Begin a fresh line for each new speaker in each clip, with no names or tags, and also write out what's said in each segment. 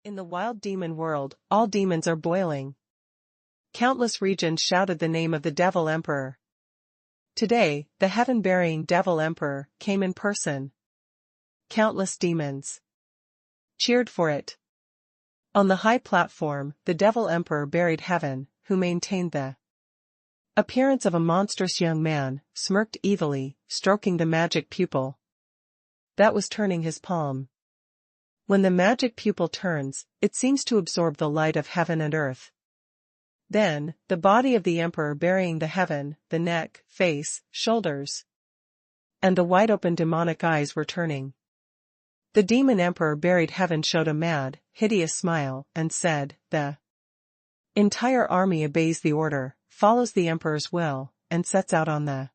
In the wild demon world, all demons are boiling. Countless regions shouted the name of the Devil Emperor. Today, the heaven-bearing Devil Emperor came in person. Countless demons cheered for it. On the high platform, the Devil Emperor buried heaven, who maintained the appearance of a monstrous young man, smirked evilly, stroking the magic pupil that was turning his palm. When the magic pupil turns, it seems to absorb the light of heaven and earth. Then, the body of the emperor burying the heaven, the neck, face, shoulders, and the wide-open demonic eyes were turning. The demon emperor buried heaven showed a mad, hideous smile, and said, "The entire army obeys the order, follows the emperor's will, and sets out on the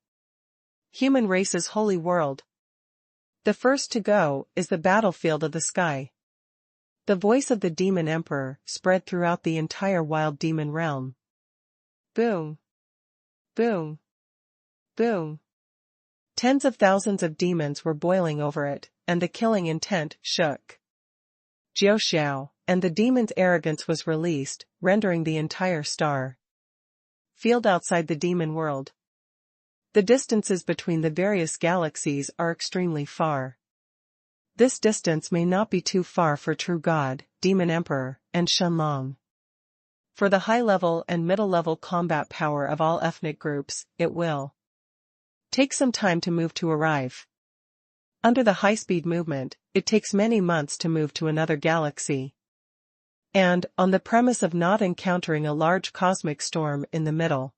human race's holy world. The first to go is the battlefield of the sky." The voice of the demon emperor spread throughout the entire wild demon realm. Boom! Boom! Boom! Tens of thousands of demons were boiling over it, and the killing intent shook Jiao Xiao, and the demon's arrogance was released, rendering the entire star field outside the demon world. The distances between the various galaxies are extremely far. This distance may not be too far for True God, Demon Emperor, and Shenlong. For the high-level and middle-level combat power of all ethnic groups, it will take some time to move to arrive. Under the high-speed movement, it takes many months to move to another galaxy. And, on the premise of not encountering a large cosmic storm in the middle.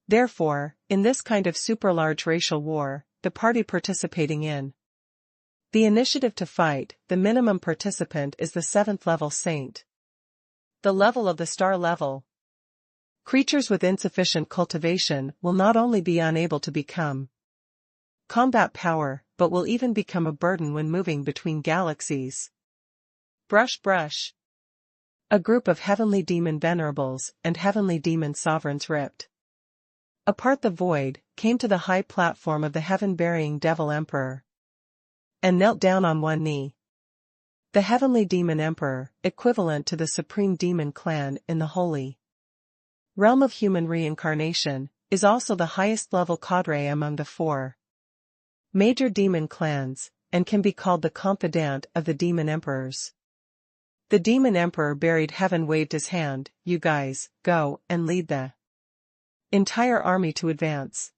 Therefore, in this kind of super-large racial war, the party participating in the initiative to fight, the minimum participant is the 7th level saint. The level of the star level. Creatures with insufficient cultivation will not only be unable to become combat power, but will even become a burden when moving between galaxies. Brush brush. A group of heavenly demon venerables and heavenly demon sovereigns ripped apart the void, came to the high platform of the heaven-bearing Devil Emperor, and knelt down on one knee. The heavenly demon emperor, equivalent to the supreme demon clan in the holy realm of human reincarnation, is also the highest level cadre among the 4 major demon clans, and can be called the confidant of the demon emperors. The demon emperor buried heaven waved his hand, "You guys, go and lead the entire army to advance.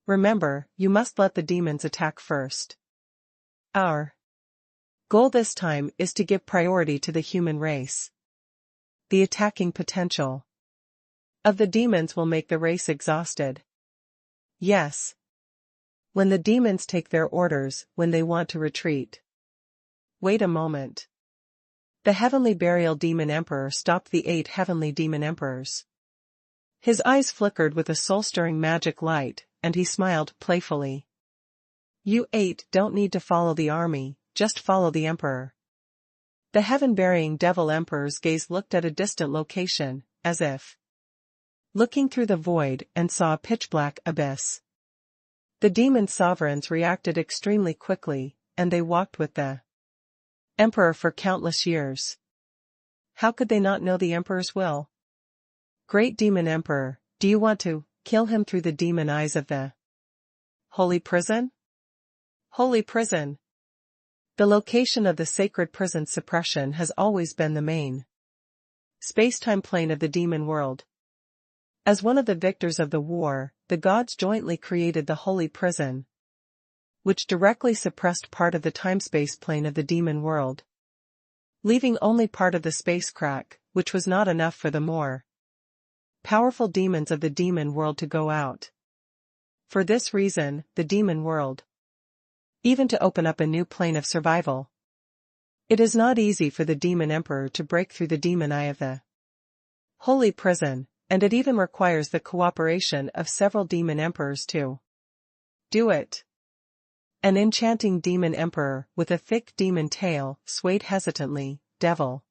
Remember, you must let the demons attack first. Our goal this time is to give priority to the human race. The attacking potential of the demons will make the race exhausted. Yes. When the demons take their orders, when they want to retreat. Wait a moment." The heavenly burial demon emperor stopped the 8 heavenly demon emperors. His eyes flickered with a soul-stirring magic light, and he smiled playfully. "You 8 don't need to follow the army, just follow the emperor." The heaven-bearing Devil Emperor's gaze looked at a distant location, as if looking through the void, and saw a pitch-black abyss. The demon sovereigns reacted extremely quickly, and they walked with the emperor for countless years. How could they not know the emperor's will? "Great demon emperor, do you want to kill him through the demon eyes of the holy prison?" Holy prison. The location of the sacred prison suppression has always been the main space-time plane of the demon world. As one of the victors of the war, the gods jointly created the holy prison, which directly suppressed part of the time-space plane of the demon world, leaving only part of the space crack, which was not enough for the more powerful demons of the demon world to go out. For this reason, the demon world, even to open up a new plane of survival. It is not easy for the demon emperor to break through the demon eye of the holy prison, and it even requires the cooperation of several demon emperors to do it. An enchanting demon emperor with a thick demon tail swayed hesitantly. "Devil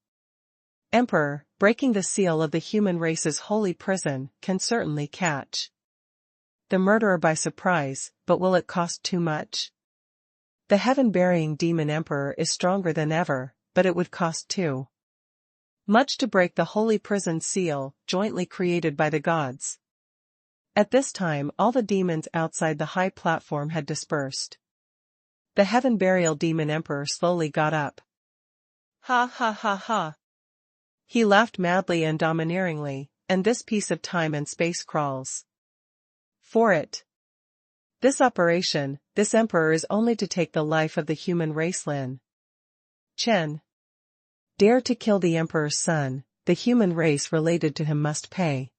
Emperor, breaking the seal of the human race's holy prison, can certainly catch the murderer by surprise, but will it cost too much?" The heaven-bearing demon emperor is stronger than ever, but it would cost too much to break the holy prison seal, jointly created by the gods. At this time all the demons outside the high platform had dispersed. The Heaven Burial Demon Emperor slowly got up. Ha ha ha ha. He laughed madly and domineeringly, and this piece of time and space crawls for it. This operation, this emperor is only to take the life of the human race. Lin Chen dare to kill the emperor's son, the human race related to him must pay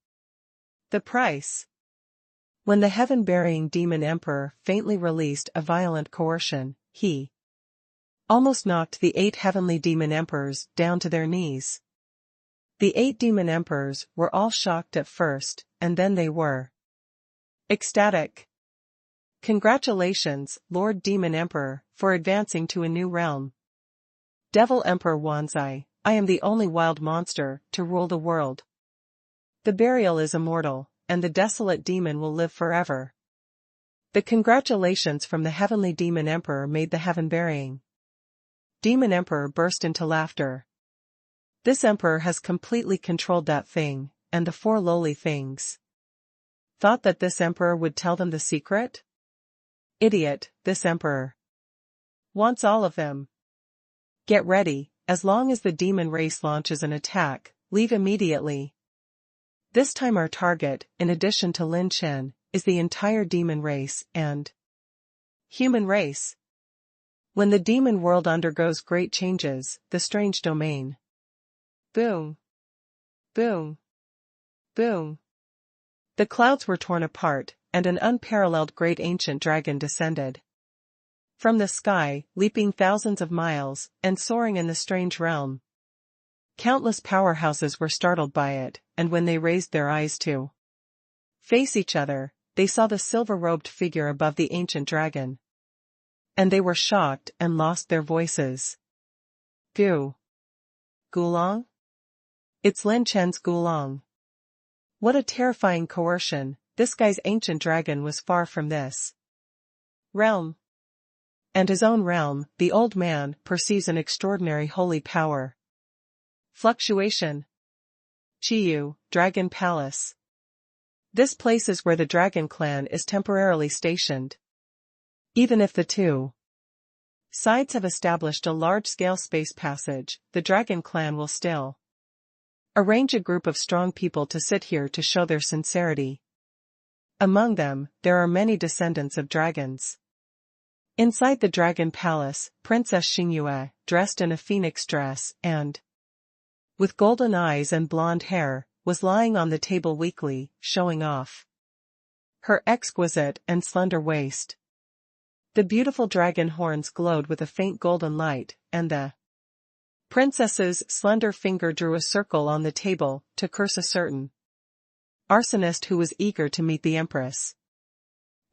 the price. When the heaven-burying demon emperor faintly released a violent coercion, he almost knocked the 8 heavenly demon emperors down to their knees. The 8 demon emperors were all shocked at first, and then they were ecstatic. Congratulations, Lord Demon Emperor, for advancing to a new realm. Devil Emperor Wanzai, I am the only wild monster to rule the world. The burial is immortal, and the desolate demon will live forever. The congratulations from the heavenly demon emperor made the heaven-burying demon emperor burst into laughter. This emperor has completely controlled that thing, and the 4 lowly things thought that this emperor would tell them the secret? Idiot, this emperor wants all of them. Get ready, as long as the demon race launches an attack, leave immediately. This time our target, in addition to Lin Chen, is the entire demon race and human race. When the demon world undergoes great changes, the strange domain. Boom. Boom. Boom. The clouds were torn apart, and an unparalleled great ancient dragon descended from the sky, leaping thousands of miles, and soaring in the strange realm. Countless powerhouses were startled by it, and when they raised their eyes to face each other, they saw the silver-robed figure above the ancient dragon. And they were shocked and lost their voices. Gulong? It's Lin Chen's Gulong. What a terrifying coercion, this guy's ancient dragon was far from this realm. And his own realm, the old man perceives an extraordinary holy power. Fluctuation. Chiyu, Dragon Palace. This place is where the Dragon Clan is temporarily stationed. Even if the 2 sides have established a large-scale space passage, the Dragon Clan will still arrange a group of strong people to sit here to show their sincerity. Among them, there are many descendants of dragons. Inside the Dragon Palace, Princess Xingyue, dressed in a phoenix dress and with golden eyes and blonde hair, was lying on the table weakly, showing off her exquisite and slender waist. The beautiful dragon horns glowed with a faint golden light, and the princess's slender finger drew a circle on the table to curse a certain arsonist who was eager to meet the empress.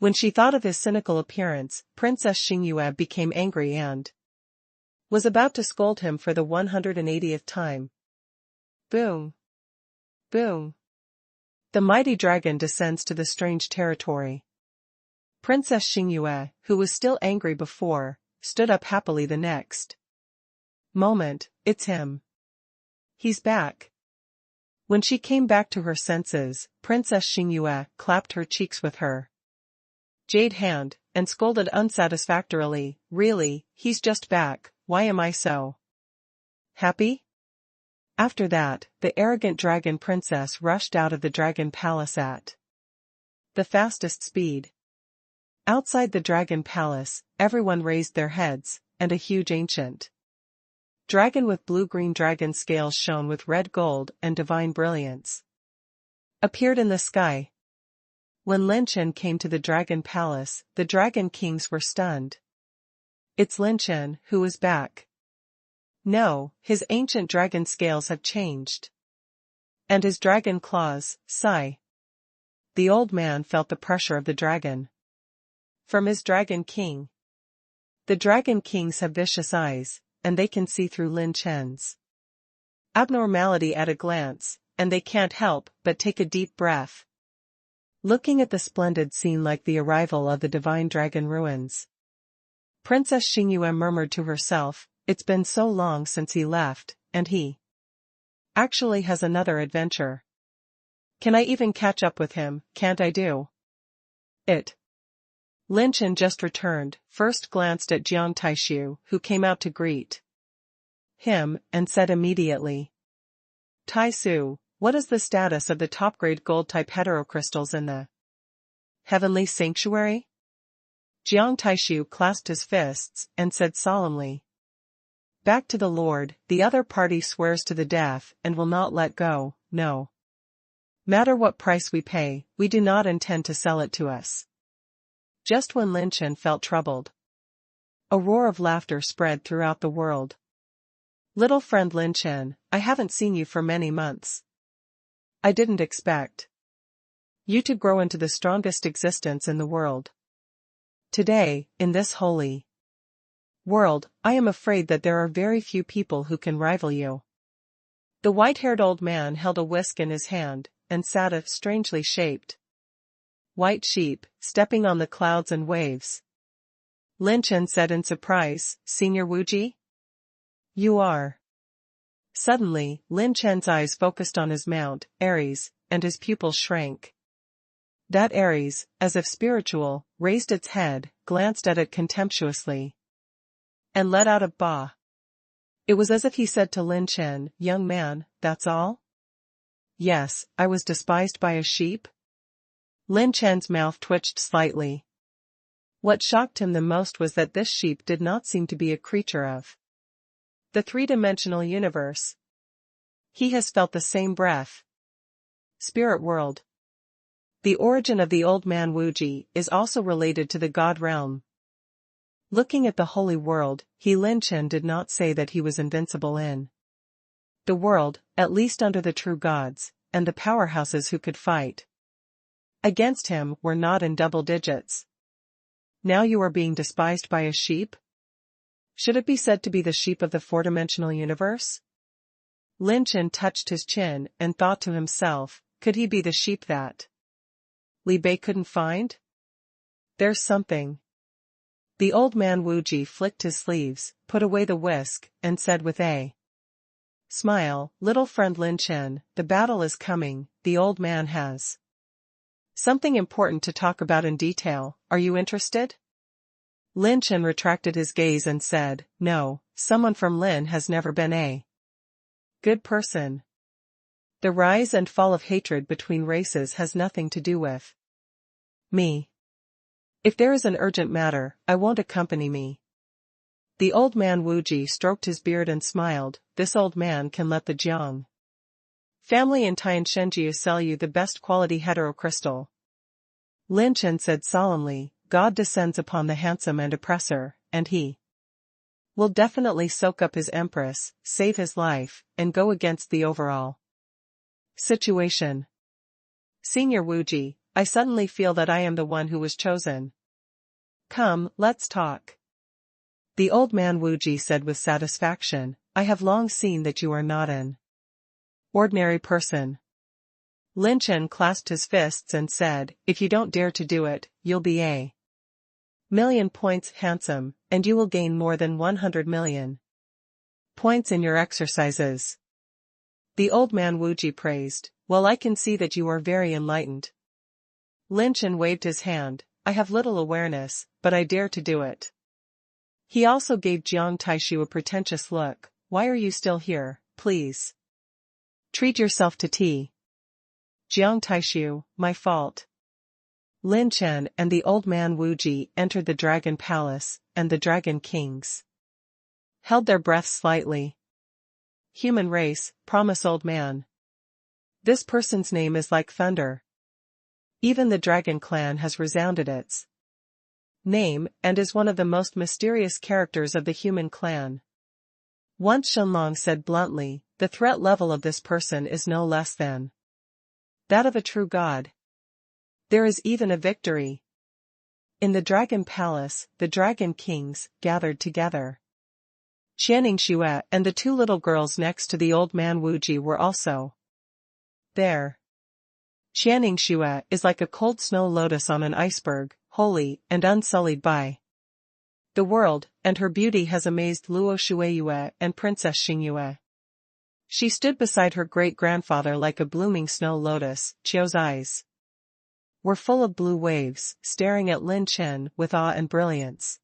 When she thought of his cynical appearance, Princess Xingyue became angry and was about to scold him for the 180th time. Boom. Boom. The mighty dragon descends to the strange territory. Princess Xingyue, who was still angry before, stood up happily the next moment. It's him. He's back. When she came back to her senses, Princess Xingyue clapped her cheeks with her jade hand, and scolded unsatisfactorily, really, he's just back, why am I so happy? After that, the arrogant dragon princess rushed out of the dragon palace at the fastest speed. Outside the dragon palace, everyone raised their heads, and a huge ancient dragon with blue-green dragon scales shone with red gold and divine brilliance appeared in the sky. When Lin Chen came to the dragon palace, the dragon kings were stunned. It's Lin Chen who is back. No, his ancient dragon scales have changed. And his dragon claws, sigh. The old man felt the pressure of the dragon from his dragon king. The dragon kings have vicious eyes, and they can see through Lin Chen's abnormality at a glance, and they can't help but take a deep breath. Looking at the splendid scene like the arrival of the divine dragon ruins, Princess Xingyue murmured to herself, it's been so long since he left, and he actually has another adventure. Can I even catch up with him, can't I do it? Lin Chen just returned, first glanced at Jiang Taishu, who came out to greet him, and said immediately, Taisu, what is the status of the top-grade gold-type heterocrystals in the Heavenly Sanctuary? Jiang Taishu clasped his fists, and said solemnly, Back to the Lord, the other party swears to the death and will not let go, no matter what price we pay, we do not intend to sell it to us. Just when Lin Chen felt troubled, a roar of laughter spread throughout the world. Little friend Lin Chen, I haven't seen you for many months. I didn't expect you to grow into the strongest existence in the world. Today, in this holy world, I am afraid that there are very few people who can rival you. The white-haired old man held a whisk in his hand, and sat a strangely shaped white sheep, stepping on the clouds and waves. Lin Chen said in surprise, Senior Wuji? You are. Suddenly, Lin Chen's eyes focused on his mount, Aries, and his pupils shrank. That Aries, as if spiritual, raised its head, glanced at it contemptuously, and let out a bah. It was as if he said to Lin Chen, Young man, that's all? Yes, I was despised by a sheep? Lin Chen's mouth twitched slightly. What shocked him the most was that this sheep did not seem to be a creature of the three-dimensional universe. He has felt the same breath. Spirit world. The origin of the old man Wuji is also related to the God realm. Looking at the holy world, Lin Chen did not say that he was invincible in the world, at least under the true gods, and the powerhouses who could fight against him were not in double digits. Now you are being despised by a sheep? Should it be said to be the sheep of the four-dimensional universe? Lin Chen touched his chin and thought to himself, could he be the sheep that Li Bei couldn't find? There's something. The old man Wuji flicked his sleeves, put away the whisk, and said with a smile, Little friend Lin Chen, the battle is coming, the old man has something important to talk about in detail, are you interested? Lin Chen retracted his gaze and said, No, someone from Lin has never been a good person. The rise and fall of hatred between races has nothing to do with me. If there is an urgent matter, I won't accompany me. The old man Wuji stroked his beard and smiled, this old man can let the Jiang family in Tianshenjiu sell you the best quality heterocrystal. Lin Chen said solemnly, God descends upon the handsome and oppressor, and he will definitely soak up his empress, save his life, and go against the overall situation. Senior Wuji, I suddenly feel that I am the one who was chosen. Come, let's talk. The old man Wuji said with satisfaction, I have long seen that you are not an ordinary person. Lin Chen clasped his fists and said, if you don't dare to do it, you'll be a million points handsome, and you will gain more than 100 million points in your exercises. The old man Wuji praised, well, I can see that you are very enlightened. Lin Chen waved his hand, I have little awareness, but I dare to do it. He also gave Jiang Taishu a pretentious look, why are you still here, please? Treat yourself to tea. Jiang Taishu, my fault. Lin Chen and the old man Wuji entered the Dragon Palace, and the Dragon Kings held their breaths slightly. Human race, promise old man. This person's name is like thunder. Even the Dragon Clan has resounded its name, and is one of the most mysterious characters of the human clan. Once Shenlong said bluntly, the threat level of this person is no less than that of a true god. There is even a victory. In the Dragon Palace, the Dragon Kings gathered together. Qianing Xue and the two little girls next to the old man Wuji were also there. Qianing Xue is like a cold snow lotus on an iceberg, holy and unsullied by The world and her beauty has amazed Luo Shueyue and Princess Xingyue. She stood beside her great-grandfather like a blooming snow lotus. Qiu's eyes were full of blue waves, staring at Lin Chen with awe and brilliance.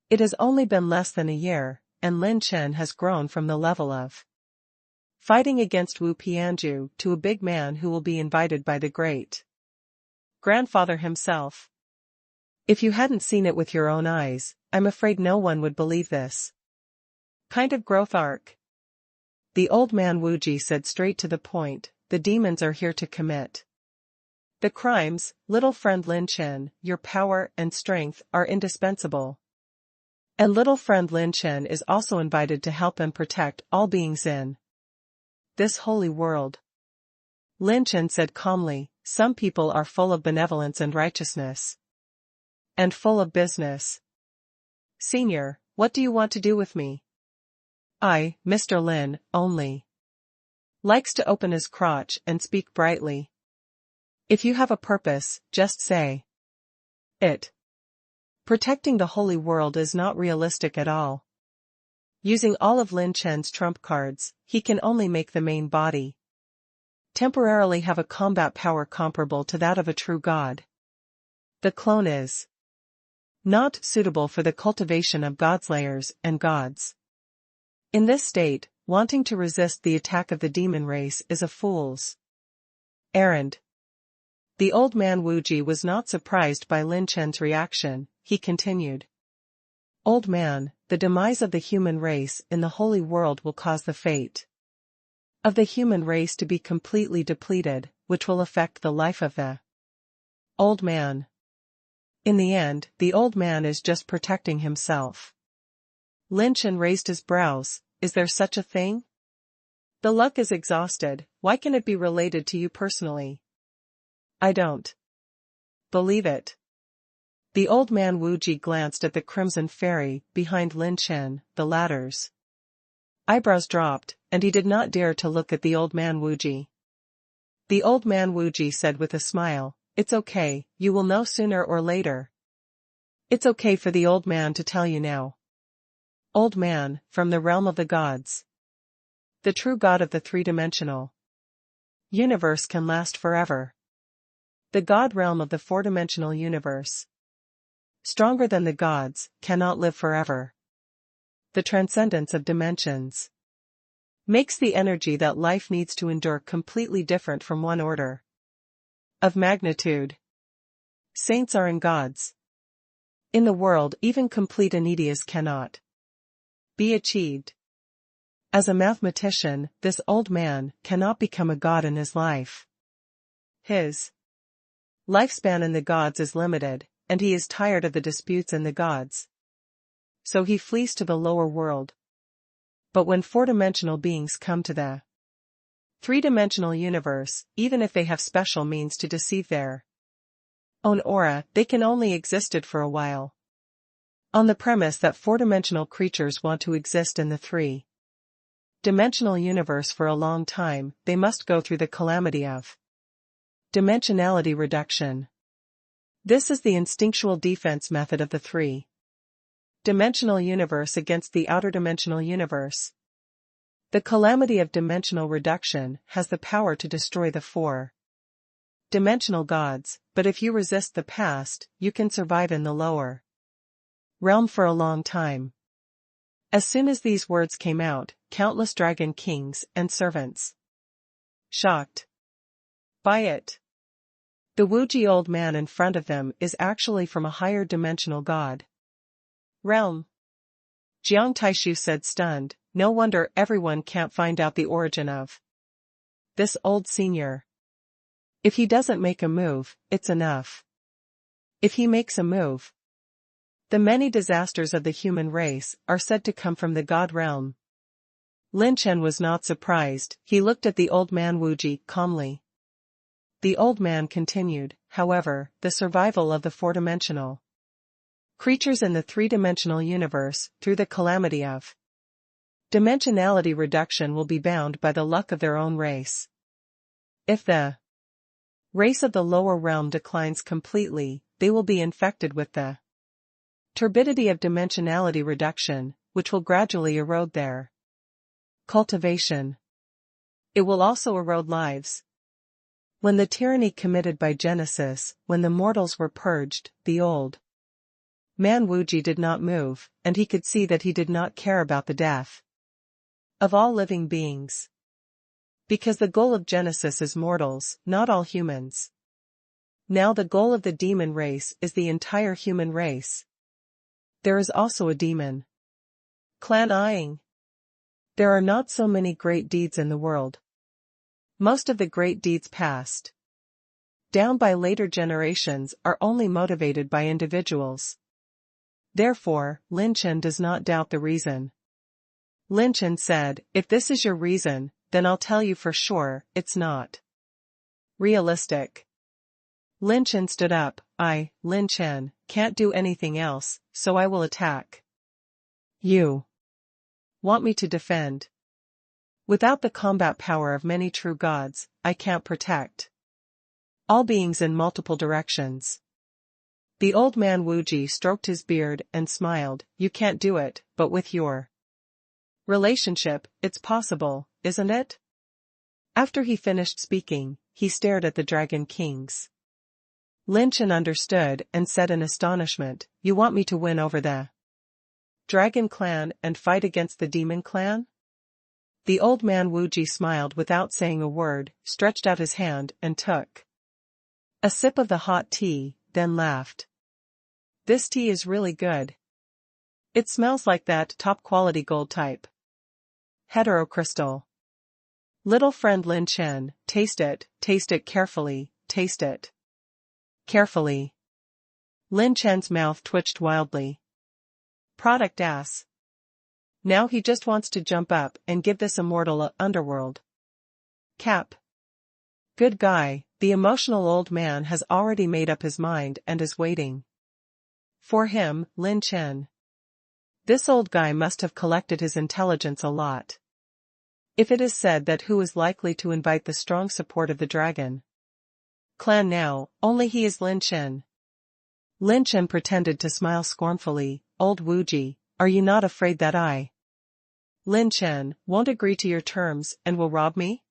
It has only been less than a year, and Lin Chen has grown from the level of fighting against Wu Pianju to a big man who will be invited by the great grandfather himself. If you hadn't seen it with your own eyes, I'm afraid no one would believe this kind of growth arc. The old man Wuji said straight to the point, the demons are here to commit the crimes. Little friend Lin Chen, your power and strength are indispensable. And little friend Lin Chen is also invited to help and protect all beings in this holy world. Lin Chen said calmly, some people are full of benevolence and righteousness. And full of business. Senior, what do you want to do with me? I, Mr. Lin, only likes to open his crotch and speak brightly. If you have a purpose, just say it. Protecting the holy world is not realistic at all. Using all of Lin Chen's trump cards, he can only make the main body temporarily have a combat power comparable to that of a true god. The clone is not suitable for the cultivation of godslayers and gods. In this state, wanting to resist the attack of the demon race is a fool's errand. The old man Wuji was not surprised by Lin Chen's reaction. He continued. Old man, the demise of the human race in the holy world will cause the fate of the human race to be completely depleted, which will affect the life of the old man. In the end, the old man is just protecting himself. Lin Chen raised his brows. Is there such a thing? The luck is exhausted. Why can it be related to you personally? I don't believe it. The old man Wuji glanced at the crimson fairy behind Lin Chen. The latter's eyebrows dropped, and he did not dare to look at the old man Wuji. The old man Wuji said with a smile, it's okay, you will know sooner or later. It's okay for the old man to tell you now. Old man, from the realm of the gods. The true god of the three-dimensional universe can last forever. The god realm of the four-dimensional universe, stronger than the gods, cannot live forever. The transcendence of dimensions makes the energy that life needs to endure completely different from one order of magnitude. Saints are in gods. In the world even complete anidias cannot be achieved. As a mathematician, this old man cannot become a god in his life. His lifespan in the gods is limited, and he is tired of the disputes in the gods. So he flees to the lower world. But when four-dimensional beings come to the three-dimensional universe, even if they have special means to deceive their own aura, they can only existed for a while. On the premise that four-dimensional creatures want to exist in the three-dimensional universe for a long time, they must go through the calamity of dimensionality reduction. This is the instinctual defense method of the three-dimensional universe against the outer-dimensional universe. The calamity of dimensional reduction has the power to destroy the four-dimensional gods, but if you resist the past, you can survive in the lower realm for a long time. As soon as these words came out, countless dragon kings and servants shocked by it. The Wuji old man in front of them is actually from a higher dimensional god realm. Jiang Taishu said stunned, no wonder everyone can't find out the origin of this old senior. If he doesn't make a move, it's enough. If he makes a move, the many disasters of the human race are said to come from the god realm. Lin Chen was not surprised. He looked at the old man Wuji calmly. The old man continued, however, the survival of the four-dimensional creatures in the three-dimensional universe, through the calamity of dimensionality reduction, will be bound by the luck of their own race. If the race of the lower realm declines completely, they will be infected with the Turbidity of dimensionality reduction, which will gradually erode their cultivation. It will also erode lives. When the tyranny committed by Genesis, when the mortals were purged, the old man Wuji did not move, and he could see that he did not care about the death of all living beings. Because the goal of Genesis is mortals, not all humans. Now the goal of the demon race is the entire human race. There is also a demon clan eyeing. There are not so many great deeds in the world. Most of the great deeds passed down by later generations are only motivated by individuals. Therefore, Lin Chen does not doubt the reason. Lin Chen said, "If this is your reason, then I'll tell you for sure, it's not realistic." Lin Chen stood up. "I, Lin Chen, can't do anything else, so I will attack. You want me to defend? Without the combat power of many true gods, I can't protect all beings in multiple directions." The old man Wuji stroked his beard and smiled. "You can't do it, but with your relationship, it's possible, isn't it?" After he finished speaking, he stared at the Dragon Kings. Lin Chen understood and said in astonishment, "You want me to win over the Dragon Clan and fight against the Demon Clan?" The old man Wuji smiled without saying a word, stretched out his hand and took a sip of the hot tea, then laughed. "This tea is really good. It smells like that top-quality gold type heterocrystal. Little friend Lin Chen, taste it carefully, taste it carefully." Lin Chen's mouth twitched wildly. Product ass. Now he just wants to jump up and give this immortal a underworld cap. Good guy, the emotional old man has already made up his mind and is waiting for him, Lin Chen. This old guy must have collected his intelligence a lot. If it is said that who is likely to invite the strong support of the Dragon Clan now, only he is Lin Chen. Lin Chen pretended to smile scornfully. "Old Wuji, are you not afraid that I, Lin Chen, won't agree to your terms and will rob me?"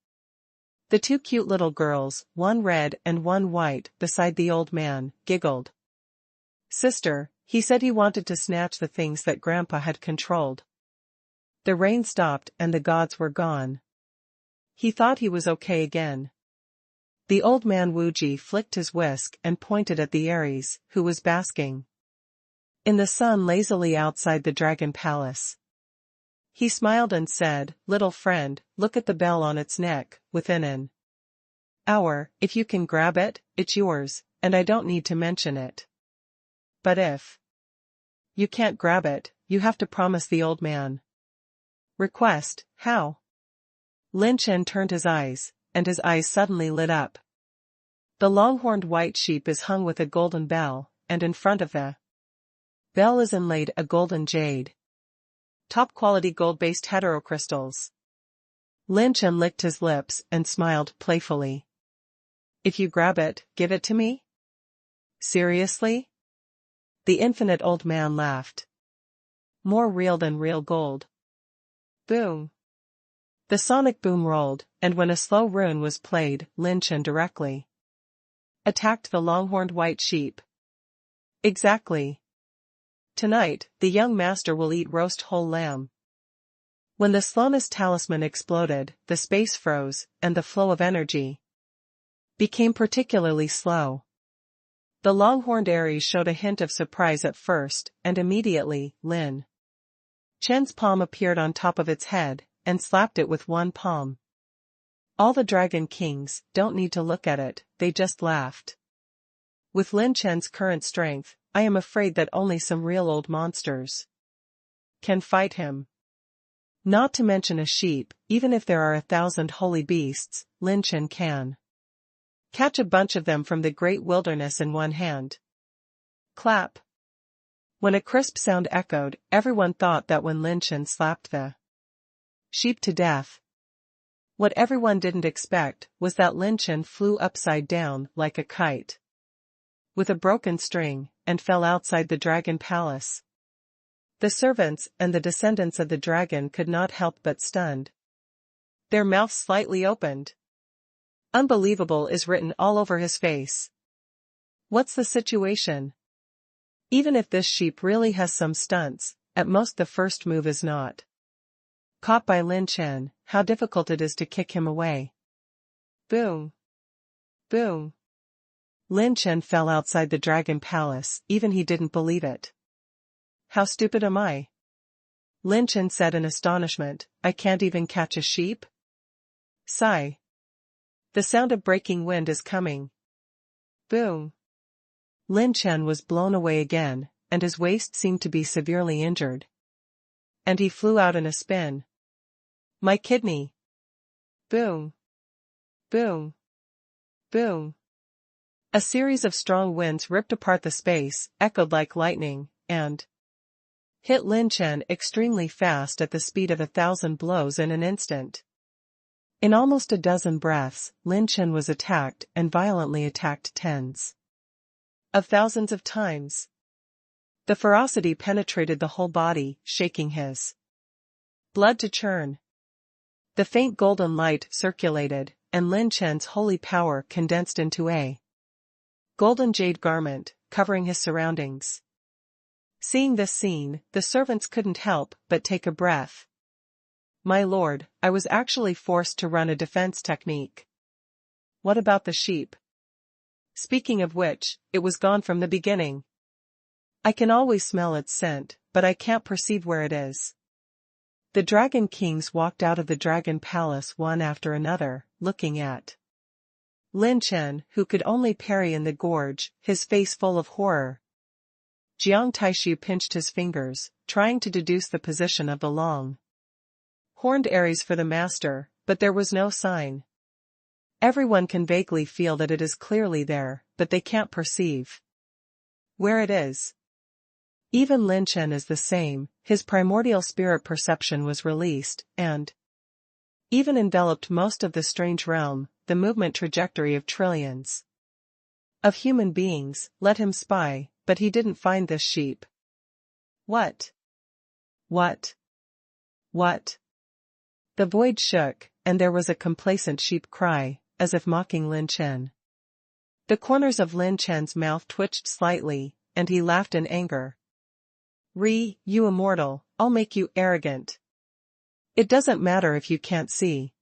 The two cute little girls, one red and one white, beside the old man, giggled. "Sister, he said he wanted to snatch the things that Grandpa had controlled." The rain stopped and the gods were gone. He thought he was okay again. The old man Wuji flicked his whisk and pointed at the Aries, who was basking in the sun lazily outside the Dragon Palace. He smiled and said, "Little friend, look at the bell on its neck. Within an hour, if you can grab it, it's yours, and I don't need to mention it. But if you can't grab it, you have to promise the old man." Request, how? Lin Chen turned his eyes, and his eyes suddenly lit up. The long-horned white sheep is hung with a golden bell, and in front of the bell is inlaid a golden jade. Top-quality gold-based heterocrystals. Lin Chen licked his lips and smiled playfully. "If you grab it, give it to me?" "Seriously?" The infinite old man laughed. "More real than real gold." Boom. The sonic boom rolled, and when a slow rune was played, Lin Chen directly attacked the long-horned white sheep. Exactly. Tonight, the young master will eat roast whole lamb. When the slowness talisman exploded, the space froze, and the flow of energy became particularly slow. The long-horned Aries showed a hint of surprise at first, and immediately, Lin Chen's palm appeared on top of its head, and slapped it with one palm. All the Dragon Kings don't need to look at it, they just laughed. With Lin Chen's current strength, I am afraid that only some real old monsters can fight him. Not to mention a sheep, even if there are 1,000 holy beasts, Lin Chen can catch a bunch of them from the great wilderness in one hand. Clap. When a crisp sound echoed, everyone thought that when Lin Chen slapped the sheep to death. What everyone didn't expect was that Lin Chen flew upside down like a kite. With a broken string, and fell outside the dragon palace. The servants and the descendants of the dragon could not help but stunned. Their mouths slightly opened. Unbelievable is written all over his face. What's the situation? Even if this sheep really has some stunts, at most the first move is not. Caught by Lin Chen, how difficult it is to kick him away. Boom. Boom. Lin Chen fell outside the dragon palace, even he didn't believe it. How stupid am I? Lin Chen said in astonishment, I can't even catch a sheep? Sigh. The sound of breaking wind is coming. Boom. Lin Chen was blown away again, and his waist seemed to be severely injured. And he flew out in a spin. My kidney. Boom. Boom. Boom. A series of strong winds ripped apart the space, echoed like lightning, and hit Lin Chen extremely fast at the speed of 1,000 blows in an instant. In almost a dozen breaths, Lin Chen was attacked and violently attacked tens of thousands of times. The ferocity penetrated the whole body, shaking his blood to churn. The faint golden light circulated, and Lin Chen's holy power condensed into a golden jade garment, covering his surroundings. Seeing this scene, the servants couldn't help but take a breath. My lord, I was actually forced to run a defense technique. What about the sheep? Speaking of which, it was gone from the beginning. I can always smell its scent, but I can't perceive where it is. The dragon kings walked out of the dragon palace one after another, looking at Lin Chen, who could only parry in the gorge, his face full of horror. Jiang Taishu pinched his fingers, trying to deduce the position of the long horned Aries for the master, but there was no sign. Everyone can vaguely feel that it is clearly there, but they can't perceive where it is. Even Lin Chen is the same, his primordial spirit perception was released, and even enveloped most of the strange realm, the movement trajectory of trillions of human beings. Let him spy, but he didn't find this sheep. What? What? What? The void shook, and there was a complacent sheep cry, as if mocking Lin Chen. The corners of Lin Chen's mouth twitched slightly, and he laughed in anger. You immortal, I'll make you arrogant. It doesn't matter if you can't see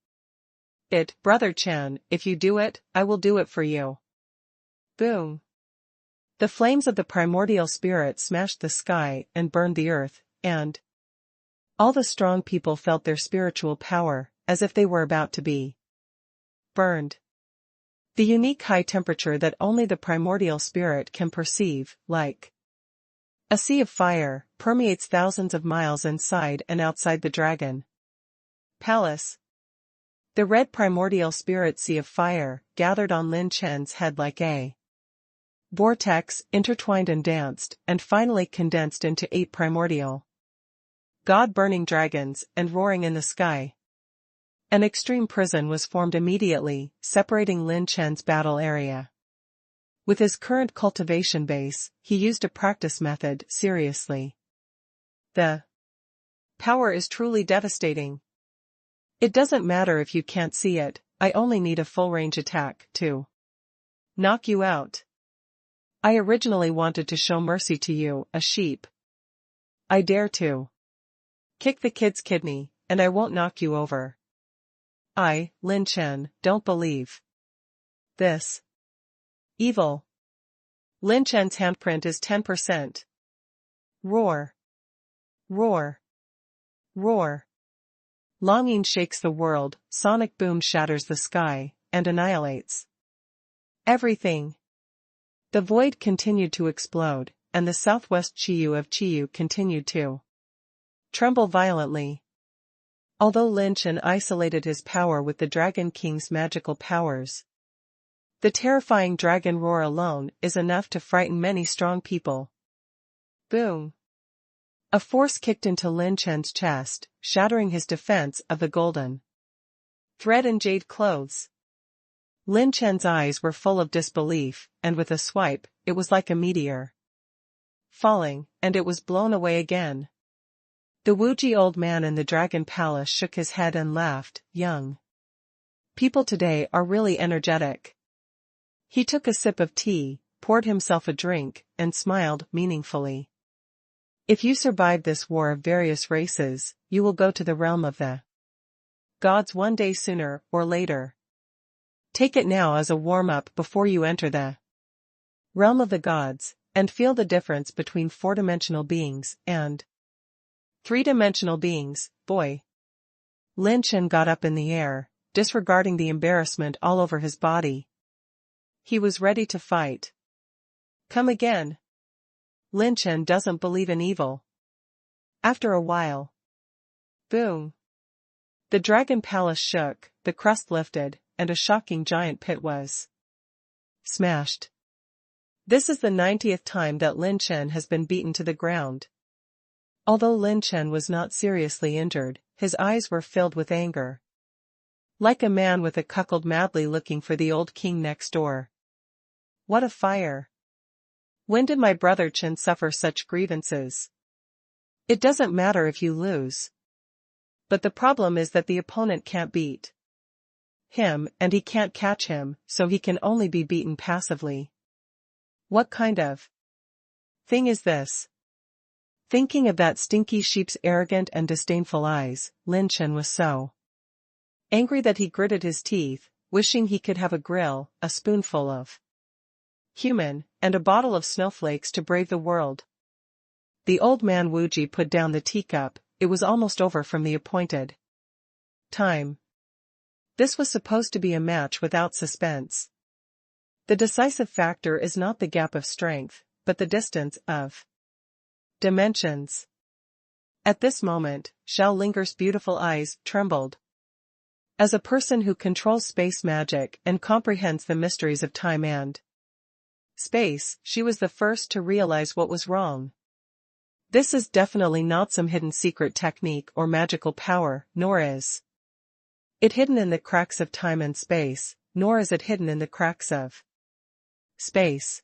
it, Brother Chen, if you do it, I will do it for you. Boom. The flames of the primordial spirit smashed the sky and burned the earth, and all the strong people felt their spiritual power, as if they were about to be burned. The unique high temperature that only the primordial spirit can perceive, like a sea of fire, permeates thousands of miles inside and outside the dragon palace. The red primordial spirit sea of fire gathered on Lin Chen's head like a vortex, intertwined and danced, and finally condensed into 8 primordial god-burning dragons and roaring in the sky. An extreme prison was formed immediately, separating Lin Chen's battle area. With his current cultivation base, he used a practice method seriously. The power is truly devastating. It doesn't matter if you can't see it, I only need a full-range attack to knock you out. I originally wanted to show mercy to you, a sheep. I dare to kick the kid's kidney, and I won't knock you over. I, Lin Chen, don't believe this. Evil. Lin Chen's handprint is 10%. Roar. Roar. Roar. Longing shakes the world, sonic boom shatters the sky, and annihilates everything. The void continued to explode, and the southwest Chiyu of Chiyu continued to tremble violently. Although Lin Chen isolated his power with the Dragon King's magical powers, the terrifying dragon roar alone is enough to frighten many strong people. Boom. A force kicked into Lin Chen's chest, shattering his defense of the golden thread and jade clothes. Lin Chen's eyes were full of disbelief, and with a swipe, it was like a meteor. falling, and it was blown away again. The Wuji old man in the dragon palace shook his head and laughed. Young people today are really energetic. He took a sip of tea, poured himself a drink, and smiled meaningfully. If you survive this war of various races, you will go to the realm of the gods one day sooner or later. Take it now as a warm-up before you enter the realm of the gods, and feel the difference between four-dimensional beings and three-dimensional beings, boy. Lin Chen got up in the air, disregarding the embarrassment all over his body. He was ready to fight. Come again. Lin Chen doesn't believe in evil. After a while. Boom. The dragon palace shook, the crust lifted, and a shocking giant pit was smashed. This is the 90th time that Lin Chen has been beaten to the ground. Although Lin Chen was not seriously injured, his eyes were filled with anger. Like a man with a cuckold madly looking for the old king next door. What a fire! When did my brother Chen suffer such grievances? It doesn't matter if you lose. But the problem is that the opponent can't beat him, and he can't catch him, so he can only be beaten passively. What kind of thing is this? Thinking of that stinky sheep's arrogant and disdainful eyes, Lin Chen was so angry that he gritted his teeth, wishing he could have a grill, a spoonful of human, and a bottle of snowflakes to brave the world. The old man Wuji put down the teacup. It was almost over from the appointed time. This was supposed to be a match without suspense. The decisive factor is not the gap of strength, but the distance of dimensions. At this moment, Xiao Linger's beautiful eyes trembled. As a person who controls space magic and comprehends the mysteries of time and space, she was the first to realize what was wrong. This is definitely not some hidden secret technique or magical power, nor is it hidden in the cracks of time and space, nor is it hidden in the cracks of space.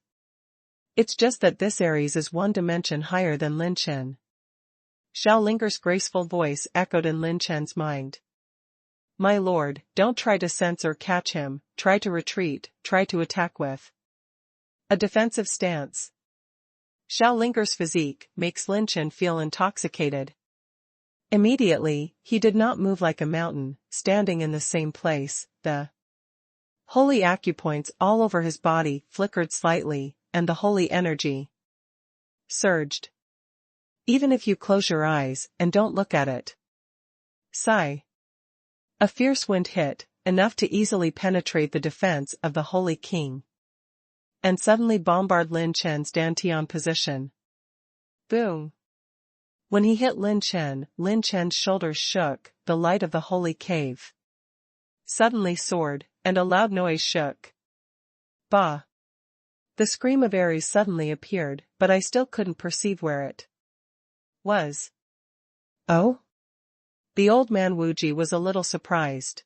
It's just that this Aries is one dimension higher than Lin Chen. Xiao Linger's graceful voice echoed in Lin Chen's mind. My lord, don't try to sense or catch him, try to retreat, try to attack with a defensive stance. Xiao Linger's physique makes Lin Chen feel intoxicated. Immediately, he did not move like a mountain, standing in the same place. The holy acupoints all over his body flickered slightly, and the holy energy surged. Even if you close your eyes and don't look at it. Sigh. A fierce wind hit, enough to easily penetrate the defense of the Holy King, and suddenly bombard Lin Chen's Dantian position. Boom! When he hit Lin Chen's shoulders shook, the light of the holy cave suddenly soared, and a loud noise shook. Bah! The scream of Aries suddenly appeared, but I still couldn't perceive where it was. Oh? The old man Wuji was a little surprised.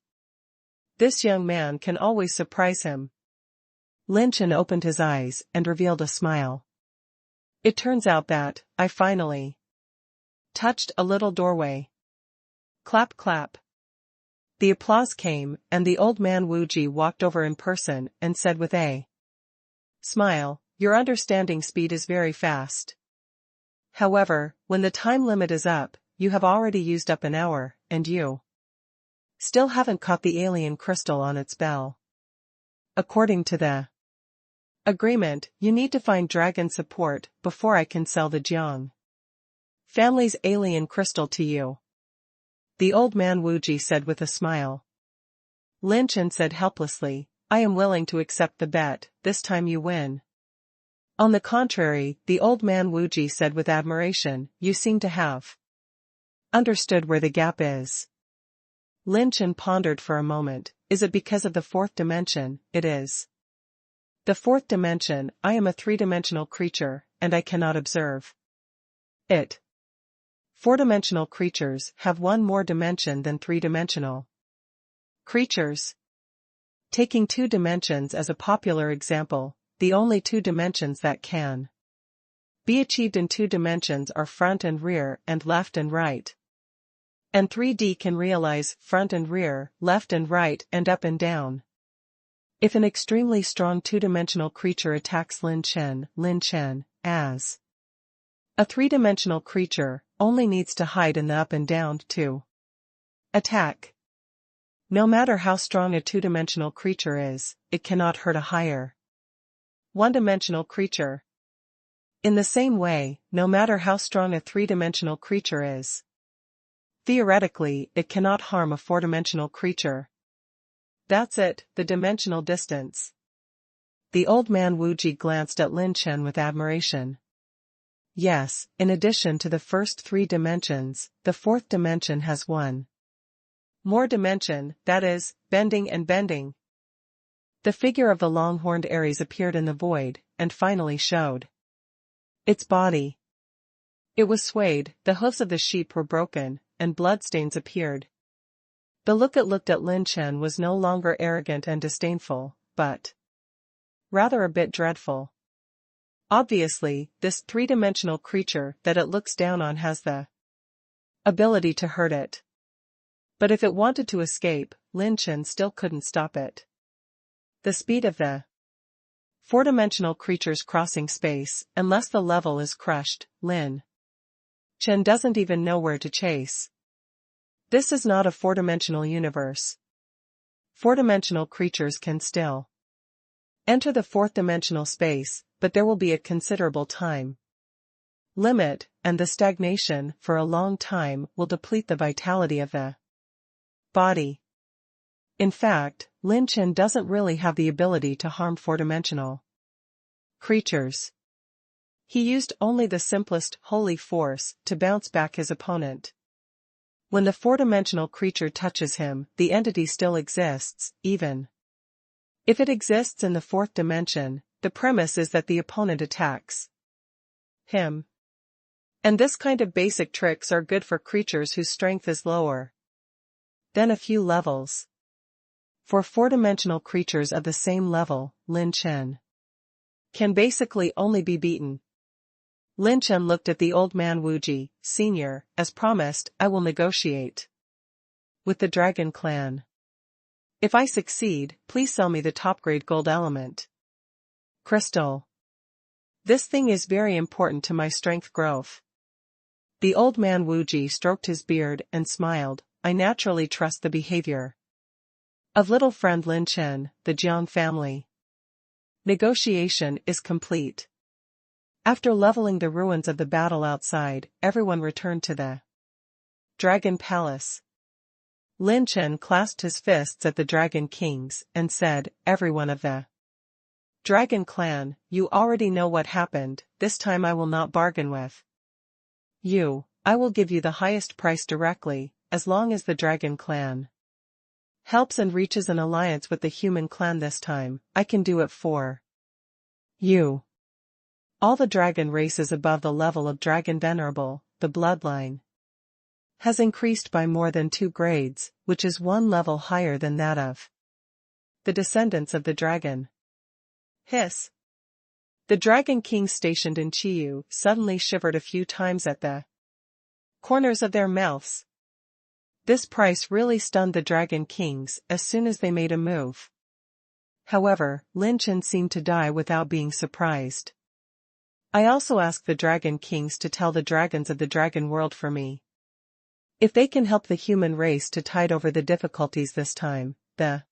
This young man can always surprise him. Lin Chen opened his eyes and revealed a smile. It turns out that I finally touched a little doorway. Clap clap. The applause came, and the old man Wuji walked over in person and said with a smile, your understanding speed is very fast. However, when the time limit is up, you have already used up an hour, and you still haven't caught the alien crystal on its bell. According to the agreement, you need to find dragon support before I can sell the Jiang family's alien crystal to you. The old man Wuji said with a smile. Lin Chen said helplessly, I am willing to accept the bet, this time you win. On the contrary, the old man Wuji said with admiration, you seem to have understood where the gap is. Lin Chen pondered for a moment, is it because of the fourth dimension? It is. The fourth dimension, I am a three-dimensional creature, and I cannot observe it. Four-dimensional creatures have one more dimension than three-dimensional creatures. Taking two dimensions as a popular example, the only two dimensions that can be achieved in 2 dimensions are front and rear and left and right. And 3D can realize front and rear, left and right and up and down. If an extremely strong 2-dimensional creature attacks Lin Chen as a 3-dimensional creature, only needs to hide in the up and down to attack. No matter how strong a 2-dimensional creature is, it cannot hurt a higher 1-dimensional creature. In the same way, no matter how strong a 3-dimensional creature is, theoretically, it cannot harm a 4-dimensional creature. That's it, the dimensional distance. The old man Wuji glanced at Lin Chen with admiration. Yes, in addition to the first 3 dimensions, the 4th dimension has 1 more dimension, that is, bending and bending. The figure of the long-horned Aries appeared in the void, and finally showed its body. It was swayed, the hoofs of the sheep were broken, and bloodstains appeared. The look it looked at Lin Chen was no longer arrogant and disdainful, but rather a bit dreadful. Obviously, this 3-dimensional creature that it looks down on has the ability to hurt it. But if it wanted to escape, Lin Chen still couldn't stop it. The speed of the 4-dimensional creature's crossing space, unless the level is crushed, Lin Chen doesn't even know where to chase. This is not a 4-dimensional universe. 4-dimensional creatures can still enter the 4th-dimensional space, but there will be a considerable time limit, and the stagnation, for a long time, will deplete the vitality of the body. In fact, Lin Chen doesn't really have the ability to harm 4-dimensional creatures. He used only the simplest holy force to bounce back his opponent. When the 4-dimensional creature touches him, the entity still exists, even if it exists in the 4th dimension. The premise is that the opponent attacks him. And this kind of basic tricks are good for creatures whose strength is lower than a few levels. For 4-dimensional creatures of the same level, Lin Chen can basically only be beaten. Lin Chen looked at the old man Wuji, Sr., as promised, I will negotiate with the Dragon Clan. If I succeed, please sell me the top-grade gold element crystal. This thing is very important to my strength growth. The old man Wuji stroked his beard and smiled. I naturally trust the behavior of little friend Lin Chen, the Jiang family. Negotiation is complete. After leveling the ruins of the battle outside, everyone returned to the Dragon Palace. Lin Chen clasped his fists at the Dragon Kings and said, everyone of the Dragon Clan, you already know what happened. This time I will not bargain with you. I will give you the highest price directly, as long as the Dragon Clan helps and reaches an alliance with the human clan this time. I can do it for you. All the dragon races above the level of Dragon Venerable, the bloodline has increased by more than 2 grades, which is 1 level higher than that of the descendants of the dragon. Hiss. The Dragon Kings stationed in Chiyu suddenly shivered a few times at the corners of their mouths. This price really stunned the Dragon Kings as soon as they made a move. However, Lin Chen seemed to die without being surprised. I also asked the Dragon Kings to tell the dragons of the Dragon World for me. If they can help the human race to tide over the difficulties this time, the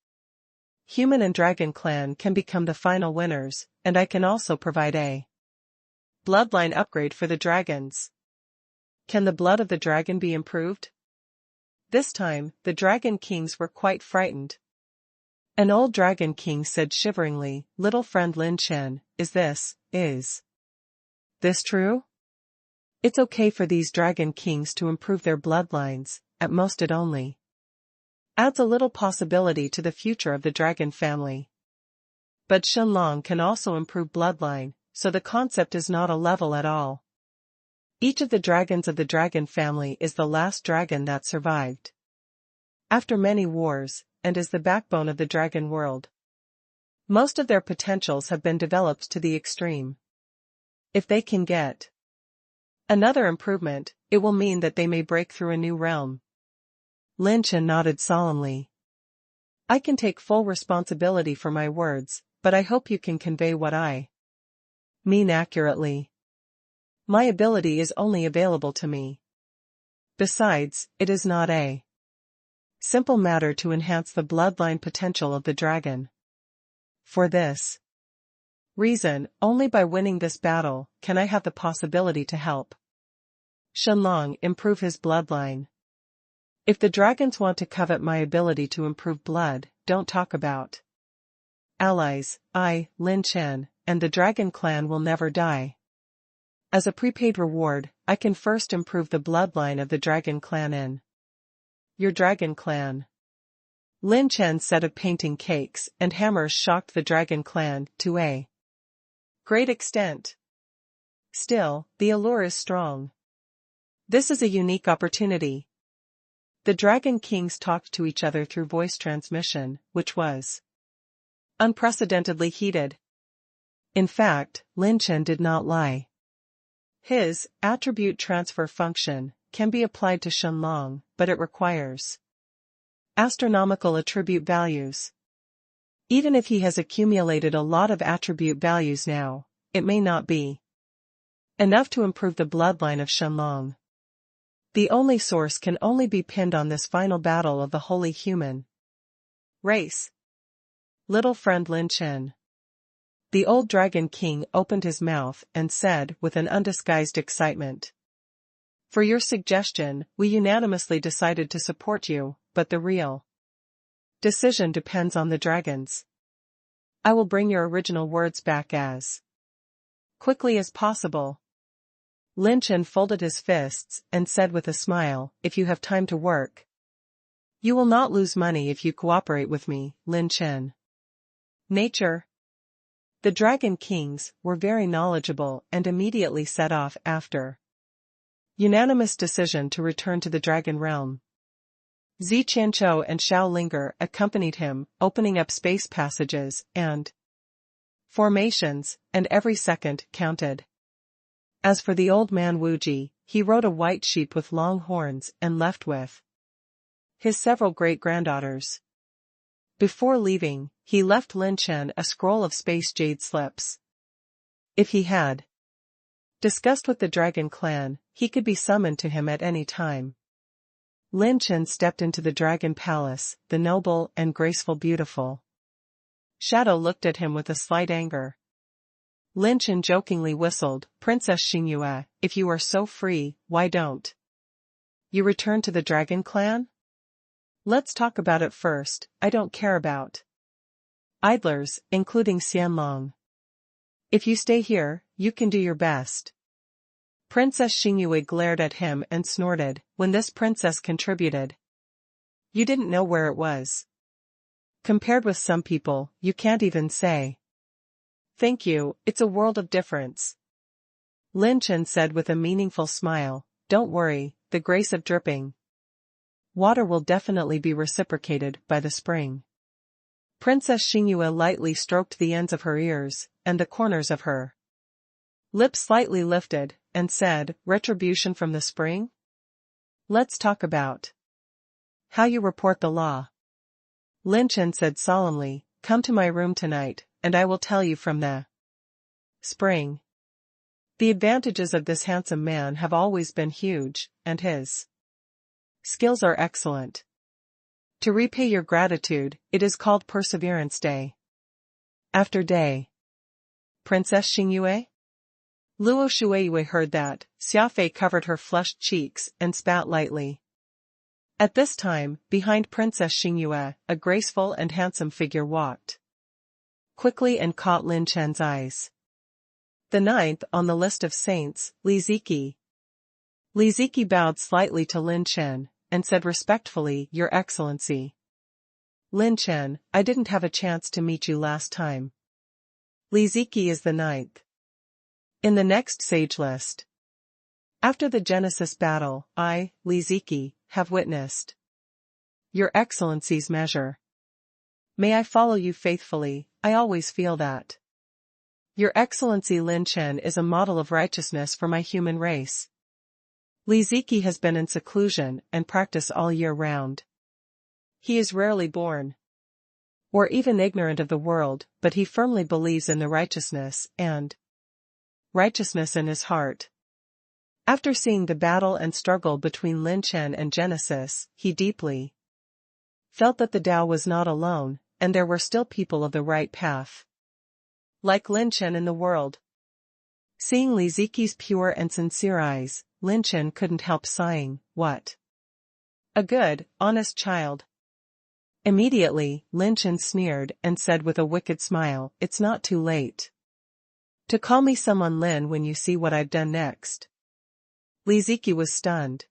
human and dragon clan can become the final winners, and I can also provide a bloodline upgrade for the dragons. Can the blood of the dragon be improved? This time, the Dragon Kings were quite frightened. An old Dragon King said shiveringly, little friend Lin Chen, is this true? It's okay for these Dragon Kings to improve their bloodlines, at most it only adds a little possibility to the future of the dragon family. But Shenlong can also improve bloodline, so the concept is not a level at all. Each of the dragons of the dragon family is the last dragon that survived after many wars, and is the backbone of the dragon world. Most of their potentials have been developed to the extreme. If they can get another improvement, it will mean that they may break through a new realm. Lin Chen nodded solemnly. I can take full responsibility for my words, but I hope you can convey what I mean accurately. My ability is only available to me. Besides, it is not a simple matter to enhance the bloodline potential of the dragon. For this reason, only by winning this battle can I have the possibility to help Shenlong improve his bloodline. If the dragons want to covet my ability to improve blood, don't talk about allies. I, Lin Chen, and the dragon clan will never die. As a prepaid reward, I can first improve the bloodline of the dragon clan in your dragon clan. Lin Chen's set of painting cakes and hammers shocked the dragon clan to a great extent. Still, the allure is strong. This is a unique opportunity. The dragon kings talked to each other through voice transmission, which was unprecedentedly heated. In fact, Lin Chen did not lie. His attribute transfer function can be applied to Shenlong, but it requires astronomical attribute values. Even if he has accumulated a lot of attribute values now, it may not be enough to improve the bloodline of Shenlong. The only source can only be pinned on this final battle of the holy human race. Little friend Lin Chen. The old dragon king opened his mouth and said with an undisguised excitement. For your suggestion, we unanimously decided to support you, but the real decision depends on the dragons. I will bring your original words back as quickly as possible. Lin Chen folded his fists and said with a smile, if you have time to work, you will not lose money if you cooperate with me, Lin Chen. Nature. The dragon kings were very knowledgeable and immediately set off after unanimous decision to return to the dragon realm. Zi Qianqiu and Xiao Linger accompanied him, opening up space passages and formations, and every second counted. As for the old man Wuji, he rode a white sheep with long horns and left with his several great-granddaughters. Before leaving, he left Lin Chen a scroll of space jade slips. If he had discussed with the dragon clan, he could be summoned to him at any time. Lin Chen stepped into the dragon palace, the noble and graceful beautiful. Shadow looked at him with a slight anger. Lin Chen jokingly whistled, Princess Xingyue, if you are so free, why don't you return to the dragon clan? Let's talk about it first. I don't care about idlers, including Xianlong. If you stay here, you can do your best. Princess Xingyue glared at him and snorted, when this princess contributed. You didn't know where it was. Compared with some people, you can't even say thank you, it's a world of difference. Lin Chen said with a meaningful smile, don't worry, the grace of dripping water will definitely be reciprocated by the spring. Princess Xingyue lightly stroked the ends of her ears, and the corners of her lips slightly lifted, and said, retribution from the spring? Let's talk about how you report the law. Lin Chen said solemnly, come to my room tonight, and I will tell you from the spring. The advantages of this handsome man have always been huge, and his skills are excellent. To repay your gratitude, it is called Perseverance Day. After day. Princess Xingyue? Luo Shueiyue heard that. Xiafei covered her flushed cheeks and spat lightly. At this time, behind Princess Xingyue, a graceful and handsome figure walked quickly and caught Lin Chen's eyes. The ninth on the list of saints, Li Ziki. Li Ziki bowed slightly to Lin Chen, and said respectfully, Your Excellency. Lin Chen, I didn't have a chance to meet you last time. Li Ziki is the ninth in the next sage list. After the Genesis battle, I, Li Ziki, have witnessed Your Excellency's measure. May I follow you faithfully, I always feel that Your Excellency Lin Chen is a model of righteousness for my human race. Li Ziki has been in seclusion and practice all year round. He is rarely born or even ignorant of the world, but he firmly believes in the righteousness in his heart. After seeing the battle and struggle between Lin Chen and Genesis, he deeply felt that the Tao was not alone, and there were still people of the right path, like Lin Chen in the world. Seeing Li Ziki's pure and sincere eyes, Lin Chen couldn't help sighing, "What a good, honest child." Immediately, Lin Chen sneered and said with a wicked smile, "It's not too late to call me someone Lin when you see what I've done next." Li Ziki was stunned.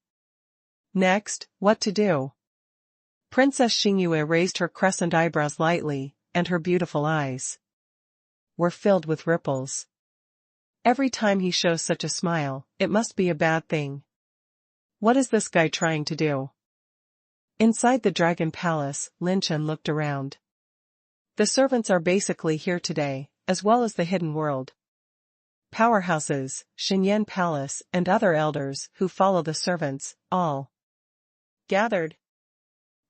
Next, what to do? Princess Xingyue raised her crescent eyebrows lightly, and her beautiful eyes were filled with ripples. Every time he shows such a smile, it must be a bad thing. What is this guy trying to do? Inside the Dragon Palace, Lin Chen looked around. The servants are basically here today, as well as the hidden world powerhouses, Xinyan Palace, and other elders who follow the servants, all gathered.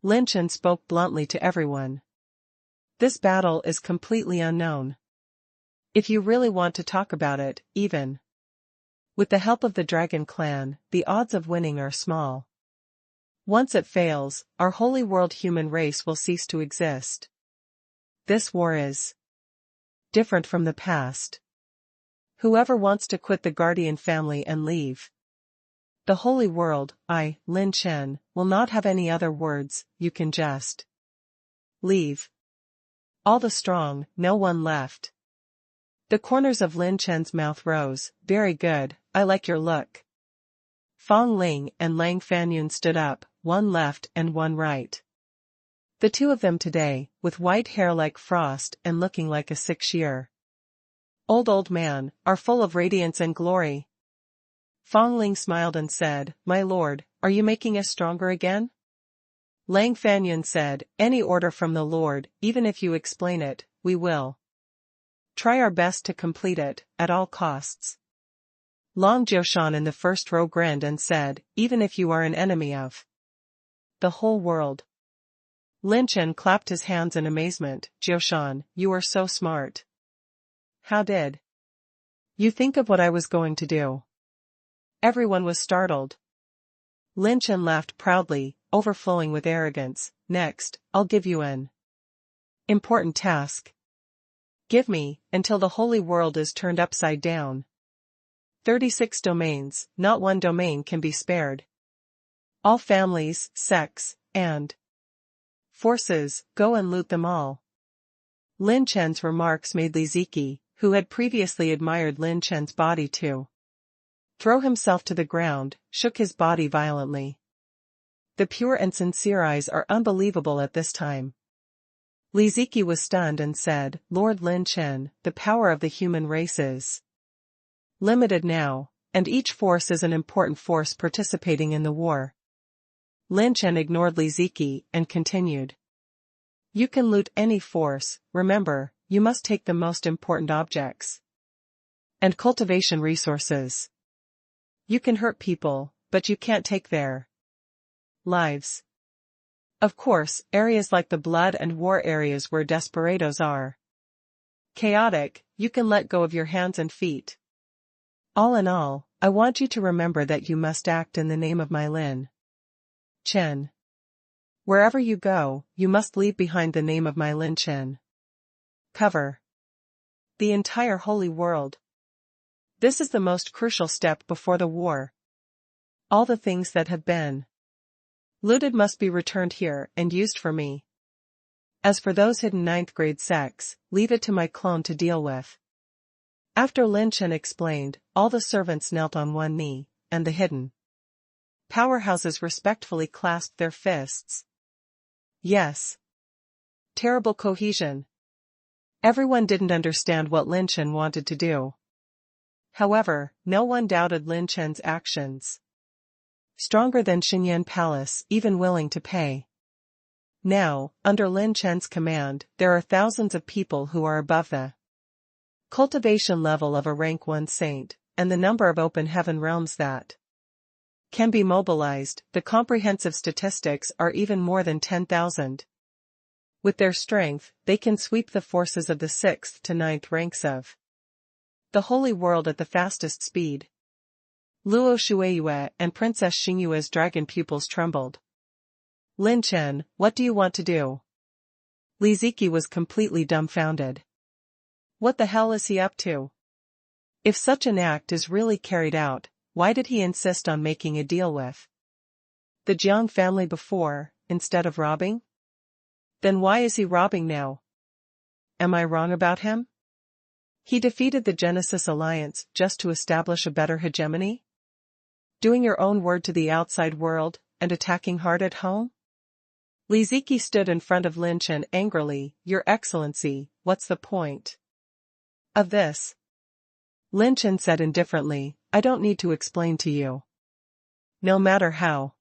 Lin Chen spoke bluntly to everyone. This battle is completely unknown. If you really want to talk about it, even with the help of the Dragon Clan, the odds of winning are small. Once it fails, our holy world human race will cease to exist. This war is different from the past. Whoever wants to quit the Guardian family and leave the holy world, I, Lin Chen, will not have any other words, you can just leave. All the strong, no one left. The corners of Lin Chen's mouth rose, "Very good, I like your look." Fong Ling and Lang Fanyun stood up, one left and one right. The two of them today, with white hair like frost and looking like a 6-year-old man, are full of radiance and glory. Fong Ling smiled and said, "My lord, are you making us stronger again?" Lang Fanyun said, "Any order from the lord, even if you explain it, we will try our best to complete it, at all costs." Long Jiushan in the first row grinned and said, "Even if you are an enemy of the whole world." Lin Chen clapped his hands in amazement. "Jiushan, you are so smart. How did you think of what I was going to do?" Everyone was startled. Lin Chen laughed proudly, overflowing with arrogance. "Next, I'll give you an important task. Give me, until the holy world is turned upside down. 36 domains, not one domain can be spared. All families, sects, and forces, go and loot them all." Lin Chen's remarks made Li Ziki, who had previously admired Lin Chen's body to throw himself to the ground, shook his body violently. The pure and sincere eyes are unbelievable at this time. Li Ziki was stunned and said, "Lord Lin Chen, the power of the human race is limited now, and each force is an important force participating in the war." Lin Chen ignored Li Ziki and continued, "You can loot any force, remember, you must take the most important objects and cultivation resources. You can hurt people, but you can't take their lives. Of course, areas like the blood and war areas where desperados are chaotic, you can let go of your hands and feet. All in all, I want you to remember that you must act in the name of my Lin Chen. Wherever you go, you must leave behind the name of my Lin Chen. Cover the entire holy world. This is the most crucial step before the war. All the things that have been looted must be returned here and used for me. As for those hidden 9th grade sects, leave it to my clone to deal with." After Lin Chen explained, all the servants knelt on one knee, and the hidden powerhouses respectfully clasped their fists. Yes. Terrible cohesion. Everyone didn't understand what Lin Chen wanted to do. However, no one doubted Lin Chen's actions. Stronger than Xinyan Palace, even willing to pay. Now, under Lin Chen's command, there are thousands of people who are above the cultivation level of a rank 1 saint, and the number of open heaven realms that can be mobilized. The comprehensive statistics are even more than 10,000. With their strength, they can sweep the forces of the 6th to 9th ranks of the holy world at the fastest speed. Luo Shueiyue and Princess Xingyue's dragon pupils trembled. Lin Chen, what do you want to do? Li Ziqi was completely dumbfounded. What the hell is he up to? If such an act is really carried out, why did he insist on making a deal with the Jiang family before, instead of robbing? Then why is he robbing now? Am I wrong about him? He defeated the Genesis Alliance just to establish a better hegemony? Doing your own word to the outside world, and attacking hard at home? Li Ziqi stood in front of Lin Chen angrily. Your Excellency, what's the point of this? Lin Chen said indifferently, I don't need to explain to you. No matter how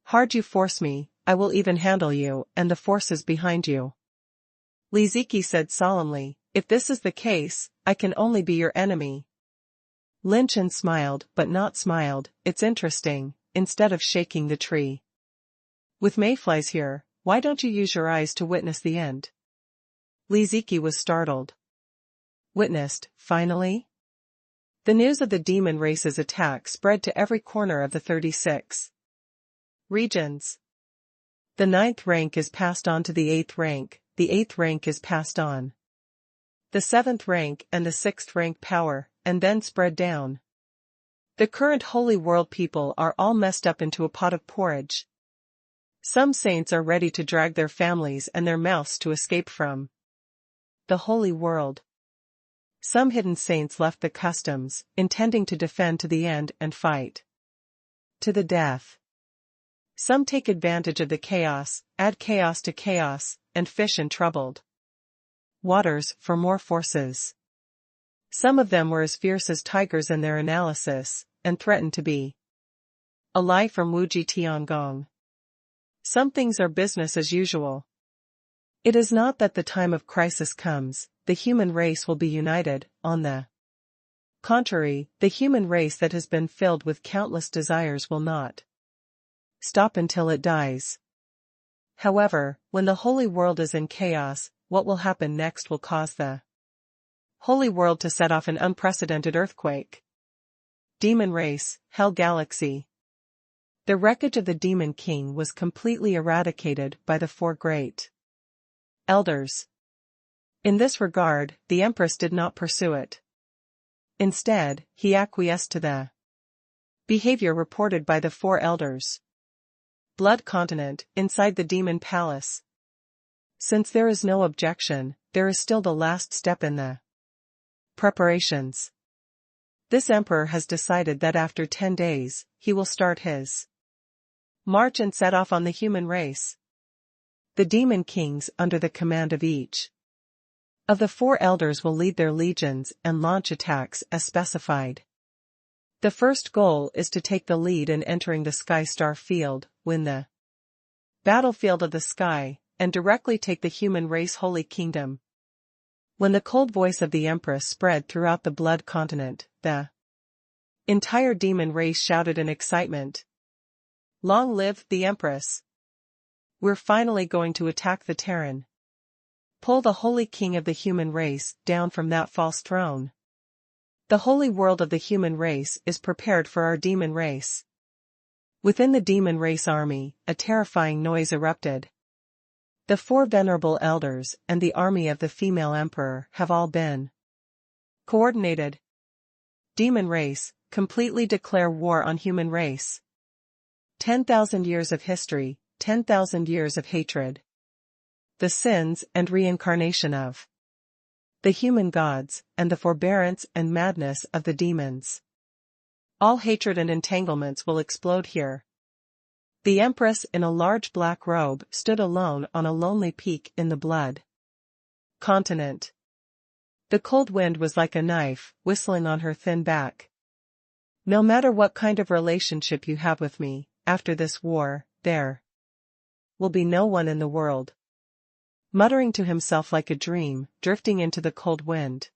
hard you force me, I will even handle you and the forces behind you. Li Ziqi said solemnly, if this is the case, I can only be your enemy. Lin Chen smiled but not smiled. It's interesting, instead of shaking the tree. With mayflies here, why don't you use your eyes to witness the end? Li Ziqi was startled. Witnessed, finally? The news of the demon race's attack spread to every corner of the 36 regions. The 9th rank is passed on to the 8th rank, the 8th rank is passed on the 7th rank and the 6th rank power, and then spread down. The current holy world people are all messed up into a pot of porridge. Some saints are ready to drag their families and their mouths to escape from the holy world. Some hidden saints left the customs, intending to defend to the end and fight to the death. Some take advantage of the chaos, add chaos to chaos, and fish in troubled waters for more forces. Some of them were as fierce as tigers in their analysis, and threatened to be a lie from Wuji Tiangong. Some things are business as usual. It is not that the time of crisis comes, the human race will be united. On the contrary, the human race that has been filled with countless desires will not stop until it dies. However, when the holy world is in chaos, what will happen next will cause the holy world to set off an unprecedented earthquake. Demon race, Hell Galaxy. The wreckage of the Demon King was completely eradicated by the 4 great elders. In this regard, the Empress did not pursue it. Instead, he acquiesced to the behavior reported by the 4 elders. Blood continent, inside the Demon Palace. Since there is no objection, there is still the last step in the preparations. This emperor has decided that after 10 days, he will start his march and set off on the human race. The demon kings under the command of each of the 4 elders will lead their legions and launch attacks as specified. The first goal is to take the lead in entering the Sky Star Field, win the battlefield of the sky, and directly take the human race holy kingdom. When the cold voice of the Empress spread throughout the blood continent, the entire demon race shouted in excitement. Long live the Empress! We're finally going to attack the Terran. Pull the holy king of the human race down from that false throne. The holy world of the human race is prepared for our demon race. Within the demon race army, a terrifying noise erupted. The 4 venerable elders and the army of the female emperor have all been coordinated. Demon race, completely declare war on human race. 10,000 years of history, 10,000 years of hatred. The sins and reincarnation of the human gods, and the forbearance and madness of the demons. All hatred and entanglements will explode here. The Empress in a large black robe stood alone on a lonely peak in the blood continent. The cold wind was like a knife, whistling on her thin back. No matter what kind of relationship you have with me, after this war, there will be no one in the world. Muttering to himself like a dream, drifting into the cold wind.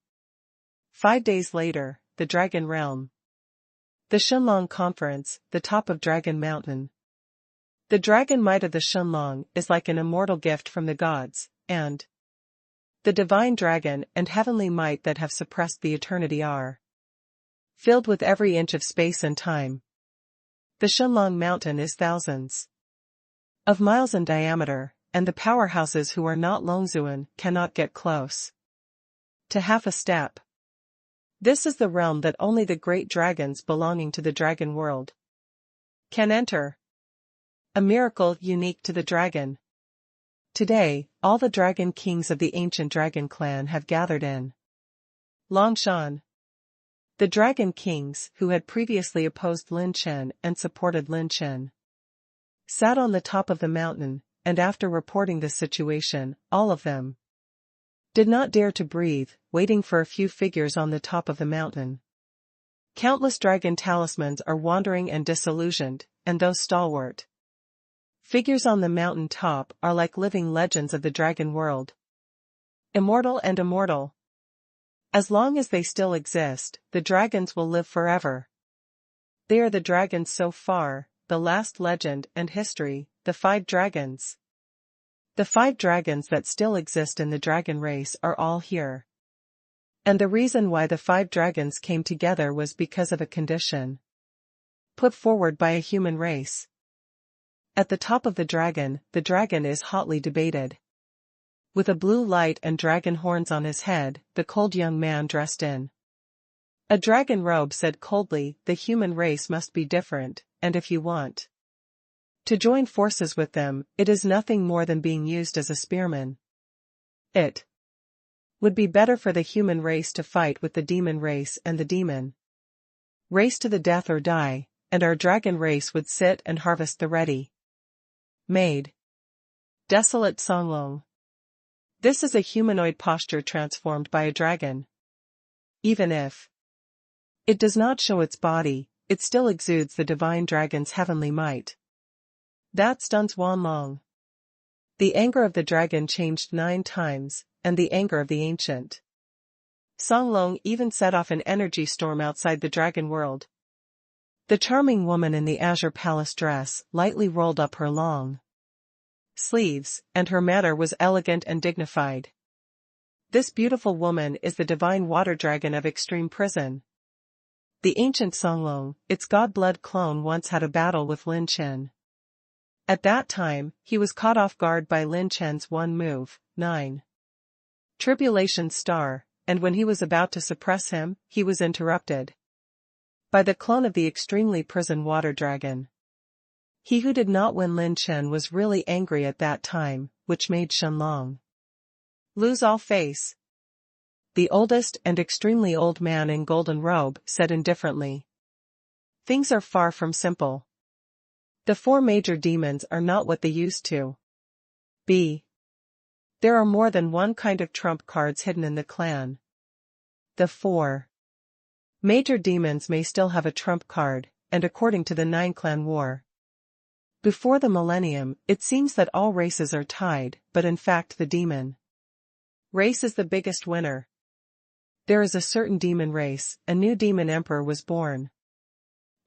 5 days later, the Dragon Realm. The Shenlong Conference, the top of Dragon Mountain. The dragon might of the Shenlong is like an immortal gift from the gods, and the divine dragon and heavenly might that have suppressed the eternity are filled with every inch of space and time. The Shenlong Mountain is thousands of miles in diameter, and the powerhouses who are not Longzuan cannot get close to half a step. This is the realm that only the great dragons belonging to the dragon world can enter. A miracle unique to the dragon. Today, all the dragon kings of the ancient dragon clan have gathered in Longshan. The dragon kings, who had previously opposed Lin Chen and supported Lin Chen, sat on the top of the mountain, and after reporting the situation, all of them did not dare to breathe, waiting for a few figures on the top of the mountain. Countless dragon talismans are wandering and disillusioned, and those stalwart figures on the mountain top are like living legends of the dragon world. Immortal and immortal. As long as they still exist, the dragons will live forever. They are the dragons so far, the last legend and history, the 5 dragons. The 5 dragons that still exist in the dragon race are all here. And the reason why the 5 dragons came together was because of a condition put forward by a human race. At the top of the dragon is hotly debated. With a blue light and dragon horns on his head, the cold young man dressed in a dragon robe said coldly, the human race must be different, and if you want to join forces with them, it is nothing more than being used as a spearman. It would be better for the human race to fight with the demon race and the demon race to the death or die, and our dragon race would sit and harvest the ready-made desolate Songlong. This is a humanoid posture transformed by a dragon. Even if it does not show its body, it still exudes the divine dragon's heavenly might. That stuns Wanlong. The anger of the dragon changed 9 times, and the anger of the ancient Songlong even set off an energy storm outside the dragon world. The charming woman in the azure palace dress lightly rolled up her long sleeves, and her manner was elegant and dignified. This beautiful woman is the divine water dragon of extreme prison. The ancient Songlong, its god-blood clone, once had a battle with Lin Chen. At that time, he was caught off guard by Lin Chen's one move, 9. Tribulation star, and when he was about to suppress him, he was interrupted by the clone of the extremely prison water dragon. He who did not win Lin Chen was really angry at that time, which made Shenlong lose all face. The oldest and extremely old man in golden robe said indifferently, "Things are far from simple. The 4 major demons are not what they used to be. There are more than one kind of trump cards hidden in the clan. The 4 major demons may still have a trump card, and according to the 9-clan war before the millennium, it seems that all races are tied, but in fact the demon race is the biggest winner. There is a certain demon race, a new demon emperor was born.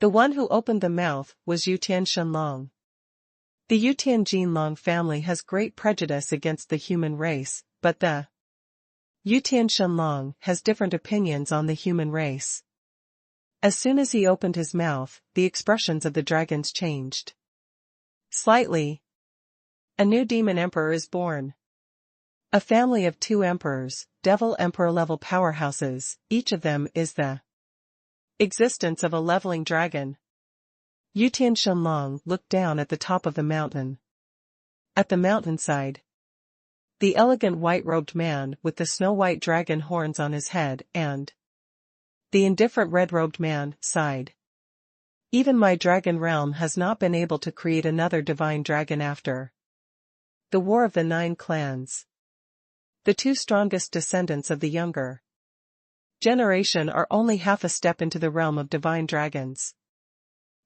The one who opened the mouth was Yutian Shenlong. The Yutian Jinlong family has great prejudice against the human race, but the Yutian Shenlong has different opinions on the human race. As soon as he opened his mouth, the expressions of the dragons changed slightly. A new demon emperor is born. A family of 2 emperors, devil emperor level powerhouses, each of them is the existence of a leveling dragon. Yutian Shenlong looked down at the top of the mountain. At the mountainside, the elegant white-robed man with the snow-white dragon horns on his head and the indifferent red-robed man sighed. Even my dragon realm has not been able to create another divine dragon after the war of the 9 clans. The 2 strongest descendants of the younger generation are only half a step into the realm of divine dragons.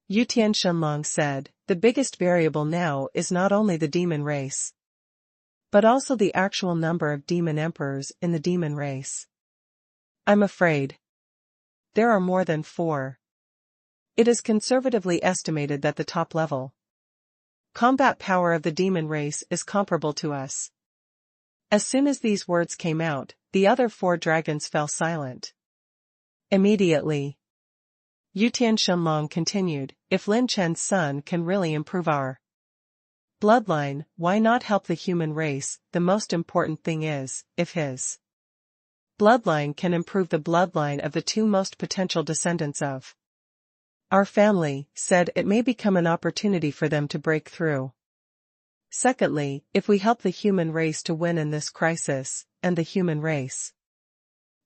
Yutian Shenlong said, the biggest variable now is not only the demon race, but also the actual number of demon emperors in the demon race. I'm afraid there are more than 4. It is conservatively estimated that the top level combat power of the demon race is comparable to us. As soon as these words came out, the other 4 dragons fell silent. Immediately, Yutian Shenlong continued, if Lin Chen's son can really improve our bloodline, why not help the human race? The most important thing is, if his bloodline can improve the bloodline of the 2 most potential descendants of our family, said it may become an opportunity for them to break through. Secondly, if we help the human race to win in this crisis, and the human race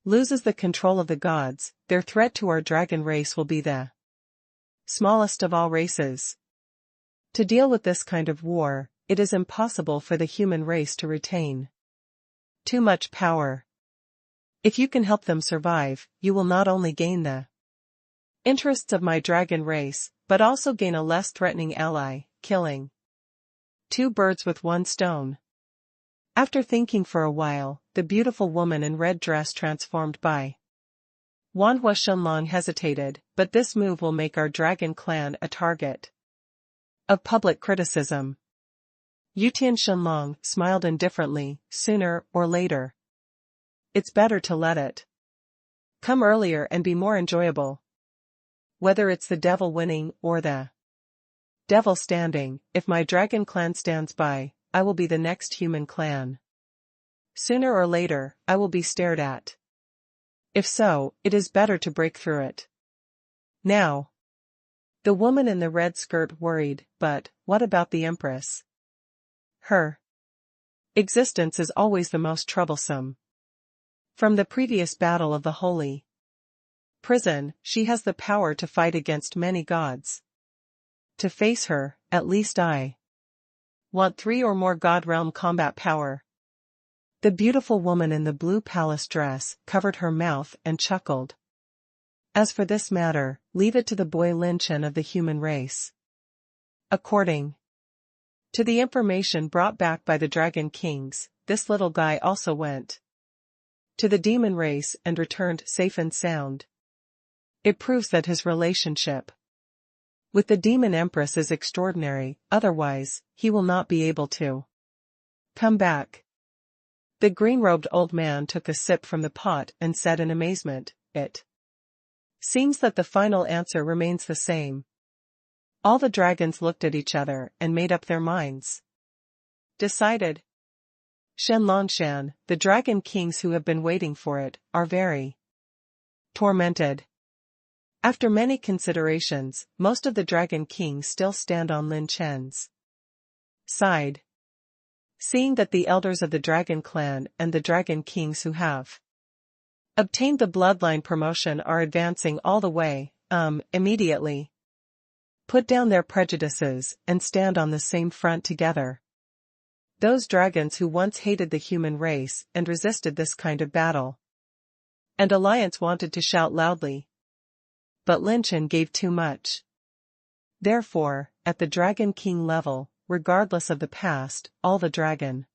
loses the control of the gods, their threat to our dragon race will be the smallest of all races. To deal with this kind of war, it is impossible for the human race to retain too much power. If you can help them survive, you will not only gain the interests of my dragon race, but also gain a less threatening ally, killing 2 birds with 1 stone. After thinking for a while, the beautiful woman in red dress transformed by Wanhua Shenlong hesitated, but this move will make our dragon clan a target of public criticism. Yutian Shenlong smiled indifferently, sooner or later. It's better to let it come earlier and be more enjoyable. Whether it's the devil winning or the devil standing, if my dragon clan stands by, I will be the next human clan. Sooner or later, I will be stared at. If so, it is better to break through it now. The woman in the red skirt worried, but what about the Empress? Her existence is always the most troublesome. From the previous battle of the Holy Prison, she has the power to fight against many gods. To face her, at least I want 3 or more god realm combat power. The beautiful woman in the blue palace dress covered her mouth and chuckled. As for this matter, leave it to the boy Lin Chen of the human race. According to the information brought back by the Dragon Kings, this little guy also went to the demon race and returned safe and sound. It proves that his relationship with the demon empress is extraordinary, otherwise, he will not be able to come back. The green-robed old man took a sip from the pot and said in amazement, it seems that the final answer remains the same. All the dragons looked at each other and made up their minds. Decided. Shenlongshan, the dragon kings who have been waiting for it, are very tormented. After many considerations, most of the dragon kings still stand on Lin Chen's side. Seeing that the elders of the dragon clan and the dragon kings who have obtained the bloodline promotion are advancing all the way, immediately put down their prejudices and stand on the same front together. Those dragons who once hated the human race and resisted this kind of battle and alliance wanted to shout loudly. But Lin Chen gave too much. Therefore, at the Dragon King level, regardless of the past, all the Dragon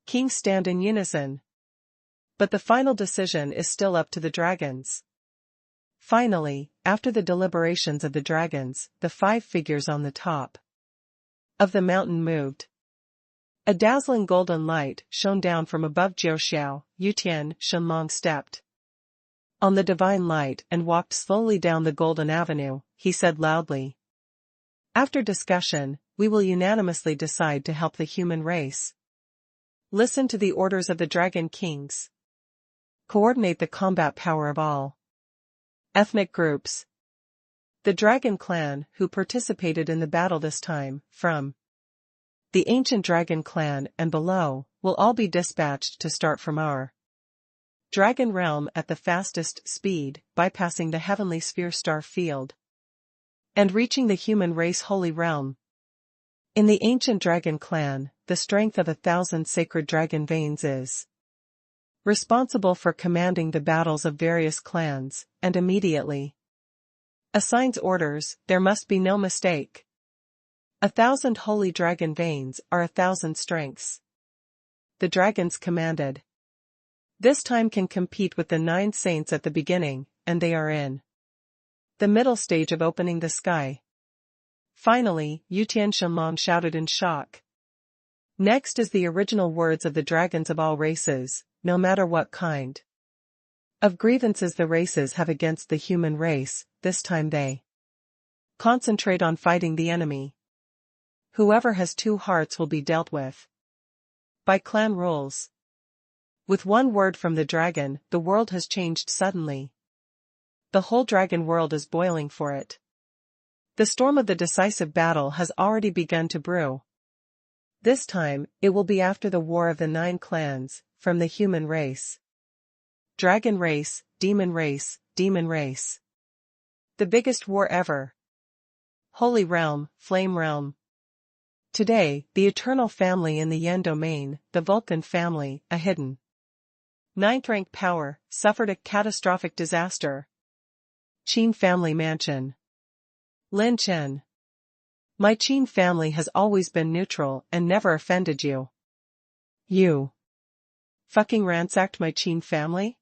Kings stand in unison. But the final decision is still up to the dragons. Finally, after the deliberations of the dragons, the 5 figures on the top of the mountain moved. A dazzling golden light shone down from above Jiuxiao. Yutian Shenlong stepped on the divine light and walked slowly down the golden avenue. He said loudly, after discussion, we will unanimously decide to help the human race. Listen to the orders of the Dragon Kings. Coordinate the combat power of all ethnic groups. The Dragon Clan, who participated in the battle this time, from the ancient Dragon Clan and below, will all be dispatched to start from our Dragon Realm at the fastest speed, bypassing the Heavenly Sphere star field and reaching the human race Holy Realm. In the ancient Dragon Clan, the strength of 1,000 sacred dragon veins is responsible for commanding the battles of various clans, and immediately assigns orders. There must be no mistake. 1,000 holy dragon veins are 1,000 strengths. The dragons commanded. This time can compete with the 9 saints at the beginning, and they are in the middle stage of opening the sky. Finally, Yutian Shenlong shouted in shock. Next is the original words of the dragons of all races, no matter what kind of grievances the races have against the human race, this time they concentrate on fighting the enemy. Whoever has 2 hearts will be dealt with by clan rules. With one word from the dragon, the world has changed suddenly. The whole dragon world is boiling for it. The storm of the decisive battle has already begun to brew. This time, it will be after the war of the 9 clans, from the human race. Dragon race, demon race, demon race. The biggest war ever. Holy realm, flame realm. Today, the eternal family in the Yen domain, the Vulcan family, a hidden 9th rank power, suffered a catastrophic disaster. Qin family mansion. Lin Chen. My Qin family has always been neutral and never offended you. You fucking ransacked my Qin family?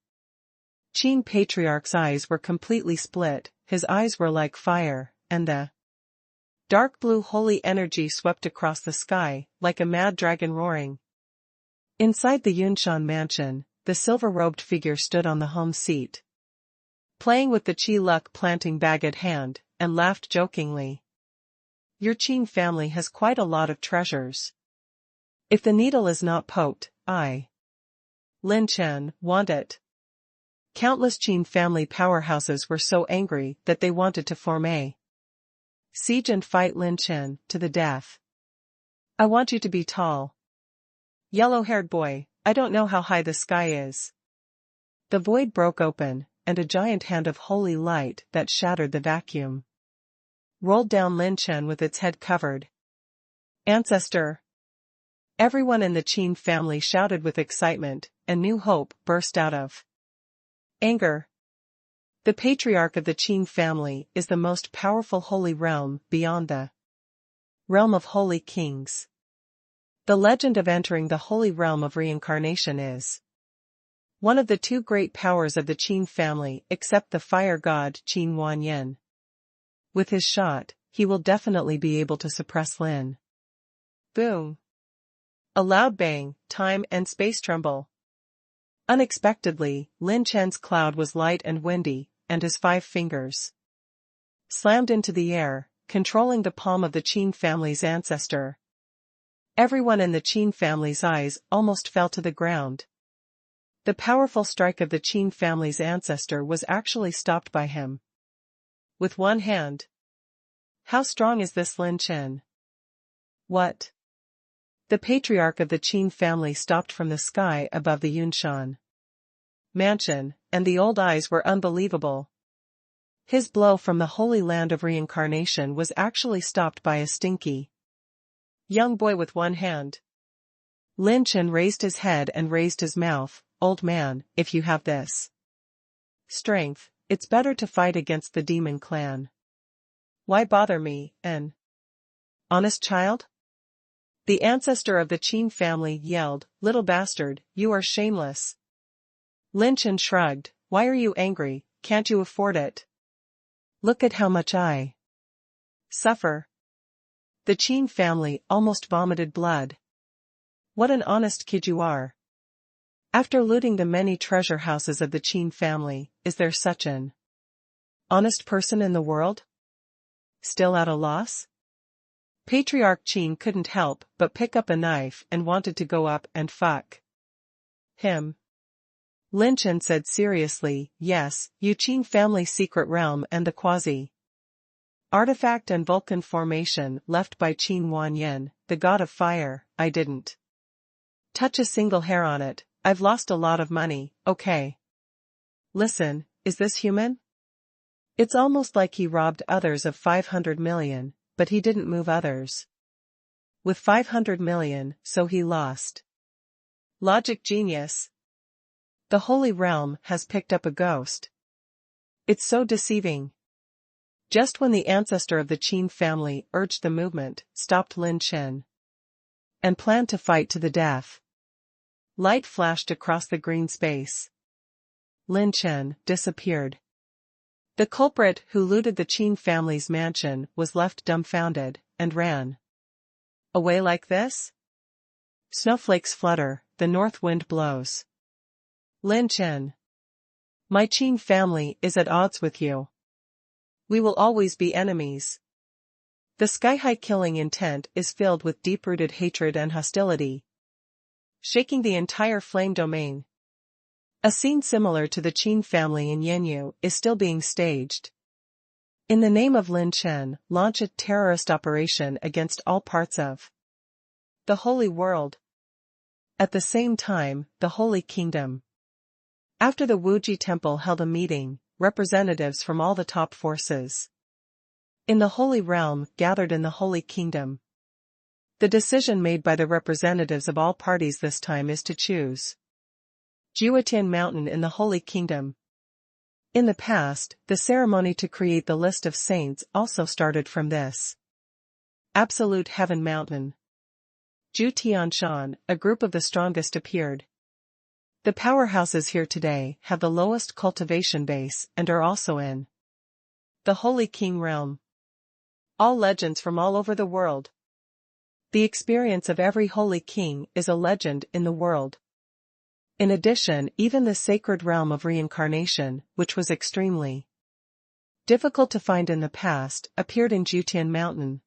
Qin patriarch's eyes were completely split, his eyes were like fire, and the dark blue holy energy swept across the sky, like a mad dragon roaring. Inside the Yunshan mansion, the silver-robed figure stood on the home seat, playing with the Qi luck planting bag at hand, and laughed jokingly. Your Qin family has quite a lot of treasures. If the needle is not poked, I, Lin Chen, want it. Countless Qin family powerhouses were so angry that they wanted to form a siege and fight Lin Chen to the death. I want you to be tall. Yellow-haired boy, I don't know how high the sky is. The void broke open, and a giant hand of holy light that shattered the vacuum rolled down Lin Chen with its head covered. Ancestor! Everyone in the Qin family shouted with excitement, and new hope burst out of anger. The patriarch of the Qin family is the most powerful holy realm beyond the realm of holy kings. The legend of entering the holy realm of reincarnation is one of the 2 great powers of the Qin family except the fire god Qin Wanyan. With his shot, he will definitely be able to suppress Lin. Boom! A loud bang, time and space tremble. Unexpectedly, Lin Chen's cloud was light and windy, and his 5 fingers slammed into the air, controlling the palm of the Qin family's ancestor. Everyone in the Qin family's eyes almost fell to the ground. The powerful strike of the Qin family's ancestor was actually stopped by him with one hand. How strong is this Lin Chen? What? The patriarch of the Qin family stopped from the sky above the Yunshan mansion, and the old eyes were unbelievable. His blow from the holy land of reincarnation was actually stopped by a stinky young boy with one hand. Lin Chen raised his head and raised his mouth. Old man, if you have this strength, it's better to fight against the demon clan. Why bother me, an honest child? The ancestor of the Qin family yelled, little bastard, you are shameless. Lin Chen shrugged, why are you angry, can't you afford it? Look at how much I suffer. The Qin family almost vomited blood. What an honest kid you are. After looting the many treasure houses of the Qin family, is there such an honest person in the world? Still at a loss? Patriarch Qin couldn't help but pick up a knife and wanted to go up and fuck him. Lin Chen said seriously, yes, you Qin family secret realm and the quasi artifact and Vulcan formation left by Qin Wanyan, the god of fire, I didn't touch a single hair on it. I've lost a lot of money, okay. Listen, is this human? It's almost like he robbed others of 500 million, but he didn't move others with 500 million, so he lost. Logic genius. The Holy Realm has picked up a ghost. It's so deceiving. Just when the ancestor of the Qin family urged the movement, stopped Lin Chen and planned to fight to the death. Light flashed across the green space. Lin Chen disappeared. The culprit who looted the Qin family's mansion was left dumbfounded, and ran away like this? Snowflakes flutter, the north wind blows. Lin Chen. My Qin family is at odds with you. We will always be enemies. The sky-high killing intent is filled with deep-rooted hatred and hostility, shaking the entire flame domain. A scene similar to the Qin family in Yanyu is still being staged. In the name of Lin Chen, launch a terrorist operation against all parts of the Holy World. At the same time, the Holy Kingdom. After the Wuji Temple held a meeting, representatives from all the top forces in the Holy Realm gathered in the Holy Kingdom. The decision made by the representatives of all parties this time is to choose Jiutian Mountain in the Holy Kingdom. In the past, the ceremony to create the list of saints also started from this Absolute Heaven Mountain. Ju Tianshan, a group of the strongest appeared. The powerhouses here today have the lowest cultivation base and are also in the Holy King realm. All legends from all over the world. The experience of every Holy King is a legend in the world. In addition, even the sacred realm of reincarnation, which was extremely difficult to find in the past, appeared in Jutian Mountain.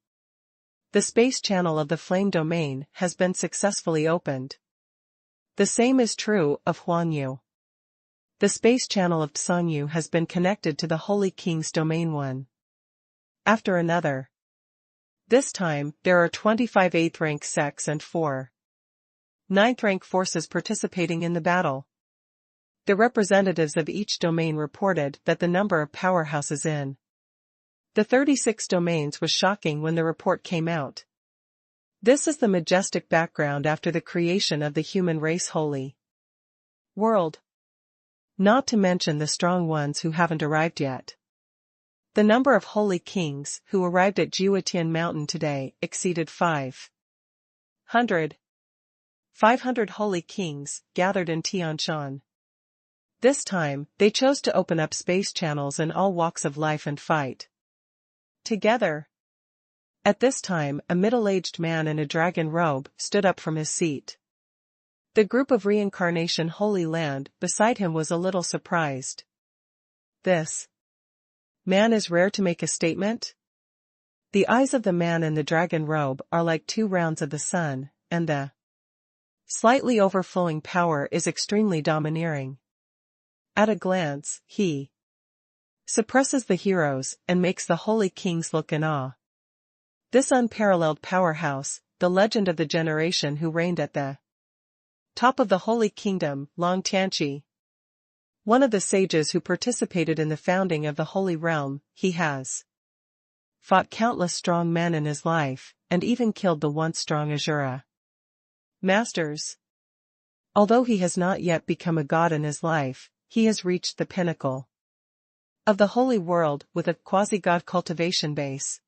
The space channel of the flame domain has been successfully opened. The same is true of Huanyu. The space channel of Psanyu has been connected to the Holy King's domain one after another. This time, there are 25 8th rank sects and 4 9th rank forces participating in the battle. The representatives of each domain reported that the number of powerhouses in the 36 domains was shocking when the report came out. This is the majestic background after the creation of the human race Holy World. Not to mention the strong ones who haven't arrived yet. The number of Holy Kings who arrived at Jiutian Mountain today exceeded 500. 500 Holy Kings gathered in Tianshan. This time, they chose to open up space channels in all walks of life and fight together. At this time, a middle-aged man in a dragon robe stood up from his seat. The group of reincarnation Holy Land beside him was a little surprised. This man is rare to make a statement. The eyes of the man in the dragon robe are like 2 rounds of the sun, and the slightly overflowing power is extremely domineering. At a glance, he suppresses the heroes and makes the Holy Kings look in awe. This unparalleled powerhouse, the legend of the generation who reigned at the top of the Holy Kingdom, Long Tianqi. One of the sages who participated in the founding of the Holy Realm, he has fought countless strong men in his life, and even killed the once strong Azura masters. Although he has not yet become a god in his life, he has reached the pinnacle of the Holy World with a quasi-god cultivation base.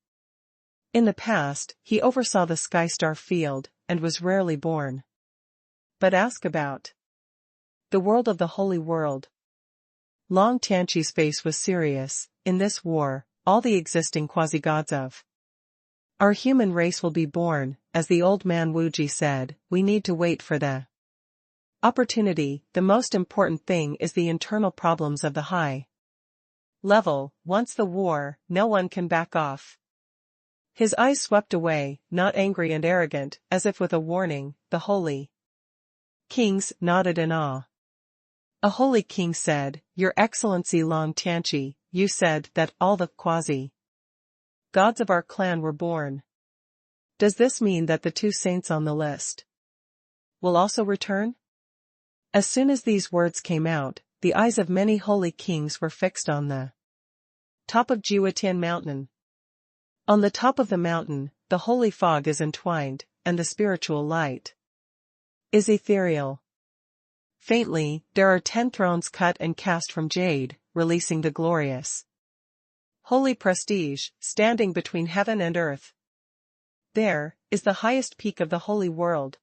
In the past, he oversaw the Sky Star field, and was rarely born. But ask about the world of the Holy World. Long Tianqi's face was serious. In this war, all the existing quasi-gods of our human race will be born. As the old man Wuji said, we need to wait for the opportunity. The most important thing is the internal problems of the high level. Once the war, no one can back off. His eyes swept away, not angry and arrogant, as if with a warning. The Holy Kings nodded in awe. A Holy King said, Your Excellency Long Tianqi, you said that all the quasi-gods of our clan were born. Does this mean that the 2 saints on the list will also return? As soon as these words came out, the eyes of many Holy Kings were fixed on the top of Jiutian Mountain. On the top of the mountain, the holy fog is entwined, and the spiritual light is ethereal. Faintly, there are 10 thrones cut and cast from jade, releasing the glorious holy prestige, standing between heaven and earth. There is the highest peak of the Holy World.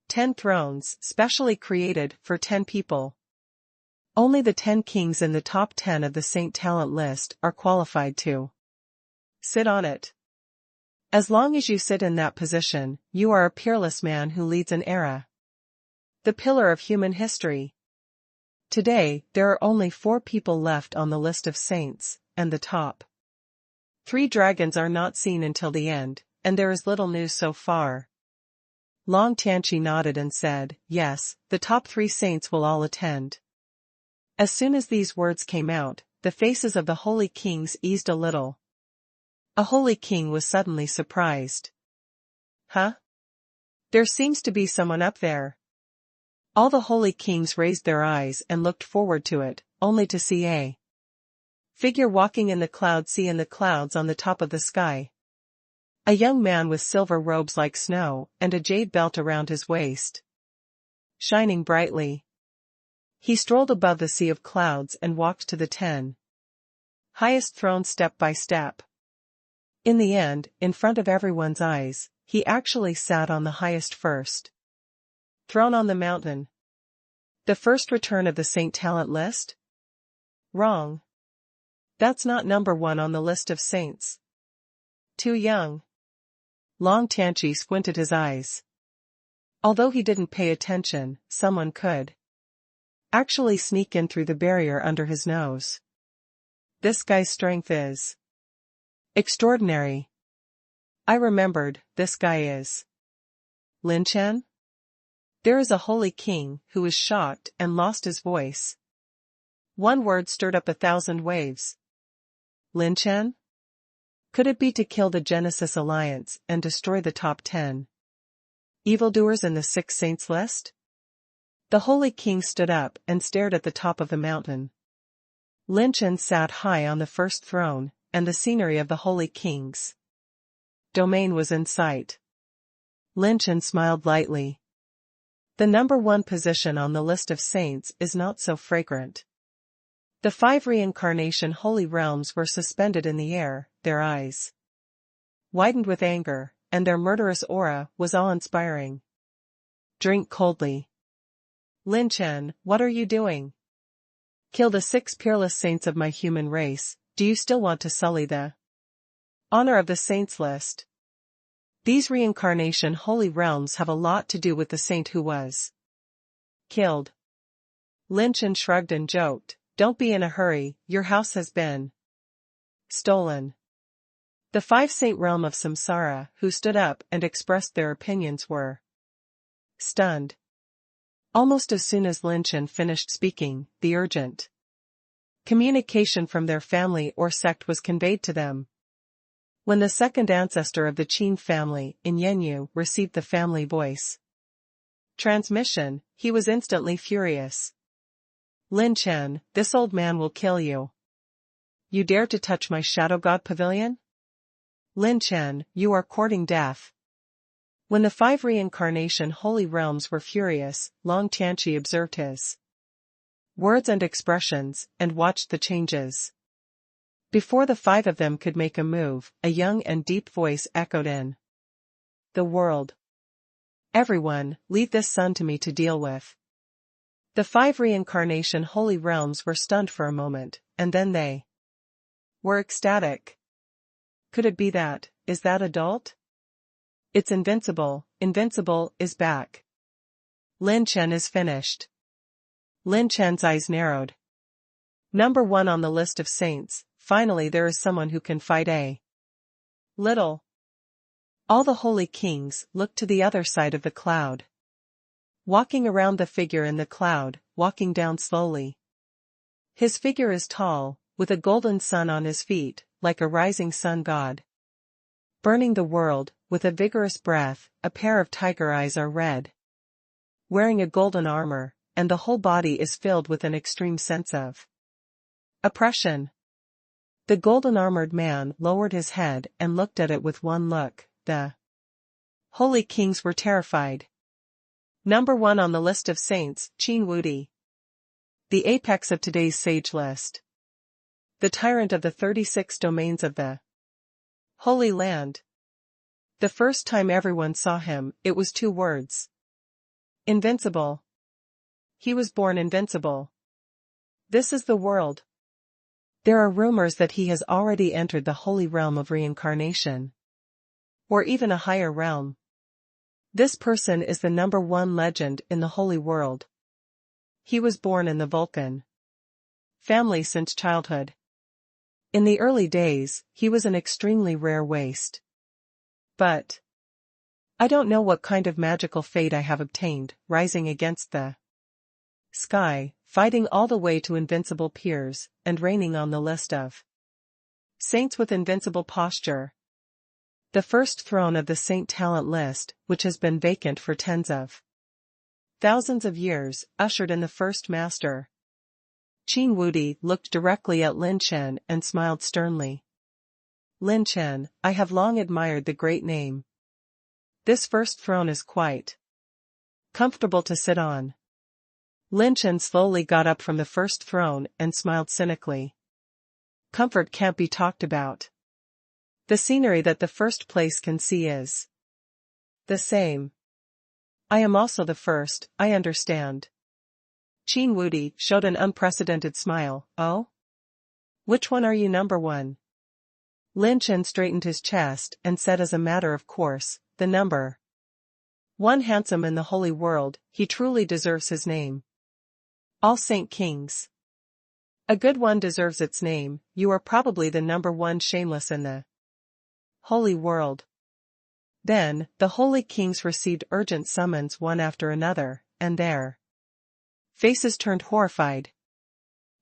10 thrones, specially created for 10 people. Only the 10 kings in the top 10 of the Saint Talent list are qualified to sit on it. As long as you sit in that position, you are a peerless man who leads an era. The pillar of human history. Today, there are only 4 people left on the list of saints, and the top 3 dragons are not seen until the end, and there is little news so far. Long Tianqi nodded and said, yes, the top 3 saints will all attend. As soon as these words came out, the faces of the holy kings eased a little. A holy king was suddenly surprised. Huh? There seems to be someone up there. All the holy kings raised their eyes and looked forward to it, only to see a figure walking in the clouds on the top of the sky. A young man with silver robes like snow and a jade belt around his waist, shining brightly. He strolled above the sea of clouds and walked to the 10 highest thrones step by step. In the end, in front of everyone's eyes, he actually sat on the highest first throne on the mountain. The first return of the Saint Talent list? Wrong. That's not number 1 on the list of saints. Too young. Long Tianqi squinted his eyes. Although he didn't pay attention, someone could actually sneak in through the barrier under his nose. This guy's strength is extraordinary. I remembered, this guy is Lin Chen? There is a holy king who is shocked and lost his voice. One word stirred up 1,000 waves. Lin Chen? Could it be to kill the Genesis Alliance and destroy the top 10 evildoers in the 6 saints list? The holy king stood up and stared at the top of the mountain. Lin Chen sat high on the first throne, and the scenery of the holy king's domain was in sight. Lin Chen smiled lightly. The number 1 position on the list of saints is not so fragrant. The 5 reincarnation holy realms were suspended in the air, their eyes widened with anger, and their murderous aura was awe-inspiring. Drink coldly. Lin Chen, what are you doing? Kill the 6 peerless saints of my human race. Do you still want to sully the honor of the saints list? These reincarnation holy realms have a lot to do with the saint who was killed. Lin Chen shrugged and joked, don't be in a hurry, your house has been stolen. The 5 saint realm of samsara who stood up and expressed their opinions were stunned. Almost as soon as Lin Chen finished speaking, the urgent communication from their family or sect was conveyed to them. When the second ancestor of the Qin family, in Yenyu, received the family voice transmission, he was instantly furious. Lin Chen, this old man will kill you. You dare to touch my Shadow God Pavilion? Lin Chen, you are courting death. When the 5 reincarnation holy realms were furious, Long Tianqi observed his words and expressions, and watched the changes. Before the 5 of them could make a move, a young and deep voice echoed in the world. Everyone, leave this son to me to deal with. The 5 reincarnation holy realms were stunned for a moment, and then they were ecstatic. Could it be that, is that adult? It's invincible is back. Lin Chen is finished. Lin Chen's eyes narrowed. Number 1 on the list of saints, finally there is someone who can fight a little. All the holy kings looked to the other side of the cloud. Walking around the figure in the cloud, walking down slowly. His figure is tall, with a golden sun on his feet, like a rising sun god. Burning the world, with a vigorous breath, a pair of tiger eyes are red. Wearing a golden armor, and the whole body is filled with an extreme sense of oppression. The golden-armored man lowered his head and looked at it with one look. The holy kings were terrified. Number 1 on the list of saints, Qin Wudi. The apex of today's sage list. The tyrant of the 36 domains of the Holy Land. The first time everyone saw him, it was 2 words. Invincible. He was born invincible. This is the world. There are rumors that he has already entered the holy realm of reincarnation. Or even a higher realm. This person is the number one legend in the holy world. He was born in the Vulcan family since childhood. In the early days, he was an extremely rare waste. But I don't know what kind of magical fate I have obtained, rising against the sky, fighting all the way to invincible peers, and reigning on the list of saints with invincible posture. The first throne of the saint talent list, which has been vacant for tens of thousands of years, ushered in the first master. Qin Wudi looked directly at Lin Chen and smiled sternly. Lin Chen, I have long admired the great name. This first throne is quite comfortable to sit on. Lin Chen slowly got up from the first throne and smiled cynically. Comfort can't be talked about. The scenery that the first place can see is the same. I am also the first, I understand. Qin Wudi showed an unprecedented smile. Oh? Which one are you, number one? Lin Chen straightened his chest and said as a matter of course, the number one handsome in the holy world, he truly deserves his name. All saint kings. A good one deserves its name, you are probably the number one shameless in the holy world. Then, the holy kings received urgent summons one after another, and their faces turned horrified.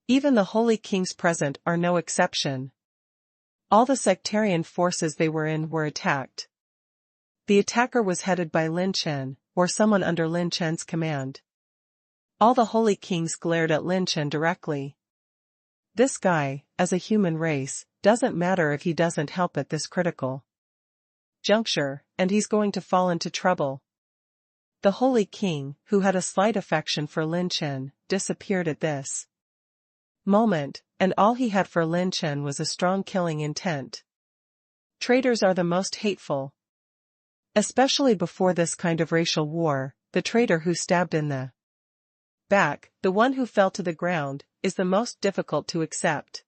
Even the holy kings present are no exception. All the sectarian forces they were in were attacked. The attacker was headed by Lin Chen, or someone under Lin Chen's command. All the holy kings glared at Lin Chen directly. This guy, as a human race, doesn't matter if he doesn't help at this critical juncture, and he's going to fall into trouble. The holy king, who had a slight affection for Lin Chen, disappeared at this moment, and all he had for Lin Chen was a strong killing intent. Traitors are the most hateful. Especially before this kind of racial war, the traitor who stabbed in the back, the one who fell to the ground, is the most difficult to accept.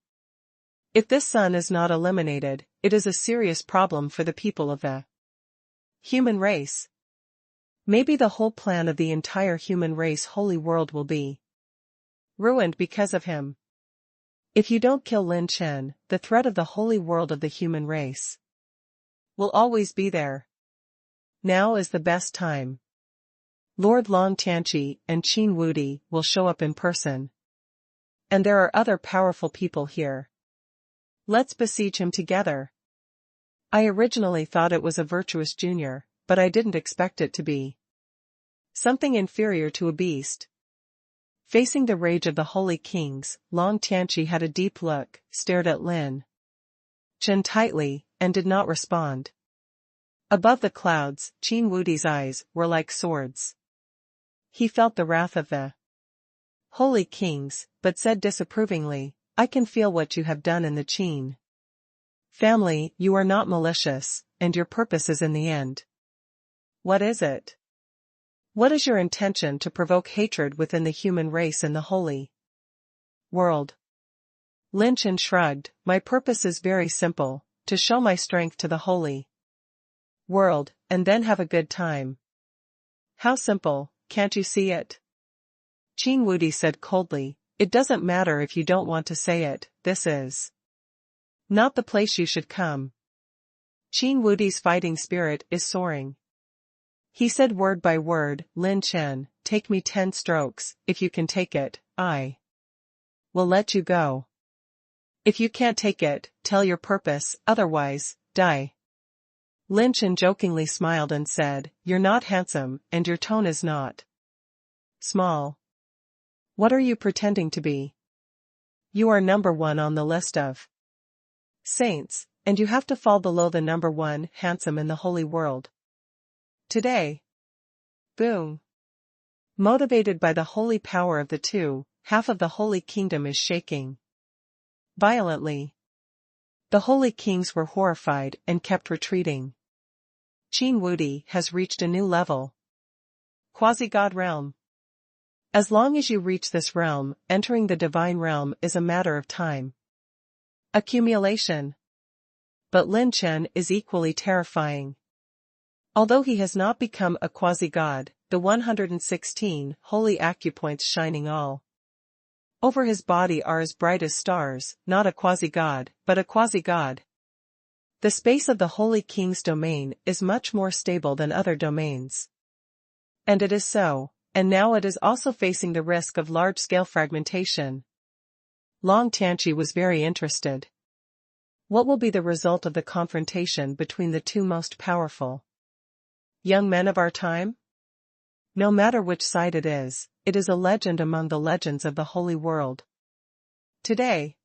If this son is not eliminated, it is a serious problem for the people of the human race. Maybe the whole plan of the entire human race holy world will be ruined because of him. If you don't kill Lin Chen, the threat of the holy world of the human race will always be there. Now is the best time. Lord Long Tianqi and Qin Wudi will show up in person. And there are other powerful people here. Let's besiege him together. I originally thought it was a virtuous junior, but I didn't expect it to be something inferior to a beast. Facing the rage of the holy kings, Long Tianqi had a deep look, stared at Lin Chen tightly, and did not respond. Above the clouds, Qin Wudi's eyes were like swords. He felt the wrath of the holy kings, but said disapprovingly, I can feel what you have done in the Qin family. You are not malicious, and your purpose is in the end. What is it? What is your intention to provoke hatred within the human race in the holy world? Lin Chen shrugged, my purpose is very simple, to show my strength to the holy world, and then have a good time. How simple, can't you see it? Qin Wudi said coldly, it doesn't matter if you don't want to say it, this is not the place you should come. Qin Wudi's fighting spirit is soaring. He said word by word, Lin Chen, take me 10 strokes, if you can take it, I will let you go. If you can't take it, tell your purpose, otherwise, die. Lin Chen jokingly smiled and said, you're not handsome, and your tone is not small. What are you pretending to be? You are number one on the list of saints, and you have to fall below the number one handsome in the holy world. Today. Boom. Motivated by the holy power of the two, half of the holy kingdom is shaking violently. The holy kings were horrified and kept retreating. Qin Wudi has reached a new level. Quasi-God realm. As long as you reach this realm, entering the divine realm is a matter of time. Accumulation. But Lin Chen is equally terrifying. Although he has not become a quasi-god, the 116 holy acupoints shining all over his body are as bright as stars, not a quasi-god, but a quasi-god. The space of the Holy King's domain is much more stable than other domains. And it is so, and now it is also facing the risk of large-scale fragmentation. Long Tanchi was very interested. What will be the result of the confrontation between the two most powerful young men of our time? No matter which side it is a legend among the legends of the holy world. Today,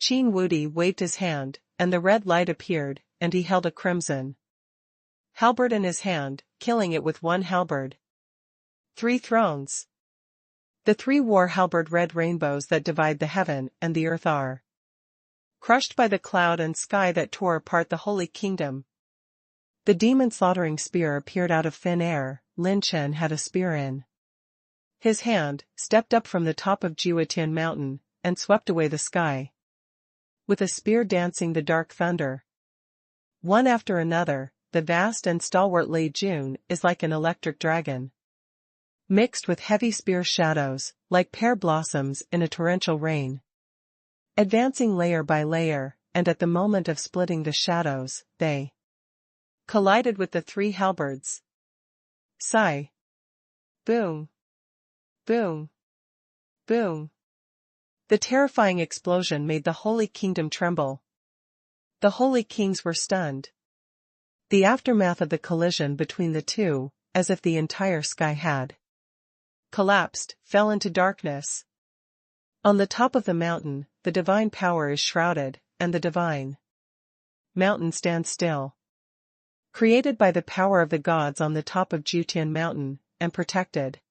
Qin Wudi waved his hand, and the red light appeared, and he held a crimson halberd in his hand, killing it with one halberd. 3 thrones. The 3 war halberd red rainbows that divide the heaven and the earth are crushed by the cloud and sky that tore apart the holy kingdom. The demon-slaughtering spear appeared out of thin air. Lin Chen had a spear in his hand, stepped up from the top of Jiutian mountain, and swept away the sky, with a spear dancing the dark thunder. One after another, the vast and stalwart Lei Jun is like an electric dragon, mixed with heavy spear shadows, like pear blossoms in a torrential rain, advancing layer by layer, and at the moment of splitting the shadows, they collided with the 3 halberds. Sigh. Boom. Boom. Boom. The terrifying explosion made the holy kingdom tremble. The holy kings were stunned. The aftermath of the collision between the two, as if the entire sky had collapsed, fell into darkness. On the top of the mountain, the divine power is shrouded, and the divine mountain stands still. Created by the power of the gods on the top of Jiutian mountain, and protected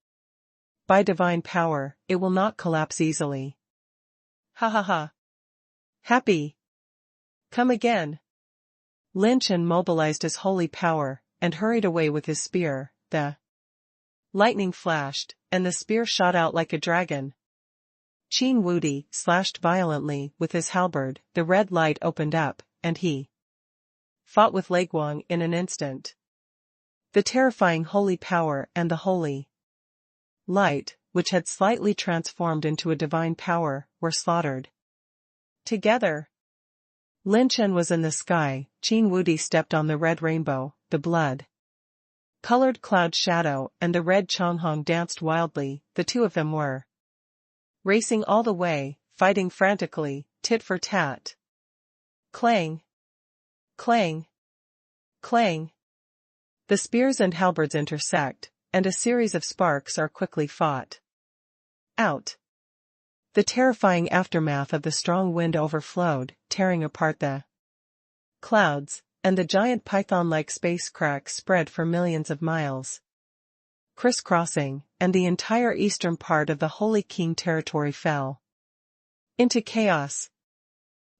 by divine power, it will not collapse easily. Ha ha ha. Happy. Come again. Lin Chen mobilized his holy power, and hurried away with his spear. The lightning flashed, and the spear shot out like a dragon. Qin Wudi slashed violently with his halberd, the red light opened up, and he fought with Wang in an instant. The terrifying holy power and the holy light, which had slightly transformed into a divine power, were slaughtered together. Lin Chen was in the sky, Qin Wudi stepped on the red rainbow, the blood-colored cloud shadow and the red Chonghong danced wildly. The two of them were racing all the way, fighting frantically, tit for tat. Clang. Clang. Clang. The spears and halberds intersect, and a series of sparks are quickly fought out. The terrifying aftermath of the strong wind overflowed, tearing apart the clouds, and the giant python-like space cracks spread for millions of miles, crisscrossing, and the entire eastern part of the Holy King territory fell into chaos.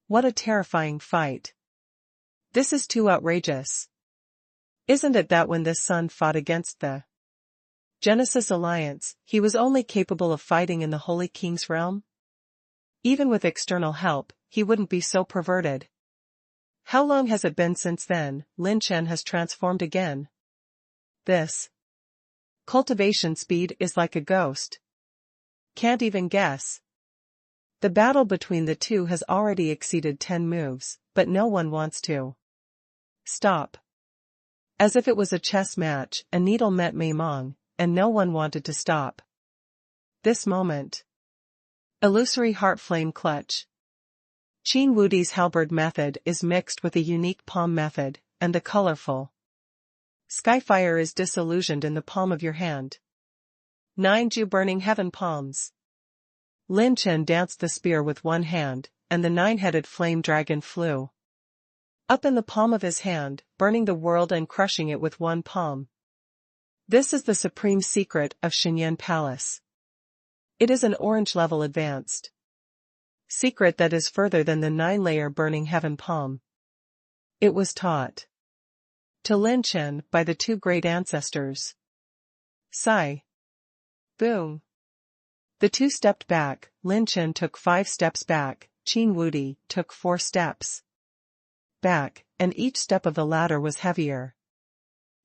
What a terrifying fight. This is too outrageous. Isn't it that when this son fought against the Genesis Alliance, he was only capable of fighting in the Holy King's realm? Even with external help, he wouldn't be so perverted. How long has it been since then? Lin Chen has transformed again. This cultivation speed is like a ghost. Can't even guess. The battle between the two has already exceeded 10 moves, but no one wants to stop. As if it was a chess match, a needle met Maimong, and no one wanted to stop. This moment. Illusory heart flame clutch. Qin Wudi's halberd method is mixed with a unique palm method, and the colorful skyfire is disillusioned in the palm of your hand. 9 Ju burning heaven palms. Lin Chen danced the spear with one hand, and the 9-headed flame dragon flew up in the palm of his hand, burning the world and crushing it with one palm. This is the supreme secret of Xinyan Palace. It is an orange level advanced secret that is further than the 9-layer burning heaven palm. It was taught to Lin Chen by the 2 great ancestors. Sigh. Boom. The two stepped back, Lin Chen took 5 steps back, Qin Wudi took 4 steps back, and each step of the ladder was heavier.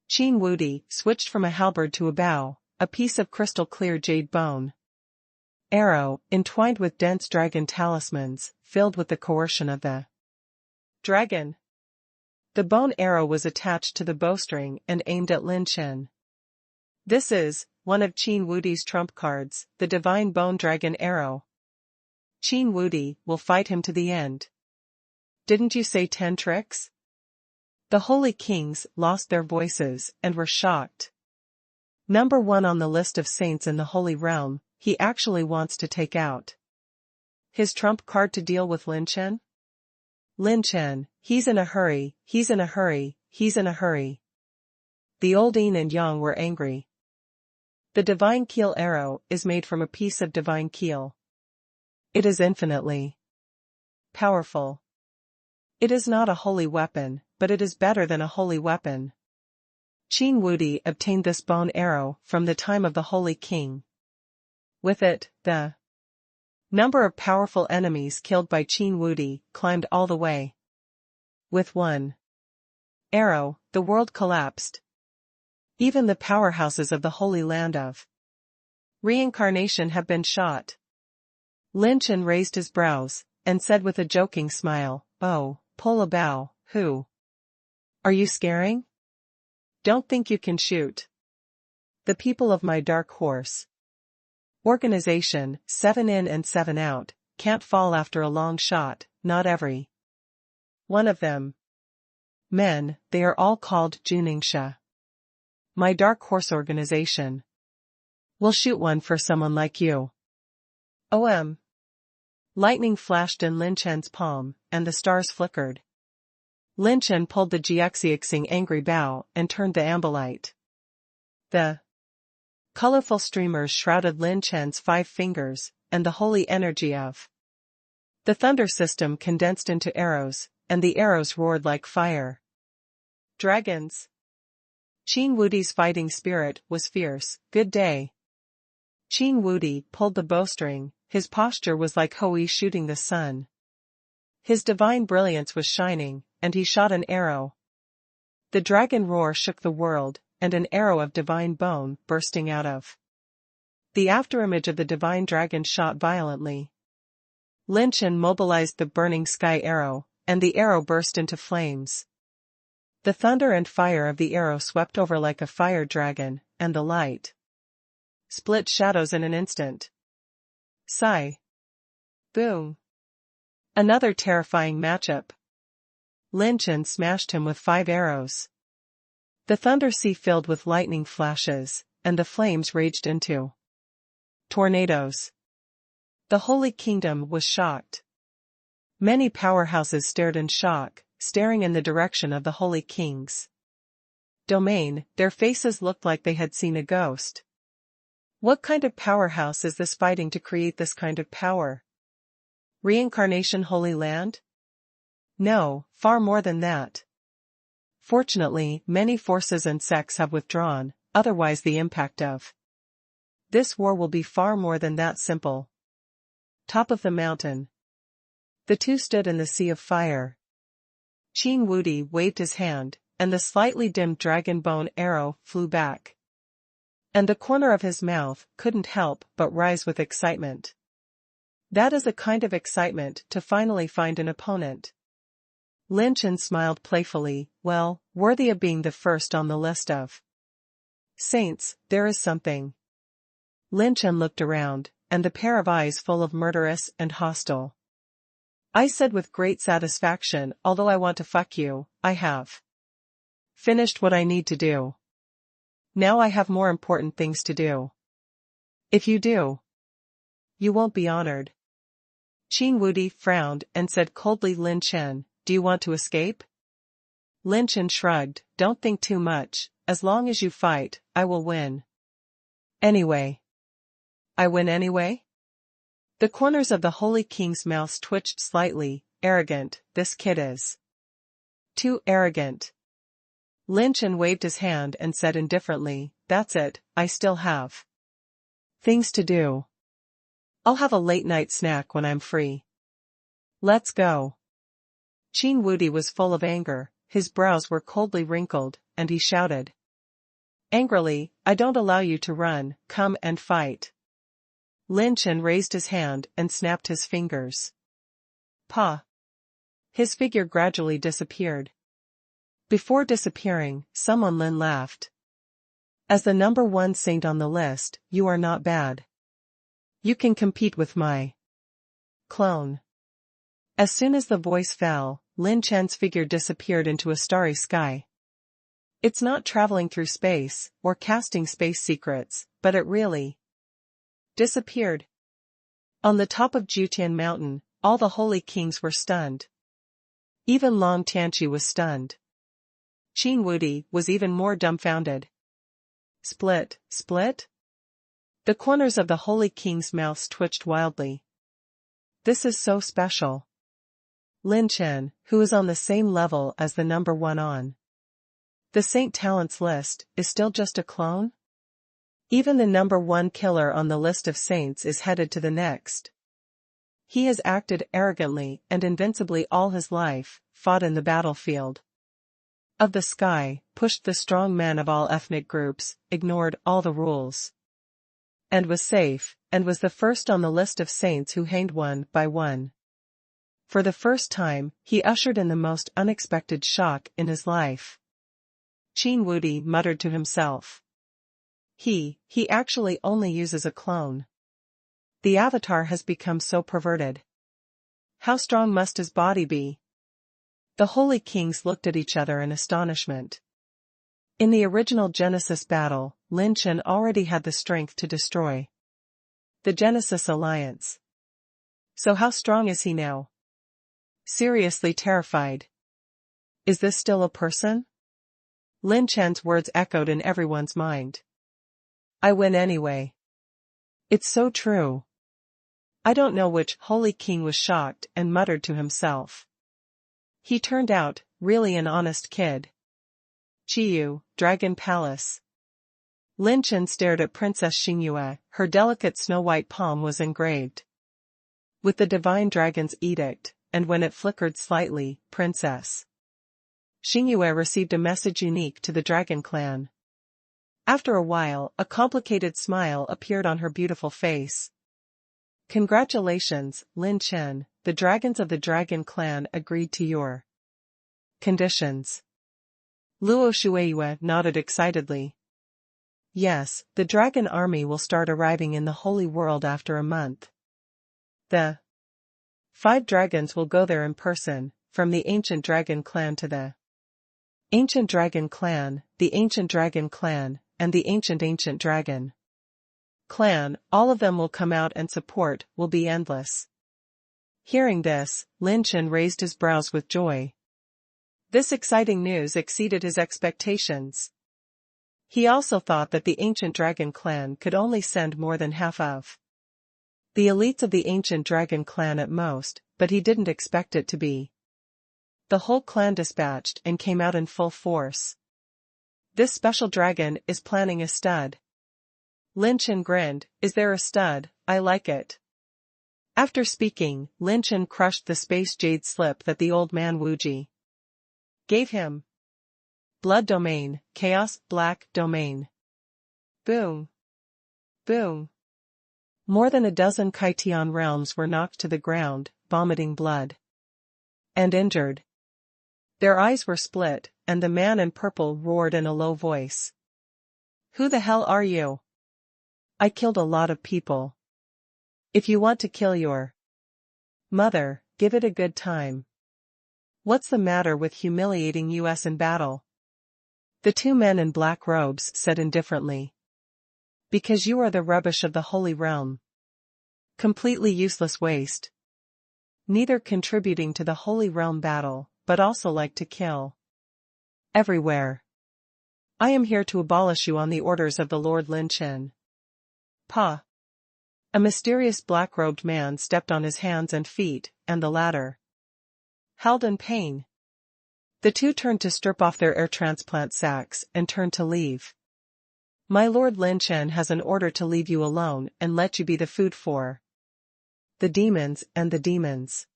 Qin Wudi switched from a halberd to a bow, a piece of crystal-clear jade bone arrow, entwined with dense dragon talismans, filled with the coercion of the dragon. The bone arrow was attached to the bowstring and aimed at Lin Chen. This is one of Qin Wudi's trump cards, the divine bone dragon arrow. Qin Wudi will fight him to the end. Didn't you say 10 tricks? The holy kings lost their voices and were shocked. Number 1 on the list of saints in the holy realm, he actually wants to take out his trump card to deal with Lin Chen? Lin Chen, he's in a hurry, he's in a hurry, he's in a hurry. The old yin and yang were angry. The divine keel arrow is made from a piece of divine keel. It is infinitely powerful. It is not a holy weapon, but it is better than a holy weapon. Qin Wudi obtained this bone arrow from the time of the holy king. With it, the number of powerful enemies killed by Qin Wudi climbed all the way. With one arrow, the world collapsed. Even the powerhouses of the Holy Land of Reincarnation have been shot. Lin Chen raised his brows, and said with a joking smile, "Oh, pull a bow, who are you scaring? Don't think you can shoot. The people of my dark horse organization, 7 in and 7 out, can't fall after a long shot, not every one of them. Men, they are all called Juningsha. My dark horse organization will shoot one for someone like you." OM. Lightning flashed in Lin Chen's palm, and the stars flickered. Lin Chen pulled the Jiaxiixing angry bow and turned the ambolite. The colorful streamers shrouded Lin Chen's 5 fingers, and the holy energy of the thunder system condensed into arrows, and the arrows roared like fire. Dragons. Qin Wudi's fighting spirit was fierce. Good day. Qin Wudi pulled the bowstring, his posture was like Hui shooting the sun. His divine brilliance was shining, and he shot an arrow. The dragon roar shook the world, and an arrow of divine bone bursting out of the afterimage of the divine dragon shot violently. Lin Chen mobilized the burning sky arrow, and the arrow burst into flames. The thunder and fire of the arrow swept over like a fire dragon, and the light split shadows in an instant. Sigh. Boom. Another terrifying matchup. Lin Chen smashed him with 5 arrows. The thunder sea filled with lightning flashes, and the flames raged into tornadoes. The Holy Kingdom was shocked. Many powerhouses stared in shock, staring in the direction of the Holy King's domain. Their faces looked like they had seen a ghost. What kind of powerhouse is this fighting to create this kind of power? Reincarnation Holy Land? No, far more than that. Fortunately, many forces and sects have withdrawn, otherwise the impact of this war will be far more than that simple. Top of the mountain. The two stood in the sea of fire. Qin Wudi waved his hand, and the slightly dimmed dragon bone arrow flew back. And the corner of his mouth couldn't help but rise with excitement. That is a kind of excitement to finally find an opponent. Lin Chen smiled playfully. Well, worthy of being the first on the list of saints, there is something. Lin Chen looked around, and the pair of eyes full of murderous and hostile. I said with great satisfaction, although I want to fuck you, I have finished what I need to do. Now I have more important things to do. If you do, you won't be honored. Qin Wudi frowned and said coldly, Lin Chen, do you want to escape? Lin Chen shrugged, don't think too much, as long as you fight, I will win. Anyway. I win anyway? The corners of the Holy King's mouth twitched slightly. Arrogant, this kid is. Too arrogant. Lin Chen waved his hand and said indifferently, "That's it, I still have things to do. I'll have a late-night snack when I'm free. Let's go." Qin Wudi was full of anger, his brows were coldly wrinkled, and he shouted angrily, "I don't allow you to run, come and fight." Lin Chen raised his hand and snapped his fingers. Pa! His figure gradually disappeared. Before disappearing, someone Lin laughed. "As the number 1 saint on the list, you are not bad. You can compete with my clone." As soon as the voice fell, Lin Chen's figure disappeared into a starry sky. It's not traveling through space, or casting space secrets, but it really disappeared. On the top of Jutian Mountain, all the holy kings were stunned. Even Long Tianqi was stunned. Qin Wudi was even more dumbfounded. Split, split? The corners of the holy king's mouths twitched wildly. This is so special. Lin Chen, who is on the same level as the number 1 on the Saint Talents list, is still just a clone? Even the number 1 killer on the list of saints is headed to the next. He has acted arrogantly and invincibly all his life, fought in the battlefield of the sky, pushed the strong men of all ethnic groups, ignored all the rules, and was safe, and was the first on the list of saints who hanged one by one. For the first time, he ushered in the most unexpected shock in his life. Qin Wudi muttered to himself. He actually only uses a clone. The avatar has become so perverted. How strong must his body be? The holy kings looked at each other in astonishment. In the original Genesis battle, Lin Chen already had the strength to destroy the Genesis Alliance. So how strong is he now? Seriously terrified. Is this still a person? Lin Chen's words echoed in everyone's mind. I win anyway. It's so true. I don't know which holy king was shocked and muttered to himself. He turned out, really an honest kid. Qiyu, Dragon Palace. Lin Chen stared at Princess Xingyue, her delicate snow-white palm was engraved with the divine dragon's edict, and when it flickered slightly, Princess Xingyue received a message unique to the Dragon Clan. After a while, a complicated smile appeared on her beautiful face. Congratulations, Lin Chen, the dragons of the Dragon Clan agreed to your conditions. Luo Shueiyue nodded excitedly. Yes, the dragon army will start arriving in the holy world after a month. The 5 dragons will go there in person, from the ancient dragon clan to the ancient dragon clan, the ancient dragon clan, and the ancient dragon clan, all of them will come out and support, will be endless. Hearing this, Lin Chen raised his brows with joy. This exciting news exceeded his expectations. He also thought that the ancient dragon clan could only send more than half of the elites of the ancient dragon clan at most, but he didn't expect it to be the whole clan dispatched and came out in full force. This special dragon is planning a stud. Lin Chen grinned, is there a stud? I like it. After speaking, Lin Chen crushed the space jade slip that the old man Wuji gave him. Blood domain, chaos, black domain. Boom. Boom. More than a dozen Kaitian realms were knocked to the ground, vomiting blood and injured. Their eyes were split, and the man in purple roared in a low voice. Who the hell are you? I killed a lot of people. If you want to kill your mother, give it a good time. What's the matter with humiliating us in battle? The 2 men in black robes said indifferently. Because you are the rubbish of the holy realm. Completely useless waste. Neither contributing to the holy realm battle, but also like to kill everywhere. I am here to abolish you on the orders of the Lord Lin Chen. Pa. A mysterious black-robed man stepped on his hands and feet, and the latter howled in pain. The two turned to strip off their air transplant sacks and turned to leave. My lord Lin Chen has an order to leave you alone and let you be the food for the demons and the demons.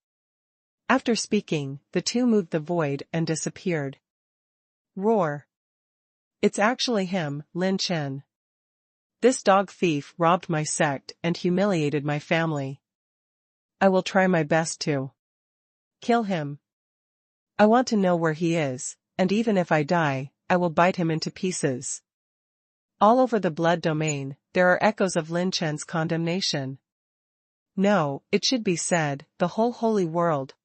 After speaking, the two moved the void and disappeared. Roar. It's actually him, Lin Chen. This dog thief robbed my sect and humiliated my family. I will try my best to kill him. I want to know where he is, and even if I die, I will bite him into pieces. All over the blood domain, there are echoes of Lin Chen's condemnation. No, it should be said, the whole holy world.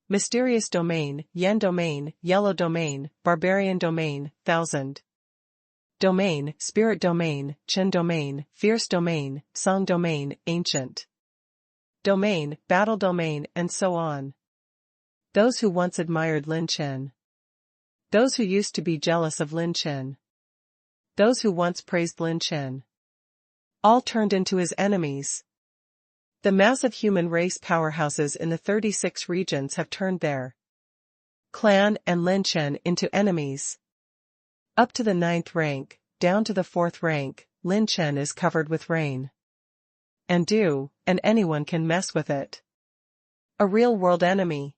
Mysterious domain, yen domain, yellow domain, barbarian domain, thousand domain, spirit domain, Chen domain, fierce domain, song domain, ancient domain, battle domain, and so on. Those who once admired Lin Chen. Those who used to be jealous of Lin Chen. Those who once praised Lin Chen. All turned into his enemies. The massive human race powerhouses in the 36 regions have turned their clan and Lin Chen into enemies. Up to the 9th rank, down to the 4th rank, Lin Chen is covered with rain and dew, and anyone can mess with it. A real-world enemy.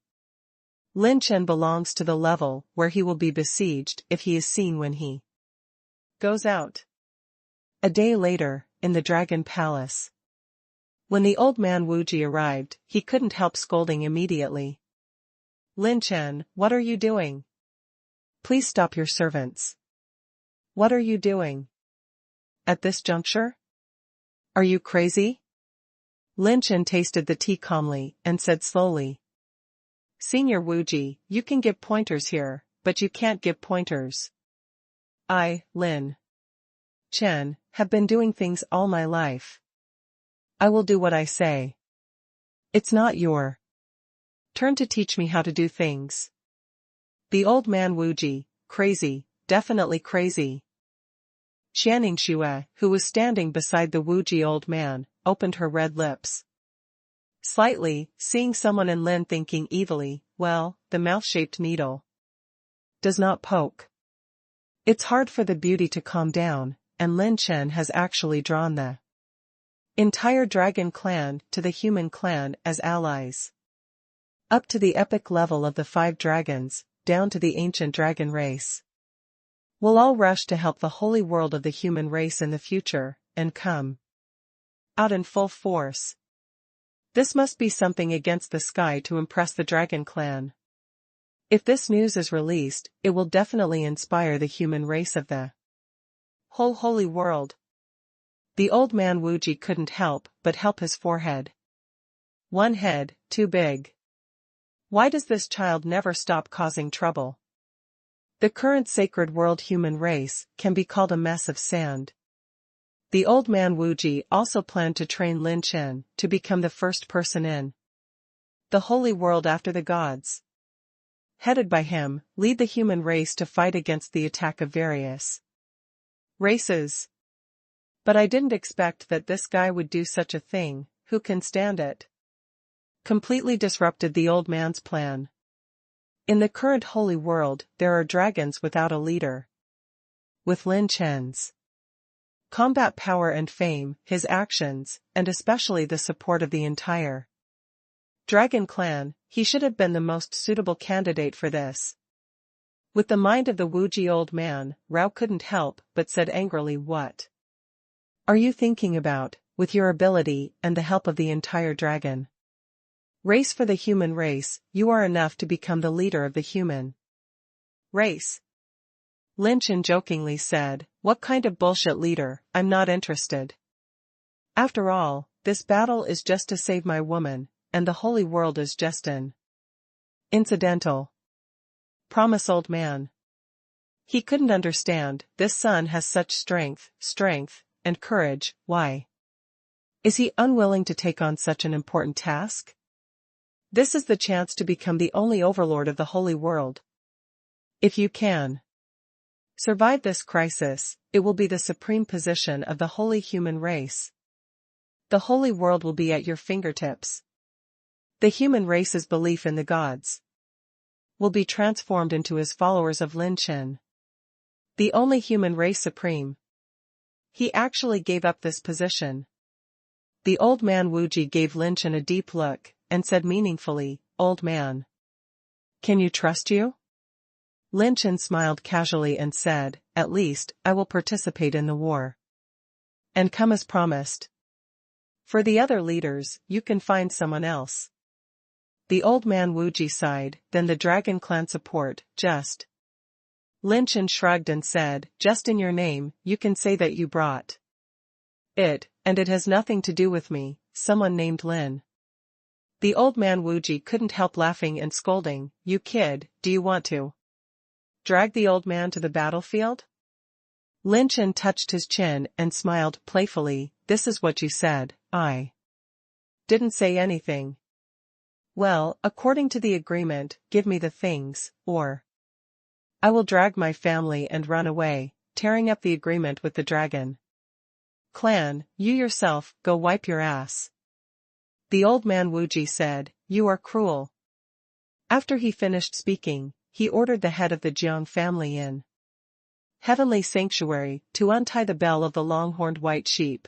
Lin Chen belongs to the level where he will be besieged if he is seen when he goes out. A day later, in the Dragon Palace. When the old man Wuji arrived, he couldn't help scolding immediately. Lin Chen, what are you doing? Please stop your servants. What are you doing? At this juncture? Are you crazy? Lin Chen tasted the tea calmly and said slowly. Senior Wuji, you can give pointers here, but you can't give pointers. I, Lin Chen, have been doing things all my life. I will do what I say. It's not your turn to teach me how to do things. The old man Wuji, crazy, definitely crazy. Xianing Xue, who was standing beside the Wuji old man, opened her red lips slightly, seeing someone in Lin thinking evilly, well, the mouth-shaped needle does not poke. It's hard for the beauty to calm down, and Lin Chen has actually drawn the entire dragon clan to the human clan as allies. Up to the epic level of the 5 dragons, down to the ancient dragon race. We'll all rush to help the holy world of the human race in the future, and come out in full force. This must be something against the sky to impress the dragon clan. If this news is released, it will definitely inspire the human race of the whole holy world. The old man Wuji couldn't help but help his forehead. One head, too big. Why does this child never stop causing trouble? The current sacred world human race can be called a mess of sand. The old man Wuji also planned to train Lin Chen to become the first person in the holy world after the gods. Headed by him, lead the human race to fight against the attack of various races. But I didn't expect that this guy would do such a thing. Who can stand it? Completely disrupted the old man's plan. In the current holy world, there are dragons without a leader. With Lin Chen's combat power and fame, his actions, and especially the support of the entire dragon clan, he should have been the most suitable candidate for this. With the mind of the Wuji old man, Rao couldn't help but said angrily, what are you thinking about, with your ability and the help of the entire dragon race for the human race, you are enough to become the leader of the human race. Lin Chen jokingly said, what kind of bullshit leader, I'm not interested. After all, this battle is just to save my woman, and the holy world is just an incidental. Promise, old man. He couldn't understand, this son has such strength, and courage, why is he unwilling to take on such an important task? This is the chance to become the only overlord of the holy world. If you can survive this crisis, it will be the supreme position of the holy human race. The holy world will be at your fingertips. The human race's belief in the gods. will be transformed into his followers of Lin Chen. The only human race supreme. He actually gave up this position. The old man Wuji gave Lin Chen a deep look, and said meaningfully, "Old man. Can you trust you?" Lin Chen smiled casually and said, "At least, I will participate in the war. And come as promised. For the other leaders, you can find someone else." The old man Wuji sighed, "Then the Dragon Clan support, just." Lin Chen shrugged and said, "Just in your name, you can say that you brought it, and it has nothing to do with me, someone named Lin." The old man Wuji couldn't help laughing and scolding, "You kid, do you want to drag the old man to the battlefield?" Lin Chen touched his chin and smiled playfully, "This is what you said, I didn't say anything." "Well, according to the agreement, give me the things, or I will drag my family and run away, tearing up the agreement with the Dragon Clan. You yourself, go wipe your ass." The old man Wuji said, "You are cruel." After he finished speaking, he ordered the head of the Jiang family in Heavenly Sanctuary to untie the bell of the long-horned white sheep.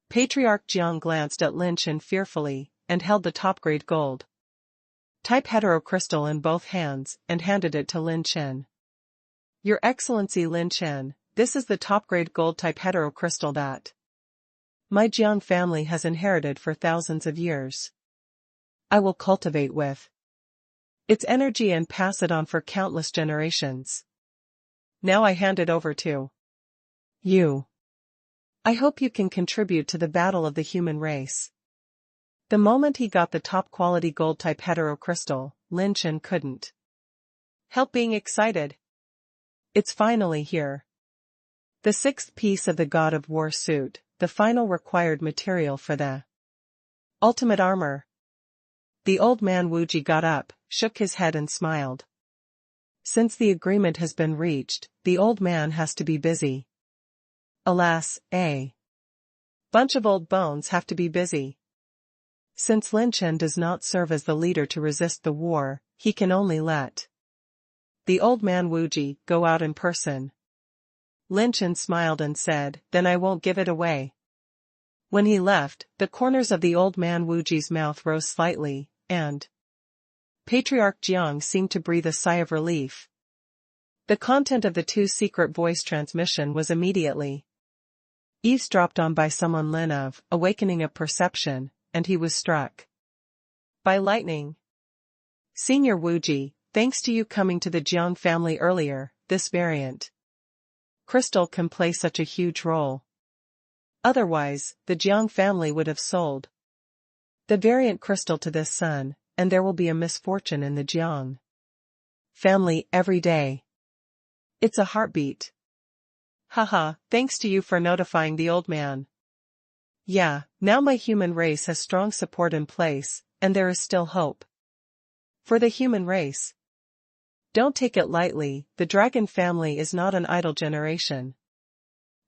Patriarch Jiang glanced at Lin Chen fearfully, and held the top-grade gold type heterocrystal in both hands, and handed it to Lin Chen. "Your Excellency Lin Chen, this is the top-grade gold type heterocrystal that my Jiang family has inherited for thousands of years. I will cultivate with its energy and pass it on for countless generations. Now I hand it over to you. I hope you can contribute to the battle of the human race." The moment he got the top-quality gold-type heterocrystal, Lin Chen couldn't help being excited. It's finally here. The sixth piece of the God of War suit, the final required material for the ultimate armor. The old man Wuji got up, shook his head and smiled. Since the agreement has been reached, the old man has to be busy. Alas, a bunch of old bones have to be busy. Since Lin Chen does not serve as the leader to resist the war, he can only let the old man Wuji go out in person. Lin Chen smiled and said, "Then I won't give it away." When he left, the corners of the old man Wuji's mouth rose slightly, and Patriarch Jiang seemed to breathe a sigh of relief. The content of the two-secret voice transmission was immediately eavesdropped on by someone Lin of awakening of perception, and he was struck by lightning. "Senior Wuji, thanks to you coming to the Jiang family earlier, this variant crystal can play such a huge role. Otherwise, the Jiang family would have sold the variant crystal to this son, and there will be a misfortune in the Jiang family every day. It's a heartbeat. Haha, thanks to you for notifying the old man. Yeah, now my human race has strong support in place, and there is still hope for the human race. Don't take it lightly, the dragon family is not an idle generation."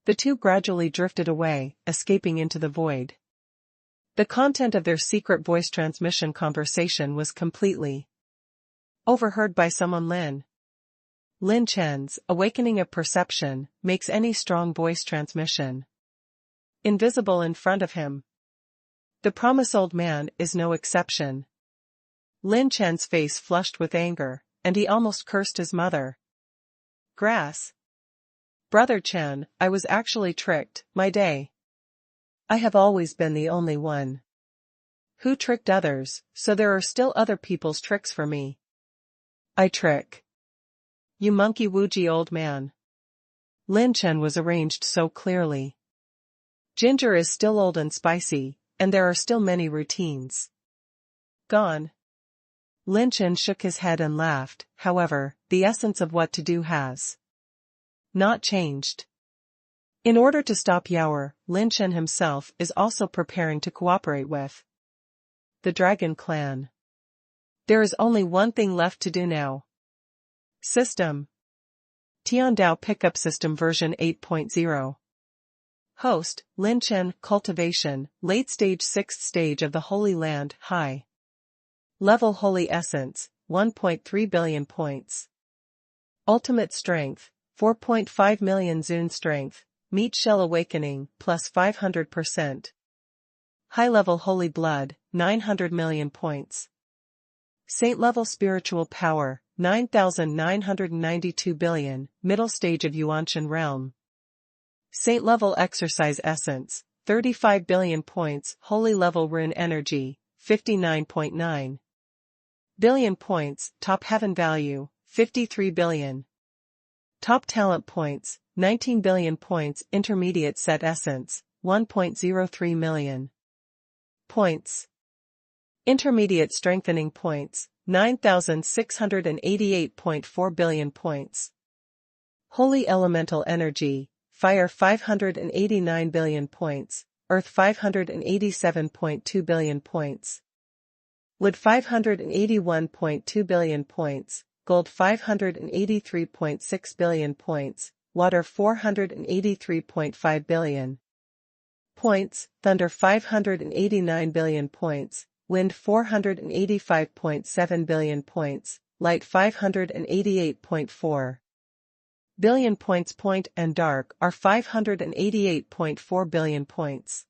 The two gradually drifted away, escaping into the void. The content of their secret voice transmission conversation was completely overheard by someone Lin Chen's awakening of perception makes any strong voice transmission invisible in front of him. The promised old man is no exception. Lin Chen's face flushed with anger, and he almost cursed his mother. "Grass. Brother Chen, I was actually tricked, my day. I have always been the only one who tricked others, so there are still other people's tricks for me. I trick you, monkey Wuji old man." Lin Chen was arranged so clearly. Ginger is still old and spicy, and there are still many routines gone. Lin Chen shook his head and laughed, however, the essence of what to do has not changed. In order to stop Yaoer, Lin Chen himself is also preparing to cooperate with the Dragon Clan. There is only one thing left to do now. System. Tiandao Pickup System version 8.0. Host, Lin Chen, Cultivation, Late Stage 6th Stage of the Holy Land, High Level Holy Essence, 1.3 billion points. Ultimate strength, 4.5 million Zune strength, meat shell awakening, plus 500%. High-level holy blood, 900 million points. Saint-level spiritual power, 9,992 billion, middle stage of Yuanshan realm. Saint-level exercise essence, 35 billion points, holy level rune energy, 59.9 billion points, top heaven value, 53 billion. Top talent points, 19 billion points, intermediate set essence, 1.03 million points. Intermediate strengthening points, 9,688.4 billion points. Holy elemental energy, fire 589 billion points, earth 587.2 billion points. Wood 581.2 billion points, gold 583.6 billion points, water 483.5 billion points, thunder 589 billion points, wind 485.7 billion points, light 588.4 billion points. Point and dark are 588.4 billion points.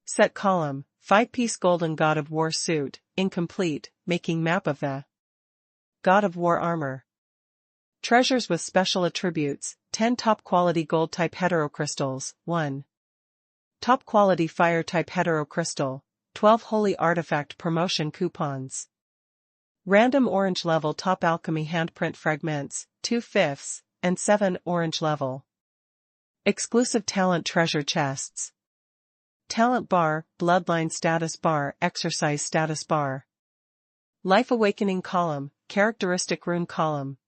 Set column, 5-piece golden God of War suit, incomplete, making map of the God of War armor. Treasures with special attributes, 10 top-quality gold-type heterocrystals, 1 top-quality fire-type heterocrystal, 12 holy artifact promotion coupons. Random orange level top alchemy handprint fragments, 2/5, and 7 orange level. Exclusive talent treasure chests. Talent bar, bloodline status bar, exercise status bar. Life awakening column, characteristic rune column.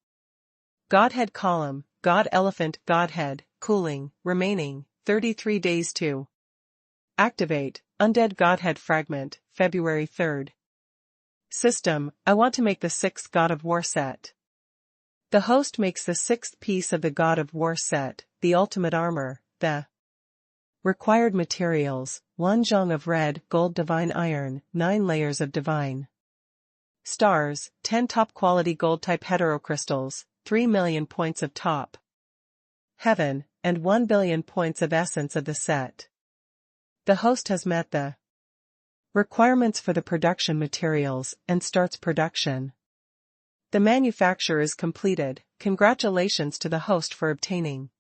Godhead column, God elephant, Godhead, cooling, remaining, 33 days to activate, undead Godhead fragment, February 3rd. System, I want to make the 6th God of War set. The host makes the 6th piece of the God of War set, the ultimate armor, the required materials, 1 zhong of red, gold divine iron, 9 layers of divine stars, 10 top-quality gold-type heterocrystals, 3 million points of top heaven, and 1 billion points of essence of the set. The host has met the requirements for the production materials and starts production. The manufacture is completed. Congratulations to the host for obtaining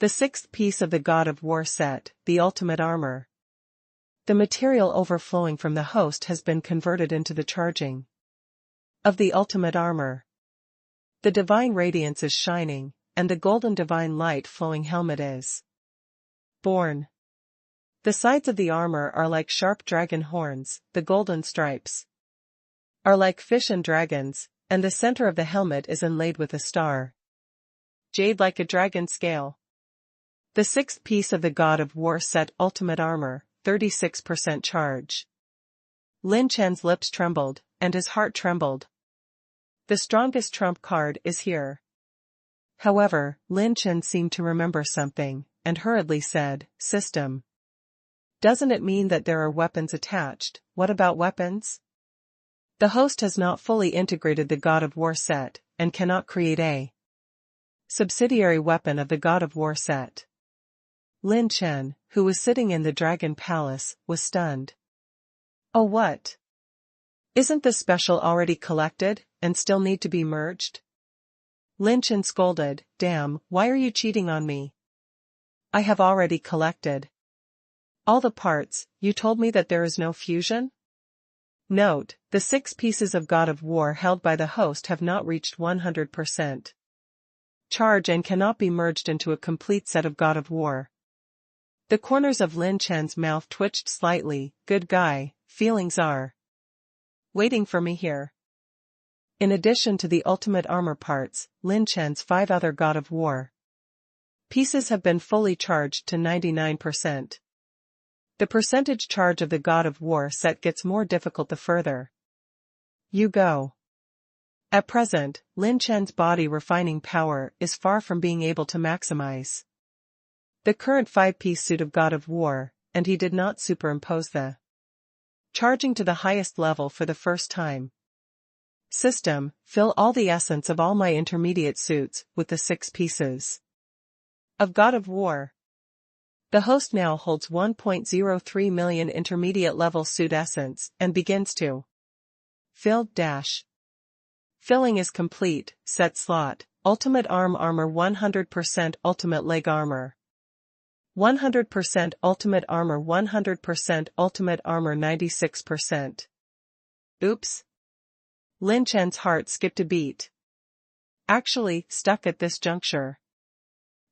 the 6th piece of the God of War set, the ultimate armor. The material overflowing from the host has been converted into the charging of the ultimate armor. The divine radiance is shining, and the golden divine light flowing helmet is born. The sides of the armor are like sharp dragon horns, the golden stripes are like fish and dragons, and the center of the helmet is inlaid with a star. Jade like a dragon scale. The 6th piece of the God of War set ultimate armor, 36% charge. Lin Chen's lips trembled, and his heart trembled. The strongest trump card is here. However, Lin Chen seemed to remember something, and hurriedly said, System. Doesn't it mean that there are weapons attached? What about weapons? The host has not fully integrated the God of War set, and cannot create a subsidiary weapon of the God of War set. Lin Chen, who was sitting in the Dragon Palace, was stunned. Oh what? Isn't the special already collected, and still need to be merged? Lin Chen scolded, Damn, why are you cheating on me? I have already collected all the parts. You told me that there is no fusion? Note, the 6 pieces of God of War held by the host have not reached 100% charge and cannot be merged into a complete set of God of War. The corners of Lin Chen's mouth twitched slightly. Good guy, feelings are waiting for me here. In addition to the ultimate armor parts, Lin Chen's 5 other God of War pieces have been fully charged to 99%. The percentage charge of the God of War set gets more difficult the further you go. At present, Lin Chen's body refining power is far from being able to maximize the current 5-piece suit of God of War, and he did not superimpose the charging to the highest level for the first time. System, fill all the essence of all my intermediate suits with the 6 pieces of God of War. The host now holds 1.03 million intermediate level suit essence and begins to fill dash. Filling is complete, set slot, ultimate arm armor 100% ultimate leg armor. 100% ultimate armor 100% ultimate armor 96%. Oops. Lin Chen's heart skipped a beat. Actually, stuck at this juncture.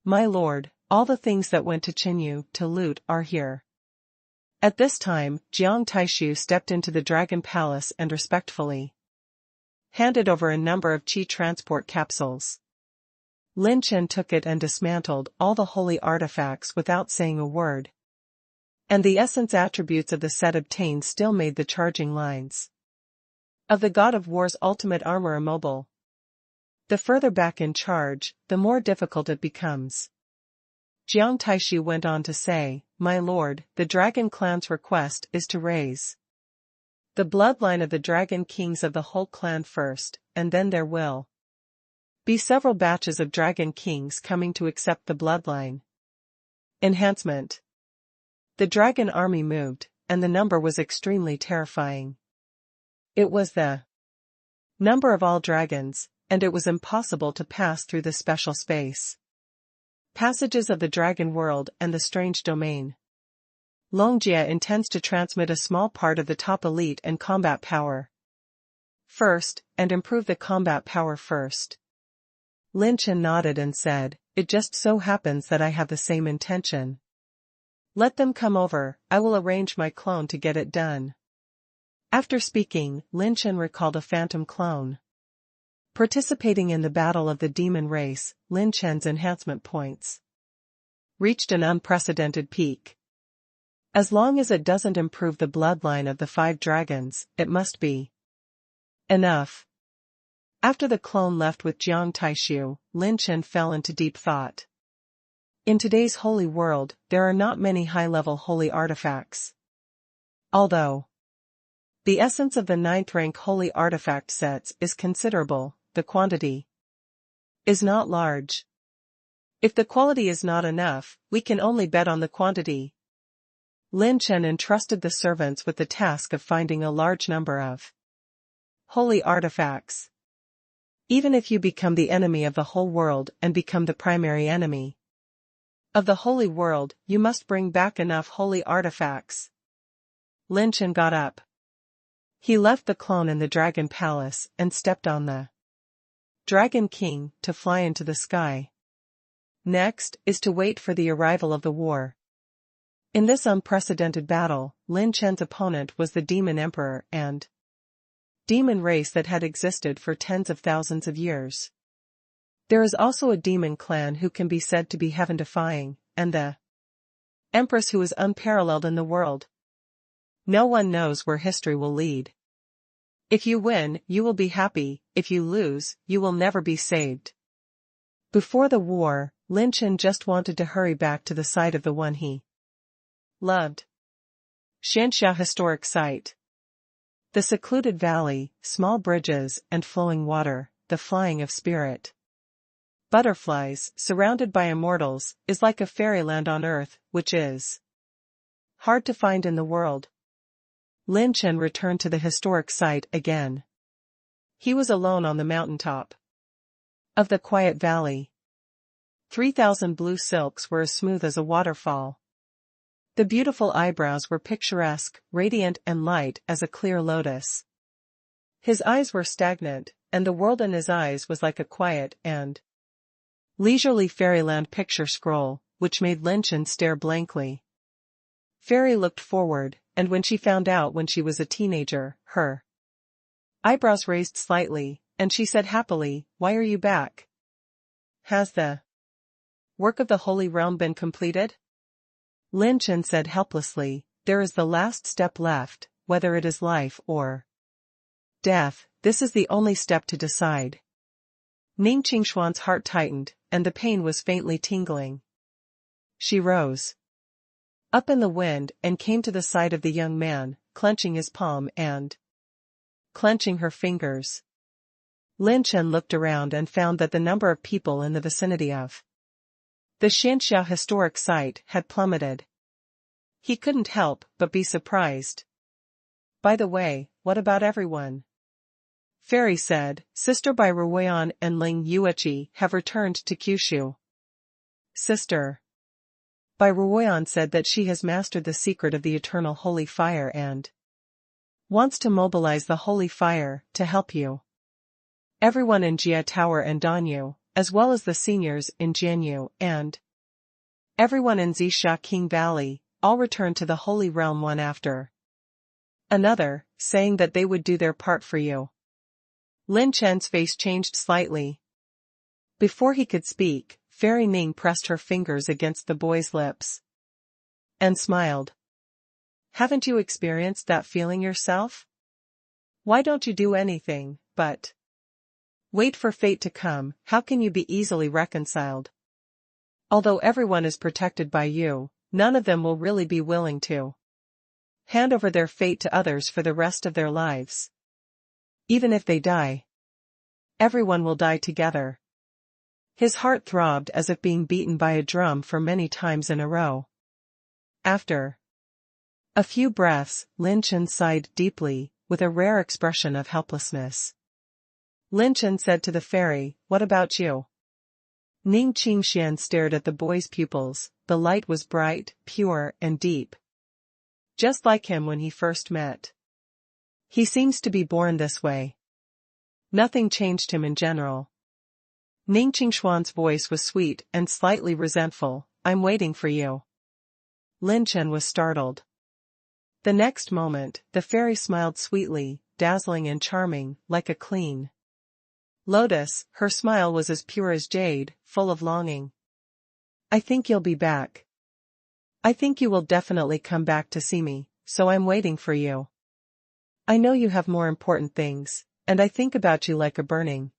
My lord, all the things that went to Qinyu to loot are here. At this time, Jiang Taishu stepped into the Dragon Palace and respectfully handed over a number of qi transport capsules. Lin Chen took it and dismantled all the holy artifacts without saying a word. And the essence attributes of the set obtained still made the charging lines of the God of War's ultimate armor immobile. The further back in charge, the more difficult it becomes. Jiang Taishu went on to say, My lord, the Dragon Clan's request is to raise the bloodline of the Dragon Kings of the whole clan first, and then there will be several batches of Dragon Kings coming to accept the bloodline enhancement. The dragon army moved, and the number was extremely terrifying. It was the number of all dragons, and it was impossible to pass through the special space passages of the dragon world and the strange domain. Longjia intends to transmit a small part of the top elite and combat power first, and improve the combat power first. Lin Chen nodded and said, It just so happens that I have the same intention. Let them come over, I will arrange my clone to get it done. After speaking, Lin Chen recalled a phantom clone participating in the battle of the demon race. Lin Chen's enhancement points reached an unprecedented peak. As long as it doesn't improve the bloodline of the 5 dragons, it must be enough. After the clone left with Jiang Taishu, Lin Chen fell into deep thought. In today's holy world, there are not many high-level holy artifacts. Although the essence of the 9th rank holy artifact sets is considerable, the quantity is not large. If the quality is not enough, we can only bet on the quantity. Lin Chen entrusted the servants with the task of finding a large number of holy artifacts. Even if you become the enemy of the whole world and become the primary enemy of the holy world, you must bring back enough holy artifacts. Lin Chen got up. He left the clone in the Dragon Palace and stepped on the Dragon King to fly into the sky. Next is to wait for the arrival of the war. In this unprecedented battle, Lin Chen's opponent was the Demon Emperor and demon race that had existed for tens of thousands of years. There is also a demon clan who can be said to be heaven-defying, and the Empress who is unparalleled in the world. No one knows where history will lead. If you win, you will be happy, if you lose, you will never be saved. Before the war, Lin Chen just wanted to hurry back to the site of the one he loved. Shanxia Historic Site. The secluded valley, small bridges and flowing water, the flying of spirit butterflies, surrounded by immortals, is like a fairyland on earth, which is hard to find in the world. Lin Chen returned to the historic site again. He was alone on the mountaintop of the quiet valley. 3,000 blue silks were as smooth as a waterfall. The beautiful eyebrows were picturesque, radiant and light as a clear lotus. His eyes were stagnant, and the world in his eyes was like a quiet and leisurely fairyland picture scroll, which made Lin Chen stare blankly. Fairy looked forward, and when she found out when she was a teenager, her eyebrows raised slightly, and she said happily, "Why are you back? Has the work of the Holy Realm been completed?" Lin Chen said helplessly, "There is the last step left, whether it is life or death, this is the only step to decide." Ning Qingshuan's heart tightened, and the pain was faintly tingling. She rose up in the wind and came to the side of the young man, clenching his palm and clenching her fingers. Lin Chen looked around and found that the number of people in the vicinity of the Xianxiao historic site had plummeted. He couldn't help but be surprised. By the way, what about everyone? Fairy said, Sister Bai Ruoyan and Ling Yueqi have returned to Kyushu. Sister Bai Ruoyan said that she has mastered the secret of the eternal holy fire and wants to mobilize the holy fire to help you. Everyone in Jia Tower and Danyu, as well as the seniors in Jianyu and everyone in Zixia King Valley, all returned to the holy realm one after another, saying that they would do their part for you. Lin Chen's face changed slightly. Before he could speak, Fairy Ning pressed her fingers against the boy's lips and smiled. Haven't you experienced that feeling yourself? Why don't you do anything but wait for fate to come? How can you be easily reconciled? Although everyone is protected by you, none of them will really be willing to hand over their fate to others for the rest of their lives. Even if they die, everyone will die together. His heart throbbed as if being beaten by a drum for many times in a row. After a few breaths, Lin Chen sighed deeply, with a rare expression of helplessness. Lin Chen said to the fairy, What about you? Ning Qingxian stared at the boy's pupils. The light was bright, pure, and deep. Just like him when he first met. He seems to be born this way. Nothing changed him in general. Ning Qingshuan's voice was sweet and slightly resentful. I'm waiting for you. Lin Chen was startled. The next moment, the fairy smiled sweetly, dazzling and charming, like a clean lotus. Her smile was as pure as jade, full of longing. I think you'll be back. I think you will definitely come back to see me, so I'm waiting for you. I know you have more important things, and I think about you like a burning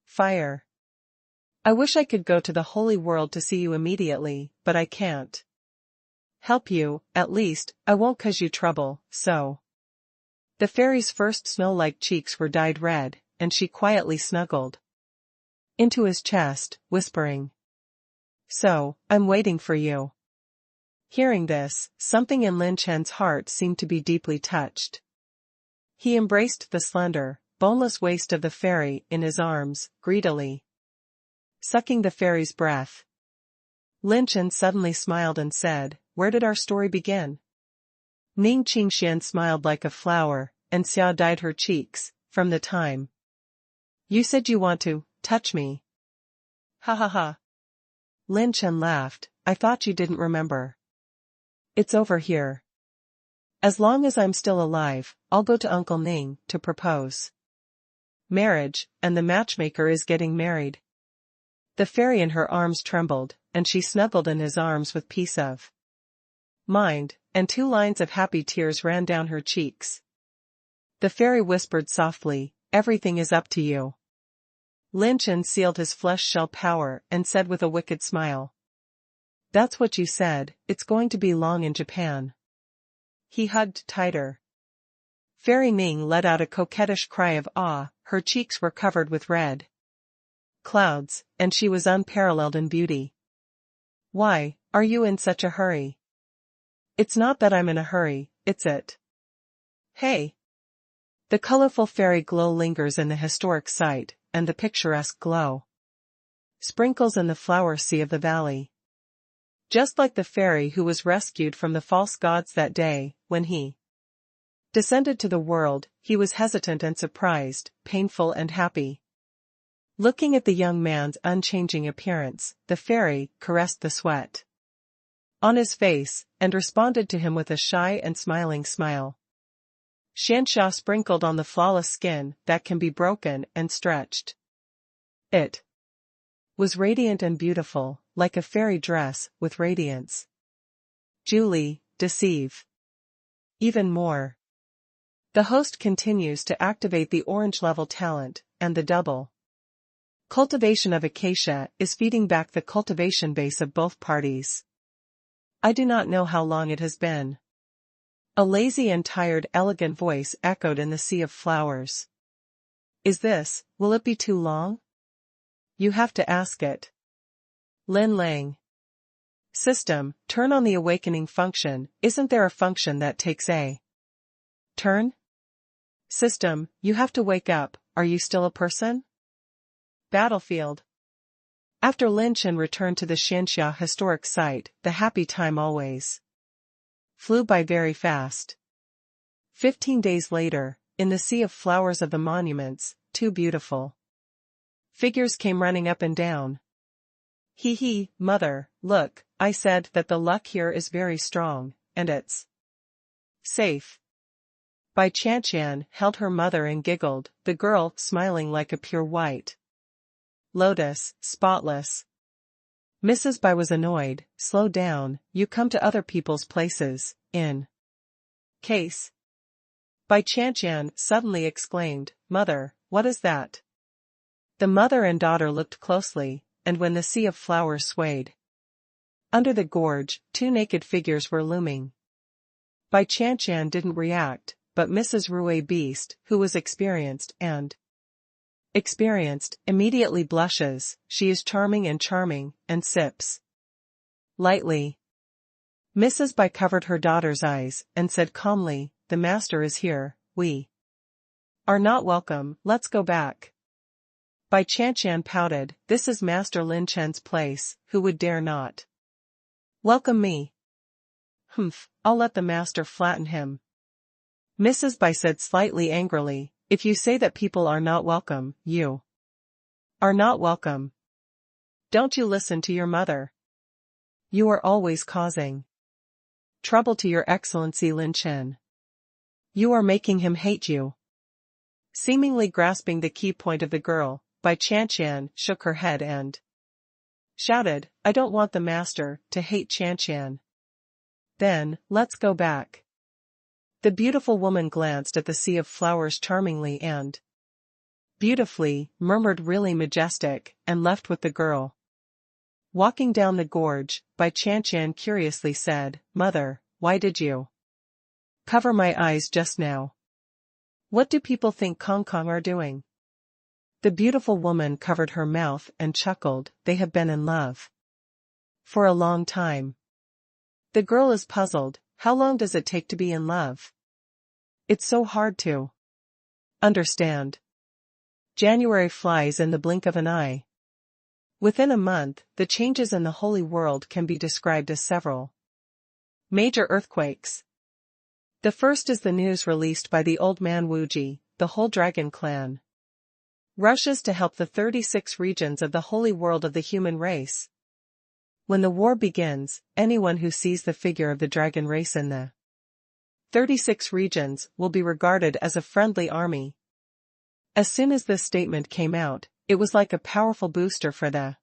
fire. I wish I could go to the holy world to see you immediately, but I can't help you. At least, I won't cause you trouble, so. The fairy's first snow-like cheeks were dyed red, and she quietly snuggled into his chest, whispering, So, I'm waiting for you. Hearing this, something in Lin Chen's heart seemed to be deeply touched. He embraced the slender, boneless waist of the fairy in his arms, greedily sucking the fairy's breath. Lin Chen suddenly smiled and said, Where did our story begin? Ning Qingxian smiled like a flower, and Xiao dyed her cheeks, from the time you said you want to touch me. Ha ha ha. Lin Chen laughed, I thought you didn't remember. It's over here. As long as I'm still alive, I'll go to Uncle Ning to propose marriage, and the matchmaker is getting married. The fairy in her arms trembled, and she snuggled in his arms with peace of mind, and 2 lines of happy tears ran down her cheeks. The fairy whispered softly, Everything is up to you. Lin Chen sealed his flesh shell power and said with a wicked smile. That's what you said, it's going to be long in Japan. He hugged tighter. Fairy Ning let out a coquettish cry of awe, her cheeks were covered with red clouds, and she was unparalleled in beauty. Why are you in such a hurry? It's not that I'm in a hurry, it's it. Hey! The colorful fairy glow lingers in the historic site, and the picturesque glow sprinkles in the flower sea of the valley. Just like the fairy who was rescued from the false gods that day, when he descended to the world, he was hesitant and surprised, painful and happy. Looking at the young man's unchanging appearance, the fairy caressed the sweat on his face, and responded to him with a shy and smiling smile. Xianxia sprinkled on the flawless skin that can be broken and stretched. It was radiant and beautiful, like a fairy dress with radiance. Julie, deceive. Even more. The host continues to activate the orange level talent, and the double cultivation of acacia is feeding back the cultivation base of both parties. I do not know how long it has been. A lazy and tired elegant voice echoed in the sea of flowers. Will it be too long? You have to ask it. Lin Lang. System, turn on the awakening function. Isn't there a function that takes a turn? System, you have to wake up. Are you still a person? Battlefield. After Lin Chen returned to the Xianxia historic site, the happy time always flew by very fast. 15 days later, in the sea of flowers of the monuments, two beautiful figures came running up and down. Hee hee, mother, look, I said that the luck here is very strong, and it's safe. Bai Qianqian held her mother and giggled, the girl smiling like a pure white lotus, spotless. Mrs. Bai was annoyed. Slow down, you come to other people's places, in case. Bai Qianqian suddenly exclaimed, Mother, what is that? The mother and daughter looked closely, and when the sea of flowers swayed under the gorge, two naked figures were looming. Bai Qianqian didn't react, but Mrs. Rue Beast, who was experienced, immediately blushes. She is charming, and sips lightly. Mrs. Bai covered her daughter's eyes, and said calmly, the master is here, we are not welcome, let's go back. Bai Qianqian pouted, this is Master Lin Chen's place, who would dare not welcome me? Humph, I'll let the master flatten him. Mrs. Bai said slightly angrily, if you say that people are not welcome, you are not welcome. Don't you listen to your mother? You are always causing trouble to your excellency Lin Chen. You are making him hate you. Seemingly grasping the key point of the girl, Bai Qianqian shook her head and shouted, I don't want the master to hate Qianqian. Then, let's go back. The beautiful woman glanced at the sea of flowers charmingly and beautifully, murmured really majestic, and left with the girl. Walking down the gorge, Bai Qianqian curiously said, Mother, why did you cover my eyes just now? What do people think Kong Kong are doing? The beautiful woman covered her mouth and chuckled, they have been in love for a long time. The girl is puzzled, how long does it take to be in love? It's so hard to understand. January flies in the blink of an eye. Within a month, the changes in the holy world can be described as several major earthquakes. The first is the news released by the old man Wuji, the whole dragon clan rushes to help the 36 regions of the holy world of the human race. When the war begins, anyone who sees the figure of the dragon race in the 36 regions will be regarded as a friendly army. As soon as this statement came out, it was like a powerful booster for the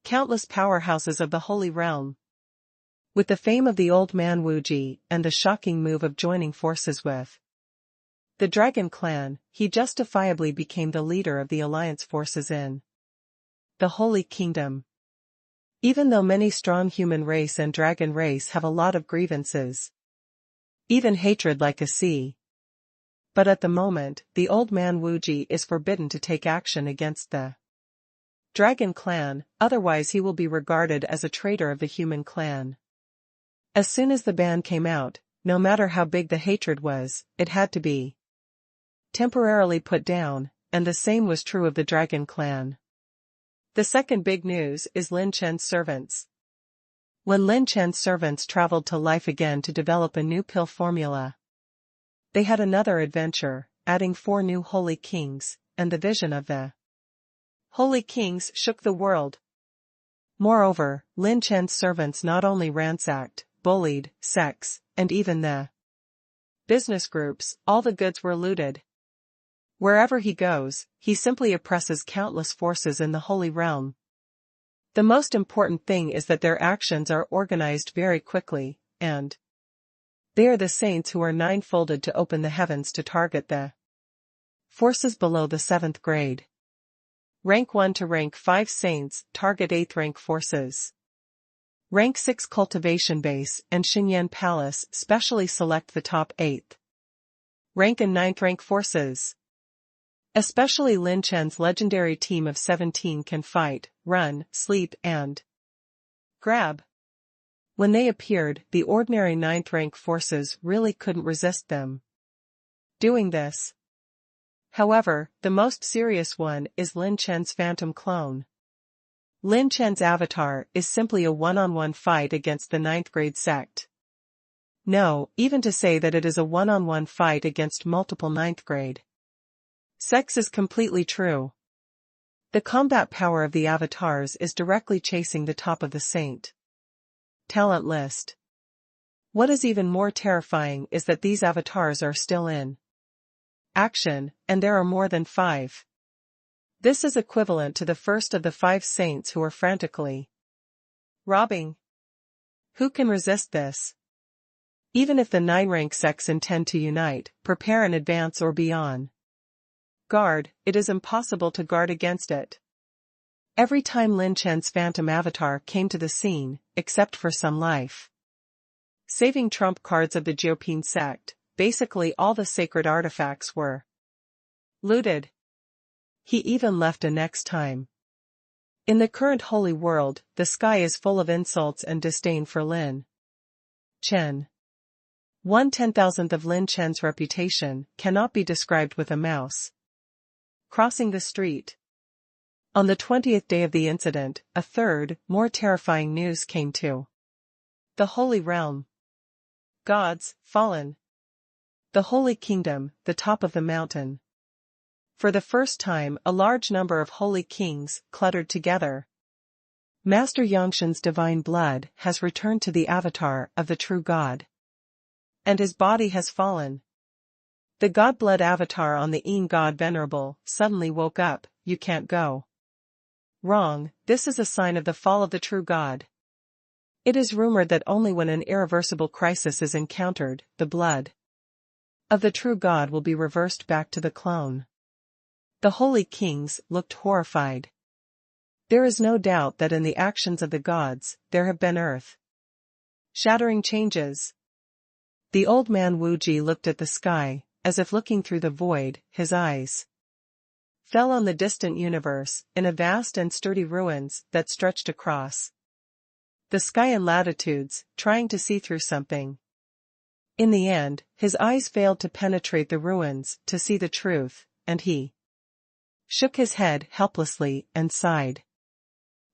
countless powerhouses of the holy realm. With the fame of the old man Wuji and the shocking move of joining forces with the Dragon Clan, he justifiably became the leader of the alliance forces in the Holy Kingdom. Even though many strong human race and dragon race have a lot of grievances, even hatred like a sea. But at the moment, the old man Wuji is forbidden to take action against the Dragon Clan, otherwise he will be regarded as a traitor of the human clan. As soon as the ban came out, no matter how big the hatred was, it had to be temporarily put down, and the same was true of the Dragon Clan. The second big news is Lin Chen's servants. When Lin Chen's servants traveled to life again to develop a new pill formula, they had another adventure, adding 4 new holy kings, and the vision of the holy kings shook the world. Moreover, Lin Chen's servants not only ransacked, bullied, sects, and even the business groups, all the goods were looted. Wherever he goes, he simply oppresses countless forces in the holy realm. The most important thing is that their actions are organized very quickly, and they are the saints who are ninefolded to open the heavens to target the forces below the 7th grade. Rank 1 to rank 5 saints target 8th rank forces. Rank 6 cultivation base and Xinyan Palace specially select the top 8th rank and 9th rank forces. Especially Lin Chen's legendary team of 17 can fight, run, sleep and grab. When they appeared, the ordinary 9th rank forces really couldn't resist them doing this. However, the most serious one is Lin Chen's phantom clone. Lin Chen's avatar is simply a one-on-one fight against the 9th grade sect. No, even to say that it is a one-on-one fight against multiple 9th grade sects is completely true. The combat power of the avatars is directly chasing the top of the saint talent list. What is even more terrifying is that these avatars are still in action, and there are more than 5. This is equivalent to the first of the 5 saints who are frantically robbing. Who can resist this? Even if the 9-rank sects intend to unite, prepare in advance or be on guard, it is impossible to guard against it. Every time Lin Chen's phantom avatar came to the scene, except for some life-saving trump cards of the Jioping sect, basically all the sacred artifacts were looted. He even left a next time. In the current holy world, the sky is full of insults and disdain for Lin Chen. 1/10,000th of Lin Chen's reputation cannot be described with a mouse crossing the street. On the 20th day of the incident, a third, more terrifying news came to the Holy Realm. Gods, fallen. The Holy Kingdom, the top of the mountain. For the first time, a large number of holy kings cluttered together. Master Yangshan's divine blood has returned to the avatar of the true God. And his body has fallen. The God-blood avatar on the Yin God Venerable suddenly woke up. You can't go wrong, this is a sign of the fall of the true God. It is rumored that only when an irreversible crisis is encountered, the blood of the true God will be reversed back to the clone. The holy kings looked horrified. There is no doubt that in the actions of the gods, there have been earth-shattering changes. The old man Wuji looked at the sky, as if looking through the void. His eyes fell on the distant universe, in a vast and sturdy ruins that stretched across the sky and latitudes, trying to see through something. In the end, his eyes failed to penetrate the ruins to see the truth, and he shook his head helplessly and sighed.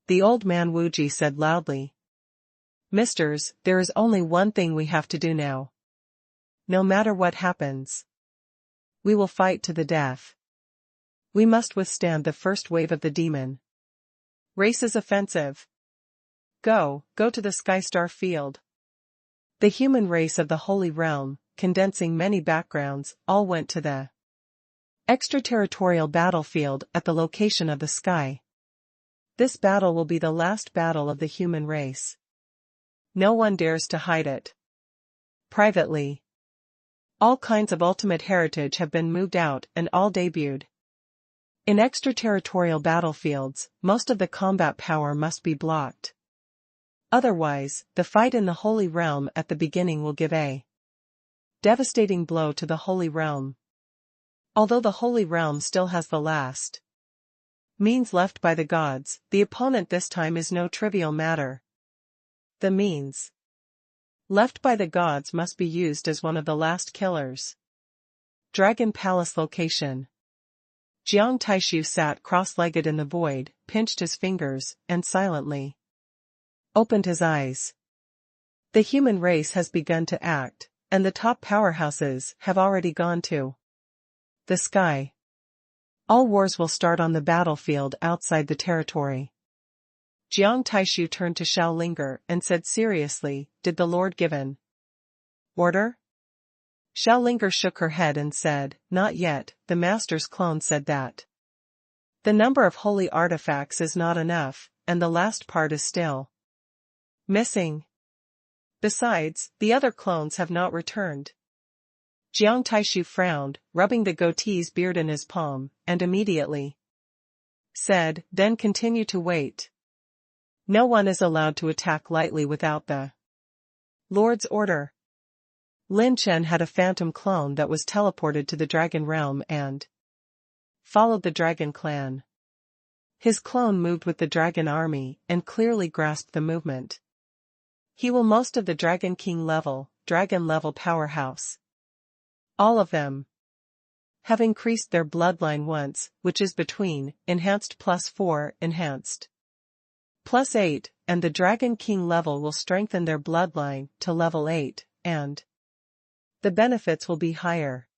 The old man Wuji said loudly, "Misters, there is only one thing we have to do now. No matter what happens, we will fight to the death. We must withstand the first wave of the demon race's offensive. Go to the Skystar Field." The human race of the Holy Realm, condensing many backgrounds, all went to the extraterritorial battlefield at the location of the sky. This battle will be the last battle of the human race. No one dares to hide it. Privately, all kinds of ultimate heritage have been moved out and all debuted. In extraterritorial battlefields, most of the combat power must be blocked. Otherwise, the fight in the Holy Realm at the beginning will give a devastating blow to the Holy Realm. Although the Holy Realm still has the last means left by the gods, the opponent this time is no trivial matter. The means left by the gods must be used as one of the last killers. Dragon Palace location. Jiang Taishu sat cross-legged in the void, pinched his fingers, and silently opened his eyes. The human race has begun to act, and the top powerhouses have already gone to the sky. All wars will start on the battlefield outside the territory. Jiang Taishu turned to Xiaolinger and said seriously, "Did the Lord give an order?" Xiaolinger shook her head and said, "Not yet, the master's clone said that the number of holy artifacts is not enough, and the last part is still missing. Besides, the other clones have not returned." Jiang Taishu frowned, rubbing the goatee's beard in his palm, and immediately said, "Then continue to wait. No one is allowed to attack lightly without the Lord's order." Lin Chen had a phantom clone that was teleported to the Dragon Realm and followed the dragon clan. His clone moved with the dragon army and clearly grasped the movement. He will most of the Dragon King level, dragon level powerhouse. All of them have increased their bloodline once, which is between, enhanced +4, enhanced +8, and the Dragon King level will strengthen their bloodline to level 8, and the benefits will be higher.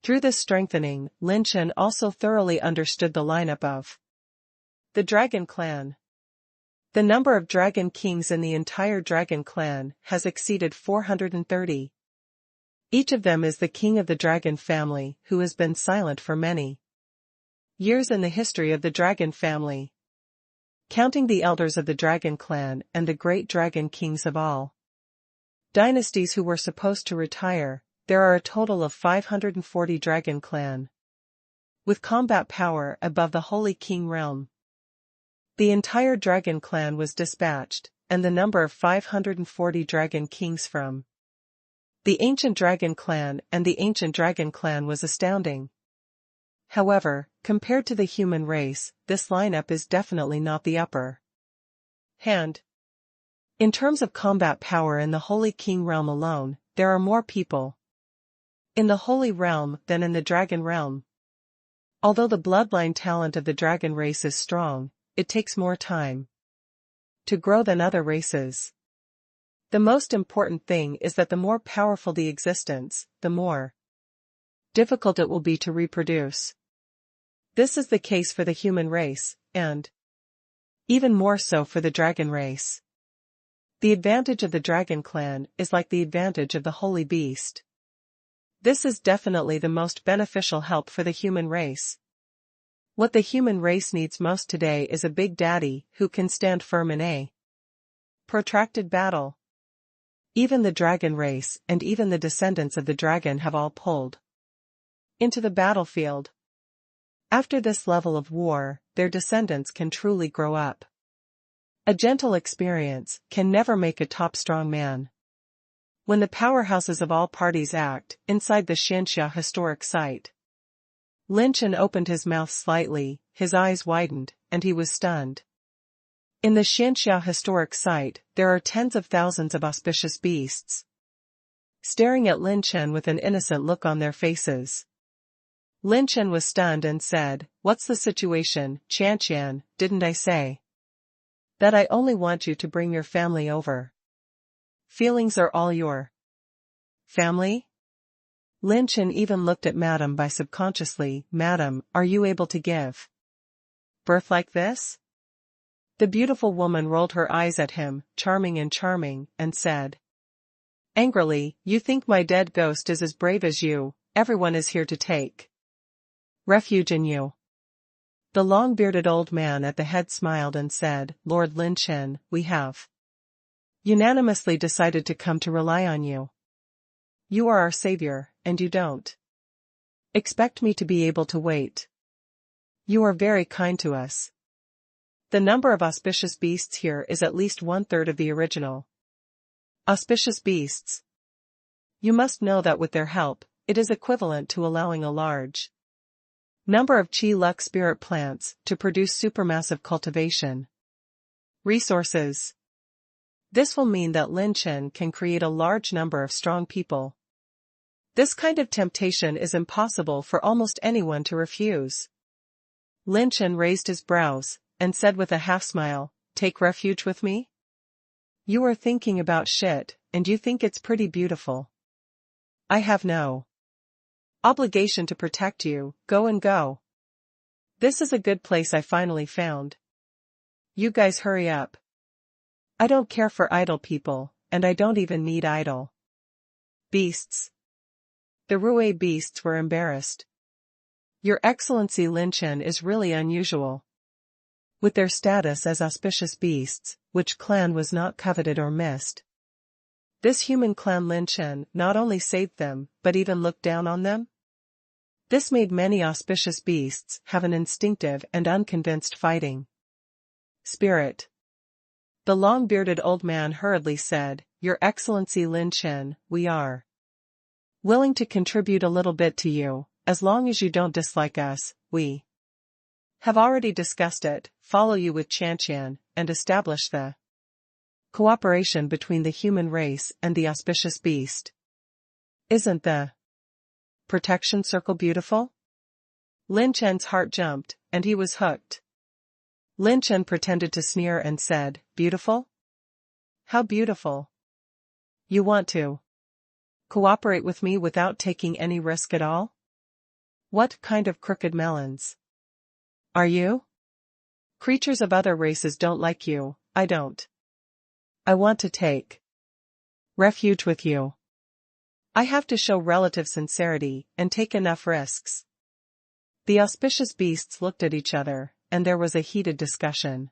Through this strengthening, Lin Chen also thoroughly understood the lineup of the Dragon Clan. The number of Dragon Kings in the entire Dragon Clan has exceeded 430. Each of them is the king of the dragon family who has been silent for many years in the history of the dragon family. Counting the elders of the Dragon Clan and the great dragon kings of all dynasties who were supposed to retire, there are a total of 540 Dragon Clan, with combat power above the Holy King realm. The entire Dragon Clan was dispatched, and the number of 540 Dragon Kings from the Ancient Dragon Clan and the Ancient Dragon Clan was astounding. However, compared to the human race, this lineup is definitely not the upper hand. In terms of combat power in the Holy King realm alone, there are more people in the Holy Realm than in the Dragon Realm. Although the bloodline talent of the dragon race is strong, it takes more time to grow than other races. The most important thing is that the more powerful the existence, the more difficult it will be to reproduce. This is the case for the human race, and even more so for the dragon race. The advantage of the Dragon Clan is like the advantage of the Holy Beast. This is definitely the most beneficial help for the human race. What the human race needs most today is a big daddy who can stand firm in a protracted battle. Even the dragon race and even the descendants of the dragon have all pulled into the battlefield. After this level of war, their descendants can truly grow up. A gentle experience can never make a top strong man. When the powerhouses of all parties act, inside the Xianxia historic site, Lin Chen opened his mouth slightly, his eyes widened, and he was stunned. In the Xianxia historic site, there are tens of thousands of auspicious beasts staring at Lin Chen with an innocent look on their faces. Lin Chen was stunned and said, "What's the situation, Qian? Didn't I say that I only want you to bring your family over? Feelings are all your family?" Lin Chen even looked at Madam Bai subconsciously. "Madam, are you able to give birth like this?" The beautiful woman rolled her eyes at him, charming, and said angrily, "You think my dead ghost is as brave as you? Everyone is here to take refuge in you." The long-bearded old man at the head smiled and said, "Lord Lin Chen, we have unanimously decided to come to rely on you. You are our savior, and you don't expect me to be able to wait. You are very kind to us. The number of auspicious beasts here is at least 1/3 of the original auspicious beasts. You must know that with their help, it is equivalent to allowing a large number of Qi Luck spirit plants to produce supermassive cultivation resources. This will mean that Lin Chen can create a large number of strong people. This kind of temptation is impossible for almost anyone to refuse." Lin Chen raised his brows, and said with a half-smile, "Take refuge with me? You are thinking about shit, and you think it's pretty beautiful. I have no obligation to protect you. Go and go. This is a good place I finally found. You guys hurry up. I don't care for idle people, and I don't even need idle beasts." The rune beasts were embarrassed. "Your Excellency Lin Chen is really unusual." With their status as auspicious beasts, which clan was not coveted or missed? This human clan Lin Chen not only saved them, but even looked down on them? This made many auspicious beasts have an instinctive and unconvinced fighting spirit. The long-bearded old man hurriedly said, "Your Excellency Lin Chen, we are willing to contribute a little bit to you, as long as you don't dislike us, we have already discussed it, follow you with Chantian, and establish the cooperation between the human race and the auspicious beast. Isn't the protection circle beautiful? Lin Chen's heart jumped, and he was hooked. Lin Chen pretended to sneer and said, beautiful? How beautiful? You want to cooperate with me without taking any risk at all? What kind of crooked melons are you? Creatures of other races don't like you, I don't. I want to take refuge with you. I have to show relative sincerity and take enough risks. The auspicious beasts looked at each other, and there was a heated discussion.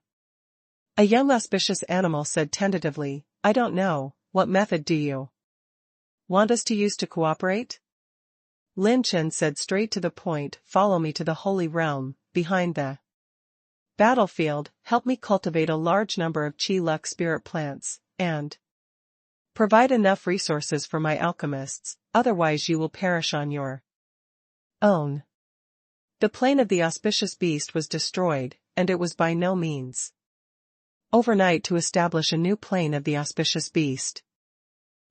A young auspicious animal said tentatively, I don't know, what method do you want us to use to cooperate? Lin Chen said straight to the point, follow me to the holy realm, behind the battlefield, help me cultivate a large number of Qi Luck spirit plants, and provide enough resources for my alchemists, otherwise you will perish on your own. The plane of the auspicious beast was destroyed, and it was by no means overnight to establish a new plane of the auspicious beast.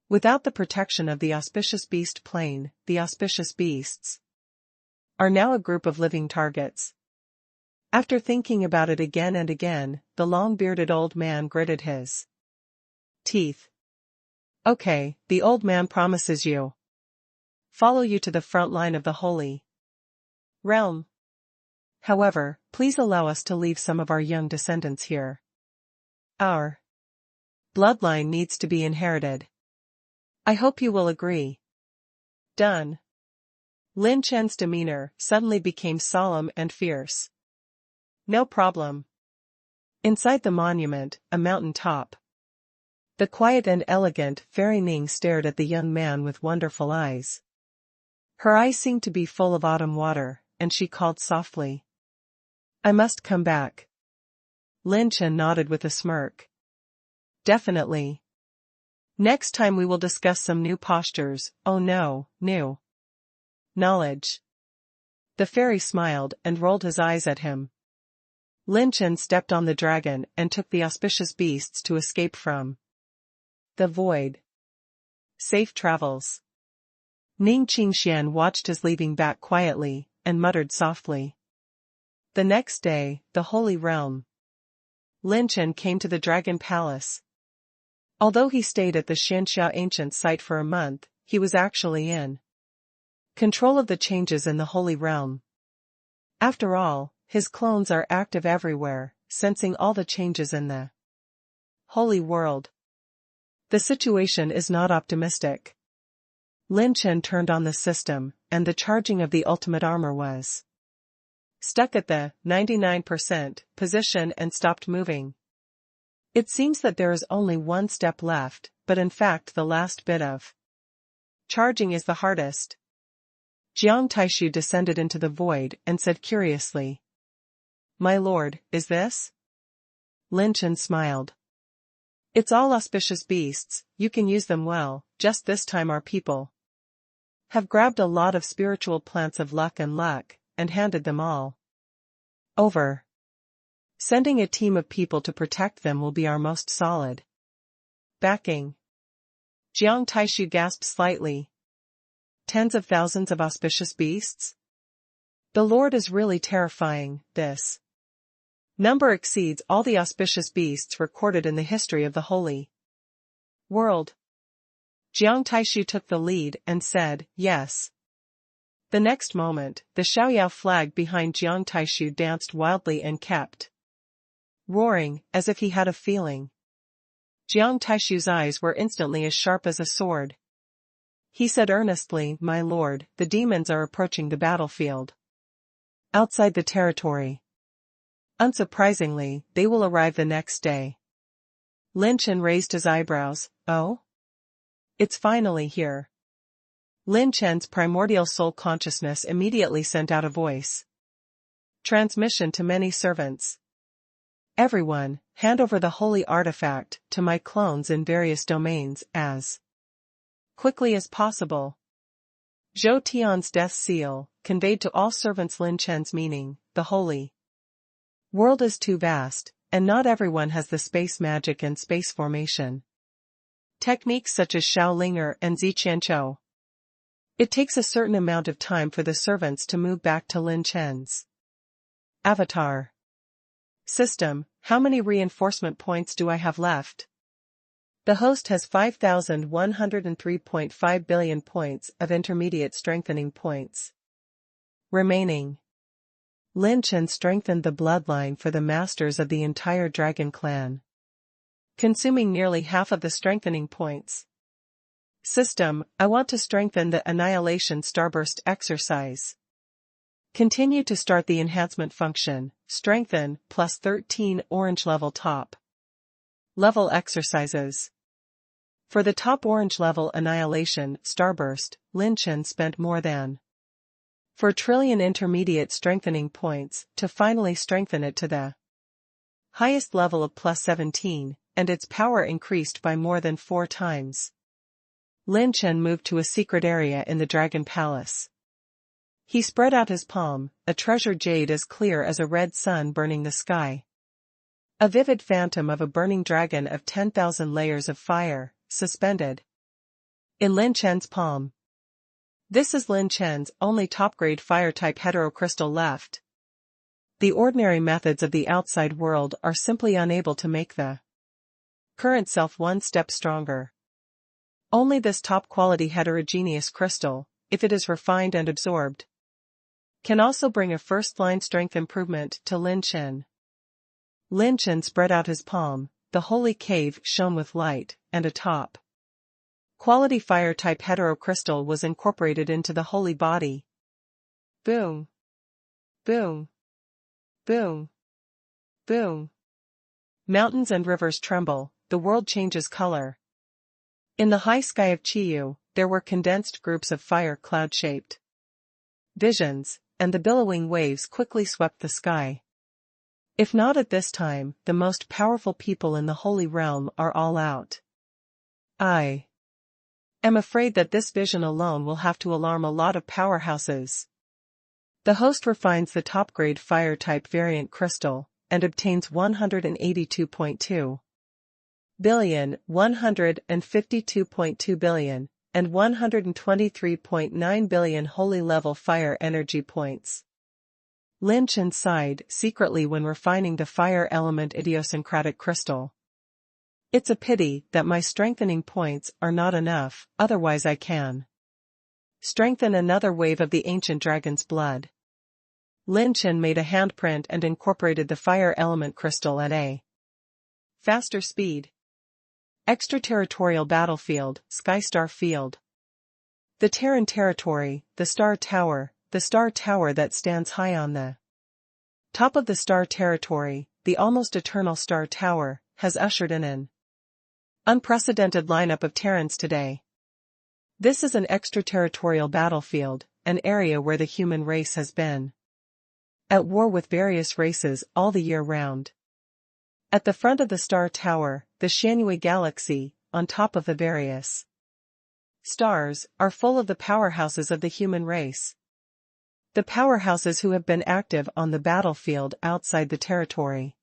Without the protection of the auspicious beast plane, the auspicious beasts are now a group of living targets. After thinking about it again and again, the long-bearded old man gritted his teeth. Okay, the old man promises you follow you to the front line of the holy realm. However, please allow us to leave some of our young descendants here. Our bloodline needs to be inherited. I hope you will agree. Done. Lin Chen's demeanor suddenly became solemn and fierce. No problem. Inside the monument, a mountain top. The quiet and elegant Fairy Ning stared at the young man with wonderful eyes. Her eyes seemed to be full of autumn water, and she called softly. I must come back. Lin Chen nodded with a smirk. Definitely. Next time we will discuss some new postures, oh no, new knowledge. The fairy smiled and rolled his eyes at him. Lin Chen stepped on the dragon and took the auspicious beasts to escape from the void. Safe travels. Ning Qingxian watched his leaving back quietly, and muttered softly. The next day, the Holy Realm. Lin Chen came to the Dragon Palace. Although he stayed at the Xianxia ancient site for a month, he was actually in control of the changes in the Holy Realm. After all, his clones are active everywhere, sensing all the changes in the Holy World. The situation is not optimistic. Lin Chen turned on the system, and the charging of the ultimate armor was stuck at the 99% position and stopped moving. It seems that there is only one step left, but in fact the last bit of charging is the hardest. Jiang Taishu descended into the void and said curiously, My lord, is this? Lin Chen smiled. It's all auspicious beasts, you can use them well, just this time our people have grabbed a lot of spiritual plants of luck and handed them all over. Sending a team of people to protect them will be our most solid backing. Jiang Taishu gasped slightly. Tens of thousands of auspicious beasts? The Lord is really terrifying, this number exceeds all the auspicious beasts recorded in the history of the Holy World. Jiang Taishu took the lead and said, yes. The next moment, the Xiaoyao flag behind Jiang Taishu danced wildly and kept roaring, as if he had a feeling. Jiang Taishu's eyes were instantly as sharp as a sword. He said earnestly, My lord, the demons are approaching the battlefield. Outside the territory. Unsurprisingly, they will arrive the next day. Lin Chen raised his eyebrows. Oh? It's finally here. Lin Chen's primordial soul consciousness immediately sent out a voice. Transmission to many servants. Everyone, hand over the holy artifact to my clones in various domains as quickly as possible. Zhou Tian's death seal, conveyed to all servants Lin Chen's meaning, the holy world is too vast, and not everyone has the space magic and space formation techniques such as Shaolinger and Ziqianqiu. It takes a certain amount of time for the servants to move back to Lin Chen's avatar system. How many reinforcement points do I have left? The host has 5,103.5 billion points of intermediate strengthening points remaining. Lin Chen strengthened the bloodline for the masters of the entire dragon clan, consuming nearly half of the strengthening points. System, I want to strengthen the Annihilation Starburst exercise. Continue to start the enhancement function, strengthen, plus 13 orange level top level exercises. For the top orange level Annihilation Starburst, Lin Chen spent more than 4 trillion intermediate strengthening points to finally strengthen it to the highest level of plus 17, and its power increased by more than 4 times. Lin Chen moved to a secret area in the Dragon Palace. He spread out his palm, a treasure jade as clear as a red sun burning the sky. A vivid phantom of a burning dragon of 10,000 layers of fire, suspended in Lin Chen's palm. This is Lin Chen's only top-grade fire-type heterocrystal left. The ordinary methods of the outside world are simply unable to make the current self one step stronger. Only this top-quality heterogeneous crystal, if it is refined and absorbed, can also bring a first-line strength improvement to Lin Chen. Lin Chen spread out his palm, the holy cave shone with light, and a top quality fire-type heterocrystal was incorporated into the holy body. Boom. Boom. Boom. Boom. Mountains and rivers tremble, the world changes color. In the high sky of Chiyu, there were condensed groups of fire cloud-shaped visions, and the billowing waves quickly swept the sky. If not at this time, the most powerful people in the Holy Realm are all out. I am afraid that this vision alone will have to alarm a lot of powerhouses. The host refines the top-grade fire-type variant crystal, and obtains 182.2 billion, 152.2 billion, and 123.9 billion holy-level fire energy points. Lin Chen sighed secretly when refining the fire element idiosyncratic crystal. It's a pity that my strengthening points are not enough, otherwise I can strengthen another wave of the ancient dragon's blood. Lin Chen made a handprint and incorporated the fire element crystal at a faster speed. Extraterritorial battlefield, Skystar Field. The Terran territory, the Star Tower that stands high on the top of the Star Territory, the almost eternal Star Tower, has ushered in an unprecedented lineup of Terrans today. This is an extraterritorial battlefield, an area where the human race has been at war with various races all the year round. At the front of the Star Tower, the Shanhui Galaxy, on top of the various stars, are full of the powerhouses of the human race. The powerhouses who have been active on the battlefield outside the territory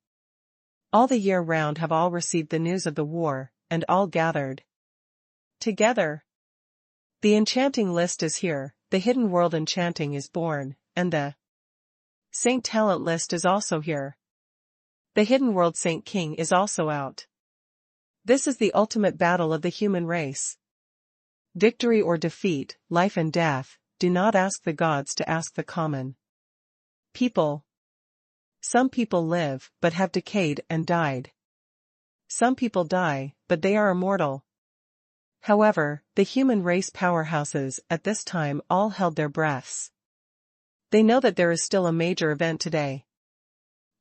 all the year round have all received the news of the war, and all gathered together. The enchanting list is here, the hidden world enchanting is born, and the Saint Talent list is also here. The hidden world Saint King is also out. This is the ultimate battle of the human race. Victory or defeat, life and death, do not ask the gods to ask the common people. Some people live, but have decayed and died. Some people die, but they are immortal. However, the human race powerhouses at this time all held their breaths. They know that there is still a major event today.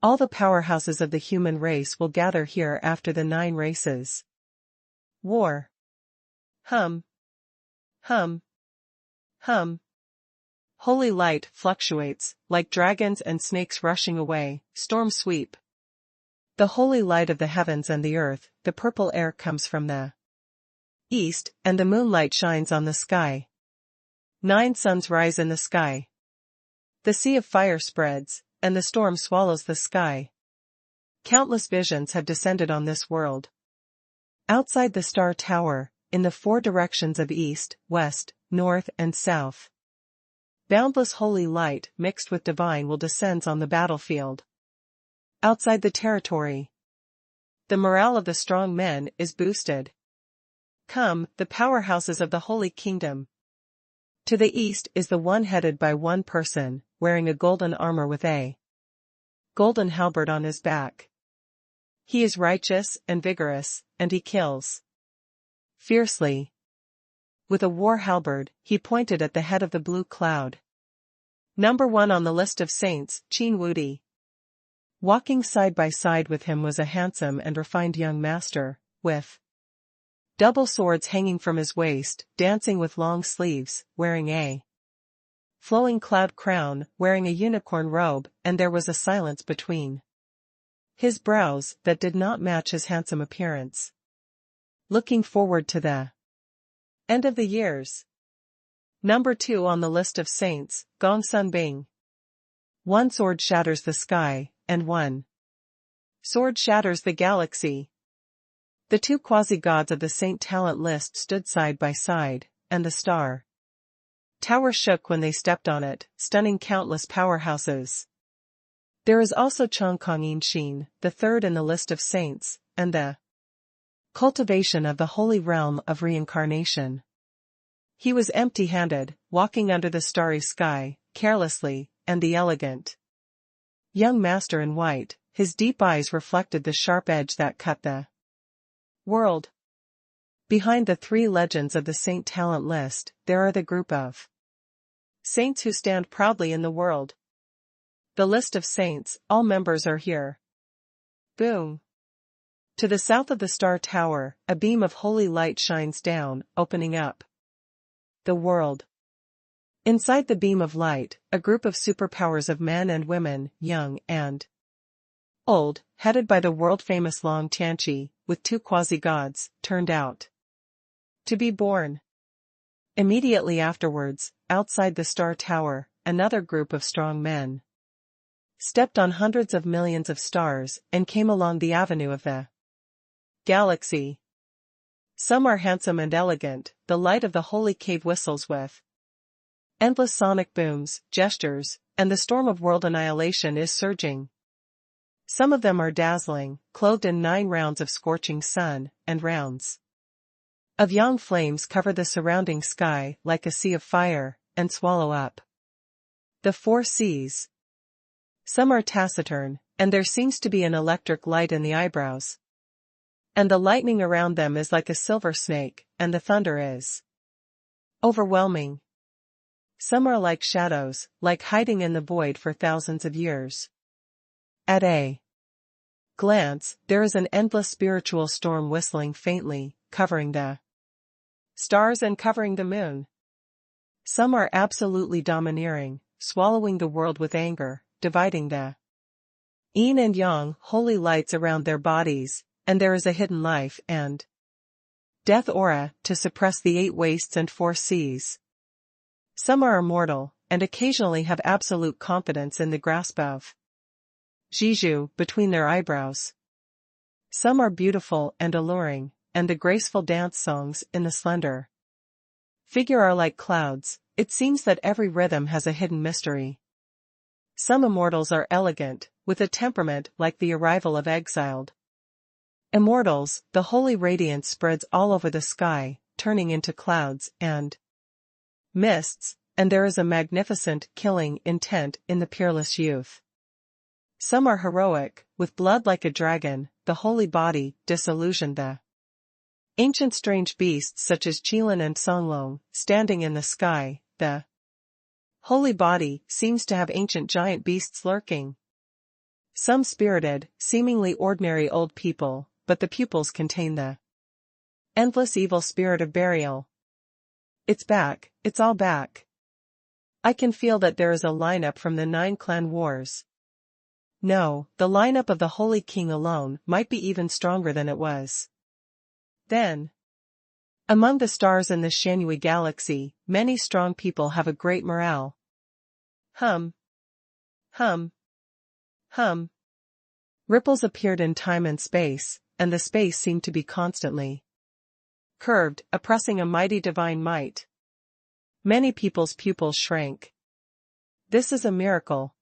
All the powerhouses of the human race will gather here after the 9 races. War. Hum. Hum. Hum. Holy light fluctuates, like dragons and snakes rushing away, storm sweep. The holy light of the heavens and the earth, the purple air comes from the east, and the moonlight shines on the sky. 9 suns rise in the sky. The sea of fire spreads, and the storm swallows the sky. Countless visions have descended on this world. Outside the star tower, in the four directions of east, west, north and south, boundless holy light mixed with divine will descends on the battlefield. Outside the territory, the morale of the strong men is boosted. Come, the powerhouses of the Holy Kingdom. To the east is the one headed by one person, wearing a golden armor with a golden halberd on his back. He is righteous and vigorous, and he kills fiercely. With a war halberd, he pointed at the head of the blue cloud. Number 1 on the list of saints, Qin Wudi. Walking side by side with him was a handsome and refined young master, with double swords hanging from his waist, dancing with long sleeves, wearing a flowing cloud crown, wearing a unicorn robe, and there was a silence between his brows that did not match his handsome appearance. Looking forward to the end of the years. Number 2 on the list of saints, Gong Sun Bing. One sword shatters the sky, and one sword shatters the galaxy. The two quasi-gods of the saint talent list stood side by side, and the star tower shook when they stepped on it, stunning countless powerhouses. There is also Chong Kongyin Xin, the third in the list of saints, and the cultivation of the holy realm of reincarnation. He was empty-handed, walking under the starry sky, carelessly, and the elegant young master in white, his deep eyes reflected the sharp edge that cut the world. Behind the three legends of the saint talent list, there are the group of saints who stand proudly in the world. The list of saints, all members are here. Boom. To the south of the star tower, a beam of holy light shines down, opening up the world. Inside the beam of light, a group of superpowers of men and women, young and old, headed by the world-famous Long Tianqi, with two quasi-gods, turned out to be born. Immediately afterwards, outside the star tower, another group of strong men stepped on hundreds of millions of stars and came along the avenue of the galaxy. Some are handsome and elegant, the light of the holy cave whistles with endless sonic booms, gestures, and the storm of world annihilation is surging. Some of them are dazzling, clothed in 9 rounds of scorching sun, and rounds of yang flames cover the surrounding sky like a sea of fire, and swallow up the 4 seas. Some are taciturn, and there seems to be an electric light in the eyebrows. And the lightning around them is like a silver snake, and the thunder is overwhelming. Some are like shadows, like hiding in the void for thousands of years. At a glance, there is an endless spiritual storm whistling faintly, covering the stars and covering the moon. Some are absolutely domineering, swallowing the world with anger, dividing the yin and yang, holy lights around their bodies, and there is a hidden life and death aura to suppress the 8 wastes and 4 seas. Some are immortal, and occasionally have absolute confidence in the grasp of Jiju between their eyebrows. Some are beautiful and alluring, and the graceful dance songs in the slender figure are like clouds. It seems that every rhythm has a hidden mystery. Some immortals are elegant, with a temperament like the arrival of exiled immortals. The holy radiance spreads all over the sky, turning into clouds and mists, and there is a magnificent killing intent in the peerless youth. Some are heroic, with blood like a dragon, the holy body, disillusioned the ancient strange beasts such as Qilin and Songlong, standing in the sky. The holy body seems to have ancient giant beasts lurking. Some spirited, seemingly ordinary old people, but the pupils contain the endless evil spirit of burial. It's back, it's all back. I can feel that there is a lineup from the 9 clan wars. No, the lineup of the Holy King alone might be even stronger than it was then. Among the stars in the Shanhui galaxy, many strong people have a great morale. Hum. Hum. Ripples appeared in time and space, and the space seemed to be constantly curved, oppressing a mighty divine might. Many people's pupils shrank. This is a miracle.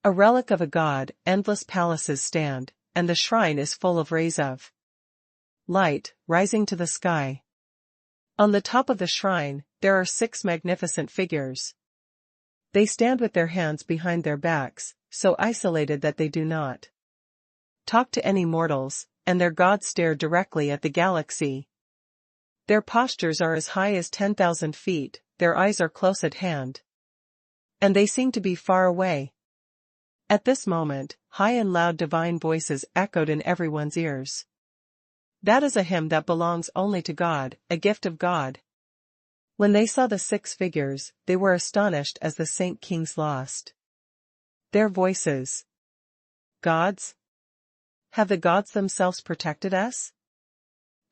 A relic of a god, endless palaces stand, and the shrine is full of rays of light, rising to the sky. On the top of the shrine, there are 6 magnificent figures. They stand with their hands behind their backs, so isolated that they do not talk to any mortals, and their gods stare directly at the galaxy. Their postures are as high as 10,000 feet, their eyes are close at hand. And they seem to be far away. At this moment, high and loud divine voices echoed in everyone's ears. That is a hymn that belongs only to God, a gift of God. When they saw the 6 figures, they were astonished as the Saint Kings lost their voices. Gods? Have the gods themselves protected us?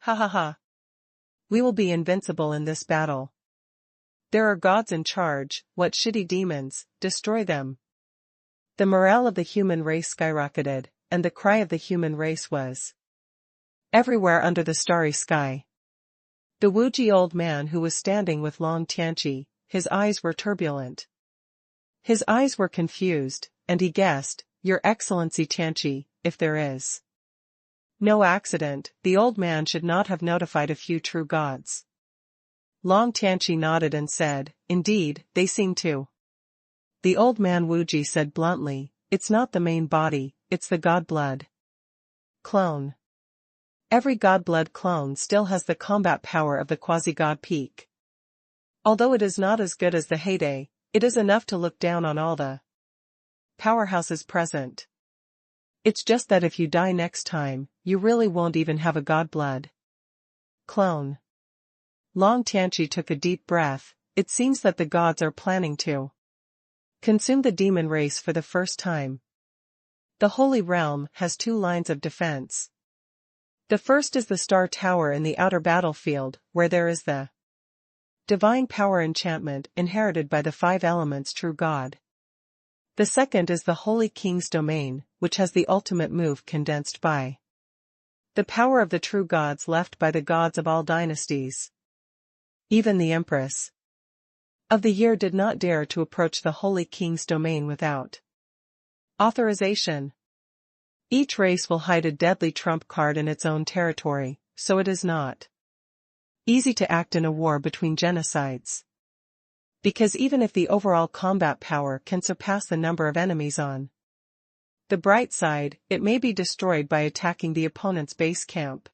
Ha ha ha. We will be invincible in this battle. There are gods in charge, what shitty demons, destroy them. The morale of the human race skyrocketed, and the cry of the human race was everywhere under the starry sky. The Wuji old man who was standing with Long Tianqi, his eyes were turbulent. His eyes were confused, and he guessed, Your Excellency Tianqi, if there is no accident, the old man should not have notified a few true gods. Long Tianqi nodded and said, Indeed, they seem to. The old man Wuji said bluntly, It's not the main body, it's the god blood clone. Every god blood clone still has the combat power of the quasi-god peak. Although it is not as good as the heyday, it is enough to look down on all the powerhouses present. It's just that if you die next time, you really won't even have a god blood clone. Long Tianqi took a deep breath. It seems that the gods are planning to consume the demon race for the first time. The Holy Realm has 2 lines of defense. The first is the Star Tower in the outer battlefield, where there is the divine power enchantment inherited by the 5 elements true God. The second is the Holy King's domain, which has the ultimate move condensed by the power of the true gods left by the gods of all dynasties. Even the Empress of the Year did not dare to approach the Holy King's domain without authorization. Each race will hide a deadly trump card in its own territory, so it is not easy to act in a war between genocides. Because even if the overall combat power can surpass the number of enemies on the bright side, it may be destroyed by attacking the opponent's base camp.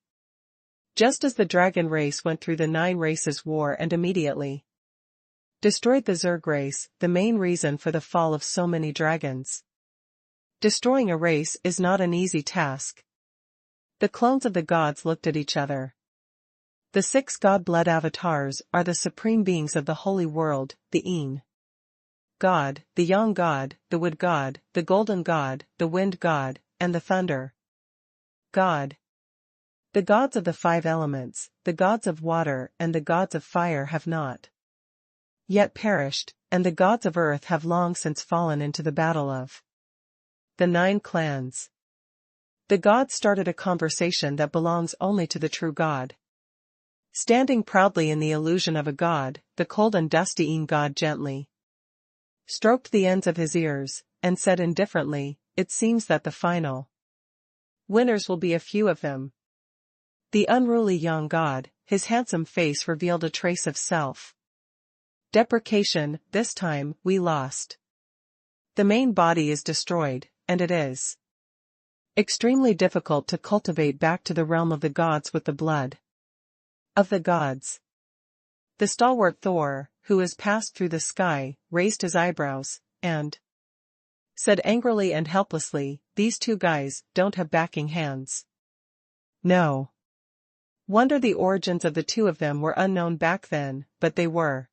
Just as the dragon race went through the 9 races war and immediately destroyed the Zerg race, the main reason for the fall of so many dragons. Destroying a race is not an easy task. The clones of the gods looked at each other. The 6 god-blood avatars are the supreme beings of the holy world, the Yin God, the Yang God, the Wood God, the Golden God, the Wind God, and the Thunder God. The gods of the 5 elements, the gods of water and the gods of fire have not yet perished, and the gods of earth have long since fallen into the battle of the 9 clans. The gods started a conversation that belongs only to the true God. Standing proudly in the illusion of a god, the cold and dusty Yin God gently stroked the ends of his ears, and said indifferently, It seems that the final winners will be a few of them. The unruly young god, his handsome face revealed a trace of self-deprecation. This time, we lost. The main body is destroyed, and it is extremely difficult to cultivate back to the realm of the gods with the blood of the gods. The stalwart Thor, who has passed through the sky, raised his eyebrows, and said angrily and helplessly, These 2 guys don't have backing hands. No wonder the origins of the 2 of them were unknown back then, but they were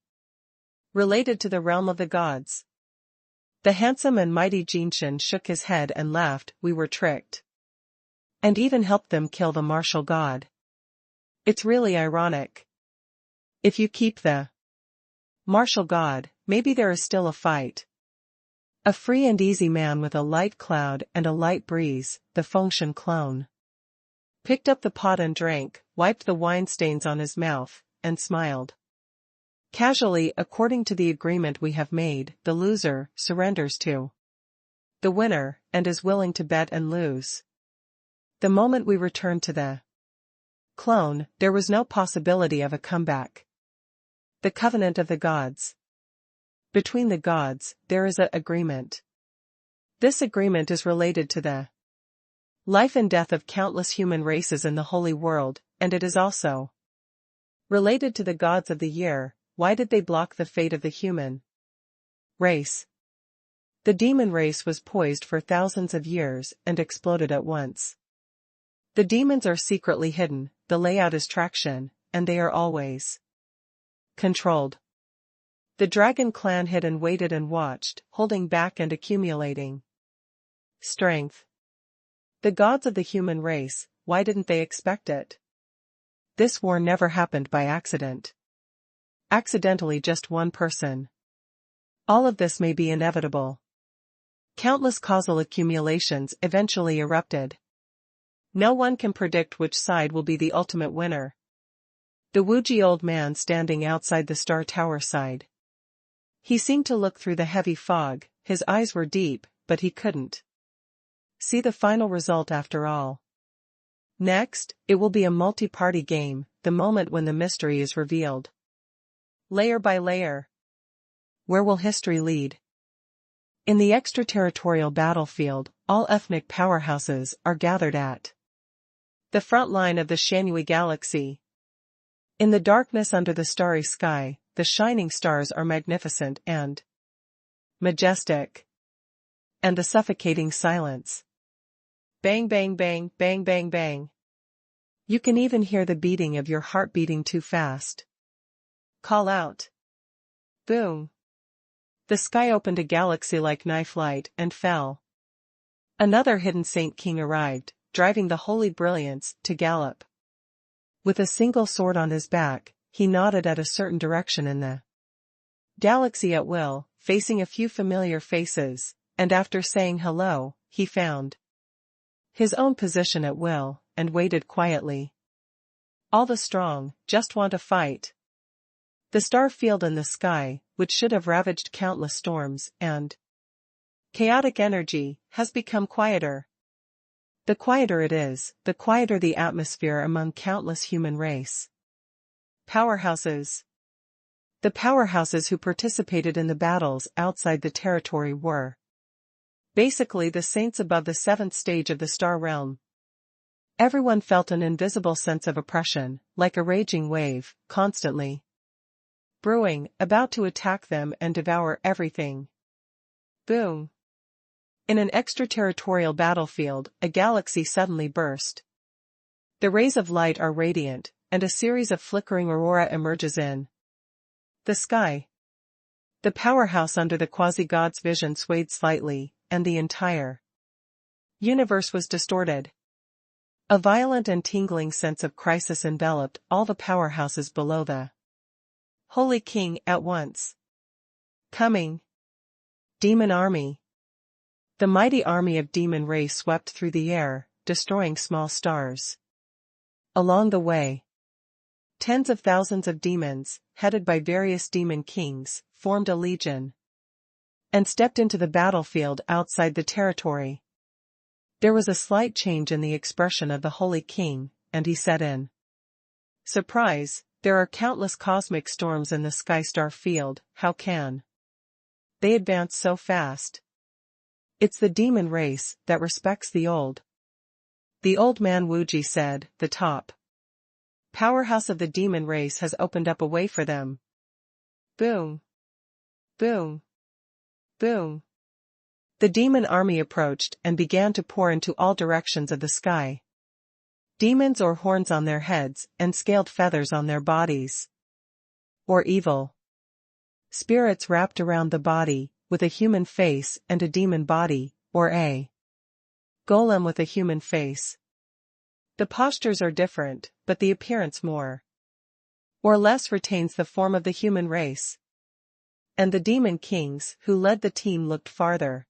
related to the realm of the gods. The handsome and mighty Jinshin shook his head and laughed, We were tricked. And even helped them kill the martial god. It's really ironic. If you keep the martial god, maybe there is still a fight. A free and easy man with a light cloud and a light breeze, the Fengshen clone. Picked up the pot and drank, wiped the wine stains on his mouth, and smiled. Casually, according to the agreement we have made, the loser surrenders to the winner, and is willing to bet and lose. The moment we returned to the clone, there was no possibility of a comeback. The covenant of the gods. Between the gods, there is an agreement. This agreement is related to the life and death of countless human races in the holy world, and it is also related to the gods of the year. Why did they block the fate of the human race? The demon race was poised for thousands of years and exploded at once. The demons are secretly hidden, the layout is traction, and they are always controlled. The dragon clan hid and waited and watched, holding back and accumulating strength. The gods of the human race, why didn't they expect it? This war never happened by accident. Accidentally just one person. All of this may be inevitable. Countless causal accumulations eventually erupted. No one can predict which side will be the ultimate winner. The Wuji old man standing outside the Star Tower sighed. He seemed to look through the heavy fog, his eyes were deep, but he couldn't see the final result after all. Next, it will be a multi-party game, the moment when the mystery is revealed. Layer by layer. Where will history lead? In the extraterritorial battlefield, all ethnic powerhouses are gathered at the front line of the Shanhui galaxy. In the darkness under the starry sky, the shining stars are magnificent and majestic. And the suffocating silence. Bang bang bang, bang bang bang. You can even hear the beating of your heart beating too fast. Call out. Boom. The sky opened a galaxy-like knife light and fell. Another hidden Saint King arrived, driving the holy brilliance to gallop. With a single sword on his back, he nodded at a certain direction in the galaxy at will, facing a few familiar faces, and after saying hello, he found his own position at will, and waited quietly. All the strong just want to fight. The star field in the sky, which should have ravaged countless storms and chaotic energy, has become quieter. The quieter it is, the quieter the atmosphere among countless human race. Powerhouses. The powerhouses who participated in the battles outside the territory were basically the saints above the seventh stage of the star realm. Everyone felt an invisible sense of oppression, like a raging wave, constantly brewing, about to attack them and devour everything. Boom. In an extraterritorial battlefield, a galaxy suddenly burst. The rays of light are radiant, and a series of flickering aurora emerges in the sky. The powerhouse under the quasi-god's vision swayed slightly, and the entire universe was distorted. A violent and tingling sense of crisis enveloped all the powerhouses below the Holy King at once. Coming. Demon army. The mighty army of demon rays swept through the air, destroying small stars. Along the way, tens of thousands of demons, headed by various demon kings, formed a legion and stepped into the battlefield outside the territory. There was a slight change in the expression of the Holy King, and he said in surprise, "There are countless cosmic storms in the sky star field, how can they advance so fast?" It's the demon race that respects the old. The old man Wuji said, the top powerhouse of the demon race has opened up a way for them. Boom. Boom. Boom. The demon army approached and began to pour into all directions of the sky. Demons or horns on their heads and scaled feathers on their bodies. Or evil spirits wrapped around the body, with a human face and a demon body, or a golem with a human face. The postures are different, but the appearance more or less retains the form of the human race. And the demon kings who led the team looked farther.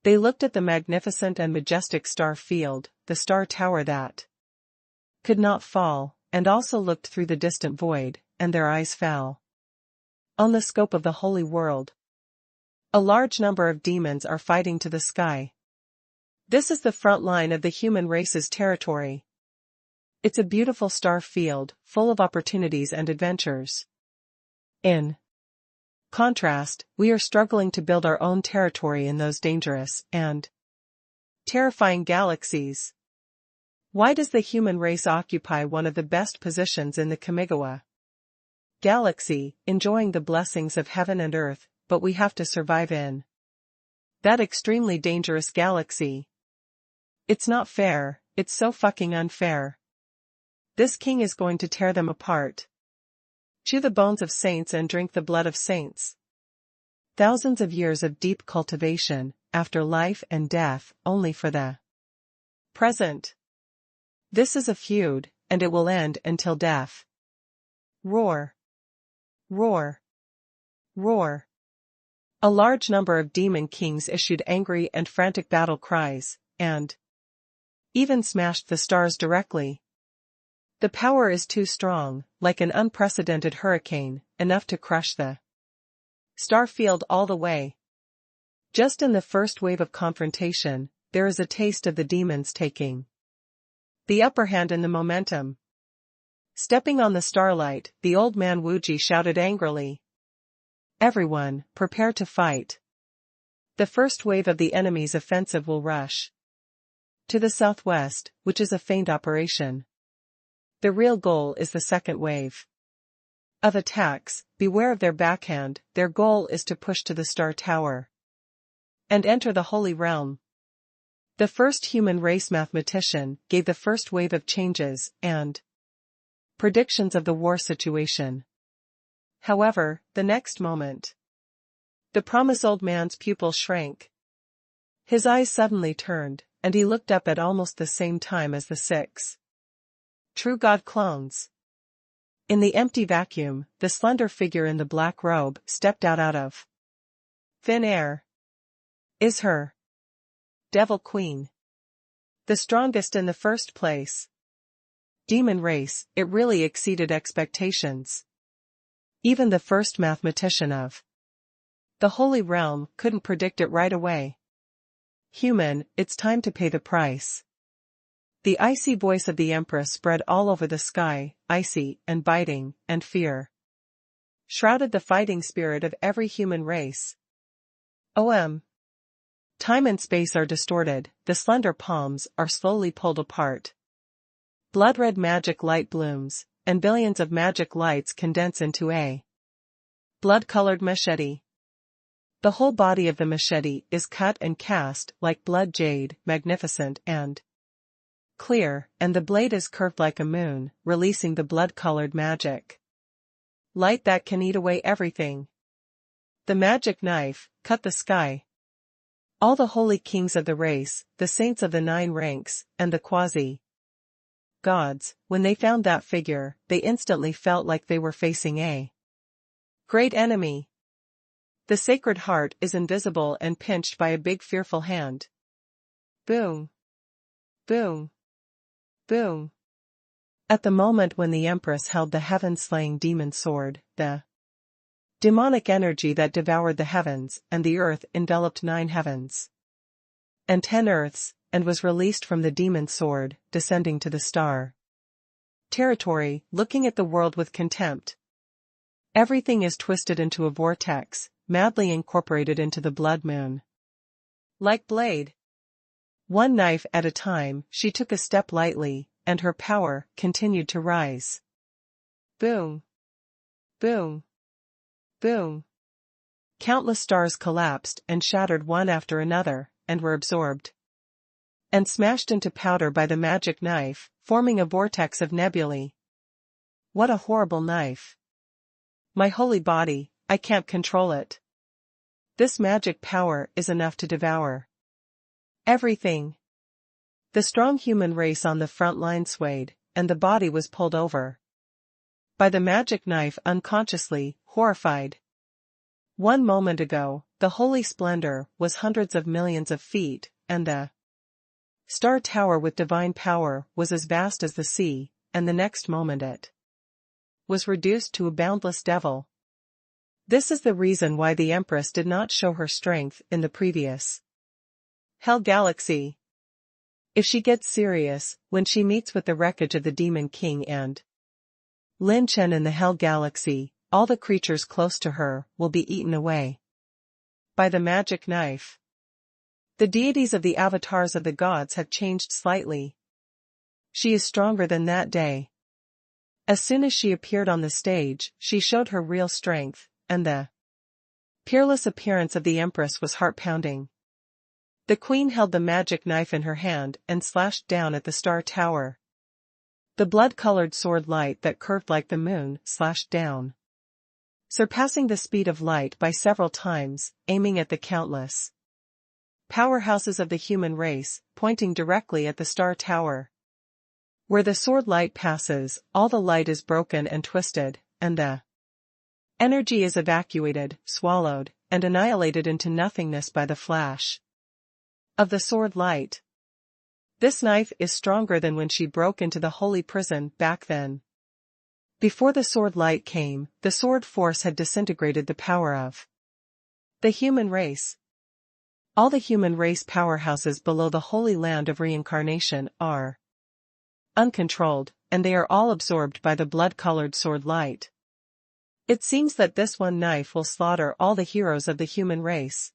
They looked at the magnificent and majestic star field, the star tower that could not fall, and also looked through the distant void, and their eyes fell on the scope of the holy world. A large number of demons are fighting to the sky. This is the front line of the human race's territory. It's a beautiful star field, full of opportunities and adventures. In contrast, we are struggling to build our own territory in those dangerous and terrifying galaxies. Why does the human race occupy one of the best positions in the Kamigawa galaxy, enjoying the blessings of heaven and earth, but we have to survive in that extremely dangerous galaxy? It's not fair, it's so fucking unfair. This king is going to tear them apart. Chew the bones of saints and drink the blood of saints. Thousands of years of deep cultivation, after life and death, only for the present. This is a feud, and it will end until death. Roar. Roar. Roar. A large number of demon kings issued angry and frantic battle cries, and even smashed the stars directly. The power is too strong, like an unprecedented hurricane, enough to crush the star field all the way. Just in the first wave of confrontation, there is a taste of the demons taking the upper hand in the momentum. Stepping on the starlight, the old man Wuji shouted angrily, "Everyone, prepare to fight. The first wave of the enemy's offensive will rush to the southwest, which is a feigned operation. The real goal is the second wave of attacks. Beware of their backhand. Their goal is to push to the star tower and enter the holy realm." The first human race mathematician gave the first wave of changes and predictions of the war situation. However, the next moment, the promised old man's pupil shrank. His eyes suddenly turned, and he looked up at almost the same time as the 6 true god clones. In the empty vacuum, the slender figure in the black robe stepped out of thin air. Is her Devil Queen the strongest in the first place? Demon race, it really exceeded expectations. Even the first mathematician of the Holy Realm couldn't predict it right away. Human, it's time to pay the price. The icy voice of the Empress spread all over the sky, icy and biting, and fear shrouded the fighting spirit of every human race. Time and space are distorted, the slender palms are slowly pulled apart. Blood-red magic light blooms, and billions of magic lights condense into a blood-colored machete. The whole body of the machete is cut and cast like blood jade, magnificent and clear, and the blade is curved like a moon, releasing the blood-colored magic light that can eat away everything. The magic knife cut the sky. All the holy kings of the race, the saints of the 9 ranks, and the quasi-gods, when they found that figure, they instantly felt like they were facing a great enemy. The Sacred Heart is invisible and pinched by a big fearful hand. Boom. Boom. Boom. At the moment when the Empress held the heaven-slaying demon sword, the demonic energy that devoured the heavens and the earth enveloped 9 heavens and 10 earths, and was released from the demon sword, descending to the star territory, looking at the world with contempt. Everything is twisted into a vortex, madly incorporated into the blood moon. Like blade. One knife at a time, she took a step lightly, and her power continued to rise. Boom. Boom. Boom. Countless stars collapsed and shattered one after another, and were absorbed and smashed into powder by the magic knife, forming a vortex of nebulae. What a horrible knife. My holy body, I can't control it. This magic power is enough to devour everything. The strong human race on the front line swayed, and the body was pulled over by the magic knife unconsciously, horrified. 1 moment ago, the holy splendor was hundreds of millions of feet, and the star tower with divine power was as vast as the sea, and the next moment it was reduced to a boundless devil. This is the reason why the Empress did not show her strength in the previous Hell Galaxy. If she gets serious, when she meets with the wreckage of the Demon King and Lin Chen in the Hell Galaxy, all the creatures close to her will be eaten away by the magic knife. The deities of the avatars of the gods have changed slightly. She is stronger than that day. As soon as she appeared on the stage, she showed her real strength, and the peerless appearance of the Empress was heart-pounding. The queen held the magic knife in her hand and slashed down at the star tower. The blood-colored sword light that curved like the moon slashed down, surpassing the speed of light by several times, aiming at the countless powerhouses of the human race, pointing directly at the star tower. Where the sword light passes, all the light is broken and twisted, and the energy is evacuated, swallowed, and annihilated into nothingness by the flash of the sword light. This knife is stronger than when she broke into the holy prison back then. Before the sword light came, the sword force had disintegrated the power of the human race. All the human race powerhouses below the holy land of reincarnation are uncontrolled, and they are all absorbed by the blood-colored sword light. It seems that this one knife will slaughter all the heroes of the human race.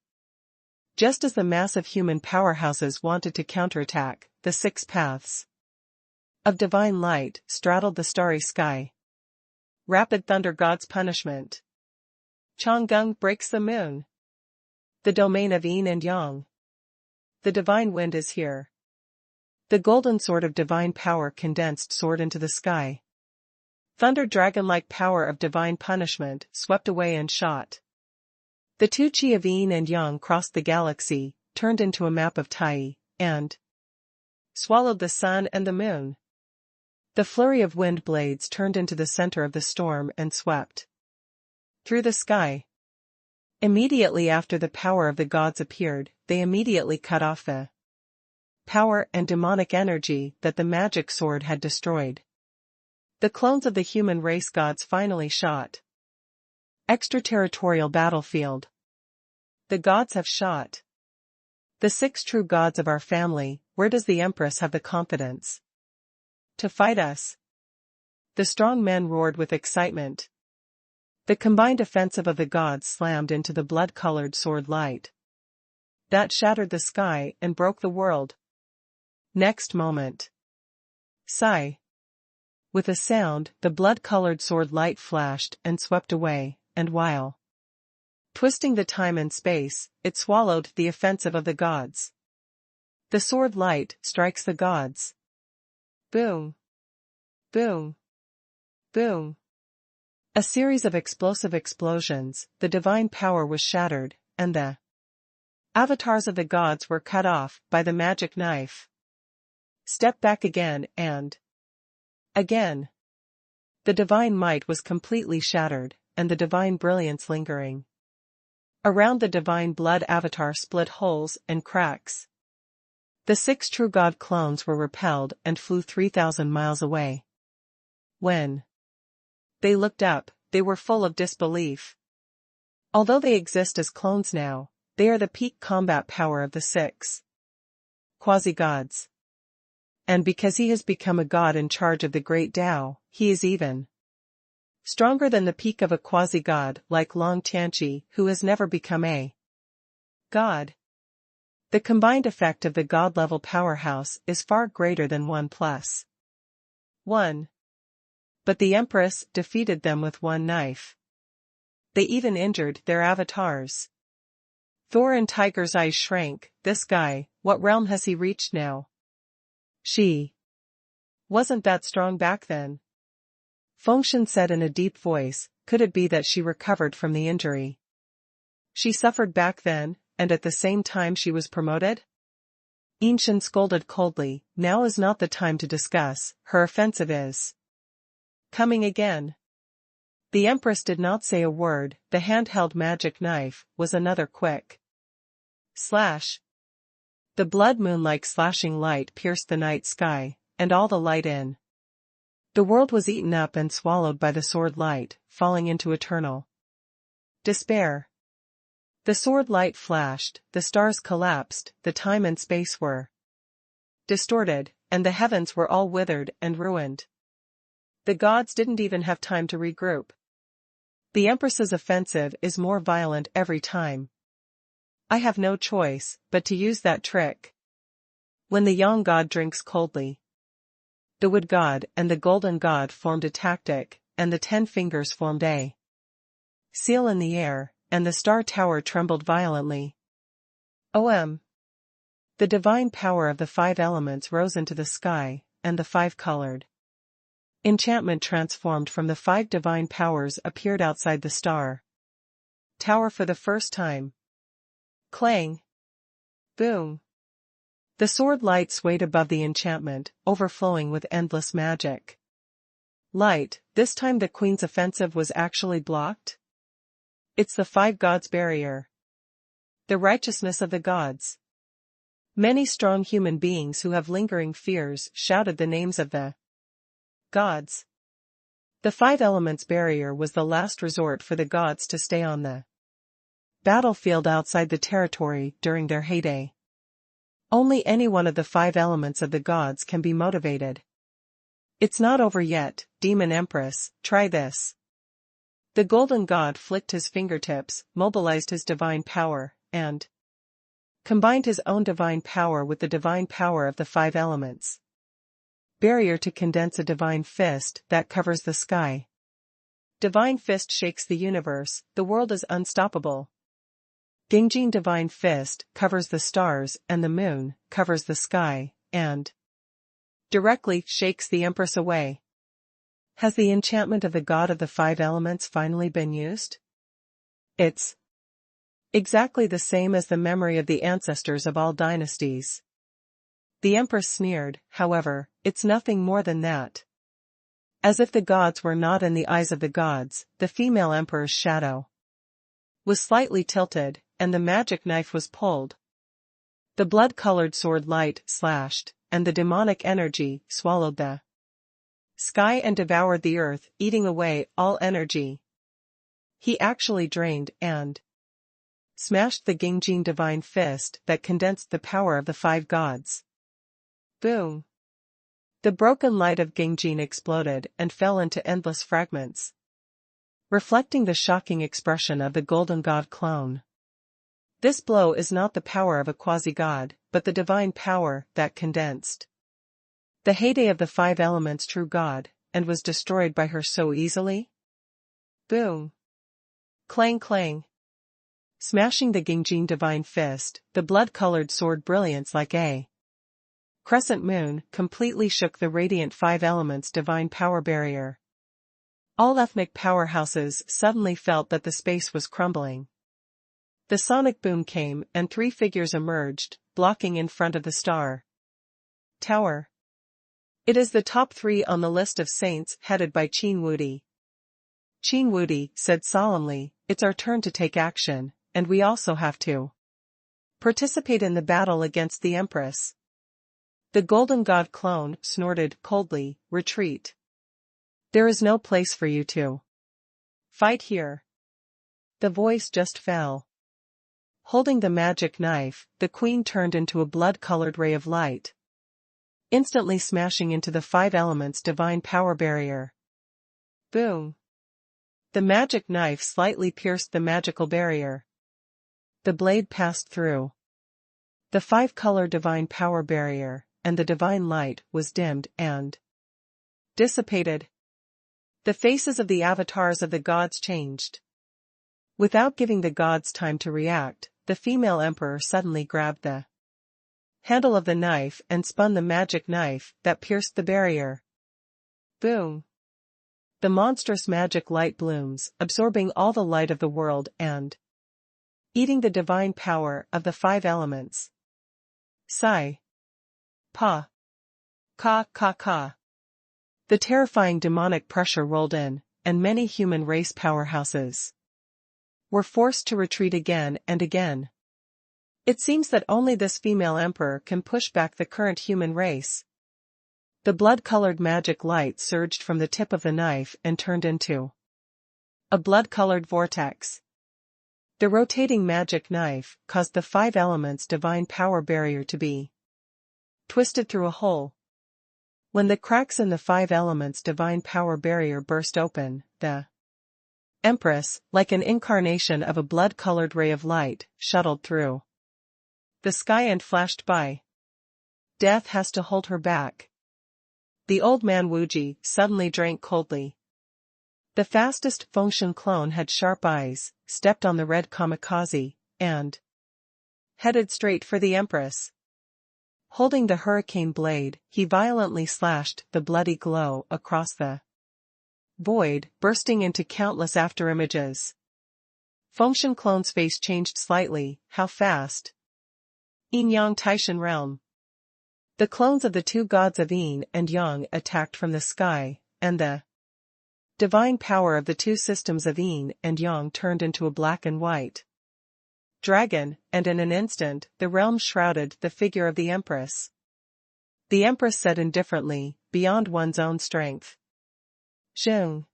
Just as the massive human powerhouses wanted to counterattack, the 6 paths of divine light straddled the starry sky. Rapid thunder god's punishment. Chang'e breaks the moon. The domain of yin and yang. The divine wind is here. The golden sword of divine power condensed soared into the sky. Thunder dragon-like power of divine punishment swept away and shot. The 2 chi of yin and yang crossed the galaxy, turned into a map of Tai, and swallowed the sun and the moon. The flurry of wind blades turned into the center of the storm and swept through the sky. Immediately after the power of the gods appeared, they immediately cut off the power and demonic energy that the magic sword had destroyed. The clones of the human race gods finally shot. Extraterritorial battlefield. The gods have shot. The 6 true gods of our family, where does the Empress have the confidence to fight us? The strong men roared with excitement. The combined offensive of the gods slammed into the blood-colored sword light that shattered the sky and broke the world. Next moment. Sigh. With a sound, the blood-colored sword light flashed and swept away, and while twisting the time and space, it swallowed the offensive of the gods. The sword light strikes the gods. Boom. Boom. Boom. A series of explosive explosions, the divine power was shattered, and the avatars of the gods were cut off by the magic knife. Step back again and again. The divine might was completely shattered, and the divine brilliance lingering around the divine blood avatar split holes and cracks. The 6 true god clones were repelled and flew 3,000 miles away. When they looked up, they were full of disbelief. Although they exist as clones now, they are the peak combat power of the 6 quasi-gods. And because he has become a god in charge of the great Dao, he is even stronger than the peak of a quasi-god like Long Tianqi, who has never become a god. The combined effect of the god-level powerhouse is far greater than 1 plus 1. But the Empress defeated them with one knife. They even injured their avatars. Thor and Tiger's eyes shrank. This guy, what realm has he reached now? She wasn't that strong back then. Fengshen said in a deep voice, could it be that she recovered from the injury she suffered back then, and at the same time she was promoted? Yinshen scolded coldly, now is not the time to discuss, her offensive is coming again. The Empress did not say a word. The handheld magic knife was another quick slash. The blood moon-like slashing light pierced the night sky, and all the light in the world was eaten up and swallowed by the sword light, falling into eternal despair. The sword light flashed, the stars collapsed, the time and space were distorted, and the heavens were all withered and ruined. The gods didn't even have time to regroup. The Empress's offensive is more violent every time. I have no choice but to use that trick. When the Yang god drinks coldly, the wood god and the golden god formed a tactic, and the 10 fingers formed a seal in the air, and the star tower trembled violently. The divine power of the 5 elements rose into the sky, and the 5-colored enchantment transformed from the 5 divine powers appeared outside the star tower for the first time. Clang! Boom! The sword light swayed above the enchantment, overflowing with endless magic light. This time the queen's offensive was actually blocked. It's the 5 gods' barrier. The righteousness of the gods. Many strong human beings who have lingering fears shouted the names of the gods. The 5 elements barrier was the last resort for the gods to stay on the battlefield outside the territory during their heyday. Only any one of the 5 elements of the gods can be motivated. It's not over yet, Demon Empress, try this. The golden god flicked his fingertips, mobilized his divine power, and combined his own divine power with the divine power of the 5 elements. Barrier to condense a divine fist that covers the sky. Divine fist shakes the universe, the world is unstoppable. Gingjin divine fist covers the stars and the moon, covers the sky, and directly shakes the Empress away. Has the enchantment of the god of the 5 elements finally been used? It's exactly the same as the memory of the ancestors of all dynasties. The Empress sneered, however, it's nothing more than that. As if the gods were not in the eyes of the gods, the female emperor's shadow was slightly tilted, and the magic knife was pulled. The blood-colored sword light slashed, and the demonic energy swallowed the sky and devoured the earth, eating away all energy. He actually drained and smashed the Gingjin divine fist that condensed the power of the 5 gods. Boom! The broken light of Gingjin exploded and fell into endless fragments, reflecting the shocking expression of the golden god clone. This blow is not the power of a quasi-god, but the divine power that condensed the heyday of the 5 elements true god, and was destroyed by her so easily? Boom! Clang clang! Smashing the Gingjin divine fist, the blood-colored sword brilliance like a crescent moon completely shook the radiant 5 elements divine power barrier. All ethnic powerhouses suddenly felt that the space was crumbling. The sonic boom came and 3 figures emerged, blocking in front of the star tower. It is the top 3 on the list of saints headed by Qin Wudi. Qin Wudi said solemnly, it's our turn to take action, and we also have to participate in the battle against the Empress. The golden god clone snorted coldly, retreat. There is no place for you to fight here. The voice just fell. Holding the magic knife, the queen turned into a blood-colored ray of light, instantly smashing into the 5 elements divine power barrier. Boom! The magic knife slightly pierced the magical barrier. The blade passed through the 5-color divine power barrier, and the divine light was dimmed and dissipated. The faces of the avatars of the gods changed. Without giving the gods time to react, the female emperor suddenly grabbed the handle of the knife and spun the magic knife that pierced the barrier. Boom! The monstrous magic light blooms, absorbing all the light of the world and eating the divine power of the 5 elements. Sigh. Pa. Ka ka ka. The terrifying demonic pressure rolled in, and many human race powerhouses were forced to retreat again and again. It seems that only this female emperor can push back the current human race. The blood-colored magic light surged from the tip of the knife and turned into a blood-colored vortex. The rotating magic knife caused the 5 elements divine power barrier to be twisted through a hole. When the cracks in the 5 elements divine power barrier burst open, the Empress, like an incarnation of a blood-colored ray of light, shuttled through the sky and flashed by. Death has to hold her back. The old man Wuji suddenly drank coldly. The fastest Fengshen clone had sharp eyes, stepped on the red kamikaze, and headed straight for the Empress. Holding the hurricane blade, he violently slashed the bloody glow across the void, bursting into countless afterimages. Fengshen clone's face changed slightly. How fast? Yin Yang Taishan realm. The clones of the 2 gods of Yin and Yang attacked from the sky, and the divine power of the 2 systems of Yin and Yang turned into a black and white dragon, and in an instant, the realm shrouded the figure of the Empress. The Empress said indifferently, beyond one's own strength. Zheng.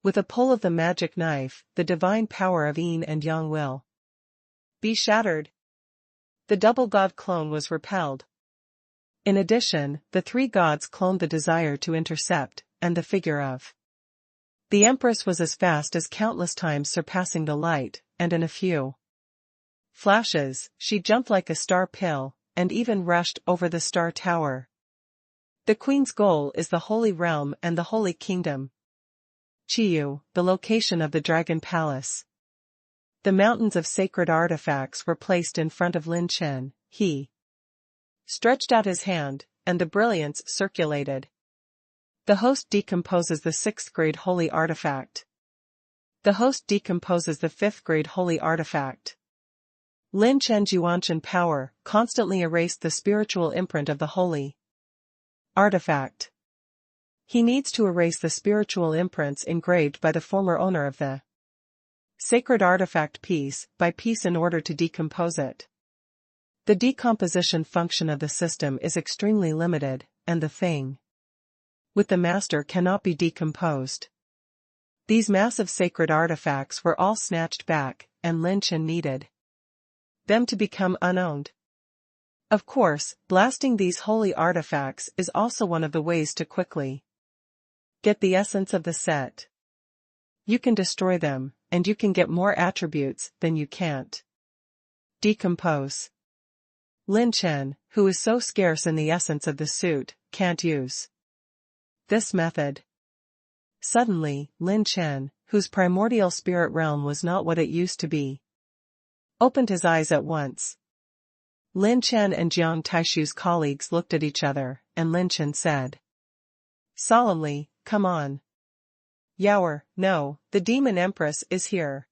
With a pull of the magic knife, the divine power of Yin and Yang will be shattered. The double god clone was repelled. In addition, the 3 gods cloned the desire to intercept, and the figure of the Empress was as fast as countless times surpassing the light, and in a few flashes, she jumped like a star pill, and even rushed over the star tower. The Queen's goal is the Holy Realm and the Holy Kingdom. Chiyu, the location of the Dragon Palace. The mountains of sacred artifacts were placed in front of Lin Chen. He stretched out his hand, and the brilliance circulated. The host decomposes the 6th grade holy artifact. The host decomposes the 5th grade holy artifact. Lin Chen's Yuanshan power constantly erased the spiritual imprint of the holy artifact. He needs to erase the spiritual imprints engraved by the former owner of the sacred artifact piece by piece in order to decompose it. The decomposition function of the system is extremely limited, and the thing with the master cannot be decomposed. These massive sacred artifacts were all snatched back, and Lin Chen needed them to become unowned. Of course, blasting these holy artifacts is also one of the ways to quickly get the essence of the set. You can destroy them, and you can get more attributes than you can't decompose. Lin Chen, who is so scarce in the essence of the suit, can't use this method. Suddenly, Lin Chen, whose primordial spirit realm was not what it used to be, opened his eyes at once. Lin Chen and Jiang Taishu's colleagues looked at each other, and Lin Chen said solemnly, "Come on. Yaoer, no, the demon empress is here."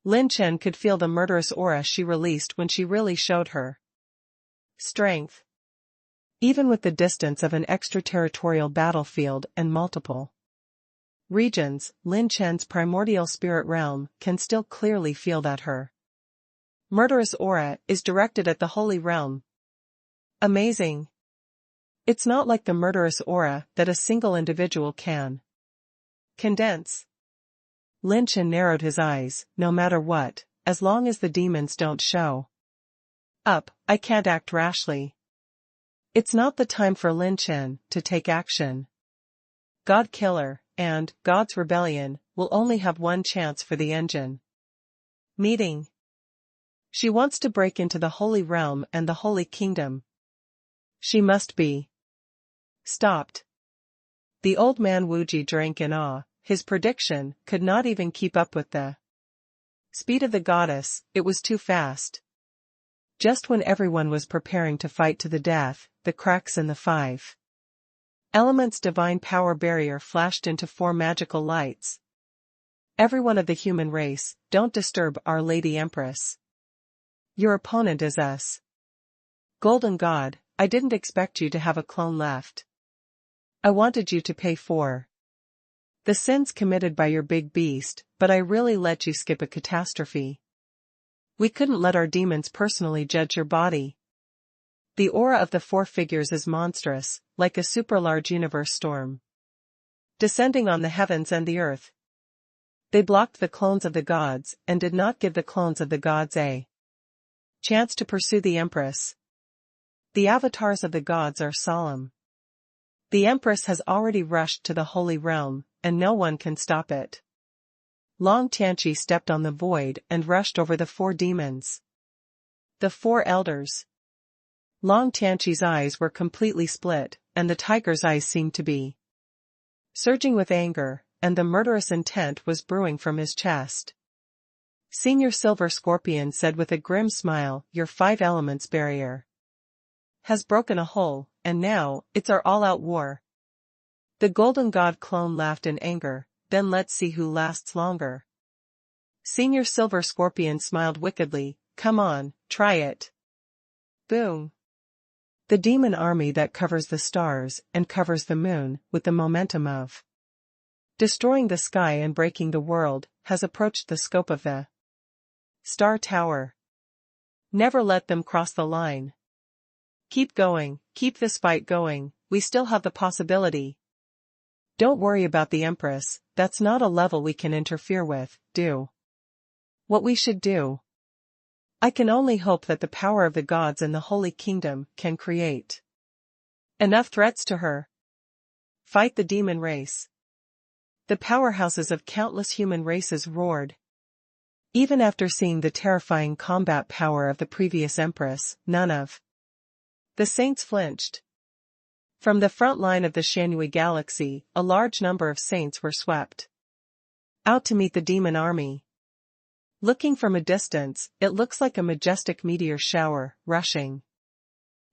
Lin Chen could feel the murderous aura she released when she really showed her strength. Even with the distance of an extraterritorial battlefield and multiple regions, Lin Chen's primordial spirit realm can still clearly feel that her murderous aura is directed at the holy realm. Amazing. It's not like the murderous aura that a single individual can condense. Lin Chen narrowed his eyes. No matter what, as long as the demons don't show up, I can't act rashly. It's not the time for Lin Chen to take action. God Killer and God's Rebellion will only have one chance for the engine meeting. She wants to break into the Holy Realm and the Holy Kingdom. She must be stopped. The old man Wuji drank in awe. His prediction could not even keep up with the speed of the goddess. It was too fast. Just when everyone was preparing to fight to the death, the cracks in the 5 elements divine power barrier flashed into 4 magical lights. Everyone of the human race, don't disturb Our Lady Empress. Your opponent is us. Golden God, I didn't expect you to have a clone left. I wanted you to pay for The sins committed by your big beast, but I really let you skip a catastrophe. We couldn't let our demons personally judge your body. The aura of the four figures is monstrous, like a super-large universe storm, descending on the heavens and the earth. They blocked the clones of the gods, and did not give the clones of the gods a chance to pursue the Empress. The avatars of the gods are solemn. The Empress has already rushed to the Holy Realm, and no one can stop it. Long Tianqi stepped on the void and rushed over the four demons. The four elders. Long Tianqi's eyes were completely split, and the tiger's eyes seemed to be surging with anger, and the murderous intent was brewing from his chest. Senior Silver Scorpion said with a grim smile, "Your 5 elements barrier has broken a hole, and now, it's our all-out war." The Golden God clone laughed in anger, "Then let's see who lasts longer." Senior Silver Scorpion smiled wickedly, "Come on, try it." Boom. The demon army that covers the stars and covers the moon with the momentum of destroying the sky and breaking the world has approached the scope of the Star Tower. Never let them cross the line. Keep going, keep this fight going, we still have the possibility. Don't worry about the Empress, that's not a level we can interfere with. Do what we should do. I can only hope that the power of the gods and the Holy Kingdom can create enough threats to her. Fight the demon race. The powerhouses of countless human races roared. Even after seeing the terrifying combat power of the previous Empress, none of the saints flinched. From the front line of the Shanhui galaxy, a large number of saints were swept out to meet the demon army. Looking from a distance, it looks like a majestic meteor shower, rushing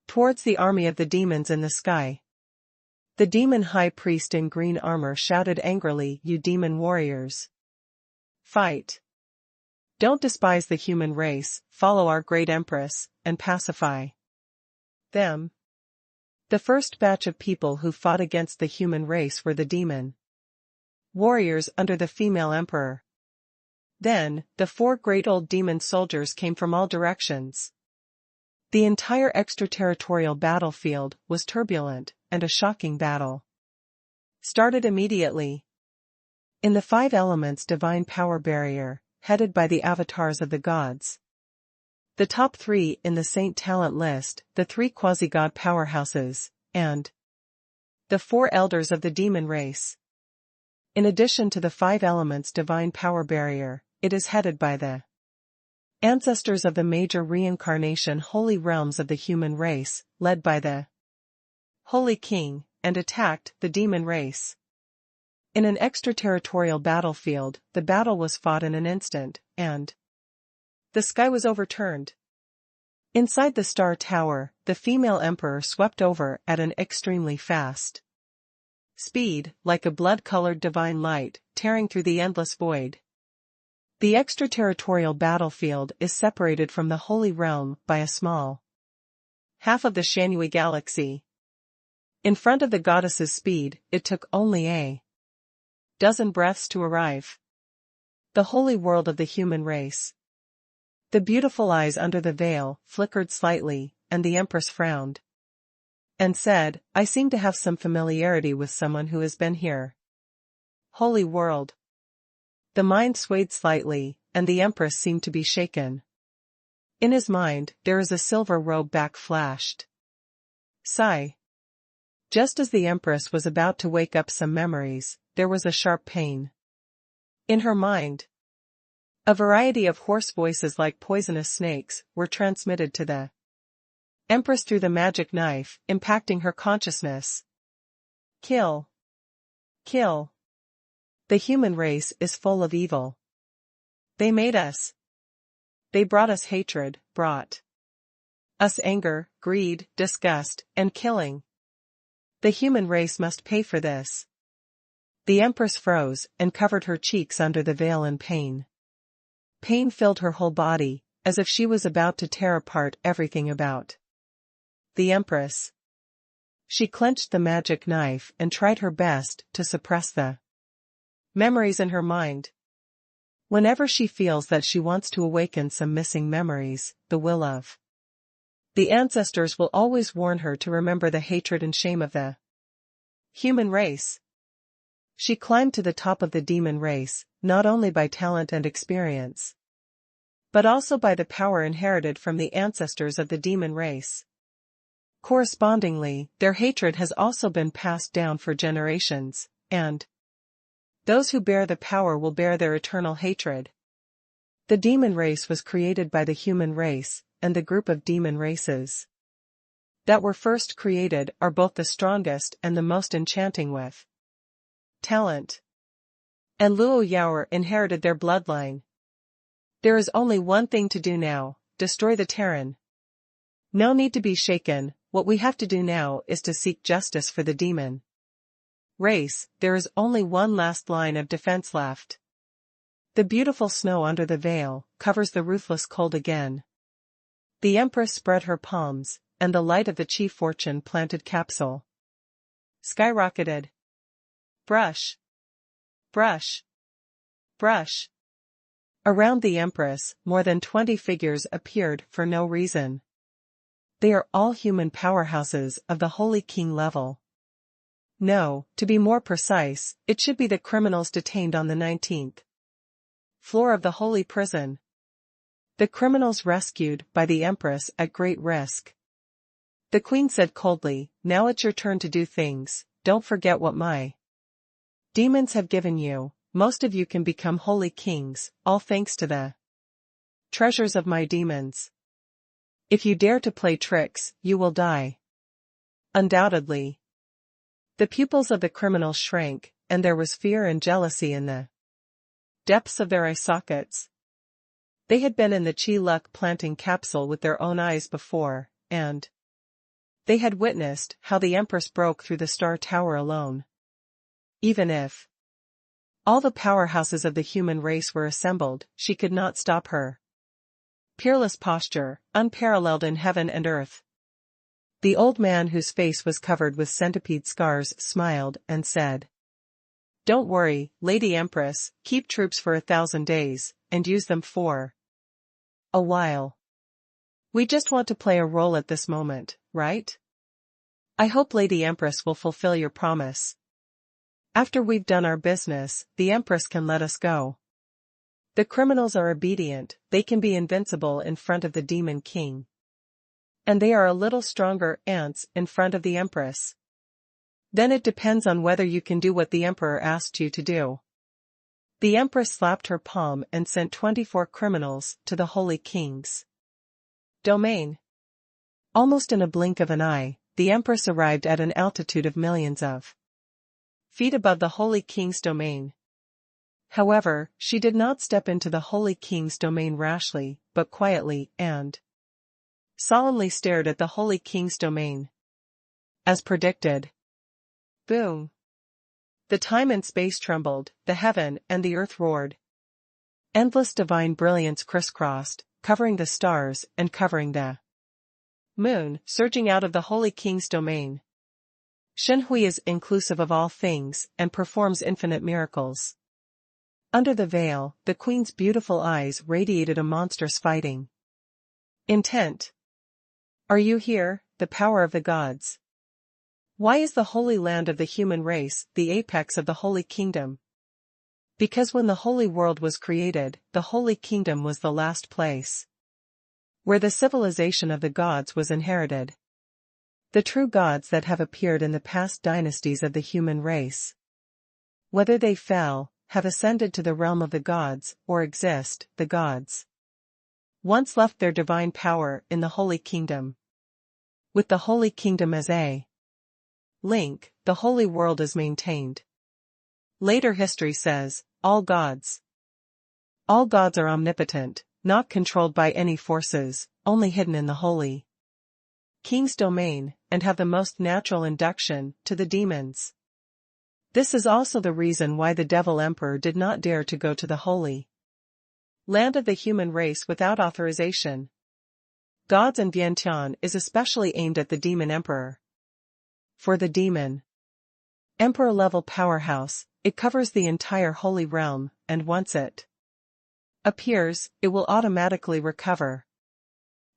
towards the army of the demons in the sky. The demon high priest in green armor shouted angrily, "You demon warriors! Fight! Don't despise the human race, follow our great Empress, and pacify them." The first batch of people who fought against the human race were the demon warriors under the female emperor. Then, the 4 great old demon soldiers came from all directions. The entire extraterritorial battlefield was turbulent, and a shocking battle started immediately. In the 5 elements divine power barrier, headed by the avatars of the gods. The top 3 in the saint talent list, the 3 quasi-god powerhouses, and the 4 elders of the demon race. In addition to the 5 elements divine power barrier, it is headed by the ancestors of the major reincarnation holy realms of the human race, led by the Holy King, and attacked the demon race. In an extraterritorial battlefield, the battle was fought in an instant, and the sky was overturned. Inside the Star Tower, the female emperor swept over at an extremely fast speed, like a blood-colored divine light, tearing through the endless void. The extraterritorial battlefield is separated from the Holy Realm by a small half of the Shanhui galaxy. In front of the goddess's speed, it took only a dozen breaths to arrive. The holy world of the human race. The beautiful eyes under the veil flickered slightly, and the Empress frowned and said, "I seem to have some familiarity with someone who has been here." Holy world. The mind swayed slightly, and the Empress seemed to be shaken. In his mind, there is a silver robe back flashed. Sigh. Just as the Empress was about to wake up some memories, there was a sharp pain in her mind. A variety of hoarse voices like poisonous snakes were transmitted to the Empress through the magic knife, impacting her consciousness. Kill. Kill. The human race is full of evil. They made us. They brought us hatred, brought us anger, greed, disgust, and killing. The human race must pay for this. The Empress froze and covered her cheeks under the veil in pain. Pain filled her whole body, as if she was about to tear apart everything about the Empress. She clenched the magic knife and tried her best to suppress the Memories in her mind. Whenever she feels that she wants to awaken some missing memories, the will of the ancestors will always warn her to remember the hatred and shame of the human race. She climbed to the top of the demon race, not only by talent and experience, but also by the power inherited from the ancestors of the demon race. Correspondingly, their hatred has also been passed down for generations, and those who bear the power will bear their eternal hatred. The demon race was created by the human race, and the group of demon races that were first created are both the strongest and the most enchanting with talent. And Luo Yaoer inherited their bloodline. There is only one thing to do now: destroy the Terran. No need to be shaken. What we have to do now is to seek justice for the demon race. There is only one last line of defense left. The beautiful snow under the veil covers the ruthless cold again. The Empress spread her palms, and the light of the chief fortune planted capsule skyrocketed. Brush. Brush. Brush. Around the Empress, more than 20 figures appeared for no reason. They are all human powerhouses of the Holy King level. No, to be more precise, it should be the criminals detained on the 19th floor of the Holy Prison. The criminals rescued by the Empress at great risk. The Queen said coldly, "Now it's your turn to do things. Don't forget what my demons have given you. Most of you can become holy kings, all thanks to the treasures of my demons. If you dare to play tricks, you will die." Undoubtedly. The pupils of the criminals shrank, and there was fear and jealousy in the depths of their eye sockets. They had been in the Chi Luck planting capsule with their own eyes before, and they had witnessed how the Empress broke through the Star Tower alone. Even if all the powerhouses of the human race were assembled, she could not stop her. Peerless posture, unparalleled in heaven and earth. The old man, whose face was covered with centipede scars, smiled and said, "Don't worry, Lady Empress, keep troops for 1,000 days, and use them for a while. We just want to play a role at this moment, right? I hope Lady Empress will fulfill your promise. After we've done our business, the Empress can let us go." The criminals are obedient. They can be invincible in front of the Demon King. And they are a little stronger ants in front of the Empress. Then it depends on whether you can do what the Emperor asked you to do. The Empress slapped her palm and sent 24 criminals to the Holy King's domain. Almost in a blink of an eye, the Empress arrived at an altitude of millions of feet above the Holy King's domain. However, she did not step into the Holy King's domain rashly, but quietly and solemnly stared at the Holy King's domain. As predicted. Boom. The time and space trembled, the heaven and the earth roared. Endless divine brilliance crisscrossed, covering the stars and covering the moon, surging out of the Holy King's domain. Shenhui is inclusive of all things and performs infinite miracles. Under the veil, the Queen's beautiful eyes radiated a monstrous fighting intent. Are you here, the power of the gods? Why is the holy land of the human race the apex of the Holy Kingdom? Because when the Holy World was created, the Holy Kingdom was the last place where the civilization of the gods was inherited. The true gods that have appeared in the past dynasties of the human race, whether they fell, have ascended to the realm of the gods, or exist, the gods once left their divine power in the Holy Kingdom. With the Holy Kingdom as a link, the Holy World is maintained. Later history says, all gods are omnipotent, not controlled by any forces, only hidden in the Holy King's domain, and have the most natural induction to the demons. This is also the reason why the Devil Emperor did not dare to go to the Holy Land of the human race without authorization. Gods and Vientiane is especially aimed at the Demon Emperor. For the Demon Emperor level powerhouse, it covers the entire holy realm, and once it appears, it will automatically recover.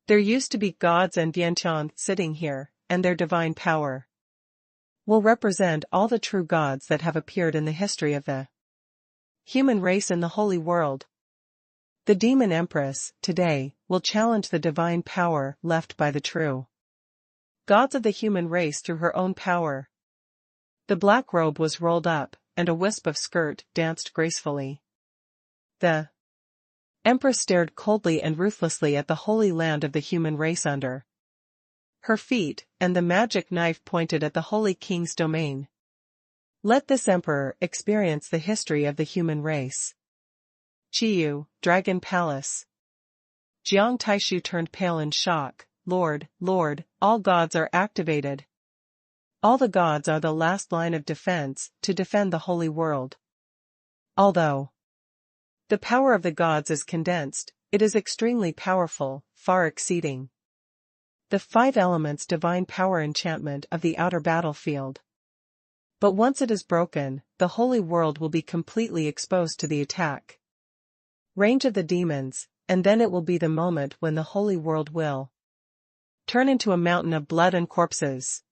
There used to be gods and Yantian sitting here, and their divine power will represent all the true gods that have appeared in the history of the human race in the holy world. The demon empress, today, will challenge the divine power left by the true gods of the human race through her own power. The black robe was rolled up, and a wisp of skirt danced gracefully. The empress stared coldly and ruthlessly at the holy land of the human race under her feet, and the magic knife pointed at the holy king's domain. Let this emperor experience the history of the human race. Qiyu, Dragon Palace. Jiang Taishu turned pale in shock. Lord, all gods are activated. All the gods are the last line of defense to defend the holy world. Although the power of the gods is condensed, it is extremely powerful, far exceeding the 5 elements divine power enchantment of the outer battlefield. But once it is broken, the holy world will be completely exposed to the attack range of the demons, and then it will be the moment when the holy world will turn into a mountain of blood and corpses.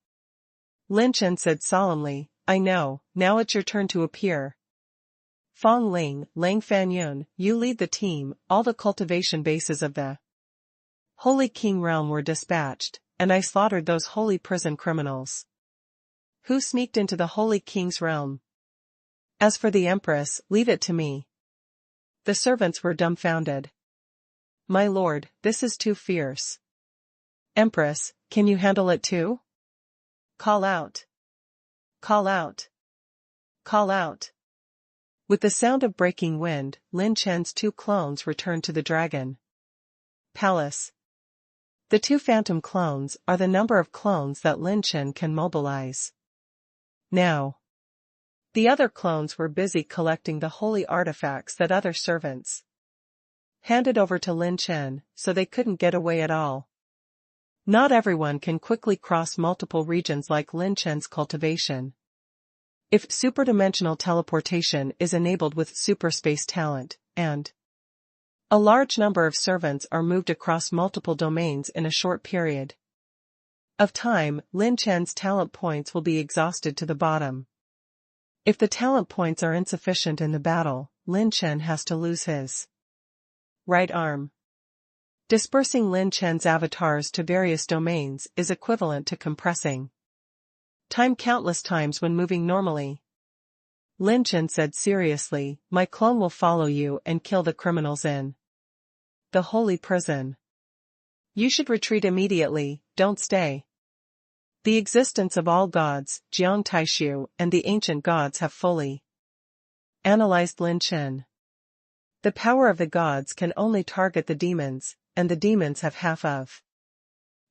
Lin Chen said solemnly, I know, now it's your turn to appear. Fong Ling, Lang Fanyun, you lead the team. All the cultivation bases of the Holy King realm were dispatched, and I slaughtered those holy prison criminals who sneaked into the Holy King's realm. As for the Empress, leave it to me. The servants were dumbfounded. My lord, this is too fierce. Empress, can you handle it too? Call out. Call out. Call out. With the sound of breaking wind, Lin Chen's 2 clones returned to the Dragon Palace. The 2 phantom clones are the number of clones that Lin Chen can mobilize. Now, the other clones were busy collecting the holy artifacts that other servants handed over to Lin Chen, so they couldn't get away at all. Not everyone can quickly cross multiple regions like Lin Chen's cultivation. If superdimensional teleportation is enabled with superspace talent, and a large number of servants are moved across multiple domains in a short period of time, Lin Chen's talent points will be exhausted to the bottom. If the talent points are insufficient in the battle, Lin Chen has to lose his right arm. Dispersing Lin Chen's avatars to various domains is equivalent to compressing time countless times when moving normally. Lin Chen said seriously, my clone will follow you and kill the criminals in the holy prison. You should retreat immediately, don't stay. The existence of all gods, Jiang Taishu, and the ancient gods have fully analyzed Lin Chen. The power of the gods can only target the demons, and the demons have half of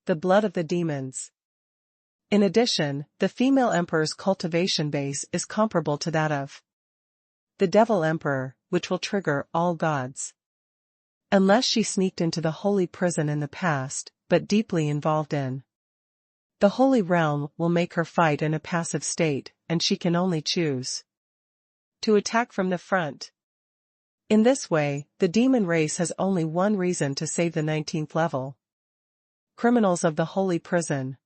the blood of the demons. In addition, the female emperor's cultivation base is comparable to that of the devil emperor, which will trigger all gods. Unless she sneaked into the holy prison in the past, but deeply involved in the holy realm will make her fight in a passive state, and she can only choose to attack from the front. In this way, the demon race has only one reason to save the 19th level criminals of the holy prison.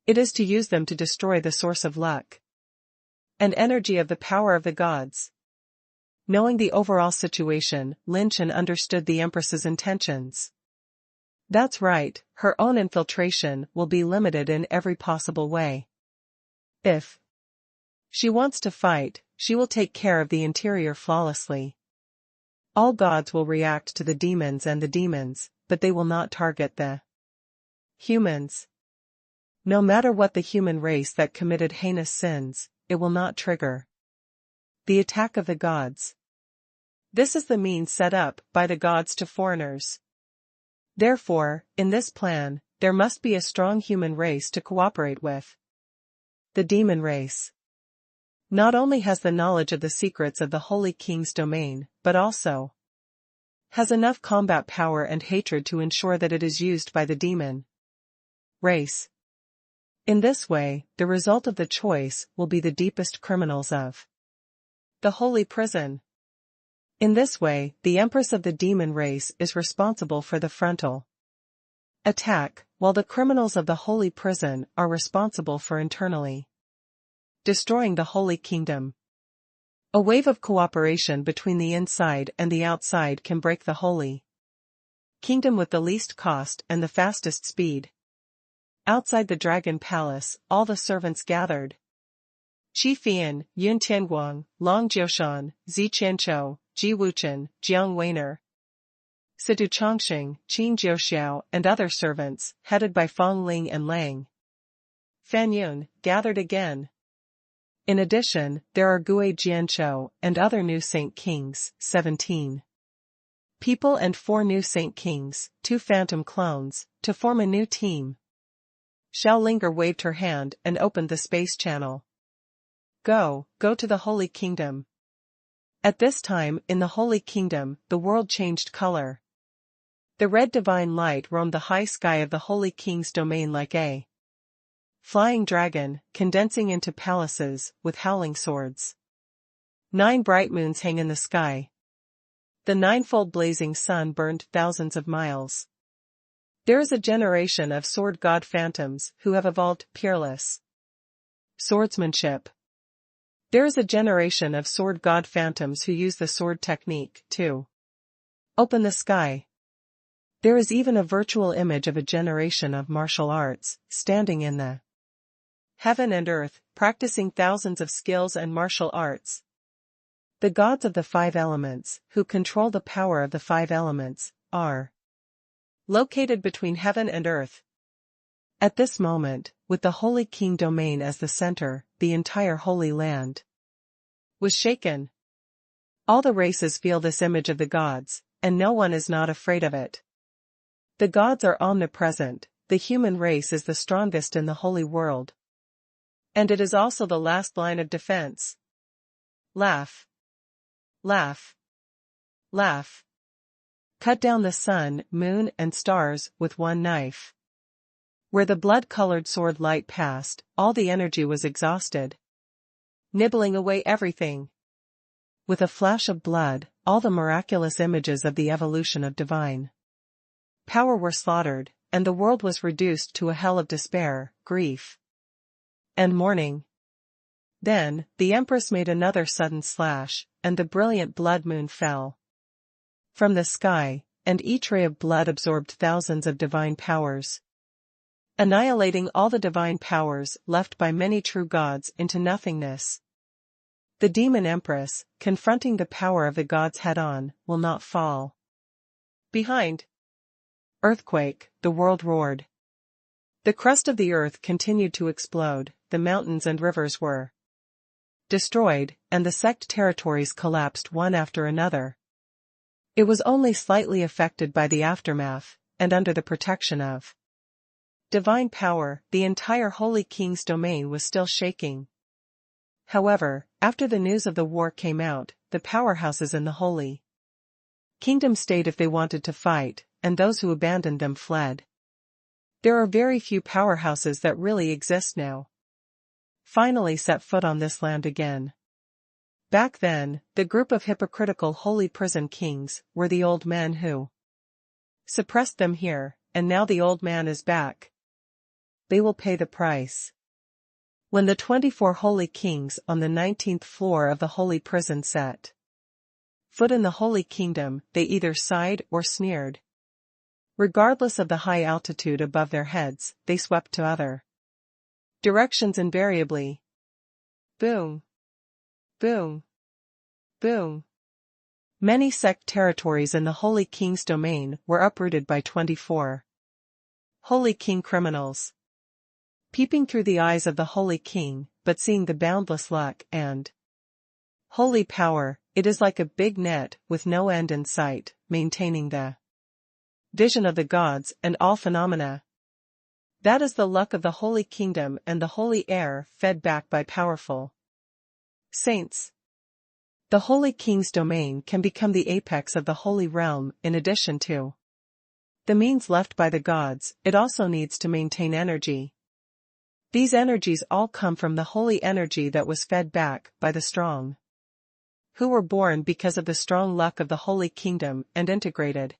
It is to use them to destroy the source of luck and energy of the power of the gods. Knowing the overall situation, Lin Chen understood the Empress's intentions. That's right, her own infiltration will be limited in every possible way. If she wants to fight, she will take care of the interior flawlessly. All gods will react to the demons and the demons, but they will not target the humans. No matter what the human race that committed heinous sins, it will not trigger the attack of the gods. This is the means set up by the gods to foreigners. Therefore, in this plan, there must be a strong human race to cooperate with the demon race. Not only has the knowledge of the secrets of the Holy King's domain, but also has enough combat power and hatred to ensure that it is used by the demon race. In this way, the result of the choice will be the deepest criminals of The holy prison. In this way, the empress of the demon race is responsible for the frontal attack, while the criminals of the holy prison are responsible for internally destroying the holy kingdom. A wave of cooperation between the inside and the outside can break the holy kingdom with the least cost and the fastest speed. Outside the dragon palace, all the servants gathered. Qi Fian, Yun Tianguang, Long Jiushan, Zi Qianchou, Ji Wuchen, Jiang Weiner, Sidu Chongxing, Qin Jiuxiao, and other servants, headed by Fong Ling and Lang Fanyun, gathered again. In addition, there are Gui Jianchou and other new Saint Kings, 17 people and 4 new Saint Kings, 2 phantom clones, to form a new team. Xiao Linger waved her hand and opened the space channel. Go to the Holy Kingdom. At this time, in the Holy Kingdom, the world changed color. The red divine light roamed the high sky of the Holy King's domain like a flying dragon, condensing into palaces, with howling swords. 9 bright moons hang in the sky. The ninefold blazing sun burned thousands of miles. There is a generation of sword god phantoms who have evolved Peerless swordsmanship. There is a generation of sword god phantoms who use the sword technique to open the sky. There is even a virtual image of a generation of martial arts, standing in the heaven and earth, practicing thousands of skills and martial arts. The gods of the 5 elements, who control the power of the 5 elements, are located between heaven and earth. At this moment, with the Holy King domain as the center, the entire Holy Land was shaken. All the races feel this image of the gods, and no one is not afraid of it. The gods are omnipresent, the human race is the strongest in the holy world. And it is also the last line of defense. Laugh. Laugh. Laugh. Cut down the sun, moon, and stars with one knife. Where the blood-colored sword light passed, all the energy was exhausted, nibbling away everything. With a flash of blood, all the miraculous images of the evolution of divine power were slaughtered, and the world was reduced to a hell of despair, grief, and mourning. Then, the Empress made another sudden slash, and the brilliant blood moon fell from the sky, and each ray of blood absorbed thousands of divine powers, annihilating all the divine powers left by many true gods into nothingness. The demon empress, confronting the power of the gods head-on, will not fall behind. Earthquake, the world roared. The crust of the earth continued to explode, the mountains and rivers were destroyed, and the sect territories collapsed one after another. It was only slightly affected by the aftermath, and under the protection of divine power, the entire Holy King's domain was still shaking. However, after the news of the war came out, the powerhouses in the Holy Kingdom stayed if they wanted to fight, and those who abandoned them fled. There are very few powerhouses that really exist now. Finally set foot on this land again. Back then, the group of hypocritical holy prison kings were the old men who suppressed them here, and now the old man is back. They will pay the price. When the 24 holy kings on the 19th floor of the holy prison set foot in the Holy Kingdom, they either sighed or sneered. Regardless of the high altitude above their heads, they swept to other directions invariably. Boom. Boom. Boom. Many sect territories in the Holy King's domain were uprooted by 24 Holy King criminals. Peeping through the eyes of the Holy King, but seeing the boundless luck and holy power, it is like a big net with no end in sight, maintaining the vision of the gods and all phenomena. That is the luck of the Holy Kingdom and the holy air fed back by powerful saints. The Holy King's domain can become the apex of the holy realm in addition to the means left by the gods. It also needs to maintain energy. These energies all come from the holy energy that was fed back by the strong who were born because of the strong luck of the Holy Kingdom and integrated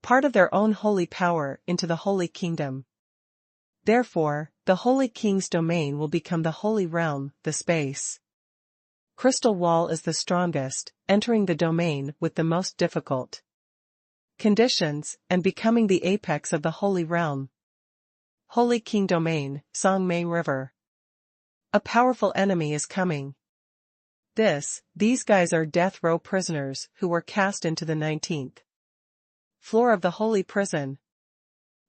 part of their own holy power into the Holy Kingdom. Therefore, the Holy King's domain will become the Holy Realm, the space. Crystal wall is the strongest, entering the domain with the most difficult conditions, and becoming the apex of the Holy Realm. Holy King Domain, Songmei River. A powerful enemy is coming. These guys are death row prisoners who were cast into the 19th floor of the holy prison.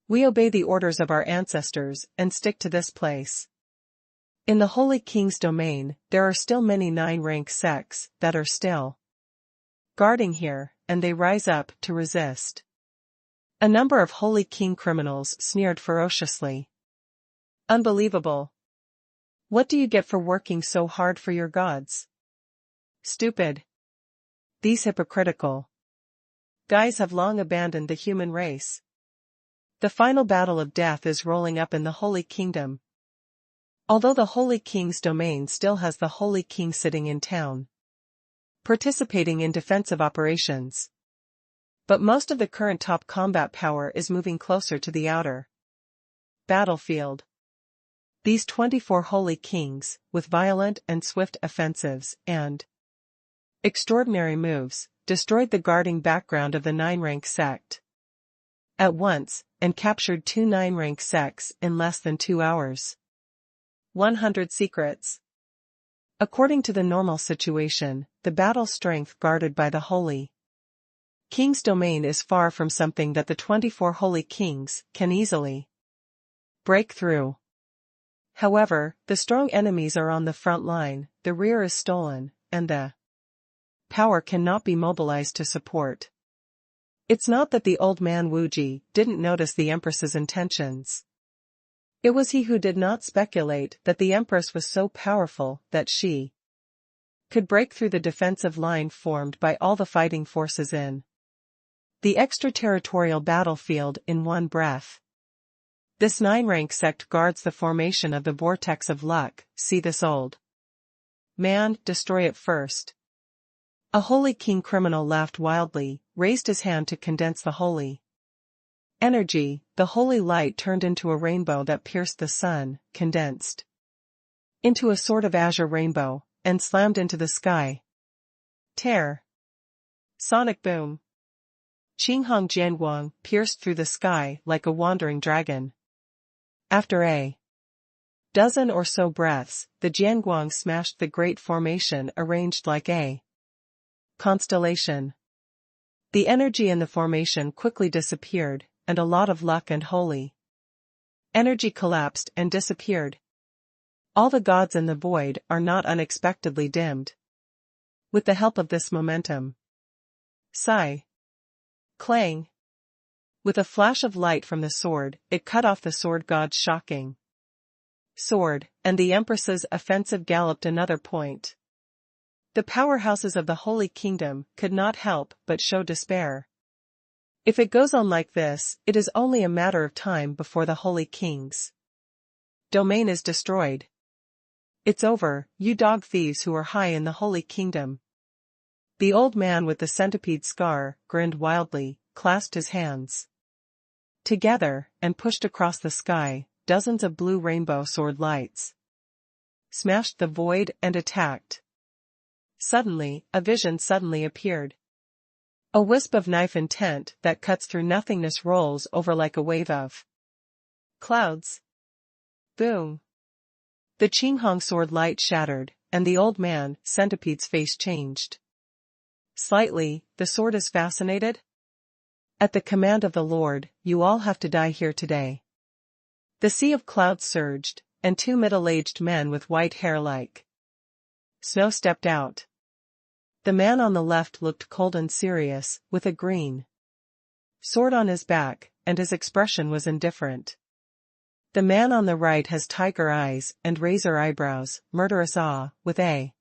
We obey the orders of our ancestors and stick to this place. In the Holy King's domain, there are still many 9-rank sects that are still guarding here, and they rise up to resist. A number of Holy King criminals sneered ferociously. Unbelievable. What do you get for working so hard for your gods? Stupid. These hypocritical guys have long abandoned the human race. The final battle of death is rolling up in the Holy Kingdom. Although the Holy King's domain still has the Holy King sitting in town, participating in defensive operations. But most of the current top combat power is moving closer to the outer battlefield. These 24 Holy Kings, with violent and swift offensives and extraordinary moves, destroyed the guarding background of the 9-rank sect at once, and captured 2 9-rank sects in less than 2 hours. 100 secrets. According to the normal situation, the battle strength guarded by the Holy King's domain is far from something that the 24 Holy Kings can easily break through. However, the strong enemies are on the front line, the rear is stolen, and the power cannot be mobilized to support. It's not that the old man Wuji didn't notice the Empress's intentions. It was he who did not speculate that the Empress was so powerful that she could break through the defensive line formed by all the fighting forces in the extraterritorial battlefield in one breath. This 9-rank sect guards the formation of the vortex of luck. See this old man destroy it first. A Holy King criminal laughed wildly, raised his hand to condense the holy energy. The holy light turned into a rainbow that pierced the sun, condensed into a sort of azure rainbow, and slammed into the sky. Tear. Sonic boom. Qinghong Jianguang pierced through the sky like a wandering dragon. After a dozen or so breaths, the Jianguang smashed the great formation arranged like a constellation. The energy in the formation quickly disappeared, and a lot of luck and holy energy collapsed and disappeared. All the gods in the void are not unexpectedly dimmed. With the help of this momentum. Sigh. Clang. With a flash of light from the sword, it cut off the sword god's shocking sword, and the Empress's offensive galloped another point. The powerhouses of the Holy Kingdom could not help but show despair. If it goes on like this, it is only a matter of time before the Holy King's domain is destroyed. It's over, you dog thieves who are high in the Holy Kingdom. The old man with the centipede scar grinned wildly, clasped his hands together, and pushed across the sky. Dozens of blue rainbow sword lights smashed the void and attacked. Suddenly, a vision suddenly appeared. A wisp of knife intent that cuts through nothingness rolls over like a wave of clouds. Boom. The Qinghong sword light shattered, and the old man, centipede's face changed slightly. The sword is fascinated? At the command of the Lord, you all have to die here today. The sea of clouds surged, and 2 middle-aged men with white hair like snow stepped out. The man on the left looked cold and serious, with a green sword on his back, and his expression was indifferent. The man on the right has tiger eyes and razor eyebrows, murderous awe, with a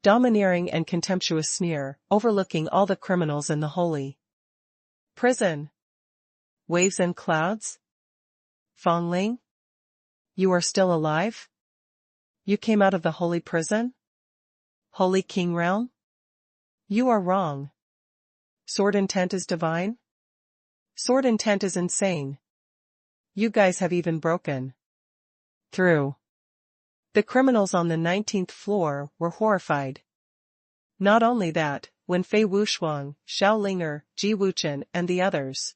domineering and contemptuous sneer, overlooking all the criminals in the holy prison. Waves and clouds? Fongling? You are still alive? You came out of the holy prison? Holy King realm? You are wrong. Sword intent is divine? Sword intent is insane. You guys have even broken through. The criminals on the 19th floor were horrified. Not only that, when Fei Wuxuang, Xiao Linger, Ji Wuchen and the others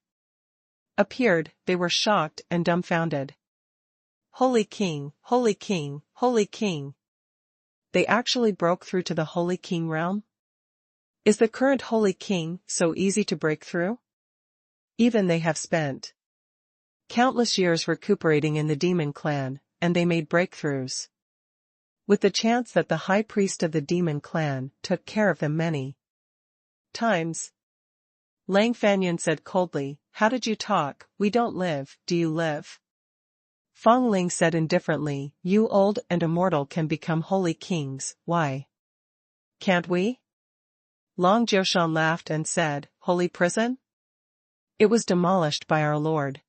appeared, they were shocked and dumbfounded. Holy King, Holy King, Holy King. They actually broke through to the Holy King realm? Is the current Holy King so easy to break through? Even they have spent countless years recuperating in the demon clan, and they made breakthroughs. With the chance that the high priest of the demon clan took care of them many times. Lang Fanyan said coldly, how did you talk? We don't live, do you live? Fong Ling said indifferently, you old and immortal can become holy kings, why can't we? Long Jiushan laughed and said, holy prison? It was demolished by our Lord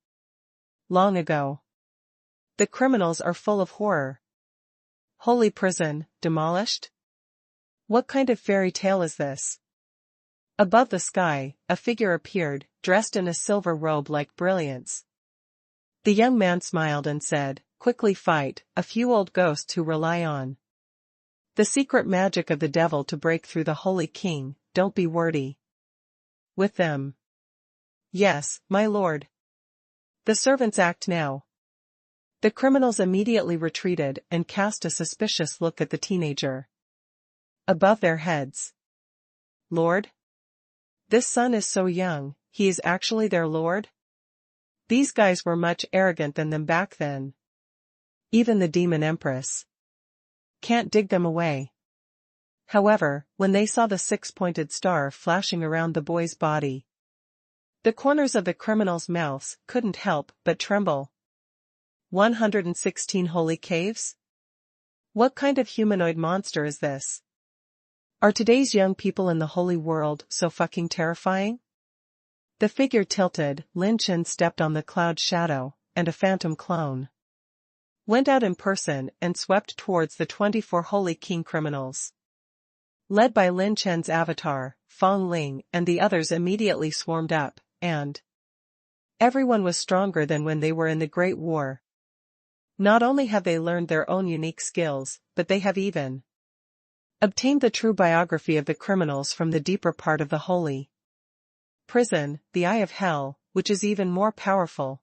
long ago. The criminals are full of horror. Holy prison, demolished? What kind of fairy tale is this? Above the sky, a figure appeared, dressed in a silver robe like brilliance. The young man smiled and said, quickly fight, a few old ghosts who rely on the secret magic of the devil to break through the Holy King, don't be wordy with them. Yes, my lord. The servants act now. The criminals immediately retreated and cast a suspicious look at the teenager above their heads. Lord? This son is so young, he is actually their lord? These guys were much arrogant than them back then. Even the demon empress can't dig them away. However, when they saw the six-pointed star flashing around the boy's body, the corners of the criminals' mouths couldn't help but tremble. 116 holy caves? What kind of humanoid monster is this? Are today's young people in the holy world so fucking terrifying? The figure tilted, Lin Chen stepped on the cloud shadow, and a phantom clone went out in person and swept towards the 24 holy king criminals. Led by Lin Chen's avatar, Fong Ling and the others immediately swarmed up, and everyone was stronger than when they were in the Great War. Not only have they learned their own unique skills, but they have even obtained the true biography of the criminals from the deeper part of the holy prison, the Eye of Hell, which is even more powerful.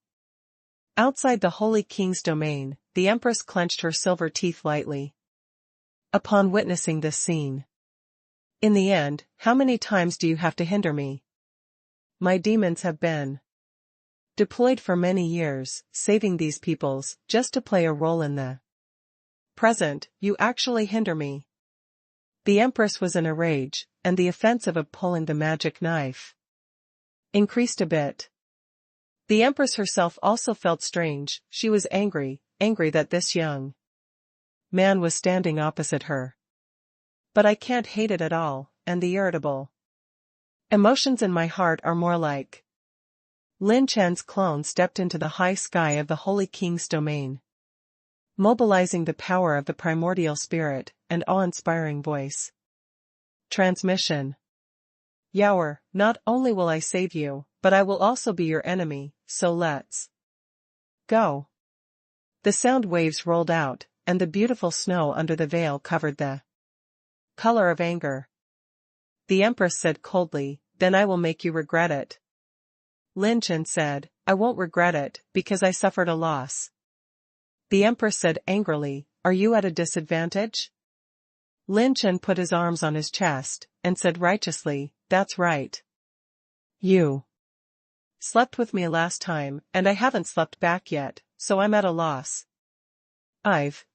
Outside the Holy King's domain, the Empress clenched her silver teeth lightly upon witnessing this scene. In the end, how many times do you have to hinder me? My demons have been deployed for many years, saving these peoples, just to play a role in the present, you actually hinder me. The Empress was in a rage, and the offensive of pulling the magic knife increased a bit. The Empress herself also felt strange, she was angry that this young man was standing opposite her. But I can't hate it at all, and the irritable emotions in my heart are more like. Lin Chen's clone stepped into the high sky of the Holy King's domain, mobilizing the power of the primordial spirit and awe-inspiring voice transmission. Yower, not only will I save you, but I will also be your enemy, so let's go. The sound waves rolled out, and the beautiful snow under the veil covered the color of anger. The Empress said coldly, then I will make you regret it. Lin Chen said, I won't regret it, because I suffered a loss. The Empress said angrily, are you at a disadvantage? Lin Chen put his arms on his chest, and said righteously, that's right. You slept with me last time, and I haven't slept back yet, so I'm at a loss. I've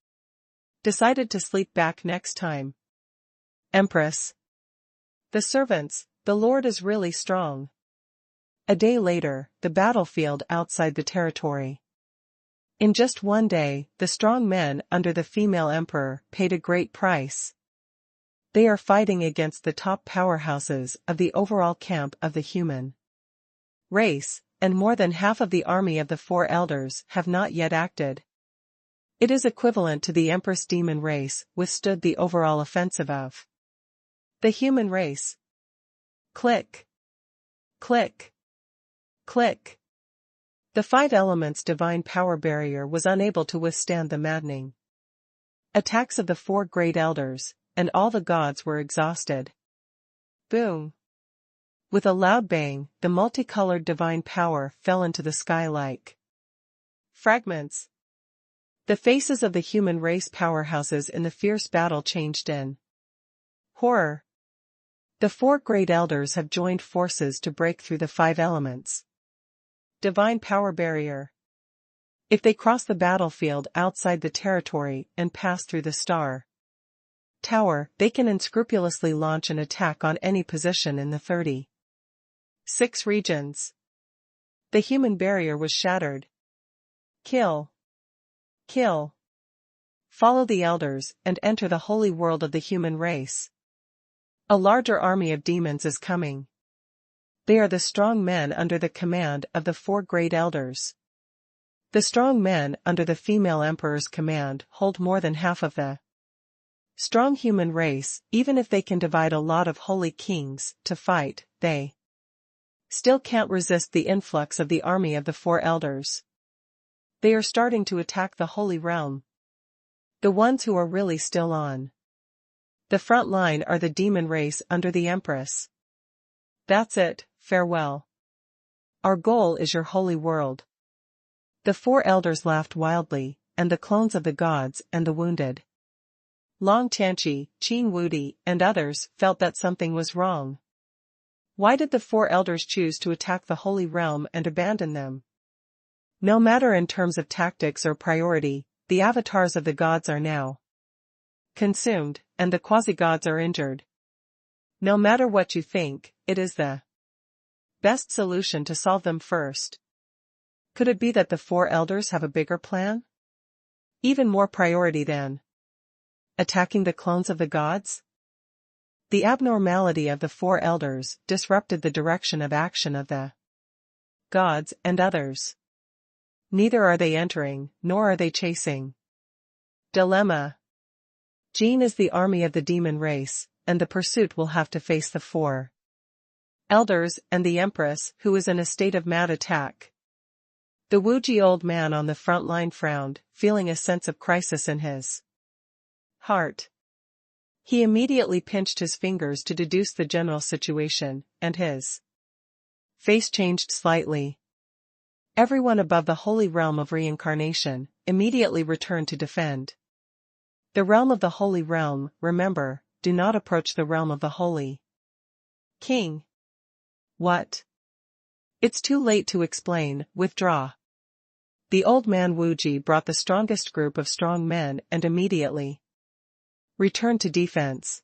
decided to sleep back next time. Empress. The servants, the Lord is really strong. A day later, the battlefield outside the territory. In just one day, the strong men under the female emperor paid a great price. They are fighting against the top powerhouses of the overall camp of the human race, and more than half of the army of the four elders have not yet acted. It is equivalent to the Empress demon race withstood the overall offensive of the human race. Click. Click. Click. The 5 elements divine power barrier was unable to withstand the maddening attacks of the 4 great elders, and all the gods were exhausted. Boom. With a loud bang, the multicolored divine power fell into the sky like fragments. The faces of the human race powerhouses in the fierce battle changed in horror. The 4 great elders have joined forces to break through the 5 elements divine power barrier. If they cross the battlefield outside the territory and pass through the star tower, they can unscrupulously launch an attack on any position in the 36 regions. The human barrier was shattered. Kill. Kill. Follow the elders and enter the holy world of the human race. A larger army of demons is coming. They are the strong men under the command of the 4 great elders. The strong men under the female emperor's command hold more than half of the strong human race. Even if they can divide a lot of holy kings to fight, they still can't resist the influx of the army of the 4 elders. They are starting to attack the holy realm. The ones who are really still on the front line are the demon race under the Empress. That's it, farewell. Our goal is your holy world. The 4 elders laughed wildly, and the clones of the gods and the wounded Long Tianqi, Qin Wudi, and others felt that something was wrong. Why did the 4 elders choose to attack the holy realm and abandon them? No matter in terms of tactics or priority, the avatars of the gods are now consumed, and the quasi-gods are injured. No matter what you think, it is the best solution to solve them first. Could it be that the 4 elders have a bigger plan? Even more priority than attacking the clones of the gods? The abnormality of the 4 elders disrupted the direction of action of the gods and others. Neither are they entering, nor are they chasing. Dilemma. Jin is the army of the demon race, and the pursuit will have to face the 4 elders and the Empress, who is in a state of mad attack. The Wuji old man on the front line frowned, feeling a sense of crisis in his heart. He immediately pinched his fingers to deduce the general situation, and his face changed slightly. Everyone above the holy realm of reincarnation immediately returned to defend the realm of the holy realm. Remember, do not approach the realm of the holy king. What? It's too late to explain, withdraw. The old man Wuji brought the strongest group of strong men and immediately returned to defense.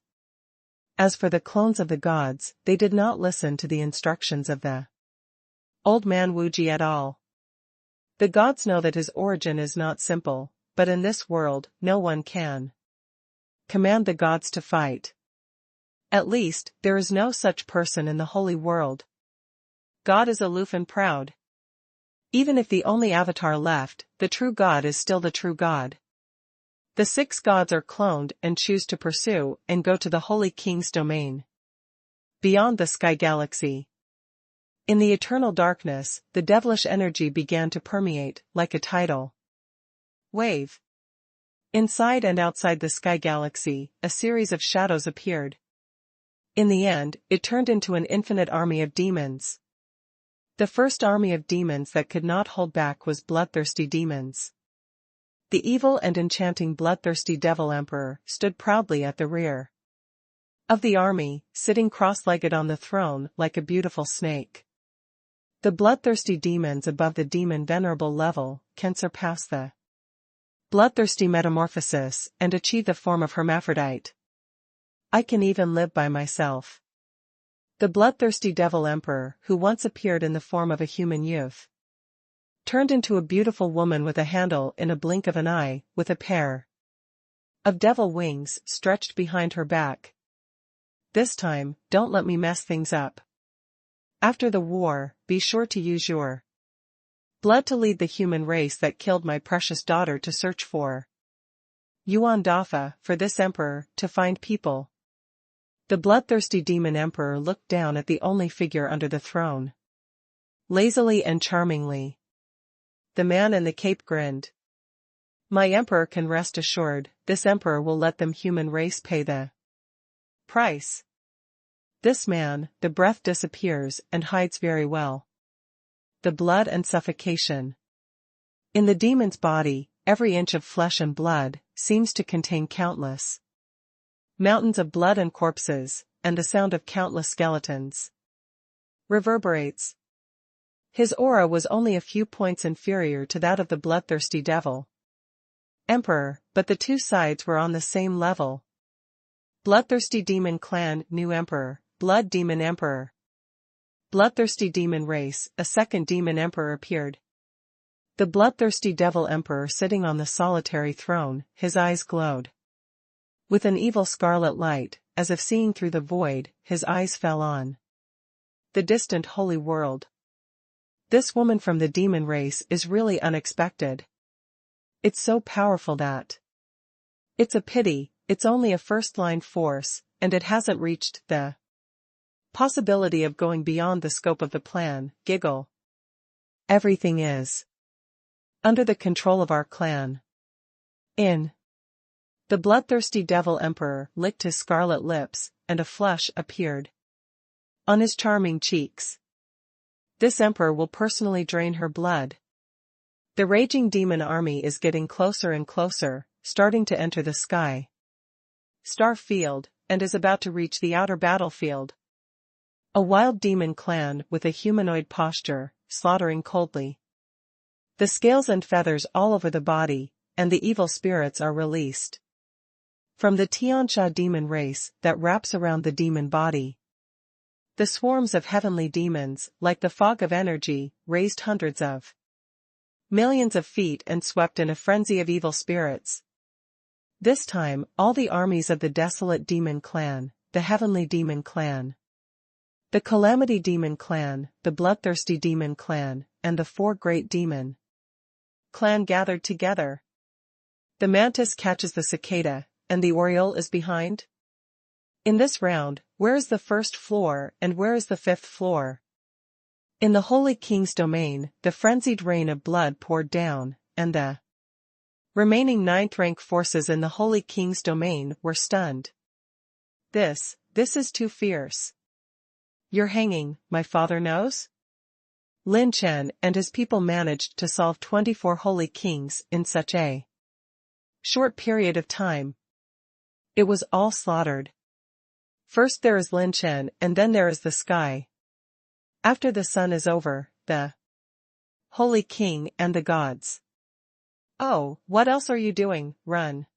As for the clones of the gods, they did not listen to the instructions of the old man Wuji at all. The gods know that his origin is not simple, but in this world, no one can command the gods to fight. At least, there is no such person in the holy world. God is aloof and proud. Even if the only avatar left, the true God is still the true God. The 6 gods are cloned and choose to pursue and go to the holy king's domain beyond the sky galaxy. In the eternal darkness, the devilish energy began to permeate like a tidal wave. Inside and outside the sky galaxy, a series of shadows appeared. In the end, it turned into an infinite army of demons. The first army of demons that could not hold back was bloodthirsty demons. The evil and enchanting bloodthirsty devil emperor stood proudly at the rear of the army, sitting cross-legged on the throne like a beautiful snake. The bloodthirsty demons above the demon venerable level can surpass the bloodthirsty metamorphosis and achieve the form of hermaphrodite. I can even live by myself. The bloodthirsty devil emperor, who once appeared in the form of a human youth, turned into a beautiful woman with a handle in a blink of an eye, with a pair of devil wings stretched behind her back. This time, don't let me mess things up. After the war, be sure to use your blood to lead the human race that killed my precious daughter to search for Yuan Dafa, for this emperor to find people The bloodthirsty demon emperor looked down at the only figure under the throne. Lazily and charmingly. The man in the cape grinned. My emperor can rest assured, this emperor will let them human race pay the price. This man, the breath disappears and hides very well. The blood and suffocation. In the demon's body, every inch of flesh and blood seems to contain countless mountains of blood and corpses, and the sound of countless skeletons reverberates. His aura was only a few points inferior to that of the bloodthirsty devil emperor, but the two sides were on the same level. Bloodthirsty demon clan, new emperor, blood demon emperor. Bloodthirsty demon race, a second demon emperor appeared. The bloodthirsty devil emperor sitting on the solitary throne, his eyes glowed with an evil scarlet light, as if seeing through the void, his eyes fell on the distant holy world. This woman from the demon race is really unexpected. It's so powerful that it's a pity, it's only a first-line force, and it hasn't reached the possibility of going beyond the scope of the plan. Giggle. Everything is under the control of our clan. The bloodthirsty devil emperor licked his scarlet lips, and a flush appeared on his charming cheeks. This emperor will personally drain her blood. The raging demon army is getting closer and closer, starting to enter the sky star field, and is about to reach the outer battlefield. A wild demon clan with a humanoid posture, slaughtering coldly. The scales and feathers all over the body, and the evil spirits are released from the Tiansha demon race that wraps around the demon body. The swarms of heavenly demons, like the fog of energy, raised hundreds of millions of feet and swept in a frenzy of evil spirits. This time, all the armies of the desolate demon clan, the heavenly demon clan, the calamity demon clan, the bloodthirsty demon clan, and the four great demon clan gathered together. The mantis catches the cicada, and the oriole is behind. In this round, where is the first floor and where is the fifth floor? In the Holy King's domain, the frenzied rain of blood poured down, and the remaining ninth-rank forces in the Holy King's domain were stunned. This is too fierce. You're hanging, my father knows? Lin Chen and his people managed to solve 24 Holy Kings in such a short period of time. It was all slaughtered. First there is Lin Chen and then there is the sky. After the sun is over, the Holy King and the gods. Oh, what else are you doing? Run.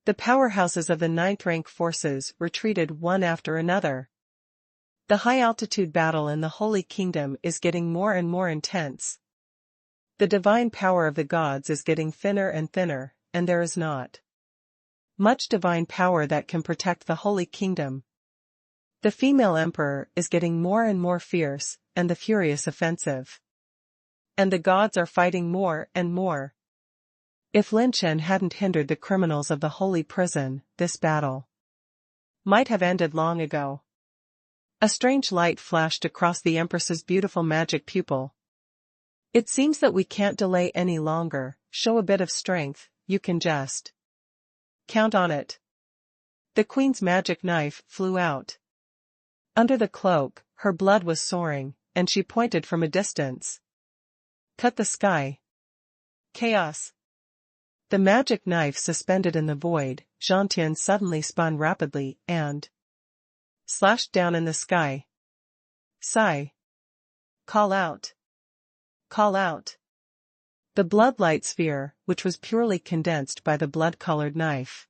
The powerhouses of the ninth-rank forces retreated one after another. The high-altitude battle in the Holy Kingdom is getting more and more intense. The divine power of the gods is getting thinner and thinner, and there is not much divine power that can protect the Holy Kingdom. The female emperor is getting more and more fierce, and the furious offensive. And the gods are fighting more and more. If Lin Chen hadn't hindered the criminals of the holy prison, this battle might have ended long ago. A strange light flashed across the Empress's beautiful magic pupil. It seems that we can't delay any longer. Show a bit of strength, you can just count on it. The Queen's magic knife flew out. Under the cloak, her blood was soaring, and she pointed from a distance. Cut the sky. Chaos. The magic knife suspended in the void, Zhangtian suddenly spun rapidly and slashed down in the sky. Sigh. Call out. Call out. The blood-light sphere, which was purely condensed by the blood-colored knife.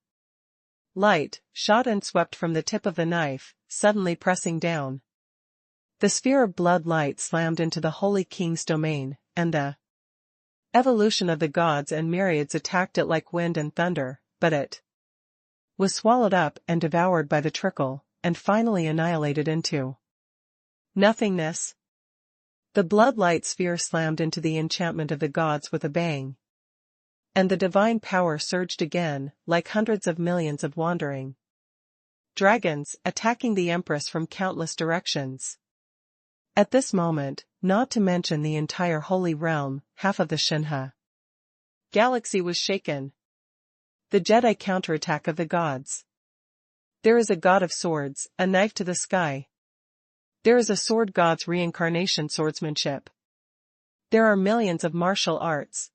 Light, shot and swept from the tip of the knife, suddenly pressing down. The sphere of blood light slammed into the Holy King's domain, and the evolution of the gods and myriads attacked it like wind and thunder, but it was swallowed up and devoured by the trickle, and finally annihilated into nothingness. The blood-light sphere slammed into the enchantment of the gods with a bang. And the divine power surged again, like hundreds of millions of wandering dragons attacking the Empress from countless directions. At this moment, not to mention the entire Holy Realm, half of the Shinha galaxy was shaken. The Jedi counterattack of the gods. There is a god of swords, a knife to the sky. There is a sword god's reincarnation swordsmanship. There are millions of martial arts.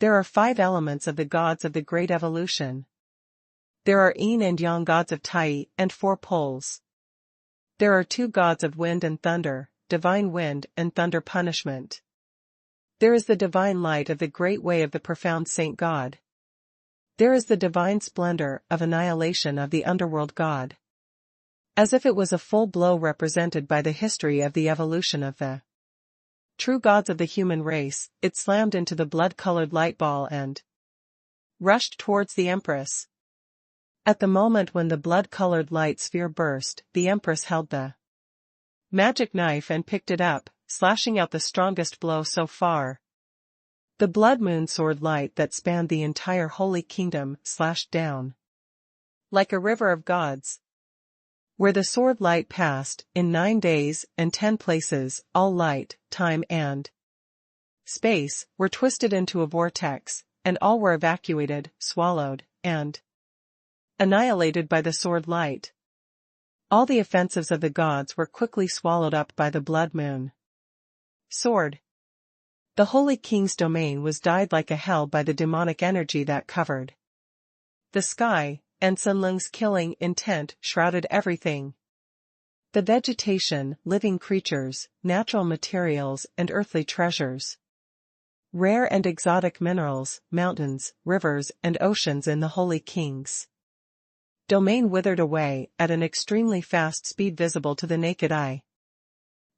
There are 5 elements of the gods of the Great Evolution. There are yin and yang gods of Tai and 4 poles. There are 2 gods of wind and thunder, divine wind and thunder punishment. There is the divine light of the great way of the profound saint god. There is the divine splendor of annihilation of the underworld god. As if it was a full blow represented by the history of the evolution of the true gods of the human race, it slammed into the blood-colored light ball and rushed towards the Empress. At the moment when the blood-colored light sphere burst, the Empress held the magic knife and picked it up, slashing out the strongest blow so far. The blood moon sword light that spanned the entire Holy Kingdom slashed down like a river of gods. Where the sword light passed, in 9 days and 10 places, all light, time and space were twisted into a vortex, and all were evacuated, swallowed, and annihilated by the sword light. All the offensives of the gods were quickly swallowed up by the blood moon sword. The Holy King's domain was dyed like a hell by the demonic energy that covered the sky, and Sun Lung's killing intent shrouded everything. The vegetation, living creatures, natural materials and earthly treasures. Rare and exotic minerals, mountains, rivers and oceans in the Holy King's domain withered away at an extremely fast speed visible to the naked eye.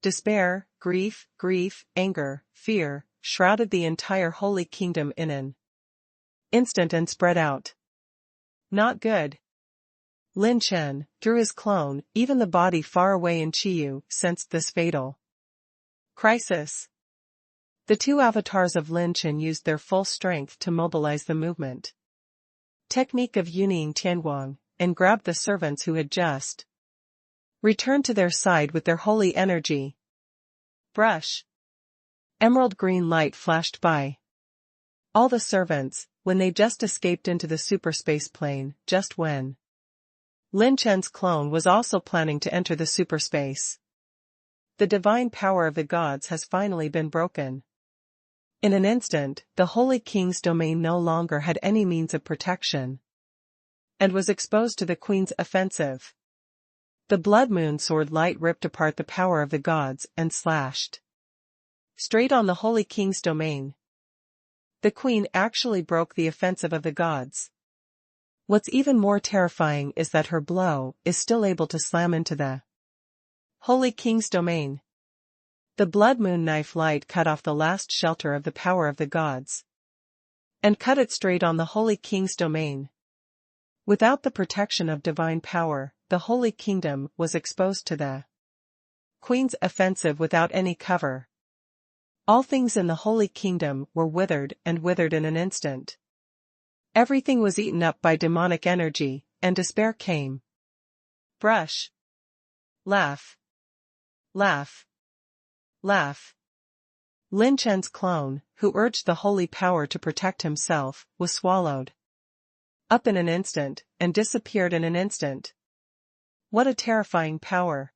Despair, grief, anger, fear, shrouded the entire Holy Kingdom in an instant and spread out. Not good. Lin Chen, through his clone, even the body far away in Chiyu, sensed this fatal crisis. The 2 avatars of Lin Chen used their full strength to mobilize the movement technique of Yuning Tianguang, and grabbed the servants who had just returned to their side with their holy energy. Brush. Emerald green light flashed by all the servants, when they just escaped into the superspace plane, just when Lin Chen's clone was also planning to enter the superspace. The divine power of the gods has finally been broken. In an instant, the Holy King's domain no longer had any means of protection, and was exposed to the Queen's offensive. The blood moon sword light ripped apart the power of the gods and slashed straight on the Holy King's domain. The Queen actually broke the offensive of the gods. What's even more terrifying is that her blow is still able to slam into the Holy King's domain. The blood moon knife light cut off the last shelter of the power of the gods, and cut it straight on the Holy King's domain. Without the protection of divine power, the Holy Kingdom was exposed to the Queen's offensive without any cover. All things in the Holy Kingdom were withered in an instant. Everything was eaten up by demonic energy, and despair came. Brush. Laugh. Laugh. Laugh. Lin Chen's clone, who urged the holy power to protect himself, was swallowed up in an instant, and disappeared in an instant. What a terrifying power.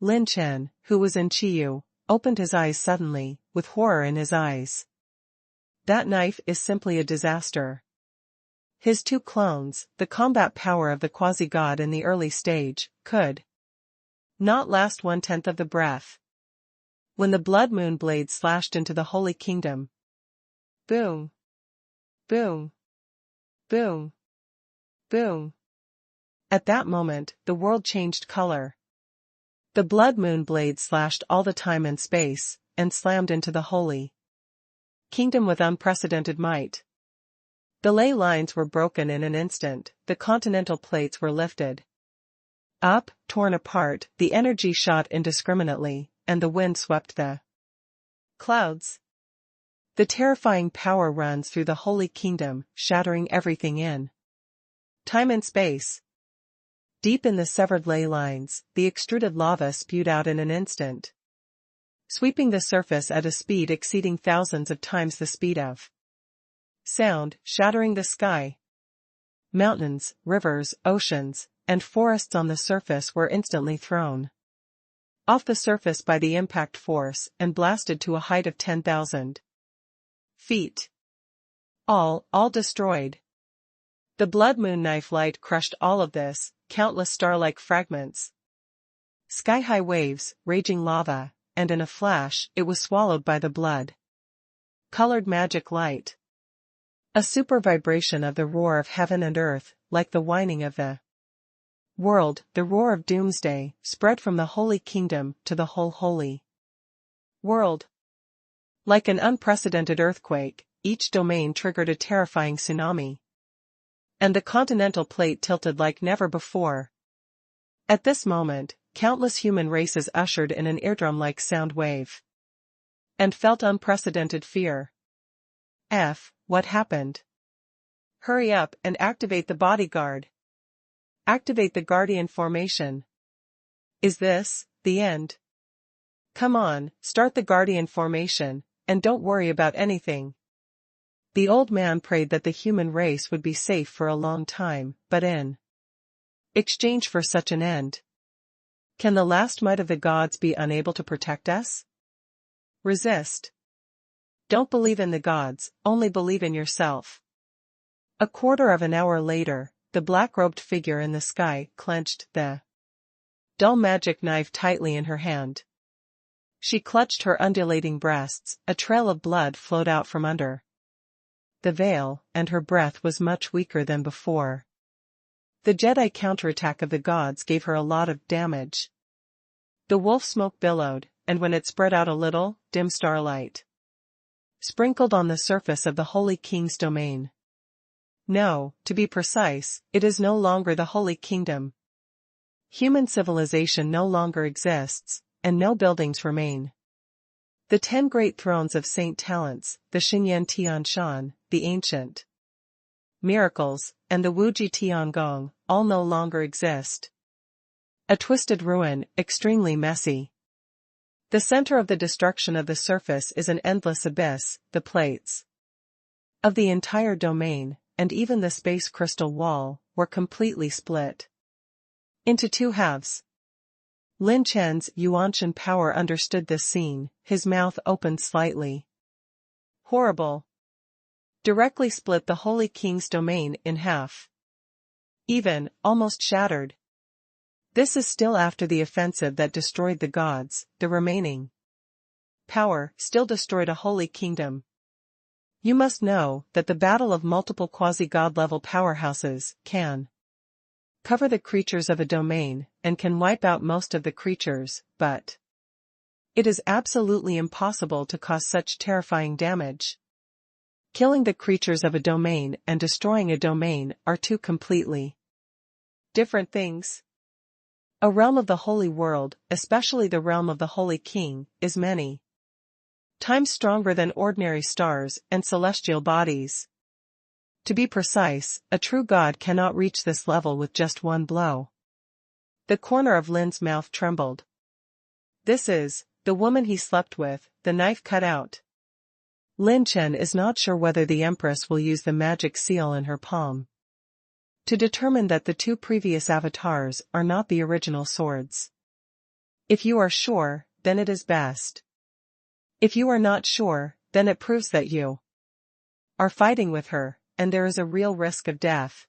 Lin Chen, who was in Chiyu, opened his eyes suddenly, with horror in his eyes. That knife is simply a disaster. His 2 clones, the combat power of the quasi-god in the early stage, could not last 1/10 of the breath. When the blood moon blade slashed into the Holy Kingdom. Boom. Boom. Boom. Boom. At that moment, the world changed color. The blood moon blade slashed all the time and space, and slammed into the Holy Kingdom with unprecedented might. The ley lines were broken in an instant, the continental plates were lifted up, torn apart, the energy shot indiscriminately, and the wind swept the clouds. The terrifying power runs through the Holy Kingdom, shattering everything in time and space. Deep in the severed ley lines, the extruded lava spewed out in an instant, sweeping the surface at a speed exceeding thousands of times the speed of sound, shattering the sky. Mountains, rivers, oceans, and forests on the surface were instantly thrown off the surface by the impact force and blasted to a height of 10,000 feet. All destroyed. The blood moon knife light crushed all of this, countless star-like fragments. Sky-high waves, raging lava, and in a flash, it was swallowed by the blood-colored magic light. A super vibration of the roar of heaven and earth, like the whining of the world, the roar of doomsday, spread from the holy kingdom to the whole holy world. Like an unprecedented earthquake, each domain triggered a terrifying tsunami. And the continental plate tilted like never before. At this moment, countless human races ushered in an eardrum-like sound wave. And felt unprecedented fear. What happened? Hurry up and activate the bodyguard. Activate the Guardian formation. Is this the end? Come on, start the Guardian formation, and don't worry about anything. The old man prayed that the human race would be safe for a long time, but in exchange for such an end, can the last might of the gods be unable to protect us? Resist. Don't believe in the gods, only believe in yourself. A quarter of an hour later, the black-robed figure in the sky clenched the dull magic knife tightly in her hand. She clutched her undulating breasts, a trail of blood flowed out from under the veil, and her breath was much weaker than before. The Jedi counterattack of the gods gave her a lot of damage. The wolf smoke billowed, and when it spread out a little, dim starlight sprinkled on the surface of the Holy King's domain. No, to be precise, it is no longer the Holy Kingdom. Human civilization no longer exists, and no buildings remain. The 10 great thrones of Saint Talents, the Xinyan Tianshan, the ancient miracles, and the Wuji Tiangong, all no longer exist. A twisted ruin, extremely messy. The center of the destruction of the surface is an endless abyss, the plates of the entire domain, and even the space crystal wall, were completely split into two halves. Lin Chen's Yuanshan power understood this scene, his mouth opened slightly. Horrible. Directly split the Holy King's domain in half. Even, almost shattered. This is still after the offensive that destroyed the gods, the remaining power still destroyed a holy kingdom. You must know that the battle of multiple quasi-god level powerhouses can cover the creatures of a domain, and can wipe out most of the creatures, but it is absolutely impossible to cause such terrifying damage. Killing the creatures of a domain and destroying a domain are two completely different things. A realm of the holy world, especially the realm of the Holy King, is many times stronger than ordinary stars and celestial bodies. To be precise, a true god cannot reach this level with just one blow. The corner of Lin's mouth trembled. This is the woman he slept with, the knife cut out. Lin Chen is not sure whether the Empress will use the magic seal in her palm to determine that the two previous avatars are not the original swords. If you are sure, then it is best. If you are not sure, then it proves that you are fighting with her, and there is a real risk of death.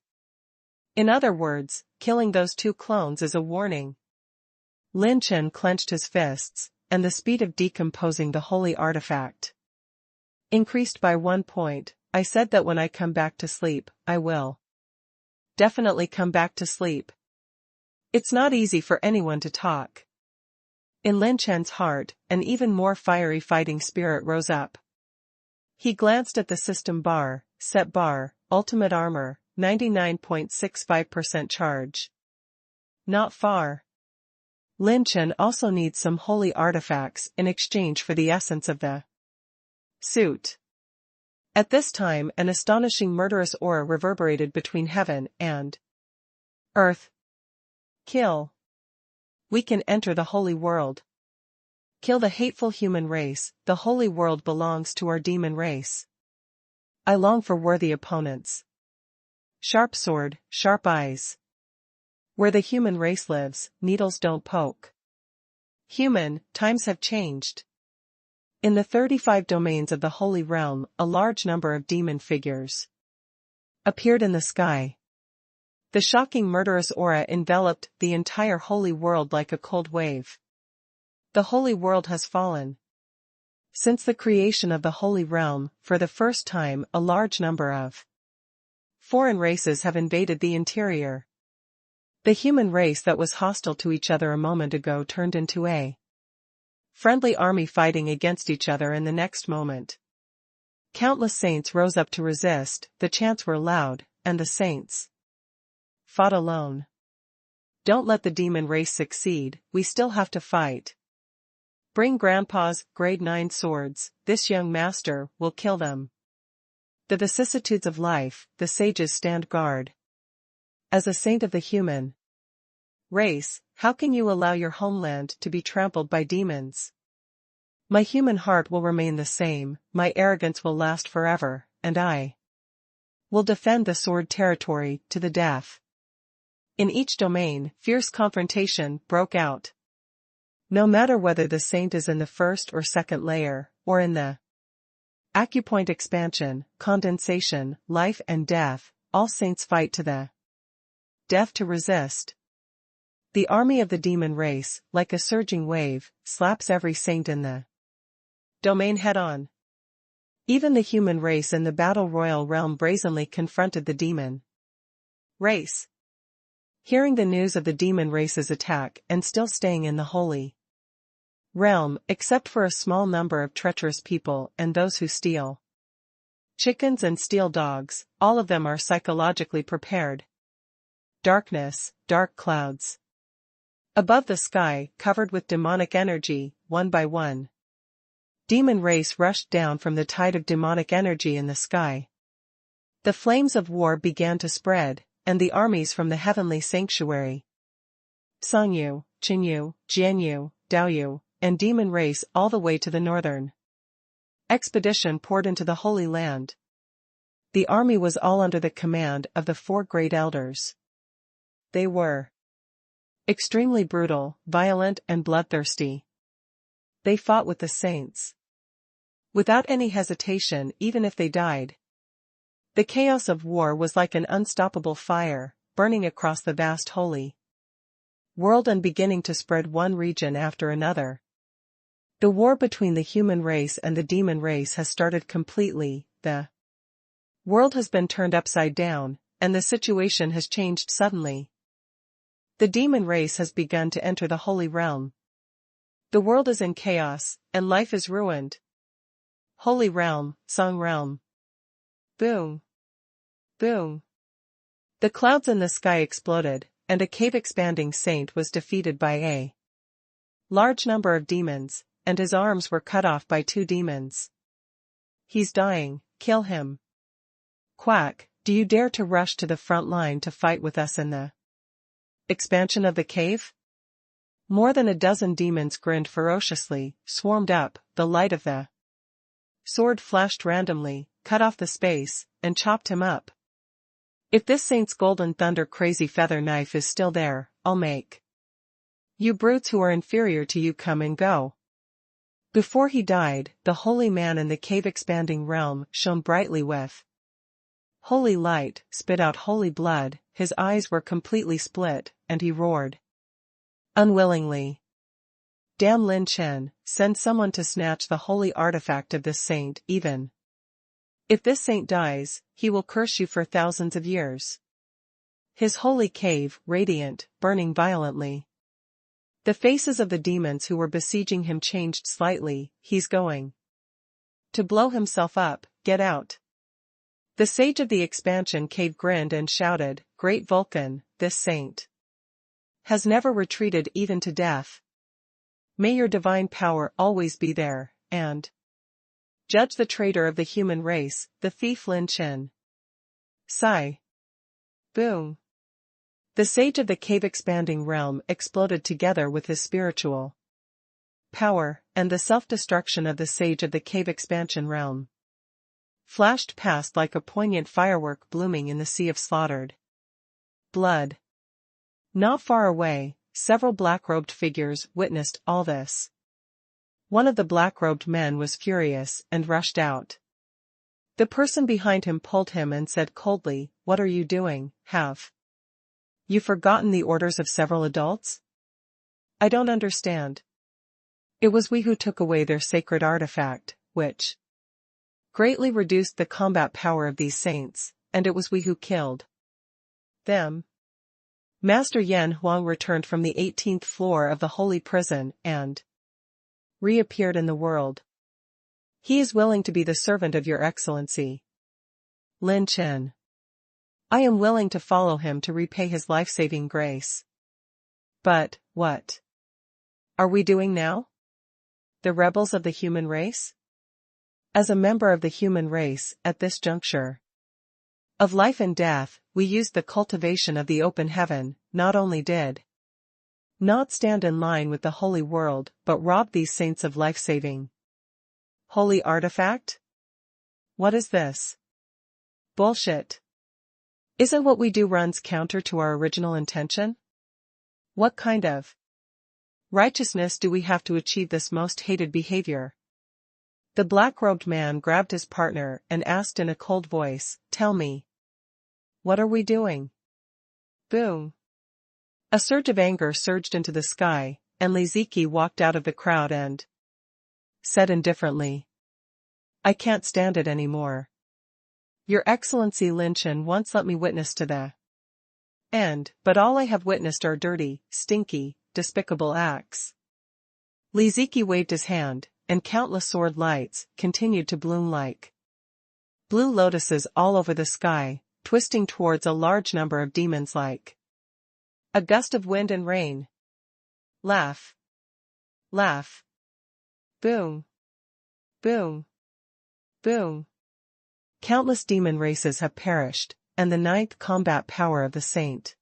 In other words, killing those two clones is a warning. Lin Chen clenched his fists, and the speed of decomposing the holy artifact increased by 1 point. I said that when I come back to sleep, I will definitely come back to sleep. It's not easy for anyone to talk. In Lin Chen's heart, an even more fiery fighting spirit rose up. He glanced at the system bar, set bar, ultimate armor, 99.65% charge. Not far. Lin Chen also needs some holy artifacts in exchange for the essence of the suit. At this time, an astonishing murderous aura reverberated between heaven and earth. Kill. We can enter the holy world. Kill the hateful human race, the holy world belongs to our demon race. I long for worthy opponents. Sharp sword, sharp eyes. Where the human race lives, needles don't poke. Human, times have changed. In the 35 domains of the holy realm, a large number of demon figures appeared in the sky. The shocking murderous aura enveloped the entire holy world like a cold wave. The holy world has fallen. Since the creation of the holy realm, for the first time, a large number of foreign races have invaded the interior. The human race that was hostile to each other a moment ago turned into a friendly army fighting against each other in the next moment. Countless saints rose up to resist, the chants were loud, and the saints fought alone. Don't let the demon race succeed, we still have to fight. Bring Grandpa's grade 9 swords, this young master will kill them. The vicissitudes of life, the sages stand guard. As a saint of the human race, how can you allow your homeland to be trampled by demons? My human heart will remain the same, my arrogance will last forever, and I will defend the sword territory to the death. In each domain, fierce confrontation broke out. No matter whether the saint is in the first or second layer, or in the acupoint expansion, condensation, life and death, all saints fight to the death to resist. The army of the demon race, like a surging wave, slaps every saint in the domain head-on. Even the human race in the battle royal realm brazenly confronted the demon race. Hearing the news of the demon race's attack and still staying in the holy realm, except for a small number of treacherous people and those who steal chickens and steal dogs, all of them are psychologically prepared. Darkness, dark clouds. Above the sky, covered with demonic energy, one by one. Demon race rushed down from the tide of demonic energy in the sky. The flames of war began to spread, and the armies from the heavenly sanctuary, Songyu, Qinyu, Jianyu, Daoyu, and demon race all the way to the northern expedition poured into the Holy Land. The army was all under the command of the 4 great elders. They were extremely brutal, violent and bloodthirsty. They fought with the saints without any hesitation, even if they died. The chaos of war was like an unstoppable fire, burning across the vast holy world and beginning to spread one region after another. The war between the human race and the demon race has started completely, the world has been turned upside down, and the situation has changed suddenly. The demon race has begun to enter the holy realm. The world is in chaos, and life is ruined. Holy realm, Song realm. Boom. Boom. The clouds in the sky exploded, and a cave-expanding saint was defeated by a large number of demons, and his arms were cut off by 2 demons. He's dying, kill him. Quack, do you dare to rush to the front line to fight with us in the expansion of the cave? More than a dozen demons grinned ferociously, swarmed up, the light of the sword flashed randomly, cut off the space, and chopped him up. If this saint's golden thunder crazy feather knife is still there, I'll make you brutes who are inferior to you come and go. Before he died, the holy man in the cave-expanding realm shone brightly with holy light, spit out holy blood, his eyes were completely split, and he roared unwillingly. Damn Lin Chen, send someone to snatch the holy artifact of this saint, even if this saint dies, he will curse you for thousands of years. His holy cave, radiant, burning violently. The faces of the demons who were besieging him changed slightly. He's going to blow himself up, get out. The sage of the expansion cave grinned and shouted, Great Vulcan, this saint has never retreated even to death. May your divine power always be there, and judge the traitor of the human race, the thief Lin Chen. Sigh. Boom. The sage of the cave-expanding realm exploded together with his spiritual power, and the self-destruction of the sage of the cave-expansion realm flashed past like a poignant firework blooming in the sea of slaughtered blood. Not far away, several black-robed figures witnessed all this. One of the black-robed men was furious and rushed out. The person behind him pulled him and said coldly, "What are you doing? Have you forgotten the orders of several adults? I don't understand. It was we who took away their sacred artifact, which greatly reduced the combat power of these saints, and it was we who killed them." Master Yan Huang returned from the 18th floor of the holy prison and reappeared in the world. He is willing to be the servant of your excellency, Lin Chen. I am willing to follow him to repay his life-saving grace. But, what are we doing now? The rebels of the human race? As a member of the human race, at this juncture of life and death, we used the cultivation of the open heaven, not only did not stand in line with the holy world, but robbed these saints of life-saving holy artifact? What is this? Bullshit. Isn't what we do runs counter to our original intention? What kind of righteousness do we have to achieve this most hated behavior? The black-robed man grabbed his partner and asked in a cold voice, "Tell me, what are we doing?" Boom. A surge of anger surged into the sky, and Li Ziki walked out of the crowd and said indifferently, "I can't stand it anymore. Your Excellency Lin Chen once let me witness to the end, but all I have witnessed are dirty, stinky, despicable acts." Li Ziki waved his hand, and countless sword lights continued to bloom like blue lotuses all over the sky, twisting towards a large number of demons like a gust of wind and rain. Laugh. Laugh. Boom. Boom. Boom. Countless demon races have perished, and the ninth combat power of the saint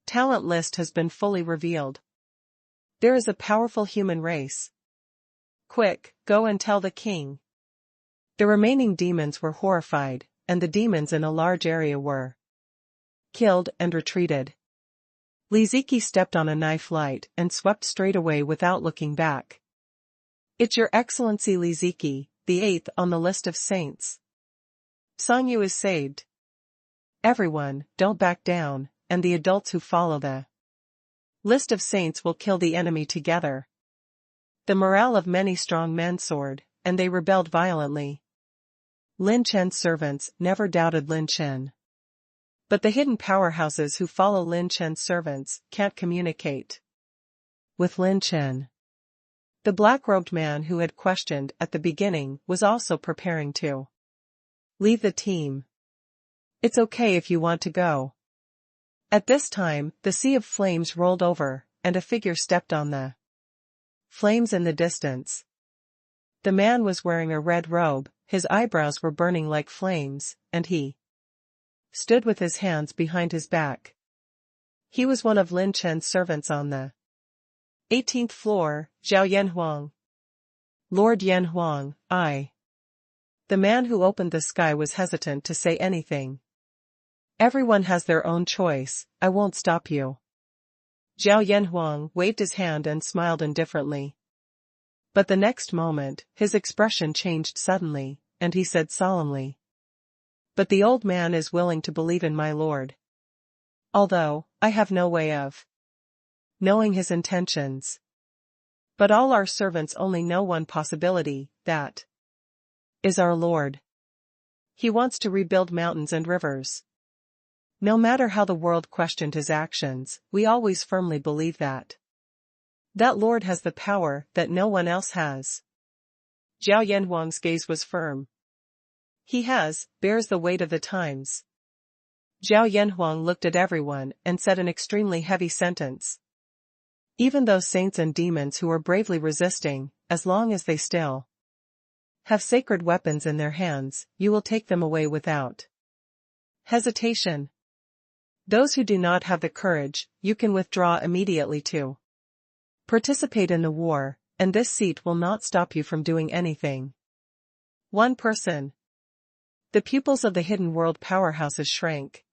talent list has been fully revealed. There is a powerful human race. Quick, go and tell the king. The remaining demons were horrified, and the demons in a large area were killed and retreated. Li Ziki stepped on a knife light and swept straight away without looking back. It's Your Excellency Li Ziki, the 8th on the list of saints. Sangyu is saved. Everyone, don't back down, and the adults who follow the list of saints will kill the enemy together. The morale of many strong men soared, and they rebelled violently. Lin Chen's servants never doubted Lin Chen. But the hidden powerhouses who follow Lin Chen's servants can't communicate with Lin Chen. The black-robed man who had questioned at the beginning was also preparing to leave the team. It's okay if you want to go. At this time, the sea of flames rolled over, and a figure stepped on the flames in the distance. The man was wearing a red robe, his eyebrows were burning like flames, and he stood with his hands behind his back. He was one of Lin Chen's servants on the 18th floor, Zhao Yanhuang. Lord Yanhuang, I. The man who opened the sky was hesitant to say anything. Everyone has their own choice, I won't stop you. Zhao Yanhuang waved his hand and smiled indifferently. But the next moment, his expression changed suddenly, and he said solemnly, "But the old man is willing to believe in my lord. Although, I have no way of knowing his intentions. But all our servants only know one possibility, that is our Lord. He wants to rebuild mountains and rivers. No matter how the world questioned his actions, we always firmly believe that Lord has the power that no one else has." Zhao Yanhuang's gaze was firm. He bears the weight of the times. Zhao Yanhuang looked at everyone and said an extremely heavy sentence. Even those saints and demons who are bravely resisting, as long as they still have sacred weapons in their hands, you will take them away without hesitation. Those who do not have the courage, you can withdraw immediately to participate in the war, and this seat will not stop you from doing anything. 1 person. The pupils of the hidden world powerhouses shrank.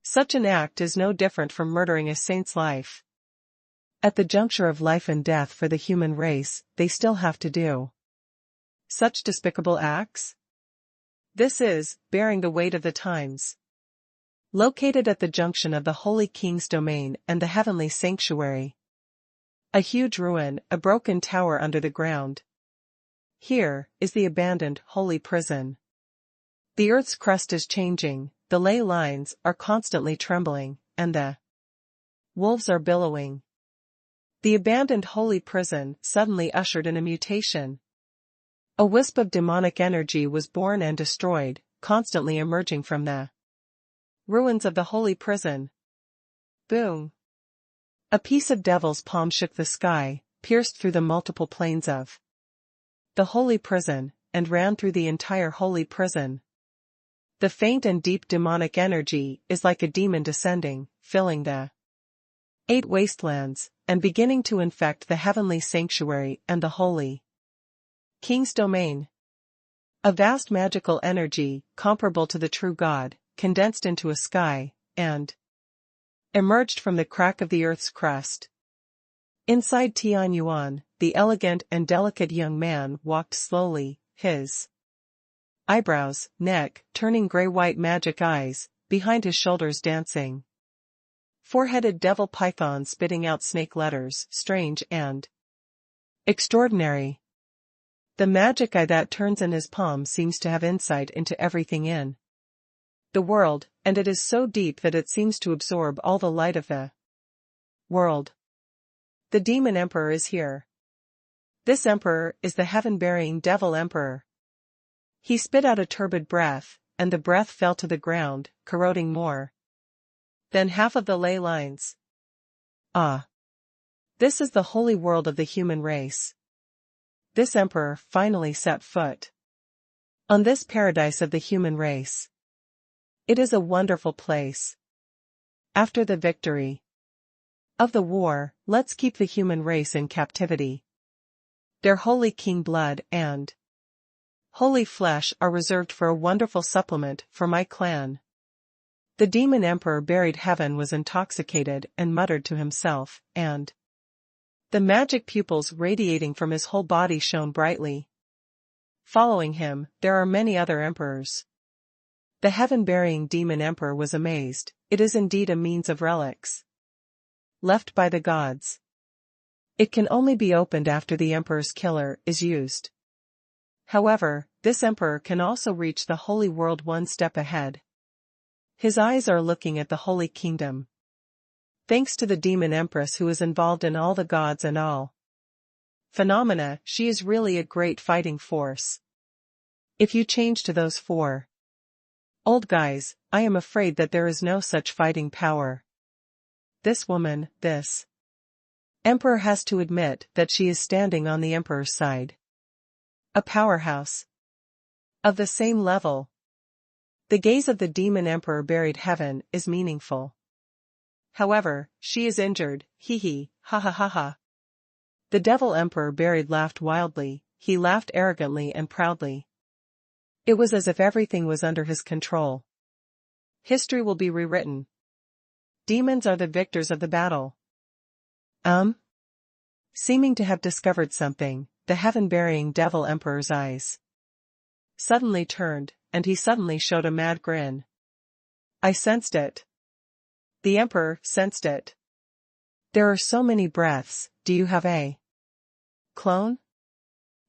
Such an act is no different from murdering a saint's life. At the juncture of life and death for the human race, they still have to do such despicable acts? This is, bearing the weight of the times. Located at the junction of the Holy King's domain and the heavenly sanctuary. A huge ruin, a broken tower under the ground. Here, is the abandoned, holy prison. The earth's crust is changing, the ley lines are constantly trembling, and the wolves are billowing. The abandoned holy prison suddenly ushered in a mutation. A wisp of demonic energy was born and destroyed, constantly emerging from the ruins of the holy prison. Boom! A piece of devil's palm shook the sky, pierced through the multiple planes of the holy prison, and ran through the entire holy prison. The faint and deep demonic energy is like a demon descending, filling the 8 wastelands, and beginning to infect the heavenly sanctuary and the holy King's domain. A vast magical energy, comparable to the true God, condensed into a sky, and emerged from the crack of the earth's crust. Inside Tianyuan, the elegant and delicate young man walked slowly, his eyebrows, neck, turning gray-white magic eyes, behind his shoulders dancing. Four-headed devil python spitting out snake letters, strange and extraordinary. The magic eye that turns in his palm seems to have insight into everything in the world, and it is so deep that it seems to absorb all the light of the world. The demon emperor is here. This emperor is the heaven-bearing devil emperor. He spit out a turbid breath, and the breath fell to the ground, corroding more than half of the ley lines. Ah! This is the holy world of the human race. This emperor finally set foot on this paradise of the human race. It is a wonderful place. After the victory of the war, let's keep the human race in captivity. Their holy king blood and holy flesh are reserved for a wonderful supplement for my clan. The demon emperor buried heaven was intoxicated and muttered to himself, and the magic pupils radiating from his whole body shone brightly. Following him, there are many other emperors. The heaven-bearing demon emperor was amazed. It is indeed a means of relics left by the gods. It can only be opened after the emperor's killer is used. However, this emperor can also reach the holy world one step ahead. His eyes are looking at the holy kingdom. Thanks to the demon empress who is involved in all the gods and all phenomena, she is really a great fighting force. If you change to those 4 old guys, I am afraid that there is no such fighting power. This woman, this emperor has to admit that she is standing on the emperor's side. A powerhouse of the same level. The gaze of the demon emperor buried heaven is meaningful. However, she is injured, hee, ha ha ha ha. The devil emperor buried laughed wildly, he laughed arrogantly and proudly. It was as if everything was under his control. History will be rewritten. Demons are the victors of the battle. Seeming to have discovered something, the heaven-bearing devil emperor's eyes suddenly turned, and he suddenly showed a mad grin. I sensed it. The emperor sensed it. There are so many breaths, do you have a clone?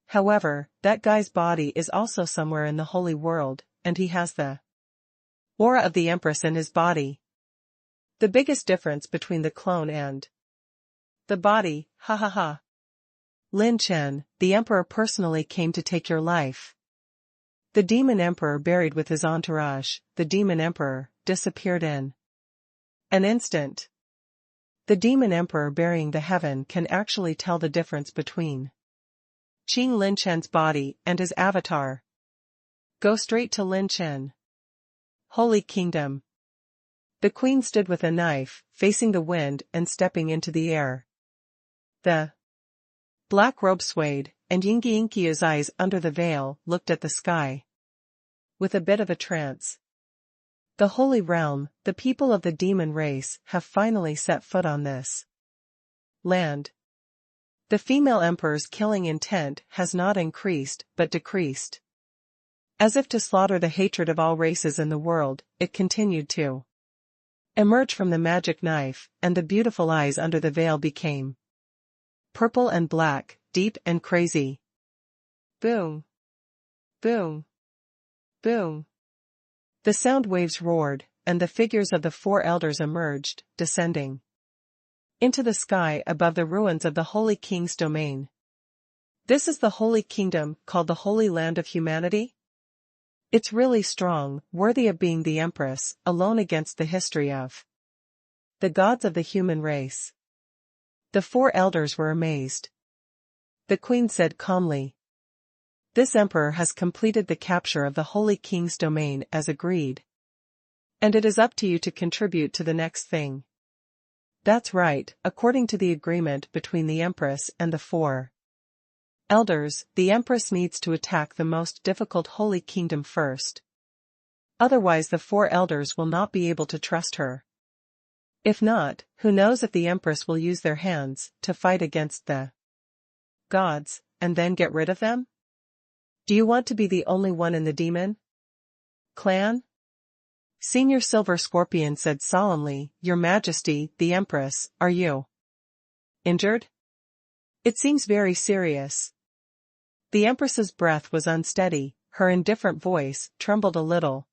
However, that guy's body is also somewhere in the holy world, and he has the aura of the empress in his body. The biggest difference between the clone and the body, ha ha ha. Lin Chen, the emperor personally came to take your life. The demon emperor buried with his entourage, the demon emperor, disappeared in an instant. The demon emperor burying the heaven can actually tell the difference between Lin Chen's body and his avatar. Go straight to Lin Chen. Holy Kingdom. The queen stood with a knife, facing the wind and stepping into the air. The black robe swayed, and Yingyingqia's eyes under the veil looked at the sky with a bit of a trance. The holy realm, the people of the demon race, have finally set foot on this land. The female emperor's killing intent has not increased but decreased. As if to slaughter the hatred of all races in the world, it continued to emerge from the magic knife, and the beautiful eyes under the veil became purple and black, deep and crazy. Boom. Boom. Boom. The sound waves roared, and the figures of the four elders emerged, descending into the sky above the ruins of the Holy King's domain. This is the Holy Kingdom, called the Holy Land of Humanity? It's really strong, worthy of being the Empress, alone against the history of the gods of the human race. The four elders were amazed. The queen said calmly, "This emperor has completed the capture of the Holy King's domain as agreed. And it is up to you to contribute to the next thing." That's right, according to the agreement between the Empress and the four elders, the Empress needs to attack the most difficult Holy Kingdom first. Otherwise the four elders will not be able to trust her. If not, who knows if the Empress will use their hands to fight against the gods, and then get rid of them? Do you want to be the only one in the demon clan? Senior Silver Scorpion said solemnly, "Your Majesty, the Empress, are you injured? It seems very serious." The Empress's breath was unsteady, her indifferent voice trembled a little.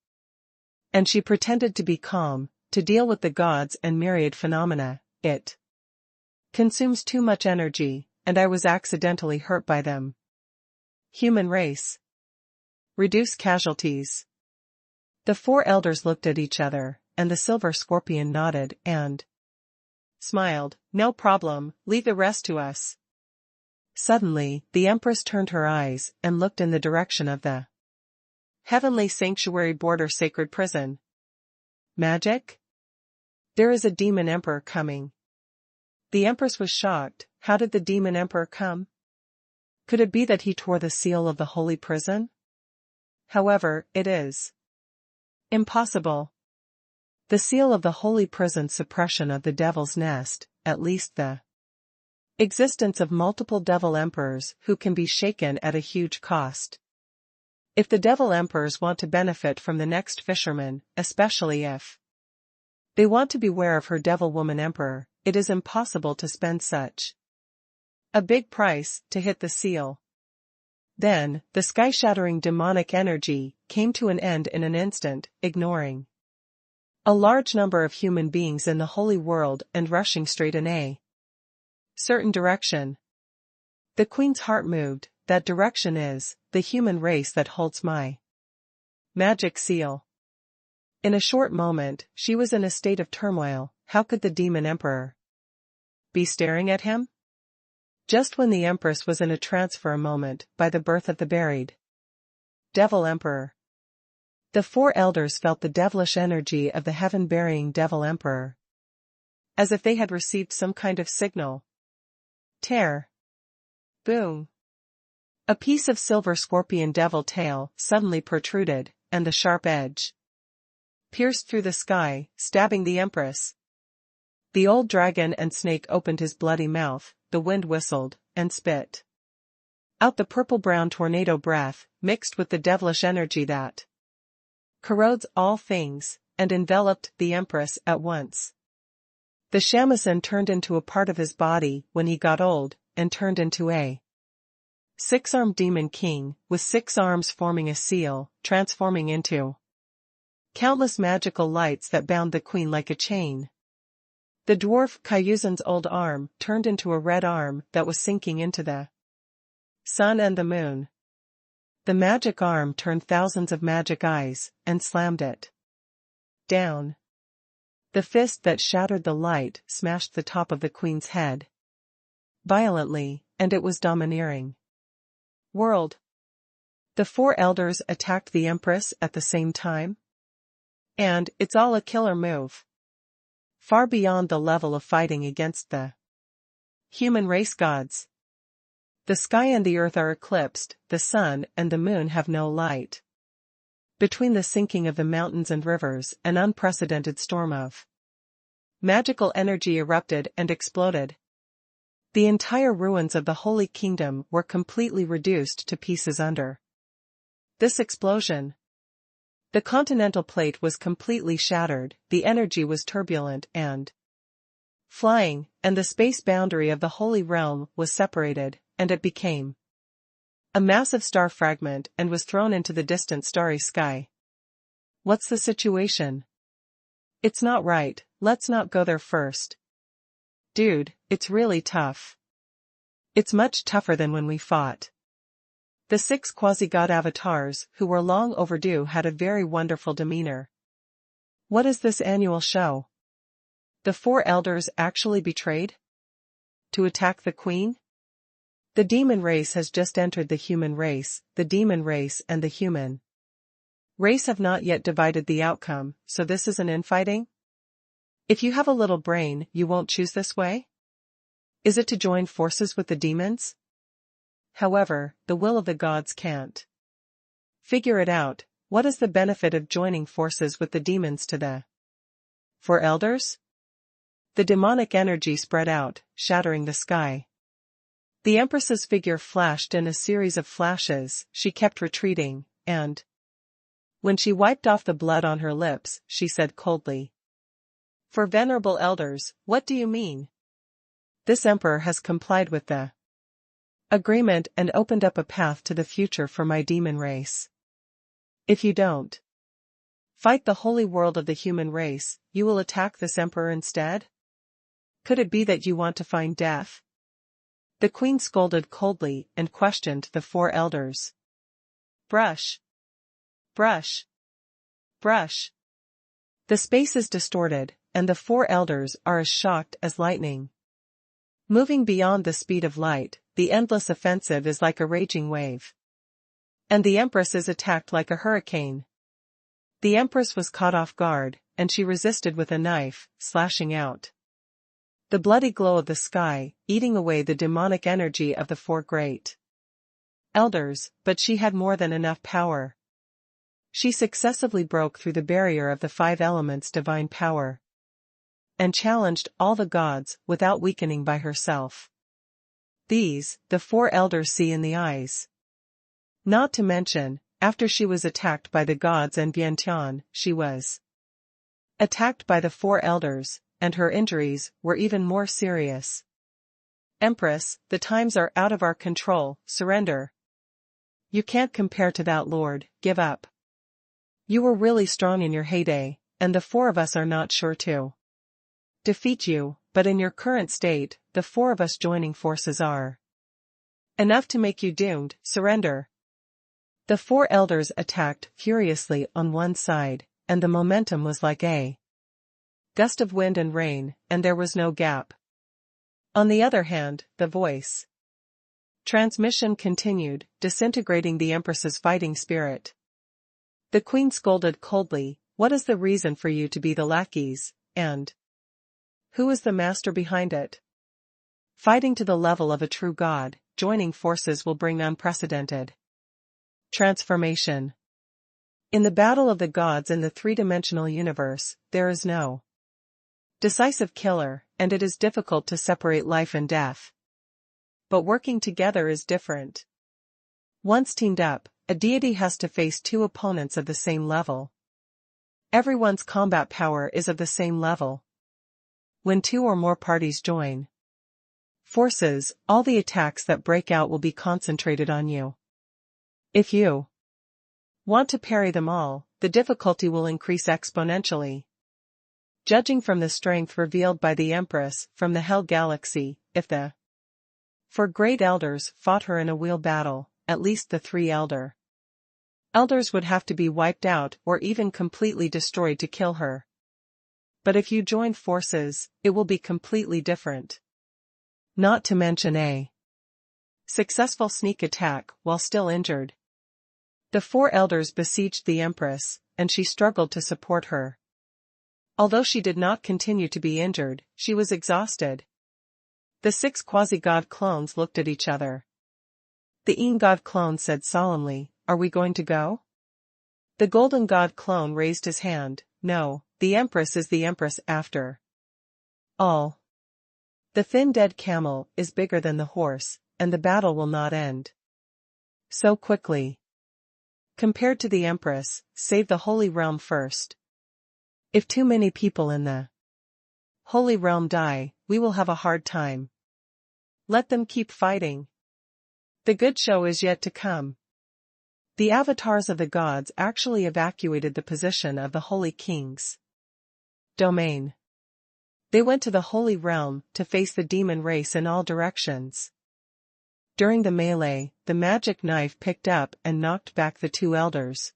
And she pretended to be calm. To deal with the gods and myriad phenomena, it consumes too much energy, and I was accidentally hurt by them. Human race. Reduce casualties. The four elders looked at each other, and the Silver Scorpion nodded and smiled. "No problem, leave the rest to us." Suddenly, the Empress turned her eyes and looked in the direction of the Heavenly Sanctuary border sacred prison. Magic? There is a demon emperor coming. The Empress was shocked. How did the demon emperor come? Could it be that he tore the seal of the holy prison? However, it is impossible. The seal of the holy prison, suppression of the devil's nest, at least the existence of multiple devil emperors who can be shaken at a huge cost. If the devil emperors want to benefit from the next fisherman, especially if they want to beware of her devil woman emperor, it is impossible to spend such a big price to hit the seal. Then, the sky-shattering demonic energy came to an end in an instant, ignoring a large number of human beings in the holy world and rushing straight in a certain direction. The queen's heart moved. That direction is the human race that holds my magic seal. In a short moment, she was in a state of turmoil. How could the demon emperor be staring at him? Just when the Empress was in a trance for a moment by the birth of the buried devil emperor, the four elders felt the devilish energy of the heaven-burying devil emperor, as if they had received some kind of signal. Tear. Boom. A piece of silver scorpion devil tail suddenly protruded, and the sharp edge pierced through the sky, stabbing the Empress. The old dragon and snake opened his bloody mouth, the wind whistled, and spit out the purple-brown tornado breath, mixed with the devilish energy that corrodes all things, and enveloped the Empress at once. The shamisen turned into a part of his body when he got old, and turned into a six-armed demon king, with 6 arms forming a seal, transforming into countless magical lights that bound the queen like a chain. The dwarf Kaiuzan's old arm turned into a red arm that was sinking into the sun and the moon. The magic arm turned thousands of magic eyes, and slammed it down. The fist that shattered the light smashed the top of the queen's head violently, and it was domineering world. The four elders attacked the Empress at the same time? And it's all a killer move. far beyond the level of fighting against the human race gods. The sky and the earth are eclipsed, the sun and the moon have no light. Between the sinking of the mountains and rivers, an unprecedented storm of magical energy erupted and exploded. The entire ruins of the Holy Kingdom were completely reduced to pieces under this explosion. The continental plate was completely shattered, the energy was turbulent and flying, and the space boundary of the Holy Realm was separated, and it became a massive star fragment and was thrown into the distant starry sky. What's the situation? It's not right, let's not go there first. Dude, it's really tough. It's much tougher than when we fought. The 6 quasi-god avatars, who were long overdue, had a very wonderful demeanor. What is this annual show? The 4 elders actually betrayed? To attack the queen? The demon race has just entered the human race. The demon race and the human race have not yet divided the outcome, so this is an infighting? If you have a little brain, you won't choose this way? Is it to join forces with the demons? However, the will of the gods can't figure it out. What is the benefit of joining forces with the demons to the 4 elders? The demonic energy spread out, shattering the sky. The Empress's figure flashed in a series of flashes. She kept retreating, and when she wiped off the blood on her lips, she said coldly, "For venerable elders, what do you mean? This emperor has complied with the agreement and opened up a path to the future for my demon race. If you don't fight the holy world of the human race, you will attack this emperor instead? Could it be that you want to find death?" The queen scolded coldly and questioned the 4 elders. Brush. Brush. Brush. The space is distorted, and the 4 elders are as shocked as lightning. Moving beyond the speed of light, the endless offensive is like a raging wave. And the Empress is attacked like a hurricane. The Empress was caught off guard, and she resisted with a knife, slashing out the bloody glow of the sky, eating away the demonic energy of the 4 great elders, but she had more than enough power. She successively broke through the barrier of the 5 elements' divine power and challenged all the gods without weakening by herself. These, the 4 elders see in the eyes. Not to mention, after she was attacked by the gods and Vientiane, she was attacked by the 4 elders, and her injuries were even more serious. Empress, the times are out of our control, surrender. You can't compare to that lord, give up. You were really strong in your heyday, and the 4 of us are not sure to defeat you, but in your current state, the 4 of us joining forces are enough to make you doomed, surrender. The 4 elders attacked furiously on one side, and the momentum was like a gust of wind and rain, and there was no gap. On the other hand, the voice transmission continued, disintegrating the Empress's fighting spirit. The queen scolded coldly, "What is the reason for you to be the lackeys, and who is the master behind it? Fighting to the level of a true god, joining forces will bring unprecedented transformation. In the battle of the gods in the 3-dimensional universe, there is no decisive killer, and it is difficult to separate life and death. But working together is different. Once teamed up, a deity has to face 2 opponents of the same level. Everyone's combat power is of the same level. When 2 or more parties join forces, all the attacks that break out will be concentrated on you. If you want to parry them all, the difficulty will increase exponentially. Judging from the strength revealed by the Empress from the Hell Galaxy, if the 4 great elders fought her in a wheel battle, at least the 3 elders would have to be wiped out or even completely destroyed to kill her. But if you join forces, it will be completely different. Not to mention a successful sneak attack while still injured. The 4 elders besieged the Empress, and she struggled to support her. Although she did not continue to be injured, she was exhausted. The 6 quasi-god clones looked at each other. The Yin god clone said solemnly, "Are we going to go?" The golden god clone raised his hand, "No, the Empress is the Empress after all. The thin dead camel is bigger than the horse, and the battle will not end so quickly. Compared to the Empress, save the Holy Realm first. If too many people in the Holy Realm die, we will have a hard time. Let them keep fighting. The good show is yet to come." The avatars of the gods actually evacuated the position of the Holy King's domain. They went to the Holy Realm to face the demon race in all directions. During the melee, the magic knife picked up and knocked back the 2 elders.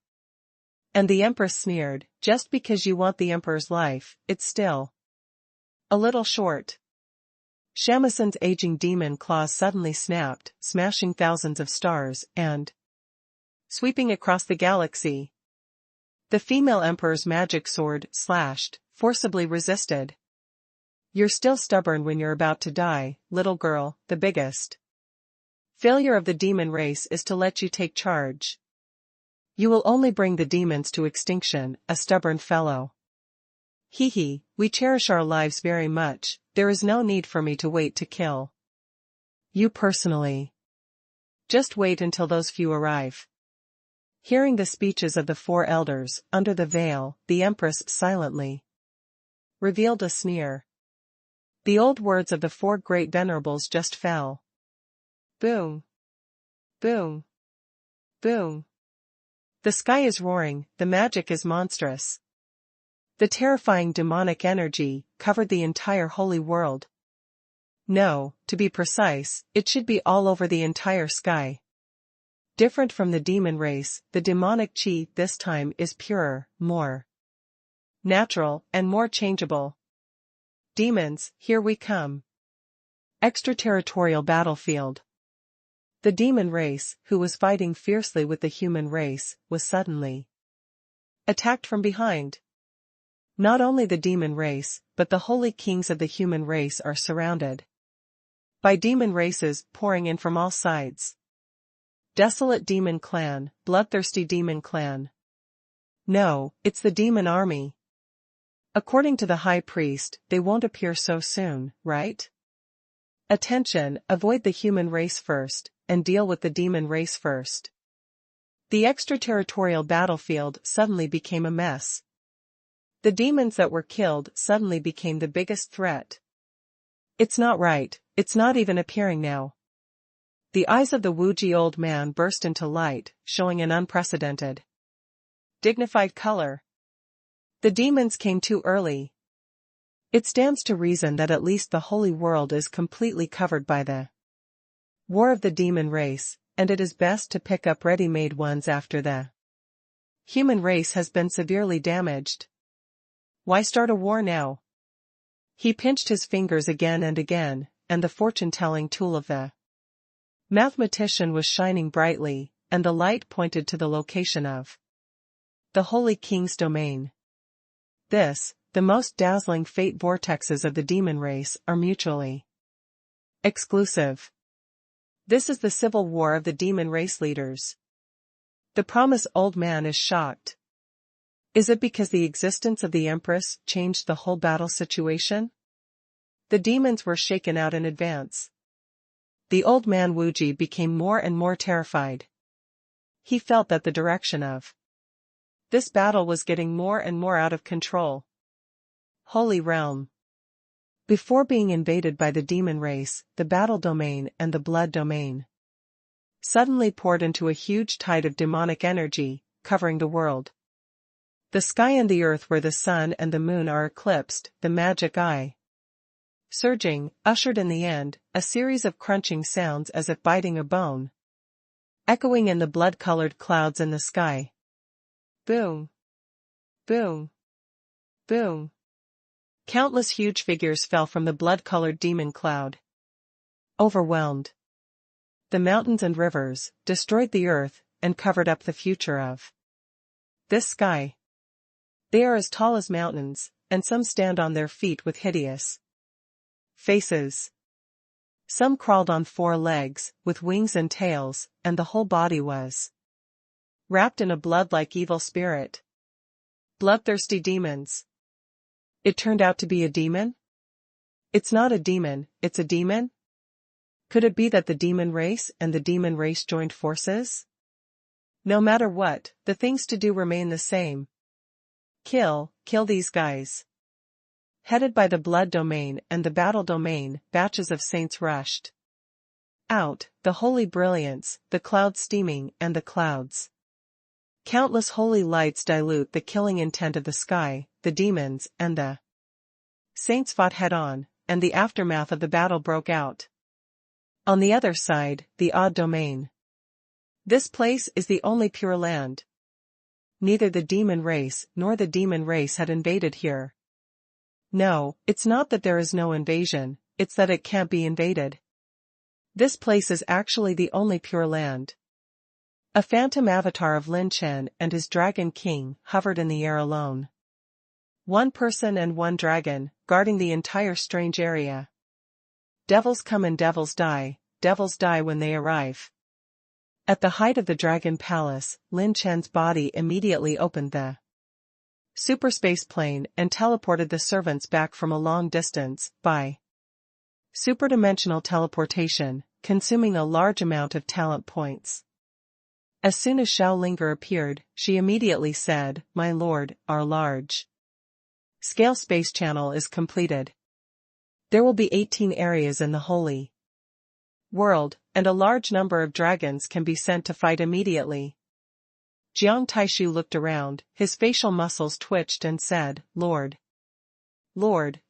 And the Empress sneered, "Just because you want the Emperor's life, it's still a little short." Shamasan's aging demon claws suddenly snapped, smashing thousands of stars and sweeping across the galaxy. The female Emperor's magic sword slashed, forcibly resisted. "You're still stubborn when you're about to die, little girl, the biggest failure of the demon race is to let you take charge. You will only bring the demons to extinction, a stubborn fellow. Hee, we cherish our lives very much, there is no need for me to wait to kill you personally. Just wait until those few arrive." Hearing the speeches of the 4 elders, under the veil, the Empress silently revealed a sneer. The old words of the 4 great venerables just fell. Boom. Boom. Boom. The sky is roaring, the magic is monstrous. The terrifying demonic energy covered the entire holy world. No, to be precise, it should be all over the entire sky. Different from the demon race, the demonic chi this time is purer, more natural, and more changeable. Demons, here we come. Extraterritorial battlefield. The demon race, who was fighting fiercely with the human race, was suddenly attacked from behind. Not only the demon race, but the holy kings of the human race are surrounded by demon races pouring in from all sides. Desolate demon clan, bloodthirsty demon clan. No, it's the demon army. According to the high priest, they won't appear so soon, right? Attention, avoid the human race first, and deal with the demon race first. The extraterritorial battlefield suddenly became a mess. The demons that were killed suddenly became the biggest threat. It's not right, it's not even appearing now. The eyes of the Wuji old man burst into light, showing an unprecedented, dignified color. The demons came too early. It stands to reason that at least the holy world is completely covered by the war of the demon race, and it is best to pick up ready-made ones after the human race has been severely damaged. Why start a war now? He pinched his fingers again and again, and the fortune-telling tool of the mathematician was shining brightly, and the light pointed to the location of the Holy King's domain. This, the most dazzling fate vortexes of the demon race, are mutually exclusive. This is the civil war of the demon race leaders. The promise old man is shocked. Is it because the existence of the Empress changed the whole battle situation? The demons were shaken out in advance. The old man Wuji became more and more terrified. He felt that the direction of this battle was getting more and more out of control. Holy Realm. Before being invaded by the demon race, the battle domain and the blood domain suddenly poured into a huge tide of demonic energy, covering the world. The sky and the earth where the sun and the moon are eclipsed, the magic eye surging, ushered in the end, a series of crunching sounds as if biting a bone, echoing in the blood-colored clouds in the sky. Boom. Boom. Boom. Countless huge figures fell from the blood-colored demon cloud. Overwhelmed the mountains and rivers, destroyed the earth, and covered up the future of this sky. They are as tall as mountains, and some stand on their feet with hideous faces. Some crawled on 4 legs, with wings and tails, and the whole body was wrapped in a blood-like evil spirit. Bloodthirsty demons. It turned out to be a demon? It's not a demon, it's a demon? Could it be that the demon race and the demon race joined forces? No matter what, the things to do remain the same. Kill these guys. Headed by the blood domain and the battle domain, batches of saints rushed out, the holy brilliance, the clouds steaming, and the clouds. Countless holy lights dilute the killing intent of the sky, the demons and the saints fought head-on, and the aftermath of the battle broke out. On the other side, the odd domain. This place is the only pure land. Neither the demon race nor the demon race had invaded here. No, it's not that there is no invasion, it's that it can't be invaded. This place is actually the only pure land. A phantom avatar of Lin Chen and his dragon king hovered in the air alone. 1 person and 1 dragon, guarding the entire strange area. Devils come and devils die when they arrive. At the height of the Dragon Palace, Lin Chen's body immediately opened the superspace plane and teleported the servants back from a long distance, by superdimensional teleportation, consuming a large amount of talent points. As soon as Xiao Linger appeared, she immediately said, "My lord, our large scale space channel is completed. There will be 18 areas in the holy world, and a large number of dragons can be sent to fight immediately." Jiang Taishu looked around, his facial muscles twitched and said, Lord,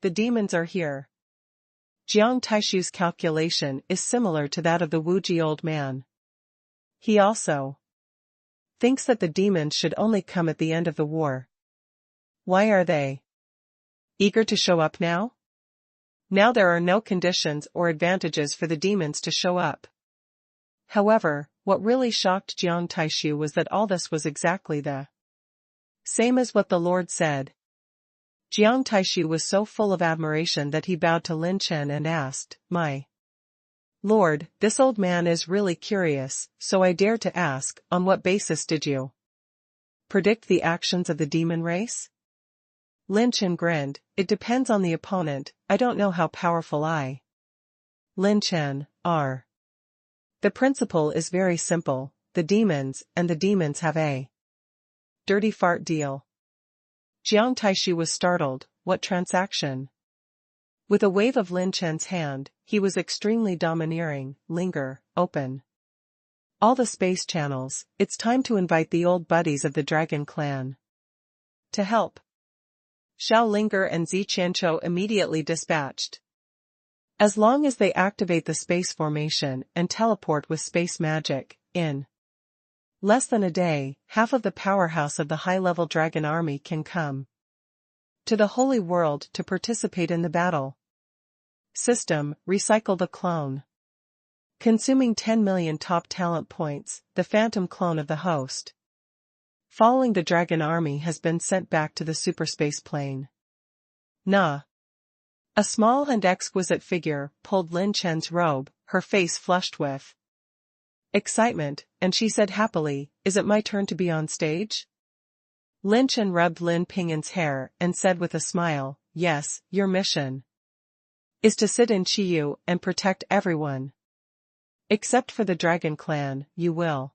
the demons are here." Jiang Taishu's calculation is similar to that of the Wuji old man. He also thinks that the demons should only come at the end of the war. Why are they eager to show up now? Now there are no conditions or advantages for the demons to show up. However, what really shocked Jiang Taishu was that all this was exactly the same as what the Lord said. Jiang Taishu was so full of admiration that he bowed to Lin Chen and asked, "My Lord, this old man is really curious, so I dare to ask, on what basis did you predict the actions of the demon race?" Lin Chen grinned, "It depends on the opponent, I don't know how powerful I Lin Chen are. The principle is very simple, the demons have a dirty fart deal." Jiang Taishu was startled, "What transaction?" With a wave of Lin Chen's hand, he was extremely domineering. "Linger, open all the space channels, it's time to invite the old buddies of the Dragon Clan to help." Xiao Linger and Zi Qianqiu immediately dispatched. As long as they activate the space formation and teleport with space magic, in less than a day, half of the powerhouse of the high-level dragon army can come to the Holy World to participate in the battle. System, recycle the clone. Consuming 10 million top talent points, the phantom clone of the host following the dragon army has been sent back to the superspace plane. Nah. A small and exquisite figure pulled Lin Chen's robe, her face flushed with excitement, and she said happily, "Is it my turn to be on stage?" Lin Chen rubbed Lin Pingyan's hair and said with a smile, "Yes, your mission is to sit in Chiyu and protect everyone. Except for the Dragon Clan, you will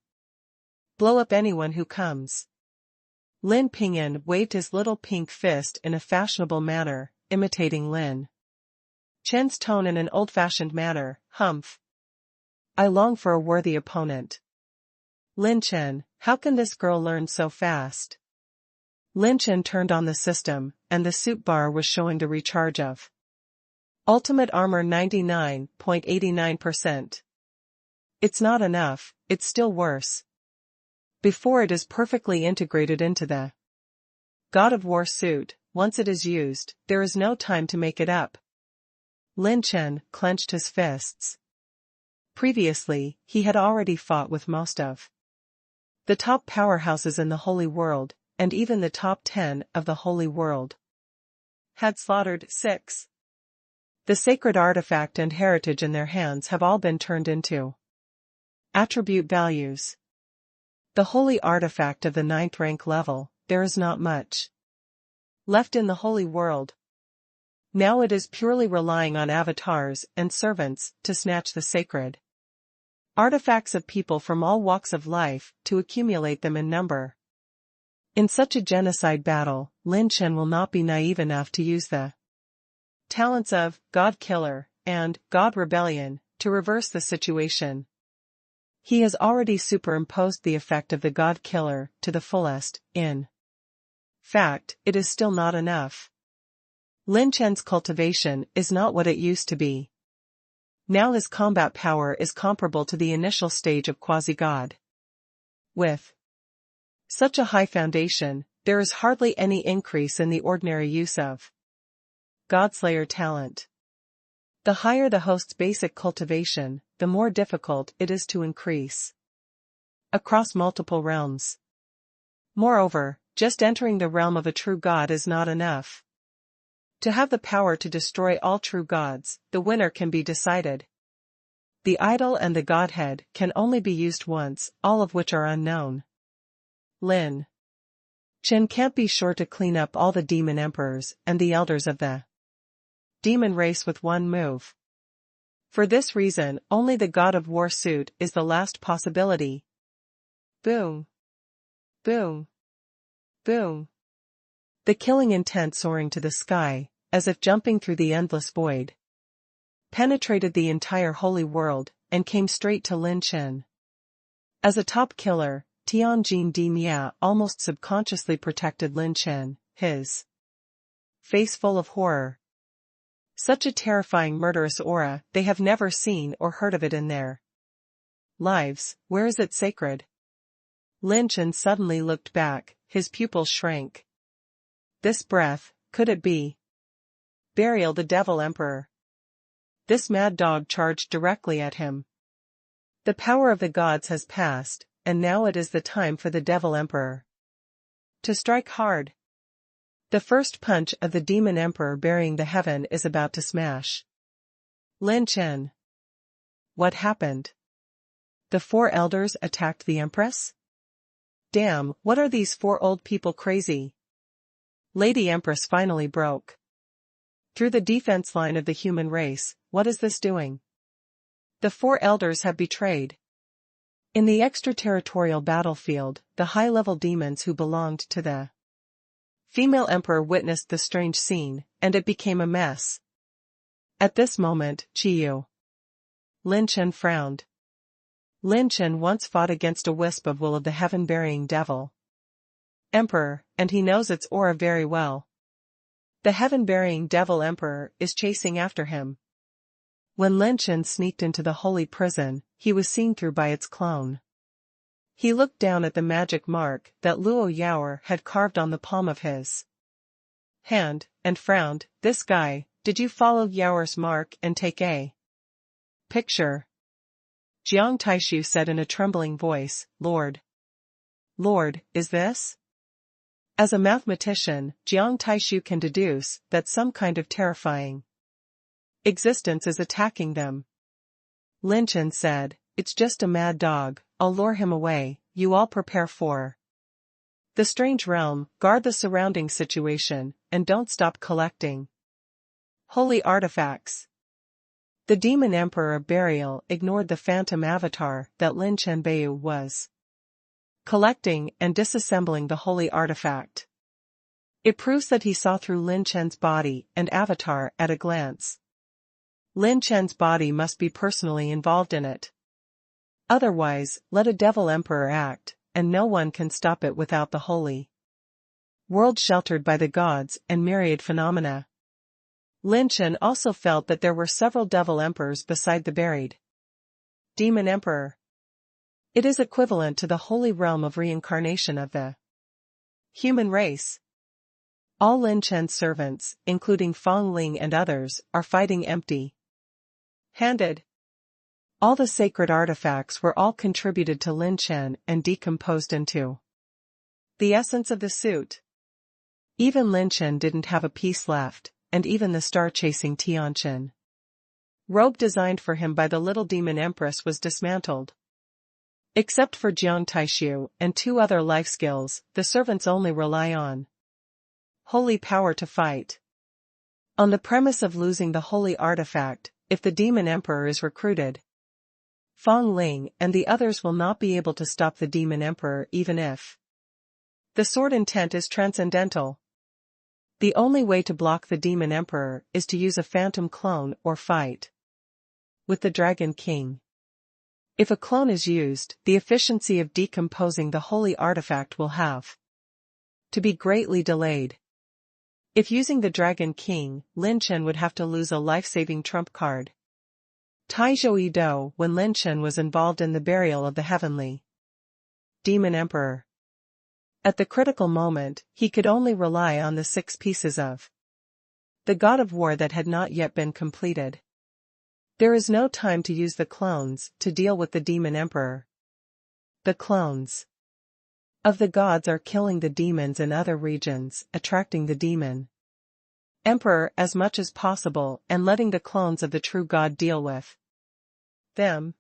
blow up anyone who comes." Lin Pingyan waved his little pink fist in a fashionable manner, imitating Lin Chen's tone in an old-fashioned manner, "Humph. I long for a worthy opponent." Lin Chen, how can this girl learn so fast? Lin Chen turned on the system, and the suit bar was showing the recharge of ultimate armor 99.89%. It's not enough, it's still worse. Before it is perfectly integrated into the God of War suit, once it is used, there is no time to make it up. Lin Chen clenched his fists. Previously, he had already fought with most of the top powerhouses in the Holy World, and even the top 10 of the holy world had slaughtered 6. The sacred artifact and heritage in their hands have all been turned into attribute values. The holy artifact of the 9th rank level, there is not much left in the holy world. Now it is purely relying on avatars and servants to snatch the sacred artifacts of people from all walks of life to accumulate them in number. In such a genocide battle, Lin Chen will not be naive enough to use the talents of God Killer and God Rebellion to reverse the situation. He has already superimposed the effect of the God Killer to the fullest. In fact, it is still not enough. Lin Chen's cultivation is not what it used to be. Now his combat power is comparable to the initial stage of quasi-god. With such a high foundation, there is hardly any increase in the ordinary use of Godslayer talent. The higher the host's basic cultivation, the more difficult it is to increase across multiple realms. Moreover, just entering the realm of a true god is not enough. To have the power to destroy all true gods, the winner can be decided. The idol and the godhead can only be used once, all of which are unknown. Lin Chen can't be sure to clean up all the demon emperors and the elders of the demon race with one move. For this reason, only the god of war suit is the last possibility. Boom. Boom. Boom. The killing intent soaring to the sky, as if jumping through the endless void, penetrated the entire holy world, and came straight to Lin Chen. As a top killer, Tianjin Di Mia almost subconsciously protected Lin Chen, his face full of horror. Such a terrifying murderous aura, they have never seen or heard of it in their lives. Where is it sacred? Lin Chen suddenly looked back, his pupils shrank. This breath, could it be Burial the Devil Emperor? This mad dog charged directly at him. The power of the gods has passed, and now it is the time for the Devil Emperor to strike hard. The first punch of the Demon Emperor burying the heaven is about to smash Lin Chen. What happened? The 4 elders attacked the Empress? Damn, what are these 4 old people crazy? Lady Empress finally broke through the defense line of the human race. What is this doing? The 4 elders have betrayed. In the extraterritorial battlefield, the high-level demons who belonged to the female emperor witnessed the strange scene, and it became a mess. At this moment, Chiyu Lin Chen frowned. Lin Chen once fought against a wisp of wool of the heaven-burying devil emperor, and he knows its aura very well. The heaven-burying devil emperor is chasing after him. When Lin Chen sneaked into the holy prison, he was seen through by its clone. He looked down at the magic mark that Luo Yaoer had carved on the palm of his hand, and frowned. This guy, did you follow Yaoer's mark and take a picture? Jiang Taishu said in a trembling voice, Lord, is this? As a mathematician, Jiang Taishu can deduce that some kind of terrifying existence is attacking them. Lin Chen said, it's just a mad dog, I'll lure him away. You all prepare for the strange realm, guard the surrounding situation, and don't stop collecting holy artifacts. The demon emperor of burial ignored the phantom avatar that Lin Chen Beiyu was collecting and disassembling the holy artifact. It proves that he saw through Lin Chen's body and avatar at a glance. Lin Chen's body must be personally involved in it. Otherwise, let a devil emperor act, and no one can stop it without the holy world sheltered by the gods and myriad phenomena. Lin Chen also felt that there were several devil emperors beside the buried demon emperor. It is equivalent to the holy realm of reincarnation of the human race. All Lin Chen's servants, including Fang Ling and others, are fighting empty-handed. All the sacred artifacts were all contributed to Lin Chen and decomposed into The essence of the suit. Even Lin Chen didn't have a piece left, and even the star-chasing Tianchen robe designed for him by the little demon empress was dismantled. Except for Jiang Taishu and 2 other life skills, the servants only rely on holy power to fight. On the premise of losing the holy artifact, if the demon emperor is recruited, Fang Ling and the others will not be able to stop the demon emperor even if the sword intent is transcendental. The only way to block the demon emperor is to use a phantom clone or fight with the Dragon King. If a clone is used, the efficiency of decomposing the holy artifact will have to be greatly delayed. If using the Dragon King, Lin Chen would have to lose a life-saving trump card. Taizhou Do when Lin Chen was involved in the burial of the Heavenly Demon Emperor. At the critical moment, he could only rely on the 6 pieces of the God of War that had not yet been completed. There is no time to use the clones to deal with the demon emperor. The clones of the gods are killing the demons in other regions, attracting the demon emperor as much as possible and letting the clones of the true god deal with them.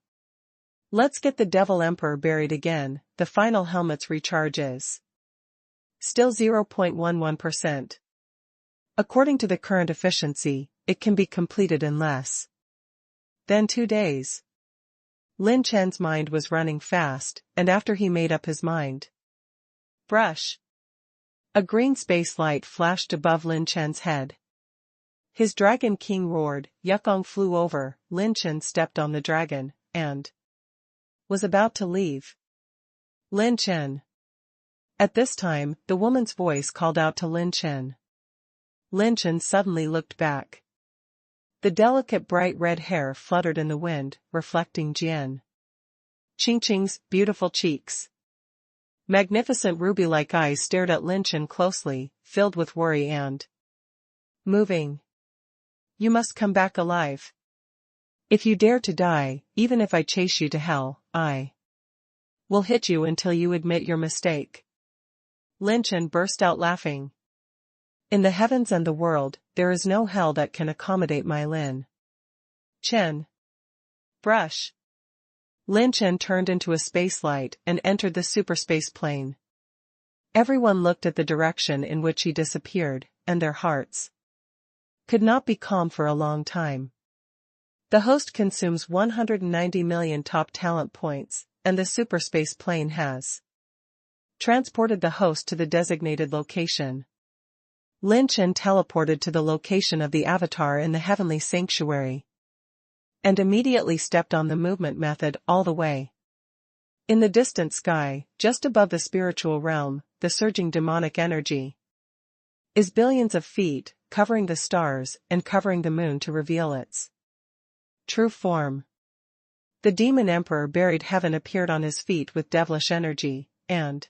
Let's get the devil emperor buried again. The final helmet's recharge is still 0.11%. According to the current efficiency, it can be completed in less than 2 days. Lin Chen's mind was running fast, and after he made up his mind, brush. A green space light flashed above Lin Chen's head. His Dragon King roared, Yukong flew over, Lin Chen stepped on the dragon, and was about to leave. Lin Chen. At this time, the woman's voice called out to Lin Chen. Lin Chen suddenly looked back. The delicate bright red hair fluttered in the wind, reflecting Jian Qingqing's beautiful cheeks. Magnificent ruby-like eyes stared at Lin Chen closely, filled with worry and moving. You must come back alive. If you dare to die, even if I chase you to hell, I will hit you until you admit your mistake. Lin Chen burst out laughing. In the heavens and the world, there is no hell that can accommodate my Lin Chen. Brush. Lin Chen turned into a space light and entered the superspace plane. Everyone looked at the direction in which he disappeared, and their hearts could not be calm for a long time. The host consumes 190 million top talent points, and the superspace plane has transported the host to the designated location. Lin Chen teleported to the location of the avatar in the heavenly sanctuary and immediately stepped on the movement method all the way. In the distant sky, just above the spiritual realm, the surging demonic energy is billions of feet, covering the stars and covering the moon to reveal its true form. The demon emperor buried heaven appeared on his feet with devilish energy, and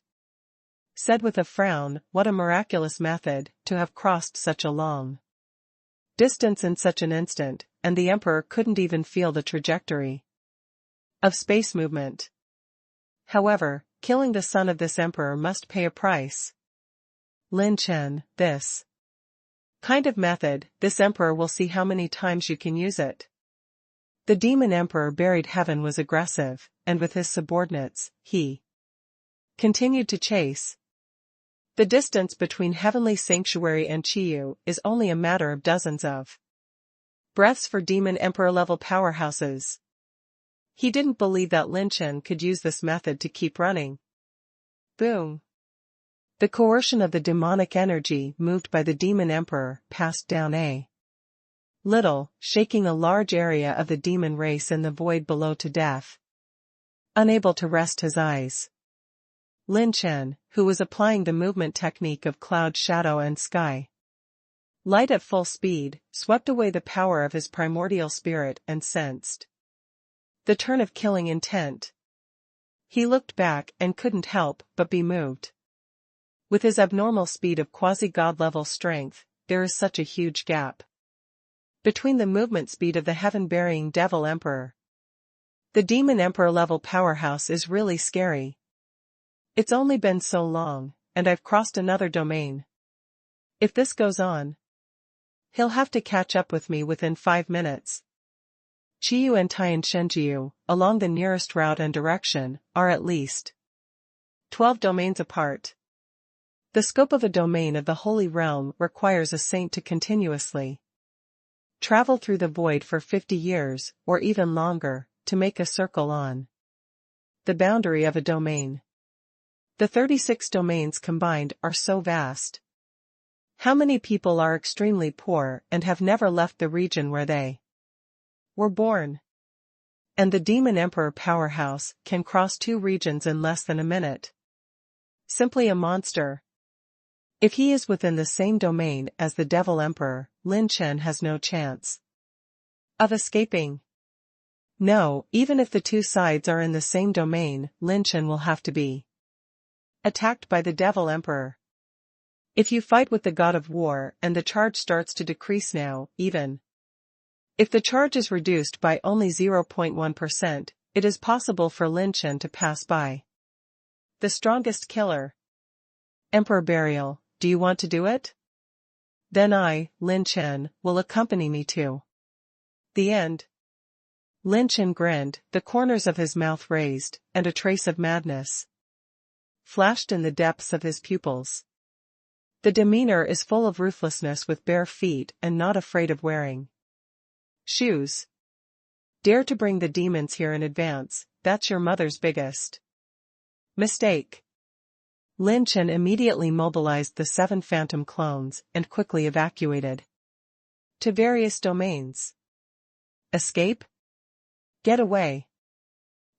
said with a frown, what a miraculous method, to have crossed such a long distance in such an instant, and the emperor couldn't even feel the trajectory of space movement. However, killing the son of this emperor must pay a price. Lin Chen, this kind of method, this emperor will see how many times you can use it. The demon emperor buried heaven was aggressive, and with his subordinates, he continued to chase. The distance between Heavenly Sanctuary and Chiyu is only a matter of dozens of breaths for Demon Emperor-level powerhouses. He didn't believe that Lin Chen could use this method to keep running. Boom. The coercion of the demonic energy moved by the Demon Emperor passed down a little, shaking a large area of the demon race in the void below to death. Unable to rest his eyes, Lin Chen, who was applying the movement technique of cloud, shadow and sky light at full speed, swept away the power of his primordial spirit and sensed the turn of killing intent. He looked back and couldn't help but be moved. With his abnormal speed of quasi-god level strength, there is such a huge gap between the movement speed of the heaven-burying Devil Emperor. The Demon Emperor level powerhouse is really scary. It's only been so long, and I've crossed another domain. If this goes on, he'll have to catch up with me within 5 minutes. Qiyu and Tian Shenjiu, along the nearest route and direction, are at least 12 domains apart. The scope of a domain of the Holy Realm requires a saint to continuously travel through the void for 50 years, or even longer, to make a circle on the boundary of a domain. The 36 domains combined are so vast. How many people are extremely poor and have never left the region where they were born? And the Demon Emperor powerhouse can cross 2 regions in less than a minute. Simply a monster. If he is within the same domain as the Devil Emperor, Lin Chen has no chance of escaping. No, even if the 2 sides are in the same domain, Lin Chen will have to be attacked by the Devil Emperor. If you fight with the God of War and the charge starts to decrease now, even if the charge is reduced by only 0.1%, it is possible for Lin Chen to pass by the strongest killer. Emperor Burial, do you want to do it? Then I, Lin Chen, will accompany me to the end. Lin Chen grinned, the corners of his mouth raised, and a trace of madness flashed in the depths of his pupils. The demeanor is full of ruthlessness, with bare feet and not afraid of wearing shoes. Dare to bring the demons here in advance, that's your mother's biggest mistake. Lin Chen immediately mobilized the 7 phantom clones and quickly evacuated to various domains. Escape? Get away.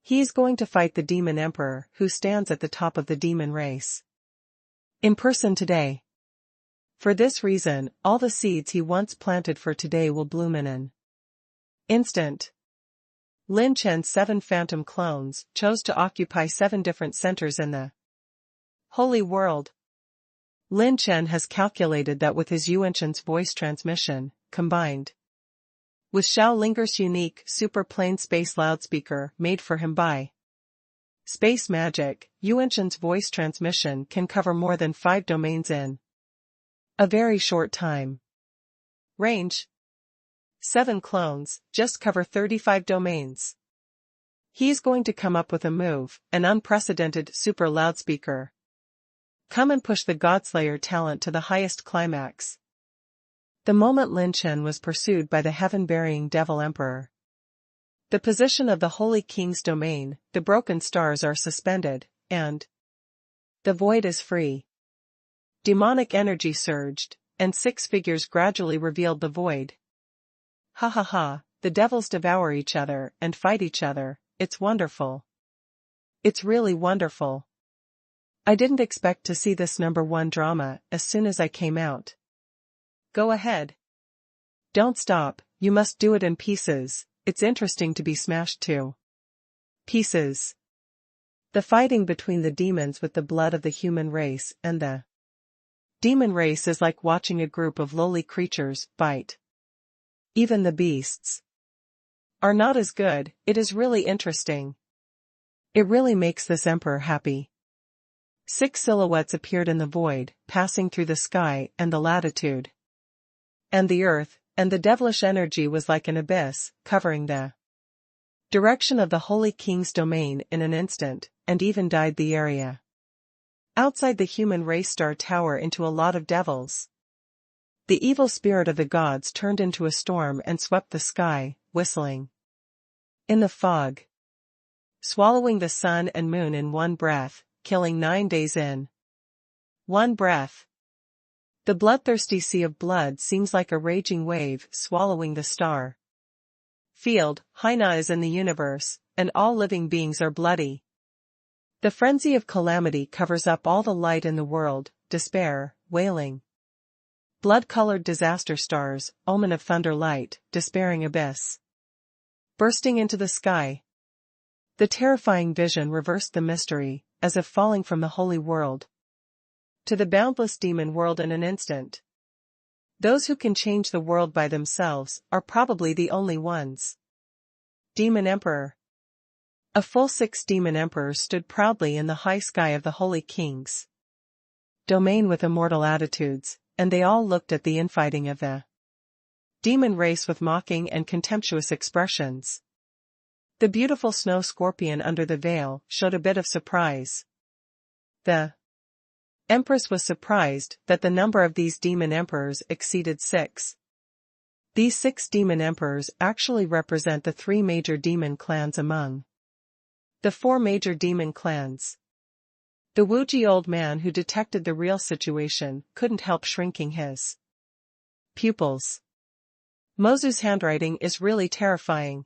He is going to fight the Demon Emperor, who stands at the top of the demon race, in person today. For this reason, all the seeds he once planted for today will bloom in an instant. Lin Chen's 7 phantom clones chose to occupy 7 different centers in the Holy World. Lin Chen has calculated that with his Yuanshan's voice transmission, combined with Xiao Linger's unique super plain space loudspeaker made for him by space magic, Yuanshan's voice transmission can cover more than 5 domains in a very short time. Range: 7 clones, just cover 35 domains. He's going to come up with a move, an unprecedented super loudspeaker. Come and push the Godslayer talent to the highest climax. The moment Lin Chen was pursued by the heaven-burying Devil Emperor. The position of the Holy King's domain, the broken stars are suspended, and the void is free. Demonic energy surged, and 6 figures gradually revealed the void. Ha ha ha, the devils devour each other and fight each other, it's wonderful. It's really wonderful. I didn't expect to see this #1 drama as soon as I came out. Go ahead. Don't stop, you must do it in pieces, it's interesting to be smashed to pieces. The fighting between the demons with the blood of the human race and the demon race is like watching a group of lowly creatures fight. Even the beasts are not as good, it is really interesting. It really makes this emperor happy. 6 silhouettes appeared in the void, passing through the sky and the latitude and the earth, and the devilish energy was like an abyss, covering the direction of the Holy King's domain in an instant, and even dyed the area outside the human race star tower into a lot of devils. The evil spirit of the gods turned into a storm and swept the sky, whistling in the fog, swallowing the sun and moon in one breath, killing 9 days in one breath. The bloodthirsty sea of blood seems like a raging wave swallowing the star field. Haina is in the universe, and all living beings are bloody. The frenzy of calamity covers up all the light in the world, despair, wailing. Blood-colored disaster stars, omen of thunder light, despairing abyss. Bursting into the sky. The terrifying vision reversed the mystery, as if falling from the holy world to the boundless demon world in an instant. Those who can change the world by themselves are probably the only ones. Demon Emperor. A full 6 demon emperors stood proudly in the high sky of the Holy Kings. domain with immortal attitudes, and they all looked at the infighting of the demon race with mocking and contemptuous expressions. The beautiful snow scorpion under the veil showed a bit of surprise. The Empress was surprised that the number of these demon emperors exceeded 6. These 6 demon emperors actually represent the 3 major demon clans among the 4 major demon clans. The Wuji old man who detected the real situation couldn't help shrinking his pupils. Mozu's handwriting is really terrifying.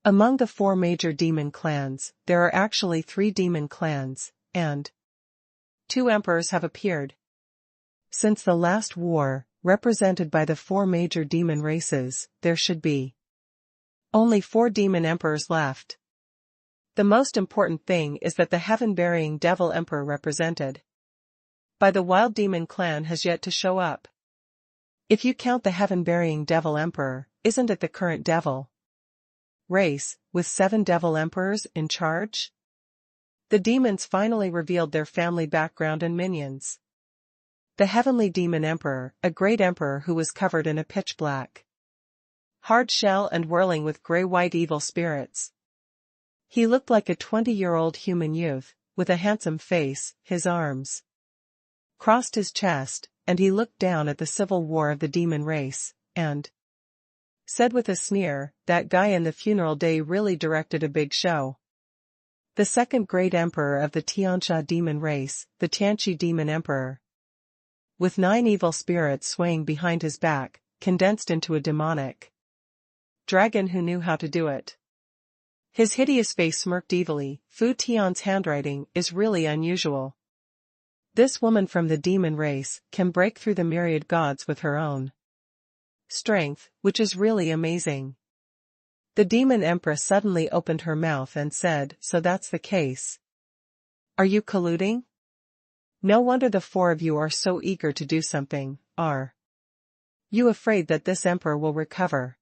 Among the 4 major demon clans, there are actually 3 demon clans, and 2 emperors have appeared. Since the last war, represented by the 4 major demon races, there should be only 4 demon emperors left. The most important thing is that the heaven-bearing devil emperor represented by the wild demon clan has yet to show up. If you count the heaven-bearing devil emperor, isn't it the current devil race, with 7 devil emperors in charge? The demons finally revealed their family background and minions. The heavenly demon emperor, a great emperor who was covered in a pitch-black hard shell and whirling with gray-white evil spirits. He looked like a 20-year-old human youth, with a handsome face, his arms crossed his chest, and he looked down at the civil war of the demon race, and said with a sneer, "That guy in the funeral day really directed a big show." The second great emperor of the Tianxia demon race, the Tianqi demon emperor, with 9 evil spirits swaying behind his back, condensed into a demonic dragon who knew how to do it. His hideous face smirked evilly. Fu Tian's handwriting is really unusual. This woman from the demon race can break through the myriad gods with her own strength, which is really amazing. The demon empress suddenly opened her mouth and said, "So that's the case. Are you colluding? No wonder the 4 of you are so eager to do something. Are you afraid that this emperor will recover?"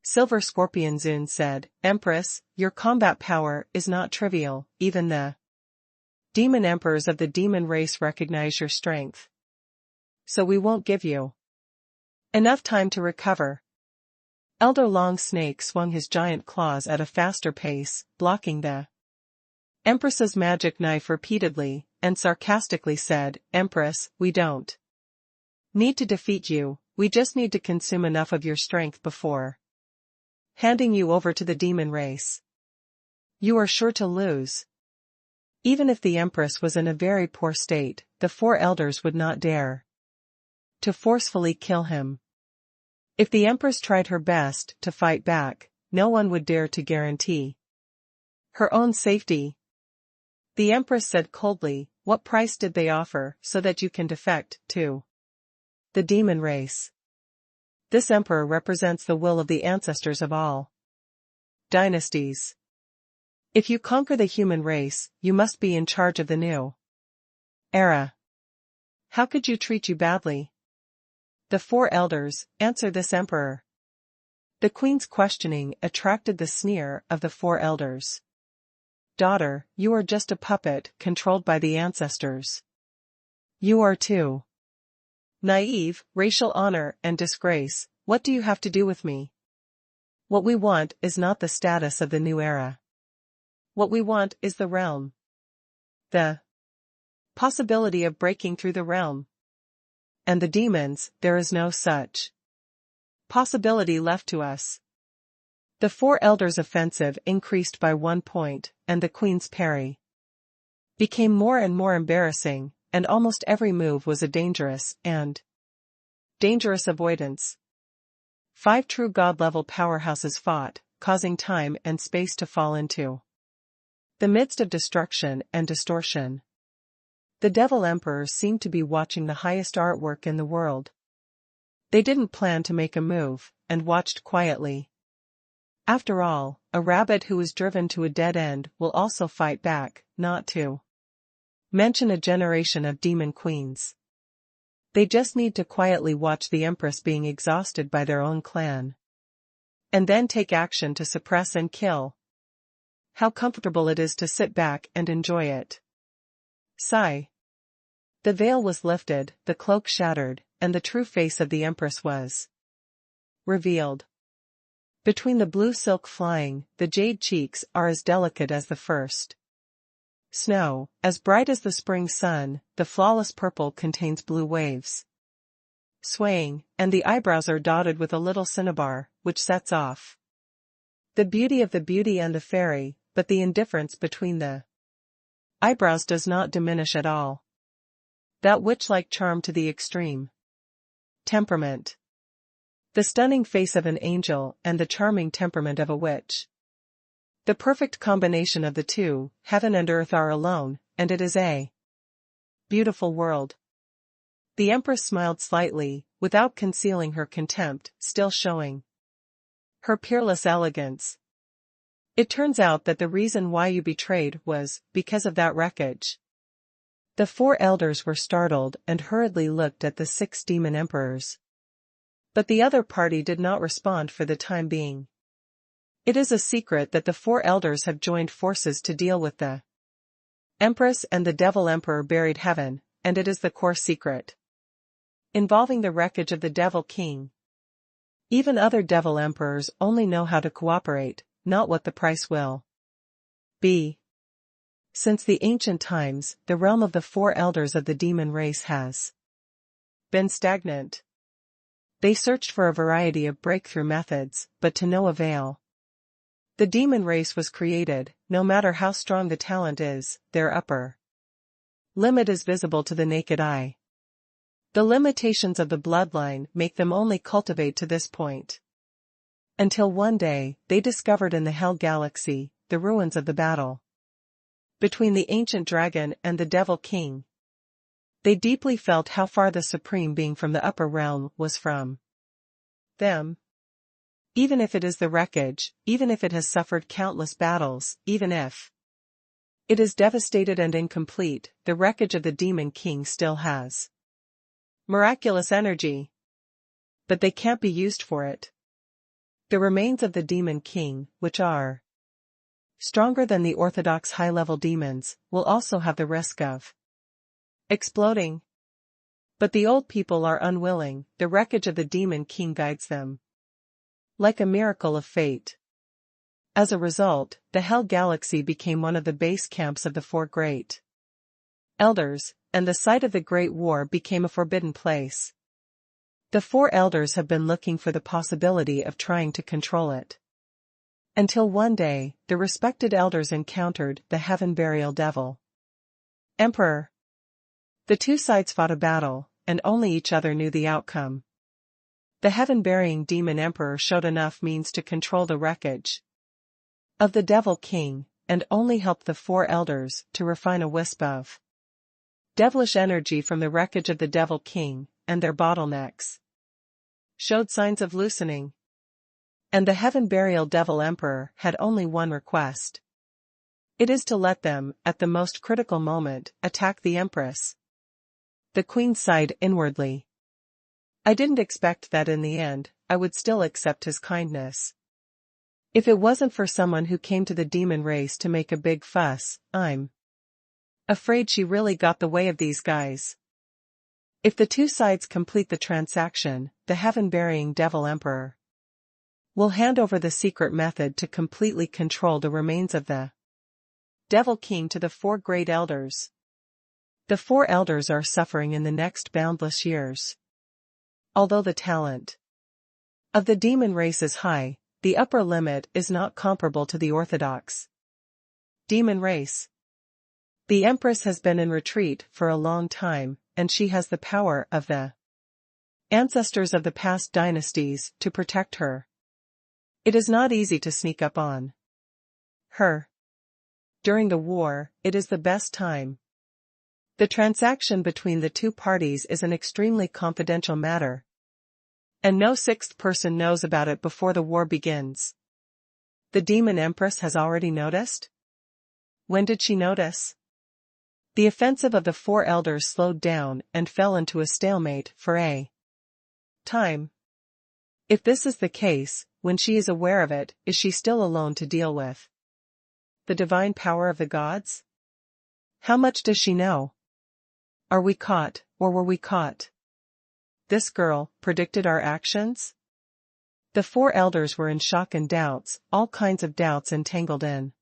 Silver Scorpion Zun said, "Empress, your combat power is not trivial, even the demon emperors of the demon race recognize your strength. So we won't give you enough time to recover." Elder Long Snake swung his giant claws at a faster pace, blocking the Empress's magic knife repeatedly, and sarcastically said, "Empress, we don't need to defeat you, we just need to consume enough of your strength before handing you over to the demon race. You are sure to lose." Even if the Empress was in a very poor state, the 4 elders would not dare to forcefully kill him. If the Empress tried her best to fight back, no one would dare to guarantee her own safety. The Empress said coldly, "What price did they offer so that you can defect to the demon race?" This emperor represents the will of the ancestors of all dynasties. If you conquer the human race, you must be in charge of the new era. How could you treat you badly? The 4 elders, answer this emperor. The queen's questioning attracted the sneer of the 4 elders. "Daughter, you are just a puppet controlled by the ancestors. You are too naive. Racial honor and disgrace, what do you have to do with me? What we want is not the status of the new era. What we want is the realm. The possibility of breaking through the realm. And the demons, there is no such possibility left to us." The 4 elders' offensive increased by 1 point, and the queen's parry became more and more embarrassing, and almost every move was a dangerous avoidance. 5 true god-level powerhouses fought, causing time and space to fall into the midst of destruction and distortion. The Devil Emperors seemed to be watching the highest artwork in the world. They didn't plan to make a move, and watched quietly. After all, a rabbit who is driven to a dead end will also fight back, not to mention a generation of demon queens. They just need to quietly watch the Empress being exhausted by their own clan. And then take action to suppress and kill. How comfortable it is to sit back and enjoy it. Sigh. The veil was lifted, the cloak shattered, and the true face of the Empress was revealed. Between the blue silk flying, the jade cheeks are as delicate as the first snow, as bright as the spring sun. The flawless purple contains blue waves swaying, and the eyebrows are dotted with a little cinnabar, which sets off the beauty of the beauty and the fairy, but the indifference between the eyebrows does not diminish at all that witch-like charm to the extreme. Temperament. The stunning face of an angel and the charming temperament of a witch. The perfect combination of the two, heaven and earth are alone, and it is a beautiful world. The Empress smiled slightly, without concealing her contempt, still showing her peerless elegance. It turns out that the reason why you betrayed was because of that wreckage. The 4 elders were startled and hurriedly looked at the 6 demon emperors. But the other party did not respond for the time being. It is a secret that the 4 elders have joined forces to deal with the Empress and the Devil Emperor buried heaven, and it is the core secret involving the wreckage of the Devil King. Even other Devil Emperors only know how to cooperate, not what the price will be. Since the ancient times, the realm of the 4 elders of the demon race has been stagnant. They searched for a variety of breakthrough methods, but to no avail. The demon race was created. No matter how strong the talent is, their upper limit is visible to the naked eye. The limitations of the bloodline make them only cultivate to this point. Until one day, they discovered in the Hell Galaxy, the ruins of the battle between the ancient dragon and the Devil King. They deeply felt how far the supreme being from the upper realm was from them. Even if it is the wreckage, even if it has suffered countless battles, even if it is devastated and incomplete, the wreckage of the Demon King still has miraculous energy. But they can't be used for it. The remains of the Demon King, which are stronger than the orthodox high-level demons, will also have the risk of exploding. But the old people are unwilling. The wreckage of the Demon King guides them like a miracle of fate. As a result, the Hell Galaxy became one of the base camps of the 4 great elders, and the site of the Great War became a forbidden place. The 4 elders have been looking for the possibility of trying to control it. Until one day, the respected elders encountered the Heaven Burial Devil Emperor. The 2 sides fought a battle, and only each other knew the outcome. The heaven-burying demon emperor showed enough means to control the wreckage of the Devil King, and only helped the 4 elders to refine a wisp of devilish energy from the wreckage of the Devil King, and their bottlenecks showed signs of loosening. And the heaven-burial Devil Emperor had only one request. It is to let them, at the most critical moment, attack the Empress. The Queen sighed inwardly. I didn't expect that in the end, I would still accept his kindness. If it wasn't for someone who came to the demon race to make a big fuss, I'm afraid she really got the way of these guys. If the 2 sides complete the transaction, the heaven-burying Devil Emperor will hand over the secret method to completely control the remains of the Devil King to the 4 great elders. The 4 elders are suffering in the next boundless years. Although the talent of the demon race is high, the upper limit is not comparable to the orthodox demon race. The Empress has been in retreat for a long time, and she has the power of the ancestors of the past dynasties to protect her. It is not easy to sneak up on her. During the war, it is the best time. The transaction between the 2 parties is an extremely confidential matter, and no 6th person knows about it before the war begins. The Demon Empress has already noticed? When did she notice? The offensive of the 4 elders slowed down and fell into a stalemate for a time. If this is the case, when she is aware of it, is she still alone to deal with the divine power of the gods? How much does she know? Are we caught, or were we caught? This girl predicted our actions? The four elders were in shock and doubts, all kinds of doubts entangled in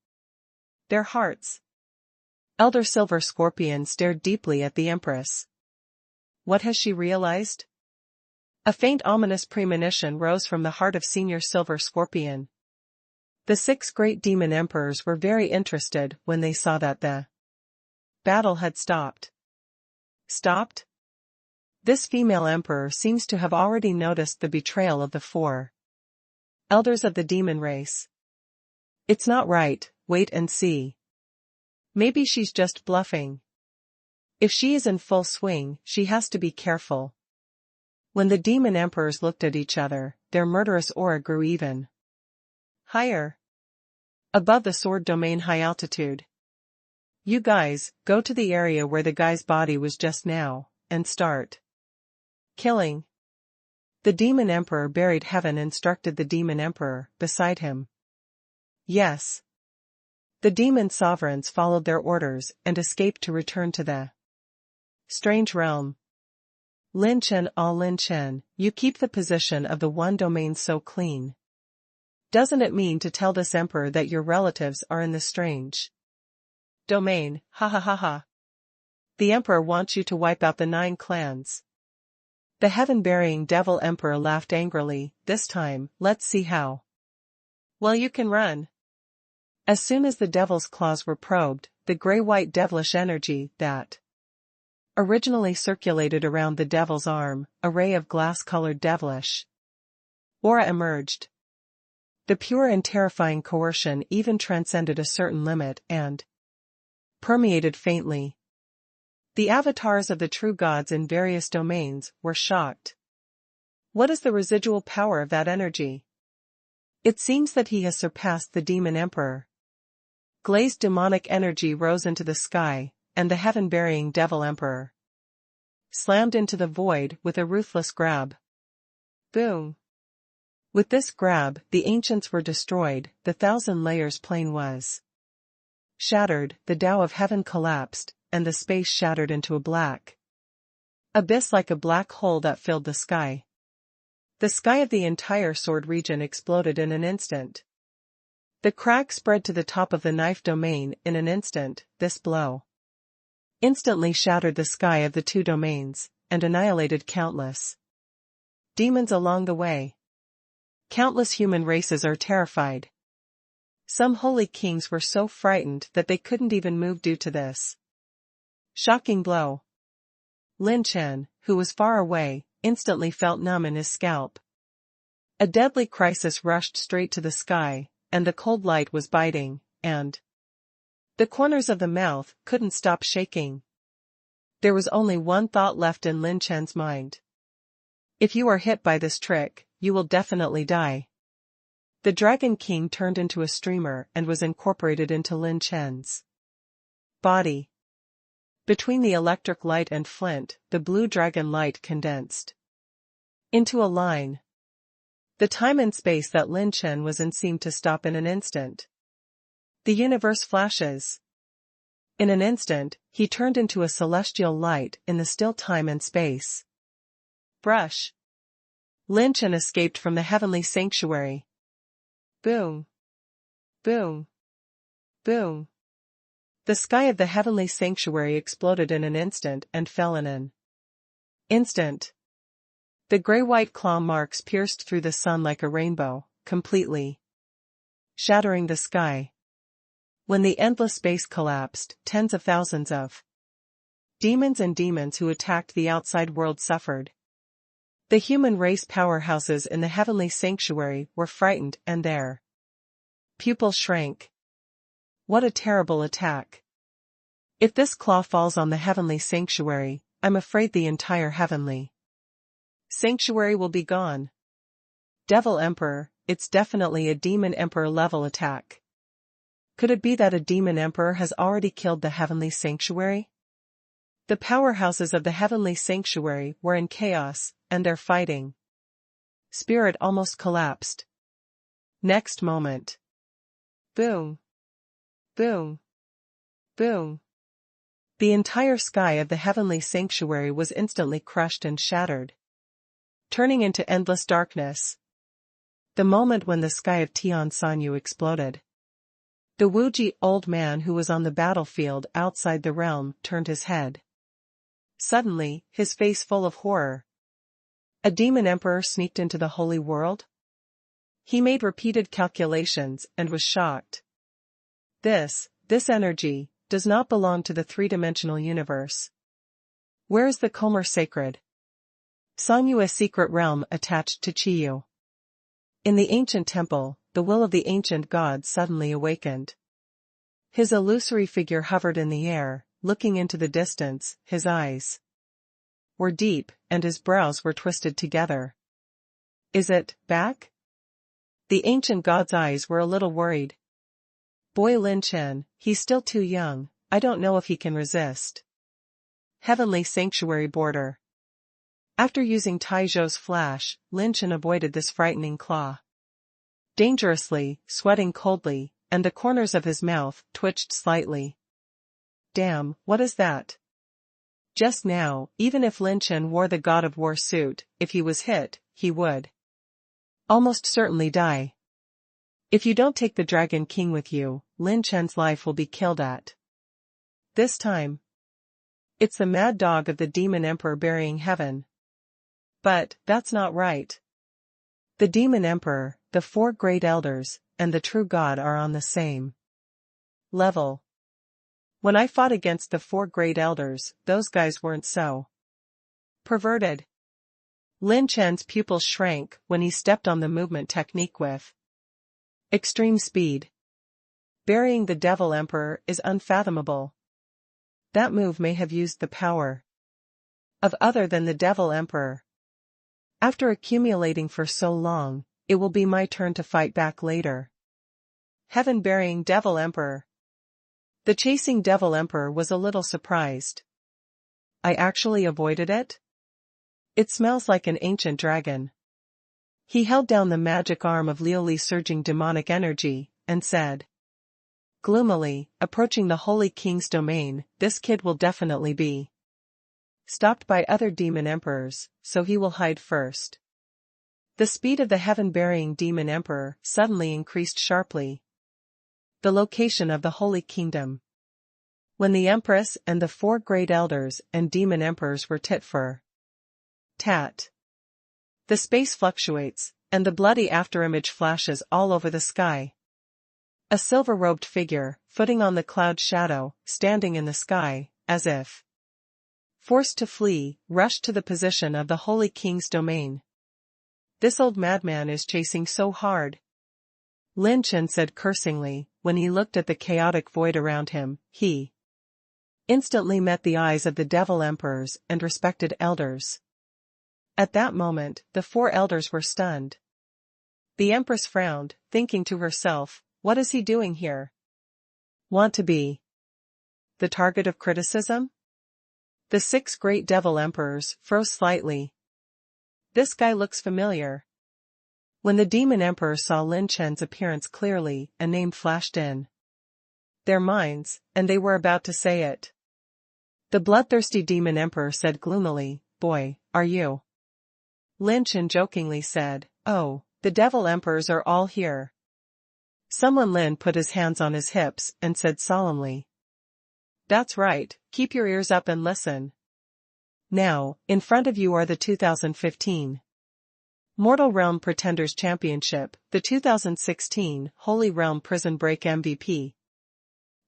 their hearts. Elder Silver Scorpion stared deeply at the Empress. What has she realized? A faint ominous premonition rose from the heart of Senior Silver Scorpion. The 6 great demon emperors were very interested when they saw that the battle had stopped. Stopped? This female emperor seems to have already noticed the betrayal of the 4 elders of the demon race. It's not right, wait and see. Maybe she's just bluffing. If she is in full swing, she has to be careful. When the demon emperors looked at each other, their murderous aura grew even higher. Above the sword domain high altitude. You guys, go to the area where the guy's body was just now, and start killing. The demon emperor buried heaven instructed the demon emperor beside him. Yes. The demon sovereigns followed their orders and escaped to return to the strange realm. Lin Chen, Lin Chen, you keep the position of the one domain so clean. Doesn't it mean to tell this emperor that your relatives are in the strange domain? Ha ha ha ha. The emperor wants you to wipe out the 9 clans. The heaven-burying devil emperor laughed angrily. This time, let's see how well you can run. As soon as the devil's claws were probed, the gray-white devilish energy that originally circulated around the devil's arm, a ray of glass-colored devilish aura emerged. The pure and terrifying coercion even transcended a certain limit and permeated faintly. The avatars of the true gods in various domains were shocked. What is the residual power of that energy? It seems that he has surpassed the demon emperor. Glazed demonic energy rose into the sky, and the heaven-burying devil emperor slammed into the void with a ruthless grab. Boom! With this grab, the ancients were destroyed, the 1,000 layers plane was shattered, the Tao of heaven collapsed, and the space shattered into a black abyss like a black hole that filled the sky. The sky of the entire sword region exploded in an instant. The crack spread to the top of the knife domain in an instant. This blow instantly shattered the sky of the 2 domains, and annihilated countless demons along the way. Countless human races are terrified. Some holy kings were so frightened that they couldn't even move due to this shocking blow. Lin Chen, who was far away, instantly felt numb in his scalp. A deadly crisis rushed straight to the sky, and the cold light was biting, and the corners of the mouth couldn't stop shaking. There was only one thought left in Lin Chen's mind. If you are hit by this trick, you will definitely die. The Dragon King turned into a streamer and was incorporated into Lin Chen's body. Between the electric light and flint, the blue dragon light condensed into a line. The time and space that Lin Chen was in seemed to stop in an instant. The universe flashes. In an instant, he turned into a celestial light in the still time and space. Brush. Lin Chen escaped from the heavenly sanctuary. Boom. Boom. Boom. The sky of the heavenly sanctuary exploded in an instant and fell in an instant. The gray-white claw marks pierced through the sun like a rainbow, completely shattering the sky. When the endless space collapsed, tens of thousands of demons and demons who attacked the outside world suffered. The human race powerhouses in the heavenly sanctuary were frightened and their pupils shrank. What a terrible attack. If this claw falls on the heavenly sanctuary, I'm afraid the entire heavenly sanctuary will be gone. Devil Emperor, it's definitely a demon emperor level attack. Could it be that a demon emperor has already killed the heavenly sanctuary? The powerhouses of the heavenly sanctuary were in chaos, and their fighting spirit almost collapsed. Next moment. Boom. Boom. Boom. The entire sky of the heavenly sanctuary was instantly crushed and shattered, turning into endless darkness. The moment when the sky of Tian Sanyu exploded, the Wuji old man who was on the battlefield outside the realm turned his head. Suddenly, his face full of horror. A demon emperor sneaked into the holy world? He made repeated calculations and was shocked. This energy, does not belong to the three-dimensional universe. Where is the Khmer sacred Sanyu, a secret realm attached to Chiyu? In the ancient temple, the will of the ancient god suddenly awakened. His illusory figure hovered in the air, looking into the distance. His eyes were deep, and his brows were twisted together. Is it back? The ancient god's eyes were a little worried. Boy Lin Chen, he's still too young, I don't know if he can resist. Heavenly Sanctuary border. After using Taizhou's flash, Lin Chen avoided this frightening claw. Dangerously, sweating coldly, and the corners of his mouth twitched slightly. Damn, what is that? Just now, even if Lin Chen wore the God of War suit, if he was hit, he would almost certainly die. If you don't take the Dragon King with you, Lin Chen's life will be killed at this time. It's the mad dog of the Demon Emperor burying heaven. But, that's not right. The Demon Emperor, the four great elders, and the true God are on the same level. When I fought against the four great elders, those guys weren't so perverted. Lin Chen's pupils shrank when he stepped on the movement technique with extreme speed. Burying the Devil Emperor is unfathomable. That move may have used the power of other than the Devil Emperor. After accumulating for so long, it will be my turn to fight back later. Heaven-burying Devil Emperor. The chasing Devil Emperor was a little surprised. I actually avoided it? It smells like an ancient dragon. He held down the magic arm of Liuli surging demonic energy, and said gloomily, approaching the Holy King's domain, this kid will definitely be stopped by other demon emperors, so he will hide first. The speed of the heaven-burying demon emperor suddenly increased sharply. The location of the Holy Kingdom. When the Empress and the four great elders and demon emperors were tit for tat, the space fluctuates, and the bloody afterimage flashes all over the sky. A silver-robed figure, footing on the cloud shadow, standing in the sky, as if forced to flee, rushed to the position of the Holy King's domain. This old madman is chasing so hard, Lin Chen said cursingly. When he looked at the chaotic void around him, he instantly met the eyes of the Devil Emperors and respected elders. At that moment, the four elders were stunned. The Empress frowned, thinking to herself, what is he doing here? Want to be the target of criticism? The six great Devil Emperors froze slightly. This guy looks familiar. When the Demon Emperor saw Lin Chen's appearance clearly, a name flashed in their minds, and they were about to say it. The bloodthirsty Demon Emperor said gloomily, boy, are you? Lin Chen jokingly said, oh, the Devil Emperors are all here. Someone Lin put his hands on his hips and said solemnly, that's right, keep your ears up and listen. Now, in front of you are the 2015 Mortal Realm Pretenders Championship, the 2016 Holy Realm Prison Break MVP,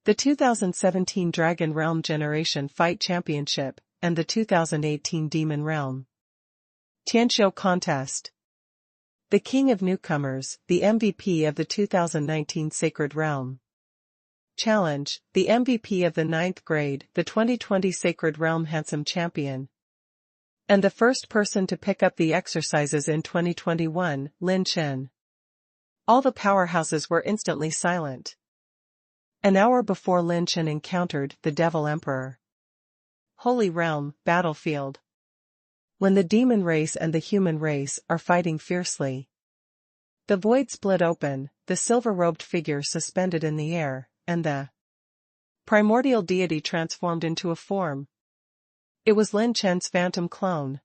the 2017 Dragon Realm Generation Fight Championship, and the 2018 Demon Realm Tianqiu Contest. The King of Newcomers, the MVP of the 2019 Sacred Realm Challenge, the MVP of the 9th grade, the 2020 Sacred Realm Handsome Champion, and the first person to pick up the exercises in 2021, Lin Chen. All the powerhouses were instantly silent. An hour before Lin Chen encountered the Devil Emperor. Holy Realm, battlefield. When the demon race and the human race are fighting fiercely. The void split open, the silver-robed figure suspended in the air, and the primordial deity transformed into a form. It was Lin Chen's phantom clone.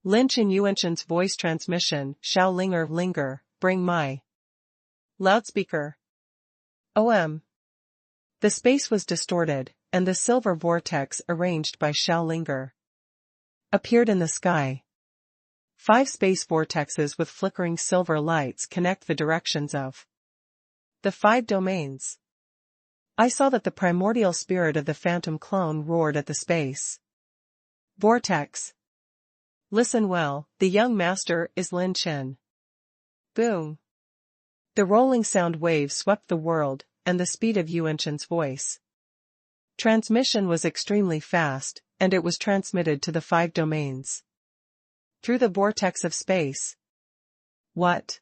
Lin Chen Yuanshan's voice transmission, Shao linger, bring my loudspeaker. The space was distorted, and the silver vortex arranged by Shao linger appeared in the sky. 5 space vortexes with flickering silver lights connect the directions of the 5 domains. I saw that the primordial spirit of the phantom clone roared at the space vortex. Listen well, the young master is Lin Chen. Boom. The rolling sound wave swept the world, and the speed of Yuanshan's voice transmission was extremely fast, and it was transmitted to the 5 domains through the vortex of space. What?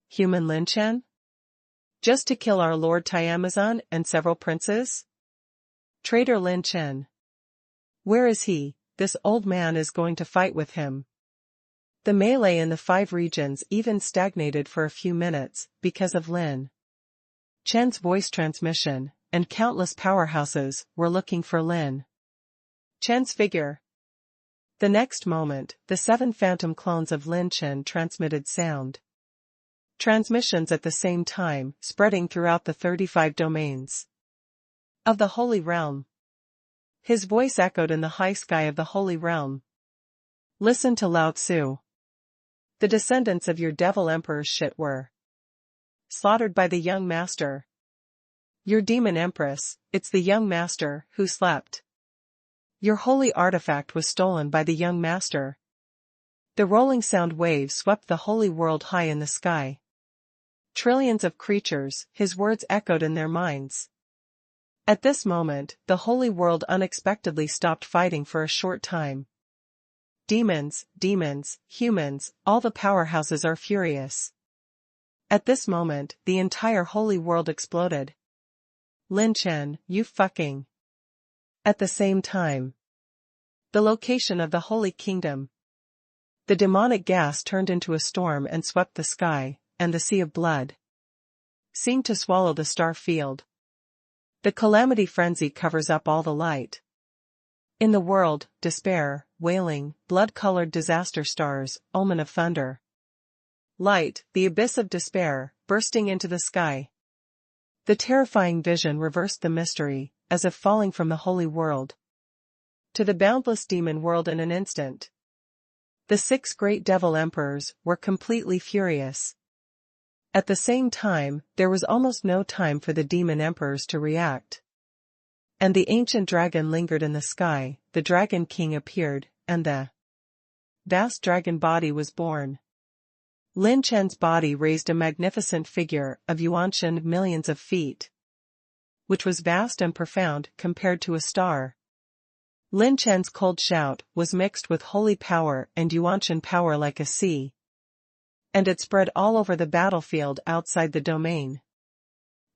Human Lin Chen? Just to kill our Lord Tiamazon and several princes? Traitor Lin Chen. Where is he? This old man is going to fight with him. The melee in the 5 regions even stagnated for a few minutes, because of Lin Chen's voice transmission, and countless powerhouses were looking for Lin Chen's figure. The next moment, the 7 phantom clones of Lin Chen transmitted sound transmissions at the same time, spreading throughout the 35 domains of the Holy Realm. His voice echoed in the high sky of the Holy Realm. Listen to Lao Tzu. The descendants of your devil emperor's shit were slaughtered by the young master. Your demon empress, it's the young master who slept. Your holy artifact was stolen by the young master. The rolling sound wave swept the holy world high in the sky. Trillions of creatures, his words echoed in their minds. At this moment, the holy world unexpectedly stopped fighting for a short time. Demons, humans, all the powerhouses are furious. At this moment, the entire holy world exploded. Lin Chen, you fucking. At the same time. The location of the Holy Kingdom. The demonic gas turned into a storm and swept the sky, and the sea of blood seemed to swallow the star field. The calamity frenzy covers up all the light. In the world, despair, wailing, blood-colored disaster stars, omen of thunder. Light, the abyss of despair, bursting into the sky. The terrifying vision reversed the mystery, as if falling from the holy world to the boundless demon world in an instant. The 6 great devil emperors were completely furious. At the same time, there was almost no time for the demon emperors to react. And the ancient dragon lingered in the sky, the dragon king appeared, and the vast dragon body was born. Lin Chen's body raised a magnificent figure of Yuanshan millions of feet, which was vast and profound compared to a star. Lin Chen's cold shout was mixed with holy power and Yuanshan power like a sea, and it spread all over the battlefield outside the domain.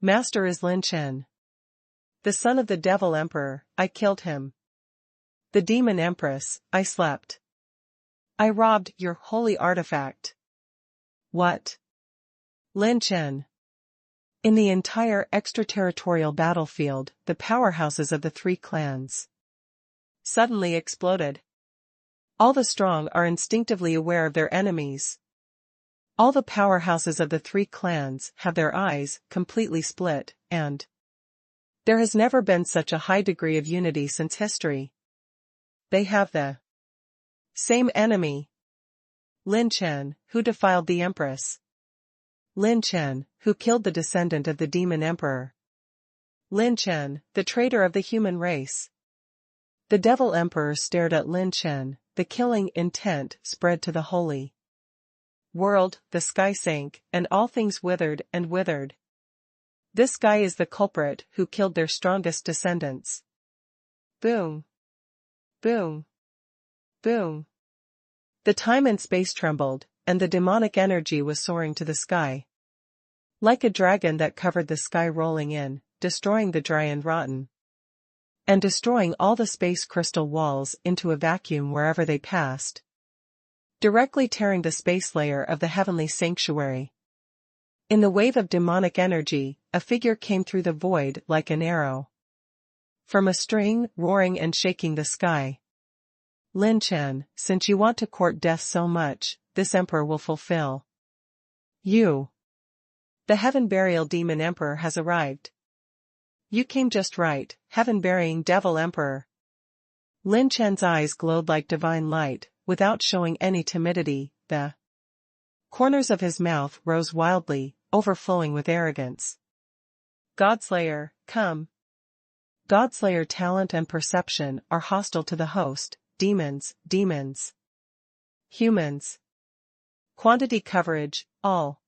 Master is Lin Chen. The son of the devil emperor, I killed him. The demon empress, I slept. I robbed your holy artifact. What? Lin Chen. In the entire extraterritorial battlefield, the powerhouses of the 3 clans suddenly exploded. All the strong are instinctively aware of their enemies. All the powerhouses of the 3 clans have their eyes completely split, and there has never been such a high degree of unity since history. They have the same enemy. Lin Chen, who defiled the empress. Lin Chen, who killed the descendant of the demon emperor. Lin Chen, the traitor of the human race. The devil emperor stared at Lin Chen, the killing intent spread to the holy world, the sky sank, and all things withered and withered. This guy is the culprit who killed their strongest descendants. Boom. Boom. Boom. The time and space trembled, and the demonic energy was soaring to the sky. Like a dragon that covered the sky rolling in, destroying the dry and rotten. And destroying all the space crystal walls into a vacuum wherever they passed. Directly tearing the space layer of the heavenly sanctuary. In the wave of demonic energy, a figure came through the void like an arrow. From a string, roaring and shaking the sky. Lin Chen, since you want to court death so much, this emperor will fulfill you. The heaven burial demon emperor has arrived. You came just right, heaven burying devil emperor. Lin Chen's eyes glowed like divine light, without showing any timidity. The corners of his mouth rose wildly, overflowing with arrogance. Godslayer, come. Godslayer talent and perception are hostile to the host. Demons. Humans. Quantity coverage, all.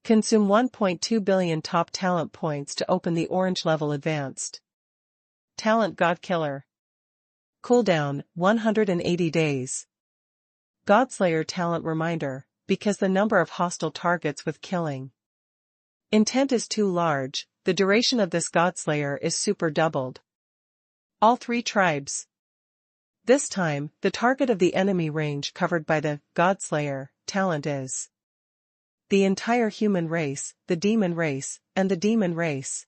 Consume 1.2 billion top talent points to open the orange level advanced. Talent Godkiller. Cooldown, 180 days. Godslayer talent reminder, because the number of hostile targets with killing intent is too large, the duration of this Godslayer is super doubled. All 3 tribes. This time, the target of the enemy range covered by the Godslayer talent is the entire human race, the demon race, and the demon race.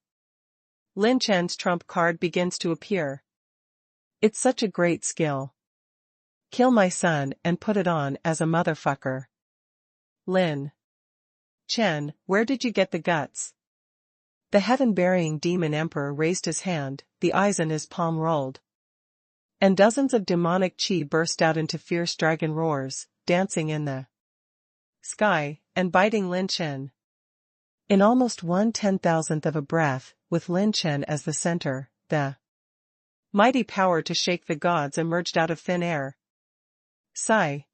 Lin Chen's trump card begins to appear. It's such a great skill. Kill my son and put it on as a motherfucker. Lin Chen, where did you get the guts? The heaven-burying demon emperor raised his hand, the eyes in his palm rolled. And dozens of demonic chi burst out into fierce dragon roars, dancing in the sky, and biting Lin Chen. In almost 1/10,000th of a breath, with Lin Chen as the center, the mighty power to shake the gods emerged out of thin air. Sigh.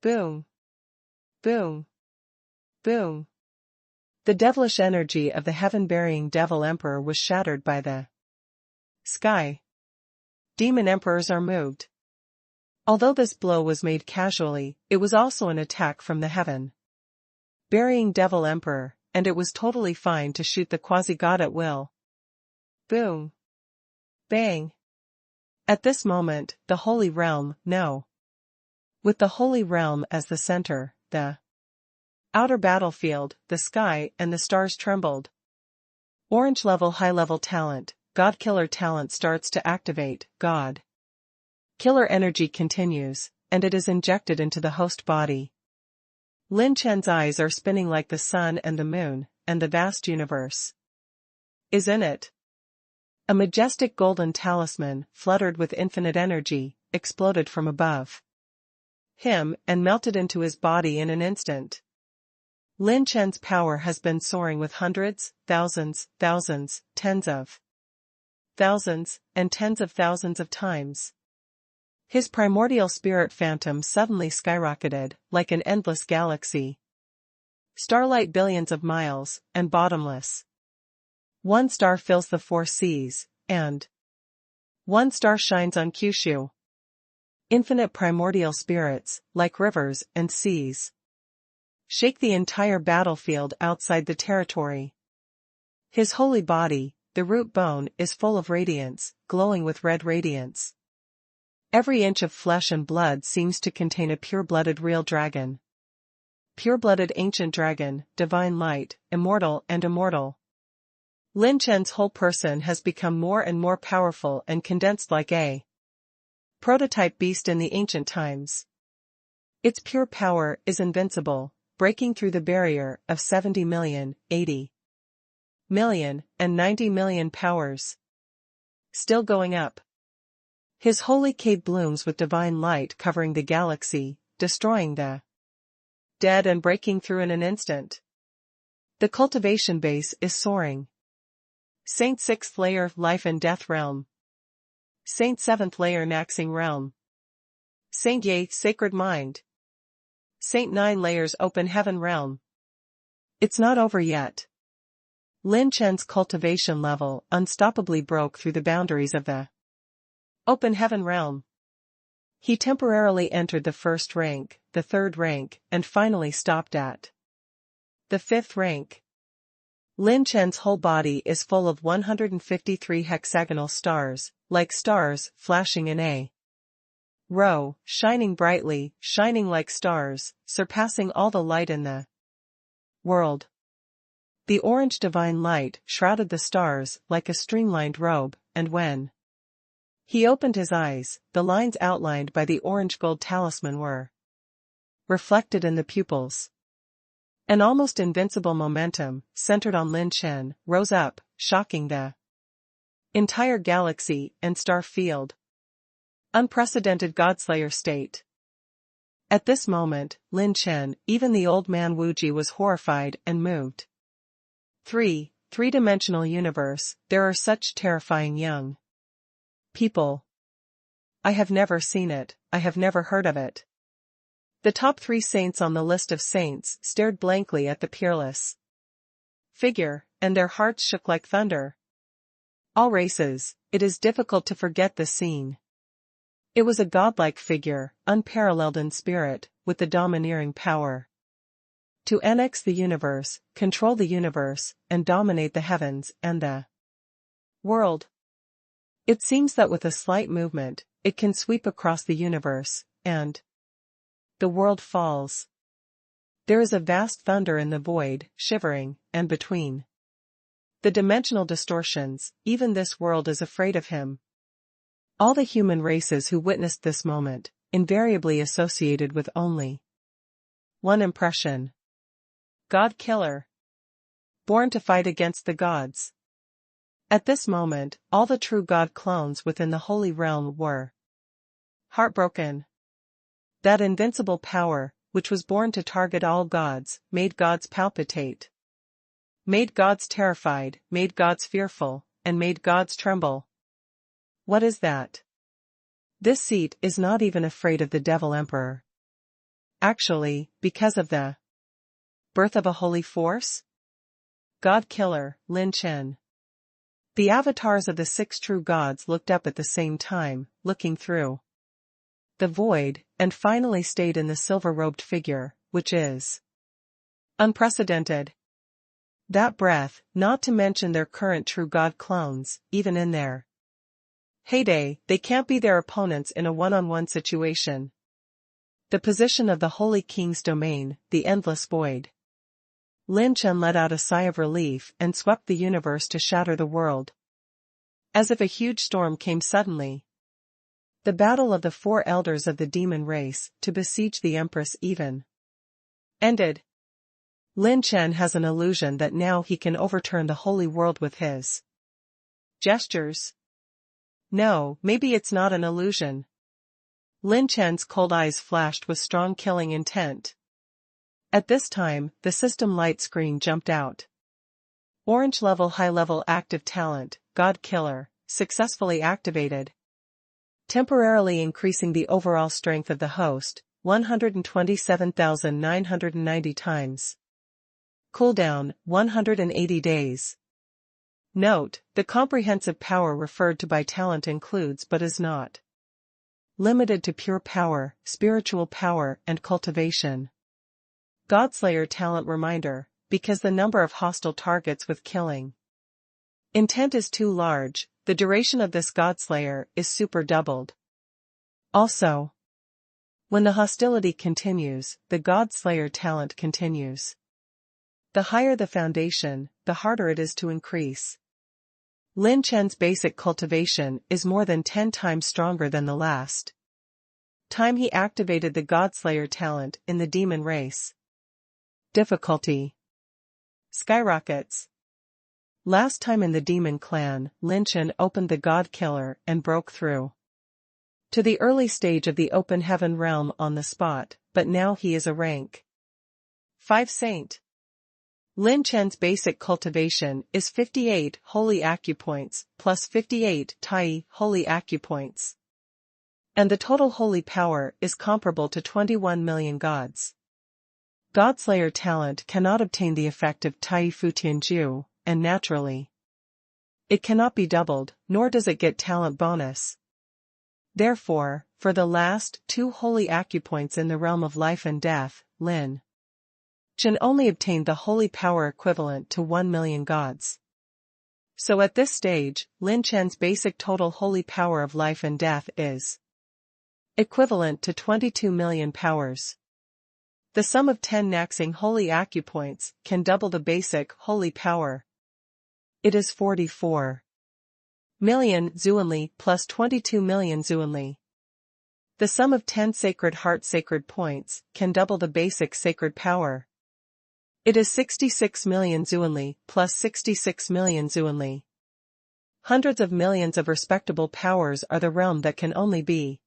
Boom. Boom. Boom. The devilish energy of the heaven-burying devil emperor was shattered by the sky. Demon emperors are moved. Although this blow was made casually, it was also an attack from the heaven-burying devil emperor, and it was totally fine to shoot the quasi-god at will. Boom. Bang. At this moment, the Holy Realm, with the Holy Realm as the center, the outer battlefield, the sky and the stars trembled. Orange level high-level talent, God Killer talent starts to activate. God Killer energy continues, and it is injected into the host body. Lin Chen's eyes are spinning like the sun and the moon, and the vast universe is in it. A majestic golden talisman, fluttered with infinite energy, exploded from above him and melted into his body in an instant. Lin Chen's power has been soaring with hundreds, thousands, tens of thousands, and tens of thousands of times. His primordial spirit phantom suddenly skyrocketed, like an endless galaxy. Starlight billions of miles, and bottomless. One star fills the 4 seas, and one star shines on Kyushu. Infinite primordial spirits, like rivers and seas, shake the entire battlefield outside the territory. His holy body, the root bone, is full of radiance, glowing with red radiance. Every inch of flesh and blood seems to contain a pure-blooded real dragon. Pure-blooded ancient dragon, divine light, immortal and immortal. Lin Chen's whole person has become more and more powerful and condensed like a prototype beast in the ancient times. Its pure power is invincible, breaking through the barrier of 70 million, 80 million, and 90 million powers. Still going up. His holy cave blooms with divine light covering the galaxy, destroying the dead and breaking through in an instant. The cultivation base is soaring. Saint 6th layer, life and death realm. Saint 7th layer, Naxing realm. Saint 8th, sacred mind. Saint 9 layers, open heaven realm. It's not over yet. Lin Chen's cultivation level unstoppably broke through the boundaries of the open heaven realm. He temporarily entered the 1st rank, the 3rd rank, and finally stopped at the 5th rank. Lin Chen's whole body is full of 153 hexagonal stars, like stars flashing in a row, shining brightly, shining like stars, surpassing all the light in the world. The orange divine light shrouded the stars like a streamlined robe, and when he opened his eyes, the lines outlined by the orange-gold talisman were reflected in the pupils. An almost invincible momentum, centered on Lin Chen, rose up, shocking the entire galaxy and star field. Unprecedented Godslayer state. At this moment, Lin Chen, even the old man Wuji, was horrified and moved. Three-dimensional universe, there are such terrifying young people. I have never seen it, I have never heard of it. The top 3 saints on the list of saints stared blankly at the Peerless figure, and their hearts shook like thunder. All races, it is difficult to forget the scene. It was a godlike figure, unparalleled in spirit, with the domineering power to annex the universe, control the universe, and dominate the heavens and the world. It seems that with a slight movement, it can sweep across the universe, and the world falls. There is a vast thunder in the void, shivering, and between the dimensional distortions, even this world is afraid of him. All the human races who witnessed this moment, invariably associated with only one impression. God killer. Born to fight against the gods. At this moment, all the true God clones within the holy realm were heartbroken. That invincible power, which was born to target all gods, made gods palpitate. Made gods terrified, made gods fearful, and made gods tremble. What is that? This seat is not even afraid of the Devil Emperor. Actually, because of the birth of a holy force? God killer, Lin Chen. The avatars of the 6 true gods looked up at the same time, looking through the void, and finally stayed in the silver-robed figure, which is unprecedented. That breath, not to mention their current true god clones, even in their heyday, they can't be their opponents in a one-on-one situation. The position of the Holy King's domain, the endless void. Lin Chen let out a sigh of relief and swept the universe to shatter the world. As if a huge storm came suddenly. The battle of the 4 elders of the demon race, to besiege the Empress even ended. Lin Chen has an illusion that now he can overturn the holy world with his gestures. No, maybe it's not an illusion. Lin Chen's cold eyes flashed with strong killing intent. At this time, the system light screen jumped out. Orange level high-level active talent, God Killer, successfully activated. Temporarily increasing the overall strength of the host, 127,990 times. Cooldown, 180 days. Note, the comprehensive power referred to by talent includes but is not limited to pure power, spiritual power, and cultivation. Godslayer talent reminder, because the number of hostile targets with killing intent is too large, the duration of this Godslayer is super doubled. Also, when the hostility continues, the Godslayer talent continues. The higher the foundation, the harder it is to increase. Lin Chen's basic cultivation is more than 10 times stronger than the last time he activated the Godslayer talent in the demon race. Difficulty skyrockets. Last time in the demon clan, Lin Chen opened the God Killer and broke through to the early stage of the open heaven realm on the spot, but now he is a rank 5 saint. Lin Chen's basic cultivation is 58 holy acupoints plus 58 Tai holy acupoints. And the total holy power is comparable to 21 million gods. Godslayer talent cannot obtain the effect of Tai Fu Tianju, and naturally, it cannot be doubled, nor does it get talent bonus. Therefore, for the last 2 holy acupoints in the realm of life and death, Lin Chen only obtained the holy power equivalent to 1 million gods. So at this stage, Lin Chen's basic total holy power of life and death is equivalent to 22 million powers. The sum of 10 naxing holy acupoints can double the basic holy power. It is 44 million Zuanli plus 22 million Zuanli. The sum of 10 Sacred Heart sacred points can double the basic sacred power. It is 66 million Zuanli plus 66 million Zuanli. Hundreds of millions of respectable powers are the realm that can only be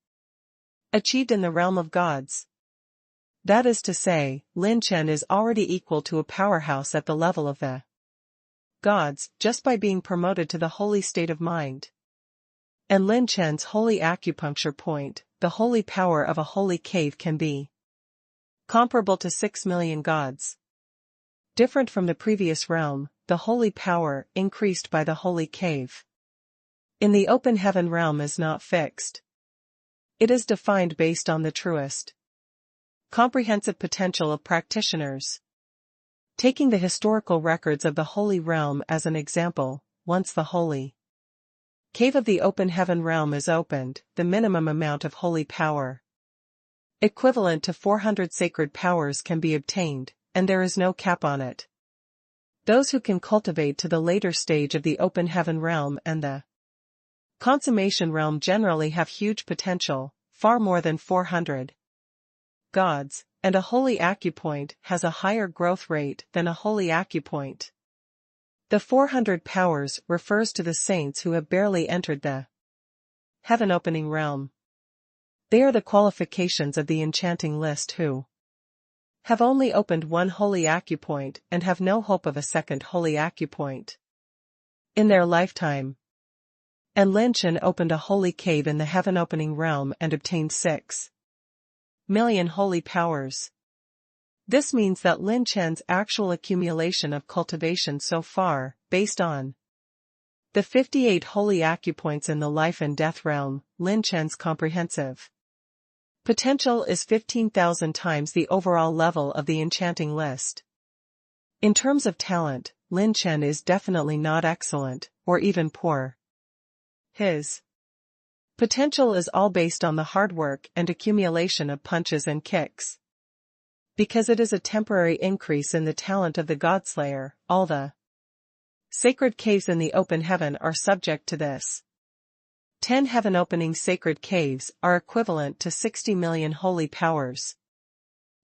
achieved in the realm of gods. That is to say, Lin Chen is already equal to a powerhouse at the level of the gods, just by being promoted to the holy state of mind. And Lin Chen's holy acupuncture point, the holy power of a holy cave, can be comparable to 6 million gods. Different from the previous realm, the holy power, increased by the holy cave, in the open heaven realm is not fixed. It is defined based on the truest comprehensive potential of practitioners. Taking the historical records of the holy realm as an example, once the holy cave of the open heaven realm is opened, the minimum amount of holy power, equivalent to 400 sacred powers, can be obtained, and there is no cap on it. Those who can cultivate to the later stage of the open heaven realm and the consummation realm generally have huge potential, far more than 400 gods, and a holy acupoint has a higher growth rate than a holy acupoint. The 400 powers refers to the saints who have barely entered the heaven opening realm. They are the qualifications of the enchanting list who have only opened one holy acupoint and have no hope of a second holy acupoint in their lifetime. And Lin Chen opened a holy cave in the heaven opening realm and obtained 6 million holy powers. This means that Lin Chen's actual accumulation of cultivation so far, based on the 58 holy acupoints in the life and death realm, Lin Chen's comprehensive potential is 15,000 times the overall level of the enchanting list. In terms of talent, Lin Chen is definitely not excellent, or even poor. His potential is all based on the hard work and accumulation of punches and kicks. Because it is a temporary increase in the talent of the Godslayer, all the sacred caves in the open heaven are subject to this. 10 heaven-opening sacred caves are equivalent to 60 million holy powers.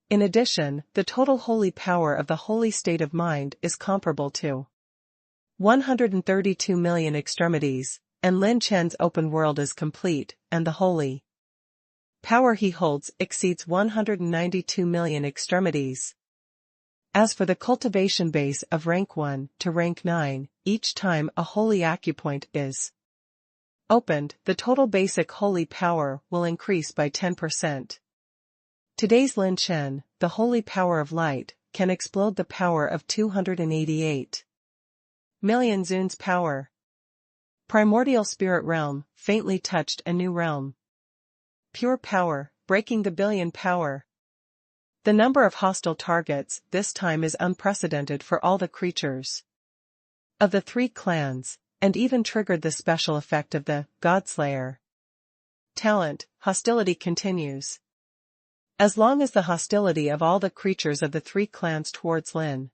In addition, the total holy power of the holy state of mind is comparable to 132 million extremities, and Lin Chen's open world is complete, and the holy power he holds exceeds 192 million extremities. As for the cultivation base of rank 1 to rank 9, each time a holy acupoint is opened, the total basic holy power will increase by 10%. Today's Lin Chen, the holy power of light, can explode the power of 288 million Zun's power. Primordial spirit realm, faintly touched a new realm. Pure power, breaking the billion power. The number of hostile targets this time is unprecedented for all the creatures of the 3 clans, and even triggered the special effect of the Godslayer talent. Hostility continues. As long as the hostility of all the creatures of the 3 clans towards Lin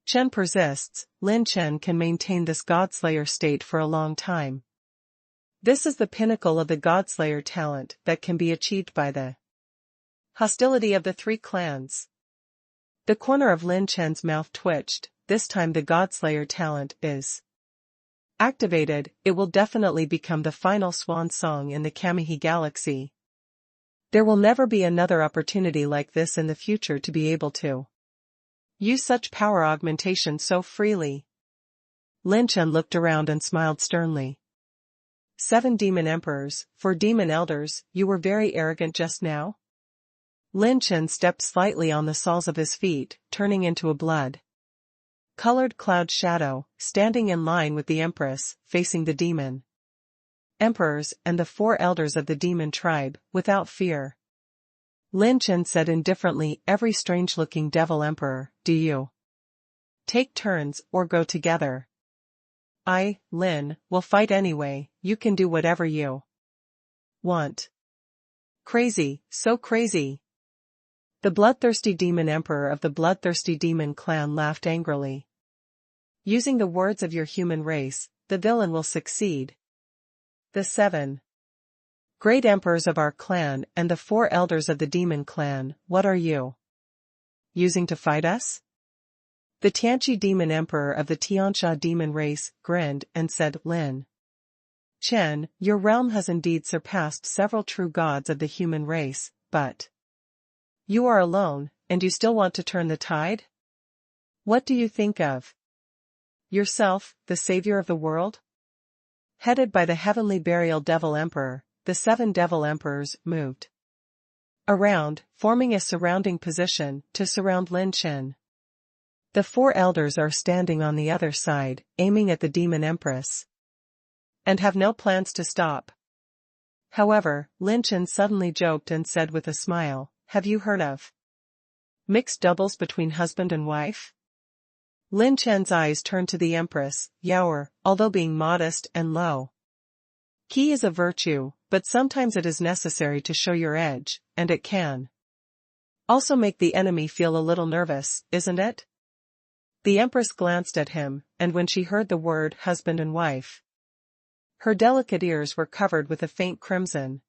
Chen persists, Lin Chen can maintain this Godslayer state for a long time. This is the pinnacle of the Godslayer talent that can be achieved by the hostility of the 3 clans. The corner of Lin Chen's mouth twitched. This time the Godslayer talent is activated. It will definitely become the final swan song in the Kamihi galaxy. There will never be another opportunity like this in the future to be able to use such power augmentation so freely. Lin Chen looked around and smiled sternly. 7 demon emperors, 4 demon elders, you were very arrogant just now? Lin Chen stepped slightly on the soles of his feet, turning into a blood-colored cloud shadow, standing in line with the Empress, facing the demon emperors and the 4 elders of the demon tribe, without fear. Lin Chen said indifferently, every strange-looking devil emperor, do you take turns or go together? I, Lin, will fight anyway. You can do whatever you want. Crazy, so crazy. The bloodthirsty demon emperor of the bloodthirsty demon clan laughed angrily. Using the words of your human race, the villain will succeed, The 7 great emperors of our clan and the 4 elders of the demon clan, what are you using to fight us? The Tianqi demon emperor of the Tianxia demon race grinned and said, Lin Chen, your realm has indeed surpassed several true gods of the human race, but you are alone, and you still want to turn the tide? What do you think of yourself, the savior of the world? Headed by the heavenly burial devil emperor, the 7 devil emperors moved around, forming a surrounding position to surround Lin Chen. The 4 elders are standing on the other side, aiming at the demon empress, and have no plans to stop. However, Lin Chen suddenly joked and said with a smile, have you heard of mixed doubles between husband and wife? Lin Chen's eyes turned to the empress, Yaoer, although being modest and low key is a virtue, but sometimes it is necessary to show your edge, and it can also make the enemy feel a little nervous, isn't it? The empress glanced at him, and when she heard the word husband and wife, her delicate ears were covered with a faint crimson.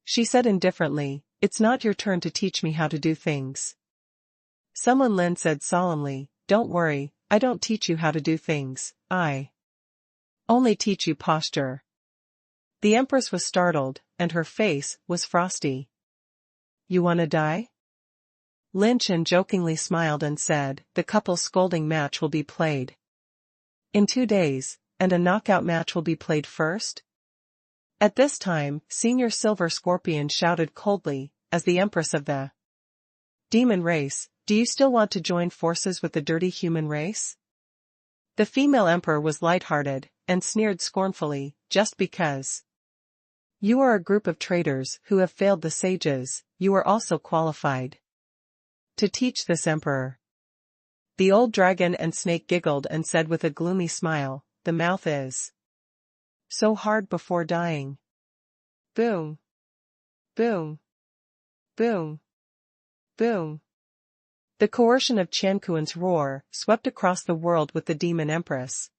She said indifferently, it's not your turn to teach me how to do things. Someone Lin said solemnly, don't worry, I don't teach you how to do things, I only teach you posture. The empress was startled, and her face was frosty. You wanna die? Lin Chen jokingly smiled and said, the couple's scolding match will be played in 2 days, and a knockout match will be played first? At this time, Senior Silver Scorpion shouted coldly, as the empress of the demon race, do you still want to join forces with the dirty human race? The female emperor was lighthearted, and sneered scornfully, just because you are a group of traitors who have failed the sages, you are also qualified to teach this emperor. The old dragon and snake giggled and said with a gloomy smile, the mouth is so hard before dying. Boom. Boom. Boom. Boom. The coercion of Qianquan's roar swept across the world with the demon empress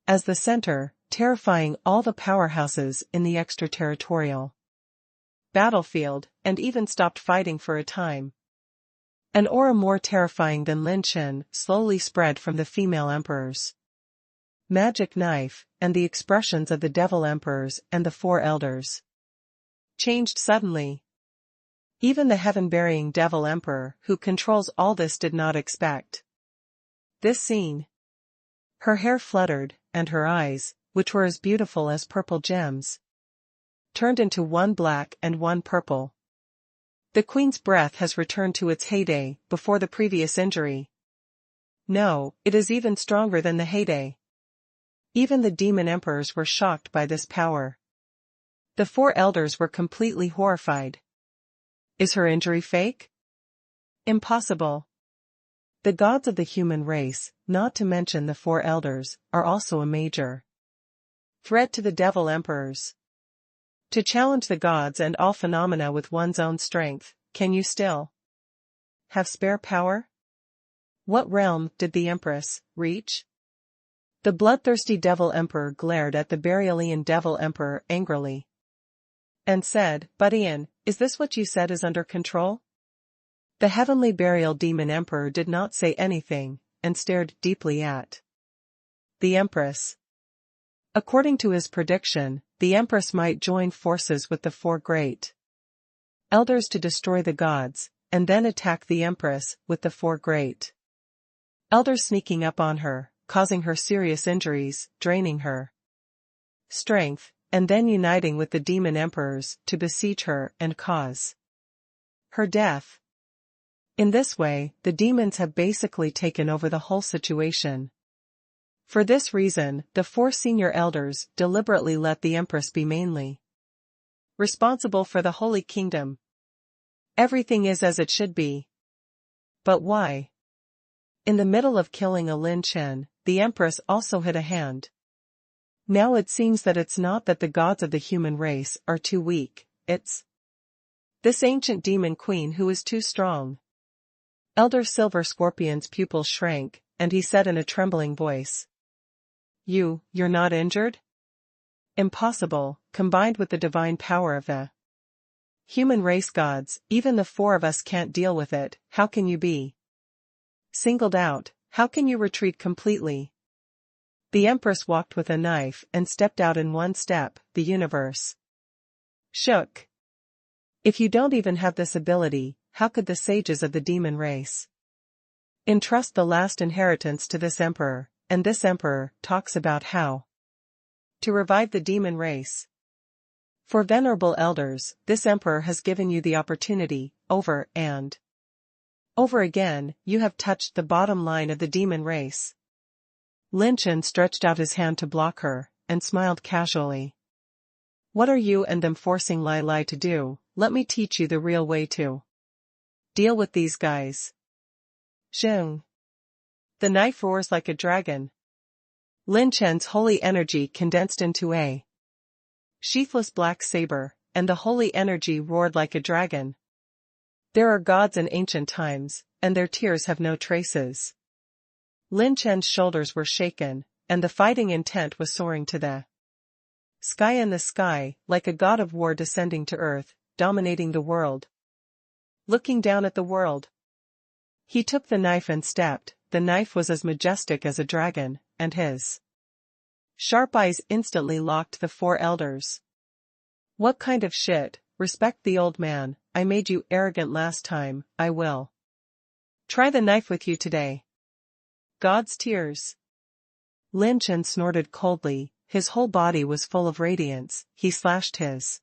as the center, terrifying all the powerhouses in the extraterritorial battlefield, and even stopped fighting for a time. An aura more terrifying than Lin Chen slowly spread from the female emperors' magic knife, and the expressions of the devil emperors and the 4 elders changed suddenly. Even the heaven-burying devil emperor who controls all this did not expect this scene. Her hair fluttered, and her eyes, which were as beautiful as purple gems, turned into one black and one purple. The queen's breath has returned to its heyday before the previous injury. No, it is even stronger than the heyday. Even the demon emperors were shocked by this power. The 4 elders were completely horrified. Is her injury fake? Impossible. The gods of the human race, not to mention the 4 elders, are also a major threat to the devil emperors. To challenge the gods and all phenomena with one's own strength, can you still have spare power? What realm did the empress reach? The bloodthirsty devil emperor glared at the Burialian devil emperor angrily and said, Budian, is this what you said is under control? The heavenly burial demon emperor did not say anything, and stared deeply at the empress. According to his prediction, the empress might join forces with the 4 great elders to destroy the gods, and then attack the empress with the 4 great elders sneaking up on her, causing her serious injuries, draining her strength, and then uniting with the demon emperors to besiege her and cause her death. In this way, the demons have basically taken over the whole situation. For this reason, the 4 senior elders deliberately let the empress be mainly responsible for the Holy Kingdom. Everything is as it should be. But why? In the middle of killing a Lin Chen, the empress also had a hand. Now it seems that it's not that the gods of the human race are too weak, it's this ancient demon queen who is too strong. Elder Silver Scorpion's pupils shrank, and he said in a trembling voice, You're not injured? Impossible, combined with the divine power of the human race gods, even the four of us can't deal with it. How can you be singled out? How can you retreat completely? The Empress walked with a knife and stepped out in one step. The universe shook. If you don't even have this ability, how could the sages of the demon race entrust the last inheritance to this emperor? And this emperor talks about how to revive the demon race. For venerable elders, this emperor has given you the opportunity, over and over again. You have touched the bottom line of the demon race. Lin Chen stretched out his hand to block her, and smiled casually. What are you and them forcing Lai to do? Let me teach you the real way to deal with these guys. Zheng. The knife roars like a dragon. Lin Chen's holy energy condensed into a sheathless black saber, and the holy energy roared like a dragon. There are gods in ancient times, and their tears have no traces. Lin Chen's shoulders were shaken, and the fighting intent was soaring to the sky in the sky, like a god of war descending to earth, dominating the world. Looking down at the world, he took the knife and stepped. The knife was as majestic as a dragon, and his sharp eyes instantly locked the four elders. What kind of shit? Respect the old man. I made you arrogant last time, I will try the knife with you today. God's tears. Lin Chen snorted coldly, his whole body was full of radiance. He slashed his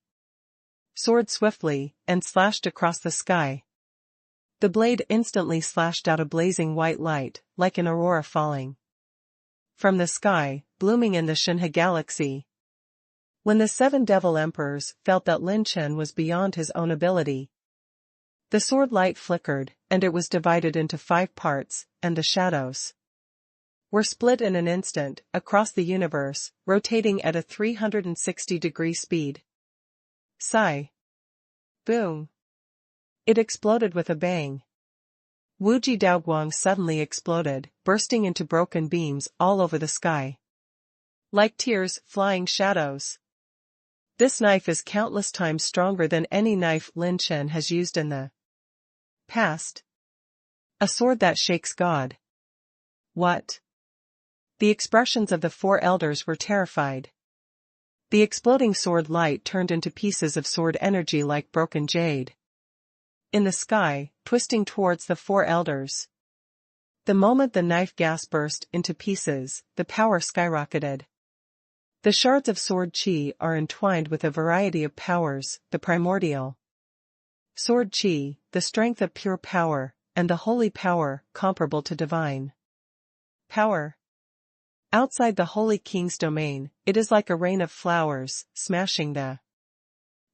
sword swiftly, and slashed across the sky. The blade instantly slashed out a blazing white light, like an aurora falling from the sky, blooming in the Shinhe galaxy. When the seven devil emperors felt that Lin Chen was beyond his own ability, the sword light flickered, and it was divided into 5 parts, and the shadows were split in an instant, across the universe, rotating at a 360-degree speed. Sigh. Boom. It exploded with a bang. Wuji Daoguang suddenly exploded, bursting into broken beams all over the sky. Like tears, flying shadows. This knife is countless times stronger than any knife Lin Chen has used in the past. A sword that shakes God. What? The expressions of the four elders were terrified. The exploding sword light turned into pieces of sword energy like broken jade. In the sky, twisting towards the four elders. The moment the knife gas burst into pieces, the power skyrocketed. The shards of sword chi are entwined with a variety of powers, the primordial sword chi, the strength of pure power, and the holy power, comparable to divine power. Outside the Holy King's domain, it is like a rain of flowers, smashing the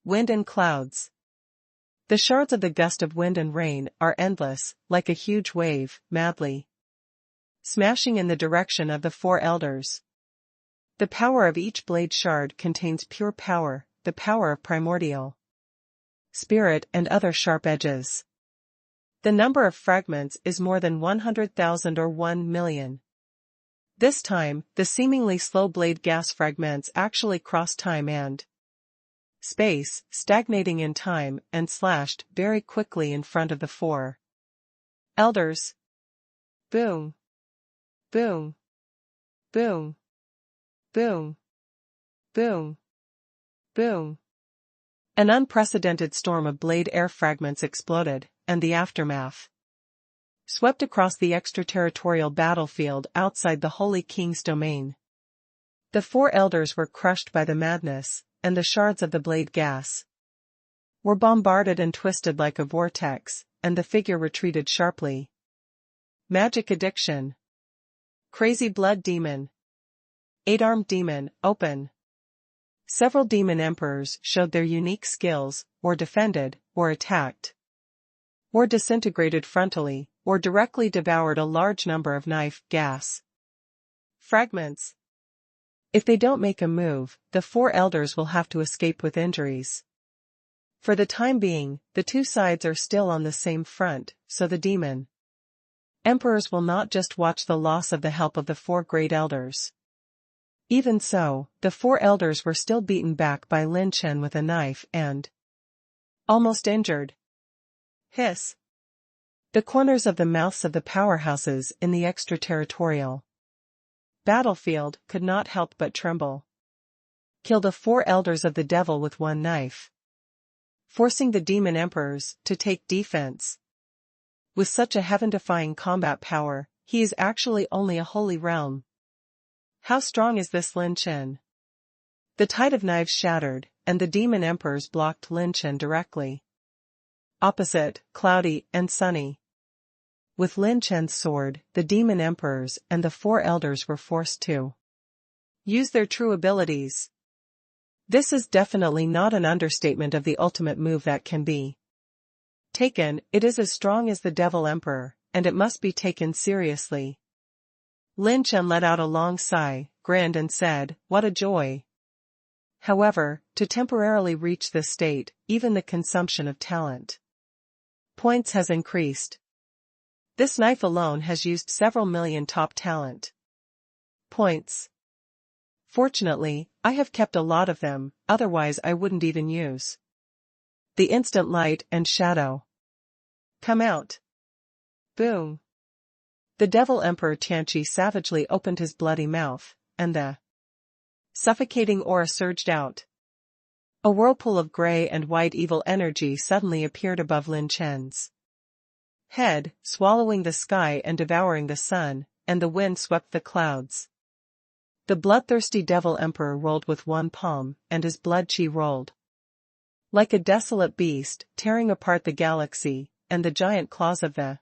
wind and clouds. The shards of the gust of wind and rain are endless, like a huge wave, madly smashing in the direction of the four elders. The power of each blade shard contains pure power, the power of primordial spirit and other sharp edges. The number of fragments is more than 100,000 or 1 million. This time, the seemingly slow blade gas fragments actually cross time and space, stagnating in time, and slashed very quickly in front of the four elders. Boom. Boom. Boom. Boom. Boom. Boom. An unprecedented storm of blade air fragments exploded, and the aftermath swept across the extraterritorial battlefield outside the Holy King's domain. The four elders were crushed by the madness, and the shards of the blade gas were bombarded and twisted like a vortex, and the figure retreated sharply. Magic addiction. Crazy blood demon. 8-armed demon, open. Several demon emperors showed their unique skills, or defended, or attacked, or disintegrated frontally, or directly devoured a large number of knife gas fragments. If they don't make a move, the four elders will have to escape with injuries. For the time being, the two sides are still on the same front, so the demon emperors will not just watch the loss of the help of the four great elders. Even so, the four elders were still beaten back by Lin Chen with a knife and almost injured. Hiss. The corners of the mouths of the powerhouses in the extraterritorial battlefield could not help but tremble. Kill the four elders of the devil with one knife, forcing the demon emperors to take defense. With such a heaven-defying combat power, he is actually only a holy realm. How strong is this Lin Chen? The tide of knives shattered, and the demon emperors blocked Lin Chen directly. Opposite, cloudy and sunny. With Lin Chen's sword, the demon emperors and the four elders were forced to use their true abilities. This is definitely not an understatement of the ultimate move that can be taken. It is as strong as the Devil Emperor, and it must be taken seriously. Lin Chen let out a long sigh, grinned and said, "What a joy." However, to temporarily reach this state, even the consumption of talent points has increased. This knife alone has used several million top talent points. Fortunately, I have kept a lot of them, otherwise I wouldn't even use the instant light and shadow. Come out. Boom. The Devil Emperor Tianqi savagely opened his bloody mouth, and the suffocating aura surged out. A whirlpool of gray and white evil energy suddenly appeared above Lin Chen's head, swallowing the sky and devouring the sun, and the wind swept the clouds. The bloodthirsty Devil Emperor rolled with one palm, and his blood chi rolled like a desolate beast, tearing apart the galaxy, and the giant claws of the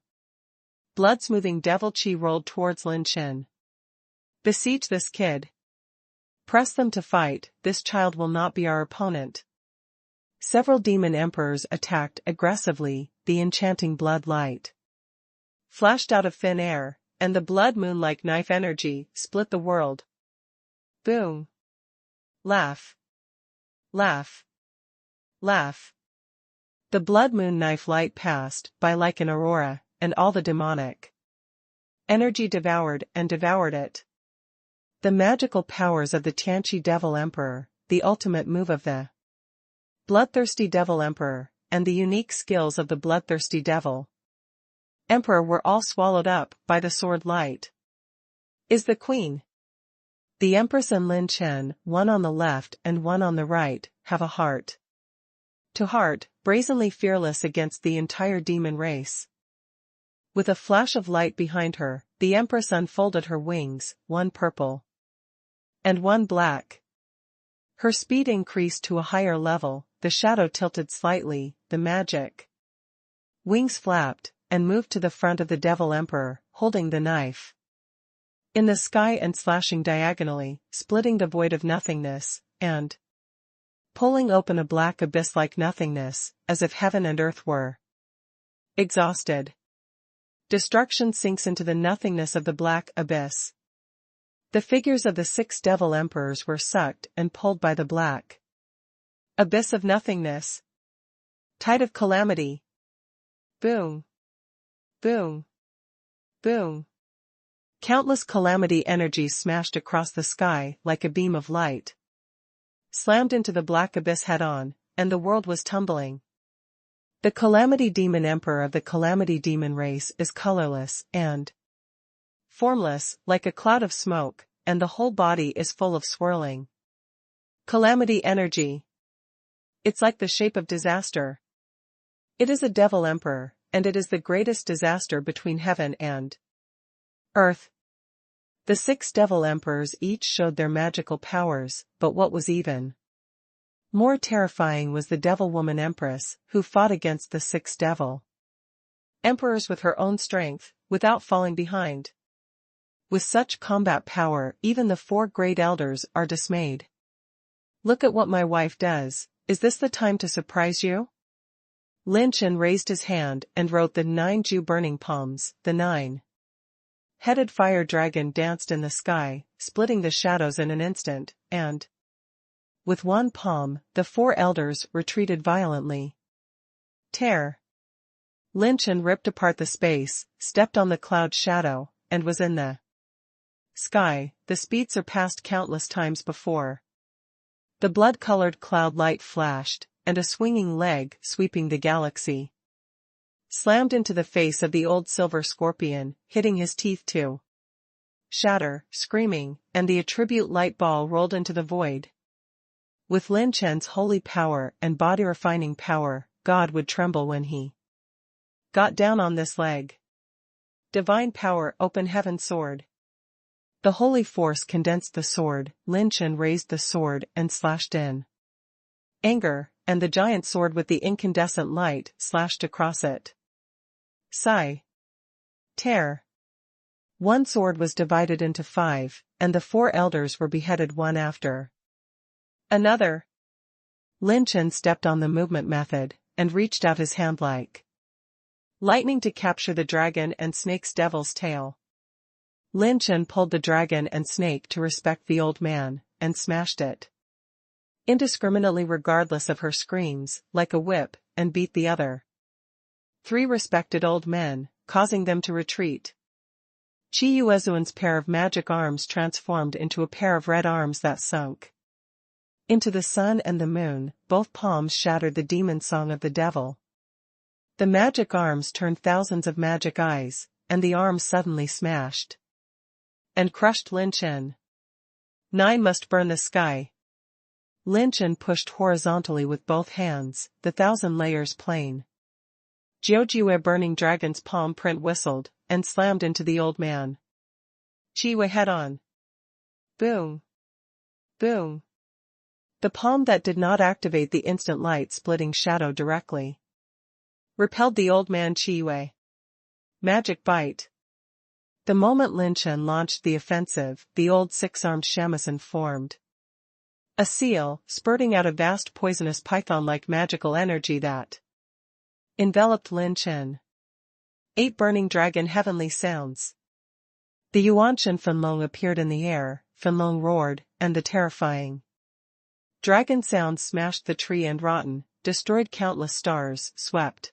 blood-smoothing devil chi rolled towards Lin Chen. Besiege this kid. Press them to fight, this child will not be our opponent. Several demon emperors attacked aggressively, the enchanting blood light flashed out of thin air, and the blood moon-like knife energy split the world. Boom. Laugh. Laugh. Laugh. The blood moon knife light passed by like an aurora, and all the demonic energy devoured it. The magical powers of the Tianqi Devil Emperor, the ultimate move of the bloodthirsty Devil Emperor, and the unique skills of the bloodthirsty Devil Emperor were all swallowed up by the sword light. Is the Queen. The Empress and Lin Chen, one on the left and one on the right, have a heart to heart, brazenly fearless against the entire demon race. With a flash of light behind her, the Empress unfolded her wings, one purple and one black. Her speed increased to a higher level, the shadow tilted slightly, the magic wings flapped, and moved to the front of the Devil Emperor, holding the knife in the sky and slashing diagonally, splitting the void of nothingness, and pulling open a black abyss like nothingness, as if heaven and earth were exhausted. Destruction sinks into the nothingness of the black abyss. The figures of the 6 devil emperors were sucked and pulled by the black abyss of nothingness. Tide of calamity. Boom. Boom. Boom. Countless calamity energies smashed across the sky like a beam of light, slammed into the black abyss head-on, and the world was tumbling. The Calamity Demon Emperor of the Calamity Demon race is colorless and formless, like a cloud of smoke, and the whole body is full of swirling calamity energy. It's like the shape of disaster. It is a Devil Emperor, and it is the greatest disaster between heaven and earth. The 6 devil emperors each showed their magical powers, but what was even more terrifying was the devil woman empress, who fought against the 6 devil emperors with her own strength, without falling behind. With such combat power, even the 4 great elders are dismayed. Look at what my wife does. Is this the time to surprise you? Lin Chen raised his hand and wrote the 9 Jew burning palms. The 9-headed fire dragon danced in the sky, splitting the shadows in an instant, and with one palm, the 4 elders retreated violently. Tear. Lin Chen ripped apart the space, stepped on the cloud shadow, and was in the sky, the speed surpassed countless times before. The blood-colored cloud light flashed, and a swinging leg, sweeping the galaxy, slammed into the face of the old silver scorpion, hitting his teeth to shatter, screaming, and the attribute light ball rolled into the void. With Lin Chen's holy power and body-refining power, God would tremble when he got down on this leg. Divine power, open heaven sword. The holy force condensed the sword. Lin Chen raised the sword and slashed in anger, and the giant sword with the incandescent light slashed across it. Sigh. Tear. One sword was divided into 5, and the 4 elders were beheaded one after another. Lin Chen stepped on the movement method, and reached out his hand like lightning to capture the dragon and snake's devil's tail. Lin Chen pulled the dragon and snake to respect the old man, and smashed it indiscriminately regardless of her screams, like a whip, and beat the other 3 respected old men, causing them to retreat. Qi Yuezuan's pair of magic arms transformed into a pair of red arms that sunk into the sun and the moon. Both palms shattered the demon song of the devil. The magic arms turned thousands of magic eyes, and the arms suddenly smashed and crushed Lin Chen. 9 must burn the sky. Lin Chen pushed horizontally with both hands, the 1,000 layers plane. Jiujue burning dragon's palm print whistled, and slammed into the old man. Qi head on. Boom. Boom. The palm that did not activate the instant light-splitting shadow directly repelled the old man Qi. Magic bite. The moment Lin Chen launched the offensive, the old 6-armed shamisen formed a seal, spurting out a vast poisonous python-like magical energy that enveloped Lin Chen. 8 burning dragon heavenly sounds. The Yuanshan Fenlong appeared in the air, Fenlong roared, and the terrifying dragon sound smashed the tree and rotten, destroyed countless stars, swept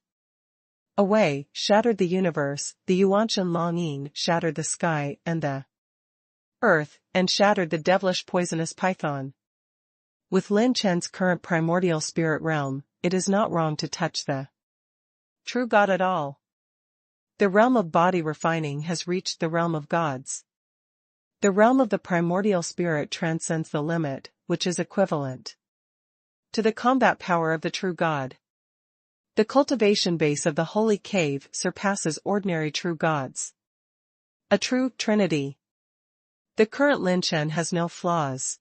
away, shattered the universe. The Yuanshan Longyin shattered the sky and the earth, and shattered the devilish poisonous python. With Lin Chen's current primordial spirit realm, it is not wrong to touch the true God at all. The realm of body refining has reached the realm of gods. The realm of the primordial spirit transcends the limit, which is equivalent to the combat power of the true God. The cultivation base of the holy cave surpasses ordinary true gods. A true trinity. The current Lin Chen has no flaws.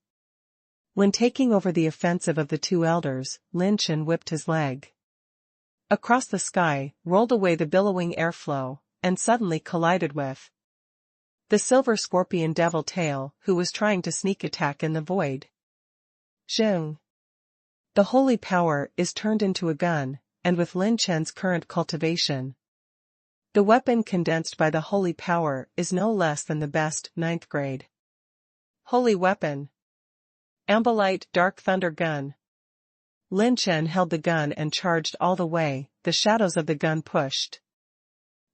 When taking over the offensive of the 2 elders, Lin Chen whipped his leg across the sky, rolled away the billowing airflow, and suddenly collided with the silver scorpion devil tail, who was trying to sneak attack in the void. Zheng. The holy power is turned into a gun, and with Lin Chen's current cultivation, the weapon condensed by the holy power is no less than the best 9th grade holy weapon. Ambolite Dark Thunder Gun. Lin Chen held the gun and charged all the way. The shadows of the gun pushed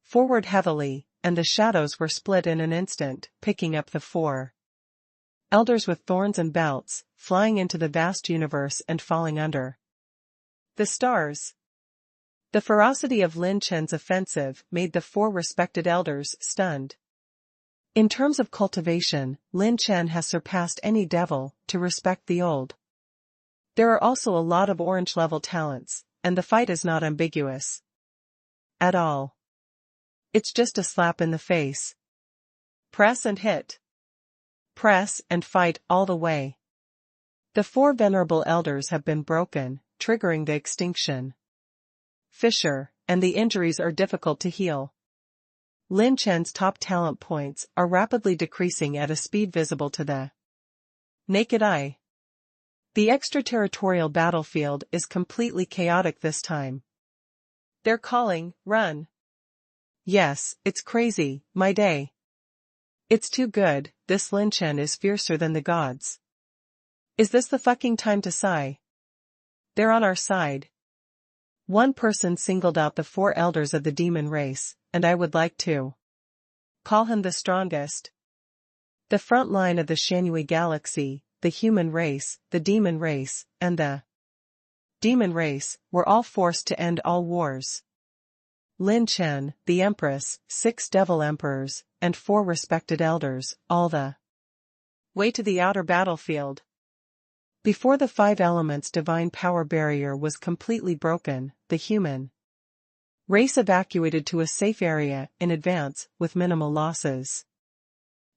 forward heavily, and the shadows were split in an instant, picking up the 4 elders with thorns and belts, flying into the vast universe and falling under the stars. The ferocity of Lin Chen's offensive made the 4 respected elders stunned. In terms of cultivation, Lin Chen has surpassed any devil, to respect the old. There are also a lot of orange-level talents, and the fight is not ambiguous at all. It's just a slap in the face. Press and hit. Press and fight all the way. The 4 venerable elders have been broken, triggering the extinction fissure, and the injuries are difficult to heal. Lin Chen's top talent points are rapidly decreasing at a speed visible to the naked eye. The extraterritorial battlefield is completely chaotic this time. They're calling, run. Yes, it's crazy, my day. It's too good, this Lin Chen is fiercer than the gods. Is this the fucking time to sigh? They're on our side. One person singled out the 4 elders of the demon race, and I would like to call him the strongest. The front line of the Shanhui galaxy, the human race, the demon race, and the demon race, were all forced to end all wars. Lin Chen, the Empress, 6 devil emperors, and 4 respected elders, all the way to the outer battlefield. Before the 5 elements divine power barrier was completely broken, the human race evacuated to a safe area in advance, with minimal losses.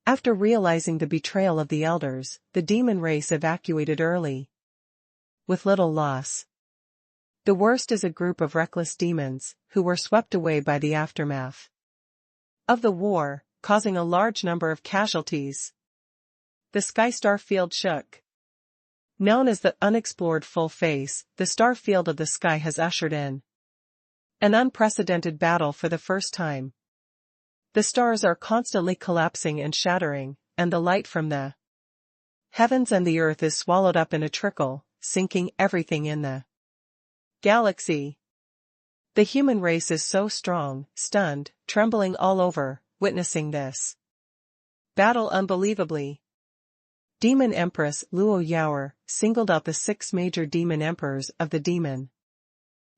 After realizing the betrayal of the elders, the demon race evacuated early, with little loss. The worst is a group of reckless demons, who were swept away by the aftermath of the war, causing a large number of casualties. The sky star field shook. Known as the unexplored full face, the star field of the sky has ushered in an unprecedented battle for the first time. The stars are constantly collapsing and shattering, and the light from the heavens and the earth is swallowed up in a trickle, sinking everything in the galaxy. The human race is so strong, stunned, trembling all over, witnessing this battle unbelievably. Demon Empress Luo Yaoer singled out the 6 major demon emperors of the demon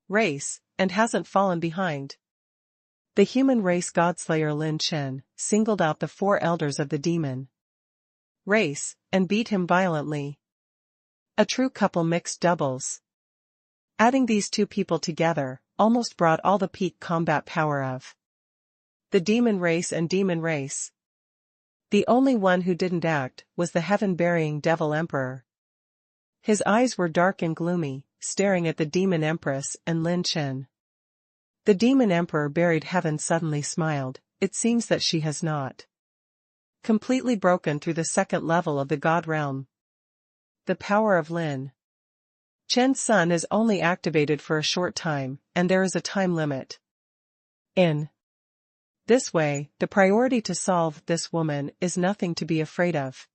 race, and hasn't fallen behind. The human race godslayer Lin Chen singled out the 4 elders of the demon race, and beat him violently. A true couple mixed doubles. Adding these 2 people together, almost brought all the peak combat power of the demon race and demon race. The only one who didn't act was the heaven-burying devil emperor. His eyes were dark and gloomy, staring at the demon empress and Lin Chen. The demon emperor buried heaven suddenly smiled. It seems that she has not completely broken through the 2nd level of the god realm. The power of Lin Chen's sun is only activated for a short time, and there is a time limit. In this way, the priority to solve this woman is nothing to be afraid of.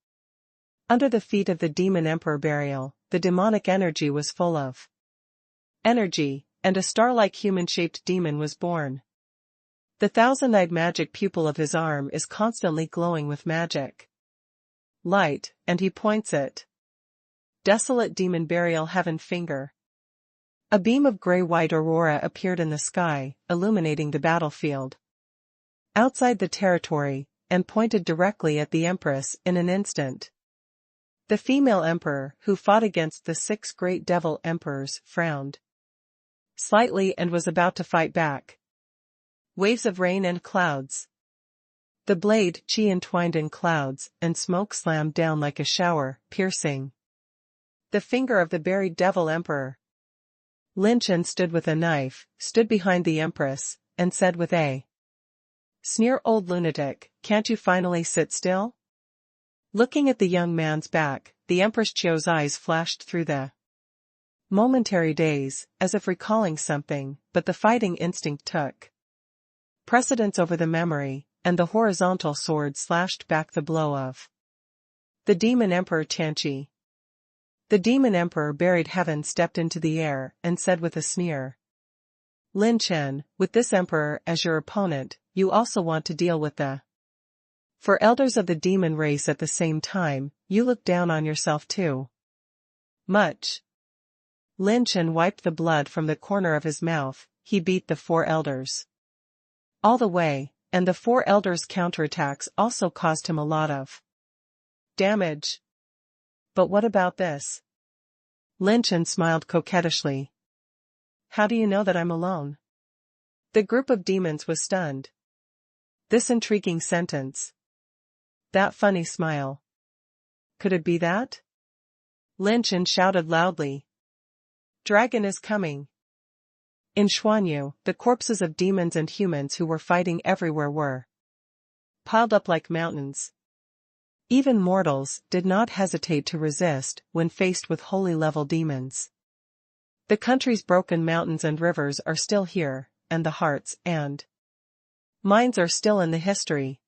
Under the feet of the demon emperor burial, the demonic energy was full of energy, and a star-like human-shaped demon was born. The 1,000-eyed magic pupil of his arm is constantly glowing with magic light, and he points it. Desolate demon burial heaven finger. A beam of gray-white aurora appeared in the sky, illuminating the battlefield outside the territory, and pointed directly at the Empress in an instant. The female emperor, who fought against the 6 great devil emperors, frowned slightly and was about to fight back. Waves of rain and clouds. The blade chi entwined in clouds, and smoke slammed down like a shower, piercing the finger of the buried devil emperor. Lin Chen stood with a knife, stood behind the Empress, and said with a sneer, "Old lunatic, can't you finally sit still?" Looking at the young man's back, the Empress Qiu's eyes flashed through the momentary daze, as if recalling something, but the fighting instinct took precedence over the memory, and the horizontal sword slashed back the blow of the demon emperor Tianqi. The demon emperor buried heaven stepped into the air, and said with a sneer, "Lin Chen, with this emperor as your opponent, you also want to deal with the 4 elders of the demon race at the same time. You look down on yourself too much." Lin Chen wiped the blood from the corner of his mouth. He beat the 4 elders all the way, and the 4 elders' counterattacks also caused him a lot of damage. But what about this? Lin Chen smiled coquettishly. "How do you know that I'm alone?" The group of demons was stunned. This intriguing sentence. That funny smile. Could it be that? Lin Chen shouted loudly. "Dragon is coming." In Xuanyu, the corpses of demons and humans who were fighting everywhere were piled up like mountains. Even mortals did not hesitate to resist when faced with holy level demons. The country's broken mountains and rivers are still here, and the hearts and minds are still in the history.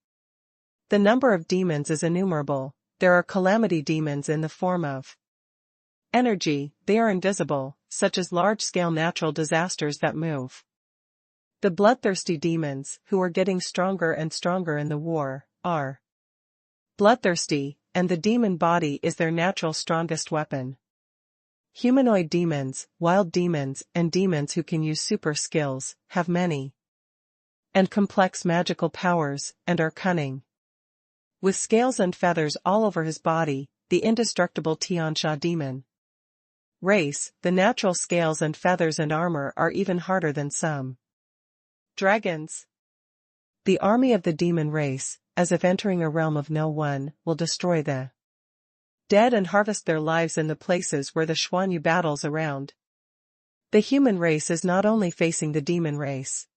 The number of demons is innumerable. There are calamity demons in the form of energy. They are invisible, such as large-scale natural disasters that move. The bloodthirsty demons, who are getting stronger and stronger in the war, are bloodthirsty, and the demon body is their natural strongest weapon. Humanoid demons, wild demons, and demons who can use super skills, have many and complex magical powers, and are cunning. With scales and feathers all over his body, the indestructible Tiansha demon race, the natural scales and feathers and armor are even harder than some dragons. The army of the demon race, as if entering a realm of no one, will destroy the dead and harvest their lives in the places where the Xuanyu battles around. The human race is not only facing the demon race.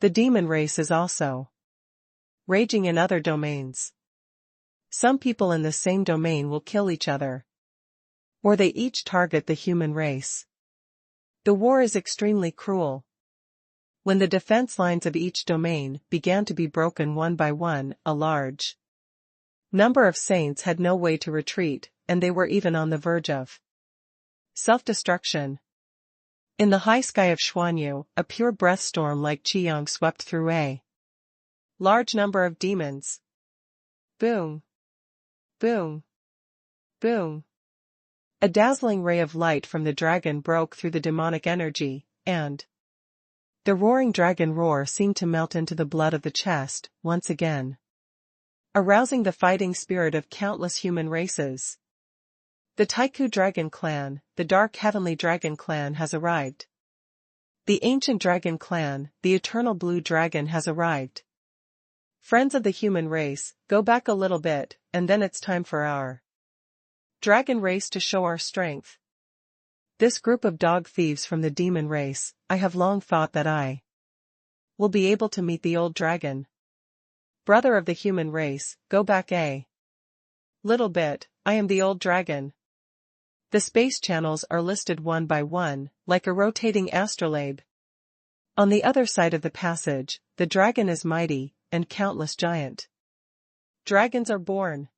The demon race is also raging in other domains. Some people in the same domain will kill each other, or they each target the human race. The war is extremely cruel. When the defense lines of each domain began to be broken one by one, a large number of saints had no way to retreat, and they were even on the verge of self-destruction. In the high sky of Xuanyu, a pure breath storm like Qiyang swept through a large number of demons. Boom! Boom! Boom! A dazzling ray of light from the dragon broke through the demonic energy, and the roaring dragon roar seemed to melt into the blood of the chest, once again, arousing the fighting spirit of countless human races. The Taiku Dragon Clan, the Dark Heavenly Dragon Clan has arrived. The Ancient Dragon Clan, the Eternal Blue Dragon has arrived. Friends of the human race, go back a little bit, and then it's time for our dragon race to show our strength. This group of dog thieves from the demon race, I have long thought that I will be able to meet the old dragon. Brother of the human race, go back a little bit, I am the old dragon. The space channels are listed one by one, like a rotating astrolabe. On the other side of the passage, the dragon is mighty, and countless giant dragons are born.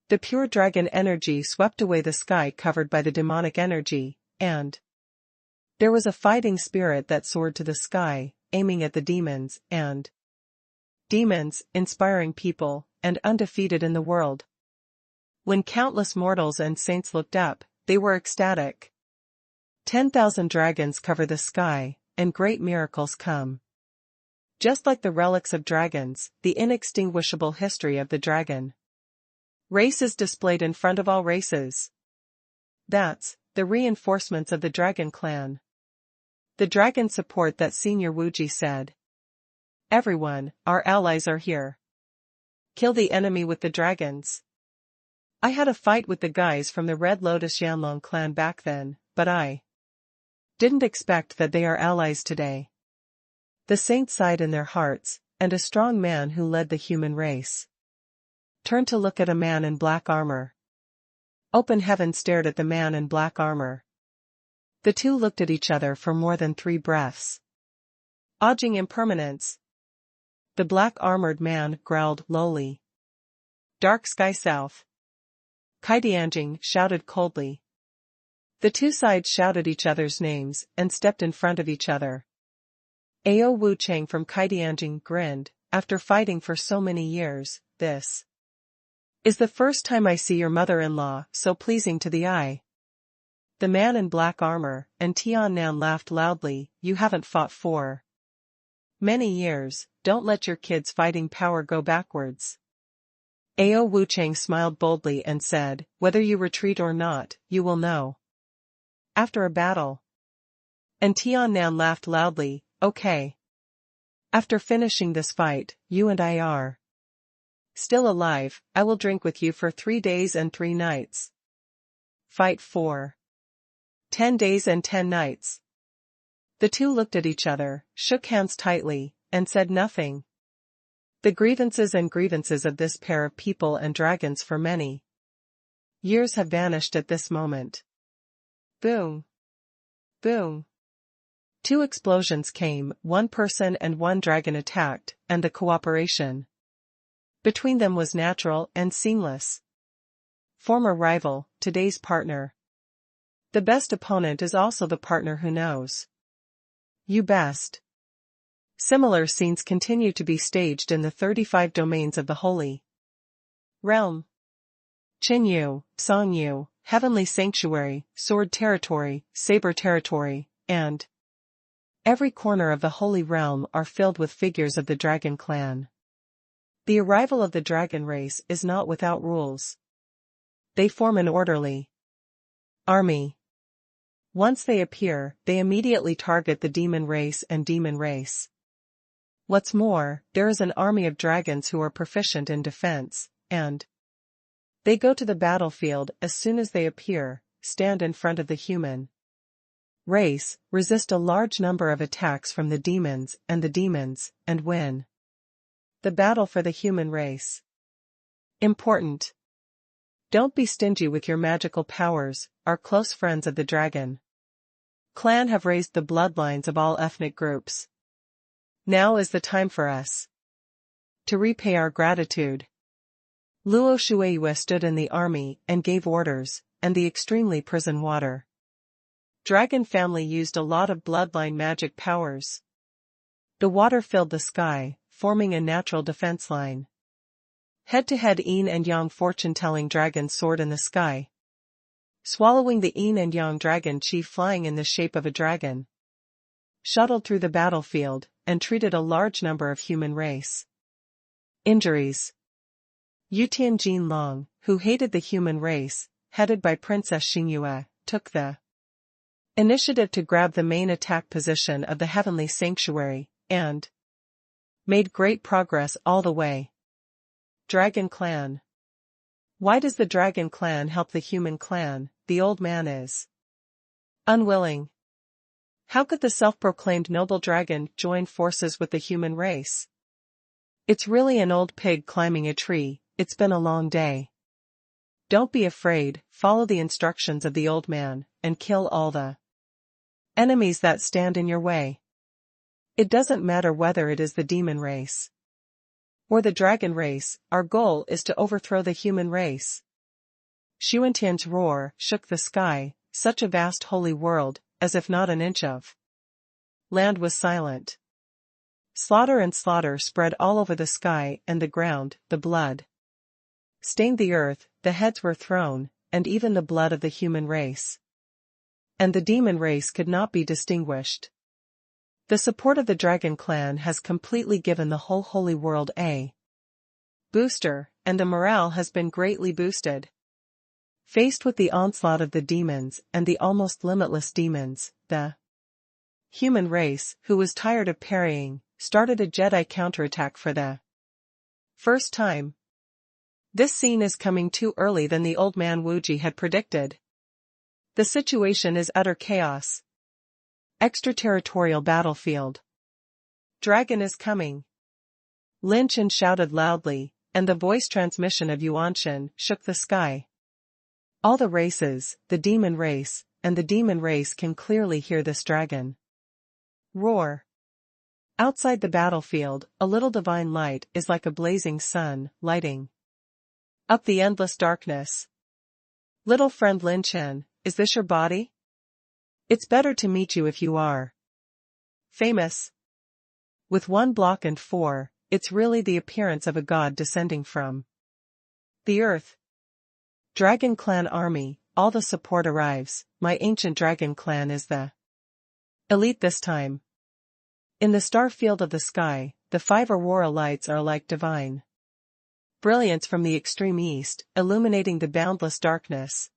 The pure dragon energy swept away the sky covered by the demonic energy, and there was a fighting spirit that soared to the sky, aiming at the demons, and demons, inspiring people, and undefeated in the world. When countless mortals and saints looked up, they were ecstatic. 10,000 dragons cover the sky, and great miracles come. Just like the relics of dragons, the inextinguishable history of the dragon race is displayed in front of all races. That's the reinforcements of the dragon clan. The dragon support that Senior Wuji said. Everyone, our allies are here. Kill the enemy with the dragons. I had a fight with the guys from the Red Lotus Yanlong clan back then, but I didn't expect that they are allies today. The saints sighed in their hearts, and a strong man who led the human race turned to look at a man in black armor. Open heaven stared at the man in black armor. The two looked at each other for more than 3 breaths. Odging impermanence. The black-armored man growled lowly. Dark sky south. Kaidianjing shouted coldly. The two sides shouted each other's names and stepped in front of each other. Ao Wu Chang from Kaidianjing grinned, after fighting for so many years, this is the first time I see your mother-in-law so pleasing to the eye. The man in black armor and Tian Nan laughed loudly. You haven't fought for many years, don't let your kids' fighting power go backwards. Ao Wu Chang smiled boldly and said, whether you retreat or not, you will know after a battle. And Tian Nan laughed loudly, okay. After finishing this fight, you and I are still alive, I will drink with you for 3 days and 3 nights. Fight for 10 days and 10 nights. The two looked at each other, shook hands tightly, and said nothing. The grievances of this pair of people and dragons for many years have vanished at this moment. Boom! Boom! 2 explosions came, 1 person and 1 dragon attacked, and the cooperation between them was natural and seamless. Former rival, today's partner. The best opponent is also the partner who knows you best. Similar scenes continue to be staged in the 35 domains of the holy Realm. Qinyu, Songyu, Heavenly Sanctuary, Sword Territory, Saber Territory, and every corner of the Holy Realm are filled with figures of the Dragon Clan. The arrival of the dragon race is not without rules. They form an orderly army. Once they appear, they immediately target the demon race and demon race. What's more, there is an army of dragons who are proficient in defense, and they go to the battlefield as soon as they appear, stand in front of the human race, resist a large number of attacks from the demons, and win the battle for the human race. Important. Don't be stingy with your magical powers, our close friends of the dragon clan have raised the bloodlines of all ethnic groups. Now is the time for us to repay our gratitude. Luo Shueiyue stood in the army and gave orders, and the extremely prison water dragon family used a lot of bloodline magic powers. The water filled the sky, forming a natural defense line. Head-to-head yin and yang fortune-telling dragon soared in the sky, swallowing the yin and yang dragon chief flying in the shape of a dragon, shuttled through the battlefield, and treated a large number of human race. Injuries. Yutian Jinlong, who hated the human race, headed by Princess Xingyue, took the initiative to grab the main attack position of the Heavenly Sanctuary, and made great progress all the way. Dragon Clan. Why does the Dragon Clan help the human clan? The old man is unwilling. How could the self-proclaimed noble dragon join forces with the human race? It's really an old pig climbing a tree. It's been a long day. Don't be afraid, follow the instructions of the old man, and kill all the enemies that stand in your way. It doesn't matter whether it is the demon race or the dragon race, our goal is to overthrow the human race. Xuantian's roar shook the sky, such a vast holy world, as if not an inch of land was silent. Slaughter and slaughter spread all over the sky and the ground, the blood stained the earth, the heads were thrown, and even the blood of the human race and the demon race could not be distinguished. The support of the Dragon Clan has completely given the whole holy world a booster, and the morale has been greatly boosted. Faced with the onslaught of the demons and the almost limitless demons, the human race, who was tired of parrying, started a Jedi counterattack for the first time. This scene is coming too early than the old man Wuji had predicted. The situation is utter chaos. Extraterritorial battlefield. Dragon is coming. Lin Chen shouted loudly, and the voice transmission of Yuanshan shook the sky. All the races, the demon race, and the demon race can clearly hear this dragon roar. Outside the battlefield, a little divine light is like a blazing sun, lighting up the endless darkness. Little friend Lin Chen, is this your body? It's better to meet you if you are famous. With 1 block and 4, it's really the appearance of a god descending from the earth. Dragon Clan army, all the support arrives. My ancient Dragon Clan is the elite this time. In the star field of the sky, the 5 aurora lights are like divine brilliance from the extreme east, illuminating the boundless darkness.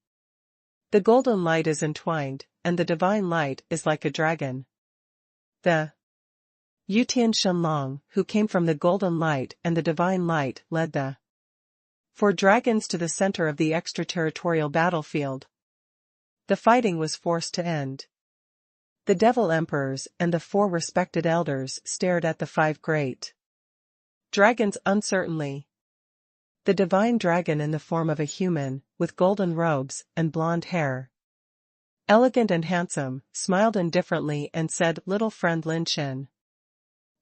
The golden light is entwined, and the divine light is like a dragon. The Yutian Shenlong, who came from the golden light and the divine light, led the 4 dragons to the center of the extraterritorial battlefield. The fighting was forced to end. The devil emperors and the 4 respected elders stared at the 5 great dragons uncertainly. The divine dragon in the form of a human, with golden robes and blonde hair, elegant and handsome, smiled indifferently and said, "Little friend Lin Chen,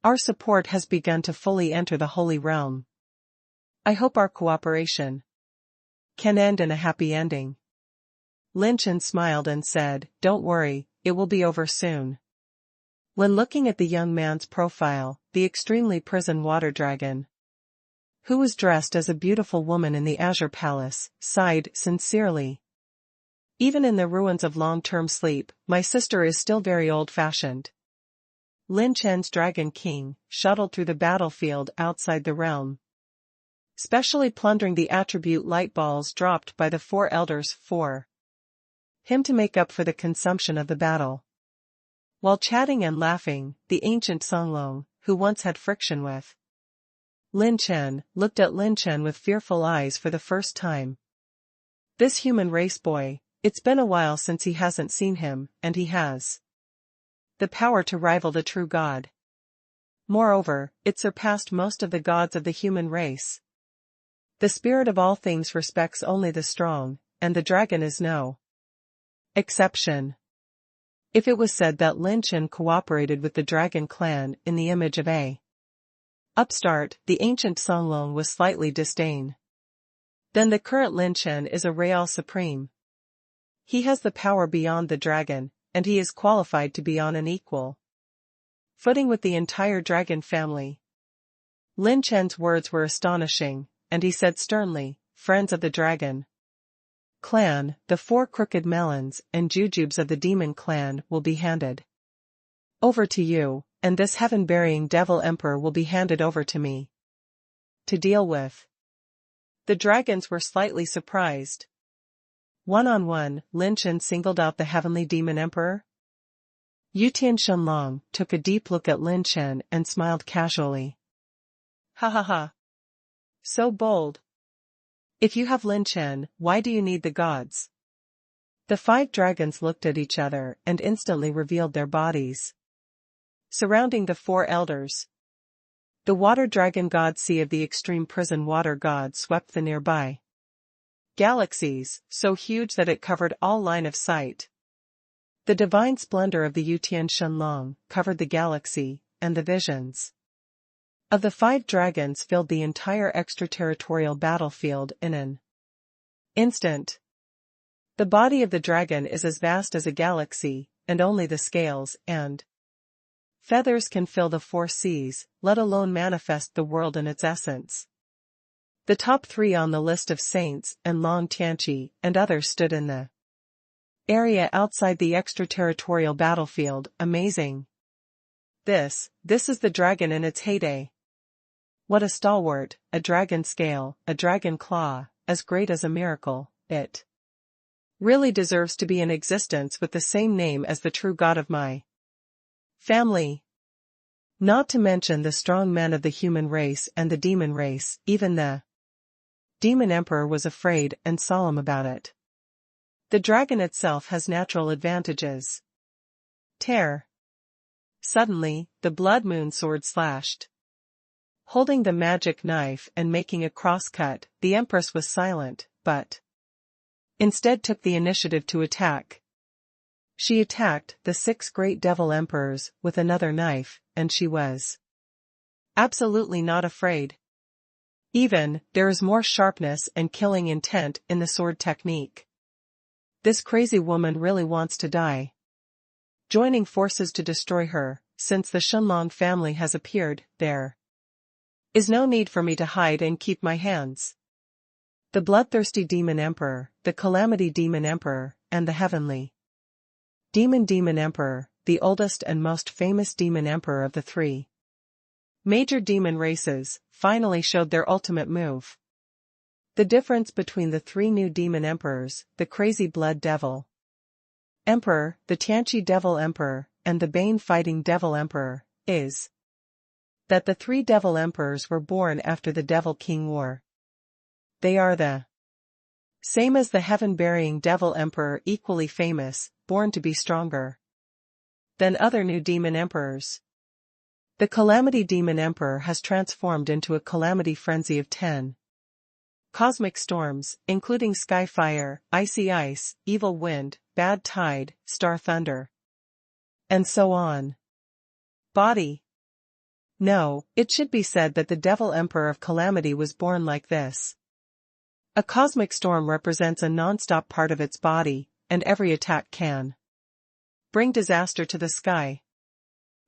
our support has begun to fully enter the holy realm. I hope our cooperation can end in a happy ending." Lin Chen smiled and said, "Don't worry, it will be over soon." When looking at the young man's profile, the extremely prison water dragon who was dressed as a beautiful woman in the Azure Palace, sighed sincerely. Even in the ruins of long-term sleep, my sister is still very old-fashioned. Lin Chen's Dragon King shuttled through the battlefield outside the realm, specially plundering the attribute light balls dropped by the four elders for him to make up for the consumption of the battle. While chatting and laughing, the ancient Songlong, who once had friction with Lin Chen, looked at Lin Chen with fearful eyes for the first time. This human race boy, it's been a while since he hasn't seen him, and he has the power to rival the true god. Moreover, it surpassed most of the gods of the human race. The spirit of all things respects only the strong, and the dragon is no exception. If it was said that Lin Chen cooperated with the dragon clan in the image of a upstart, the ancient Songlong was slightly disdain. Then the current Lin Chen is a Real Supreme. He has the power beyond the dragon, and he is qualified to be on an equal footing with the entire dragon family. Lin Chen's words were astonishing, and he said sternly, "Friends of the dragon clan, the 4 crooked melons and jujubes of the demon clan will be handed over to you, and this heaven-burying devil emperor will be handed over to me to deal with." The dragons were slightly surprised. One-on-one, Lin Chen singled out the heavenly demon emperor. Yutian Shenlong took a deep look at Lin Chen and smiled casually. "Ha ha ha. So bold. If you have Lin Chen, why do you need the gods?" The 5 dragons looked at each other and instantly revealed their bodies, surrounding the 4 elders. The water dragon god sea of the extreme prison water god swept the nearby galaxies, so huge that it covered all line of sight. The divine splendor of the Yutian Shenlong covered the galaxy, and the visions of the 5 dragons filled the entire extraterritorial battlefield in an instant. The body of the dragon is as vast as a galaxy, and only the scales and feathers can fill the 4 seas, let alone manifest the world in its essence. The top 3 on the list of saints and Long Tianqi and others stood in the area outside the extraterritorial battlefield. Amazing. This is the dragon in its heyday. What a stalwart, a dragon scale, a dragon claw, as great as a miracle. It really deserves to be in existence with the same name as the true god of my family. Not to mention the strong men of the human race and the demon race. Even the demon emperor was afraid and solemn about it. The dragon itself has natural advantages. Tear. Suddenly, the blood moon sword slashed. Holding the magic knife and making a cross-cut, the empress was silent, but instead took the initiative to attack. She attacked the 6 great devil emperors with another knife, and she was absolutely not afraid. Even, there is more sharpness and killing intent in the sword technique. This crazy woman really wants to die. Joining forces to destroy her, since the Shenlong family has appeared, there is no need for me to hide and keep my hands. The bloodthirsty demon emperor, the calamity demon emperor, and the heavenly demon emperor, the oldest and most famous demon emperor of the 3 major demon races, finally showed their ultimate move. The difference between the 3 new demon emperors, the crazy blood devil emperor, the Tianqi devil emperor, and the Bane-fighting devil emperor, is that the 3 devil emperors were born after the Devil King War. They are the same as the heaven-burying devil emperor, equally famous, born to be stronger than other new demon emperors. The calamity demon emperor has transformed into a calamity frenzy of 10 cosmic storms, including sky fire, icy ice, evil wind, bad tide, star thunder, and so on. Body. No, it should be said that the devil emperor of calamity was born like this. A cosmic storm represents a non-stop part of its body, and every attack can bring disaster to the sky.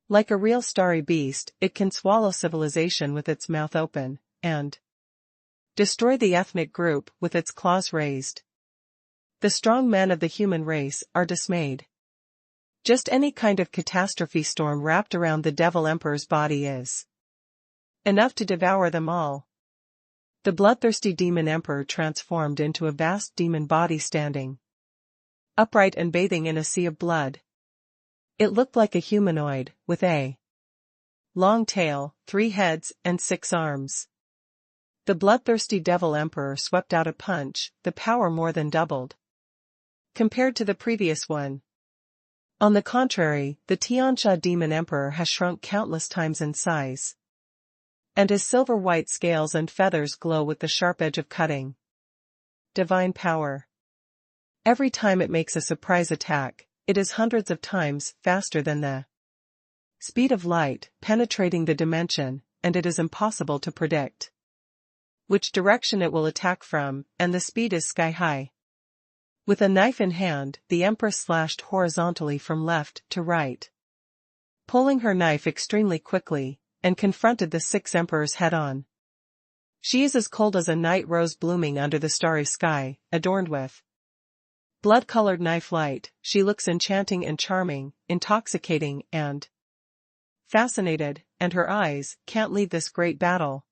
Like a real starry beast, it can swallow civilization with its mouth open, and Destroy the ethnic group with its claws raised. The strong men of the human race are dismayed. Just any kind of catastrophe storm wrapped around the Devil Emperor's body is enough to devour them all. The bloodthirsty Demon Emperor transformed into a vast demon body standing upright and bathing in a sea of blood. It looked like a humanoid, with a long tail, 3 heads, and 6 arms. The bloodthirsty Devil Emperor swept out a punch, the power more than doubled compared to the previous one. On the contrary, the Tiansha Demon Emperor has shrunk countless times in size, and his silver-white scales and feathers glow with the sharp edge of cutting divine power. Every time it makes a surprise attack, it is hundreds of times faster than the speed of light, penetrating the dimension, and it is impossible to predict which direction it will attack from, and the speed is sky-high. With a knife in hand, the Empress slashed horizontally from left to right, pulling her knife extremely quickly, and confronted the 6 emperors head-on. She is as cold as a night rose blooming under the starry sky, adorned with blood-colored knife light. She looks enchanting and charming, intoxicating and fascinated, and her eyes can't leave this great battle.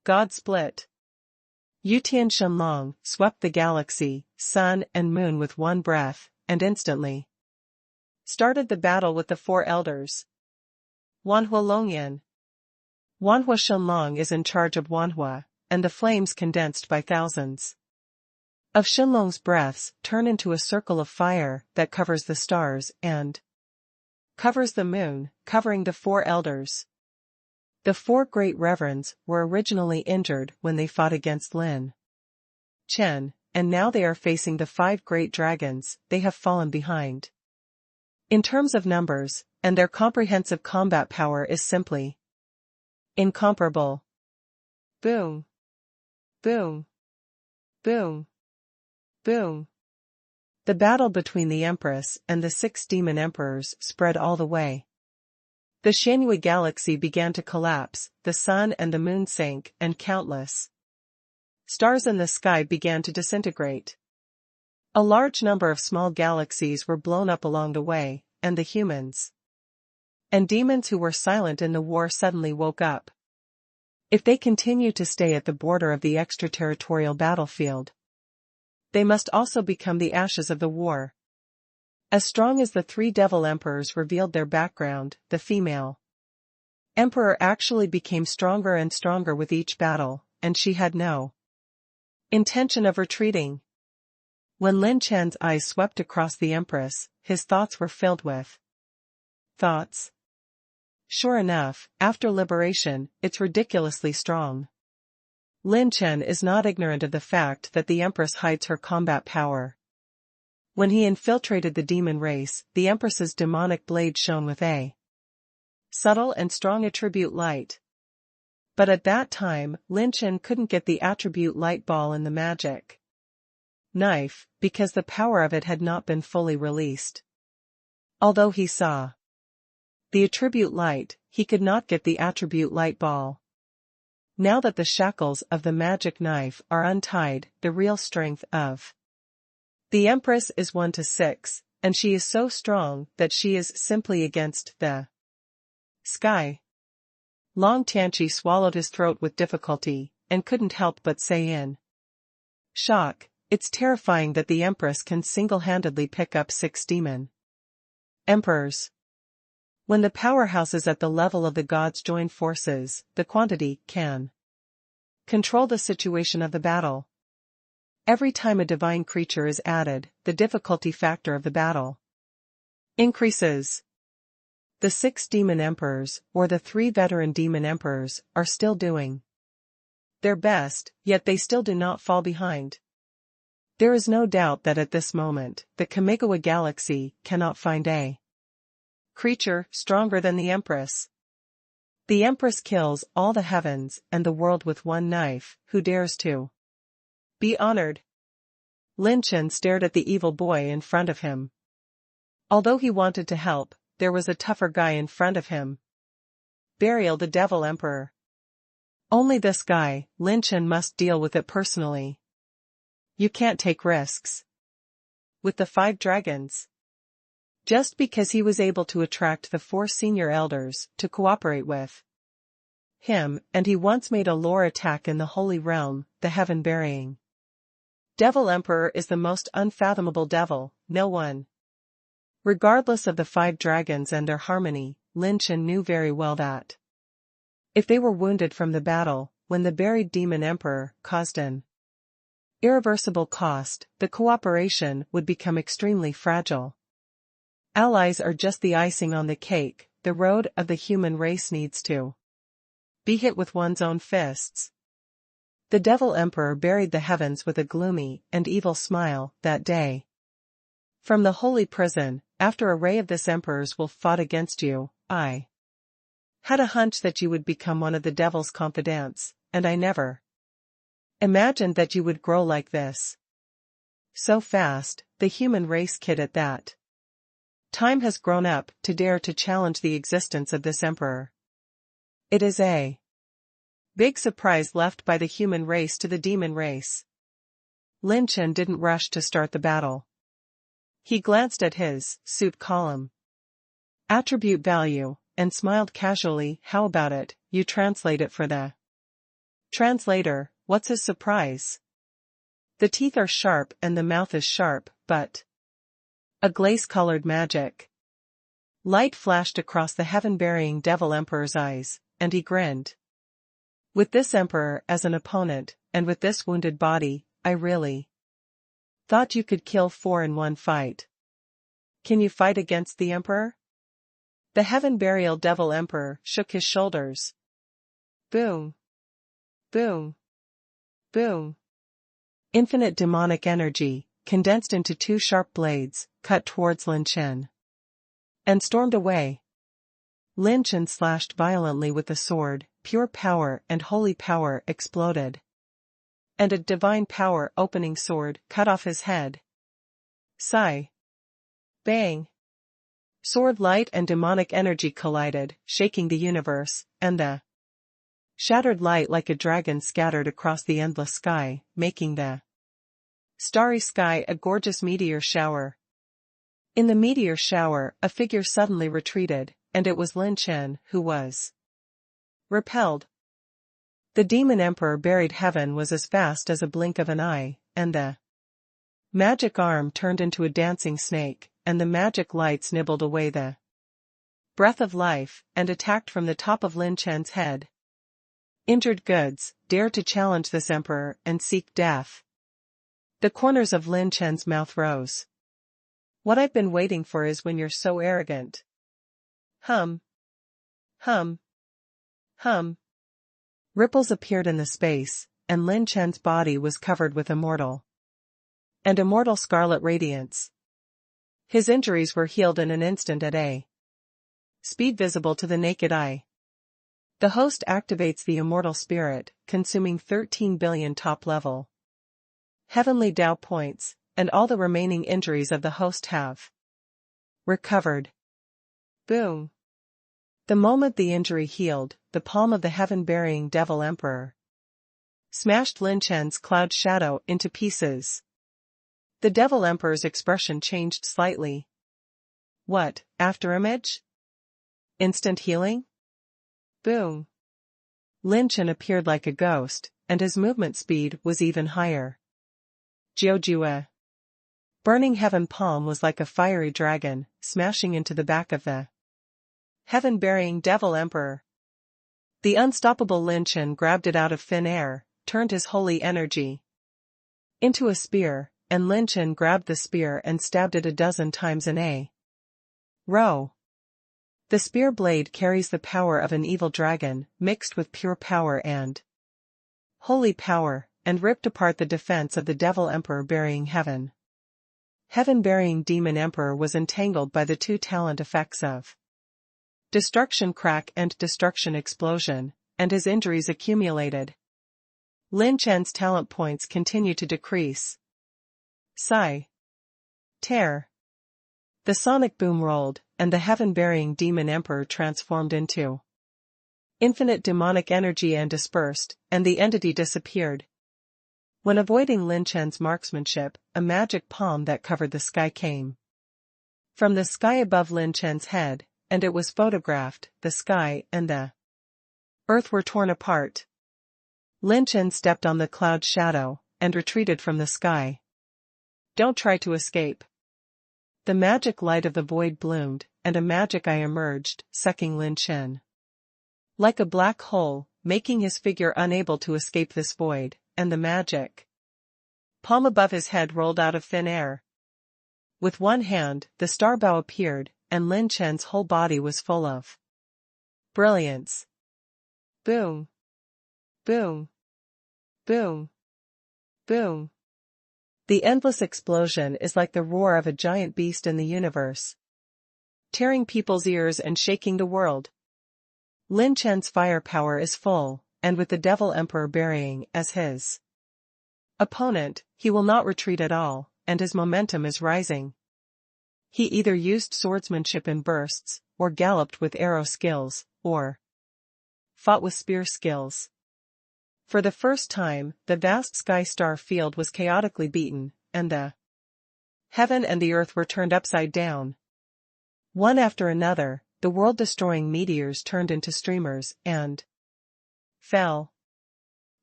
God split. Yutian Shenlong swept the galaxy, sun and moon with one breath, and instantly started the battle with the 4 elders. Wanhua Longyan. Wanhua Shenlong is in charge of Wanhua, and the flames condensed by thousands of Shenlong's breaths turn into a circle of fire that covers the stars and covers the moon, covering the 4 elders. The 4 great reverends were originally injured when they fought against Lin Chen, and now they are facing the 5 great dragons. They have fallen behind in terms of numbers, and their comprehensive combat power is simply incomparable. Boom. Boom. Boom. Boom. The battle between the Empress and the 6 demon emperors spread all the way. The Shenhui galaxy began to collapse, the sun and the moon sank, and countless stars in the sky began to disintegrate. A large number of small galaxies were blown up along the way, and the humans and demons who were silent in the war suddenly woke up. If they continue to stay at the border of the extraterritorial battlefield, they must also become the ashes of the war. As strong as the 3 devil emperors revealed their background, the female emperor actually became stronger and stronger with each battle, and she had no intention of retreating. When Lin Chen's eyes swept across the Empress, his thoughts were filled with thoughts. Sure enough, after liberation, it's ridiculously strong. Lin Chen is not ignorant of the fact that the Empress hides her combat power. When he infiltrated the demon race, the Empress's demonic blade shone with a subtle and strong attribute light. But at that time, Lin Chen couldn't get the attribute light ball in the magic knife, because the power of it had not been fully released. Although he saw the attribute light, he could not get the attribute light ball. Now that the shackles of the magic knife are untied, the real strength of the Empress is 1 to 6, and she is so strong that she is simply against the sky. Long Tianqi swallowed his throat with difficulty, and couldn't help but say in shock, "It's terrifying that the Empress can single-handedly pick up 6 demon emperors. When the powerhouse is at the level of the gods join forces, the quantity can control the situation of the battle. Every time a divine creature is added, the difficulty factor of the battle increases. The 6 demon emperors, or the 3 veteran demon emperors, are still doing their best, yet they still do not fall behind. There is no doubt that at this moment, the Kamigawa galaxy cannot find a creature stronger than the Empress. The Empress kills all the heavens and the world with one knife. Who dares to be honored? Lin Chen stared at the evil boy in front of him. Although he wanted to help, there was a tougher guy in front of him. Burial the Devil Emperor. Only this guy, Lin Chen, must deal with it personally. You can't take risks. With the 5 dragons. Just because he was able to attract the 4 senior elders to cooperate with him, and he once made a lore attack in the holy realm, the heaven-burying Devil Emperor is the most unfathomable devil, no one. Regardless of the 5 dragons and their harmony, Lin Chen knew very well that if they were wounded from the battle, when the buried demon emperor caused an irreversible cost, the cooperation would become extremely fragile. Allies are just the icing on the cake. The road of the human race needs to be hit with one's own fists. The Devil Emperor buried the heavens with a gloomy and evil smile that day. From the holy prison, after a ray of this emperor's wolf fought against you, I had a hunch that you would become one of the devil's confidants, and I never imagined that you would grow like this. So fast, the human race kid at that time has grown up to dare to challenge the existence of this emperor. It is a big surprise left by the human race to the demon race. Lin Chen didn't rush to start the battle. He glanced at his suit column attribute value and smiled casually. How about it, you translate it for the translator? What's his surprise? The teeth are sharp and the mouth is sharp, but a glaze-colored magic light flashed across the heaven-burying Devil Emperor's eyes, and he grinned. With this emperor as an opponent, and with this wounded body, I really thought you could kill 4 in one fight. Can you fight against the emperor? The heaven-burial Devil Emperor shook his shoulders. Boom. Boom. Boom. Infinite demonic energy, condensed into 2 sharp blades, cut towards Lin Chen and stormed away. Lin Chen slashed violently with the sword. Pure power and holy power exploded, and a divine power opening sword cut off his head. Sigh. Bang. Sword light and demonic energy collided, shaking the universe, and the shattered light like a dragon scattered across the endless sky, making the starry sky a gorgeous meteor shower. In the meteor shower, a figure suddenly retreated, and it was Lin Chen who was repelled. The demon emperor buried heaven was as fast as a blink of an eye, and the magic arm turned into a dancing snake, and the magic lights nibbled away the breath of life, and attacked from the top of Lin Chen's head. Injured goods, dare to challenge this emperor and seek death. The corners of Lin Chen's mouth rose. What I've been waiting for is when you're so arrogant. Hum. Hum. Hum. Ripples appeared in the space, and Lin Chen's body was covered with immortal scarlet radiance. His injuries were healed in an instant at a speed visible to the naked eye. The host activates the immortal spirit, consuming 13 billion top-level Heavenly Dao points, and all the remaining injuries of the host have recovered. Boom. The moment the injury healed, the palm of the heaven-burying Devil Emperor smashed Lin Chen's cloud shadow into pieces. The Devil Emperor's expression changed slightly. What, afterimage? Instant healing? Boom. Lin Chen appeared like a ghost, and his movement speed was even higher. Jiujue. Burning Heaven palm was like a fiery dragon, smashing into the back of the heaven-burying Devil Emperor. The unstoppable Lin Chen grabbed it out of thin air, turned his holy energy into a spear, and Lin Chen grabbed the spear and stabbed it 12 times in a row. The spear blade carries the power of an evil dragon, mixed with pure power and holy power, and ripped apart the defense of the Devil Emperor burying heaven. Heaven-burying Demon Emperor was entangled by the 2 talent effects of Destruction Crack and Destruction Explosion, and his injuries accumulated. Lin Chen's talent points continue to decrease. Sigh. Tear. The sonic boom rolled, and the heaven-burying Demon Emperor transformed into Infinite demonic energy and dispersed, and the entity disappeared. When avoiding Lin Chen's marksmanship, a magic palm that covered the sky came from the sky above Lin Chen's head, and it was photographed. The sky and the earth were torn apart. Lin Chen stepped on the cloud's shadow, and retreated from the sky. Don't try to escape. The magic light of the void bloomed, and a magic eye emerged, sucking Lin Chen like a black hole, making his figure unable to escape this void, and the magic palm above his head rolled out of thin air. With one hand, the star bow appeared, and Lin Chen's whole body was full of brilliance. Boom. Boom. Boom. Boom. The endless explosion is like the roar of a giant beast in the universe, tearing people's ears and shaking the world. Lin Chen's firepower is full, and with the Devil Emperor burying as his opponent, he will not retreat at all, and his momentum is rising. He either used swordsmanship in bursts, or galloped with arrow skills, or fought with spear skills. For the first time, the vast sky star field was chaotically beaten, and the heaven and the earth were turned upside down. One after another, the world-destroying meteors turned into streamers and fell.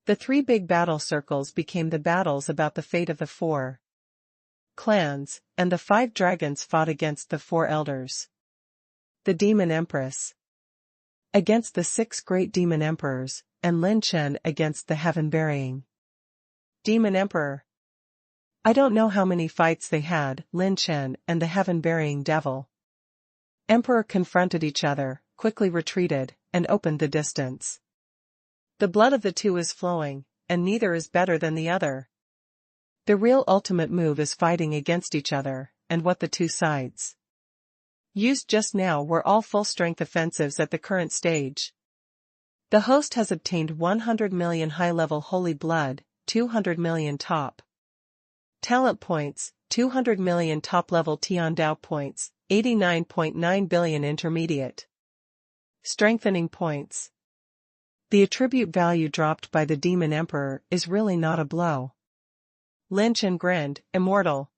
The three big battle circles became the battles about the fate of the 4 clans, and the 5 dragons fought against the 4 elders. The Demon Empress against the 6 great demon emperors, and Lin Chen against the heaven-burying Demon Emperor. I don't know how many fights they had. Lin Chen and the heaven-burying devil Emperor confronted each other, quickly retreated, and opened the distance. The blood of the two is flowing, and neither is better than the other. The real ultimate move is fighting against each other, and what the two sides used just now were all full-strength offensives at the current stage. The host has obtained 100 million high-level holy blood, 200 million top talent points, 200 million top-level Tian Dao points, 89.9 billion intermediate strengthening points. The attribute value dropped by the Demon Emperor is really not a blow. Lin Chen grinned, immortal.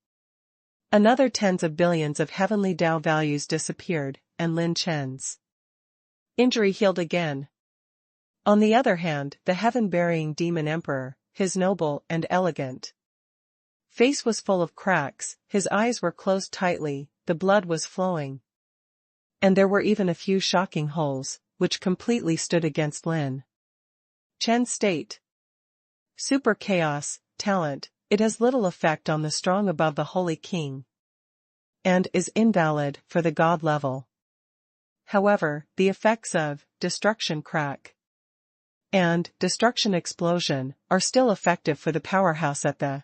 Another tens of billions of Heavenly Dao values disappeared, and Lin Chen's injury healed again. On the other hand, the heaven-burying Demon Emperor, his noble and elegant face was full of cracks, his eyes were closed tightly, the blood was flowing. And there were even a few shocking holes, which completely stood against Lin Chen's state. Super chaos, talent, it has little effect on the strong above the Holy King, and is invalid for the God level. However, the effects of destruction crack and destruction explosion are still effective for the powerhouse at the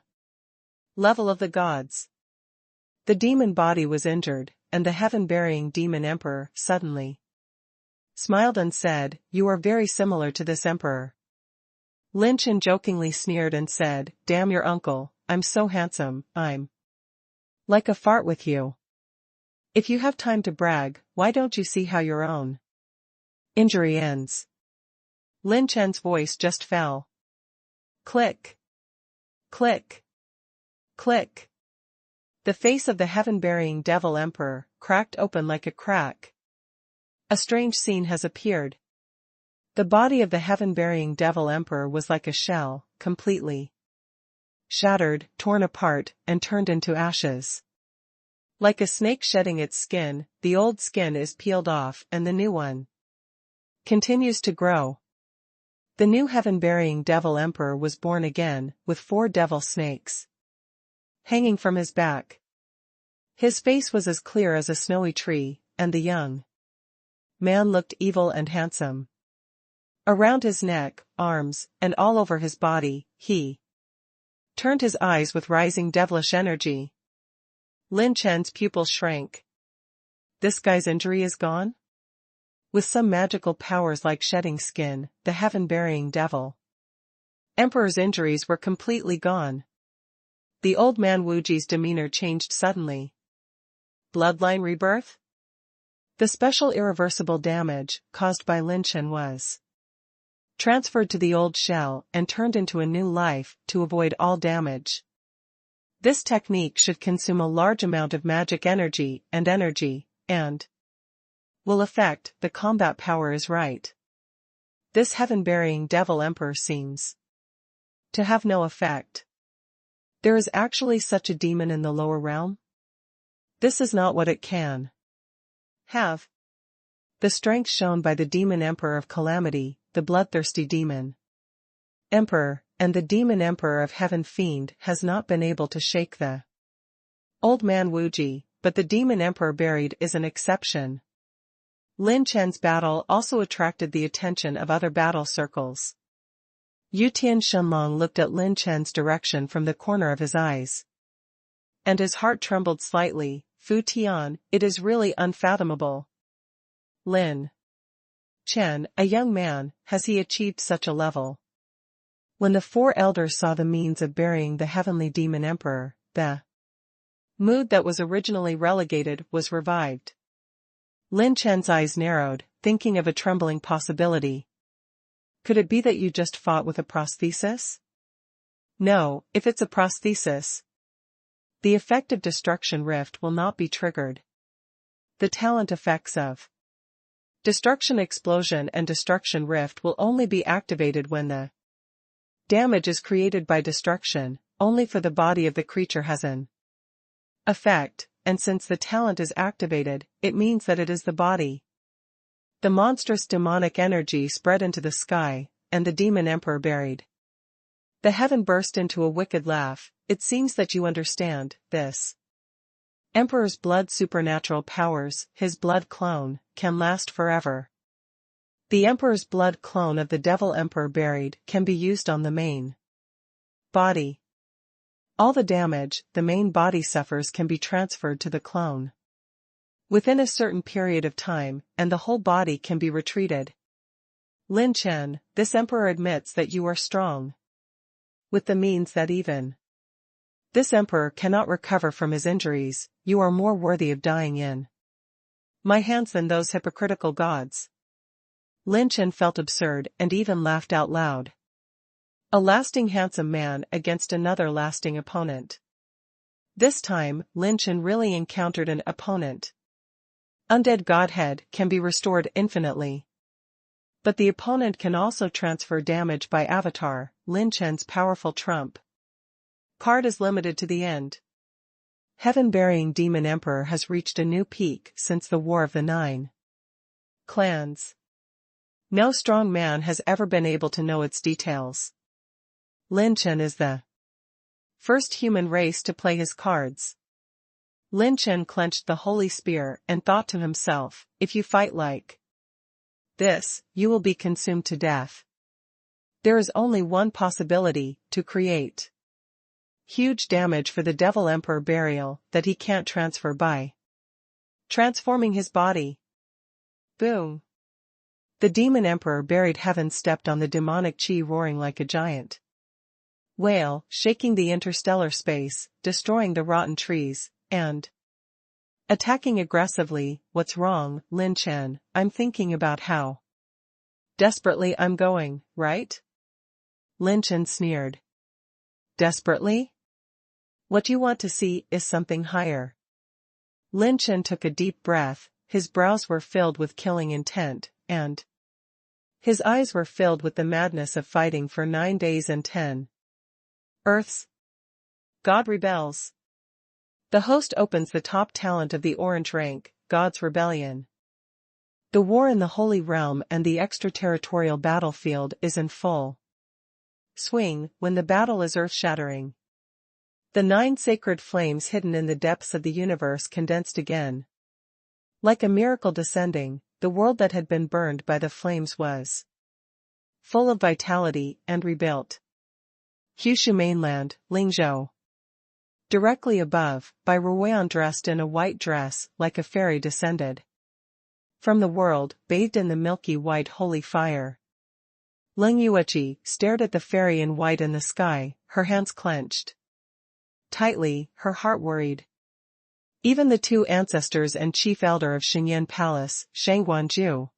level of the gods. The demon body was injured, and the heaven-burying Demon Emperor suddenly smiled and said, "You are very similar to this emperor." Lin Chen jokingly sneered and said, "Damn your uncle, I'm so handsome, I'm like a fart with you. If you have time to brag, why don't you see how your own injury ends?" Lin Chen's voice just fell. Click. Click. Click. The face of the heaven-burying Devil Emperor cracked open like a crack. A strange scene has appeared. The body of the heaven-burying Devil Emperor was like a shell, completely shattered, torn apart, and turned into ashes. Like a snake shedding its skin, the old skin is peeled off and the new one continues to grow. The new heaven-burying Devil Emperor was born again, with 4 devil snakes hanging from his back. His face was as clear as a snowy tree, and the young man looked evil and handsome. Around his neck, arms, and all over his body, he turned his eyes with rising devilish energy. Lin Chen's pupils shrank. This guy's injury is gone? With some magical powers like shedding skin, the heaven-burying Devil Emperor's injuries were completely gone. The old man Wuji's demeanor changed suddenly. Bloodline rebirth? The special irreversible damage caused by Lin Chen was transferred to the old shell and turned into a new life to avoid all damage. This technique should consume a large amount of magic energy, and will affect the combat power is right. This heaven-burying devil emperor seems to have no effect. There is actually such a demon in the lower realm? This is not what it can have. The strength shown by the demon emperor of calamity, the bloodthirsty demon emperor, and the demon emperor of heaven fiend has not been able to shake the old man Wuji, but the demon emperor buried is an exception. Lin Chen's battle also attracted the attention of other battle circles. Yutian Shenlong looked at Lin Chen's direction from the corner of his eyes, and his heart trembled slightly. Fu Tian, it is really unfathomable. Lin Chen, a young man, has he achieved such a level? When the four elders saw the means of burying the heavenly demon emperor, the mood that was originally relegated was revived. Lin Chen's eyes narrowed, thinking of a trembling possibility. Could it be that you just fought with a prosthesis? No, if it's a prosthesis, the effective destruction rift will not be triggered. The talent effects of destruction explosion and destruction rift will only be activated when the damage is created by destruction, only for the body of the creature has an effect, and since the talent is activated, it means that it is the body. The monstrous demonic energy spread into the sky, and the demon emperor buried. The heaven burst into a wicked laugh. It seems that you understand this. Emperor's blood supernatural powers, his blood clone, can last forever. The Emperor's blood clone of the Devil Emperor buried can be used on the main body. All the damage the main body suffers can be transferred to the clone within a certain period of time, and the whole body can be retreated. Lin Chen, this Emperor admits that you are strong, with the means that even this Emperor cannot recover from his injuries. You are more worthy of dying in my hands than those hypocritical gods. Lin Chen felt absurd and even laughed out loud. A lasting handsome man against another lasting opponent. This time, Lin Chen really encountered an opponent. Undead Godhead can be restored infinitely. But the opponent can also transfer damage by avatar. Lin Chen's powerful trump card is limited to the end. Heaven-burying Demon Emperor has reached a new peak since the War of the Nine Clans. No strong man has ever been able to know its details. Lin Chen is the first human race to play his cards. Lin Chen clenched the holy spear and thought to himself, if you fight like this, you will be consumed to death. There is only one possibility, to create huge damage for the Devil Emperor burial that he can't transfer by transforming his body. Boom. The Demon Emperor buried heaven stepped on the demonic chi roaring like a giant whale, shaking the interstellar space, destroying the rotten trees, and attacking aggressively. What's wrong, Lin Chen? I'm thinking about how desperately I'm going, right? Lin Chen sneered. Desperately? What you want to see is something higher. Lin Chen took a deep breath, his brows were filled with killing intent, and his eyes were filled with the madness of fighting for 9 days and 10 Earths. God rebels. The host opens the top talent of the orange rank, God's Rebellion. The war in the Holy Realm and the extraterritorial battlefield is in full swing when the battle is earth-shattering. The 9 sacred flames hidden in the depths of the universe condensed again. Like a miracle descending, the world that had been burned by the flames was full of vitality and rebuilt. Kyushu mainland, Lingzhou. Directly above, Bai Ruoyan dressed in a white dress like a fairy descended from the world, bathed in the milky white holy fire. Leng Yueqi stared at the fairy in white in the sky, her hands clenched tightly, her heart worried. Even the 2 ancestors and chief elder of Xingyan Palace, Shang Guanju,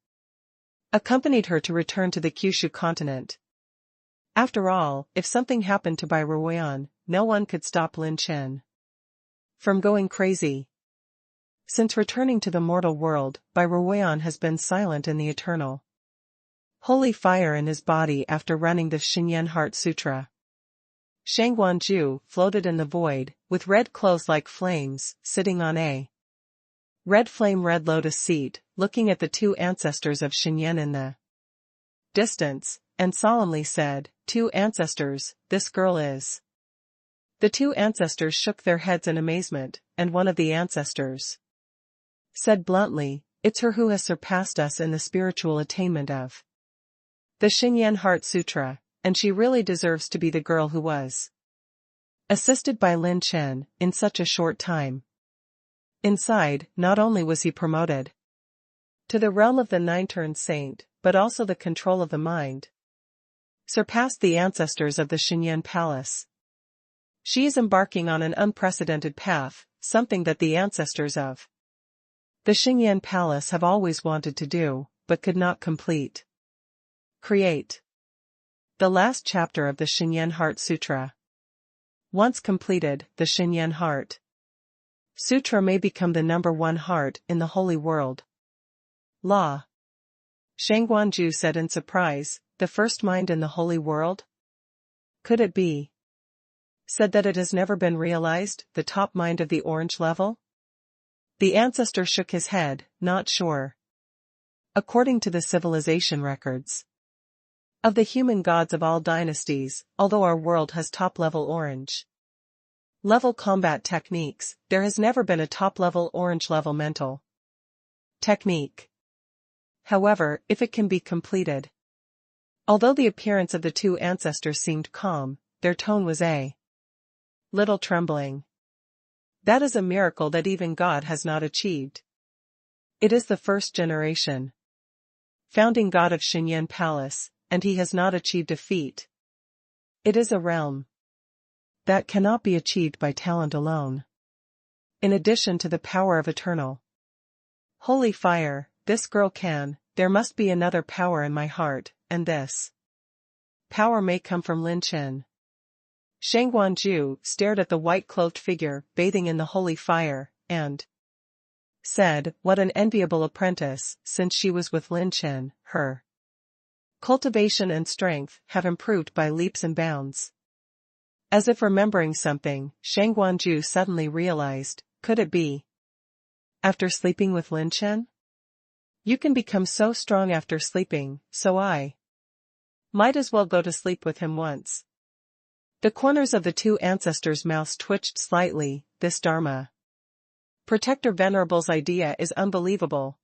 accompanied her to return to the Kyushu continent. After all, if something happened to Bai Ruoyan, no one could stop Lin Chen from going crazy. Since returning to the mortal world, Bai Ruoyan has been silent in the eternal holy fire in his body after running the Xinyan Heart Sutra. Shangguanju floated in the void, with red clothes like flames, sitting on a red flame red lotus seat, looking at the two ancestors of Xinyan in the distance, and solemnly said, "Two ancestors, this girl is." The two ancestors shook their heads in amazement, and one of the ancestors said bluntly, "It's her who has surpassed us in the spiritual attainment of the Xinyan Heart Sutra, and she really deserves to be the girl who was assisted by Lin Chen in such a short time." Inside, not only was he promoted to the realm of the nine-turned saint, but also the control of the mind surpassed the ancestors of the Xinyan Palace. She is embarking on an unprecedented path, something that the ancestors of the Xinyan Palace have always wanted to do, but could not complete. Create. The last chapter of the Xinyan Heart Sutra. Once completed, the Xinyan Heart Sutra may become the #1 heart in the holy world. Law. Shangguanju said in surprise, "The first mind in the holy world? Could it be said that it has never been realized, the top mind of the orange level?" The ancestor shook his head, not sure. According to the civilization records of the human gods of all dynasties, although our world has top-level orange level combat techniques, there has never been a top-level orange level mental technique. However, if it can be completed. Although the appearance of the two ancestors seemed calm, their tone was a little trembling. That is a miracle that even God has not achieved. It is the first generation founding god of Xinyan Palace, and he has not achieved a feat. It is a realm that cannot be achieved by talent alone. In addition to the power of eternal holy fire, this girl can. There must be another power in my heart, and this power may come from Lin Chen. Shangguanju stared at the white-clothed figure bathing in the holy fire, and said, "What an enviable apprentice, since she was with Lin Chen, her cultivation and strength have improved by leaps and bounds." As if remembering something, Shangguanju suddenly realized, could it be after sleeping with Lin Chen? You can become so strong after sleeping, so I might as well go to sleep with him once. The corners of the two ancestors' mouths twitched slightly. This Dharma Protector Venerable's idea is unbelievable.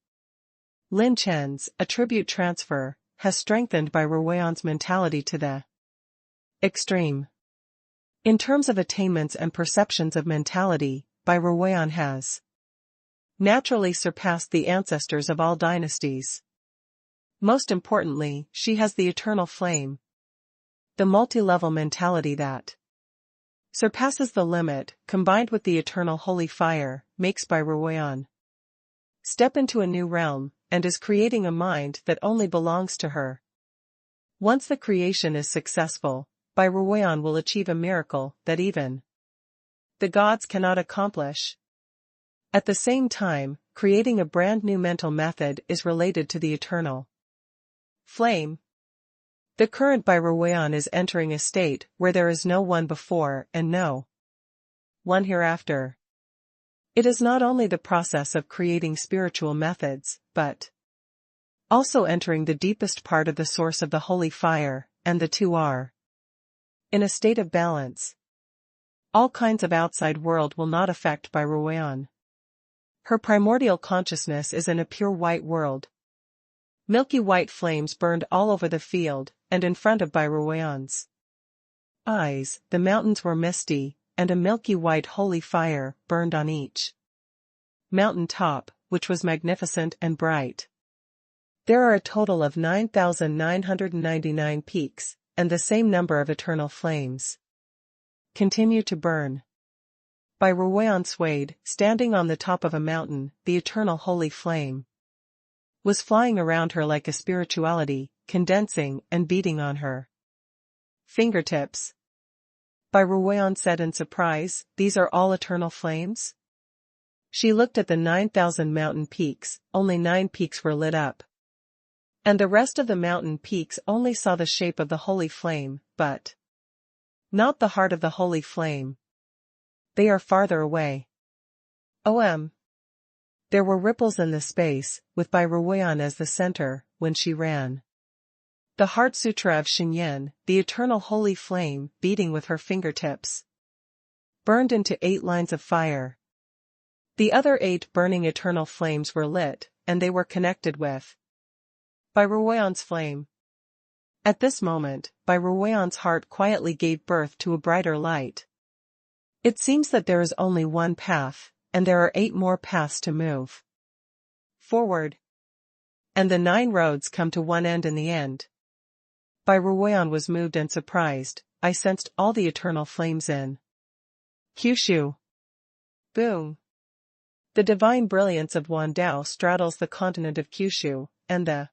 Lin Chen's attribute transfer has strengthened Bai Ruoyan's mentality to the extreme. In terms of attainments and perceptions of mentality, Bai Ruoyan has naturally surpassed the ancestors of all dynasties. Most importantly, she has the eternal flame. The multi-level mentality that surpasses the limit, combined with the eternal holy fire, makes Bai Ruoyan step into a new realm, and is creating a mind that only belongs to her. Once the creation is successful, Bai Ruoyan will achieve a miracle that even the gods cannot accomplish. At the same time, creating a brand new mental method is related to the eternal flame. The current Bai Ruoyan is entering a state where there is no one before and no one hereafter. It is not only the process of creating spiritual methods, but also entering the deepest part of the source of the holy fire, and the two are in a state of balance. All kinds of outside world will not affect Bai Ruoyan. Her primordial consciousness is in a pure white world. Milky white flames burned all over the field, and in front of Bai Ruoyan's eyes, the mountains were misty, and a milky white holy fire burned on each mountain top, which was magnificent and bright. There are a total of 9,999 peaks, and the same number of eternal flames continue to burn. Bai Ruoyan swayed, standing on the top of a mountain, the eternal holy flame was flying around her like a spirituality, condensing and beating on her fingertips. Wang said in surprise, "These are all eternal flames?" She looked at the 9,000 mountain peaks, only 9 peaks were lit up. And the rest of the mountain peaks only saw the shape of the holy flame, but not the heart of the holy flame. They are farther away. There were ripples in the space, with Wang as the center, when she ran. The Heart Sutra of Xinyan, the eternal holy flame, beating with her fingertips, burned into 8 lines of fire. The other 8 burning eternal flames were lit, and they were connected with Wang's flame. At this moment, Wang's heart quietly gave birth to a brighter light. It seems that there is only one path, and there are 8 more paths to move forward. And the 9 roads come to one end in the end. Wang was moved and surprised. I sensed all the eternal flames in Kyushu. Boom. The divine brilliance of Heavenly Dao straddles the continent of Kyushu, and the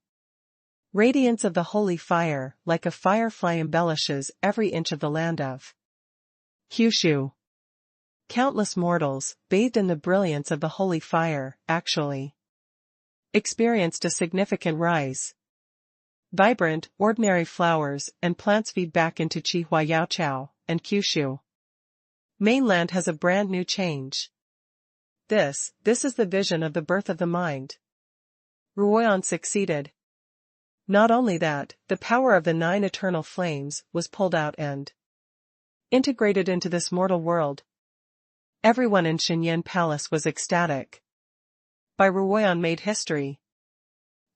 radiance of the holy fire, like a firefly, embellishes every inch of the land of Kyushu. Countless mortals, bathed in the brilliance of the holy fire, actually experienced a significant rise. Vibrant, ordinary flowers and plants feed back into Chihua Yaochao, and Kyushu mainland has a brand new change. This is the vision of the birth of the mind. Wang succeeded. Not only that, the power of the 9 eternal flames was pulled out and integrated into this mortal world. Everyone in Xinyan Palace was ecstatic. Wang made history.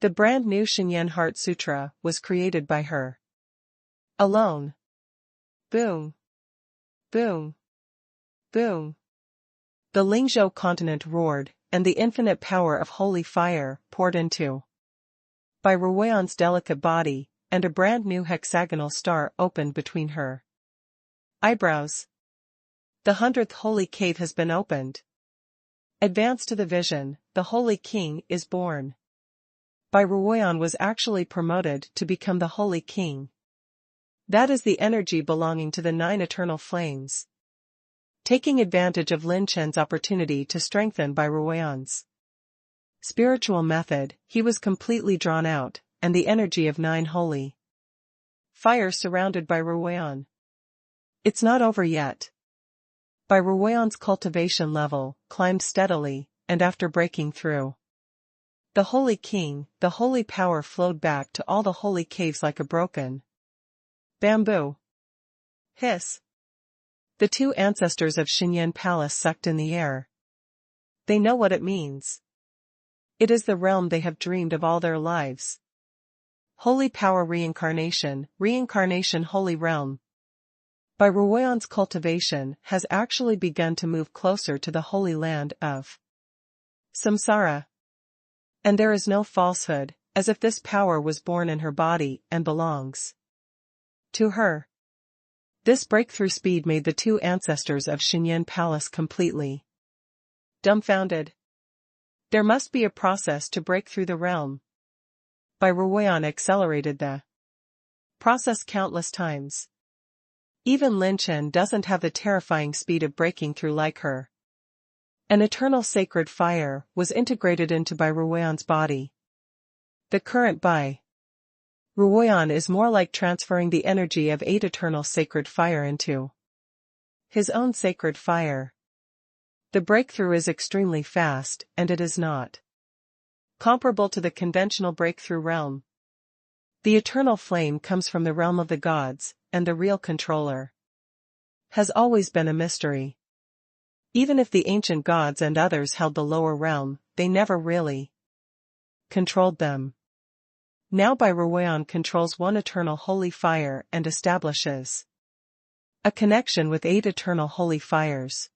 The brand new Xinyan Heart Sutra was created by her alone. Boom. Boom. Boom. The Lingzhou continent roared, and the infinite power of holy fire poured into Wang's delicate body, and a brand new hexagonal star opened between her eyebrows. The 100th holy cave has been opened. Advance to the vision, the holy king is born. Wang was actually promoted to become the holy king. That is the energy belonging to the 9 eternal flames. Taking advantage of Lin Chen's opportunity to strengthen Wang's spiritual method, he was completely drawn out, and the energy of 9 holy fire surrounded Wang. It's not over yet. Wang's cultivation level climbed steadily, and after breaking through the holy king, the holy power flowed back to all the holy caves like a broken bamboo. Hiss. The 2 ancestors of Xinyan Palace sucked in the air. They know what it means. It is the realm they have dreamed of all their lives. Holy power reincarnation, holy realm. Wang's cultivation has actually begun to move closer to the holy land of samsara. And there is no falsehood, as if this power was born in her body and belongs to her. This breakthrough speed made the 2 ancestors of Xinyan Palace completely dumbfounded. There must be a process to break through the realm. Wang accelerated the process countless times. Even Lin Chen doesn't have the terrifying speed of breaking through like her. An eternal sacred fire was integrated into Wang's body. The current Wang is more like transferring the energy of 8 eternal sacred fire into his own sacred fire. The breakthrough is extremely fast, and it is not comparable to the conventional breakthrough realm. The eternal flame comes from the realm of the gods, and the real controller has always been a mystery. Even if the ancient gods and others held the lower realm, they never really controlled them. Now Wang controls 1 eternal holy fire and establishes a connection with 8 eternal holy fires.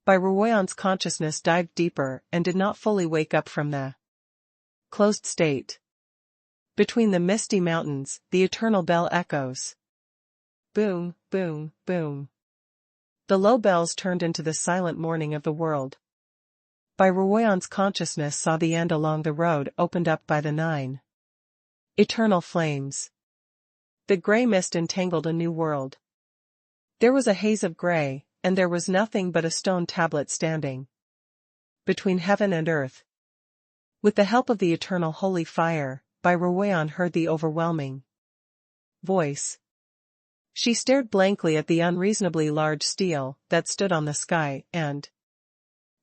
Wang's consciousness dived deeper and did not fully wake up from the closed state. Between the misty mountains, the eternal bell echoes. Boom, boom, boom. The low bells turned into the silent mourning of the world. By Ruoyan's consciousness saw the end along the road opened up by the 9 eternal flames. The grey mist entangled a new world. There was a haze of grey, and there was nothing but a stone tablet standing between heaven and earth. With the help of the eternal holy fire, Bai Ruoyan heard the overwhelming voice. She stared blankly at the unreasonably large stele that stood on the sky and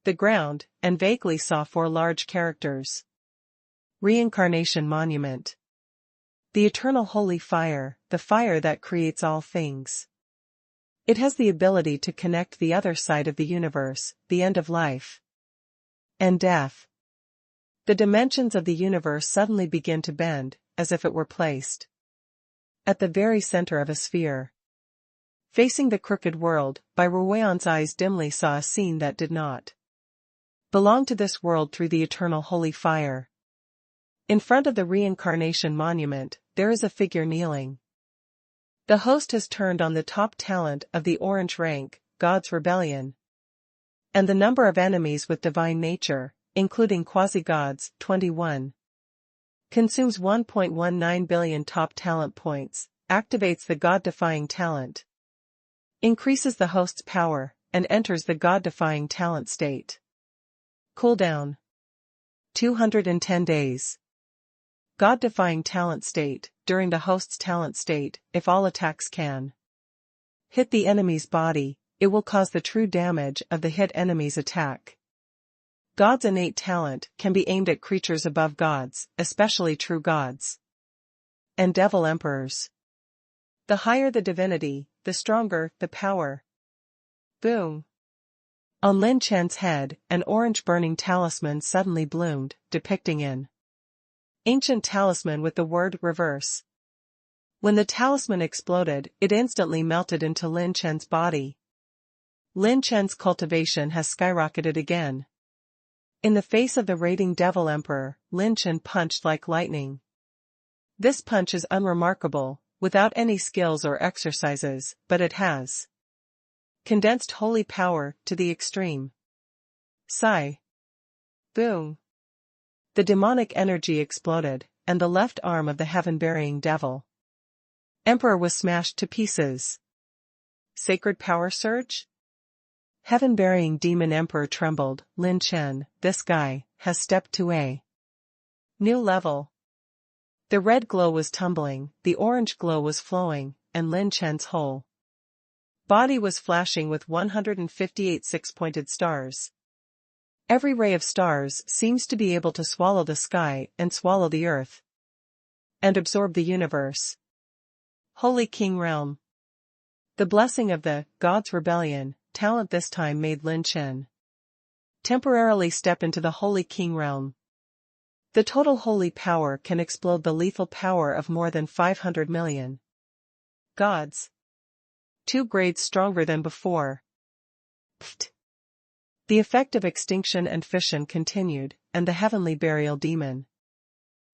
the ground, and vaguely saw 4 large characters. Reincarnation Monument. The eternal holy fire, the fire that creates all things. It has the ability to connect the other side of the universe, the end of life and death. The dimensions of the universe suddenly begin to bend, as if it were placed at the very center of a sphere. Facing the crooked world, Bai Ruoyan's eyes dimly saw a scene that did not belong to this world through the eternal holy fire. In front of the reincarnation monument, there is a figure kneeling. The host has turned on the top talent of the orange rank, God's rebellion. And the number of enemies with divine nature, including quasi-gods, 21. Consumes 1.19 billion top talent points, activates the God-defying talent. Increases the host's power, and enters the God-defying talent state. Cooldown. 210 days. God-defying talent state. During the host's talent state, if all attacks can hit the enemy's body, it will cause the true damage of the hit enemy's attack. God's innate talent can be aimed at creatures above gods, especially true gods and devil emperors. The higher the divinity, the stronger the power. Boom. On Lin Chen's head, an orange burning talisman suddenly bloomed, depicting an ancient talisman with the word reverse. When the talisman exploded, it instantly melted into Lin Chen's body. Lin Chen's cultivation has skyrocketed again. In the face of the raiding devil emperor, Lin Chen punched like lightning. This punch is unremarkable, without any skills or exercises, but it has condensed holy power to the extreme. Sigh. Boom. The demonic energy exploded, and the left arm of the heaven-burying devil emperor was smashed to pieces. Sacred power surge? Heaven-burying demon emperor trembled. Lin Chen, this guy, has stepped to a new level. The red glow was tumbling, the orange glow was flowing, and Lin Chen's whole body was flashing with 158 six-pointed stars. Every ray of stars seems to be able to swallow the sky and swallow the earth and absorb the universe. Holy King Realm. The blessing of the God's rebellion talent this time made Lin Chen temporarily step into the Holy King Realm. The total holy power can explode the lethal power of more than 500 million gods. 2 grades stronger than before. Pfft. The effect of extinction and fission continued, and the heavenly burial demon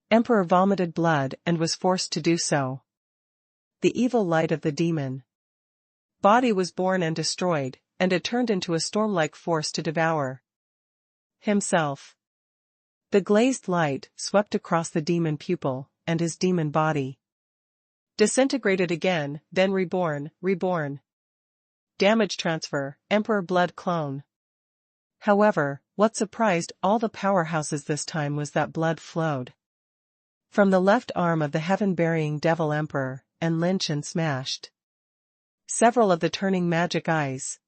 emperor vomited blood and was forced to do so. The evil light of the demon body was born and destroyed, and it turned into a storm-like force to devour himself. The glazed light swept across the demon pupil, and his demon body disintegrated again, then reborn. Damage transfer, Emperor blood clone. However, what surprised all the powerhouses this time was that blood flowed from the left arm of the heaven-burying devil emperor, and Lin Chen smashed several of the turning magic eyes.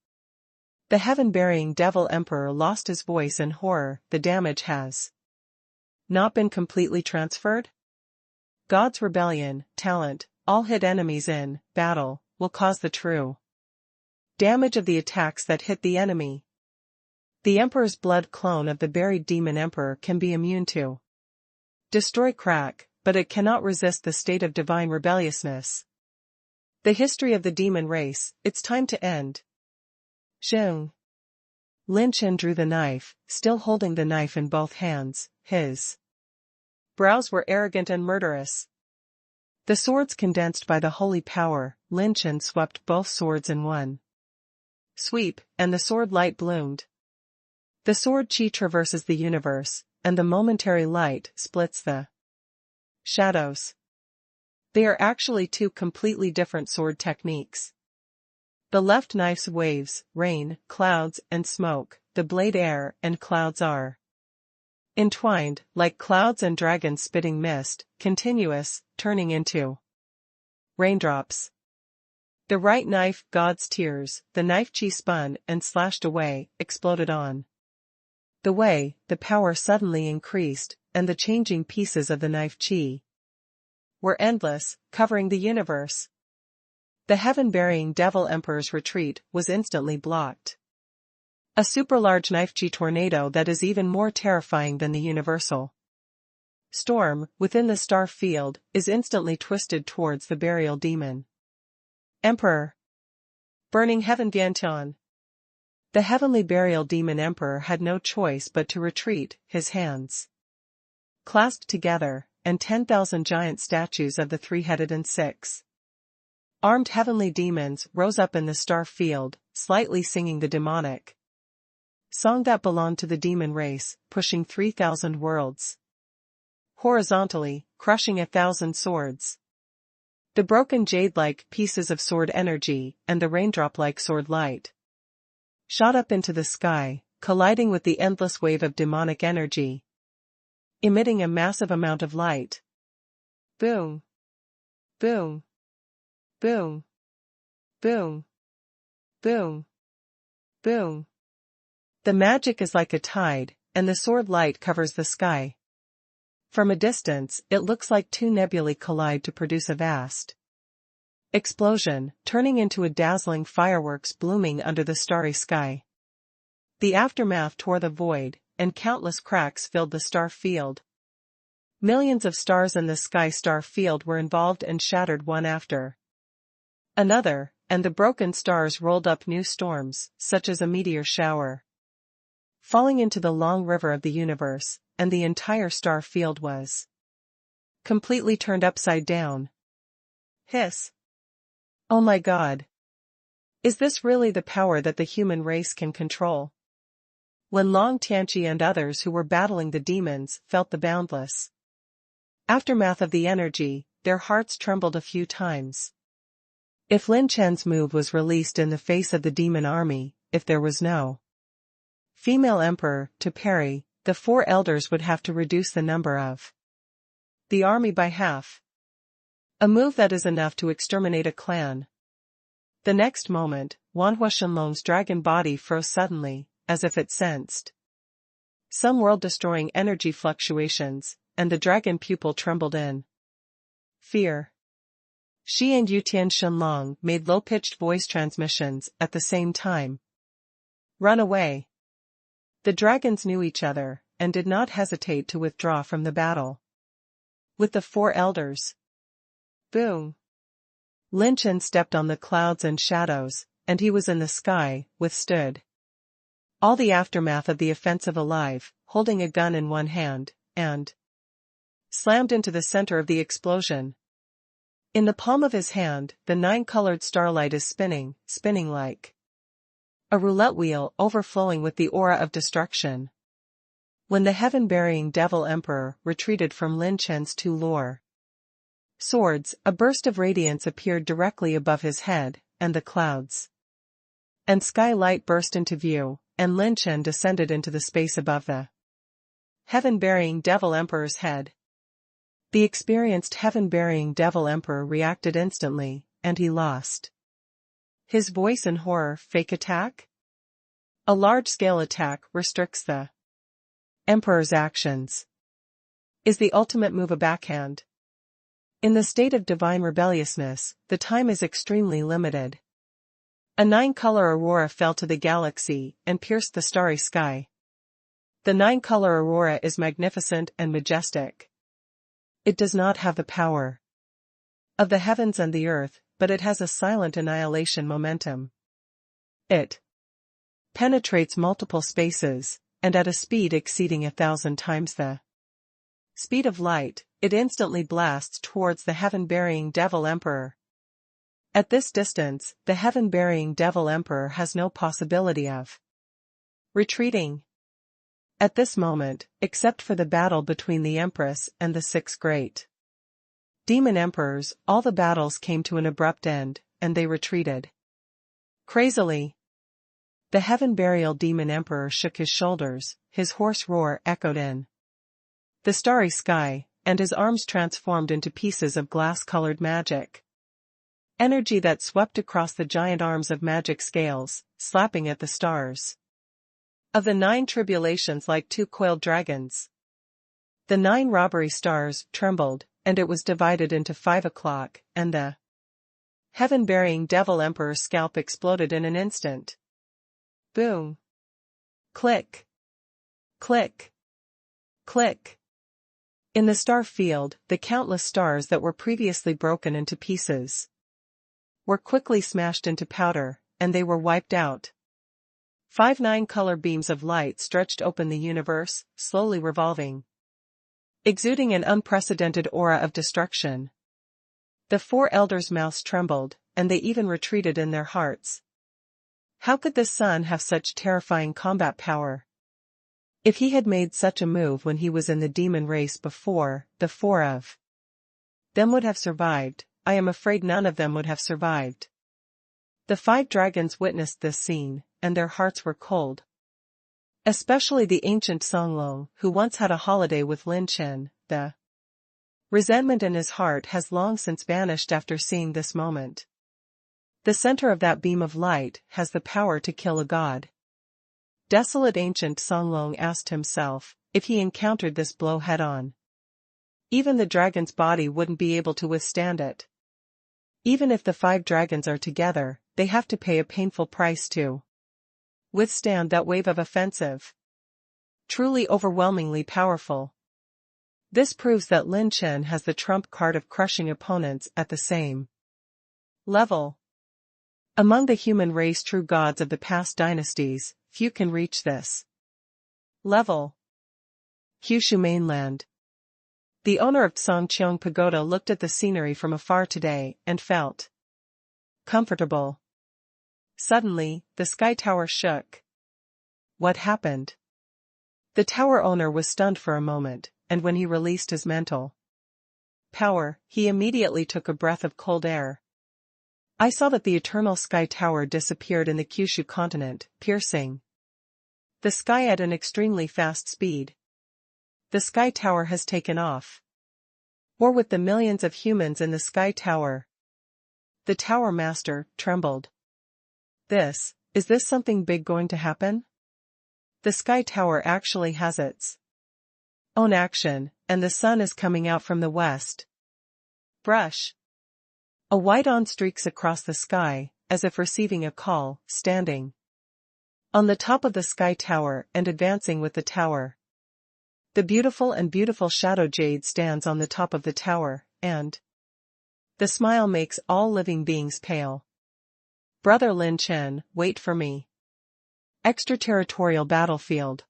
The heaven-burying devil emperor lost his voice in horror. The damage has not been completely transferred? God's rebellion, talent, all hit enemies in battle, will cause the true damage of the attacks that hit the enemy. The Emperor's blood clone of the buried demon emperor can be immune to destroy crack, but it cannot resist the state of divine rebelliousness. The history of the demon race, it's time to end. Zheng. Lin Chen drew the knife, still holding the knife in both hands. His brows were arrogant and murderous. The swords condensed by the holy power, Lin Chen swept both swords in one sweep, and the sword light bloomed. The sword chi traverses the universe, and the momentary light splits the shadows. They are actually two completely different sword techniques. The left knife's waves, rain, clouds, and smoke, the blade air and clouds are entwined, like clouds and dragons spitting mist, continuous, turning into raindrops. The right knife, God's tears, the knife chi spun and slashed away, exploded on the way, the power suddenly increased, and the changing pieces of the knife chi were endless, covering the universe. The heaven-burying Devil Emperor's retreat was instantly blocked. A super-large knife chi tornado that is even more terrifying than the universal storm within the star field is instantly twisted towards the burial demon Emperor. Burning Heaven Vientian. The heavenly burial demon Emperor had no choice but to retreat, his hands clasped together, and 10,000 giant statues of the three-headed and six-armed heavenly demons rose up in the star field, slightly singing the demonic song that belonged to the demon race, pushing 3,000 worlds horizontally, crushing 1,000 swords. The broken jade-like pieces of sword energy and the raindrop-like sword light shot up into the sky, colliding with the endless wave of demonic energy, emitting a massive amount of light. Boom. Boom. Boom. Boom. Boom. Boom. The magic is like a tide, and the sword light covers the sky. From a distance, it looks like two nebulae collide to produce a vast explosion, turning into a dazzling fireworks blooming under the starry sky. The aftermath tore the void, and countless cracks filled the star field. Millions of stars in the sky star field were involved and shattered one after another, and the broken stars rolled up new storms, such as a meteor shower, falling into the long river of the universe, and the entire star field was completely turned upside down. Hiss. Oh my God. Is this really the power that the human race can control? When Long Tianqi and others who were battling the demons felt the boundless aftermath of the energy, their hearts trembled a few times. If Lin Chen's move was released in the face of the demon army, if there was no female emperor to parry, the four elders would have to reduce the number of the army by half. A move that is enough to exterminate a clan. The next moment, Wanhua Shenlong's dragon body froze suddenly, as if it sensed some world-destroying energy fluctuations, and the dragon pupil trembled in fear. She and Yutian Shenlong made low-pitched voice transmissions at the same time. Run away. The dragons knew each other, and did not hesitate to withdraw from the battle with the four elders. Boom. Lin Chen stepped on the clouds and shadows, and he was in the sky, withstood all the aftermath of the offensive alive, holding a gun in one hand, and slammed into the center of the explosion. In the palm of his hand, the nine-colored starlight is spinning like a roulette wheel overflowing with the aura of destruction. When the heaven-burying Devil Emperor retreated from Lin Chen's two lore swords, a burst of radiance appeared directly above his head, and the clouds and sky light burst into view, and Lin Chen descended into the space above the heaven-burying Devil Emperor's head. The experienced heaven-burying Devil Emperor reacted instantly, and he lost his voice in horror. Fake attack? A large-scale attack restricts the Emperor's actions. Is the ultimate move a backhand? In the state of divine rebelliousness, the time is extremely limited. A nine-color aurora fell to the galaxy and pierced the starry sky. The nine-color aurora is magnificent and majestic. It does not have the power of the heavens and the earth, but it has a silent annihilation momentum. It penetrates multiple spaces, and at a speed exceeding 1,000 times the speed of light, it instantly blasts towards the heaven-burying Devil Emperor. At this distance, the heaven-burying Devil Emperor has no possibility of retreating. At this moment, except for the battle between the Empress and the 6 great demon emperors, all the battles came to an abrupt end, and they retreated. Crazily. The Heaven Burial Demon Emperor shook his shoulders, his hoarse roar echoed in the starry sky, and his arms transformed into pieces of glass-colored magic. Energy that swept across the giant arms of magic scales, slapping at the stars of the 9 tribulations like 2 coiled dragons. The 9 robbery stars trembled, and it was divided into 5 o'clock, and the heaven-burying devil emperor's scalp exploded in an instant. Boom. Click. Click. Click. In the star field, the countless stars that were previously broken into pieces were quickly smashed into powder, and they were wiped out. 5 9-color beams of light stretched open the universe, slowly revolving, exuding an unprecedented aura of destruction. The 4 elders' mouths trembled, and they even retreated in their hearts. How could the sun have such terrifying combat power? If he had made such a move when he was in the demon race before, the 4 of them would have survived. I am afraid none of them would have survived. The 5 dragons witnessed this scene, and their hearts were cold. Especially the ancient Songlong, who once had a holiday with Lin Chen. The resentment in his heart has long since vanished after seeing this moment. The center of that beam of light has the power to kill a god. Desolate ancient Songlong asked himself, if he encountered this blow head-on, even the dragon's body wouldn't be able to withstand it. Even if the 5 dragons are together, they have to pay a painful price to withstand that wave of offensive. Truly overwhelmingly powerful. This proves that Lin Chen has the trump card of crushing opponents at the same level. Among the human race true gods of the past dynasties, few can reach this level. Kyushu mainland. The owner of Tsongcheong Pagoda looked at the scenery from afar today and felt comfortable. Suddenly, the sky tower shook. What happened? The tower owner was stunned for a moment, and when he released his mental power, he immediately took a breath of cold air. I saw that the eternal sky tower disappeared in the Kyushu continent, piercing the sky at an extremely fast speed. The sky tower has taken off. Or with the millions of humans in the sky tower. The tower master trembled. Is this something big going to happen? The sky tower actually has its own action, and the sun is coming out from the west. Brush. A white dawn streaks across the sky, as if receiving a call, standing on the top of the sky tower and advancing with the tower. The beautiful shadow jade stands on the top of the tower, and the smile makes all living beings pale. Brother Lin Chen, wait for me. Extraterritorial battlefield.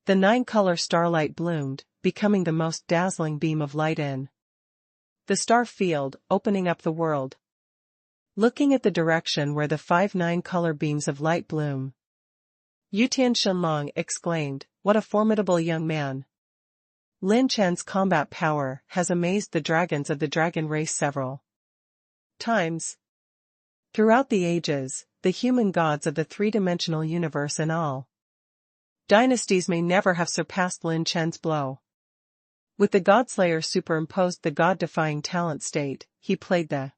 The 9-color starlight bloomed, becoming the most dazzling beam of light in the star field, opening up the world. Looking at the direction where the 5 9-color beams of light bloom, Yutian Shenlong exclaimed, what a formidable young man. Lin Chen's combat power has amazed the dragons of the dragon race several times. Throughout the ages, the human gods of the 3-dimensional universe and all dynasties may never have surpassed Lin Chen's blow. With the Godslayer superimposed the god-defying talent state, he played the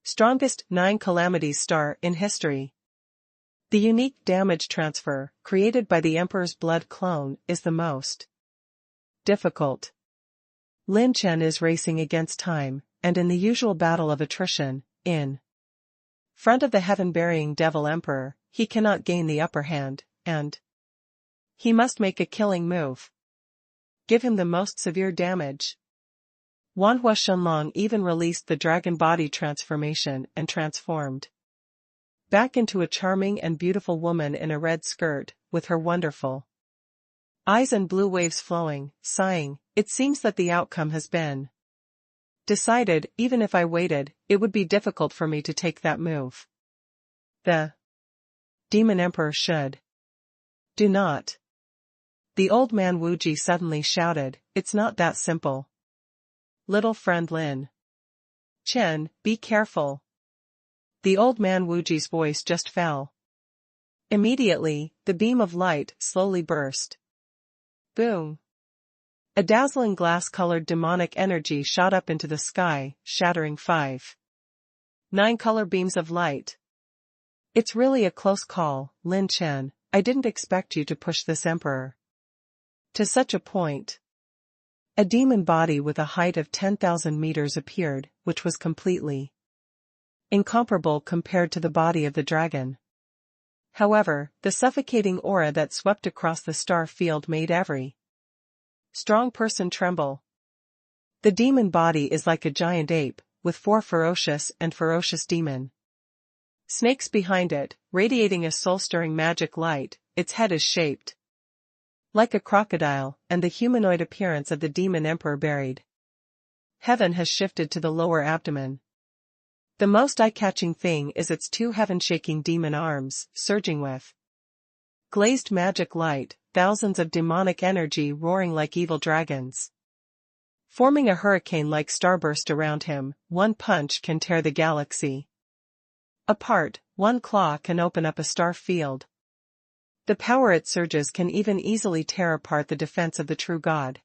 strongest 9 calamities star in history. The unique damage transfer, created by the Emperor's blood clone, is the most difficult. Lin Chen is racing against time, and in the usual battle of attrition, in front of the heaven-burying devil emperor, he cannot gain the upper hand, and he must make a killing move. Give him the most severe damage. Wanhua Shenlong even released the dragon body transformation and transformed back into a charming and beautiful woman in a red skirt, with her wonderful eyes and blue waves flowing, sighing, it seems that the outcome has been decided. Even if I waited, it would be difficult for me to take that move. The demon emperor should do not The old man Wuji suddenly shouted, "It's not that simple. Little friend Lin Chen, be careful." The old man Wuji's voice just fell. Immediately, the beam of light slowly burst. Boom! A dazzling glass-colored demonic energy shot up into the sky, shattering 9 color beams of light. "It's really a close call, Lin Chen. I didn't expect you to push this emperor to such a point." A demon body with a height of 10,000 meters appeared, which was completely incomparable compared to the body of the dragon. However, the suffocating aura that swept across the star field made every strong person tremble. The demon body is like a giant ape, with 4 ferocious demon snakes behind it, radiating a soul-stirring magic light. Its head is shaped like a crocodile, and the humanoid appearance of the demon emperor buried heaven has shifted to the lower abdomen. The most eye-catching thing is its 2 heaven-shaking demon arms, surging with glazed magic light, thousands of demonic energy roaring like evil dragons, forming a hurricane-like starburst around him. One punch can tear the galaxy apart, one claw can open up a star field. The power it surges can even easily tear apart the defense of the true God.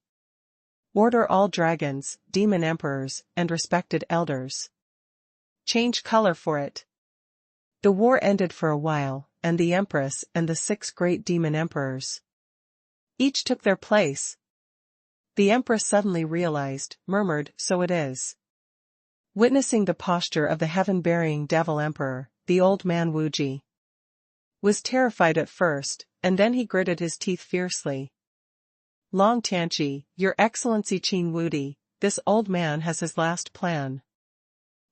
Order all dragons, demon emperors, and respected elders. Change color for it. The war ended for a while, and the Empress and the 6 great demon emperors each took their place. The Empress suddenly realized, murmured, "So it is." Witnessing the posture of the heaven-burying devil emperor, the old man Wuji was terrified at first, and then he gritted his teeth fiercely. "Long Tianqi, Your Excellency Qin Wudi, this old man has his last plan."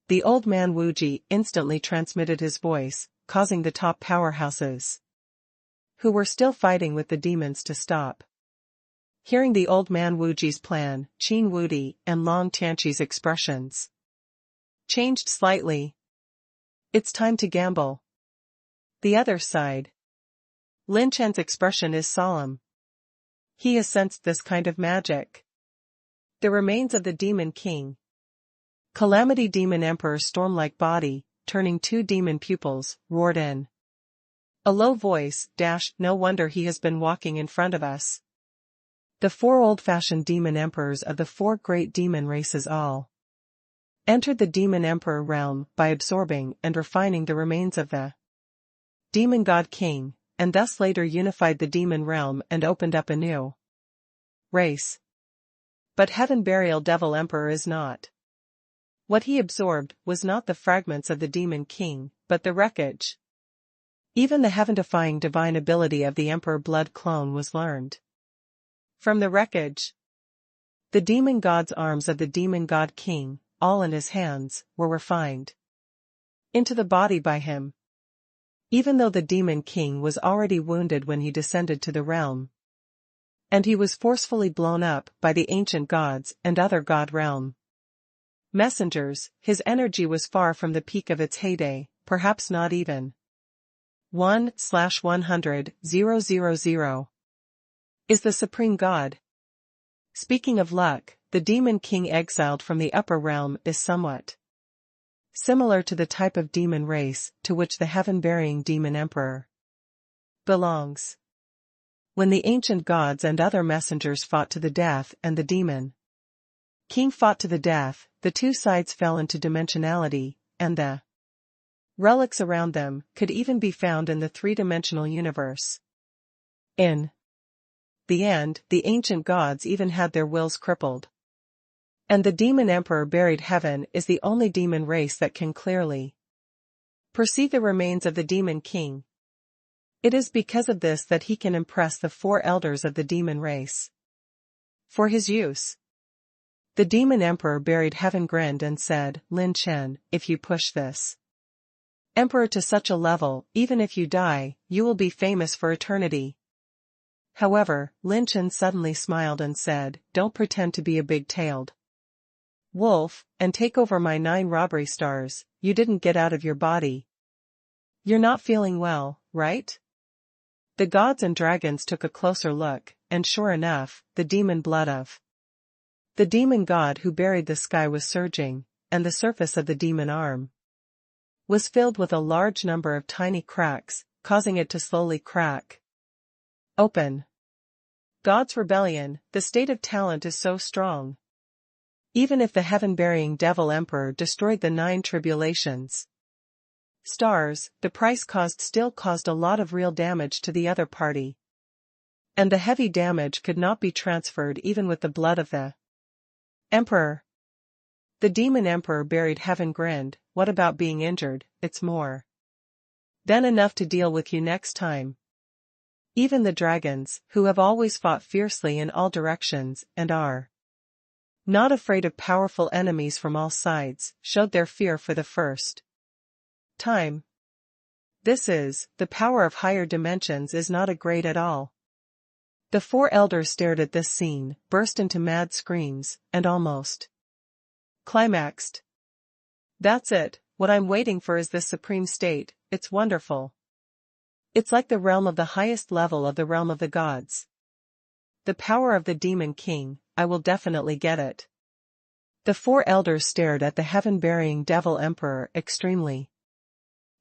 The old man Wuji instantly transmitted his voice, causing the top powerhouses who were still fighting with the demons to stop. Hearing the old man Wuji's plan, Qin Wudi and Long Tianqi's expressions changed slightly. "It's time to gamble." The other side. Lin Chen's expression is solemn. He has sensed this kind of magic. The remains of the demon king. Calamity demon emperor's storm-like body, turning 2 demon pupils, roared in a low voice, "No wonder he has been walking in front of us." The 4 old-fashioned demon emperors of the 4 great demon races all entered the demon emperor realm by absorbing and refining the remains of the demon god king, and thus later unified the demon realm and opened up a new race. But Heaven Burial Devil Emperor is not. What he absorbed was not the fragments of the demon king, but the wreckage. Even the heaven-defying divine ability of the emperor blood clone was learned from the wreckage. The demon god's arms of the demon god king, all in his hands, were refined into the body by him. Even though the demon king was already wounded when he descended to the realm, and he was forcefully blown up by the ancient gods and other god realm messengers, his energy was far from the peak of its heyday, perhaps not even 1/100,000 is the supreme god. Speaking of luck, the demon king exiled from the upper realm is somewhat similar to the type of demon race to which the heaven-burying demon emperor belongs. When the ancient gods and other messengers fought to the death and the demon king fought to the death, the 2 sides fell into dimensionality, and the relics around them could even be found in the 3-dimensional universe. In the end, the ancient gods even had their wills crippled. And the demon emperor buried heaven is the only demon race that can clearly perceive the remains of the demon king. It is because of this that he can impress the 4 elders of the demon race for his use. The demon emperor buried heaven grinned and said, "Lin Chen, if you push this emperor to such a level, even if you die, you will be famous for eternity." However, Lin Chen suddenly smiled and said, "Don't pretend to be a big-tailed wolf, and take over my 9 robbery stars. You didn't get out of your body. You're not feeling well, right?" The gods and dragons took a closer look, and sure enough, the demon blood of the demon god who buried the sky was surging, and the surface of the demon arm was filled with a large number of tiny cracks, causing it to slowly crack open. God's rebellion, the state of talent is so strong. Even if the heaven-burying devil emperor destroyed the 9 tribulations stars, the price still caused a lot of real damage to the other party. And the heavy damage could not be transferred even with the blood of the emperor. The demon emperor buried heaven grinned, what about being injured? It's more than enough to deal with you next time. Even the dragons, who have always fought fiercely in all directions and are not afraid of powerful enemies from all sides, showed their fear for the first time. The power of higher dimensions is not a great at all. The 4 elders stared at this scene, burst into mad screams, and almost climaxed. That's it, what I'm waiting for is this supreme state, it's wonderful. It's like the realm of the highest level of the realm of the gods. The power of the demon king, I will definitely get it. The 4 elders stared at the heaven-burying devil emperor extremely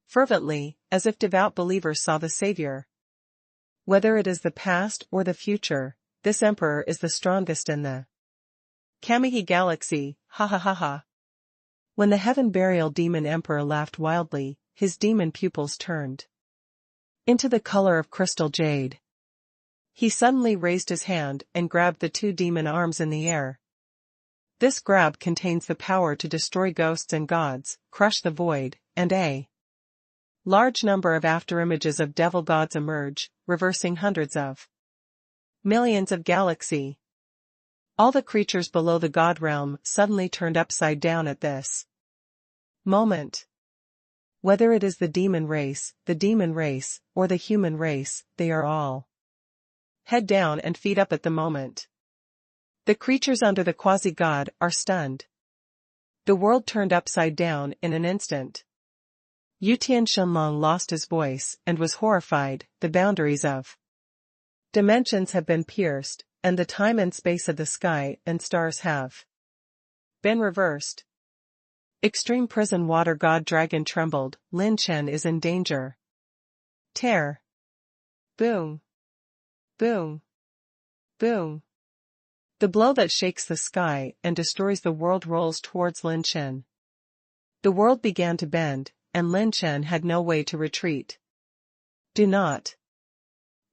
fervently, as if devout believers saw the savior. Whether it is the past or the future, this emperor is the strongest in the Kamihi galaxy, ha ha ha ha. When the heaven-burial demon emperor laughed wildly, his demon pupils turned into the color of crystal jade. He suddenly raised his hand and grabbed the 2 demon arms in the air. This grab contains the power to destroy ghosts and gods, crush the void, and a large number of afterimages of devil gods emerge, reversing hundreds of millions of galaxy. All the creatures below the god realm suddenly turned upside down at this moment. Whether it is the demon race, or the human race, they are all head down and feet up at the moment. The creatures under the quasi-god are stunned. The world turned upside down in an instant. Yutian Shenlong lost his voice and was horrified. The boundaries of dimensions have been pierced, and the time and space of the sky and stars have been reversed. Extreme prison water god dragon trembled, Lin Chen is in danger. Tear. Boom. Boom. Boom. The blow that shakes the sky and destroys the world rolls towards Lin Chen. The world began to bend, and Lin Chen had no way to retreat. Do not.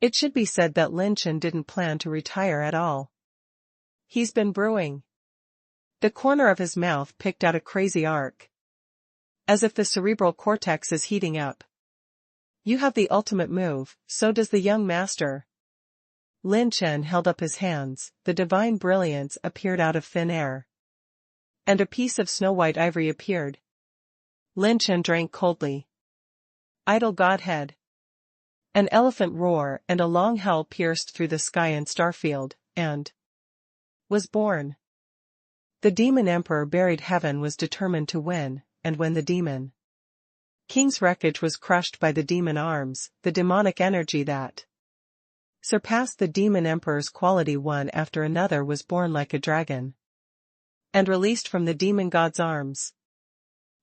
It should be said that Lin Chen didn't plan to retire at all. He's been brewing. The corner of his mouth picked out a crazy arc, as if the cerebral cortex is heating up. You have the ultimate move, so does the young master. Lin Chen held up his hands, the divine brilliance appeared out of thin air. And a piece of snow-white ivory appeared. Lin Chen drank coldly. Idol Godhead. An elephant roar and a long howl pierced through the sky and starfield, and was born. The demon emperor buried heaven was determined to win, and when the demon king's wreckage was crushed by the demon arms, the demonic energy that surpassed the demon emperor's quality one after another was born like a dragon and released from the demon god's arms.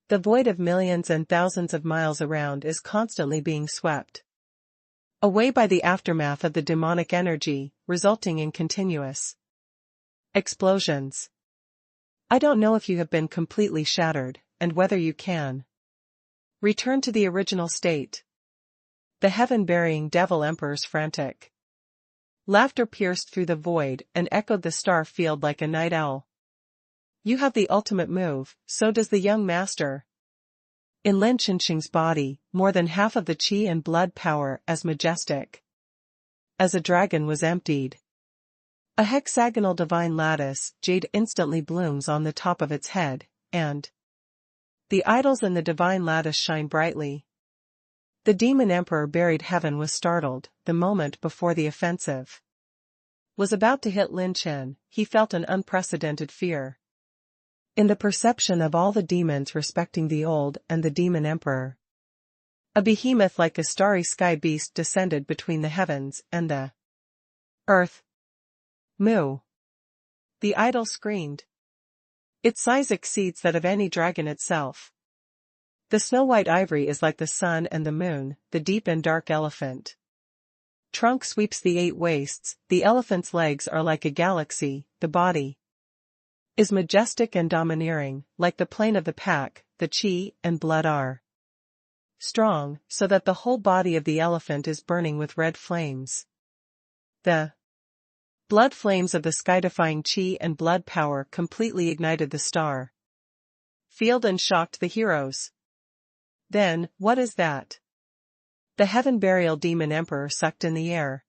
The void of millions and thousands of miles around is constantly being swept away by the aftermath of the demonic energy, resulting in continuous explosions. I don't know if you have been completely shattered, and whether you can return to the original state. The heaven-burying devil emperor's frantic laughter pierced through the void and echoed the star field like a night owl. You have the ultimate move, so does the young master. In Lin Chen's body, more than half of the qi and blood power as majestic as a dragon was emptied. A hexagonal divine lattice, jade instantly blooms on the top of its head, and the idols in the divine lattice shine brightly. The demon emperor buried heaven was startled. The moment before the offensive was about to hit Lin Chen, he felt an unprecedented fear. In the perception of all the demons respecting the old and the demon emperor, a behemoth like a starry sky beast descended between the heavens and the earth. Moo! The idol screamed. Its size exceeds that of any dragon itself. The snow-white ivory is like the sun and the moon, the deep and dark elephant. Trunk sweeps the 8 wastes, the elephant's legs are like a galaxy, the body is majestic and domineering, like the plane of the pack, the chi and blood are strong, so that the whole body of the elephant is burning with red flames. The blood flames of the sky-defying chi and blood power completely ignited the star field and shocked the heroes. Then, what is that? The heaven burial demon emperor sucked in the air.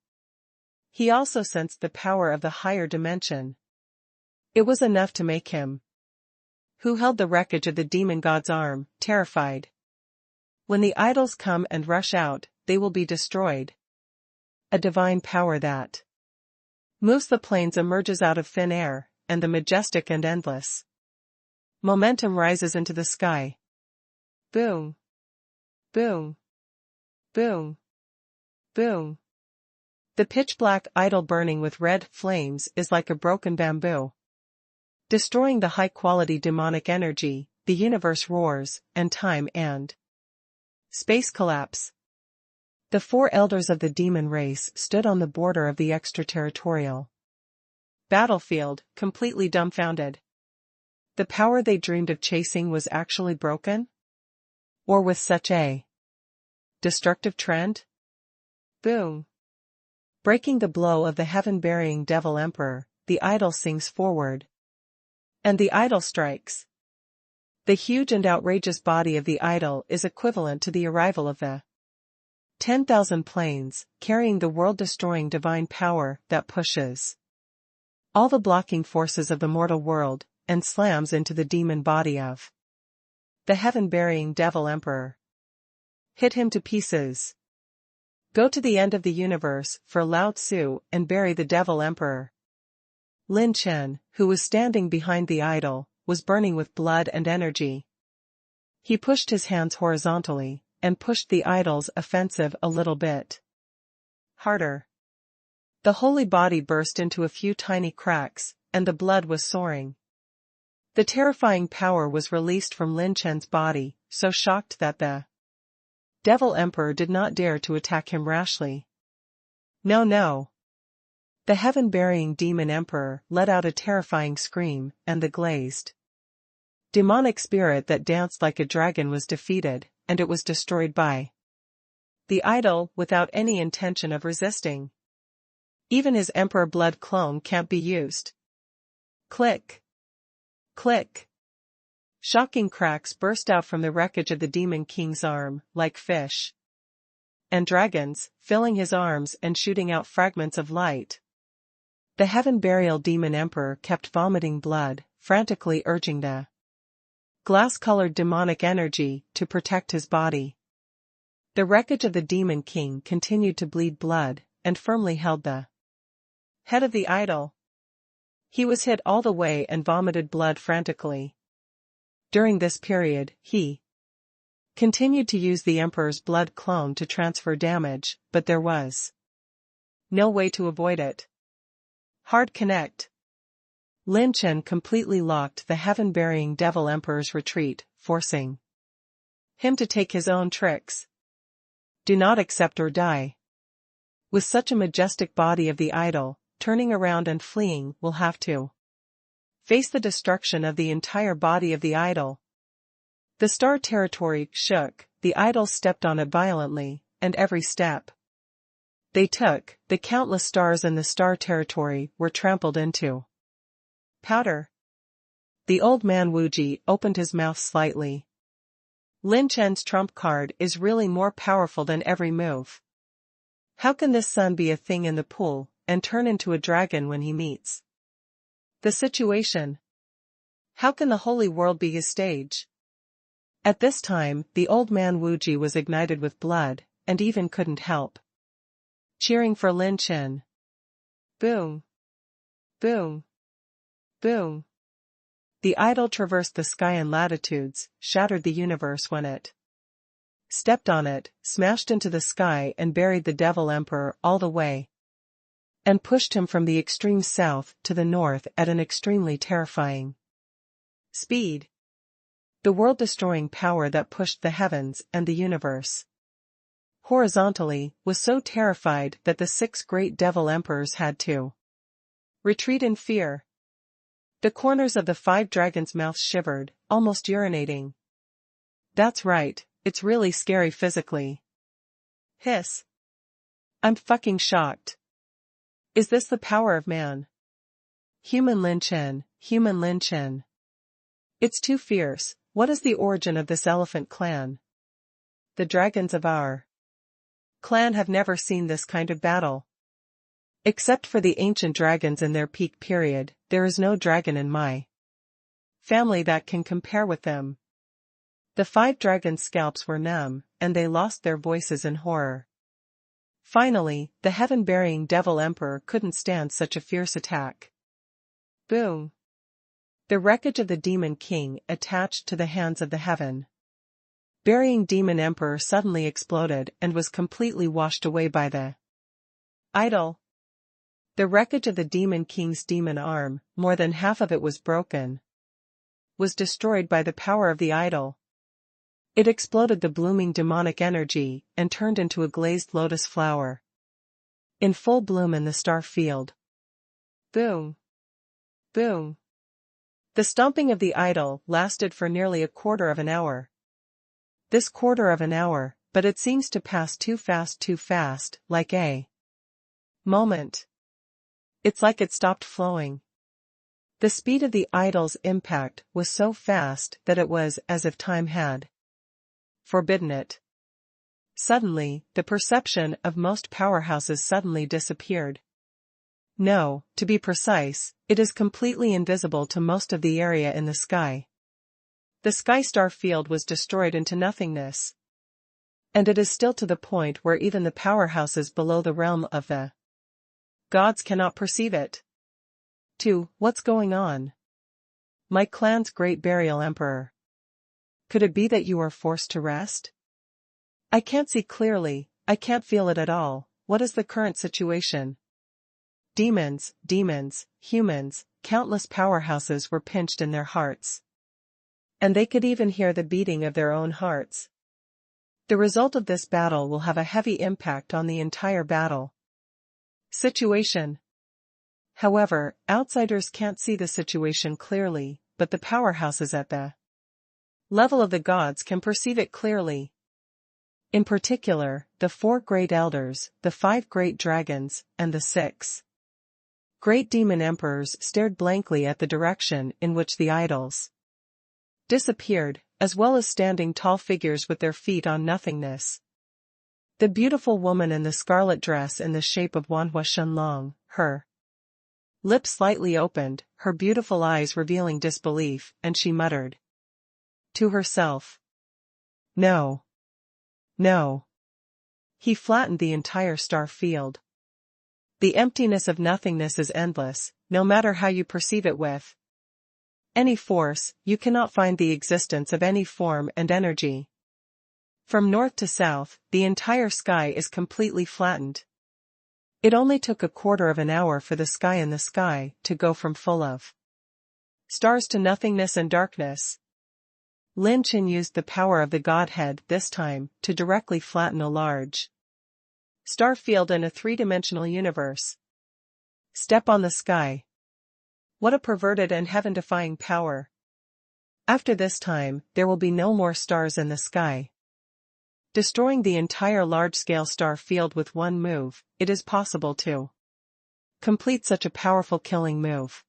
He also sensed the power of the higher dimension. It was enough to make him, who held the wreckage of the demon god's arm, terrified. When the idols come and rush out, they will be destroyed. A divine power that moves the planes emerges out of thin air, and the majestic and endless momentum rises into the sky. Boom! Boom! Boom! Boom! The pitch-black idol burning with red flames is like a broken bamboo, destroying the high-quality demonic energy. The universe roars, and time and space collapse. The 4 elders of the demon race stood on the border of the extraterritorial battlefield, completely dumbfounded. The power they dreamed of chasing was actually broken? Or with such a destructive trend? Boom! Breaking the blow of the heaven-burying devil emperor, the idol sings forward. And the idol strikes. The huge and outrageous body of the idol is equivalent to the arrival of the 10,000 planes, carrying the world-destroying divine power that pushes all the blocking forces of the mortal world, and slams into the demon body of the heaven-burying devil emperor. Hit him to pieces. Go to the end of the universe for Lao Tzu and bury the devil emperor. Lin Chen, who was standing behind the idol, was burning with blood and energy. He pushed his hands horizontally, and pushed the idol's offensive a little bit harder. The holy body burst into a few tiny cracks, and the blood was soaring. The terrifying power was released from Lin Chen's body, so shocked that the Devil Emperor did not dare to attack him rashly. No, no. The heaven-burying demon emperor let out a terrifying scream, and the glazed demonic spirit that danced like a dragon was defeated, and it was destroyed by the idol without any intention of resisting. Even his emperor blood clone can't be used. Click. Click. Shocking cracks burst out from the wreckage of the demon king's arm, like fish and dragons, filling his arms and shooting out fragments of light. The heaven burial demon emperor kept vomiting blood, frantically urging the glass-colored demonic energy to protect his body. The wreckage of the demon king continued to bleed blood, and firmly held the head of the idol. He was hit all the way and vomited blood frantically. During this period, he continued to use the emperor's blood clone to transfer damage, but there was no way to avoid it. Hard connect. Lin Chen completely locked the heaven-burying devil emperor's retreat, forcing him to take his own tricks. Do not accept or die. With such a majestic body of the idol, turning around and fleeing will have to face the destruction of the entire body of the idol. The star territory shook, the idol stepped on it violently, and every step they took, the countless stars in the star territory were trampled into powder. The old man Wuji opened his mouth slightly. Lin Chen's trump card is really more powerful than every move. How can this sun be a thing in the pool, and turn into a dragon when he meets the situation? How can the holy world be his stage? At this time, the old man Wuji was ignited with blood, and even couldn't help cheering for Lin Chen. Boom! Boom! Boom! The idol traversed the sky and latitudes, shattered the universe when it stepped on it, smashed into the sky and buried the devil emperor all the way. and pushed him from the extreme south to the north at an extremely terrifying speed. The world-destroying power that pushed the heavens and the universe horizontally was so terrified that the 6 great devil emperors had to retreat in fear. The corners of the 5 dragons' mouths shivered, almost urinating. That's right, it's really scary physically. Hiss. I'm fucking shocked. Is this the power of man? Human Lin Chen, human Lin Chen. It's too fierce. What is the origin of this elephant clan? The dragons of our clan have never seen this kind of battle. Except for the ancient dragons in their peak period, there is no dragon in my family that can compare with them. The 5 dragons' scalps were numb, and they lost their voices in horror. Finally, the heaven-burying devil emperor couldn't stand such a fierce attack. Boom! The wreckage of the demon king attached to the hands of the heaven-burying demon emperor suddenly exploded and was completely washed away by the idol. The wreckage of the demon king's demon arm, more than half of it was broken, was destroyed by the power of the idol. It exploded the blooming demonic energy and turned into a glazed lotus flower in full bloom in the star field. Boom! Boom! The stomping of the idol lasted for nearly a quarter of an hour. This quarter of an hour, but it seems to pass too fast, like a moment. It's like it stopped flowing. The speed of the idol's impact was so fast that it was as if time had forbidden it. Suddenly, the perception of most powerhouses suddenly disappeared. No, to be precise, it is completely invisible to most of the area in the sky. The sky star field was destroyed into nothingness. And it is still to the point where even the powerhouses below the realm of the gods cannot perceive it. 2. What's going on? My clan's great burial emperor. Could it be that you are forced to rest? I can't see clearly, I can't feel it at all. What is the current situation? Demons, humans, countless powerhouses were pinched in their hearts. And they could even hear the beating of their own hearts. The result of this battle will have a heavy impact on the entire battle situation. However, outsiders can't see the situation clearly, but the powerhouses at the level of the gods can perceive it clearly. In particular, the 4 great elders, the 5 great dragons, and the 6 great demon emperors stared blankly at the direction in which the idols disappeared, as well as standing tall figures with their feet on nothingness. The beautiful woman in the scarlet dress in the shape of Wanhua Shenlong, her lips slightly opened, her beautiful eyes revealing disbelief, and she muttered to herself, "No. No." He flattened the entire star field. The emptiness of nothingness is endless, no matter how you perceive it with any force, you cannot find the existence of any form and energy. From north to south, the entire sky is completely flattened. It only took a quarter of an hour for the sky in the sky to go from full of stars to nothingness and darkness. Lin Chen used the power of the Godhead this time to directly flatten a large star field in a 3-dimensional universe. Step on the sky. What a perverted and heaven-defying power. After this time, there will be no more stars in the sky. Destroying the entire large-scale star field with one move, it is possible to complete such a powerful killing move.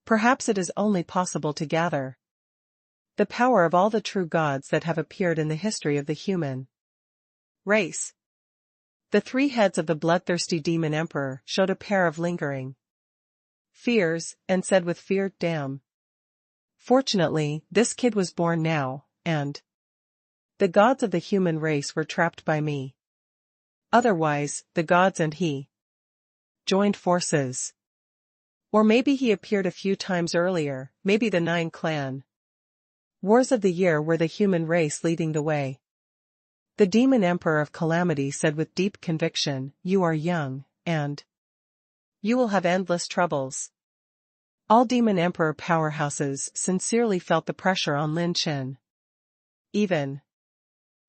Perhaps it is only possible to gather the power of all the true gods that have appeared in the history of the human race. The 3 heads of the bloodthirsty demon emperor showed a pair of lingering fears, and said with fear, "Damn. Fortunately, this kid was born now, and the gods of the human race were trapped by me. Otherwise, the gods and he joined forces. Or maybe he appeared a few times earlier, maybe the 9 clan wars of the year were the human race leading the way." The demon emperor of calamity said with deep conviction, "You are young, and You will have endless troubles. All demon emperor powerhouses sincerely felt the pressure on Lin Chen. Even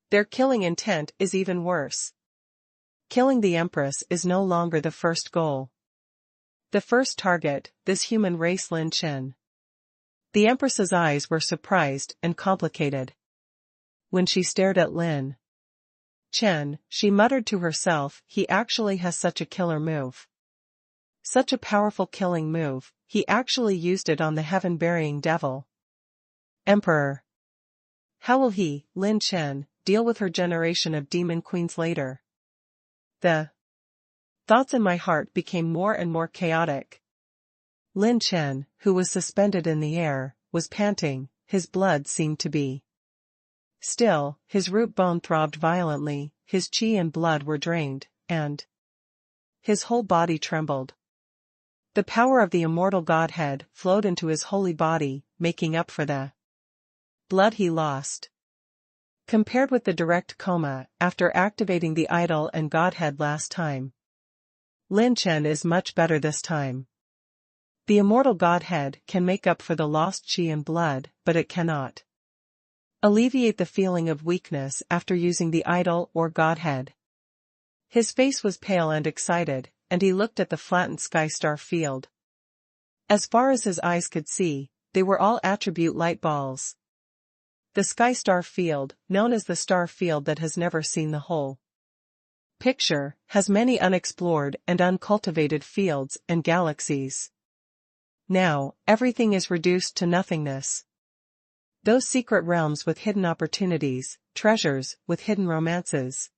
their killing intent is even worse. Killing the Empress is no longer the first goal. The first target, this human race Lin Chen. The Empress's eyes were surprised and complicated. When she stared at Lin Chen, she muttered to herself, he actually has such a killer move. Such a powerful killing move, he actually used it on the heaven-burying devil Emperor. How will he, Lin Chen, deal with her generation of demon queens later? The thoughts in my heart became more and more chaotic. Lin Chen, who was suspended in the air, was panting, his blood seemed to be still, his root bone throbbed violently, his chi and blood were drained, and his whole body trembled. The power of the immortal Godhead flowed into his holy body, making up for the blood he lost. Compared with the direct coma after activating the idol and Godhead last time, Lin Chen is much better this time. The immortal Godhead can make up for the lost chi and blood, but it cannot alleviate the feeling of weakness after using the idol or Godhead. His face was pale and excited, and he looked at the flattened sky star field. As far as his eyes could see, they were all attribute light balls. The sky star field, known as the star field that has never seen the whole picture, has many unexplored and uncultivated fields and galaxies. Now, everything is reduced to nothingness. Those secret realms with hidden opportunities, treasures with hidden romances,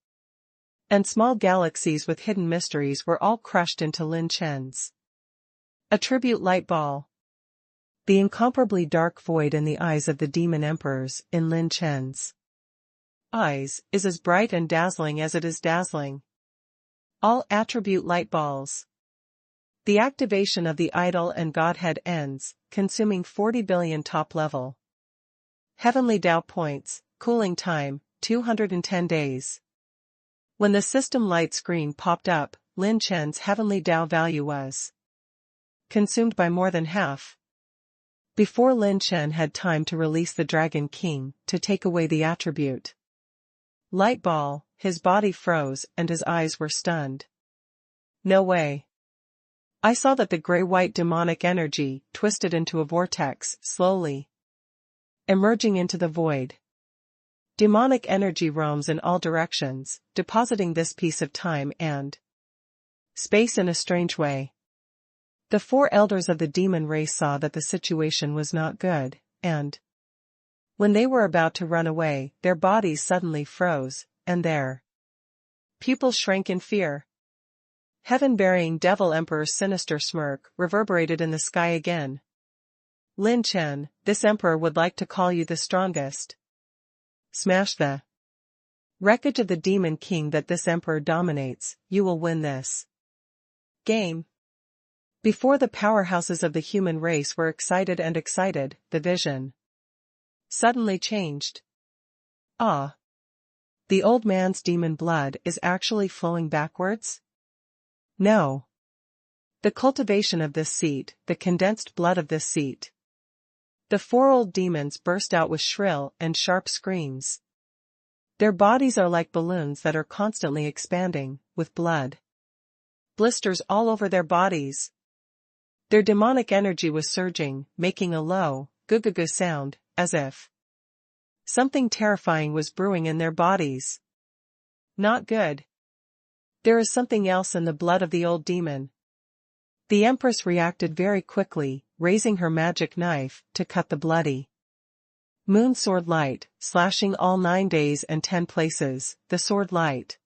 and small galaxies with hidden mysteries were all crushed into Lin Chen's attribute light ball. The incomparably dark void in the eyes of the demon emperors in Lin Chen's eyes is as bright and dazzling as it is dazzling. All attribute light balls. The activation of the idol and Godhead ends, consuming 40 billion top-level Heavenly Dao points, cooling time, 210 days. When the system light screen popped up, Lin Chen's Heavenly Dao value was consumed by more than half. Before Lin Chen had time to release the Dragon King to take away the attribute light ball, his body froze and his eyes were stunned. No way. I saw that the gray-white demonic energy twisted into a vortex, slowly emerging into the void. Demonic energy roams in all directions, depositing this piece of time and space in a strange way. The four elders of the demon race saw that the situation was not good, and when they were about to run away, their bodies suddenly froze, and their pupils shrank in fear. Heaven-burying devil emperor's sinister smirk reverberated in the sky again. Lin Chen, this emperor would like to call you the strongest. Smash the wreckage of the demon king that this emperor dominates, you will win this game. Before the powerhouses of the human race were excited, the vision suddenly changed. Ah! The old man's demon blood is actually flowing backwards? No. The cultivation of this seat, the condensed blood of this seat. The four old demons burst out with shrill and sharp screams. Their bodies are like balloons that are constantly expanding, with blood blisters all over their bodies. Their demonic energy was surging, making a low, gu-gu-gu sound, as if something terrifying was brewing in their bodies. Not good. There is something else in the blood of the old demon. The Empress reacted very quickly, raising her magic knife to cut the bloody moon sword light, slashing all 9 days and 10 places. The sword light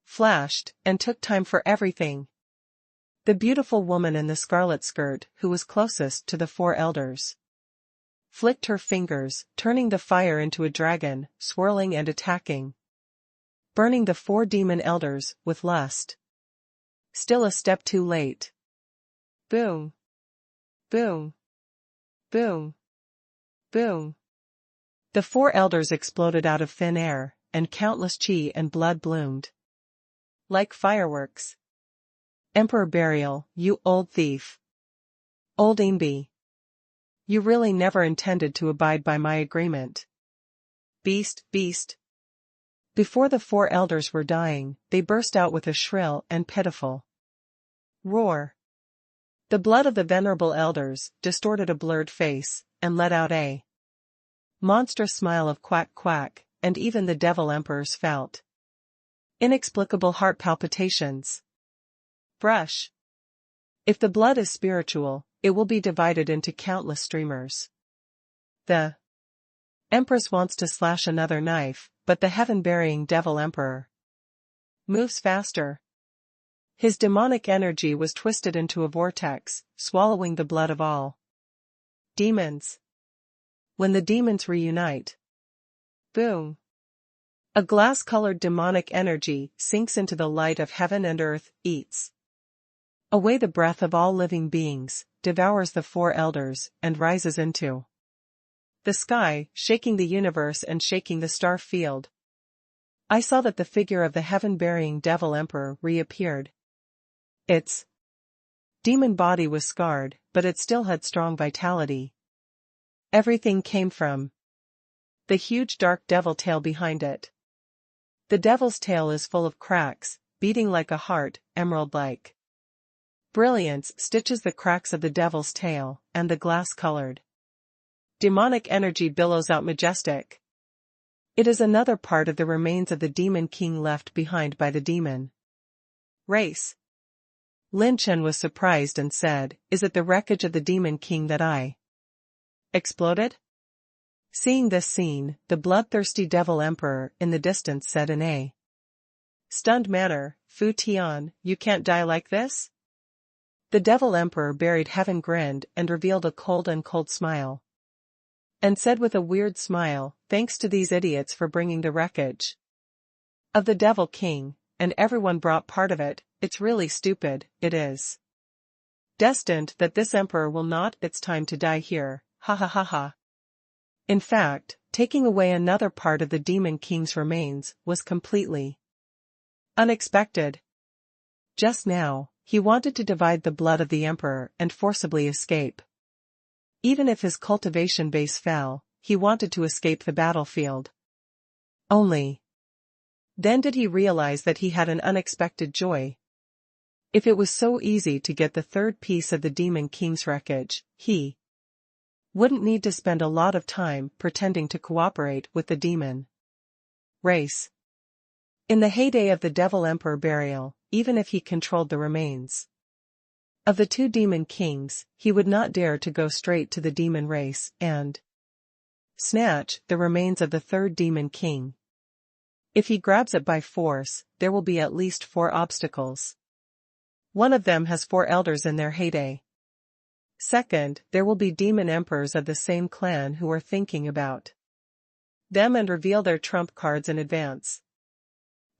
flashed, and took time for everything. The beautiful woman in the scarlet skirt, who was closest to the four elders, flicked her fingers, turning the fire into a dragon, swirling and attacking, burning the 4 demon elders with lust. Still a step too late. Boom. Boom. Boom. Boom. The 4 elders exploded out of thin air, and countless chi and blood bloomed like fireworks. Emperor burial, you old thief. Old Inbi. You really never intended to abide by my agreement. Beast, beast. Before the 4 elders were dying, they burst out with a shrill and pitiful roar. The blood of the venerable elders distorted a blurred face, and let out a monstrous smile of quack quack, and even the devil emperors felt inexplicable heart palpitations. Brush. If the blood is spiritual, it will be divided into countless streamers. The Empress wants to slash another knife, but the heaven-burying devil emperor moves faster. His demonic energy was twisted into a vortex, swallowing the blood of all demons. When the demons reunite, boom! A glass-colored demonic energy sinks into the light of heaven and earth, eats away the breath of all living beings, devours the 4 elders, and rises into the sky, shaking the universe and shaking the star field. I saw that the figure of the heaven-burying devil emperor reappeared. Its demon body was scarred, but it still had strong vitality. Everything came from the huge dark devil tail behind it. The devil's tail is full of cracks, beating like a heart, emerald-like. Brilliance stitches the cracks of the devil's tail, and the glass-colored demonic energy billows out majestic. It is another part of the remains of the demon king left behind by the demon race. Lin Chen was surprised and said, "Is it the wreckage of the demon king that I exploded?" Seeing this scene, the bloodthirsty devil emperor in the distance said in a stunned manner, "Fu Tian, you can't die like this?" The devil emperor buried heaven grinned and revealed a cold smile. And said with a weird smile, "Thanks to these idiots for bringing the wreckage of the devil king, and everyone brought part of it. It's really stupid, it is destined that this emperor will not, it's time to die here, ha ha ha ha." In fact, taking away another part of the demon king's remains was completely unexpected. Just now, he wanted to divide the blood of the emperor and forcibly escape. Even if his cultivation base fell, he wanted to escape the battlefield. Only then did he realize that he had an unexpected joy. If it was so easy to get the 3rd piece of the demon king's wreckage, he wouldn't need to spend a lot of time pretending to cooperate with the demon race. In the heyday of the devil emperor burial, even if he controlled the remains of the 2 demon kings, he would not dare to go straight to the demon race and snatch the remains of the 3rd demon king. If he grabs it by force, there will be at least 4 obstacles. One of them has 4 elders in their heyday. Second, there will be demon emperors of the same clan who are thinking about them and reveal their trump cards in advance.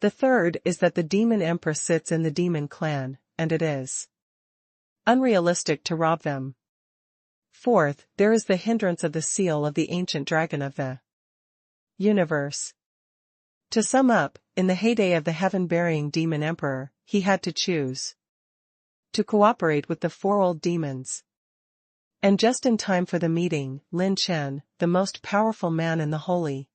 The third is that the demon empress sits in the demon clan, and it is unrealistic to rob them. Fourth, there is the hindrance of the seal of the ancient dragon of the universe. To sum up, in the heyday of the heaven-burying demon emperor, he had to choose to cooperate with the 4 old demons. And just in time for the meeting, Lin Chen, the most powerful man in the holy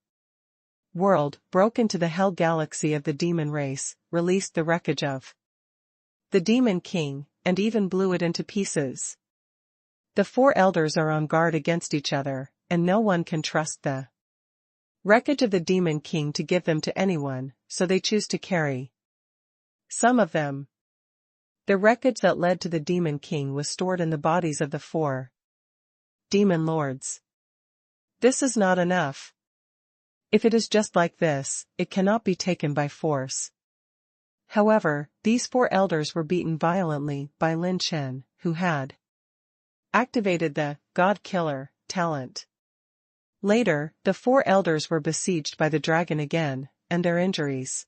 world, broke into the hell galaxy of the demon race, released the wreckage of the demon king, and even blew it into pieces. The 4 elders are on guard against each other, and no one can trust the wreckage of the demon king to give them to anyone, so they choose to carry some of them. The wreckage that led to the demon king was stored in the bodies of the 4 demon lords. This is not enough. If it is just like this, it cannot be taken by force. However, these 4 elders were beaten violently by Lin Chen, who had activated the God Killer talent. Later, the 4 elders were besieged by the dragon again, and their injuries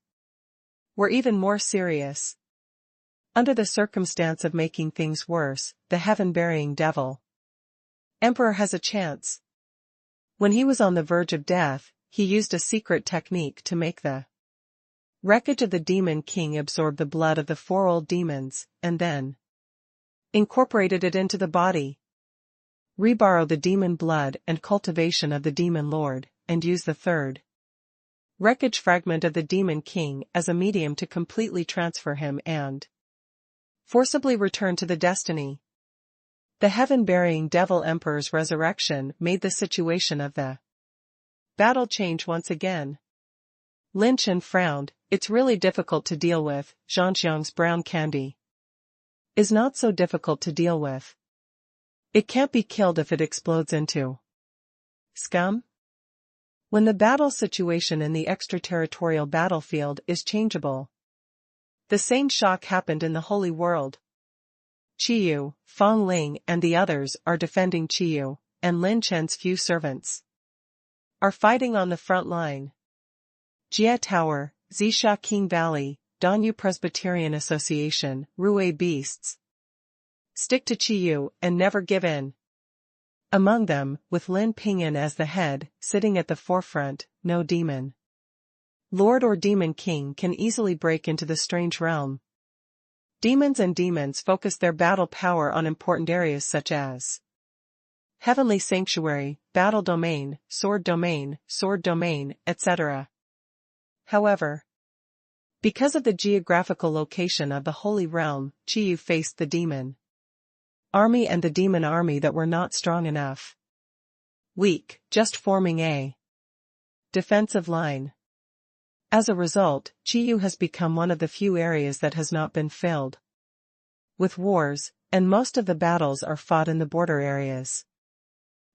were even more serious. Under the circumstance of making things worse, the heaven-burying devil emperor has a chance. When he was on the verge of death, he used a secret technique to make the Wreckage of the Demon King absorbed the blood of the 4 old demons, and then incorporated it into the body. Reborrow the demon blood and cultivation of the demon lord, and use the 3rd wreckage fragment of the Demon King as a medium to completely transfer him and forcibly return to the destiny. The heaven-burying Devil Emperor's resurrection made the situation of the battle change once again. Lin Chen frowned. It's really difficult to deal with. Zhangxiang's brown candy is not so difficult to deal with. It can't be killed if it explodes into scum. When the battle situation in the extraterritorial battlefield is changeable. The same shock happened in the Holy World. Qiyu, Fang Ling and the others are defending Qiyu, and Lin Chen's few servants are fighting on the front line. Jia Tower, Zisha King Valley, Danyu Presbyterian Association, Rue Beasts. Stick to Qiyu and never give in. Among them, with Lin Pingyan as the head, sitting at the forefront, no demon lord or demon king can easily break into the strange realm. Demons and demons focus their battle power on important areas such as Heavenly Sanctuary, Battle Domain, Sword Domain, etc. However, because of the geographical location of the Holy Realm, Qiyu faced the demon army and the demon army that were not strong enough. Weak, just forming a defensive line. As a result, Qiyu has become one of the few areas that has not been filled with wars, and most of the battles are fought in the border areas.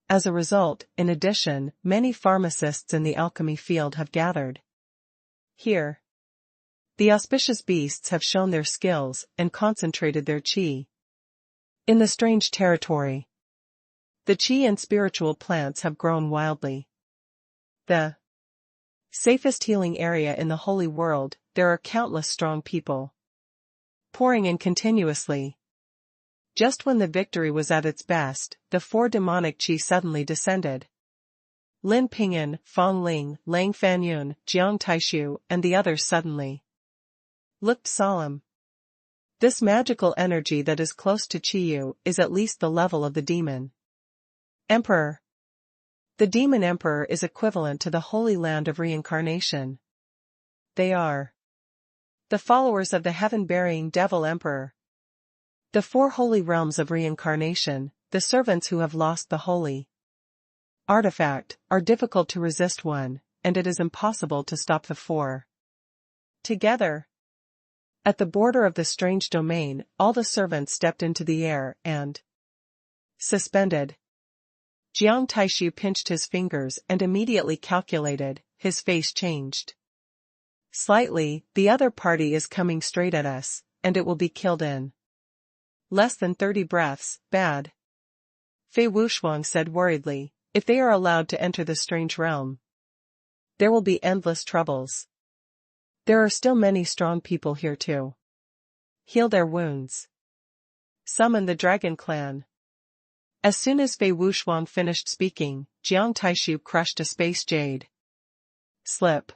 As a result, in addition, many pharmacists in the alchemy field have gathered here. The auspicious beasts have shown their skills and concentrated their qi in the strange territory. The qi and spiritual plants have grown wildly. The safest healing area in the holy world, there are countless strong people pouring in continuously. Just when the victory was at its best, the 4 demonic qi suddenly descended. Lin Pingyan, Fang Ling, Lang Fanyun, Jiang Taishu, and the others suddenly looked solemn. This magical energy that is close to Qiyu is at least the level of the demon emperor. The demon emperor is equivalent to the holy land of reincarnation. They are the followers of the heaven-burying devil emperor. The 4 holy realms of reincarnation, the servants who have lost the holy artifact, are difficult to resist one, and it is impossible to stop the 4 together. At the border of the strange domain, all the servants stepped into the air and suspended. Jiang Taishu pinched his fingers and immediately calculated. His face changed slightly. The other party is coming straight at us, and it will be killed in less than 30 breaths. Bad. Fei Wuxuang said worriedly, if they are allowed to enter the strange realm, there will be endless troubles. There are still many strong people here too. Heal their wounds. Summon the Dragon Clan. As soon as Fei Wuxuang finished speaking, Jiang Taishu crushed a space jade slip.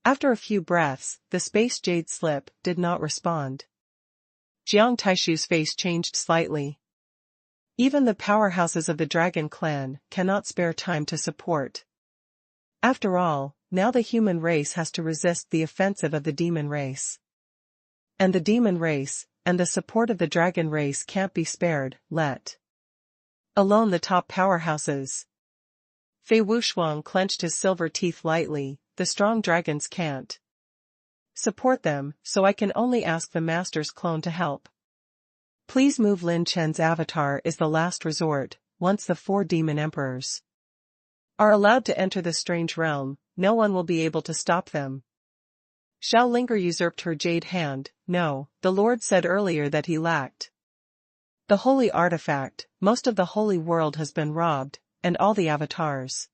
After a few breaths, the space jade slip did not respond. Jiang Taishu's face changed slightly. Even the powerhouses of the Dragon Clan cannot spare time to support. After all, now the human race has to resist the offensive of the demon race. And the demon race, and the support of the dragon race can't be spared, let alone the top powerhouses. Fei Wuxuang clenched his silver teeth lightly. The strong dragons can't support them, so I can only ask the master's clone to help. Please move. Lin Chen's avatar is the last resort. Once the 4 demon emperors are allowed to enter the strange realm, no one will be able to stop them. Xiao Linger usurped her jade hand. No, the Lord said earlier that he lacked the holy artifact. Most of the holy world has been robbed, and all the avatars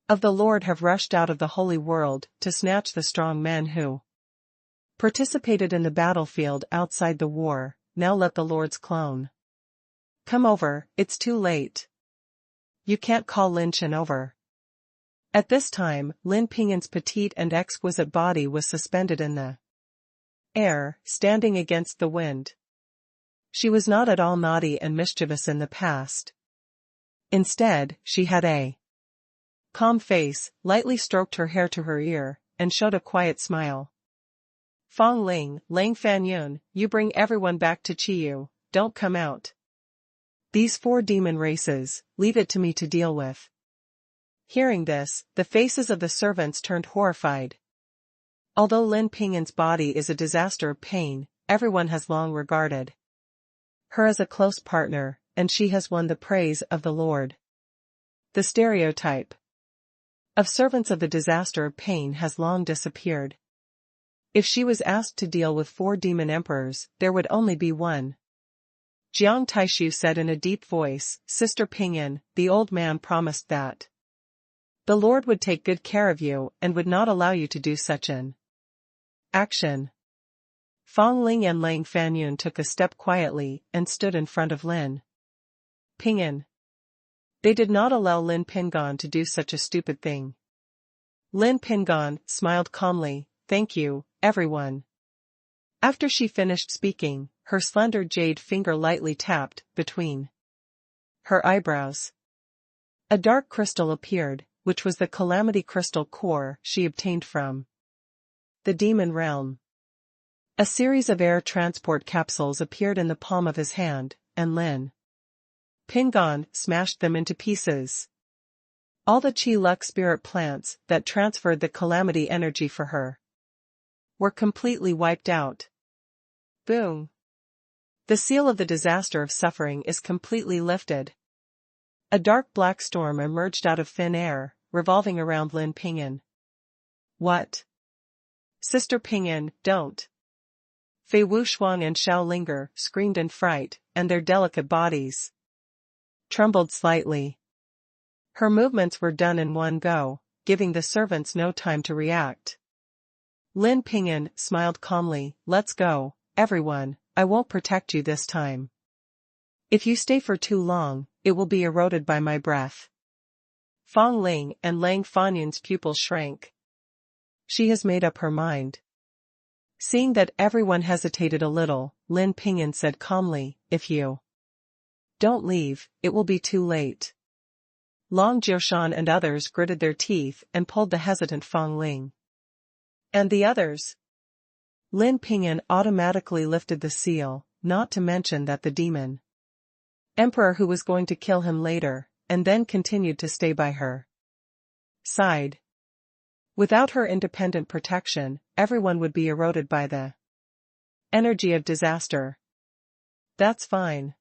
of the Lord have rushed out of the holy world to snatch the strong men who participated in the battlefield outside the war. Now let the Lord's clone come over. It's too late. You can't call Lin Chen over. At this time, Lin Pingyan's petite and exquisite body was suspended in the air, standing against the wind. She was not at all naughty and mischievous in the past. Instead, she had a calm face, lightly stroked her hair to her ear, and showed a quiet smile. Fang Ling, Lang Fanyun, you bring everyone back to Chiyu, don't come out. These 4 demon races, leave it to me to deal with. Hearing this, the faces of the servants turned horrified. Although Lin Pingyan's body is a disaster of pain, everyone has long regarded her as a close partner, and she has won the praise of the Lord. The stereotype of servants of the disaster of pain has long disappeared. If she was asked to deal with 4 demon emperors, there would only be one. Jiang Taishu said in a deep voice, Sister Pingyan, the old man promised that the Lord would take good care of you and would not allow you to do such an action. Fang Ling and Lang Fanyun took a step quietly and stood in front of Lin Pingyan. They did not allow Lin Pingyan to do such a stupid thing. Lin Pingyan smiled calmly, thank you, everyone. After she finished speaking, her slender jade finger lightly tapped between her eyebrows. A dark crystal appeared, which was the calamity crystal core she obtained from the demon realm. A series of air transport capsules appeared in the palm of his hand, and Lin Pingyan smashed them into pieces. All the Chi Luck spirit plants that transferred the calamity energy for her were completely wiped out. Boom! The seal of the disaster of suffering is completely lifted. A dark black storm emerged out of thin air, revolving around Lin Pingyan. What? Sister Pingyan, don't. Fei Wuxuang and Xiao Linger screamed in fright, and their delicate bodies trembled slightly. Her movements were done in one go, giving the servants no time to react. Lin Pingyan smiled calmly, let's go, everyone, I won't protect you this time. If you stay for too long, it will be eroded by my breath. Fang Ling and Lang Fanyun's pupils shrank. She has made up her mind. Seeing that everyone hesitated a little, Lin Pingyan said calmly, if you don't leave, it will be too late. Long Jiushan and others gritted their teeth and pulled the hesitant Fang Ling. And the others? Lin Pingyan automatically lifted the seal, not to mention that the demon emperor who was going to kill him later, and then continued to stay by her side. Without her independent protection, everyone would be eroded by the energy of disaster. That's fine.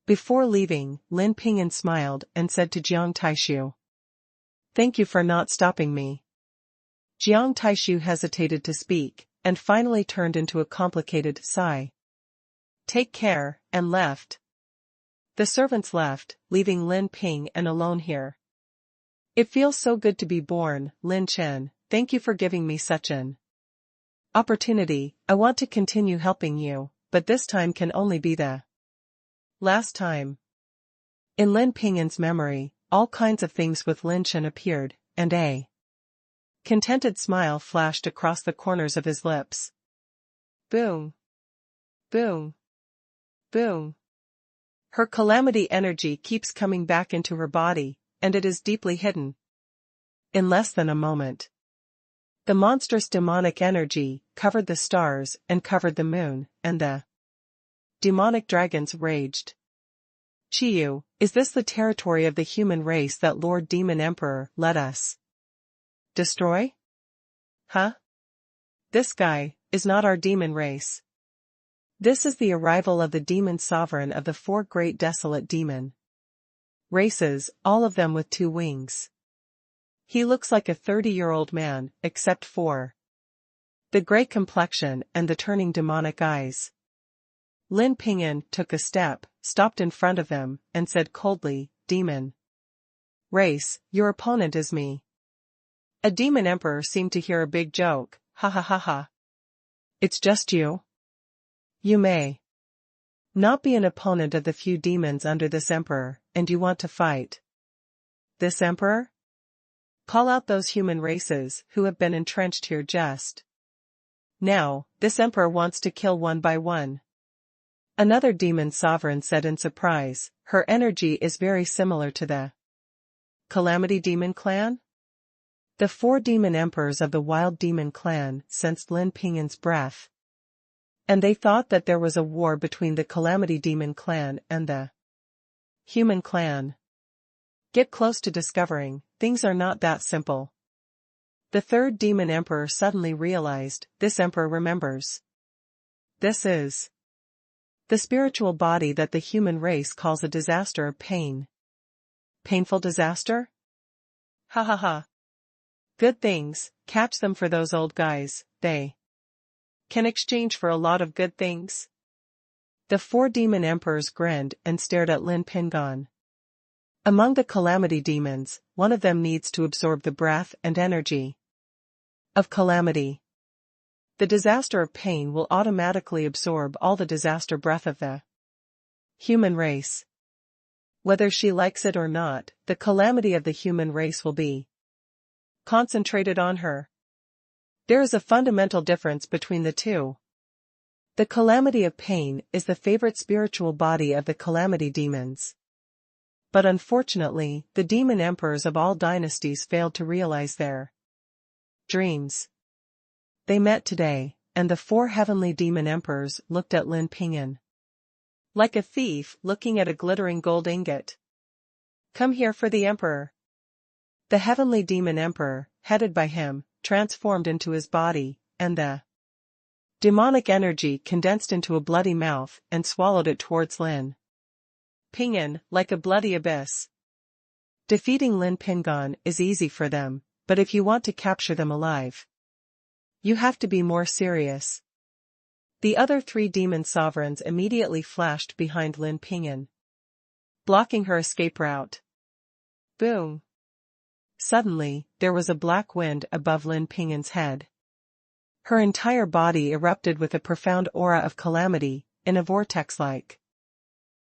Before leaving, Lin Pingyan smiled and said to Jiang Taishu, thank you for not stopping me. Jiang Taishu hesitated to speak, and finally turned into a complicated sigh. Take care, and left. The servants left, leaving Lin Pingyan alone here. It feels so good to be born, Lin Chen, thank you for giving me such an opportunity. I want to continue helping you, but this time can only be the last time. In Lin Pingyan's memory, all kinds of things with Lin Chen appeared, and a contented smile flashed across the corners of his lips. Boom. Boom. Boom. Her calamity energy keeps coming back into her body, and it is deeply hidden. In less than a moment, the monstrous demonic energy covered the stars and covered the moon, and the demonic dragons raged. Chiyu, is this the territory of the human race that Lord Demon Emperor let us destroy? Huh? This guy is not our demon race. This is the arrival of the demon sovereign of the 4 great desolate demon races, all of them with 2 wings. He looks like a 30-year-old man, except for the gray complexion and the turning demonic eyes. Lin Pingyan took a step, stopped in front of him, and said coldly, demon race, your opponent is me. A demon emperor seemed to hear a big joke, ha ha ha ha. It's just you? You may not be an opponent of the few demons under this emperor, and you want to fight this emperor? Call out those human races who have been entrenched here just now. This emperor wants to kill one by one. Another demon sovereign said in surprise, her energy is very similar to the Calamity Demon clan? The 4 demon emperors of the Wild Demon clan sensed Lin Pingyan's breath, and they thought that there was a war between the Calamity Demon clan and the Human clan. Get close to discovering, things are not that simple. The 3rd demon emperor suddenly realized, this emperor remembers. This is the spiritual body that the human race calls a disaster of pain. Painful disaster? Ha ha ha. Good things, catch them for those old guys, they can exchange for a lot of good things. The 4 demon emperors grinned and stared at Lin Pingyan. Among the calamity demons, one of them needs to absorb the breath and energy of calamity. The disaster of pain will automatically absorb all the disaster breath of the human race. Whether she likes it or not, the calamity of the human race will be concentrated on her. There is a fundamental difference between the two. The calamity of pain is the favorite spiritual body of the calamity demons. But unfortunately, the demon emperors of all dynasties failed to realize their dreams. They met today, and the 4 heavenly demon emperors looked at Lin Pingyan like a thief looking at a glittering gold ingot. Come here for the emperor. The heavenly demon emperor, headed by him, transformed into his body, and the demonic energy condensed into a bloody mouth and swallowed it towards Lin Pingyan, like a bloody abyss. Defeating Lin Pingyan is easy for them, but if you want to capture them alive, you have to be more serious. The other 3 demon sovereigns immediately flashed behind Lin Pingyan, blocking her escape route. Boom! Suddenly, there was a black wind above Lin Pingyan's head. Her entire body erupted with a profound aura of calamity, in a vortex-like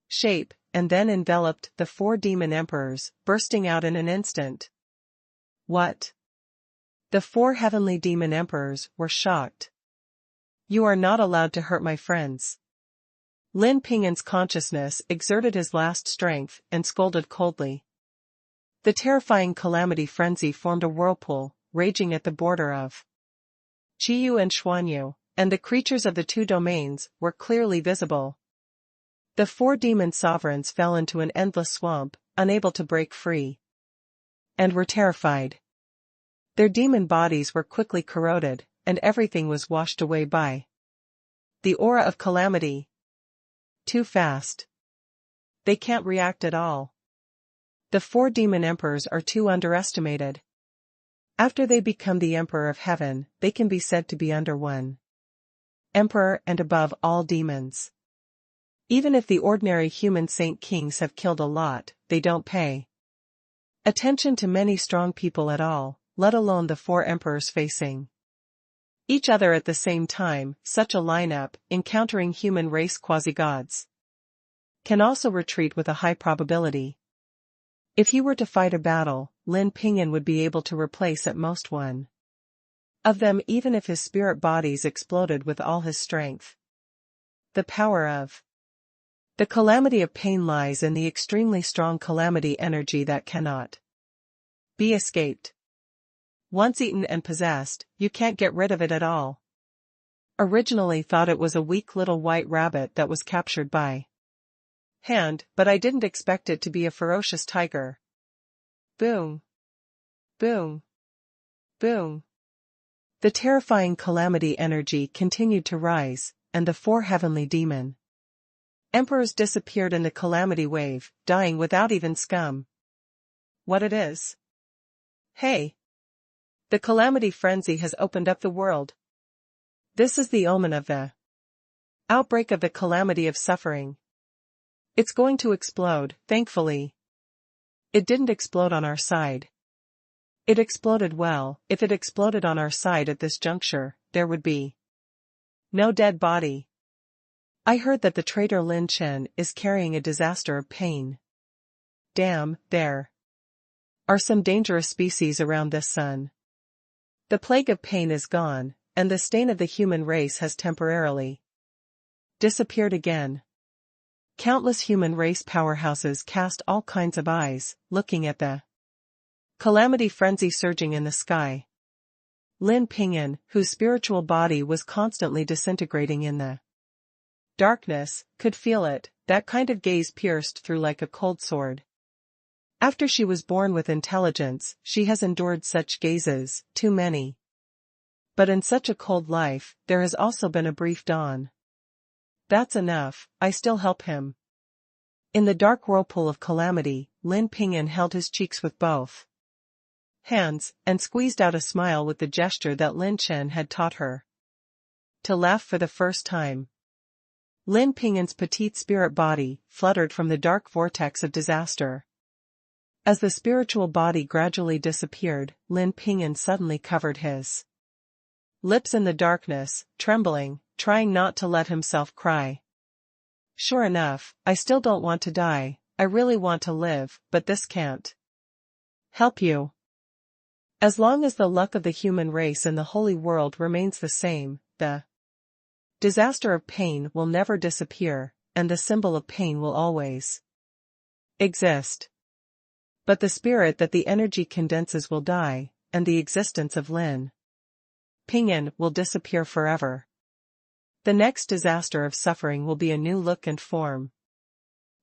shape, and then enveloped the 4 demon emperors, bursting out in an instant. What? The 4 heavenly demon emperors were shocked. You are not allowed to hurt my friends. Lin Pingyan's consciousness exerted his last strength and scolded coldly. The terrifying calamity frenzy formed a whirlpool, raging at the border of Qiyu and Xuanyu, and the creatures of the 2 domains were clearly visible. The 4 demon sovereigns fell into an endless swamp, unable to break free, and were terrified. Their demon bodies were quickly corroded, and everything was washed away by the aura of calamity. Too fast. They can't react at all. The 4 demon emperors are too underestimated. After they become the emperor of heaven, they can be said to be under one emperor and above all demons. Even if the ordinary human saint kings have killed a lot, they don't pay attention to many strong people at all, let alone the 4 emperors facing each other at the same time. Such a lineup, encountering human race quasi-gods, can also retreat with a high probability. If he were to fight a battle, Lin Pingyan would be able to replace at most one of them, even if his spirit bodies exploded with all his strength. The power of the calamity of pain lies in the extremely strong calamity energy that cannot be escaped. Once eaten and possessed, you can't get rid of it at all. Originally thought it was a weak little white rabbit that was captured by hand, but I didn't expect it to be a ferocious tiger. Boom! Boom! Boom! The terrifying calamity energy continued to rise, and the 4 heavenly demon emperors disappeared in the calamity wave, dying without even scum. What it is? Hey! The calamity frenzy has opened up the world. This is the omen of the outbreak of the calamity of suffering. It's going to explode, thankfully. It didn't explode on our side. It exploded well. If it exploded on our side at this juncture, there would be no dead body. I heard that the traitor Lin Chen is carrying a disaster of pain. Damn, there are some dangerous species around this sun. The plague of pain is gone, and the stain of the human race has temporarily disappeared again. Countless human race powerhouses cast all kinds of eyes, looking at the calamity frenzy surging in the sky. Lin Chen, whose spiritual body was constantly disintegrating in the darkness, could feel it, that kind of gaze pierced through like a cold sword. After she was born with intelligence, she has endured such gazes, too many. But in such a cold life, there has also been a brief dawn. That's enough, I still help him. In the dark whirlpool of calamity, Lin Chen held his cheeks with both hands, and squeezed out a smile with the gesture that Lin Chen had taught her to laugh for the first time. Lin Chen's petite spirit body fluttered from the dark vortex of disaster. As the spiritual body gradually disappeared, Lin Chen suddenly covered his lips in the darkness, trembling, trying not to let himself cry. Sure enough, I still don't want to die, I really want to live, but this can't help you. As long as the luck of the human race in the holy world remains the same, the disaster of pain will never disappear, and the symbol of pain will always exist. But the spirit that the energy condenses will die, and the existence of Lin Chen will disappear forever. The next disaster of suffering will be a new look and form.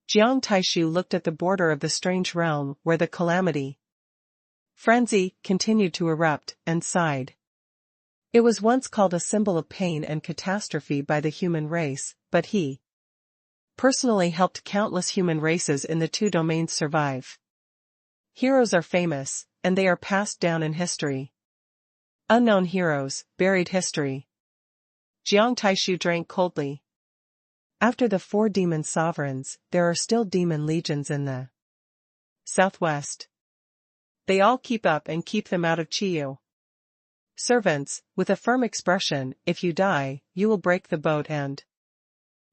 Jiang Taishu looked at the border of the strange realm where the calamity frenzy continued to erupt, and sighed. It was once called a symbol of pain and catastrophe by the human race, but he personally helped countless human races in the two domains survive. Heroes are famous, and they are passed down in history. Unknown heroes, buried history. Jiang Taishu drank coldly. After the 4 demon sovereigns, there are still demon legions in the southwest. They all keep up and keep them out of Chiyu. Servants, with a firm expression, if you die, you will break the boat and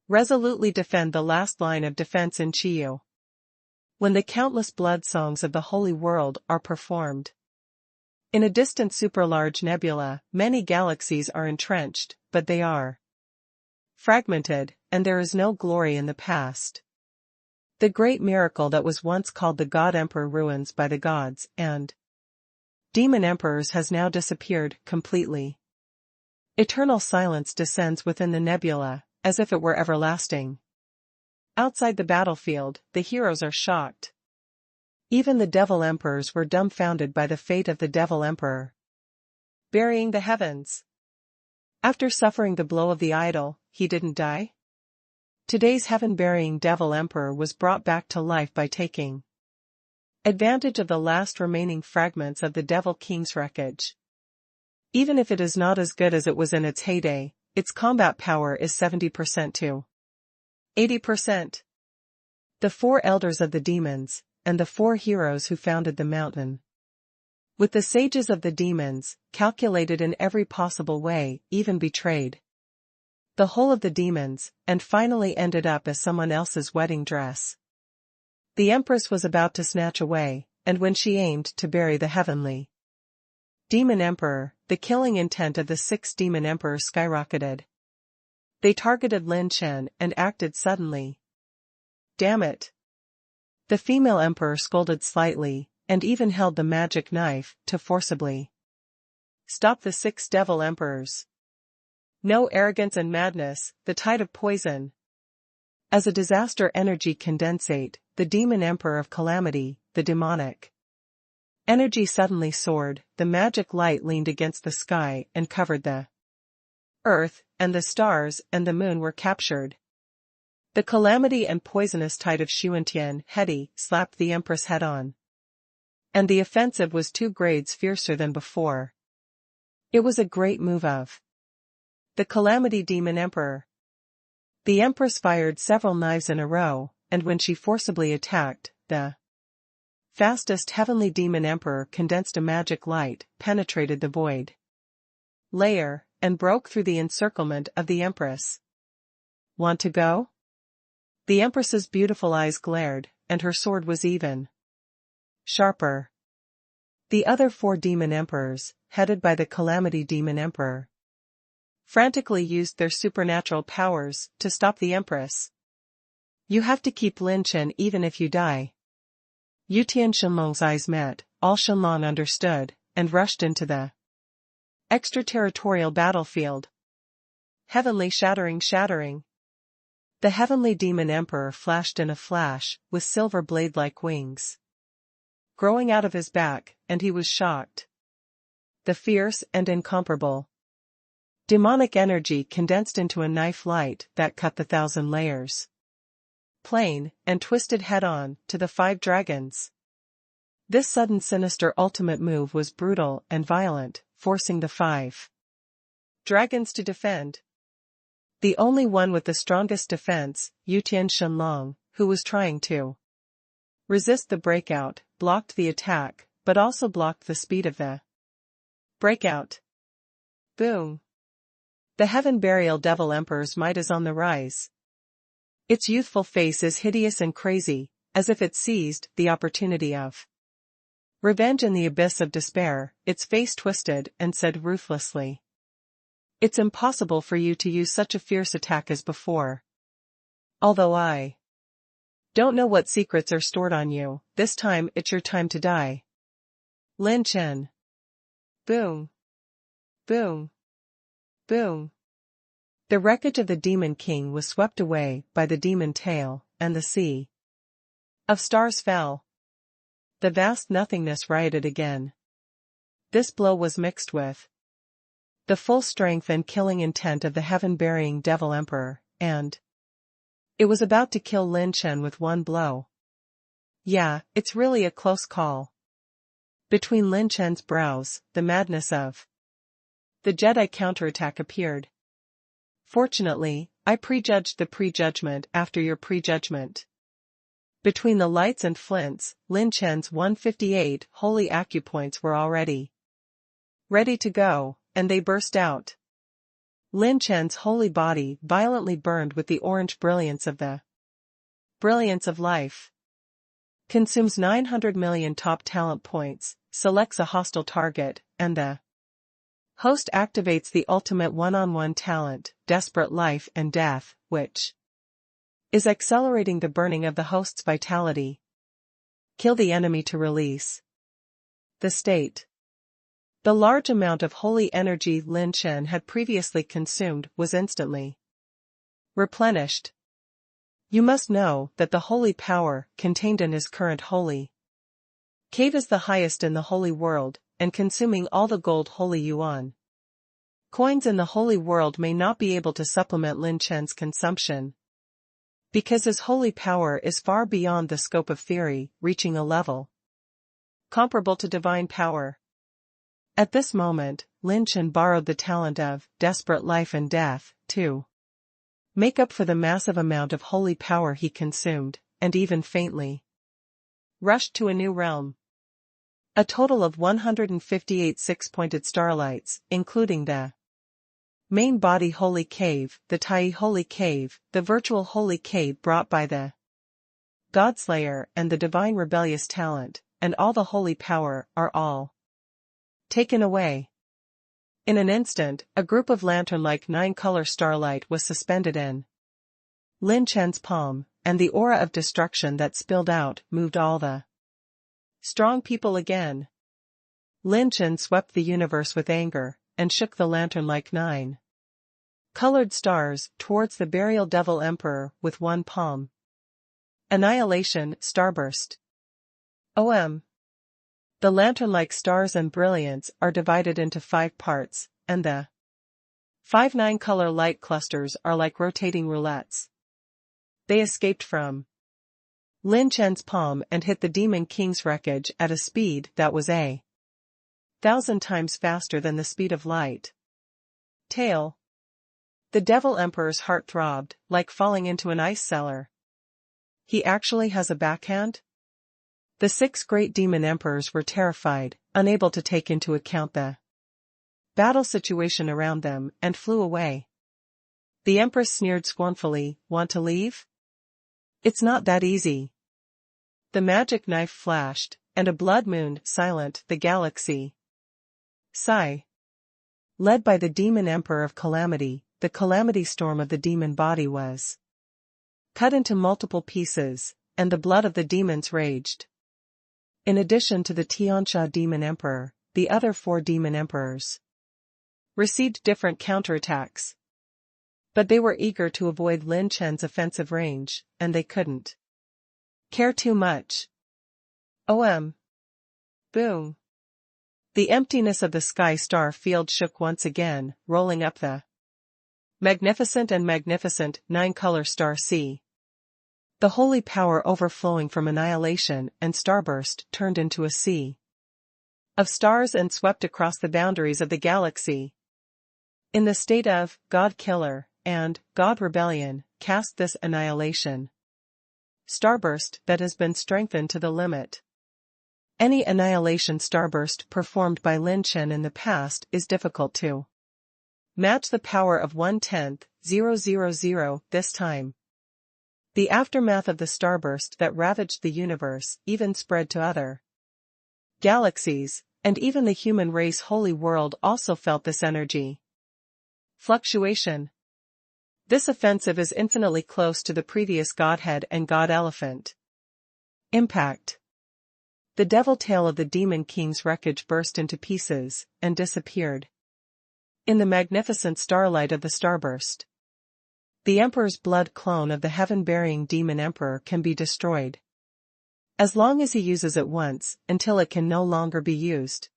resolutely defend the last line of defense in Chiyu. When the countless blood songs of the holy world are performed. In a distant superlarge nebula, many galaxies are entrenched, but they are fragmented, and there is no glory in the past. The great miracle that was once called the God Emperor ruins by the gods and demon emperors has now disappeared completely. Eternal silence descends within the nebula, as if it were everlasting. Outside the battlefield, the heroes are shocked. Even the devil emperors were dumbfounded by the fate of the devil emperor. Burying the heavens. After suffering the blow of the idol, he didn't die? Today's heaven-burying devil emperor was brought back to life by taking advantage of the last remaining fragments of the devil king's wreckage. Even if it is not as good as it was in its heyday, its combat power is 70% to 80%. The 4 elders of the demons, and the 4 heroes who founded the mountain. With the sages of the demons, calculated in every possible way, even betrayed the whole of the demons, and finally ended up as someone else's wedding dress. The Empress was about to snatch away, and when she aimed to bury the heavenly demon emperor, the killing intent of the 6 demon emperors skyrocketed. They targeted Lin Chen and acted suddenly. Damn it! The female emperor scolded slightly, and even held the magic knife to forcibly stop the 6 devil emperors. No arrogance and madness, the tide of poison. As a disaster energy condensate, the demon emperor of calamity, the demonic energy suddenly soared, the magic light leaned against the sky and covered the earth, and the stars and the moon were captured. The calamity and poisonous tide of Xuantian, Hedi, slapped the empress head on. And the offensive was 2 grades fiercer than before. It was a great move of the calamity demon emperor. The empress fired several knives in a row, and when she forcibly attacked, the fastest heavenly demon emperor condensed a magic light, penetrated the void layer, and broke through the encirclement of the empress. Want to go? The empress's beautiful eyes glared, and her sword was even sharper. The other 4 demon emperors, headed by the Calamity Demon Emperor, frantically used their supernatural powers to stop the Empress. You have to keep Lin Chen even if you die. Yutian Shenlong's eyes met, all Shenlong understood, and rushed into the extraterritorial battlefield. Heavenly shattering. The Heavenly Demon Emperor flashed in a flash, with silver blade-like wings growing out of his back, and he was shocked. The fierce and incomparable demonic energy condensed into a knife light that cut the 1,000 layers plane, and twisted head-on to the 5 dragons. This sudden sinister ultimate move was brutal and violent, forcing the 5 dragons to defend. The only one with the strongest defense, Yutian Shenlong, who was trying to resist the breakout, blocked the attack, but also blocked the speed of the breakout. Boom! The Heaven Burial Devil Emperor's might is on the rise. Its youthful face is hideous and crazy, as if it seized the opportunity of revenge in the abyss of despair. Its face twisted and said ruthlessly, "It's impossible for you to use such a fierce attack as before. Although I don't know what secrets are stored on you, this time it's your time to die." Lin Chen. Boom. Boom. Boom. The wreckage of the Demon King was swept away by the demon tail, and the sea of stars fell. The vast nothingness rioted again. This blow was mixed with the full strength and killing intent of the heaven-burying Devil Emperor, and it was about to kill Lin Chen with one blow. Yeah, it's really a close call. Between Lin Chen's brows, the madness of the Jedi counterattack appeared. Fortunately, I prejudged the prejudgment after your prejudgment. Between the lights and flints, Lin Chen's 158 holy acupoints were already ready to go, and they burst out. Lin Chen's holy body violently burned with the orange brilliance of life. Consumes 900 million top talent points, selects a hostile target, and the host activates the ultimate one-on-one talent, Desperate Life and Death, which is accelerating the burning of the host's vitality. Kill the enemy to release the state. The large amount of holy energy Lin Chen had previously consumed was instantly replenished. You must know that the holy power contained in his current holy cave is the highest in the holy world, and consuming all the gold holy yuan coins in the holy world may not be able to supplement Lin Chen's consumption, because his holy power is far beyond the scope of theory, reaching a level comparable to divine power. At this moment, Lin Chen borrowed the talent of Desperate Life and Death to make up for the massive amount of holy power he consumed, and even faintly rushed to a new realm. A total of 158 six-pointed starlights, including the main body holy cave, the Tai holy cave, the virtual holy cave brought by the Godslayer and the divine rebellious talent, and all the holy power, are all taken away. In an instant, a group of lantern-like 9-color starlight was suspended in Lin Chen's palm, and the aura of destruction that spilled out moved all the strong people again. Lin Chen swept the universe with anger, and shook the lantern-like 9-colored stars towards the Burial Devil Emperor with one palm. Annihilation, starburst. OM. The lantern-like stars and brilliance are divided into 5 parts, and the 5 9-color light clusters are like rotating roulettes. They escaped from Lin Chen's palm and hit the Demon King's wreckage at a speed that was 1,000 times faster than the speed of light. Tail. The Devil Emperor's heart throbbed, like falling into an ice cellar. He actually has a backhand? The 6 great demon emperors were terrified, unable to take into account the battle situation around them, and flew away. The Empress sneered scornfully, "Want to leave? It's not that easy." The magic knife flashed, and a blood moon, silent, the galaxy. Psi. Led by the demon emperor of calamity, the calamity storm of the demon body was cut into multiple pieces, and the blood of the demons raged. In addition to the Tiansha demon emperor, the other 4 demon emperors received different counterattacks. But they were eager to avoid Lin Chen's offensive range, and they couldn't care too much. Boom. The emptiness of the sky star field shook once again, rolling up the magnificent 9-color star sea. The holy power overflowing from annihilation and starburst turned into a sea of stars and swept across the boundaries of the galaxy. In the state of God Killer and God Rebellion, cast this annihilation starburst that has been strengthened to the limit. Any annihilation starburst performed by Lin Chen in the past is difficult to match the power of 1/10,000 this time. The aftermath of the starburst that ravaged the universe even spread to other galaxies, and even the human race holy world also felt this energy fluctuation. This offensive is infinitely close to the previous Godhead and God Elephant. Impact. The devil tail of the Demon King's wreckage burst into pieces and disappeared in the magnificent starlight of the starburst. The Emperor's blood clone of the heaven-burying Demon Emperor can be destroyed as long as he uses it once, until it can no longer be used.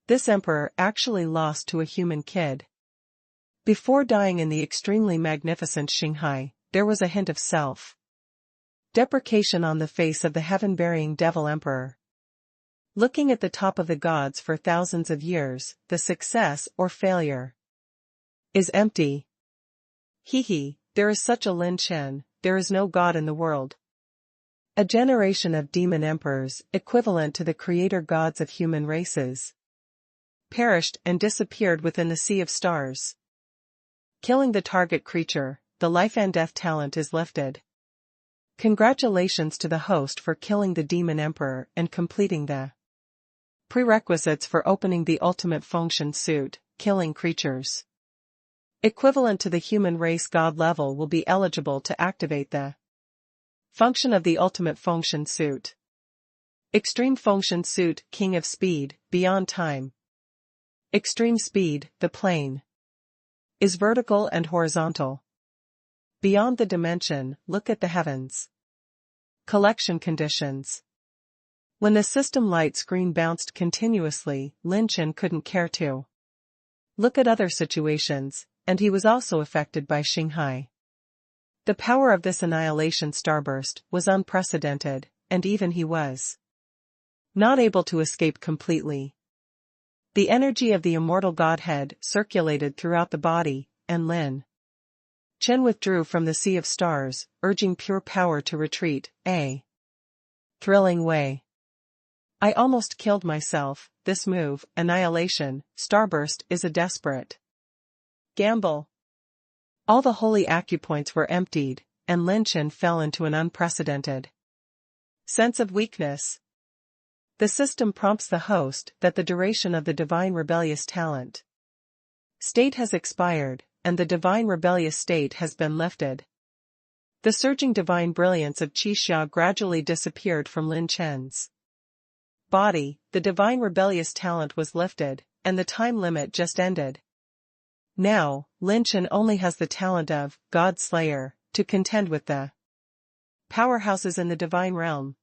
This Emperor actually lost to a human kid. Before dying in the extremely magnificent Shanghai, there was a hint of self-deprecation on the face of the heaven-burying Devil Emperor. Looking at the top of the gods for thousands of years, the success or failure is empty. There is such a Lin Chen, there is no God in the world. A generation of demon emperors, equivalent to the creator gods of human races, perished and disappeared within the sea of stars. Killing the target creature, the life and death talent is lifted. Congratulations to the host for killing the demon emperor and completing the prerequisites for opening the ultimate function suit, killing creatures equivalent to the human race god level will be eligible to activate the function of the ultimate function suit. Extreme function suit, king of speed, beyond time. Extreme speed, the plane is vertical and horizontal. Beyond the dimension, look at the heavens. Collection conditions. When the system light screen bounced continuously, Lin Chen couldn't care to look at other situations, and he was also affected by Shanghai. The power of this annihilation starburst was unprecedented, and even he was not able to escape completely. The energy of the immortal Godhead circulated throughout the body, and Lin Chen withdrew from the sea of stars, urging pure power to retreat, a thrilling way. I almost killed myself. This move, annihilation, starburst, is a desperate gamble. All the holy acupoints were emptied, and Lin Chen fell into an unprecedented sense of weakness. The system prompts the host that the duration of the divine rebellious talent state has expired, and the divine rebellious state has been lifted. The surging divine brilliance of Qi Xia gradually disappeared from Lin Chen's body, the divine rebellious talent was lifted, and the time limit just ended. Now, Lin Chen only has the talent of God Slayer to contend with the powerhouses in the divine realm.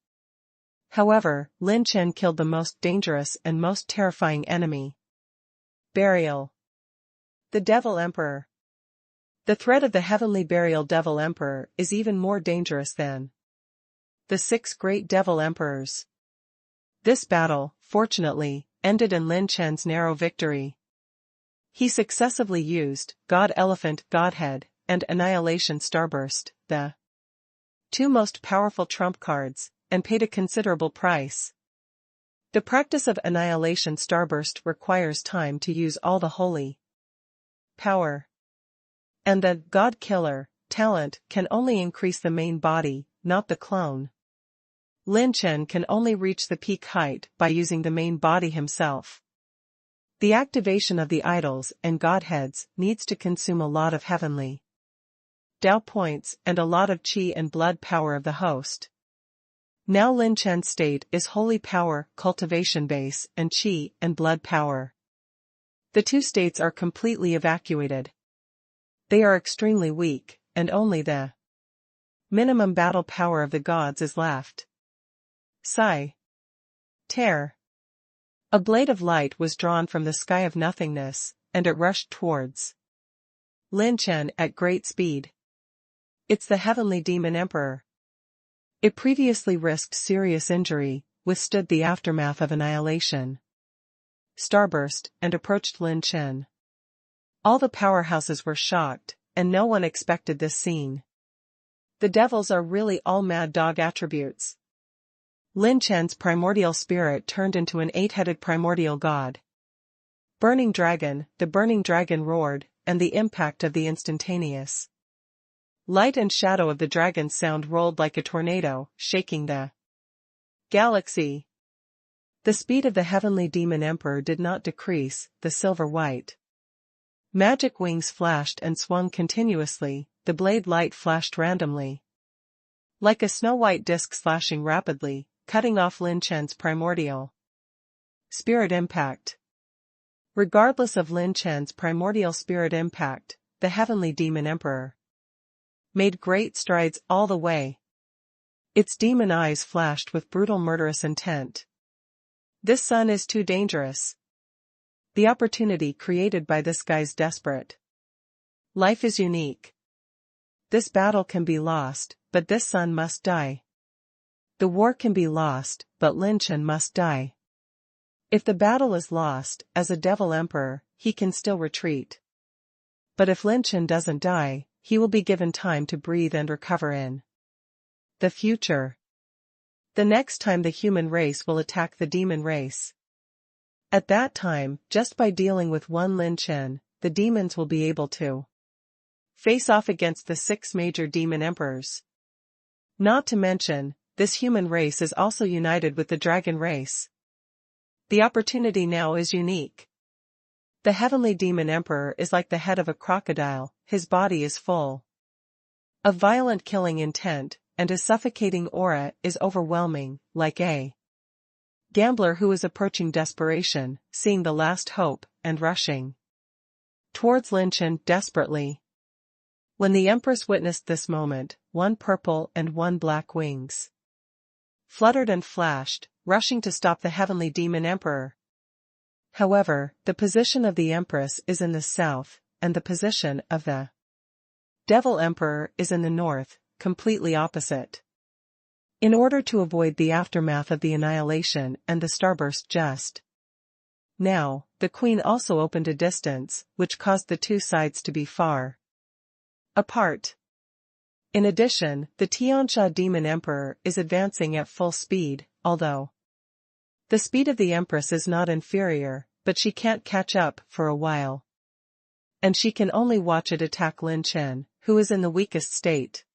However, Lin Chen killed the most dangerous and most terrifying enemy. Burial. The Devil Emperor. The threat of the heavenly burial Devil Emperor is even more dangerous than the 6 great Devil Emperors. This battle, fortunately, ended in Lin Chen's narrow victory. He successively used God Elephant Godhead and Annihilation Starburst, the 2 most powerful trump cards, and paid a considerable price. The practice of Annihilation Starburst requires time to use all the holy power. And the God Killer talent can only increase the main body, not the clone. Lin Chen can only reach the peak height by using the main body himself. The activation of the idols and godheads needs to consume a lot of Heavenly Dao points and a lot of qi and blood power of the host. Now Lin Chen's state is holy power, cultivation base, and qi and blood power. The two states are completely evacuated. They are extremely weak, and only the minimum battle power of the gods is left. Sigh. Tear. A blade of light was drawn from the sky of nothingness, and it rushed towards Lin Chen at great speed. It's the Heavenly Demon Emperor. It previously risked serious injury, withstood the aftermath of annihilation, starburst, and approached Lin Chen. All the powerhouses were shocked, and no one expected this scene. The devils are really all mad dog attributes. Lin Chen's primordial spirit turned into an 8-headed primordial god. Burning dragon, the burning dragon roared, and the impact of the instantaneous light and shadow of the dragon's sound rolled like a tornado, shaking the galaxy. The speed of the Heavenly Demon Emperor did not decrease, the silver-white magic wings flashed and swung continuously, the blade light flashed randomly. Like a snow-white disc slashing rapidly, cutting off Lin Chen's primordial spirit impact. Regardless of Lin Chen's primordial spirit impact, the Heavenly Demon Emperor made great strides all the way. Its demon eyes flashed with brutal murderous intent. This son is too dangerous. The opportunity created by this guy's desperate. Life is unique. This battle can be lost, but this son must die. The war can be lost, but Lin Chen must die. If the battle is lost, as a devil emperor, he can still retreat. But if Lin Chen doesn't die, he will be given time to breathe and recover in the future. The next time the human race will attack the demon race. At that time, just by dealing with one Lin Chen, the demons will be able to face off against the 6 major demon emperors. Not to mention, this human race is also united with the dragon race. The opportunity now is unique. The Heavenly Demon Emperor is like the head of a crocodile, his body is full of violent killing intent, and his suffocating aura is overwhelming, like a gambler who is approaching desperation, seeing the last hope, and rushing towards Lin Chen desperately. When the Empress witnessed this moment, 1 purple and 1 black wings fluttered and flashed, rushing to stop the Heavenly Demon Emperor. However, the position of the Empress is in the south, and the position of the Devil Emperor is in the north, completely opposite. In order to avoid the aftermath of the annihilation and the starburst just now, the Queen also opened a distance, which caused the two sides to be far apart. In addition, the Tianxia Demon Emperor is advancing at full speed, although the speed of the Empress is not inferior, but she can't catch up for a while. And she can only watch it attack Lin Chen, who is in the weakest state.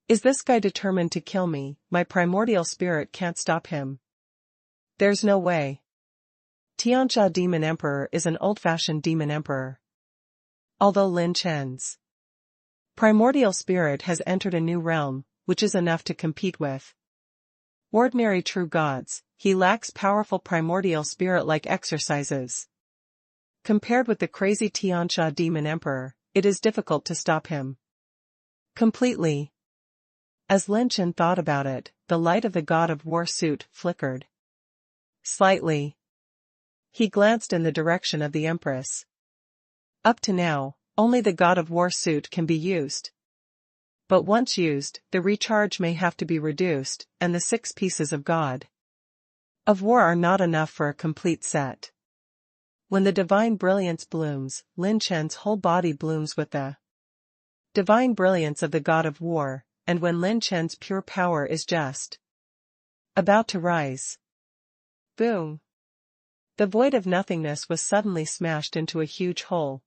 Is this guy determined to kill me? My primordial spirit can't stop him. There's no way. Tianxia Demon Emperor is an old-fashioned demon emperor. Although Lin Chen's primordial spirit has entered a new realm, which is enough to compete with ordinary true gods, he lacks powerful primordial spirit-like exercises. Compared with the crazy Tianxia Demon Emperor, it is difficult to stop him completely. As Lin Chen thought about it, the light of the God of War suit flickered slightly. He glanced in the direction of the Empress. Up to now, only the God of War suit can be used. But once used, the recharge may have to be reduced, and the 6 pieces of God of War are not enough for a complete set. When the divine brilliance blooms, Lin Chen's whole body blooms with the divine brilliance of the God of War, and when Lin Chen's pure power is just about to rise. Boom! The void of nothingness was suddenly smashed into a huge hole.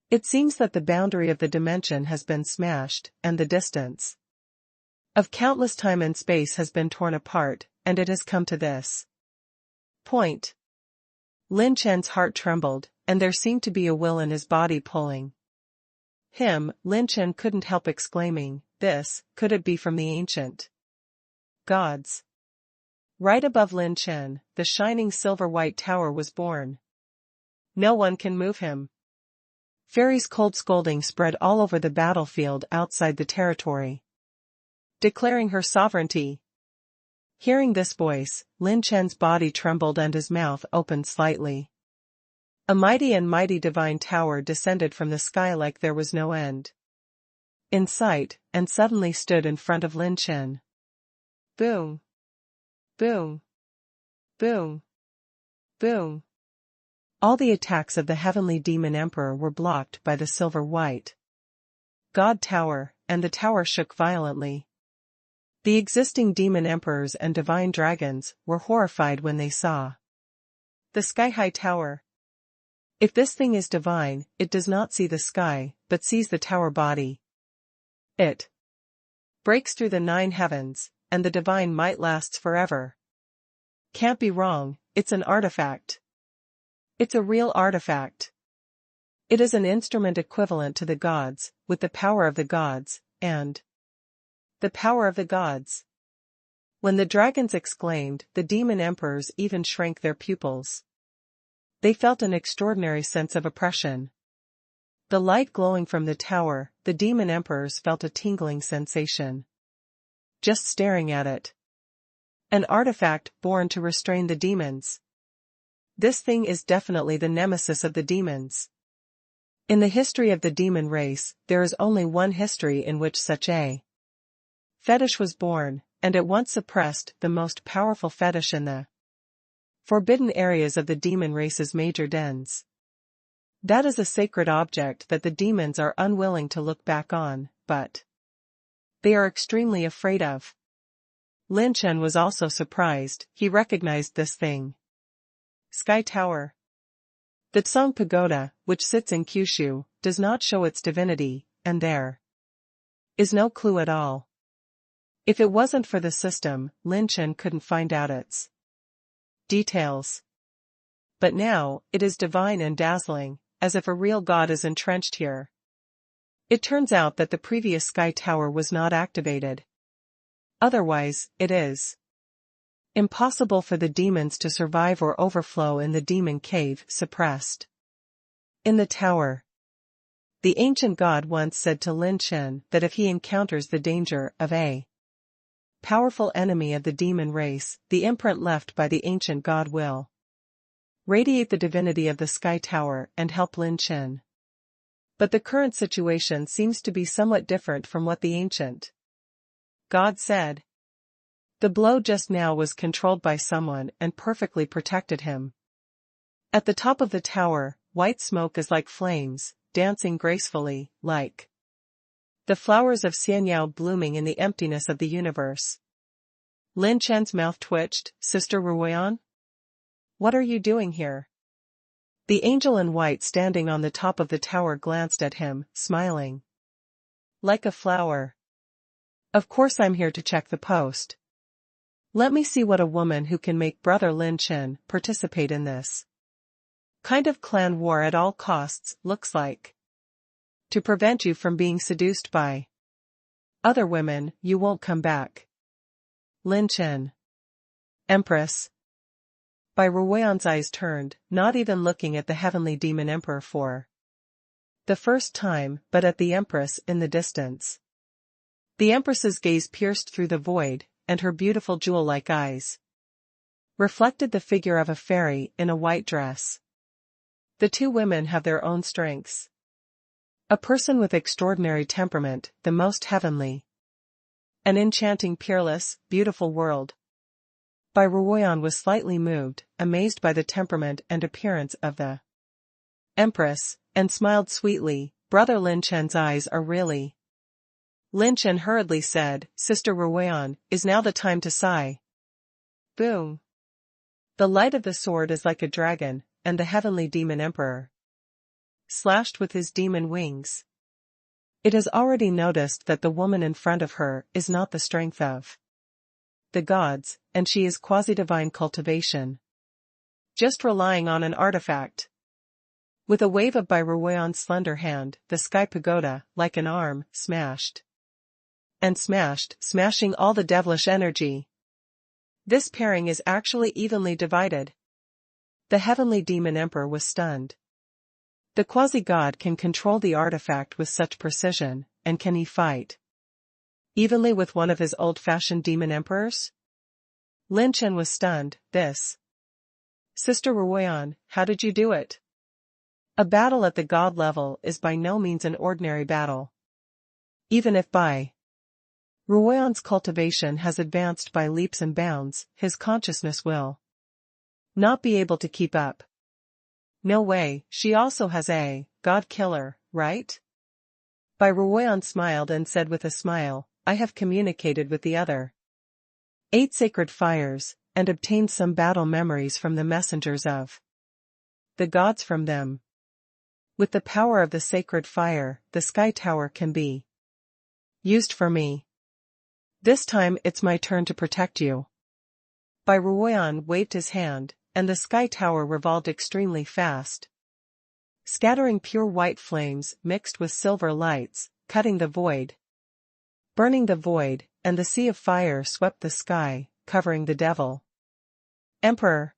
It seems that the boundary of the dimension has been smashed, and the distance of countless time and space has been torn apart, and it has come to this point. Lin Chen's heart trembled, and there seemed to be a will in his body pulling him. Lin Chen couldn't help exclaiming, "This, could it be from the ancient gods?" Right above Lin Chen, the shining silver-white tower was born. No one can move him. Fairy's cold scolding spread all over the battlefield outside the territory, declaring her sovereignty. Hearing this voice, Lin Chen's body trembled and his mouth opened slightly. A mighty divine tower descended from the sky like there was no end in sight, and suddenly stood in front of Lin Chen. Boom! Boom! Boom! Boom! All the attacks of the Heavenly Demon Emperor were blocked by the silver-white God Tower, and the tower shook violently. The existing demon emperors and divine dragons were horrified when they saw the sky-high tower. If this thing is divine, it does not see the sky, but sees the tower body. It breaks through the 9 heavens, and the divine might lasts forever. Can't be wrong, it's an artifact. It's a real artifact. It is an instrument equivalent to the gods, with the power of the gods, and the power of the gods. When the dragons exclaimed, the demon emperors even shrank their pupils. They felt an extraordinary sense of oppression. The light glowing from the tower, the demon emperors felt a tingling sensation just staring at it. An artifact born to restrain the demons. This thing is definitely the nemesis of the demons. In the history of the demon race, there is only one history in which such a fetish was born, and it once suppressed the most powerful fetish in the forbidden areas of the demon race's major dens. That is a sacred object that the demons are unwilling to look back on, but they are extremely afraid of. Lin Chen was also surprised. He recognized this thing. Sky Tower. The Tsang Pagoda, which sits in Kyushu, does not show its divinity, and there is no clue at all. If it wasn't for the system, Lin Chen couldn't find out its details. But now, it is divine and dazzling, as if a real god is entrenched here. It turns out that the previous Sky Tower was not activated. Otherwise, it is impossible for the demons to survive or overflow in the demon cave, suppressed in the tower. The ancient god once said to Lin Chen that if he encounters the danger of a powerful enemy of the demon race, the imprint left by the ancient god will radiate the divinity of the Sky Tower and help Lin Chen. But the current situation seems to be somewhat different from what the ancient god said. The blow just now was controlled by someone and perfectly protected him. At the top of the tower, white smoke is like flames, dancing gracefully, like the flowers of Xianyao blooming in the emptiness of the universe. Lin Chen's mouth twitched. Sister Ruoyan? What are you doing here? The angel in white standing on the top of the tower glanced at him, smiling like a flower. Of course I'm here to check the post. Let me see what a woman who can make Brother Lin Chen participate in this kind of clan war at all costs looks like. To prevent you from being seduced by other women, you won't come back. Lin Chen. Empress. By Ruoyan's eyes turned, not even looking at the Heavenly Demon Emperor for the first time, but at the Empress in the distance. The Empress's gaze pierced through the void, and her beautiful jewel-like eyes reflected the figure of a fairy in a white dress. The two women have their own strengths. A person with extraordinary temperament, the most heavenly. An enchanting, peerless, beautiful world. Bai Ruoyan was slightly moved, amazed by the temperament and appearance of the Empress, and smiled sweetly. Brother Lin Chen's eyes are really. Lin Chen hurriedly said, Sister Ruoyan, is now the time to sigh. Boom. The light of the sword is like a dragon, and the Heavenly Demon Emperor slashed with his demon wings. It has already noticed that the woman in front of her is not the strength of the gods, and she is quasi-divine cultivation, just relying on an artifact. With a wave of Bai Ruoyan's slender hand, the sky pagoda, like an arm, smashed. And smashed, smashing all the devilish energy. This pairing is actually evenly divided. The heavenly demon emperor was stunned. The quasi-god can control the artifact with such precision, and can he fight evenly with one of his old-fashioned demon emperors? Lin Chen was stunned. This. Sister Ruoyan, how did you do it? A battle at the god level is by no means an ordinary battle. Even if Bai Ruoyan's cultivation has advanced by leaps and bounds, his consciousness will not be able to keep up. No way, she also has a god killer, right? Bai Ruoyan smiled and said with a smile, I have communicated with the other 8 sacred fires, and obtained some battle memories from the messengers of the gods from them. With the power of the sacred fire, the sky tower can be used for me. This time it's my turn to protect you. Bai Ruoyan waved his hand, and the sky tower revolved extremely fast, scattering pure white flames mixed with silver lights, cutting the void, burning the void, and the sea of fire swept the sky, covering the devil emperor.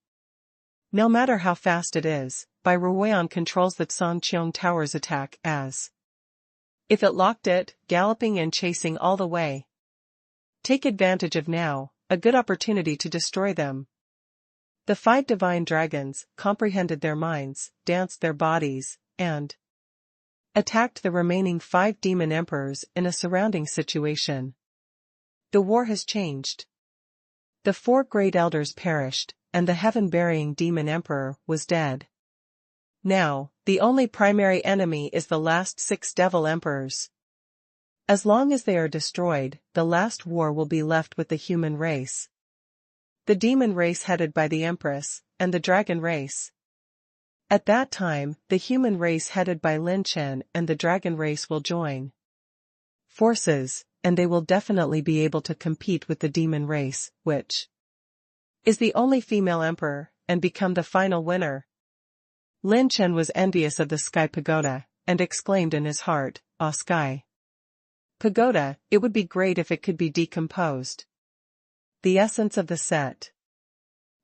No matter how fast it is, Bai Ruoyan controls the Tsangqiang Tower's attack as if it locked it, galloping and chasing all the way. Take advantage of now, a good opportunity to destroy them. The 5 divine dragons comprehended their minds, danced their bodies, and attacked the remaining 5 demon emperors in a surrounding situation. The war has changed. The 4 great elders perished, and the heaven-burying demon emperor was dead. Now, the only primary enemy is the last 6 devil emperors. As long as they are destroyed, the last war will be left with the human race. The demon race headed by the Empress, and the dragon race. At that time, the human race headed by Lin Chen and the dragon race will join forces, and they will definitely be able to compete with the demon race, which is the only female emperor, and become the final winner. Lin Chen was envious of the sky pagoda, and exclaimed in his heart, "Ah, sky pagoda, it would be great if it could be decomposed." The essence of the set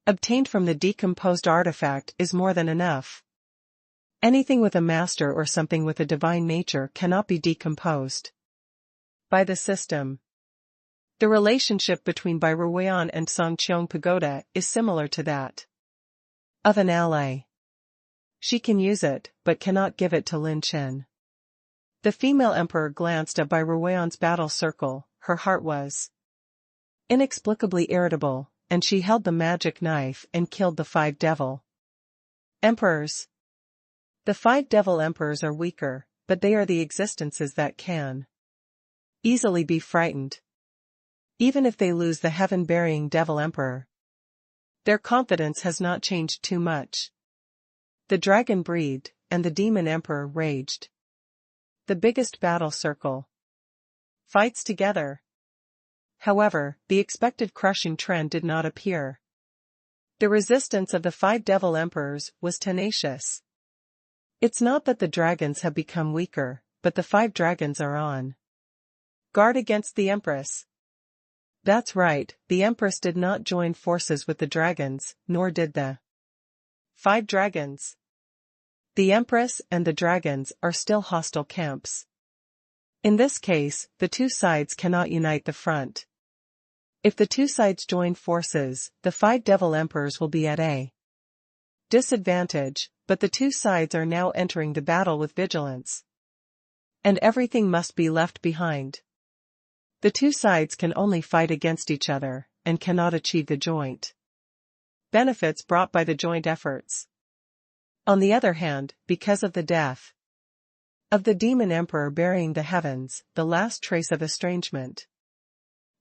obtained from the decomposed artifact is more than enough. Anything with a master or something with a divine nature cannot be decomposed by the system. The relationship between Bai Ruoyan and Tsangqiang Pagoda is similar to that of an ally. She can use it, but cannot give it to Lin Chen. The female emperor glanced at Bai Ruoyan's battle circle, her heart was inexplicably irritable, and she held the magic knife and killed the 5 devil emperors. The 5 devil emperors are weaker, but they are the existences that can easily be frightened. Even if they lose the heaven-burying devil emperor, their confidence has not changed too much. The dragon breathed, and the demon emperor raged. The biggest battle circle fights together. However, the expected crushing trend did not appear. The resistance of the 5 devil emperors was tenacious. It's not that the dragons have become weaker, but the 5 dragons are on guard against the Empress. That's right, the Empress did not join forces with the dragons, nor did the 5 dragons. The Empress and the dragons are still hostile camps. In this case, the 2 sides cannot unite the front. If the 2 sides join forces, the 5 devil emperors will be at a disadvantage, but the 2 sides are now entering the battle with vigilance. And everything must be left behind. The 2 sides can only fight against each other, and cannot achieve the joint benefits brought by the joint efforts. On the other hand, because of the death of the demon emperor burying the heavens, the last trace of estrangement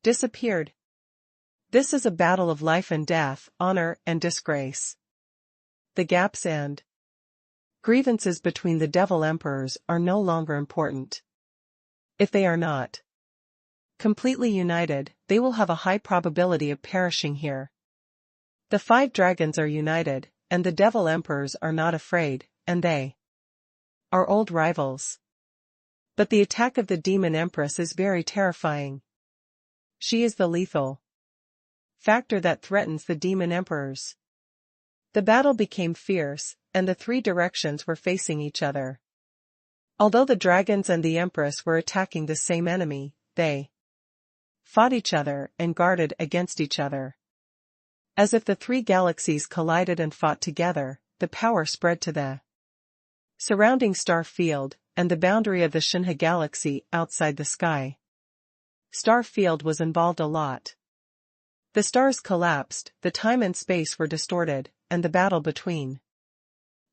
disappeared. This is a battle of life and death, honor and disgrace. The gaps and grievances between the devil emperors are no longer important. If they are not completely united, they will have a high probability of perishing here. The 5 dragons are united, and the devil emperors are not afraid, and they are old rivals. But the attack of the demon empress is very terrifying. She is the lethal factor that threatens the demon emperors. The battle became fierce, and the 3 directions were facing each other. Although the dragons and the empress were attacking the same enemy, they fought each other and guarded against each other. As if the 3 galaxies collided and fought together, the power spread to the surrounding star field, and the boundary of the Shinha galaxy outside the sky. Star field was involved a lot. The stars collapsed, the time and space were distorted, and the battle between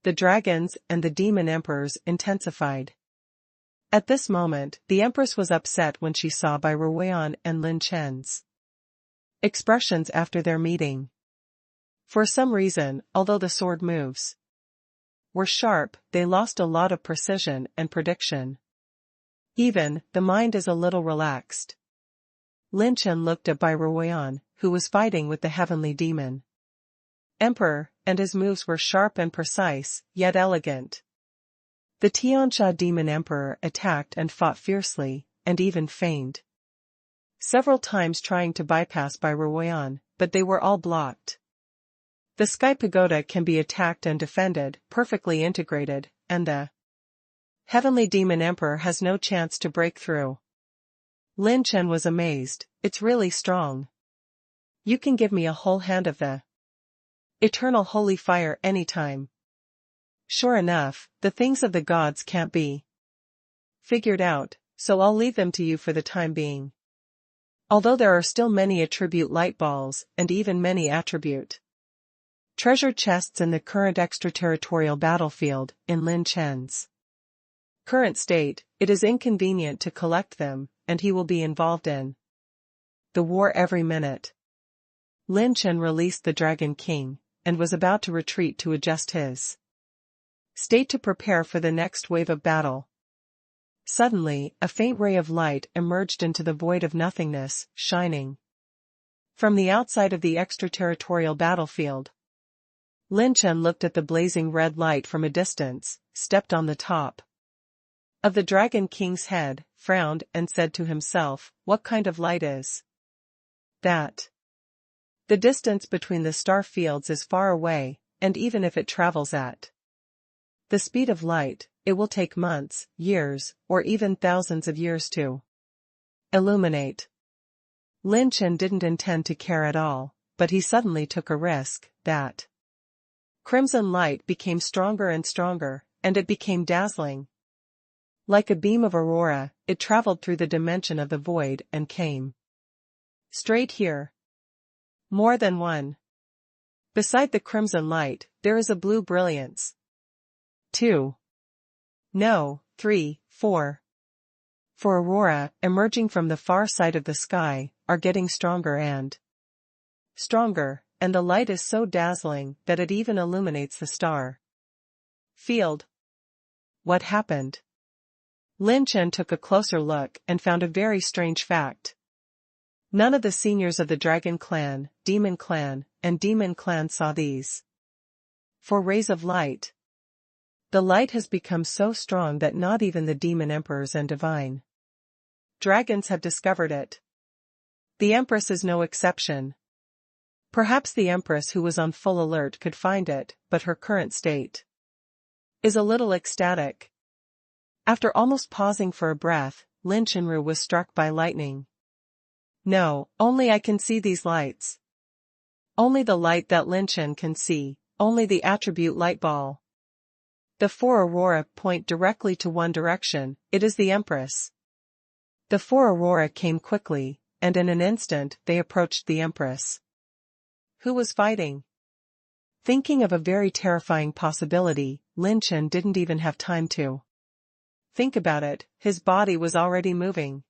the dragons and the demon emperors intensified. At this moment, the empress was upset when she saw Wang and Lin Chen's expressions after their meeting. For some reason, although the sword moves were sharp, they lost a lot of precision and prediction. Even, the mind is a little relaxed. Lin Chen looked at Wang, who was fighting with the heavenly demon emperor, and his moves were sharp and precise, yet elegant. The Tiansha demon emperor attacked and fought fiercely, and even feigned several times trying to bypass Wang, but they were all blocked. The Sky Pagoda can be attacked and defended, perfectly integrated, and the Heavenly Demon Emperor has no chance to break through. Lin Chen was amazed. It's really strong. You can give me a whole hand of the Eternal Holy Fire anytime. Sure enough, the things of the gods can't be figured out, so I'll leave them to you for the time being. Although there are still many attribute light balls, and even many attribute treasure chests in the current extraterritorial battlefield, in Lin Chen's current state, it is inconvenient to collect them, and he will be involved in the war every minute. Lin Chen released the Dragon King, and was about to retreat to adjust his state to prepare for the next wave of battle. Suddenly, a faint ray of light emerged into the void of nothingness, shining from the outside of the extraterritorial battlefield. Lin Chen looked at the blazing red light from a distance, stepped on the top of the Dragon King's head, frowned, and said to himself, "What kind of light is that?" The distance between the star fields is far away, and even if it travels at the speed of light, it will take months, years, or even thousands of years to illuminate. Lin Chen didn't intend to care at all, but he suddenly took a risk. That crimson light became stronger and stronger, and it became dazzling. Like a beam of aurora, it traveled through the dimension of the void and came straight here. More than one. Beside the crimson light, there is a blue brilliance. 2. No, 3, 4. For aurora, emerging from the far side of the sky, are getting stronger and stronger, and the light is so dazzling that it even illuminates the star field. What happened? Lin Chen took a closer look and found a very strange fact. None of the seniors of the Dragon Clan, Demon Clan, and Demon Clan saw these 4 rays of light. The light has become so strong that not even the demon emperors and divine dragons have discovered it. The Empress is no exception. Perhaps the Empress who was on full alert could find it, but her current state is a little ecstatic. After almost pausing for a breath, Lin Chenru was struck by lightning. No, only I can see these lights. Only the light that Lin Chen can see, only the attribute light ball. The 4 aurora point directly to one direction, it is the Empress. The 4 aurora came quickly, and in an instant they approached the Empress, who was fighting. Thinking of a very terrifying possibility, Lin Chen didn't even have time to think about it, his body was already moving.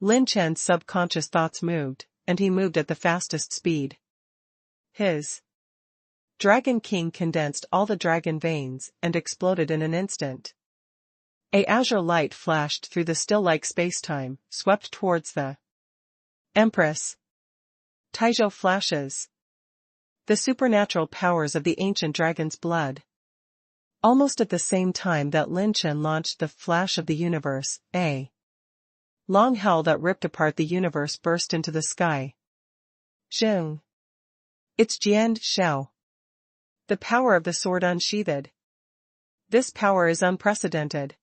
Lin Chen's subconscious thoughts moved, and he moved at the fastest speed. His Dragon King condensed all the dragon veins and exploded in an instant. A azure light flashed through the still-like spacetime, swept towards the Empress. Taizhou flashes. The supernatural powers of the ancient dragon's blood. Almost at the same time that Lin Chen launched the flash of the universe, a long howl that ripped apart the universe burst into the sky. Zheng. It's Jian Shao. The power of the sword unsheathed. This power is unprecedented.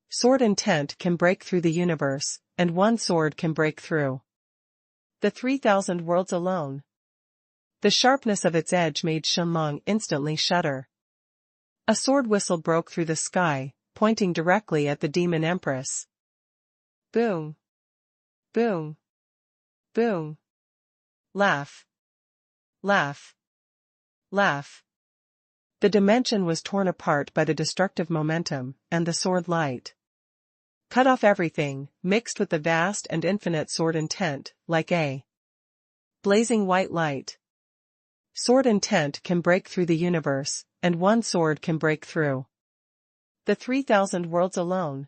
Sword intent can break through the universe, and one sword can break through the 3,000 worlds alone. The sharpness of its edge made Shenlong instantly shudder. A sword whistle broke through the sky, pointing directly at the demon empress. Boom. Boom. Boom. Laugh. Laugh. Laugh. The dimension was torn apart by the destructive momentum, and the sword light cut off everything, mixed with the vast and infinite sword intent, like a blazing white light. Sword intent can break through the universe, and one sword can break through the 3,000 worlds alone.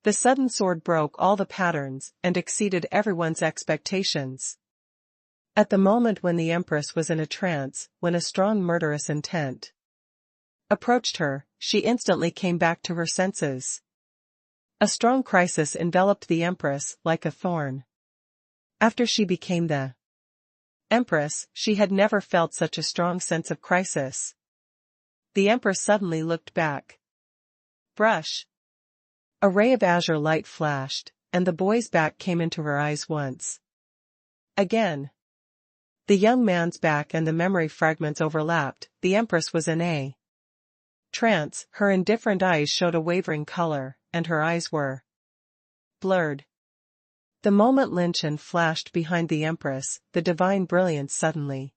The sudden sword broke all the patterns and exceeded everyone's expectations. At the moment when the Empress was in a trance, when a strong murderous intent approached her, she instantly came back to her senses. A strong crisis enveloped the Empress like a thorn. After she became the Empress, she had never felt such a strong sense of crisis. The Empress suddenly looked back. Brush. A ray of azure light flashed, and the boy's back came into her eyes once again. The young man's back and the memory fragments overlapped. The Empress was in a trance, her indifferent eyes showed a wavering color, and her eyes were blurred. The moment Lin Chen flashed behind the Empress, the divine brilliance suddenly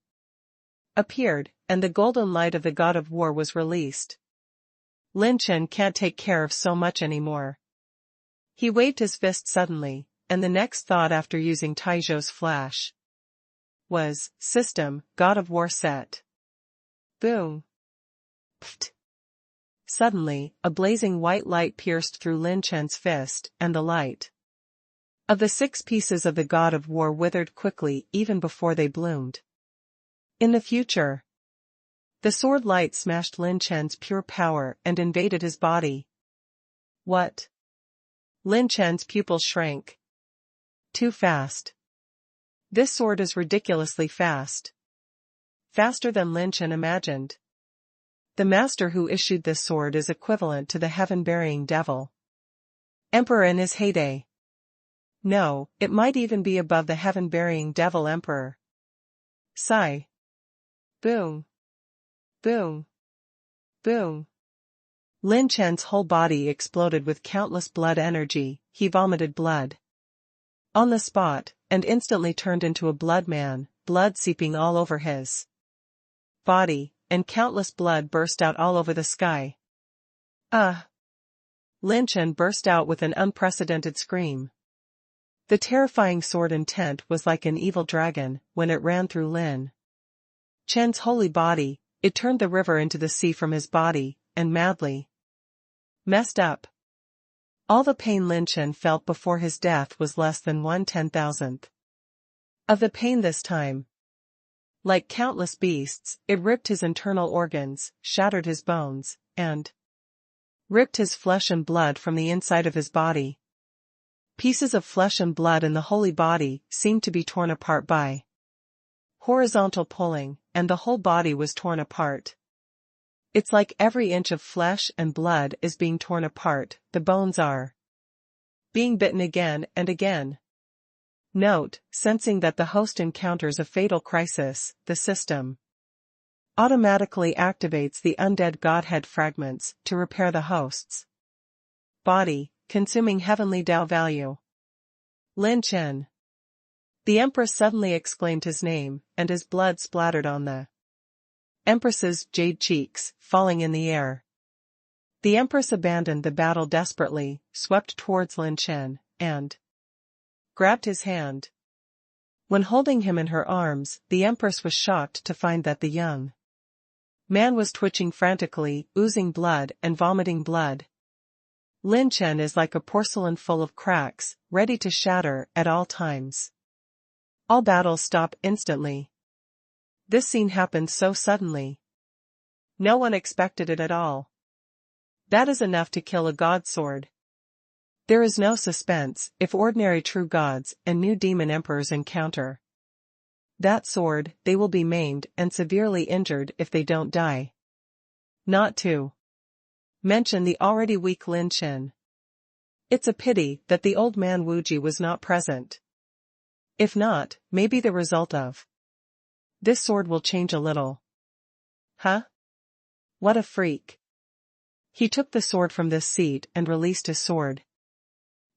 appeared, and the golden light of the god of war was released. Lin Chen can't take care of so much anymore. He waved his fist suddenly, and the next thought after using Taizhou's flash was, system, god of war set. Boom. Pft. Suddenly, a blazing white light pierced through Lin Chen's fist, and the light of the 6 pieces of the god of war withered quickly even before they bloomed. In the future, the sword light smashed Lin Chen's pure power and invaded his body. What? Lin Chen's pupils shrank. Too fast. This sword is ridiculously fast. Faster than Lin Chen imagined. The master who issued this sword is equivalent to the heaven-burying devil Emperor in his heyday. No, it might even be above the heaven-burying devil emperor. Sigh. Boom. Boom. Boom. Lin Chen's whole body exploded with countless blood energy. He vomited blood on the spot, and instantly turned into a blood man, blood seeping all over his body, and countless blood burst out all over the sky. Lin Chen burst out with an unprecedented scream. The terrifying sword intent was like an evil dragon. When it ran through Lin Chen's holy body, it turned the river into the sea from his body, and madly messed up. All the pain Lin Chen felt before his death was less than 1/10,000th of the pain this time. Like countless beasts, it ripped his internal organs, shattered his bones, and ripped his flesh and blood from the inside of his body. Pieces of flesh and blood in the holy body seemed to be torn apart by horizontal pulling, and the whole body was torn apart. It's like every inch of flesh and blood is being torn apart, the bones are being bitten again and again. Note, sensing that the host encounters a fatal crisis, the system automatically activates the undead godhead fragments to repair the host's body, consuming Heavenly Dao value. Lin Chen. The Empress suddenly exclaimed his name, and his blood splattered on the Empress's jade cheeks, falling in the air. The Empress abandoned the battle desperately, swept towards Lin Chen, and grabbed his hand. When holding him in her arms, the Empress was shocked to find that the young man was twitching frantically, oozing blood and vomiting blood. Lin Chen is like a porcelain full of cracks, ready to shatter at all times. All battles stop instantly. This scene happened so suddenly. No one expected it at all. That is enough to kill a god sword. There is no suspense if ordinary true gods and new demon emperors encounter that sword. They will be maimed and severely injured if they don't die. Not to mention the already weak Lin Chen. It's a pity that the old man Wuji was not present. If not, maybe the result of this sword will change a little. Huh? What a freak. He took the sword from this seat and released his sword.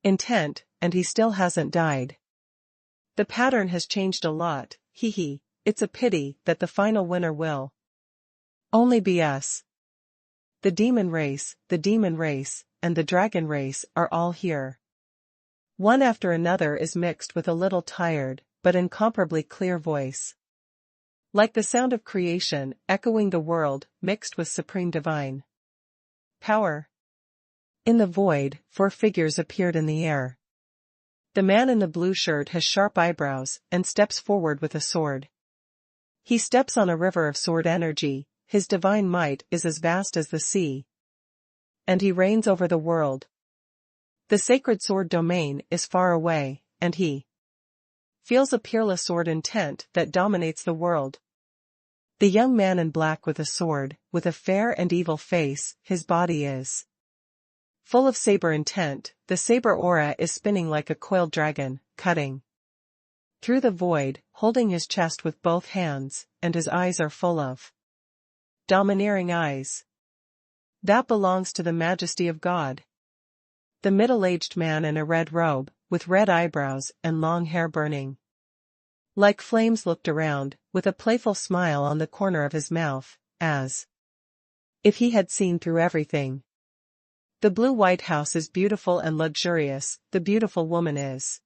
Intent, and he still hasn't died. The pattern has changed a lot, hee. It's a pity that the final winner will only be us. The demon race, and the dragon race are all here. One after another is mixed with a little tired, but incomparably clear voice. Like the sound of creation, echoing the world, mixed with supreme divine power. In the void, 4 figures appeared in the air. The man in the blue shirt has sharp eyebrows and steps forward with a sword. He steps on a river of sword energy. His divine might is as vast as the sea. And he reigns over the world. The sacred sword domain is far away, and he feels a peerless sword intent that dominates the world. The young man in black with a sword, with a fair and evil face, his body is full of saber intent. The saber aura is spinning like a coiled dragon, cutting through the void, holding his chest with both hands, and his eyes are full of domineering eyes. That belongs to the majesty of God. The middle-aged man in a red robe, with red eyebrows and long hair burning like flames, looked around, with a playful smile on the corner of his mouth, as if he had seen through everything. The blue White House is beautiful and luxurious. The beautiful woman is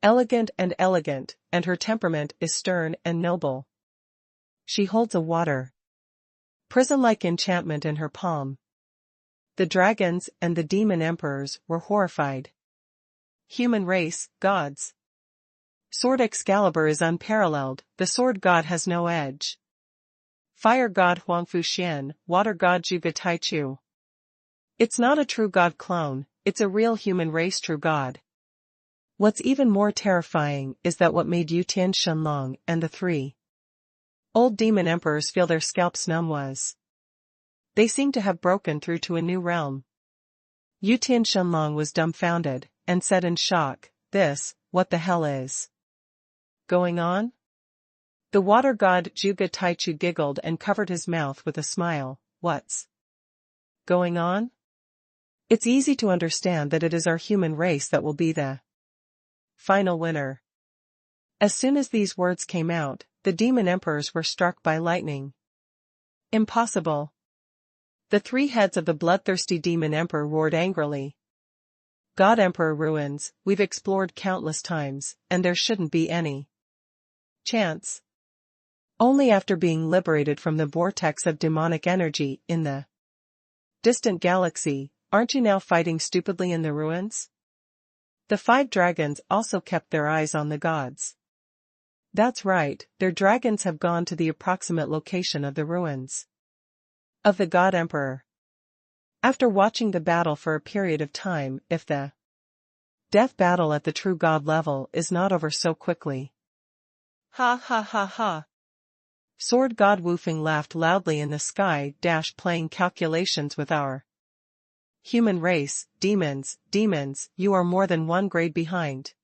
elegant, and her temperament is stern and noble. She holds a water prison-like enchantment in her palm. The dragons and the demon emperors were horrified. Human race, gods. Sword Excalibur is unparalleled. The sword god has no edge. Fire god Huang Fuxian, water god Zhu Taichu. It's not a true god clone, it's a real human race true god. What's even more terrifying is that what made Yutian Shenlong and the 3 old demon emperors feel their scalps numb was they seem to have broken through to a new realm. Yutian Shenlong was dumbfounded, and said in shock, what the hell is going on? The water god Zhu Taichu giggled and covered his mouth with a smile. What's going on? It's easy to understand that it is our human race that will be the final winner. As soon as these words came out, the demon emperors were struck by lightning. Impossible. The 3 heads of the bloodthirsty demon emperor roared angrily. God Emperor ruins, we've explored countless times, and there shouldn't be any chance. Only after being liberated from the vortex of demonic energy in the distant galaxy, aren't you now fighting stupidly in the ruins? The 5 dragons also kept their eyes on the gods. That's right, their dragons have gone to the approximate location of the ruins of the God Emperor. After watching the battle for a period of time, if the death battle at the true God level is not over so quickly. Ha ha ha ha. Sword God Wufeng laughed loudly in the sky, playing calculations with our human race. Demons, you are more than 1 grade behind.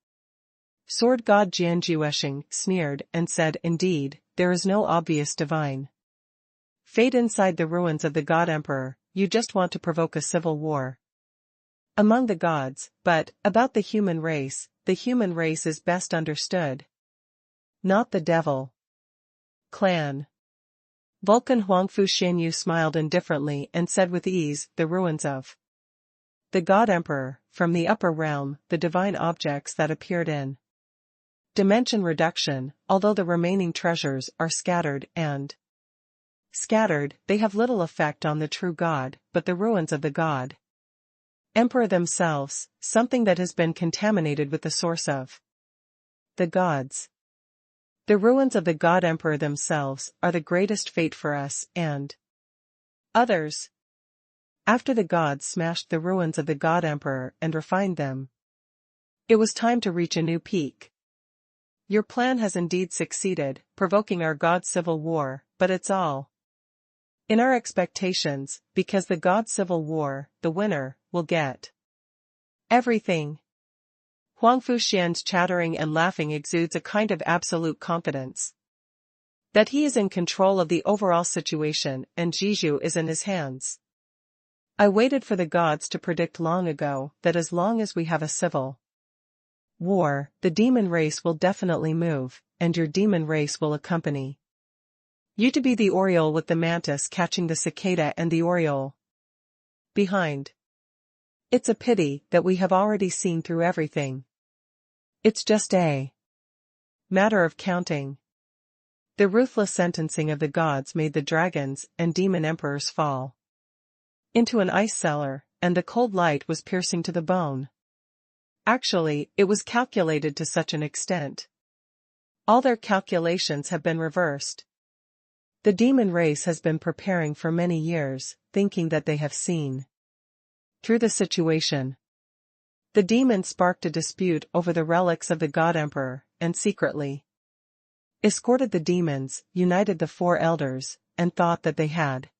Sword God Jianjuesheng sneered and said, indeed, there is no obvious divine fate inside the ruins of the God Emperor. You just want to provoke a civil war among the gods. But, about the human race is best understood. Not the devil clan. Vulcan Huangfu Xianyu smiled indifferently and said with ease, the ruins of the God Emperor, from the upper realm, the divine objects that appeared in dimension reduction, although the remaining treasures are scattered, they have little effect on the true God, but the ruins of the God Emperor themselves, something that has been contaminated with the source of the gods. The ruins of the God Emperor themselves are the greatest fate for us and others. After the gods smashed the ruins of the God Emperor and refined them, it was time to reach a new peak. Your plan has indeed succeeded, provoking our God civil war, but it's all in our expectations, because the God civil war, the winner, will get everything. Huang Fuxian's chattering and laughing exudes a kind of absolute confidence that he is in control of the overall situation and Jiju is in his hands. I waited for the gods to predict long ago that as long as we have a civil war, the demon race will definitely move, and your demon race will accompany you to be the oriole with the mantis catching the cicada and the oriole behind. It's a pity that we have already seen through everything. It's just a matter of counting. The ruthless sentencing of the gods made the dragons and demon emperors fall into an ice cellar, and the cold light was piercing to the bone. Actually, it was calculated to such an extent. All their calculations have been reversed. The demon race has been preparing for many years, thinking that they have seen through the situation. The demons sparked a dispute over the relics of the God Emperor, and secretly escorted the demons, united the four elders, and thought that they had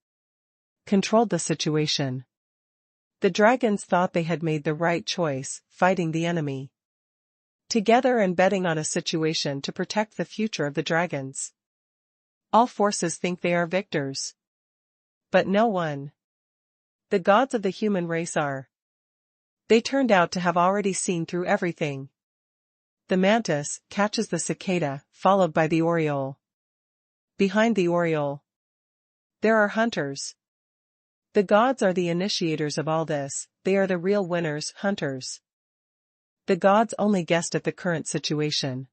controlled the situation. The dragons thought they had made the right choice, fighting the enemy together and betting on a situation to protect the future of the dragons. All forces think they are victors. But no one. The gods of the human race are. They turned out to have already seen through everything. The mantis catches the cicada, followed by the oriole. Behind the oriole, there are hunters. The gods are the initiators of all this, they are the real winners, hunters. The gods only guessed at the current situation.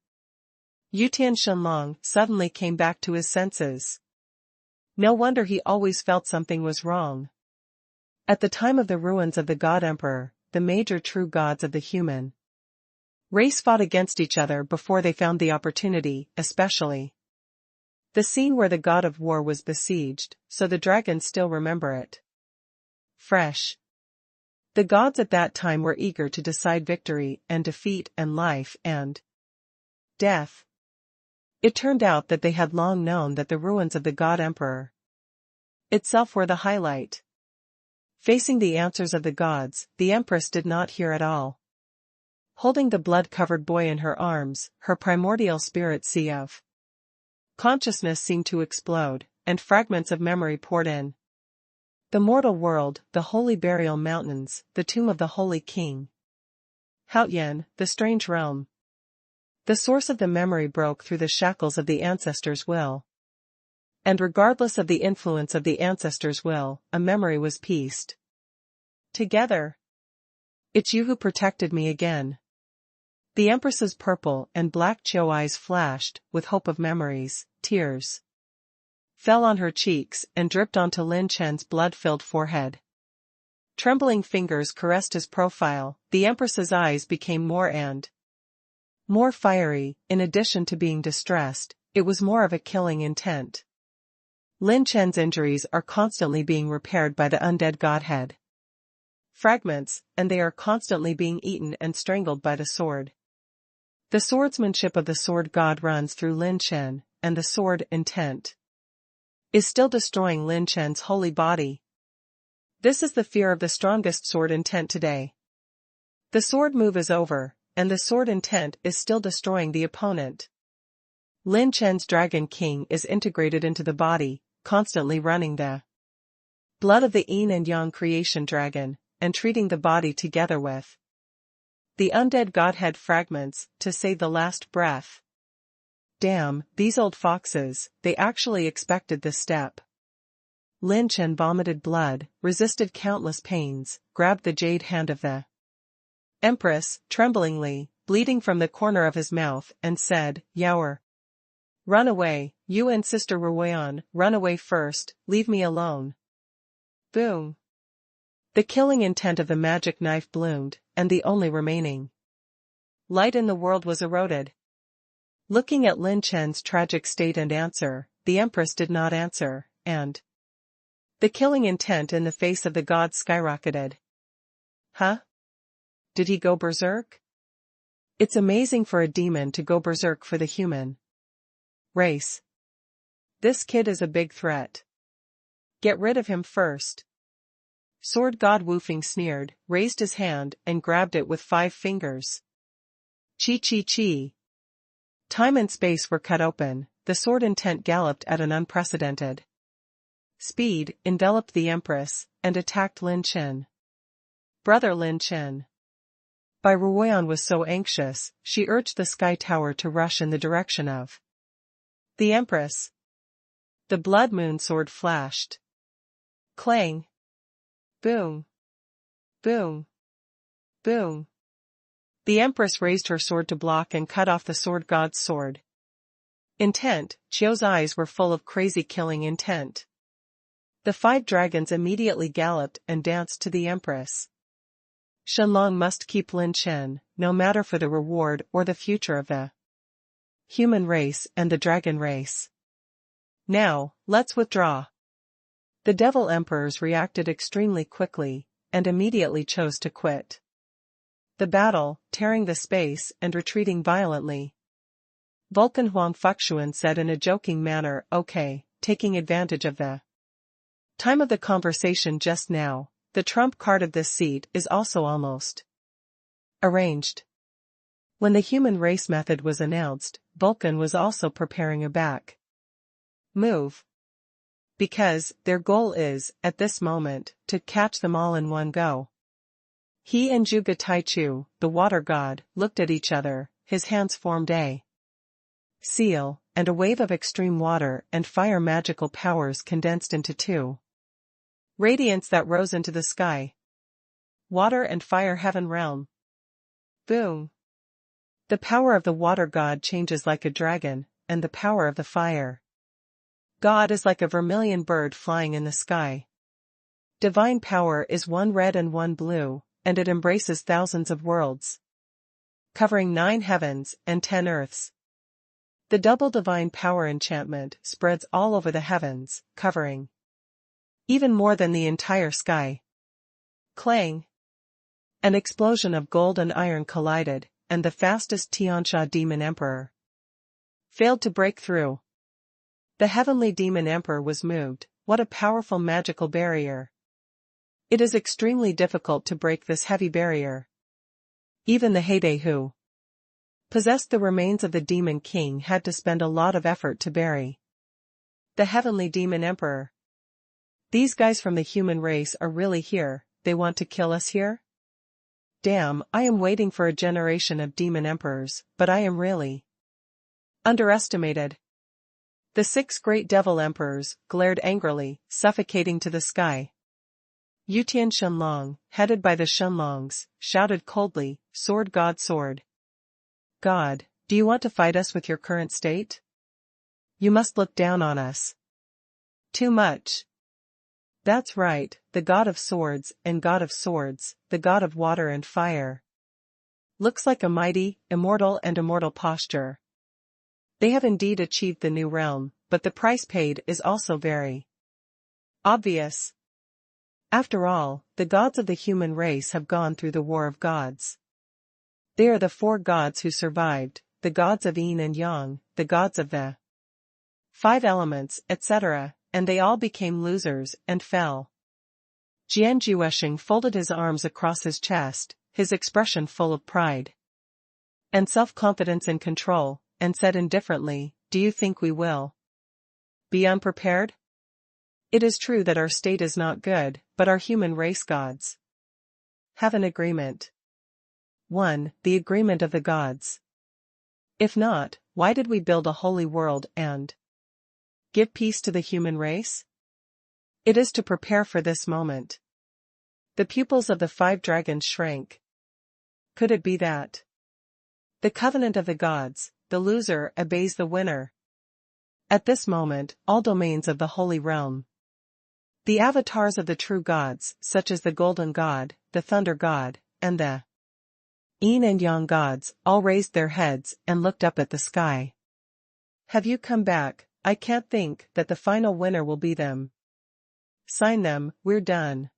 Yutian Shenlong suddenly came back to his senses. No wonder he always felt something was wrong. At the time of the ruins of the God Emperor, the major true gods of the human race fought against each other before they found the opportunity, especially the scene where the god of war was besieged, so the dragons still remember it fresh. The gods at that time were eager to decide victory and defeat and life and death. It turned out that they had long known that the ruins of the God Emperor itself were the highlight. Facing the answers of the gods, the Empress did not hear at all. Holding the blood-covered boy in her arms, her primordial spirit sea of consciousness seemed to explode, and fragments of memory poured in. The mortal world, the holy burial mountains, the tomb of the holy king. Haotian, the strange realm. The source of the memory broke through the shackles of the ancestors' will. And regardless of the influence of the ancestors' will, a memory was pieced together. It's you who protected me again. The Empress's purple and black Chou eyes flashed, with hope of memories, tears fell on her cheeks and dripped onto Lin Chen's blood-filled forehead. Trembling fingers caressed his profile, the Empress's eyes became more and more fiery. In addition to being distressed, it was more of a killing intent. Lin Chen's injuries are constantly being repaired by the undead godhead fragments, and they are constantly being eaten and strangled by the sword. The swordsmanship of the sword god runs through Lin Chen, and the sword intent is still destroying Lin Chen's holy body. This is the fear of the strongest sword intent today. The sword move is over, and the sword intent is still destroying the opponent. Lin Chen's Dragon King is integrated into the body, constantly running the blood of the yin and yang creation dragon, and treating the body together with the undead godhead fragments, to save the last breath. Damn, these old foxes, they actually expected this step. Lin Chen vomited blood, resisted countless pains, grabbed the jade hand of the Empress, tremblingly, bleeding from the corner of his mouth, and said, "Yaoer, run away, you and Sister Ruoyan, run away first, leave me alone." Boom. The killing intent of the magic knife bloomed, and the only remaining light in the world was eroded. Looking at Lin Chen's tragic state and answer, the Empress did not answer, and the killing intent in the face of the gods skyrocketed. Huh? Did he go berserk? It's amazing for a demon to go berserk for the human race. This kid is a big threat. Get rid of him first. Sword God Woofing sneered, raised his hand, and grabbed it with 5 fingers. Chi chi chi. Time and space were cut open, the sword intent galloped at an unprecedented speed, enveloped the Empress, and attacked Lin Chen. Brother Lin Chen. Bai Ruoyan was so anxious, she urged the Sky Tower to rush in the direction of the Empress. The blood moon sword flashed. Clang. Boom. Boom. Boom. The Empress raised her sword to block and cut off the sword god's sword. Intent, Qiu's eyes were full of crazy killing intent. The 5 dragons immediately galloped and danced to the Empress. Shenlong must keep Lin Chen, no matter for the reward or the future of the human race and the dragon race. Now, let's withdraw. The Devil Emperors reacted extremely quickly, and immediately chose to quit the battle, tearing the space and retreating violently. Vulcan Huang Fuxuan said in a joking manner, "Okay, taking advantage of the time of the conversation just now, the trump card of this seat is also almost arranged." When the human race method was announced, Vulcan was also preparing a back move. Because, their goal is, at this moment, to catch them all in one go. He and Zhuge Taichu, the water god, looked at each other, his hands formed a seal, and a wave of extreme water and fire magical powers condensed into 2 radiance that rose into the sky. Water and fire heaven realm. Boom. The power of the water god changes like a dragon, and the power of the fire god is like a vermilion bird flying in the sky. Divine power is 1 red and 1 blue, and it embraces thousands of worlds, covering 9 heavens and 10 earths. The double divine power enchantment spreads all over the heavens, covering even more than the entire sky. Clang. An explosion of gold and iron collided, and the fastest Tiansha demon emperor failed to break through. The heavenly demon emperor was moved. What a powerful magical barrier. It is extremely difficult to break this heavy barrier. Even the Heyday who possessed the remains of the demon king had to spend a lot of effort to bury the heavenly demon emperor. These guys from the human race are really here, they want to kill us here? Damn, I am waiting for a generation of demon emperors, but I am really underestimated. The 6 great devil emperors glared angrily, suffocating to the sky. Yutian Shenlong, headed by the Shenlongs, shouted coldly, "Sword God, sword God, do you want to fight us with your current state? You must look down on us too much." That's right, the god of swords, and god of swords, the god of water and fire. Looks like a mighty, immortal posture. They have indeed achieved the new realm, but the price paid is also very obvious. After all, the gods of the human race have gone through the war of gods. They are the 4 gods who survived, the gods of yin and yang, the gods of the 5 elements, etc., and they all became losers and fell. Jian Juesheng folded his arms across his chest, his expression full of pride and self-confidence and control, and said indifferently, "Do you think we will be unprepared? It is true that our state is not good, but our human race gods have an agreement. 1. The agreement of the gods. If not, why did we build a holy world and give peace to the human race? It is to prepare for this moment." The pupils of the 5 dragons shrank. Could it be that the covenant of the gods, the loser obeys the winner? At this moment, all domains of the holy realm The avatars of the true gods, such as the Golden God, the Thunder God, and the Yin and Yang gods, all raised their heads and looked up at the sky. Have you come back? I can't think that the final winner will be them. Sign them, we're done.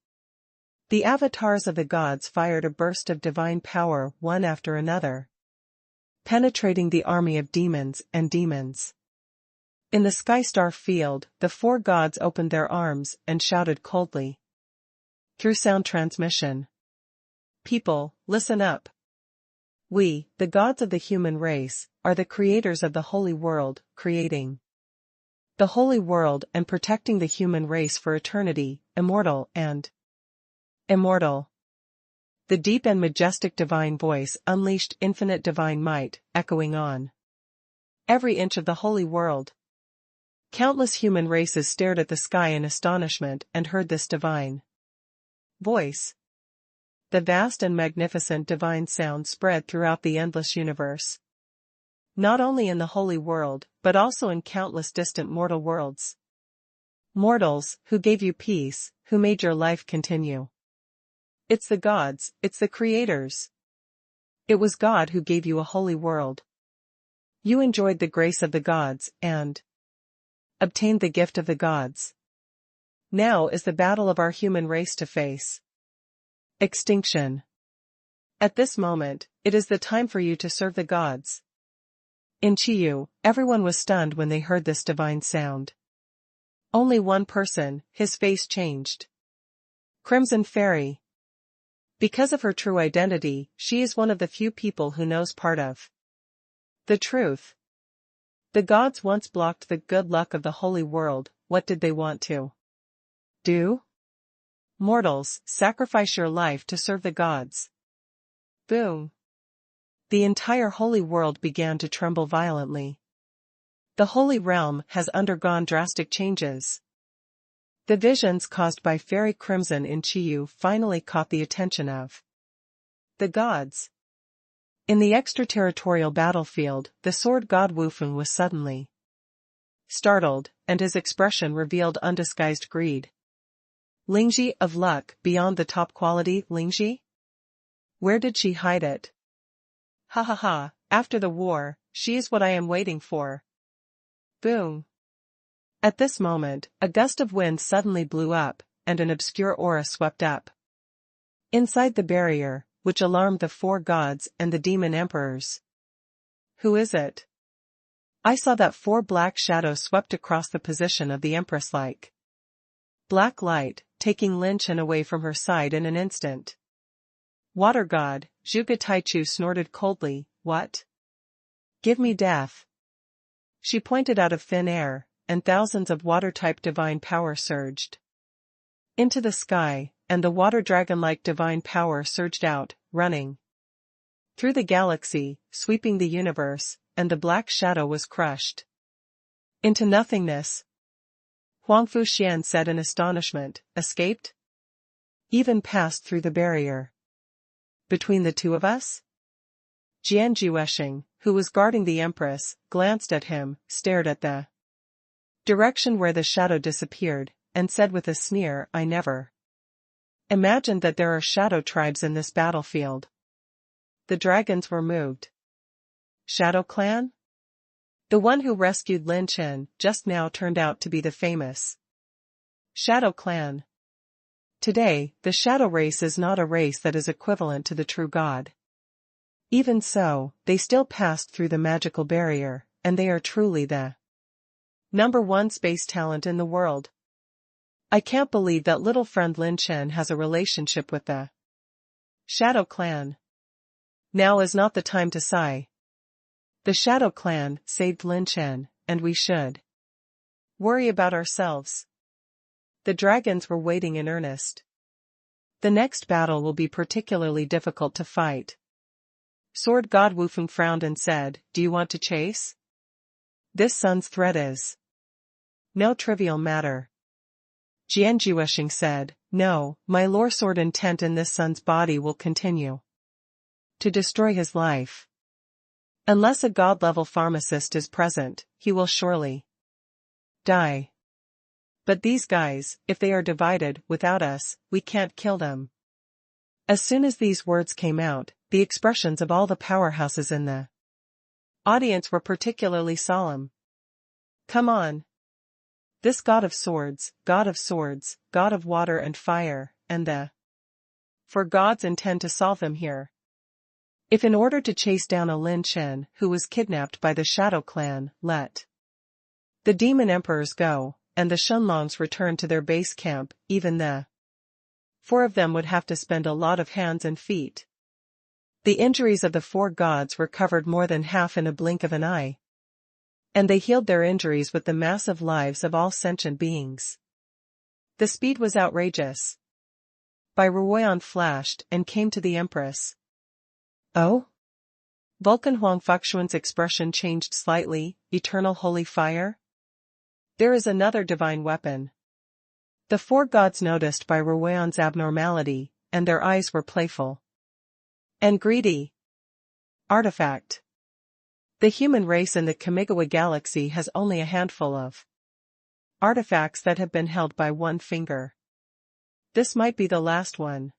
The avatars of the gods fired a burst of divine power one after another, penetrating the army of demons and demons. In the Skystar field, the four gods opened their arms and shouted coldly. Through sound transmission. People, listen up. We, the gods of the human race, are the creators of the holy world, creating the holy world and protecting the human race for eternity, immortal and immortal. The deep and majestic divine voice unleashed infinite divine might, echoing on every inch of the holy world. Countless human races stared at the sky in astonishment and heard this divine voice. The vast and magnificent divine sound spread throughout the endless universe. Not only in the holy world, but also in countless distant mortal worlds. Mortals, who gave you peace, who made your life continue. It's the gods, it's the creators. It was God who gave you a holy world. You enjoyed the grace of the gods and obtained the gift of the gods. Now is the battle of our human race to face extinction. At this moment, it is the time for you to serve the gods. In Chiyu, everyone was stunned when they heard this divine sound. Only one person, his face changed. Crimson Fairy. Because of her true identity, she is one of the few people who knows part of the truth. The gods once blocked the good luck of the holy world. What did they want to do? Mortals, sacrifice your life to serve the gods. Boom. The entire holy world began to tremble violently. The holy realm has undergone drastic changes. The visions caused by Fairy Crimson in Chiyu finally caught the attention of the gods. In the extraterritorial battlefield, the sword god Wufeng was suddenly startled, and his expression revealed undisguised greed. Lingji of luck, beyond the top quality, Lingji? Where did she hide it? Ha ha ha, after the war, she is what I am waiting for. Boom. At this moment, a gust of wind suddenly blew up, and an obscure aura swept up inside the barrier, which alarmed the four gods and the demon emperors. Who is it? I saw that four black shadows swept across the position of the empress like black light, taking Lin Chen away from her side in an instant. Water god, Zhuge Taichu snorted coldly, what? Give me death. She pointed out of thin air, and thousands of water-type divine power surged into the sky, and the water dragon-like divine power surged out, running through the galaxy, sweeping the universe, and the black shadow was crushed into nothingness. Huang Fuxian said in astonishment, escaped? Even passed through the barrier. Between the two of us? Jian Juesheng, who was guarding the empress, glanced at him, stared at the direction where the shadow disappeared, and said with a sneer, I never imagined that there are shadow tribes in this battlefield. The dragons were moved. Shadow Clan? The one who rescued Lin Chen just now turned out to be the famous Shadow Clan. Today, the Shadow race is not a race that is equivalent to the true God. Even so, they still passed through the magical barrier, and they are truly the #1 space talent in the world. I can't believe that little friend Lin Chen has a relationship with the Shadow Clan. Now is not the time to sigh. The Shadow Clan saved Lin Chen, and we should worry about ourselves. The dragons were waiting in earnest. The next battle will be particularly difficult to fight. Sword God Wufeng frowned and said, do you want to chase? This sun's threat is no trivial matter. Jian Juesheng said, no, my lore sword intent in this sun's body will continue to destroy his life. Unless a god-level pharmacist is present, he will surely die. But these guys, if they are divided, without us, we can't kill them. As soon as these words came out, the expressions of all the powerhouses in the audience were particularly solemn. Come on. This god of swords, god of water and fire, and the four gods intend to solve them here. If in order to chase down a Lin Chen who was kidnapped by the Shadow Clan, let the demon emperors go, and the Shenlongs return to their base camp, even the four of them would have to spend a lot of hands and feet. The injuries of the four gods recovered more than half in a blink of an eye. And they healed their injuries with the massive lives of all sentient beings. The speed was outrageous. Bai Ruoyan flashed and came to the Empress. Oh? Vulcan Huang Fuxuan's expression changed slightly. Eternal holy fire? There is another divine weapon. The four gods noticed Bai Ruoyan's abnormality, and their eyes were playful and greedy. Artifact. The human race in the Kamigawa galaxy has only a handful of artifacts that have been held by one finger. This might be the last one.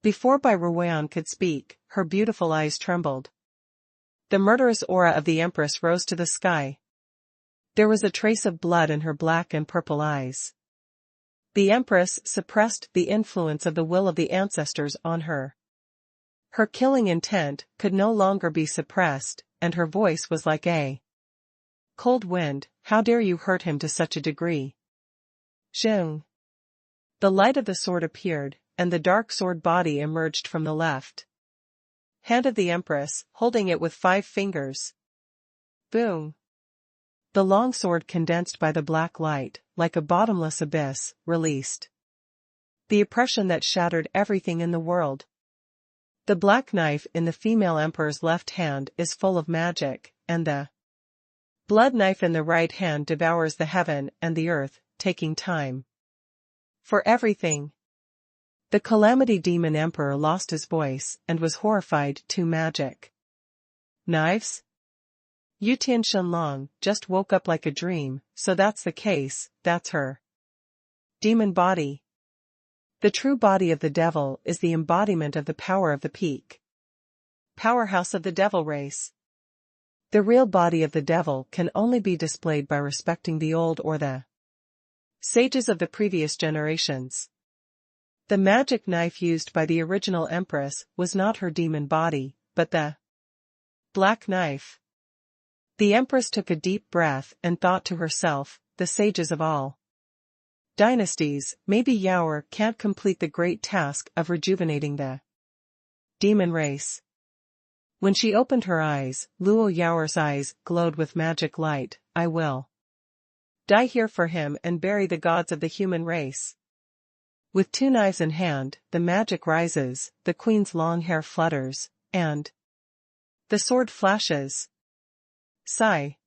Before Bai Ruoyan could speak, her beautiful eyes trembled. The murderous aura of the Empress rose to the sky. There was a trace of blood in her black and purple eyes. The Empress suppressed the influence of the will of the ancestors on her. Her killing intent could no longer be suppressed, and her voice was like a cold wind. How dare you hurt him to such a degree? Zheng. The light of the sword appeared, and the dark sword body emerged from the left hand of the Empress, holding it with 5 fingers. Boom. The long sword condensed by the black light, like a bottomless abyss, released the oppression that shattered everything in the world. The black knife in the female emperor's left hand is full of magic, and the blood knife in the right hand devours the heaven and the earth, taking time for everything. The Calamity Demon Emperor lost his voice and was horrified. To magic knives? Yutian Shenlong just woke up like a dream. So that's the case, that's her demon body. The true body of the devil is the embodiment of the power of the peak powerhouse of the devil race. The real body of the devil can only be displayed by respecting the old or the sages of the previous generations. The magic knife used by the original Empress was not her demon body, but the black knife. The Empress took a deep breath and thought to herself, the sages of all dynasties, maybe Yaoer can't complete the great task of rejuvenating the demon race. When she opened her eyes, Luo Yaoer's eyes glowed with magic light. I will die here for him and bury the gods of the human race. With 2 knives in hand, the magic rises, the queen's long hair flutters, and the sword flashes. Sigh.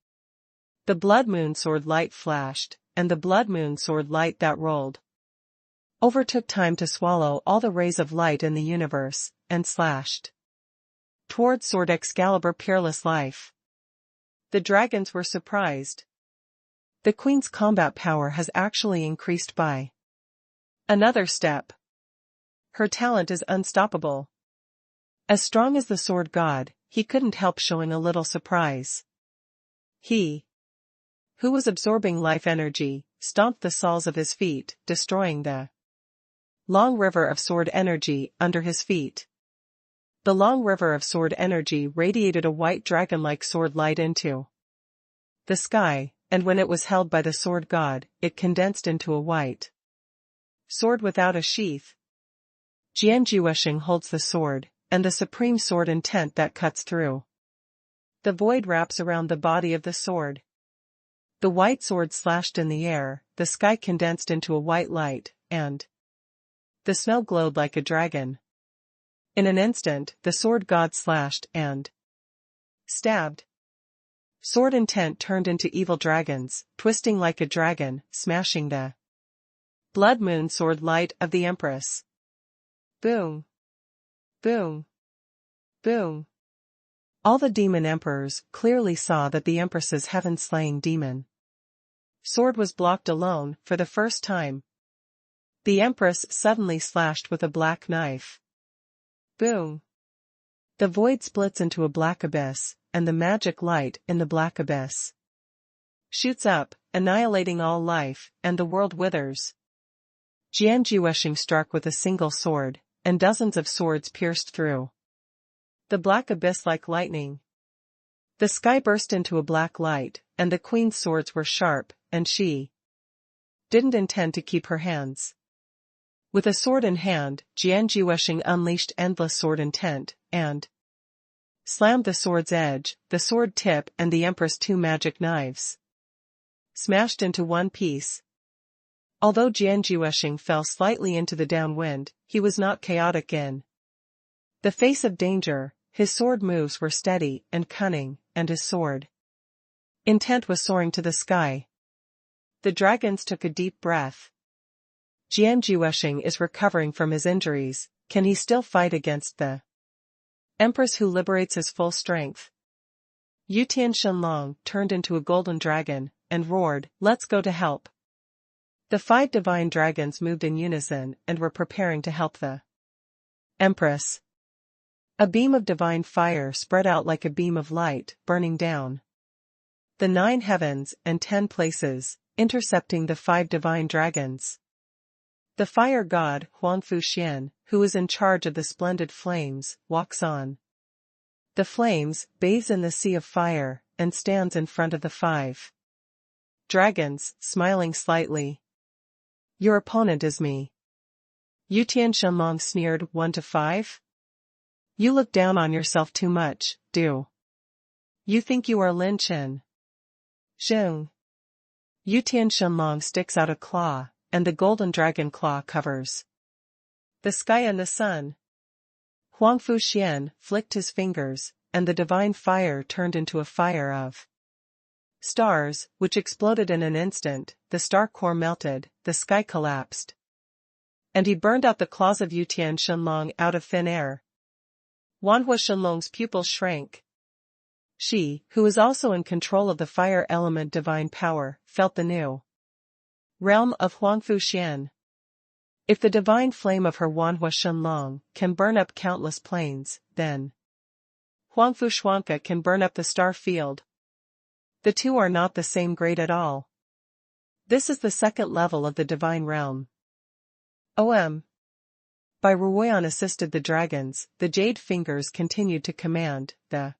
The blood moon sword light flashed, and the blood moon sword light that rolled over took time to swallow all the rays of light in the universe, and slashed towards Sword Excalibur Peerless life. The dragons were surprised. The queen's combat power has actually increased by another step. Her talent is unstoppable. As strong as the sword god, he couldn't help showing a little surprise. He, who was absorbing life energy, stomped the soles of his feet, destroying the long river of sword energy under his feet. The long river of sword energy radiated a white dragon-like sword light into the sky, and when it was held by the sword god, it condensed into a white sword without a sheath. Jianjuesheng holds the sword, and the supreme sword intent that cuts through. The void wraps around the body of the sword. The white sword slashed in the air, the sky condensed into a white light, and the snow glowed like a dragon. In an instant, the sword god slashed and stabbed. Sword intent turned into evil dragons, twisting like a dragon, smashing the blood moon sword light of the Empress. Boom. Boom. Boom. All the demon emperors clearly saw that the Empress's heaven-slaying demon Sword was blocked alone, for the first time. The Empress suddenly slashed with a black knife. Boom! The void splits into a black abyss, and the magic light in the black abyss shoots up, annihilating all life, and the world withers. Jianjiweshing struck with a single sword, and dozens of swords pierced through the black abyss like lightning. The sky burst into a black light, and the queen's swords were sharp, and she didn't intend to keep her hands. With a sword in hand, Jianjiweshing unleashed endless sword intent, and slammed the sword's edge, the sword tip and the Empress' two magic knives smashed into one piece. Although Jianjiweshing fell slightly into the downwind, he was not chaotic in the face of danger. His sword moves were steady and cunning, and his sword intent was soaring to the sky. The dragons took a deep breath. Jianjiweshing is recovering from his injuries. Can he still fight against the Empress who liberates his full strength? Yutian Shenlong turned into a golden dragon, and roared, "Let's go to help." The 5 divine dragons moved in unison and were preparing to help the Empress. A beam of divine fire spread out like a beam of light, burning down the 9 heavens and 10 places, intercepting the 5 divine dragons. The fire god, Huang Fuxian, who is in charge of the splendid flames, walks on the flames, bathes in the sea of fire, and stands in front of the 5 dragons, smiling slightly. "Your opponent is me." Yutian Shenlong sneered. 1 to 5? You look down on yourself too much, do you think you are Lin Chen? Zheng. Yutian Shenlong sticks out a claw, and the golden dragon claw covers the sky and the sun. Huang Fuxian flicked his fingers, and the divine fire turned into a fire of stars, which exploded in an instant. The star core melted, the sky collapsed, and he burned out the claws of Yutian Shenlong out of thin air. Wanhua Shenlong's pupils shrank. She, who was also in control of the fire element divine power, felt the new realm of Huang Fuxian. If the divine flame of her Wanhua Shenlong can burn up countless planes, then Huang Fuxianka can burn up the star field. The two are not the same grade at all. This is the second level of the divine realm. By Ruoyan assisted the dragons, the jade fingers continued to command. The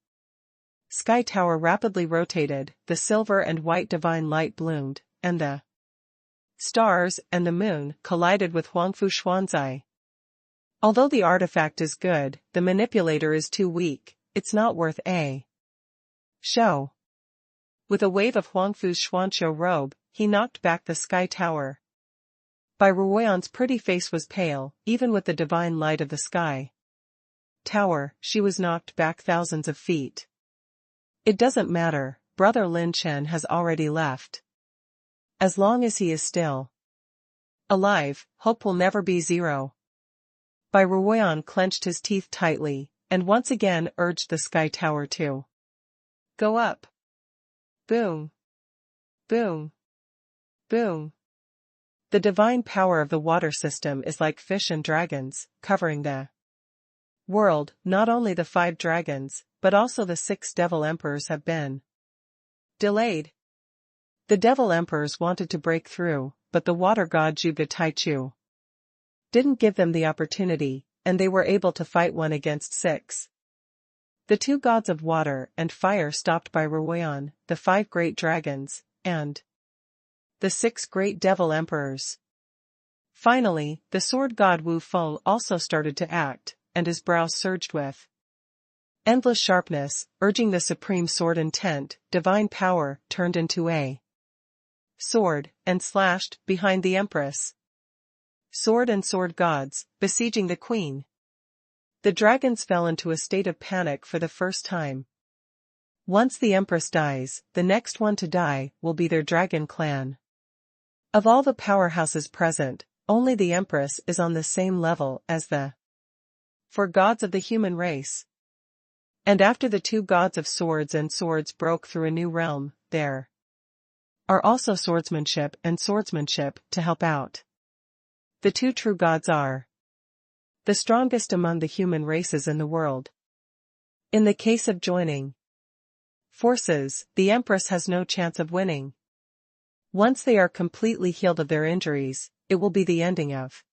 sky tower rapidly rotated, the silver and white divine light bloomed, and the stars and the moon collided with Huang Fuxian's eye. Although the artifact is good, the manipulator is too weak. It's not worth a show. With a wave of Huang Fu's Xuanqiu robe, he knocked back the sky tower. Bai Ruoyan's pretty face was pale, even with the divine light of the sky tower. She was knocked back thousands of feet. It doesn't matter, brother Lin Chen has already left. As long as he is still alive, hope will never be zero. Bai Ruoyan clenched his teeth tightly, and once again urged the sky tower to go up. Boom. Boom. Boom. The divine power of the water system is like fish and dragons, covering the world. Not only the 5 dragons, but also the 6 devil emperors have been delayed. The devil emperors wanted to break through, but the water god Zhuge Taichu didn't give them the opportunity, and they were able to fight 1 against 6. The 2 gods of water and fire stopped by Ruoyan, the 5 great dragons, and the 6 great devil emperors. Finally, the sword god Wu Feng also started to act, and his brows surged with endless sharpness, urging the supreme sword intent. Divine power turned into a sword, and slashed behind the Empress. Sword and sword gods, besieging the queen. The dragons fell into a state of panic for the first time. Once the Empress dies, the next one to die will be their dragon clan. Of all the powerhouses present, only the Empress is on the same level as the 4 gods of the human race. And after the 2 gods of swords and swords broke through a new realm, their are also swordsmanship and swordsmanship to help out. The two true gods are the strongest among the human races in the world. In the case of joining forces, the Empress has no chance of winning. Once they are completely healed of their injuries, it will be the ending of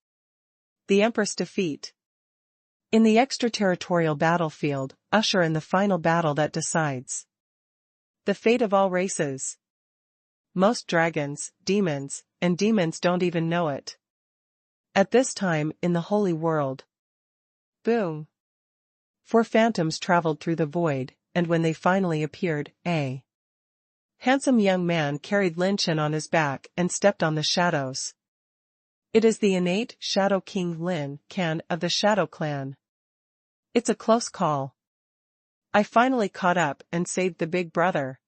the Empress' defeat. In the extraterritorial battlefield, usher in the final battle that decides the fate of all races. Most dragons, demons, and demons don't even know it. At this time in the holy world, boom! 4 phantoms traveled through the void, and when they finally appeared, a handsome young man carried Lin Chen on his back and stepped on the shadows. It is the innate Shadow King Lin Chen of the Shadow Clan. It's a close call. I finally caught up and saved the big brother.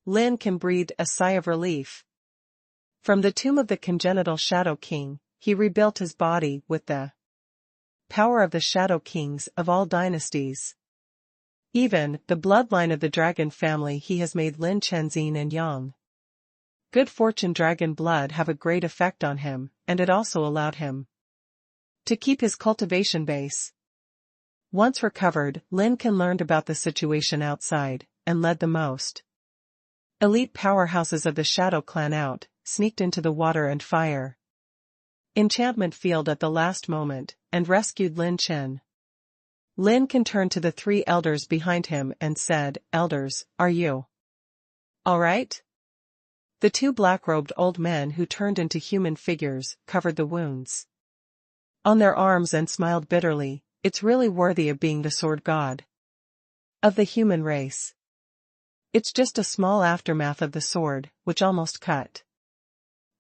Lin Chen breathed a sigh of relief. From the tomb of the congenital Shadow King, he rebuilt his body with the power of the Shadow Kings of all dynasties. Even the bloodline of the dragon family he has made Lin Chen yin and yang. Good fortune dragon blood have a great effect on him, and it also allowed him to keep his cultivation base. Once recovered, Lin Chen learned about the situation outside, and led the most elite powerhouses of the Shadow Clan out, sneaked into the water and fire enchantment field at the last moment, and rescued Lin Chen. Lin Chen turned to the 3 elders behind him and said, "Elders, are you all right?" The 2 black-robed old men who turned into human figures covered the wounds on their arms and smiled bitterly. It's really worthy of being the sword god of the human race. It's just a small aftermath of the sword, which almost cut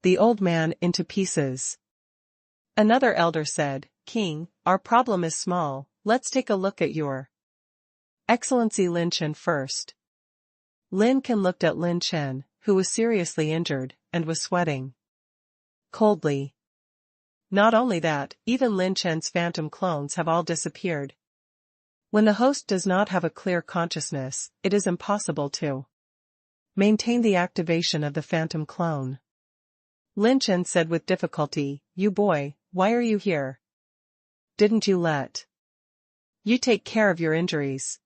the old man into pieces. Another elder said, "King, our problem is small, let's take a look at your Excellency Lin Chen first." Lin Chen looked at Lin Chen, who was seriously injured, and was sweating coldly. Not only that, even Lin Chen's phantom clones have all disappeared. When the host does not have a clear consciousness, it is impossible to maintain the activation of the phantom clone. Lin Chen said with difficulty, "You boy, why are you here? Didn't you let you take care of your injuries?"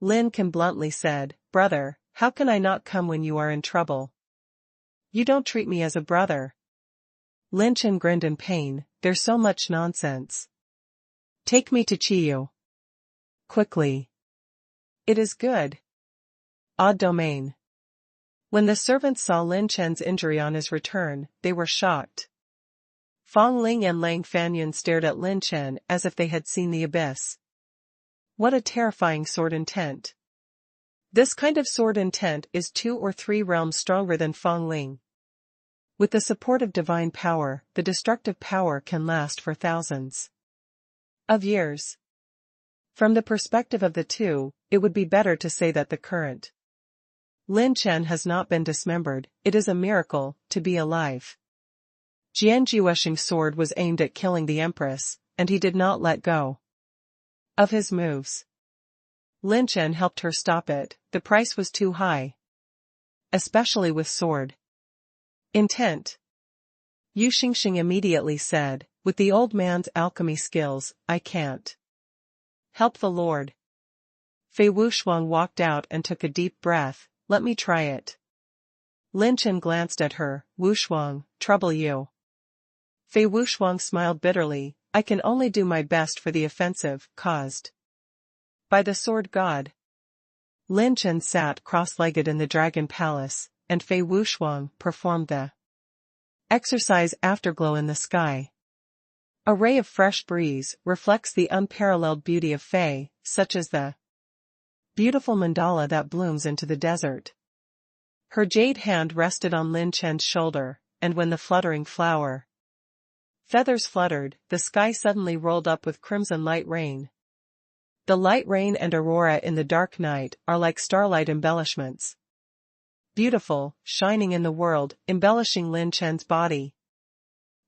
Lin Chen bluntly said, "Brother, how can I not come when you are in trouble? You don't treat me as a brother." Lin Chen grinned in pain, "There's so much nonsense. Take me to Chiyu quickly. It is good. Odd domain." When the servants saw Lin Chen's injury on his return, they were shocked. Fong Ling and Lang Fanyun stared at Lin Chen as if they had seen the abyss. What a terrifying sword intent. This kind of sword intent is 2 or 3 realms stronger than Fong Ling. With the support of divine power, the destructive power can last for thousands of years. From the perspective of the two, it would be better to say that the current Lin Chen has not been dismembered. It is a miracle to be alive. Jian Jiweshing's sword was aimed at killing the Empress, and he did not let go of his moves. Lin Chen helped her stop it. The price was too high, especially with sword intent. Yu Xingxing immediately said, "With the old man's alchemy skills, I can't help the Lord." Fei Wuxuang walked out and took a deep breath. "Let me try it." Lin Chen glanced at her. "Wuxuang, trouble you?" Fei Wuxuang smiled bitterly. "I can only do my best for the offensive caused by the sword god." Lin Chen sat cross-legged in the dragon palace, and Fei Wuxuang performed the exercise afterglow in the sky. A ray of fresh breeze reflects the unparalleled beauty of Fei, such as the beautiful mandala that blooms into the desert. Her jade hand rested on Lin Chen's shoulder, and when the fluttering flower feathers fluttered, the sky suddenly rolled up with crimson light rain. The light rain and aurora in the dark night are like starlight embellishments. Beautiful, shining in the world, embellishing Lin Chen's body.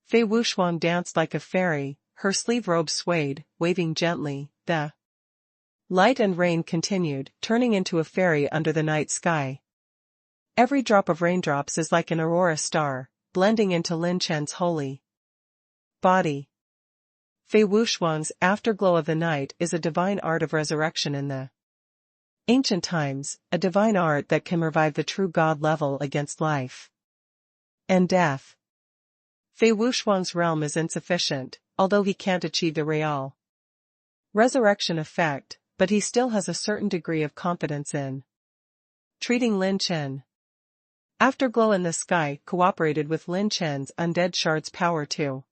Fei Wuxuang danced like a fairy, her sleeve robe swayed, waving gently. The light and rain continued, turning into a fairy under the night sky. Every drop of raindrops is like an aurora star, blending into Lin Chen's holy body. Fei Wuxuang's afterglow of the night is a divine art of resurrection in the ancient times, a divine art that can revive the true God level against life and death. Fei Wuxuang's realm is insufficient, although he can't achieve the real resurrection effect, but he still has a certain degree of confidence in treating Lin Chen. Afterglow in the sky cooperated with Lin Chen's undead shard's power to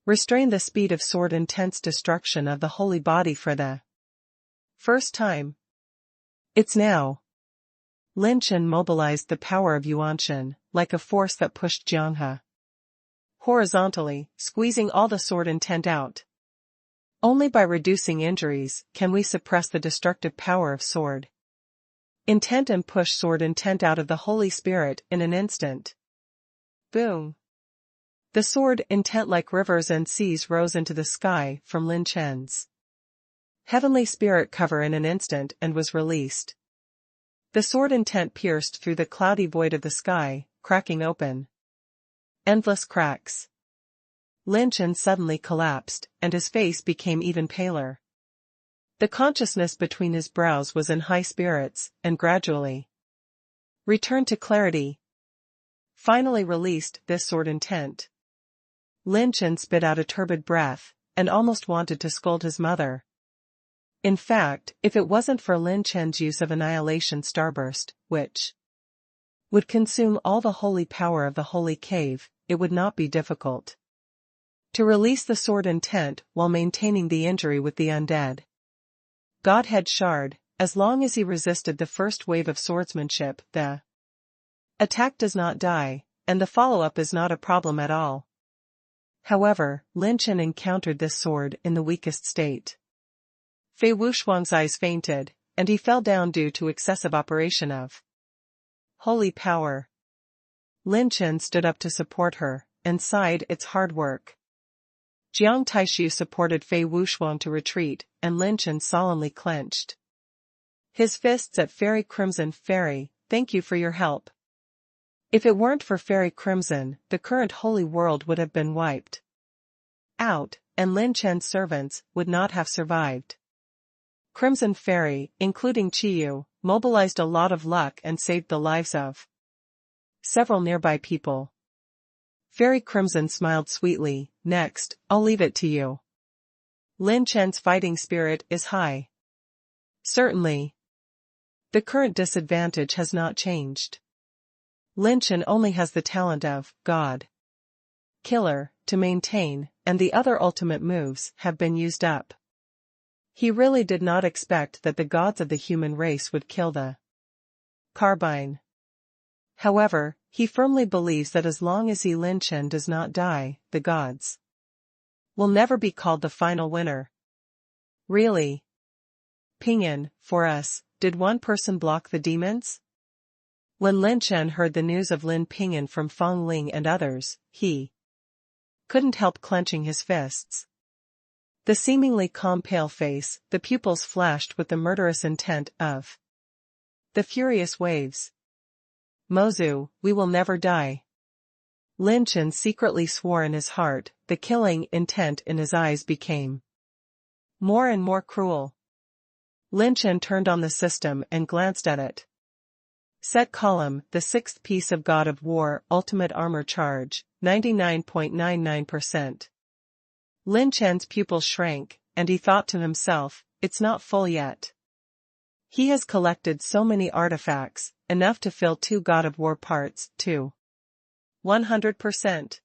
restrain the speed of sword intense destruction of the holy body for the first time. It's now. Lin Chen mobilized the power of Yuanshan, like a force that pushed Jianghe horizontally, squeezing all the sword intent out. Only by reducing injuries can we suppress the destructive power of sword intent and push sword intent out of the Holy Spirit in an instant. Boom! The sword intent like rivers and seas rose into the sky from Lin Chen's heavenly spirit cover in an instant and was released. The sword intent pierced through the cloudy void of the sky, cracking open endless cracks. Lin Chen suddenly collapsed, and his face became even paler. The consciousness between his brows was in high spirits, and gradually returned to clarity. Finally released this sword intent. Lin Chen spit out a turbid breath, and almost wanted to scold his mother. In fact, if it wasn't for Lin Chen's use of annihilation starburst, which would consume all the holy power of the holy cave, it would not be difficult to release the sword intent while maintaining the injury with the undead Godhead shard. As long as he resisted the first wave of swordsmanship, the attack does not die, and the follow-up is not a problem at all. However, Lin Chen encountered this sword in the weakest state. Fei Wuxuang's eyes fainted, and he fell down due to excessive operation of holy power. Lin Chen stood up to support her, and sighed, "It's hard work." Jiang Taishu supported Fei Wuxuang to retreat, and Lin Chen solemnly clenched his fists at Fairy Crimson. "Fairy, thank you for your help. If it weren't for Fairy Crimson, the current holy world would have been wiped out, and Lin Chen's servants would not have survived." Crimson Fairy, including Chiyu, mobilized a lot of luck and saved the lives of several nearby people. Fairy Crimson smiled sweetly. "Next, I'll leave it to you. Lin Chen's fighting spirit is high." "Certainly. The current disadvantage has not changed. Lin Chen only has the talent of God Killer to maintain, and the other ultimate moves have been used up. He really did not expect that the gods of the human race would kill the Carbine. However, he firmly believes that as long as Lin Chen does not die, the gods will never be called the final winner." "Really? Pingyan, for us, did one person block the demons?" When Lin Chen heard the news of Lin Pingyan from Feng Ling and others, he couldn't help clenching his fists. The seemingly calm pale face, the pupils flashed with the murderous intent of the furious waves. "Mozu, we will never die." Lin Chen secretly swore in his heart. The killing intent in his eyes became more and more cruel. Lin Chen turned on the system and glanced at it. Set column, the sixth piece of God of War, ultimate armor charge, 99.99%. Lin Chen's pupils shrank, and he thought to himself, "It's not full yet. He has collected so many artifacts, enough to fill 2 God of War parts, to 100%.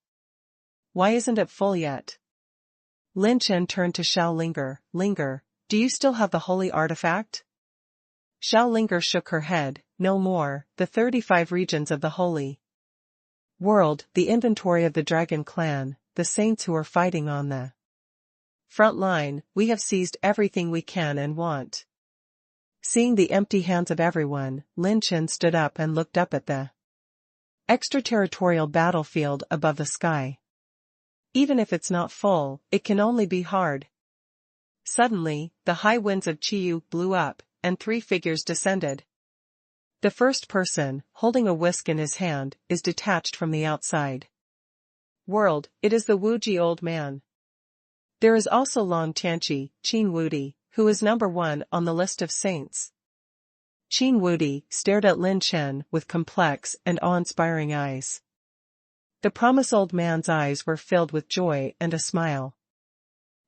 Why isn't it full yet?" Lin Chen turned to Xiao Linger. "Linger, do you still have the holy artifact?" Xiao Linger shook her head. "No more. The 35 regions of the holy world, the inventory of the dragon clan, the saints who are fighting on the front line, we have seized everything we can and want." Seeing the empty hands of everyone, Lin Chen stood up and looked up at the extraterritorial battlefield above the sky. "Even if it's not full, it can only be hard." Suddenly, the high winds of Chiyu blew up, and 3 figures descended The first person, holding a whisk in his hand, is detached from the outside world. It is the Wuji old man. There is also Long Tianqi, Qin Wudi, who is number 1 on the list of saints. Qin Wudi stared at Lin Chen with complex and awe-inspiring eyes. The promise old man's eyes were filled with joy and a smile.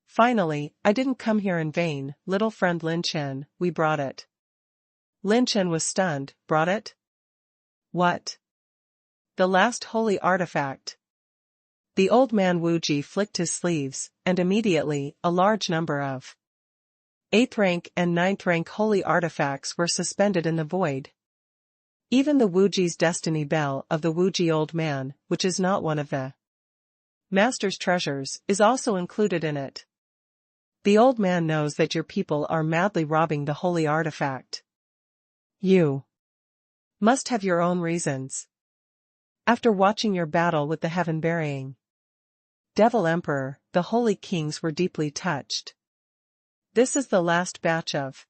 Finally, I didn't come here in vain, little friend Lin Chen, we brought it. Lin Chen was stunned. Brought it? What? The last holy artifact. The old man Wuji flicked his sleeves, and immediately, a large number of 8th rank and 9th rank holy artifacts were suspended in the void. Even the Wuji's destiny bell of the Wuji old man, which is not one of the master's treasures, is also included in it. The old man knows that your people are madly robbing the holy artifact. You must have your own reasons. After watching your battle with the heaven-burying Devil Emperor, the holy kings were deeply touched. This is the last batch of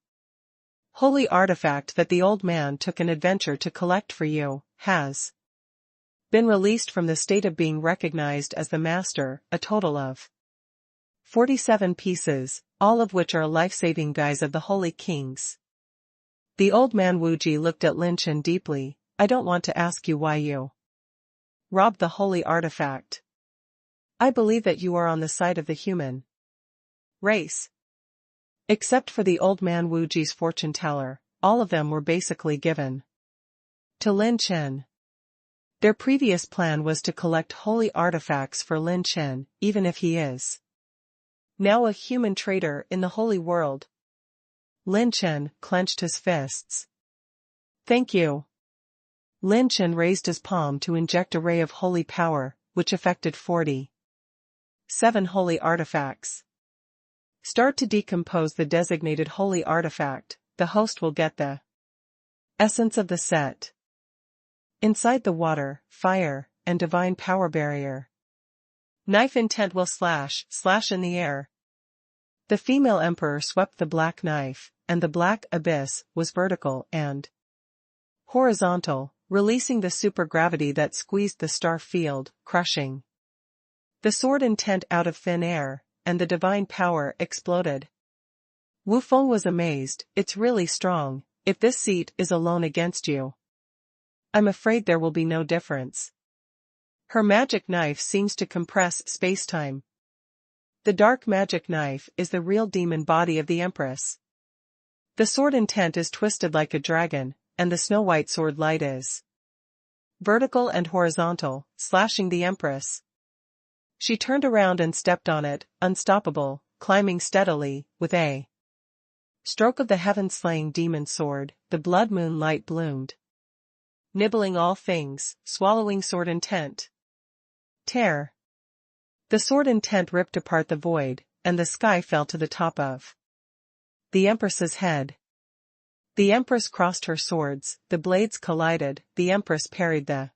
holy artifact that the old man took an adventure to collect for you, has been released from the state of being recognized as the master, a total of 47 pieces, all of which are life-saving guys of the holy kings. The old man Wuji looked at Lin Chen deeply. I don't want to ask you why you robbed the holy artifact. I believe that you are on the side of the human race. Except for the old man Wuji's fortune teller, all of them were basically given to Lin Chen. Their previous plan was to collect holy artifacts for Lin Chen, even if he is now a human trader in the holy world. Lin Chen clenched his fists. Thank you. Lin Chen raised his palm to inject a ray of holy power, which affected 47 holy artifacts. Start to decompose the designated holy artifact. The host will get the essence of the set. Inside the water, fire, and divine power barrier. Knife intent will slash in the air. The female emperor swept the black knife, and the black abyss was vertical and horizontal, releasing the supergravity that squeezed the star field, crushing the sword intent out of thin air, and the divine power exploded. Wu Feng was amazed. It's really strong. If this seat is alone against you, I'm afraid there will be no difference. Her magic knife seems to compress space-time. The dark magic knife is the real demon body of the Empress. The sword intent is twisted like a dragon, and the snow-white sword light is vertical and horizontal, slashing the Empress. She turned around and stepped on it, unstoppable, climbing steadily, with a stroke of the heaven-slaying demon sword. The blood moon light bloomed, nibbling all things, swallowing sword intent. Tear. The sword intent ripped apart the void, and the sky fell to the top of the Empress's head. The Empress crossed her swords, the blades collided, the Empress parried the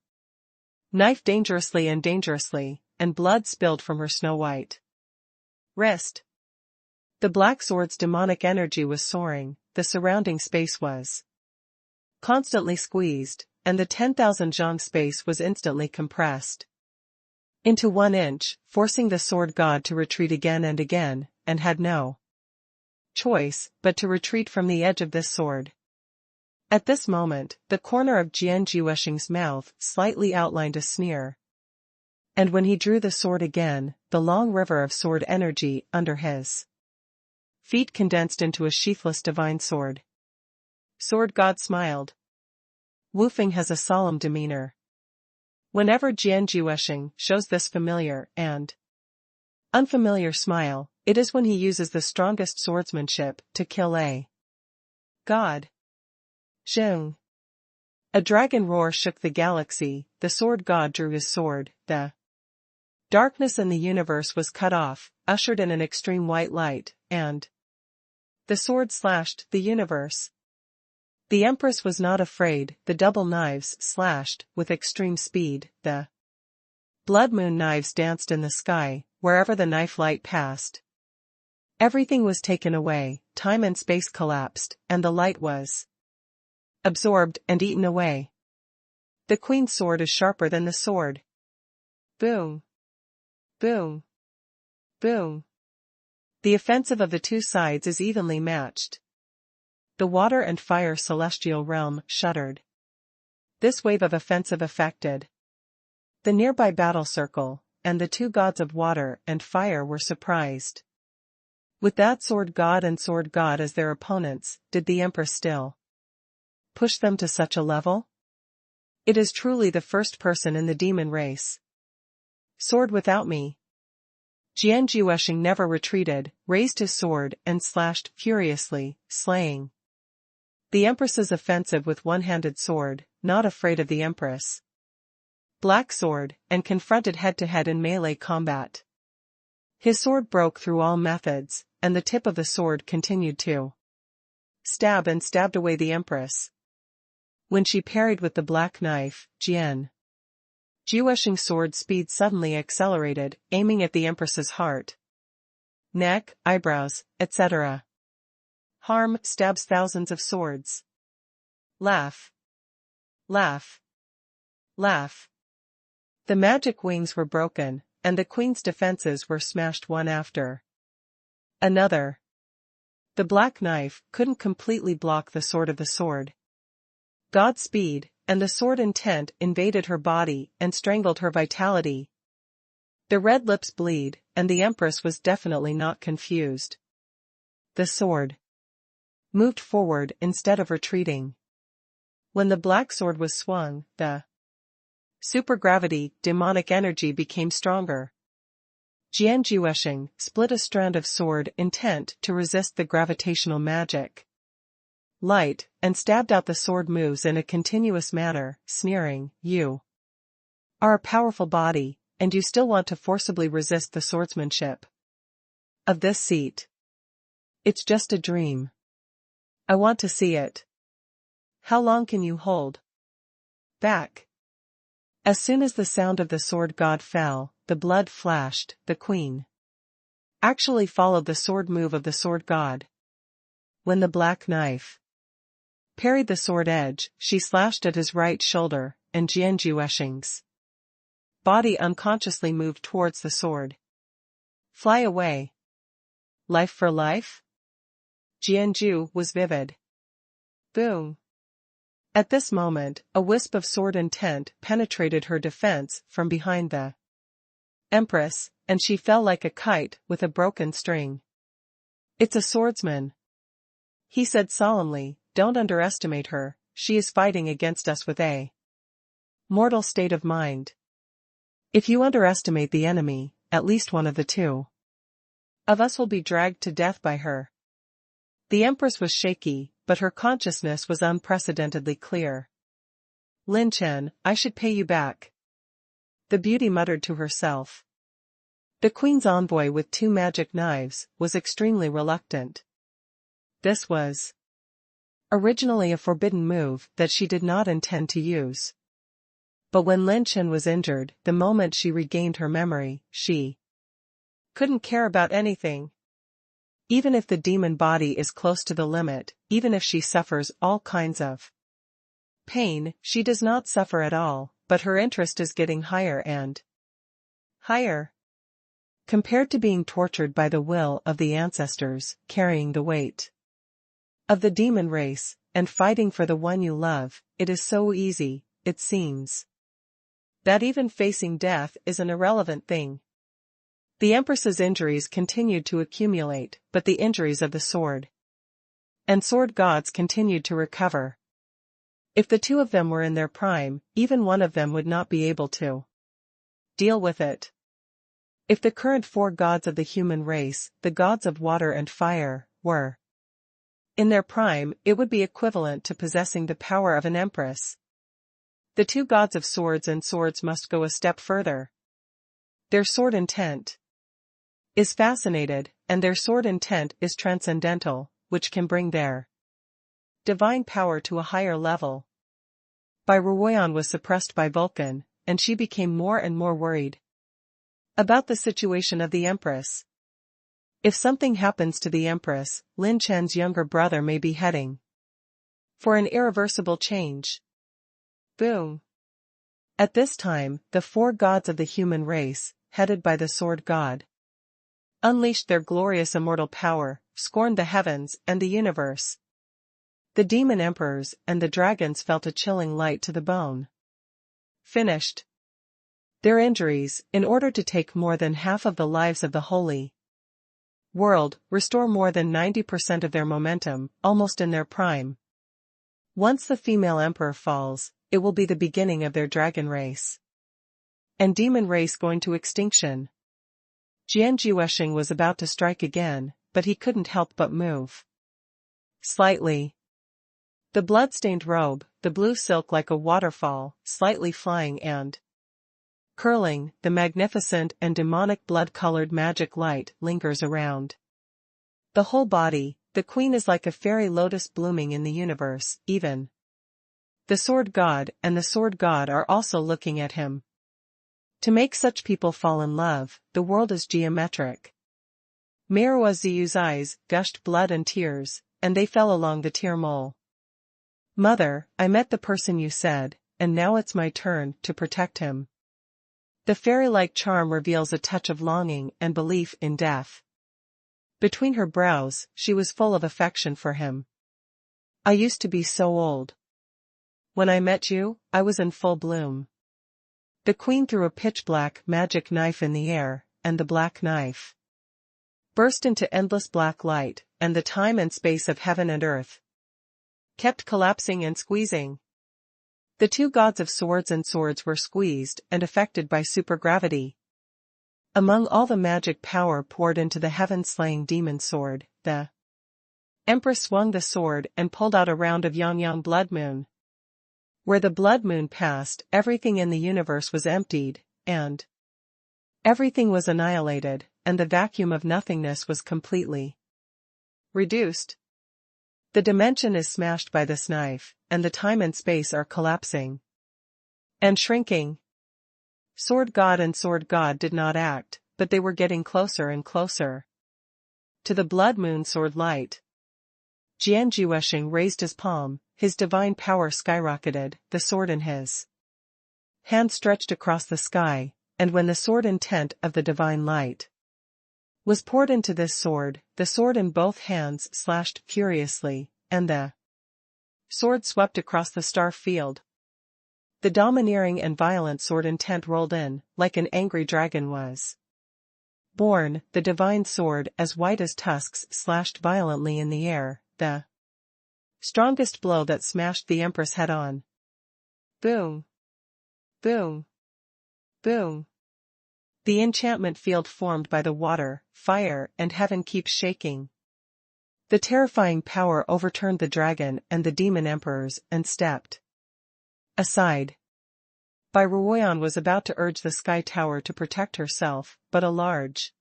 knife dangerously, and blood spilled from her snow-white wrist. The black sword's demonic energy was soaring, the surrounding space was constantly squeezed, and the 10,000 zhang space was instantly compressed into 1 inch, forcing the sword god to retreat again and again, and had no choice but to retreat from the edge of this sword. At this moment, the corner of Jian Jiweshing's mouth slightly outlined a sneer. And when he drew the sword again, the long river of sword energy under his feet condensed into a sheathless divine sword. Sword god smiled. Wu Feng has a solemn demeanor. Whenever Jian Jiweshing shows this familiar and unfamiliar smile, it is when he uses the strongest swordsmanship to kill a god. Zheng. A dragon roar shook the galaxy. The sword god drew his sword. The darkness in the universe was cut off, ushered in an extreme white light, and the sword slashed the universe. The Empress was not afraid. The double knives slashed with extreme speed. The blood moon knives danced in the sky, wherever the knife light passed. Everything was taken away, time and space collapsed, and the light was absorbed and eaten away. The queen's sword is sharper than the sword. Boom. Boom. Boom. The offensive of the two sides is evenly matched. The water and fire celestial realm shuddered. This wave of offensive affected the nearby battle circle, and the two gods of water and fire were surprised. With that sword god and sword god as their opponents, did the Empress still push them to such a level? It is truly the first person in the demon race. Sword without me. Jian Juesheng never retreated, raised his sword and slashed furiously, slaying the Empress's offensive with one-handed sword, not afraid of the Empress. Black sword, and confronted head-to-head in melee combat. His sword broke through all methods, and the tip of the sword continued to stab and stabbed away the Empress. When she parried with the black knife, Jian Juesheng's sword speed suddenly accelerated, aiming at the Empress's heart, neck, eyebrows, etc. Harm stabs thousands of swords. Laugh. Laugh. Laugh. The magic wings were broken, and the queen's defenses were smashed one after another. The black knife couldn't completely block the sword of the sword. Godspeed, and the sword intent invaded her body and strangled her vitality. The red lips bleed, and the Empress was definitely not confused. The sword moved forward instead of retreating. When the black sword was swung, the supergravity, demonic energy became stronger. Jian Juesheng split a strand of sword intent to resist the gravitational magic light, and stabbed out the sword moves in a continuous manner, sneering, "You are a powerful body, and you still want to forcibly resist the swordsmanship of this seat. It's just a dream. I want to see it. How long can you hold back?" As soon as the sound of the sword god fell, the blood flashed. The queen actually followed the sword move of the sword god. When the black knife parried the sword edge, she slashed at his right shoulder, and Jian Juesheng's body unconsciously moved towards the sword. Fly away. Life for life? Jian Ju was vivid. Boom. At this moment, a wisp of sword intent penetrated her defense from behind the Empress, and she fell like a kite with a broken string. "It's a swordsman," he said solemnly. "Don't underestimate her, she is fighting against us with a mortal state of mind. If you underestimate the enemy, at least one of the two of us will be dragged to death by her." The Empress was shaky, but her consciousness was unprecedentedly clear. "Lin Chen, I should pay you back," the beauty muttered to herself. The queen's envoy with two magic knives was extremely reluctant. This was originally a forbidden move that she did not intend to use. But when Lin Chen was injured, the moment she regained her memory, she couldn't care about anything. Even if the demon body is close to the limit, even if she suffers all kinds of pain, she does not suffer at all, but her interest is getting higher and higher. Compared to being tortured by the will of the ancestors, carrying the weight of the demon race, and fighting for the one you love, it is so easy, it seems, that even facing death is an irrelevant thing. The Empress's injuries continued to accumulate, but the injuries of the sword and sword gods continued to recover. If the two of them were in their prime, even one of them would not be able to deal with it. If the current four gods of the human race, the gods of water and fire, were in their prime, it would be equivalent to possessing the power of an empress. The two gods of swords and swords must go a step further. Their sword intent is fascinated, and their sword intent is transcendental, which can bring their divine power to a higher level. Bai Ruoyan was suppressed by Vulcan, and she became more and more worried about the situation of the Empress. If something happens to the Empress, Lin Chen's younger brother may be heading For an irreversible change. Boom. At this time, the 4 gods of the human race, headed by the sword god, unleashed their glorious immortal power, scorned the heavens and the universe. The demon emperors and the dragons felt a chilling light to the bone. Finished. Their injuries, in order to take more than half of the lives of the holy world, restore more than 90% of their momentum, almost in their prime. Once the female emperor falls, it will be the beginning of their dragon race and demon race going to extinction. Jianjuesheng was about to strike again, but he couldn't help but move slightly. The blood-stained robe, the blue silk like a waterfall, slightly flying and curling, the magnificent and demonic blood-colored magic light lingers around the whole body. The queen is like a fairy lotus blooming in the universe, even the sword god and the sword god are also looking at him. To make such people fall in love, the world is geometric. Meruo Ziyu's eyes gushed blood and tears, and they fell along the tear mole. Mother, I met the person you said, and now it's my turn to protect him. The fairy-like charm reveals a touch of longing and belief in death. Between her brows, she was full of affection for him. I used to be so old. When I met you, I was in full bloom. The queen threw a pitch-black magic knife in the air, and the black knife burst into endless black light, and the time and space of heaven and earth kept collapsing and squeezing. The 2 gods of swords and swords were squeezed and affected by supergravity. Among all the magic power poured into the heaven-slaying demon sword, the Empress swung the sword and pulled out a round of Yang blood moon. Where the blood moon passed, everything in the universe was emptied, and everything was annihilated, and the vacuum of nothingness was completely reduced. The dimension is smashed by this knife, and the time and space are collapsing and shrinking. Sword god and sword god did not act, but they were getting closer and closer to the blood moon sword light. Jianjuesheng raised his palm, his divine power skyrocketed, the sword in his hand stretched across the sky, and when the sword intent of the divine light was poured into this sword, the sword in both hands slashed furiously, and the sword swept across the star field. The domineering and violent sword intent rolled in, like an angry dragon was born, the divine sword as white as tusks slashed violently in the air, the strongest blow that smashed the empress head on. Boom. Boom. Boom. The enchantment field formed by the water, fire, and heaven keeps shaking. The terrifying power overturned the dragon and the demon emperors and stepped aside. Bai Ruoyan was about to urge the sky tower to protect herself, but a large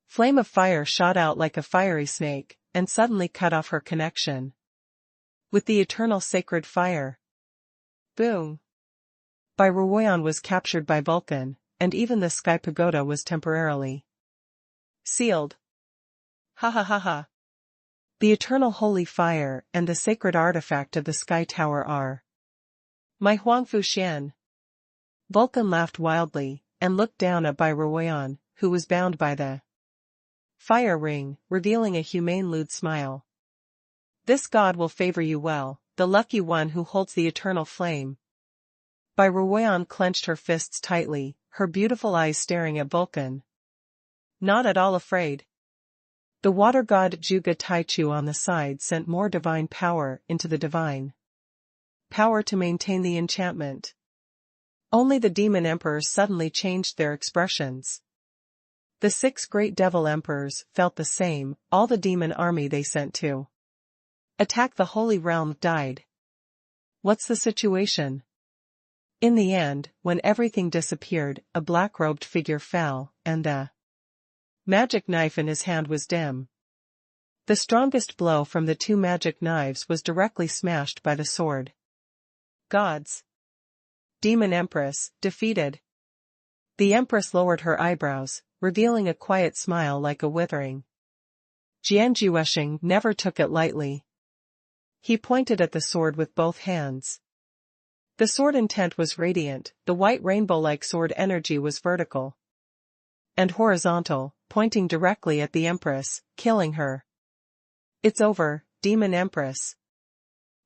flame of fire shot out like a fiery snake, and suddenly cut off her connection with the eternal sacred fire. Boom. Bai Ruoyan was captured by Vulcan, and even the sky pagoda was temporarily sealed. Ha ha ha ha. The eternal holy fire and the sacred artifact of the sky tower are my Huangfu Xian. Vulcan laughed wildly, and looked down at Bai Ruoyan, who was bound by the fire ring, revealing a humane lewd smile. This god will favor you well, the lucky one who holds the eternal flame. Bai Ruoyan clenched her fists tightly, her beautiful eyes staring at Vulcan. Not at all afraid. The water god Zhuge Taichu on the side sent more divine power into the divine power to maintain the enchantment. Only the demon emperors suddenly changed their expressions. The 6 great devil emperors felt the same, all the demon army they sent to attack the holy realm died. What's the situation? In the end, when everything disappeared, a black-robed figure fell, and the magic knife in his hand was dim. The strongest blow from the 2 magic knives was directly smashed by the sword. Gods. Demon Empress, defeated. The Empress lowered her eyebrows, revealing a quiet smile like a withering. Jianjuesheng never took it lightly. He pointed at the sword with both hands. The sword intent was radiant, the white rainbow-like sword energy was vertical and horizontal, pointing directly at the Empress, killing her. It's over, Demon Empress.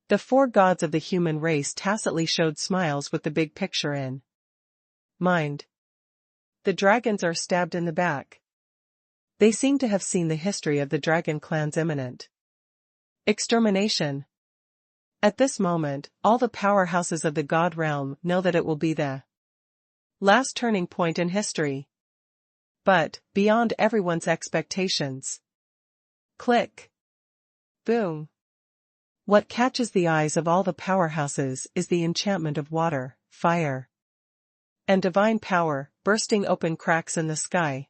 The four gods of the human race tacitly showed smiles with the big picture in mind. The dragons are stabbed in the back. They seem to have seen the history of the dragon clan's imminent extermination. At this moment, all the powerhouses of the god realm know that it will be the last turning point in history. But, beyond everyone's expectations. Click. Boom. What catches the eyes of all the powerhouses is the enchantment of water, fire, and divine power, bursting open cracks in the sky.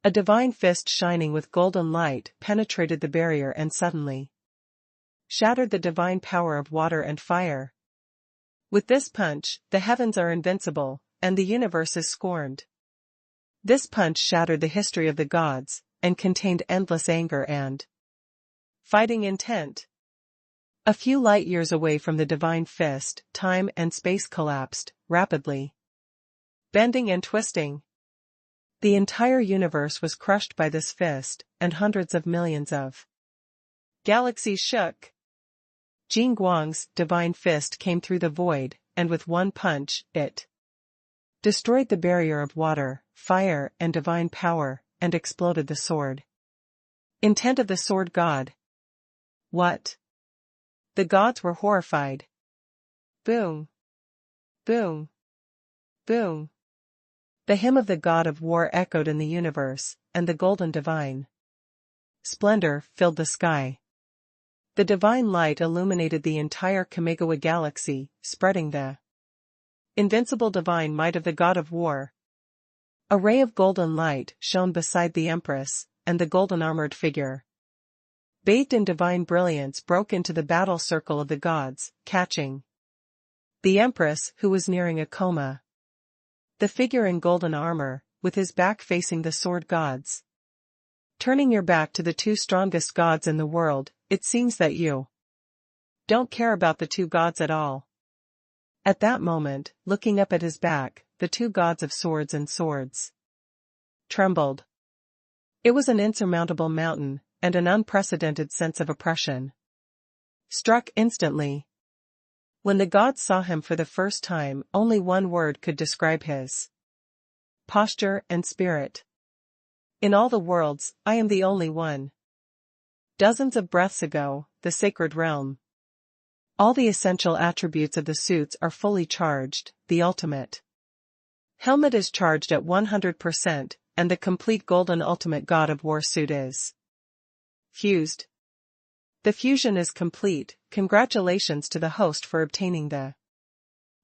A divine fist shining with golden light penetrated the barrier and suddenly shattered the divine power of water and fire. With this punch, the heavens are invincible, and the universe is scorned. This punch shattered the history of the gods, and contained endless anger and fighting intent. A few light years away from the divine fist, time and space collapsed, rapidly bending and twisting. The entire universe was crushed by this fist, and hundreds of millions of galaxies shook. Jing Guang's divine fist came through the void, and with one punch, it destroyed the barrier of water, fire, and divine power, and exploded the sword. Intent of the sword god. What? The gods were horrified. Boom. Boom. Boom. The hymn of the god of war echoed in the universe, and the golden divine splendor filled the sky. The divine light illuminated the entire Kamigawa galaxy, spreading the invincible divine might of the god of war. A ray of golden light shone beside the Empress, and the golden armored figure, bathed in divine brilliance, broke into the battle circle of the gods, catching the Empress, who was nearing a coma. The figure in golden armor, with his back facing the sword gods. Turning your back to the two strongest gods in the world, it seems that you don't care about the two gods at all. At that moment, looking up at his back, the two gods of swords and swords trembled. It was an insurmountable mountain, and an unprecedented sense of oppression struck instantly. When the gods saw him for the first time, only one word could describe his posture and spirit. In all the worlds, I am the only one. Dozens of breaths ago, the sacred realm. All the essential attributes of the suits are fully charged, the ultimate helmet is charged at 100%, and the complete golden ultimate god of war suit is fused. The fusion is complete. Congratulations to the host for obtaining the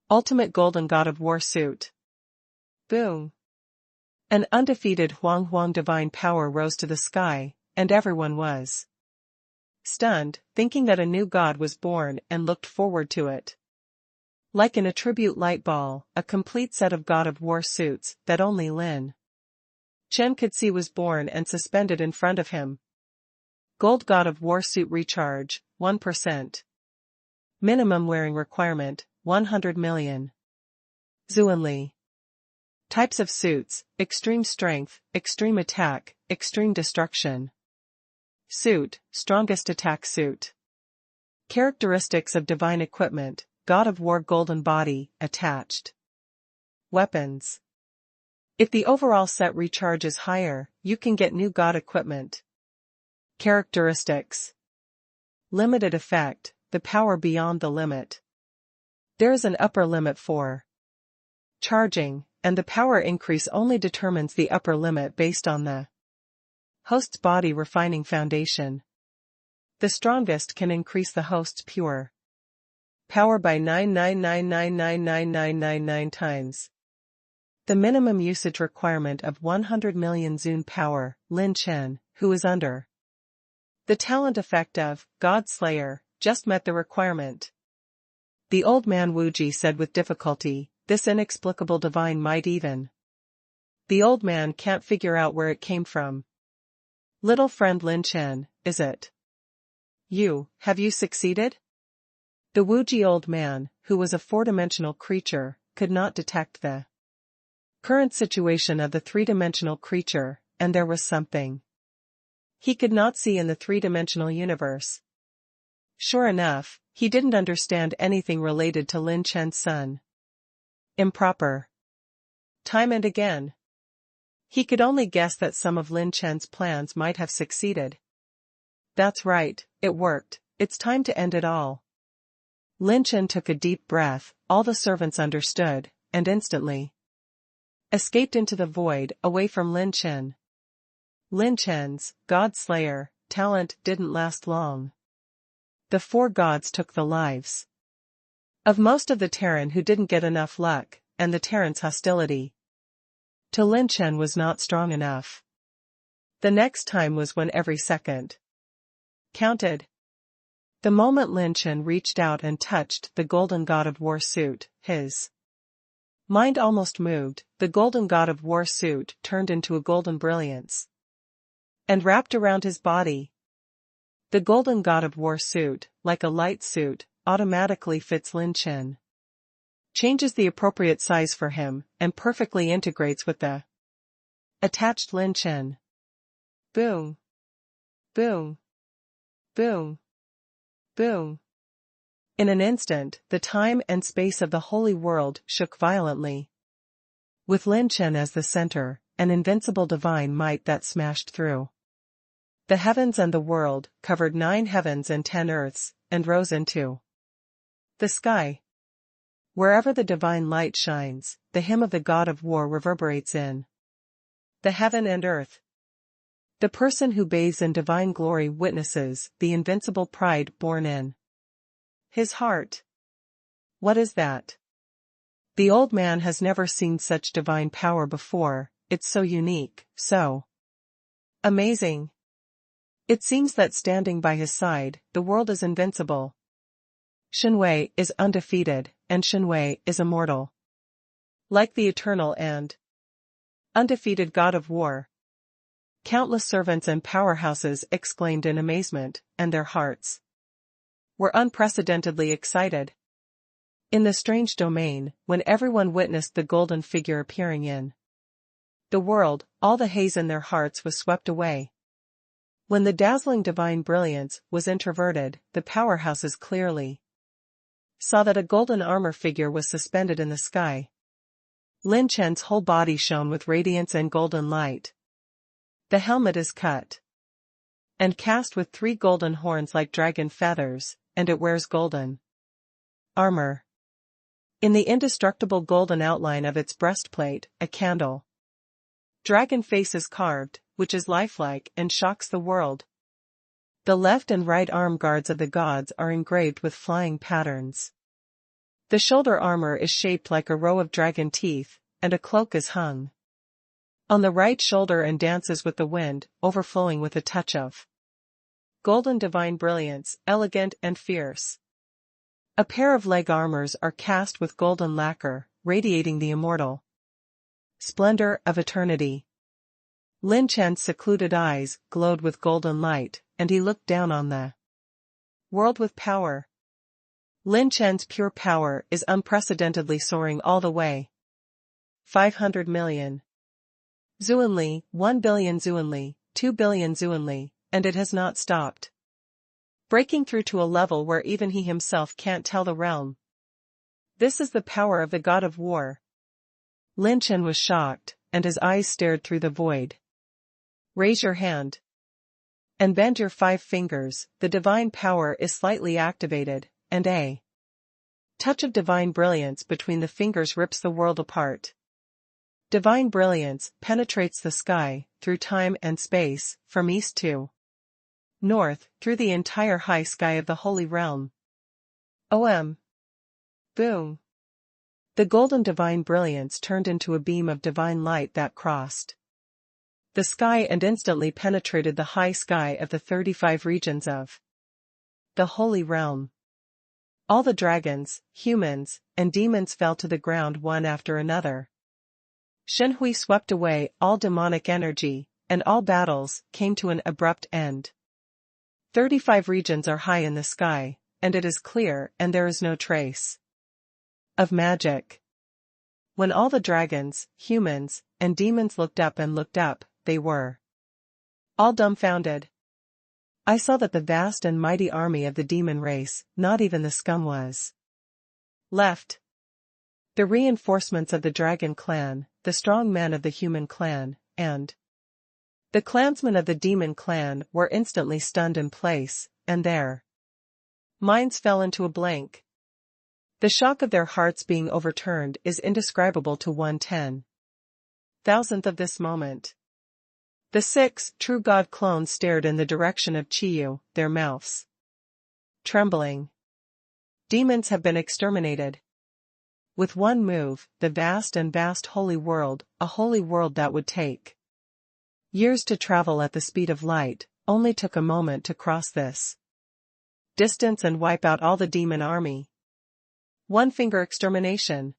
ultimate golden god of war suit. Boom. An undefeated Huang divine power rose to the sky, and everyone was stunned, thinking that a new god was born, and looked forward to it. Like an attribute light ball, a complete set of god of war suits that only Lin Chen could see was born and suspended in front of him. Gold god of war suit recharge, 1%. Minimum wearing requirement, 100 million. Zuanli. Types of suits: extreme strength, extreme attack, extreme destruction. Suit: strongest attack suit. Characteristics of divine equipment: god of war golden body, attached weapons. If the overall set recharge is higher, you can get new god equipment. Characteristics: limited effect, the power beyond the limit. There is an upper limit for charging, and the power increase only determines the upper limit based on the host's body refining foundation. The strongest can increase the host's pure power by 999999999 times. The minimum usage requirement of 100 million Zune power. Lin Chen, who is under the talent effect of God Slayer, just met the requirement. The old man Wuji said with difficulty, this inexplicable divine might even. The old man can't figure out where it came from. Little friend Lin Chen, is it Have you succeeded? The Wuji old man, who was a four-dimensional creature, could not detect the current situation of the three-dimensional creature, and there was something he could not see in the three-dimensional universe. Sure enough, he didn't understand anything related to Lin Chen's son. Improper. Time and again. He could only guess that some of Lin Chen's plans might have succeeded. That's right, it worked, it's time to end it all. Lin Chen took a deep breath, all the servants understood, and instantly escaped into the void, away from Lin Chen. Lin Chen's, God Slayer, talent didn't last long. The four gods took the lives of most of the Terran who didn't get enough luck, and the Terran's hostility to Lin Chen was not strong enough. The next time was when every second counted. The moment Lin Chen reached out and touched the golden god of war suit, his mind almost moved. The golden god of war suit turned into a golden brilliance and wrapped around his body. The golden god of war suit, like a light suit, automatically fits Lin Chen, changes the appropriate size for him, and perfectly integrates with the attached Lin Chen. Boom. Boom. Boom. Boom. In an instant, the time and space of the holy world shook violently. With Lin Chen as the center, an invincible divine might that smashed through the heavens and the world, covered 9 heavens and 10 earths, and rose into the sky. Wherever the divine light shines, the hymn of the god of war reverberates in the heaven and earth. The person who bathes in divine glory witnesses the invincible pride born in his heart. What is that? The old man has never seen such divine power before. It's so unique, so amazing. It seems that standing by his side, the world is invincible. Shenwei is undefeated, and Shenwei is immortal. Like the eternal and undefeated god of war. Countless servants and powerhouses exclaimed in amazement, and their hearts were unprecedentedly excited. In the strange domain, when everyone witnessed the golden figure appearing in the world, all the haze in their hearts was swept away. When the dazzling divine brilliance was introverted, the powerhouses clearly saw that a golden armor figure was suspended in the sky. Lin Chen's whole body shone with radiance and golden light. The helmet is cut and cast with 3 golden horns like dragon feathers, and it wears golden armor. In the indestructible golden outline of its breastplate, a candle dragon face is carved, which is lifelike and shocks the world. The left and right arm guards of the gods are engraved with flying patterns. The shoulder armor is shaped like a row of dragon teeth, and a cloak is hung on the right shoulder and dances with the wind, overflowing with a touch of golden divine brilliance, elegant and fierce. A pair of leg armors are cast with golden lacquer, radiating the immortal splendor of eternity. Lin Chen's secluded eyes glowed with golden light, and he looked down on the world with power. Lin Chen's pure power is unprecedentedly soaring all the way. 500 million Zuanli, 1 billion Zuanli, 2 billion Zuanli, and it has not stopped. Breaking through to a level where even he himself can't tell the realm. This is the power of the god of war. Lin Chen was shocked, and his eyes stared through the void. Raise your hand and bend your 5 fingers. The divine power is slightly activated, and a touch of divine brilliance between the fingers rips the world apart. Divine brilliance penetrates the sky, through time and space, from east to north, through the entire high sky of the holy realm. Om. Boom. The golden divine brilliance turned into a beam of divine light that crossed the sky and instantly penetrated the high sky of the 35 regions of the holy realm. All the dragons, humans, and demons fell to the ground one after another. Shenhui swept away all demonic energy, and all battles came to an abrupt end. 35 regions are high in the sky, and it is clear and there is no trace of magic. When all the dragons, humans, and demons looked up, they were all dumbfounded. I saw that the vast and mighty army of the demon race, not even the scum was left. The reinforcements of the dragon clan, the strong men of the human clan, and the clansmen of the demon clan were instantly stunned in place, and their minds fell into a blank. The shock of their hearts being overturned is indescribable to 1/10,000th of this moment. The 6 true god clones stared in the direction of Chiyu, their mouths trembling. Demons have been exterminated. With one move, the vast holy world, a holy world that would take years to travel at the speed of light, only took a moment to cross this distance and wipe out all the demon army. One-finger extermination.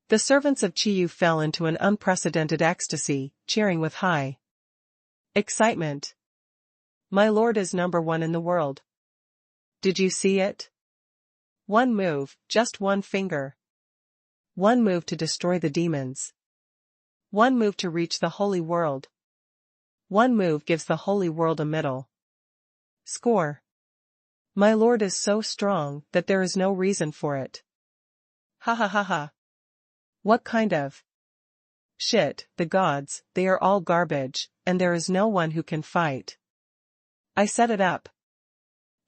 The servants of Chiyu fell into an unprecedented ecstasy, cheering with high excitement. My lord is number 1 in the world. Did you see it? One move, just one finger. One move to destroy the demons. One move to reach the holy world. One move gives the holy world a middle score. My lord is so strong that there is no reason for it. Ha ha ha ha. What kind of shit, the gods, they are all garbage, and there is no one who can fight. I set it up.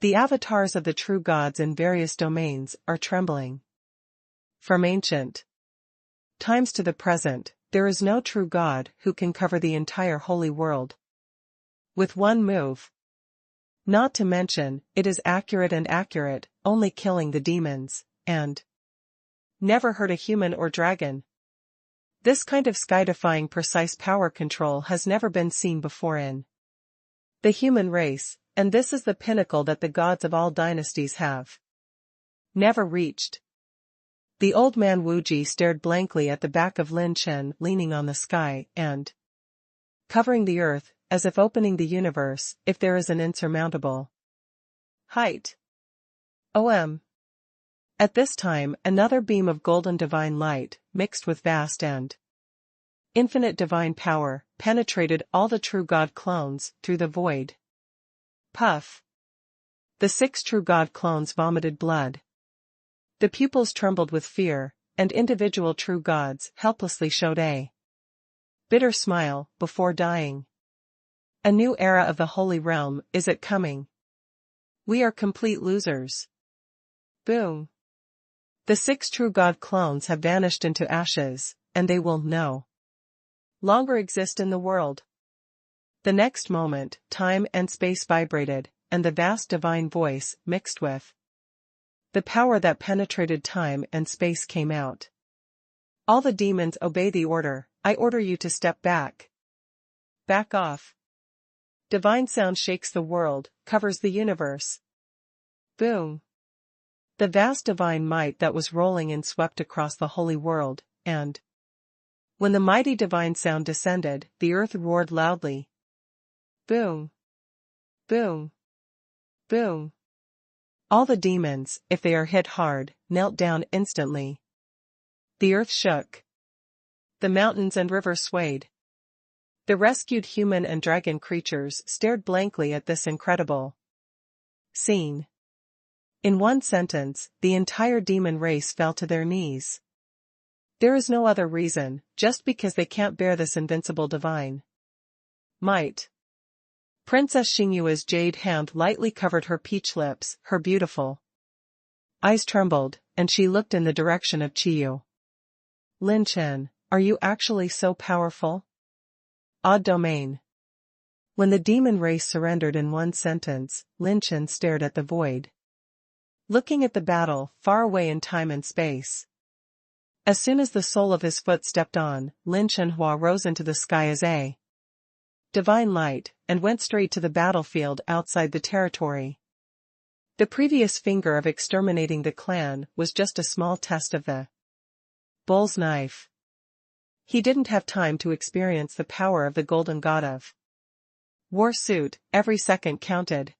The avatars of the true gods in various domains are trembling. From ancient times to the present, there is no true god who can cover the entire holy world with one move. Not to mention, it is accurate, only killing the demons, and never hurt a human or dragon. This kind of sky-defying precise power control has never been seen before in the human race, and this is the pinnacle that the gods of all dynasties have never reached. The old man Wuji stared blankly at the back of Lin Chen leaning on the sky and covering the earth, as if opening the universe, if there is an insurmountable height. At this time, another beam of golden divine light, mixed with vast and infinite divine power, penetrated all the true god clones through the void. Puff. The 6 true god clones vomited blood. The pupils trembled with fear, and individual true gods helplessly showed a bitter smile before dying. A new era of the holy realm, is it coming? We are complete losers. Boom. The 6 true god clones have vanished into ashes, and they will no longer exist in the world. The next moment, time and space vibrated, and the vast divine voice, mixed with the power that penetrated time and space, came out. All the demons obey the order. I order you to step back. Back off. Divine sound shakes the world, covers the universe. Boom. The vast divine might that was rolling in swept across the holy world, and when the mighty divine sound descended, the earth roared loudly. Boom. Boom. Boom. All the demons, if they are hit hard, knelt down instantly. The earth shook. The mountains and rivers swayed. The rescued human and dragon creatures stared blankly at this incredible scene. In one sentence, the entire demon race fell to their knees. There is no other reason, just because they can't bear this invincible divine might. Princess Xingyu's jade hand lightly covered her peach lips, her beautiful eyes trembled, and she looked in the direction of Chiyu. Lin Chen, are you actually so powerful? Odd domain. When the demon race surrendered in one sentence, Lin Chen stared at the void, looking at the battle, far away in time and space. As soon as the sole of his foot stepped on, Lin Chenhua rose into the sky as a divine light, and went straight to the battlefield outside the territory. The previous finger of exterminating the clan was just a small test of the bull's knife. He didn't have time to experience the power of the golden god of war suit. Every second counted.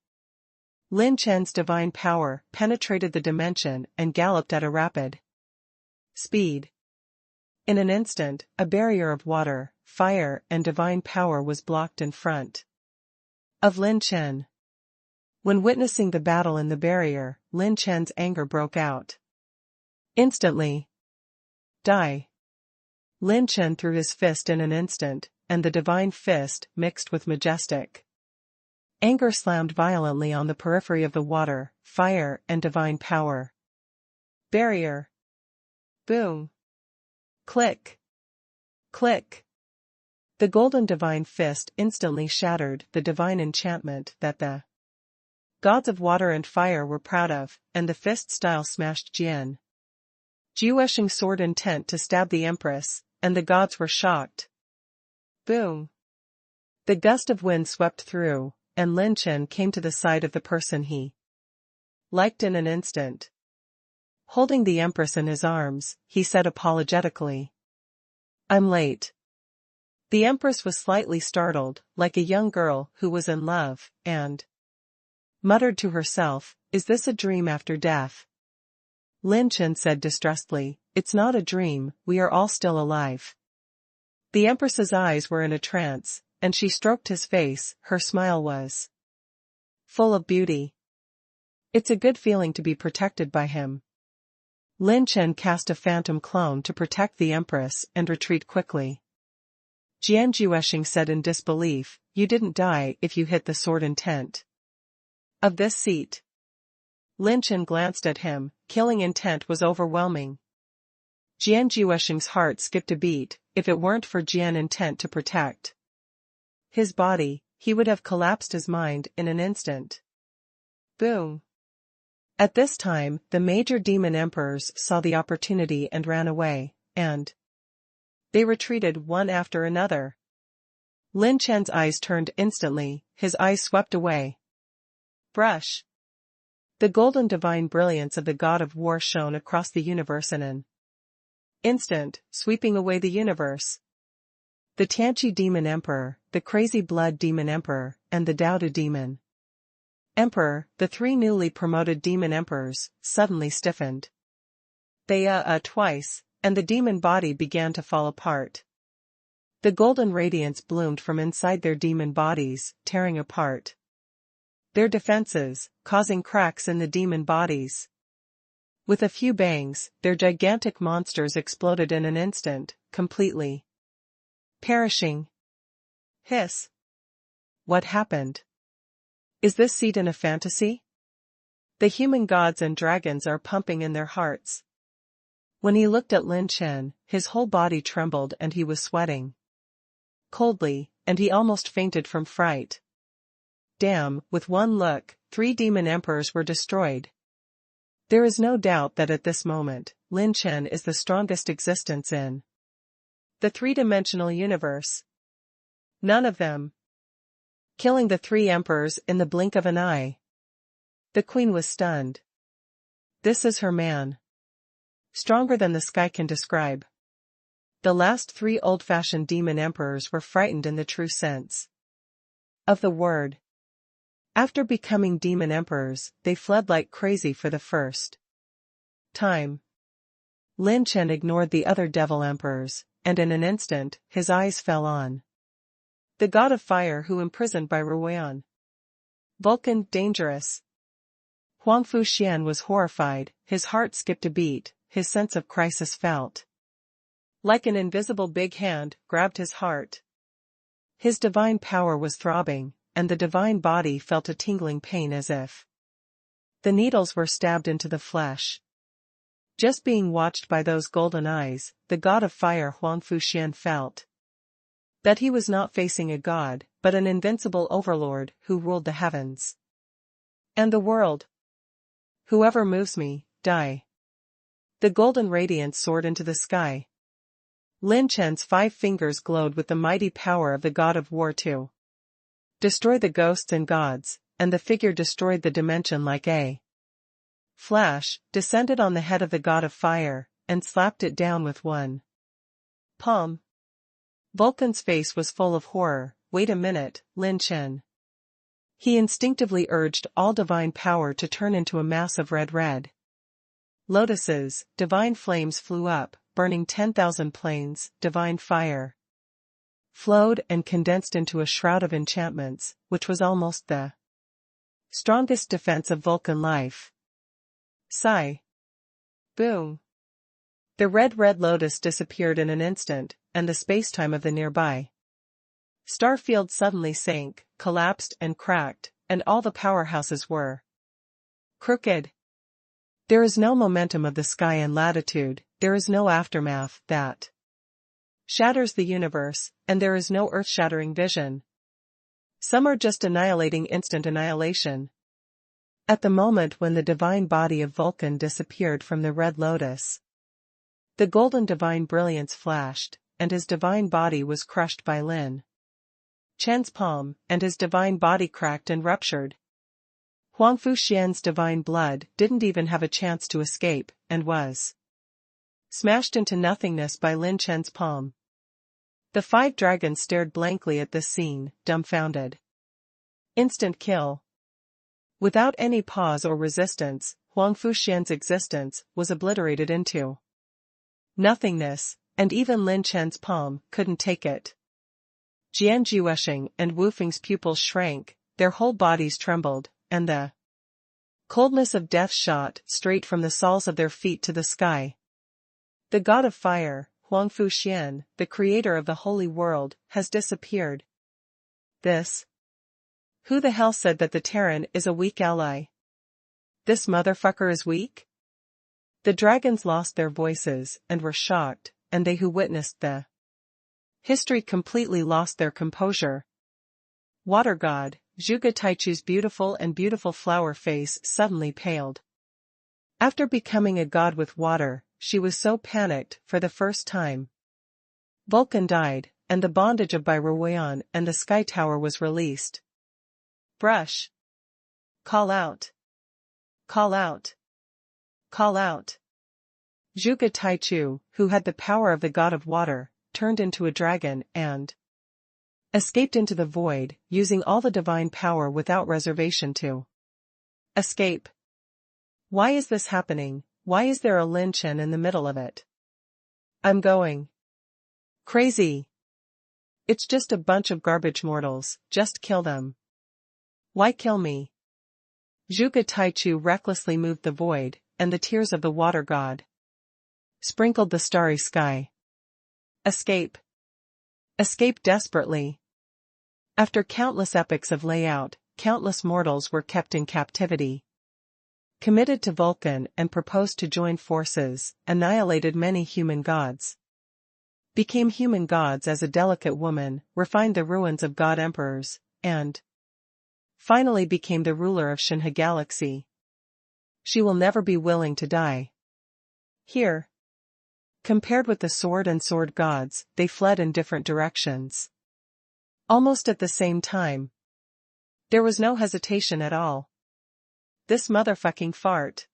Lin Chen's divine power penetrated the dimension and galloped at a rapid speed. In an instant, a barrier of water, fire, and divine power was blocked in front of Lin Chen. When witnessing the battle in the barrier, Lin Chen's anger broke out. Instantly. Die. Lin Chen threw his fist in an instant, and the divine fist mixed with majestic anger slammed violently on the periphery of the water, fire, and divine power. Barrier. Boom. Click. Click. The golden divine fist instantly shattered the divine enchantment that the gods of water and fire were proud of, and the fist style smashed Jiueshing's sword intent to stab the empress, and the gods were shocked. Boom. The gust of wind swept through, and Lin Chen came to the side of the person he liked in an instant. Holding the empress in his arms, he said apologetically, "I'm late." The empress was slightly startled, like a young girl who was in love, and muttered to herself, "Is this a dream after death?" Lin Chen said distressedly, "It's not a dream, we are all still alive." The empress's eyes were in a trance, and she stroked his face. Her smile was full of beauty. It's a good feeling to be protected by him. Lin Chen cast a phantom clone to protect the empress and retreat quickly. Jiueshing said in disbelief, "You didn't die if you hit the sword intent of this seat." Lin Chen glanced at him. Killing intent was overwhelming. Jiueshing's heart skipped a beat. If it weren't for Jian intent to protect his body, he would have collapsed his mind in an instant. Boom. At this time, the major demon emperors saw the opportunity and ran away, and they retreated one after another. Lin Chen's eyes turned instantly, his eyes swept away. Brush. The golden divine brilliance of the god of war shone across the universe in an instant, sweeping away the universe. The Tianqi demon emperor, the crazy blood demon emperor, and the Daoda demon emperor, the three newly promoted demon emperors, suddenly stiffened. They twice, and the demon body began to fall apart. The golden radiance bloomed from inside their demon bodies, tearing apart their defenses, causing cracks in the demon bodies. With a few bangs, their gigantic monsters exploded in an instant, completely perishing. Hiss. What happened? Is this seat in a fantasy? The human gods and dragons are pumping in their hearts. When he looked at Lin Chen, his whole body trembled and he was sweating coldly, and he almost fainted from fright. Damn, with one look, 3 demon emperors were destroyed. There is no doubt that at this moment, Lin Chen is the strongest existence in the three-dimensional universe. None of them killing the 3 emperors in the blink of an eye. The queen was stunned. This is her man. Stronger than the sky can describe. The last 3 old-fashioned demon emperors were frightened in the true sense of the word. After becoming demon emperors, they fled like crazy for the first time. Lin Chen ignored the other devil emperors, and in an instant, his eyes fell on the god of fire who imprisoned by rune. Vulcan, dangerous. Huang Fuxian was horrified, his heart skipped a beat, his sense of crisis felt like an invisible big hand grabbed his heart. His divine power was throbbing, and the divine body felt a tingling pain as if the needles were stabbed into the flesh. Just being watched by those golden eyes, the god of fire Huang Fuxian felt that he was not facing a god, but an invincible overlord who ruled the heavens and the world. Whoever moves me, die. The golden radiance soared into the sky. Lin Chen's 5 fingers glowed with the mighty power of the god of war to destroy the ghosts and gods, and the figure destroyed the dimension like a flash, descended on the head of the god of fire, and slapped it down with one palm. Vulcan's face was full of horror. Wait a minute, Lin Chen. He instinctively urged all divine power to turn into a mass of red. Lotuses, divine flames flew up, burning 10,000 planes, divine fire flowed and condensed into a shroud of enchantments, which was almost the strongest defense of Vulcan life. Sigh. Boom. The red lotus disappeared in an instant, and the spacetime of the nearby starfield suddenly sank, collapsed and cracked, and all the powerhouses were crooked. There is no momentum of the sky and latitude, there is no aftermath that shatters the universe, and there is no earth-shattering vision. Some are just annihilating instant annihilation. At the moment when the divine body of Vulcan disappeared from the red lotus, the golden divine brilliance flashed, and his divine body was crushed by Lin Chen's palm, and his divine body cracked and ruptured. Huang Fuxian's divine blood didn't even have a chance to escape, and was smashed into nothingness by Lin Chen's palm. The 5 dragons stared blankly at this scene, dumbfounded. Instant kill. Without any pause or resistance, Huang Fuxian's existence was obliterated into nothingness, and even Lin Chen's palm couldn't take it. Jian Juesheng and Wu Feng's pupils shrank, their whole bodies trembled, and the coldness of death shot straight from the soles of their feet to the sky. The god of fire, Huang Fuxian, the creator of the holy world, has disappeared. This? Who the hell said that the Terran is a weak ally? This motherfucker is weak? The dragons lost their voices and were shocked, and they who witnessed the history completely lost their composure. Water god, Zhuge Taichu's beautiful flower face suddenly paled. After becoming a god with water, she was so panicked for the first time. Vulcan died, and the bondage of Bairuoyan and the Sky Tower was released. Brush. Call out. Call out. Call out. Zhuge Taichu, who had the power of the god of water, turned into a dragon and escaped into the void, using all the divine power without reservation to escape. Why is this happening? Why is there a Lin Chen in the middle of it? I'm going crazy. It's just a bunch of garbage mortals, just kill them. Why kill me? Zhuge Taichu recklessly moved the void, and the tears of the water god sprinkled the starry sky. Escape. Escape desperately. After countless epochs of layout, countless mortals were kept in captivity. Committed to Vulcan and proposed to join forces, annihilated many human gods. Became human gods as a delicate woman, refined the ruins of god emperors, and finally became the ruler of Shinhe Galaxy. She will never be willing to die. Here. Compared with the sword and sword gods, they fled in different directions. Almost at the same time. There was no hesitation at all. This motherfucking fart.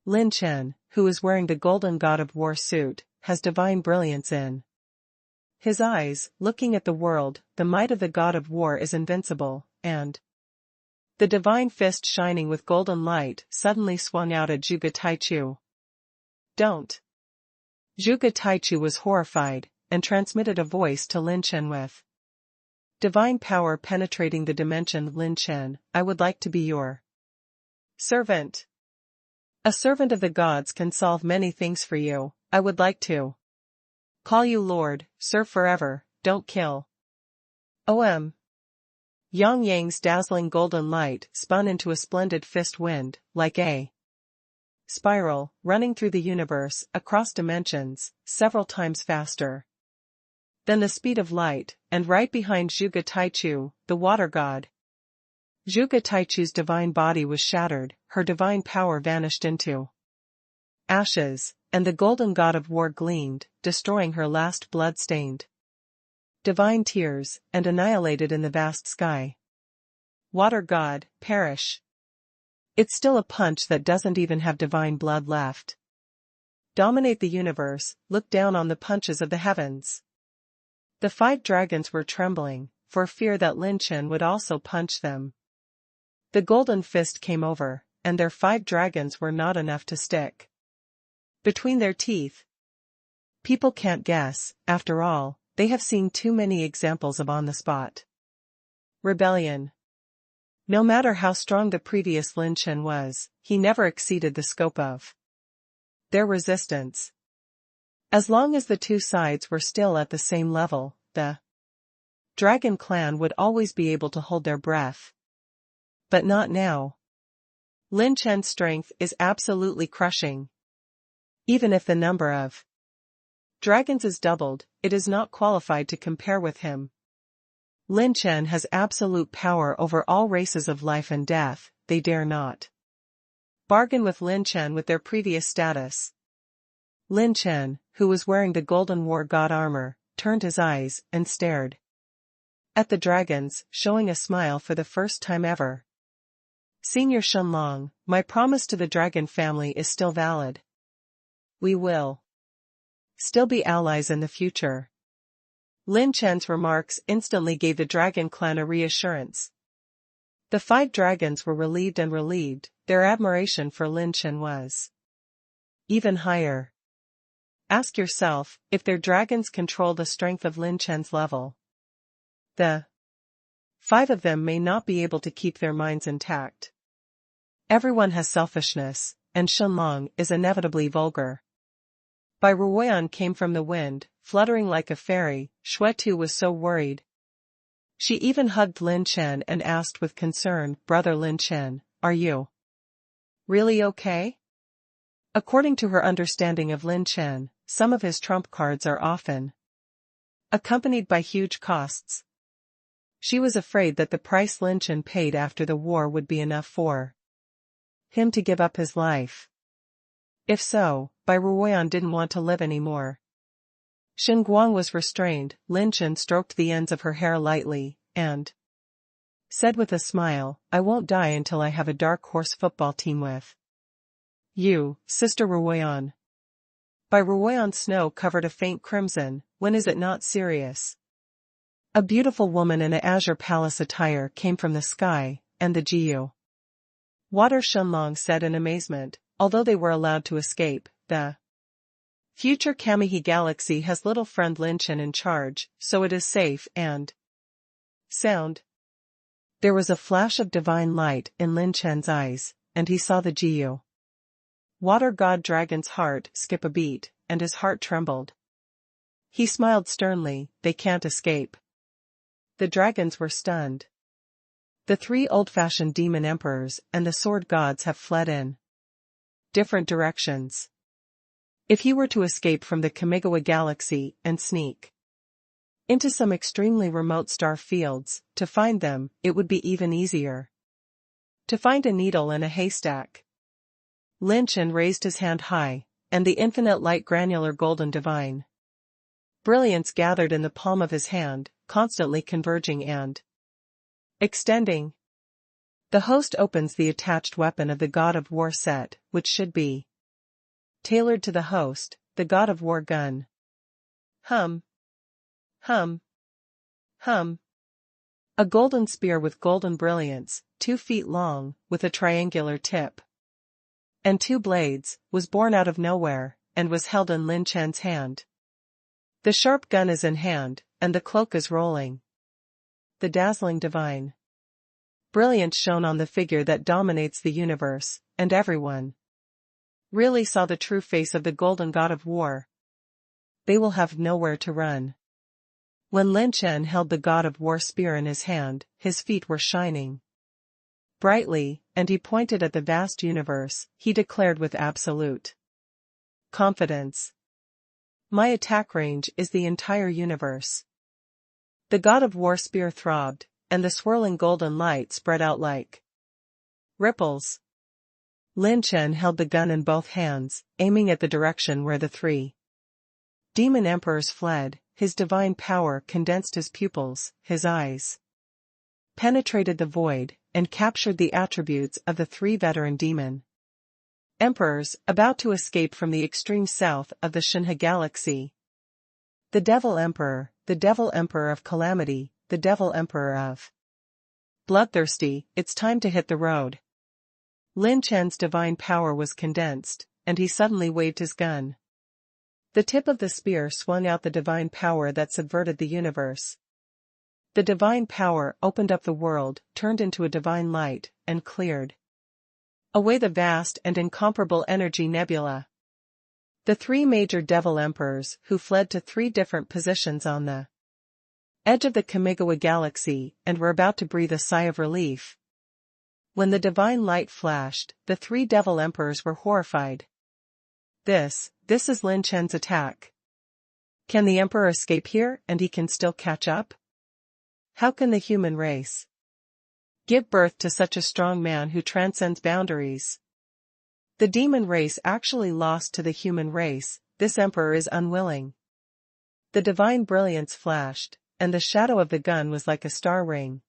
Lin Chen, who is wearing the golden god of war suit, has divine brilliance in his eyes, looking at the world. The might of the god of war is invincible, and the divine fist shining with golden light suddenly swung out at Zhuge Taichu. Don't. Zhuge Taichu was horrified, and transmitted a voice to Lin Chen with divine power penetrating the dimension. Lin Chen, I would like to be your servant. A servant of the gods can solve many things for you. I would like to call you Lord, serve forever, don't kill. Yang Yang's dazzling golden light spun into a splendid fist wind, like a spiral, running through the universe, across dimensions, several times faster than the speed of light, and right behind Zhuge Taichu, the water god. Zhuge Taichu's divine body was shattered, her divine power vanished into ashes, and the golden god of war gleamed, destroying her last blood-stained divine tears, and annihilated in the vast sky. Water god, perish. It's still a punch that doesn't even have divine blood left. Dominate the universe, look down on the punches of the heavens. The 5 dragons were trembling, for fear that Lin Chen would also punch them. The golden fist came over, and their 5 dragons were not enough to stick between their teeth. People can't guess, after all, they have seen too many examples of on-the-spot rebellion. No matter how strong the previous Lin Chen was, he never exceeded the scope of their resistance. As long as the two sides were still at the same level, the Dragon clan would always be able to hold their breath. But not now. Lin Chen's strength is absolutely crushing. Even if the number of dragons is doubled, it is not qualified to compare with him. Lin Chen has absolute power over all races of life and death, they dare not bargain with Lin Chen with their previous status. Lin Chen, who was wearing the golden war god armor, turned his eyes and stared at the dragons, showing a smile for the first time ever. Senior Shenlong, my promise to the dragon family is still valid. We will still be allies in the future. Lin Chen's remarks instantly gave the dragon clan a reassurance. The 5 dragons were relieved, their admiration for Lin Chen was even higher. Ask yourself, if their dragons control the strength of Lin Chen's level, the 5 of them may not be able to keep their minds intact. Everyone has selfishness, and Shenlong is inevitably vulgar. Bai Ruoyan came from the wind, fluttering like a fairy. Shuetu was so worried. She even hugged Lin Chen and asked with concern, "Brother Lin Chen, are you really okay?" According to her understanding of Lin Chen, some of his trump cards are often accompanied by huge costs. She was afraid that the price Lin Chen paid after the war would be enough for him to give up his life. If so, Bai Ruoyan didn't want to live anymore. Shen Guang was restrained. Lin Chen stroked the ends of her hair lightly, and said with a smile, "I won't die until I have a dark horse football team with you, Sister Ruoyan." Bai Ruoyan's snow covered a faint crimson. When is it not serious? A beautiful woman in a azure palace attire came from the sky, and the Jiu water, Shenlong said in amazement. Although they were allowed to escape, the future Kamihi galaxy has little friend Lin Chen in charge, so it is safe and sound. There was a flash of divine light in Lin Chen's eyes, and he saw the Jiu water god dragon's heart skip a beat, and his heart trembled. He smiled sternly, "They can't escape." The dragons were stunned. The 3 old-fashioned demon emperors and the sword gods have fled in different directions. If he were to escape from the Kamigawa galaxy and sneak into some extremely remote star fields, to find them, it would be even easier to find a needle in a haystack. Lin Chen raised his hand high, and the infinite light granular golden divine brilliance gathered in the palm of his hand, constantly converging and extending. The host opens the attached weapon of the God of War set, which should be tailored to the host, the God of War gun. Hum. Hum. Hum. A golden spear with golden brilliance, 2 feet long, with a triangular tip and 2 blades, was born out of nowhere, and was held in Lin Chen's hand. The sharp gun is in hand, and the cloak is rolling. The dazzling divine brilliance shone on the figure that dominates the universe, and everyone really saw the true face of the golden god of war. They will have nowhere to run. When Lin Chen held the god of war spear in his hand, his feet were shining brightly, and he pointed at the vast universe. He declared with absolute confidence, "My attack range is the entire universe." The god of war spear throbbed, and the swirling golden light spread out like ripples. Lin Chen held the gun in both hands, aiming at the direction where the 3 demon emperors fled. His divine power condensed his pupils, his eyes penetrated the void, and captured the attributes of the 3 veteran demon emperors, about to escape from the extreme south of the Shinha galaxy. The Devil Emperor of Calamity, the Devil Emperor of Bloodthirsty, it's time to hit the road. Lin Chen's divine power was condensed, and he suddenly waved his gun. The tip of the spear swung out the divine power that subverted the universe. The divine power opened up the world, turned into a divine light, and cleared away the vast and incomparable energy nebula. The three major devil emperors, who fled to three different positions on the edge of the Kamigawa galaxy and were about to breathe a sigh of relief. When the divine light flashed, the three devil emperors were horrified. This is Lin Chen's attack. Can the emperor escape here and he can still catch up? How can the human race give birth to such a strong man who transcends boundaries? The demon race actually lost to the human race. This emperor is unwilling. The divine brilliance flashed, and the shadow of the gun was like a star ring,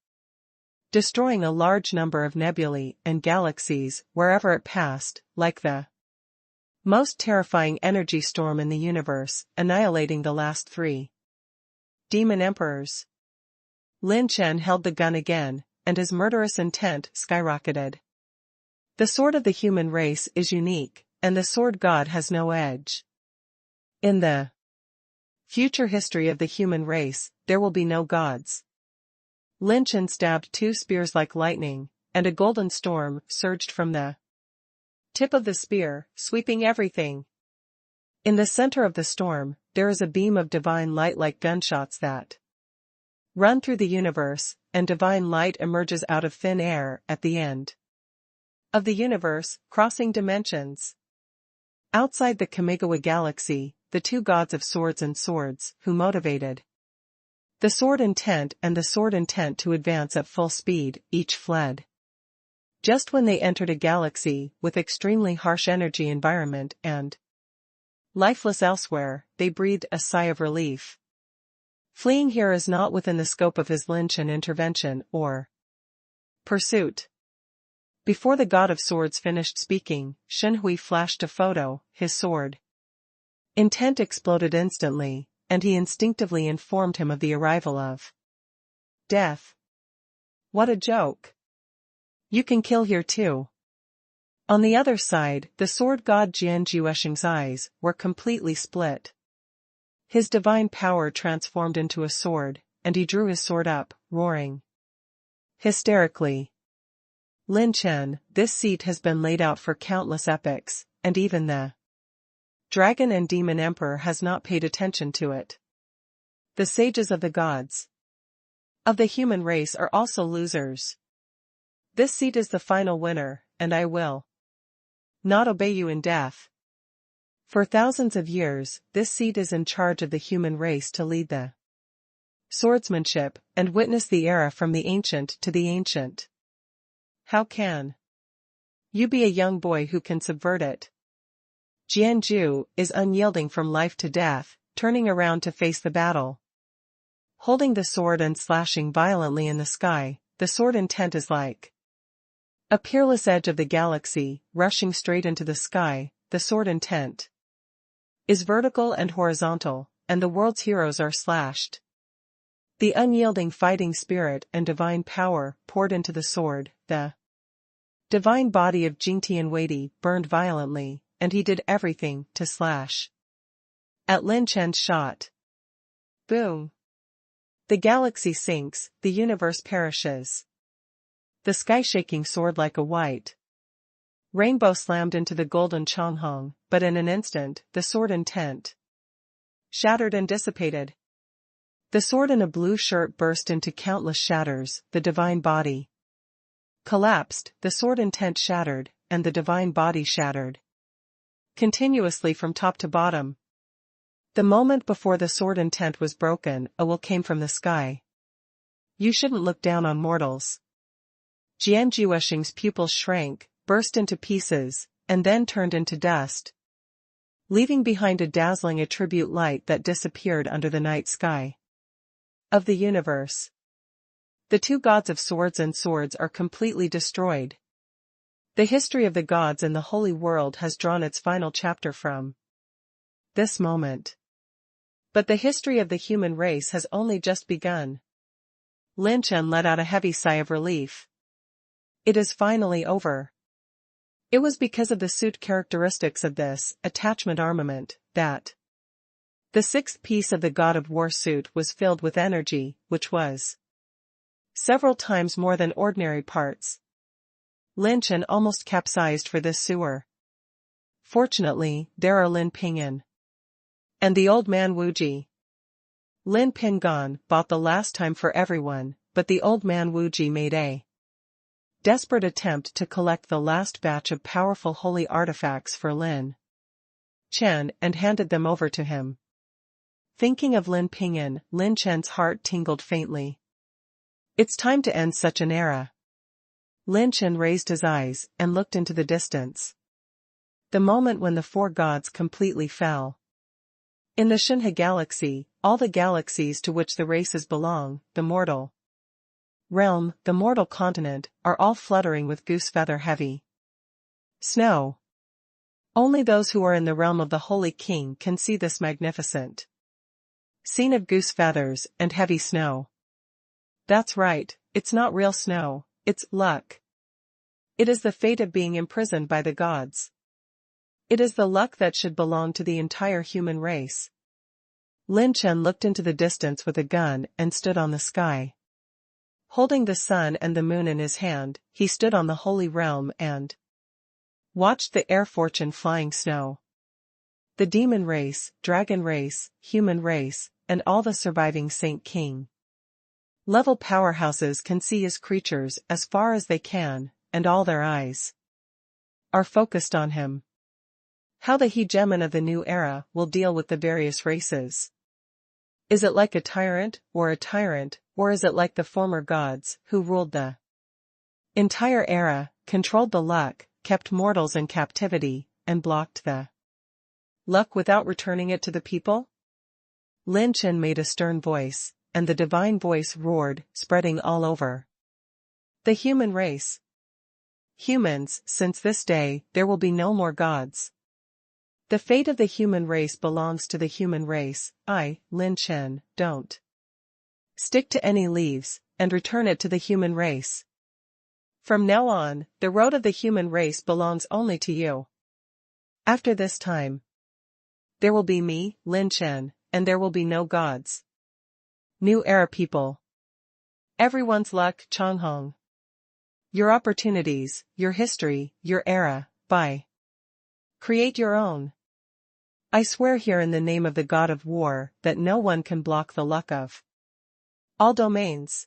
destroying a large number of nebulae and galaxies wherever it passed, like the most terrifying energy storm in the universe, annihilating the last three demon emperors. Lin Chen held the gun again, and his murderous intent skyrocketed. The sword of the human race is unique, and the sword god has no edge. In the future history of the human race, there will be no gods. Lin Chen stabbed two spears like lightning, and a golden storm surged from the tip of the spear, sweeping everything. In the center of the storm, there is a beam of divine light like gunshots that run through the universe, and divine light emerges out of thin air at the end of the universe, crossing dimensions. Outside the Kamigawa galaxy, the two gods of swords and swords, who motivated the sword intent and the sword intent to advance at full speed, each fled. Just when they entered a galaxy with extremely harsh energy environment and lifeless elsewhere, they breathed a sigh of relief. Fleeing here is not within the scope of his Lin Chen intervention or pursuit. Before the god of swords finished speaking, Shen Hui flashed a photo, his sword intent exploded instantly, and he instinctively informed him of the arrival of death. What a joke. You can kill here too. On the other side, the sword god Jian Juesheng's eyes were completely split. His divine power transformed into a sword, and he drew his sword up, roaring hysterically. Lin Chen, this seat has been laid out for countless epochs, and even the dragon and demon emperor has not paid attention to it. The sages of the gods of the human race are also losers. This seat is the final winner, and I will not obey you in death. For thousands of years, this seat is in charge of the human race to lead the swordsmanship and witness the era from the ancient to the ancient. How can you be a young boy who can subvert it? Jianzhu is unyielding from life to death, turning around to face the battle. Holding the sword and slashing violently in the sky, the sword intent is like a peerless edge of the galaxy, rushing straight into the sky. The sword intent is vertical and horizontal, and the world's heroes are slashed. The unyielding fighting spirit and divine power poured into the sword. The divine body of Jingtian Weidi burned violently, and he did everything to slash at Lin Chen's shot. Boom! The galaxy sinks, the universe perishes. The sky-shaking sword like a white rainbow slammed into the golden Changhong, but in an instant, the sword intent shattered and dissipated. The sword in a blue shirt burst into countless shatters, the divine body collapsed, the sword intent shattered, and the divine body shattered continuously from top to bottom. The moment before the sword intent was broken, a will came from the sky. You shouldn't look down on mortals. Jian Juesheng's pupils shrank, burst into pieces, and then turned into dust, leaving behind a dazzling attribute light that disappeared under the night sky of the universe. The two gods of swords and swords are completely destroyed. The history of the gods in the holy world has drawn its final chapter from this moment. But the history of the human race has only just begun. Lin Chen let out a heavy sigh of relief. It is finally over. It was because of the suit characteristics of this attachment armament that the sixth piece of the God of War suit was filled with energy, which was several times more than ordinary parts. Lin Chen almost capsized for this sewer. Fortunately, there are Lin Ping'an and the old man Wuji. Lin Ping'an bought the last time for everyone, but the old man Wuji made a desperate attempt to collect the last batch of powerful holy artifacts for Lin Chen and handed them over to him. Thinking of Lin Ping'an, Lin Chen's heart tingled faintly. It's time to end such an era. Lin Chen raised his eyes and looked into the distance. The moment when the four gods completely fell. In the Shinhe galaxy, all the galaxies to which the races belong, the mortal realm, the mortal continent, are all fluttering with goose feather heavy snow. Only those who are in the realm of the Holy King can see this magnificent scene of goose feathers and heavy snow. That's right, it's not real snow, it's luck. It is the fate of being imprisoned by the gods. It is the luck that should belong to the entire human race. Lin Chen looked into the distance with a gun and stood on the sky. Holding the sun and the moon in his hand, he stood on the holy realm and watched the air fortune flying snow. The demon race, dragon race, human race, and all the surviving Saint King level powerhouses can see his creatures as far as they can, and all their eyes are focused on him. How the hegemon of the new era will deal with the various races. Is it like a tyrant, or is it like the former gods, who ruled the entire era, controlled the luck, kept mortals in captivity, and blocked the luck without returning it to the people? Lin Chen made a stern voice, and the divine voice roared, spreading all over the human race. Humans, since this day, there will be no more gods. The fate of the human race belongs to the human race. I, Lin Chen, don't stick to any leaves, and return it to the human race. From now on, the road of the human race belongs only to you. After this time, there will be me, Lin Chen, and there will be no gods. New era people. Everyone's luck, Changhong. Your opportunities, your history, your era, bye. Create your own. I swear here in the name of the God of War that no one can block the luck of all domains.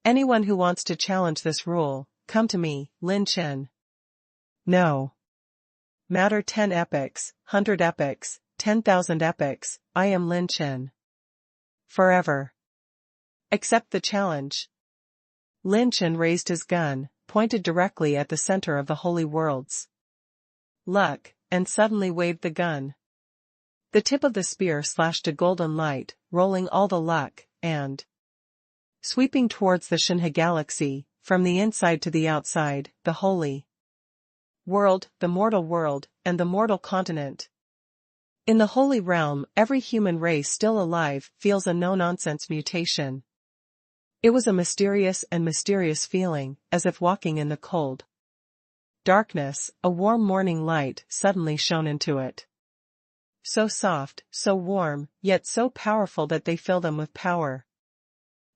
Anyone who wants to challenge this rule, come to me, Lin Chen. No matter 10 epochs, 100 epochs, 10,000 epochs, I am Lin Chen. Forever. Accept the challenge. Lin Chen raised his gun, pointed directly at the center of the holy worlds. Luck, and suddenly waved the gun. The tip of the spear slashed a golden light, rolling all the luck, and sweeping towards the Shinhe galaxy, from the inside to the outside, the holy world, the mortal world, and the mortal continent. In the holy realm, every human race still alive feels a no-nonsense mutation. It was a mysterious feeling, as if walking in the cold darkness, a warm morning light suddenly shone into it. So soft, so warm, yet so powerful that they fill them with power.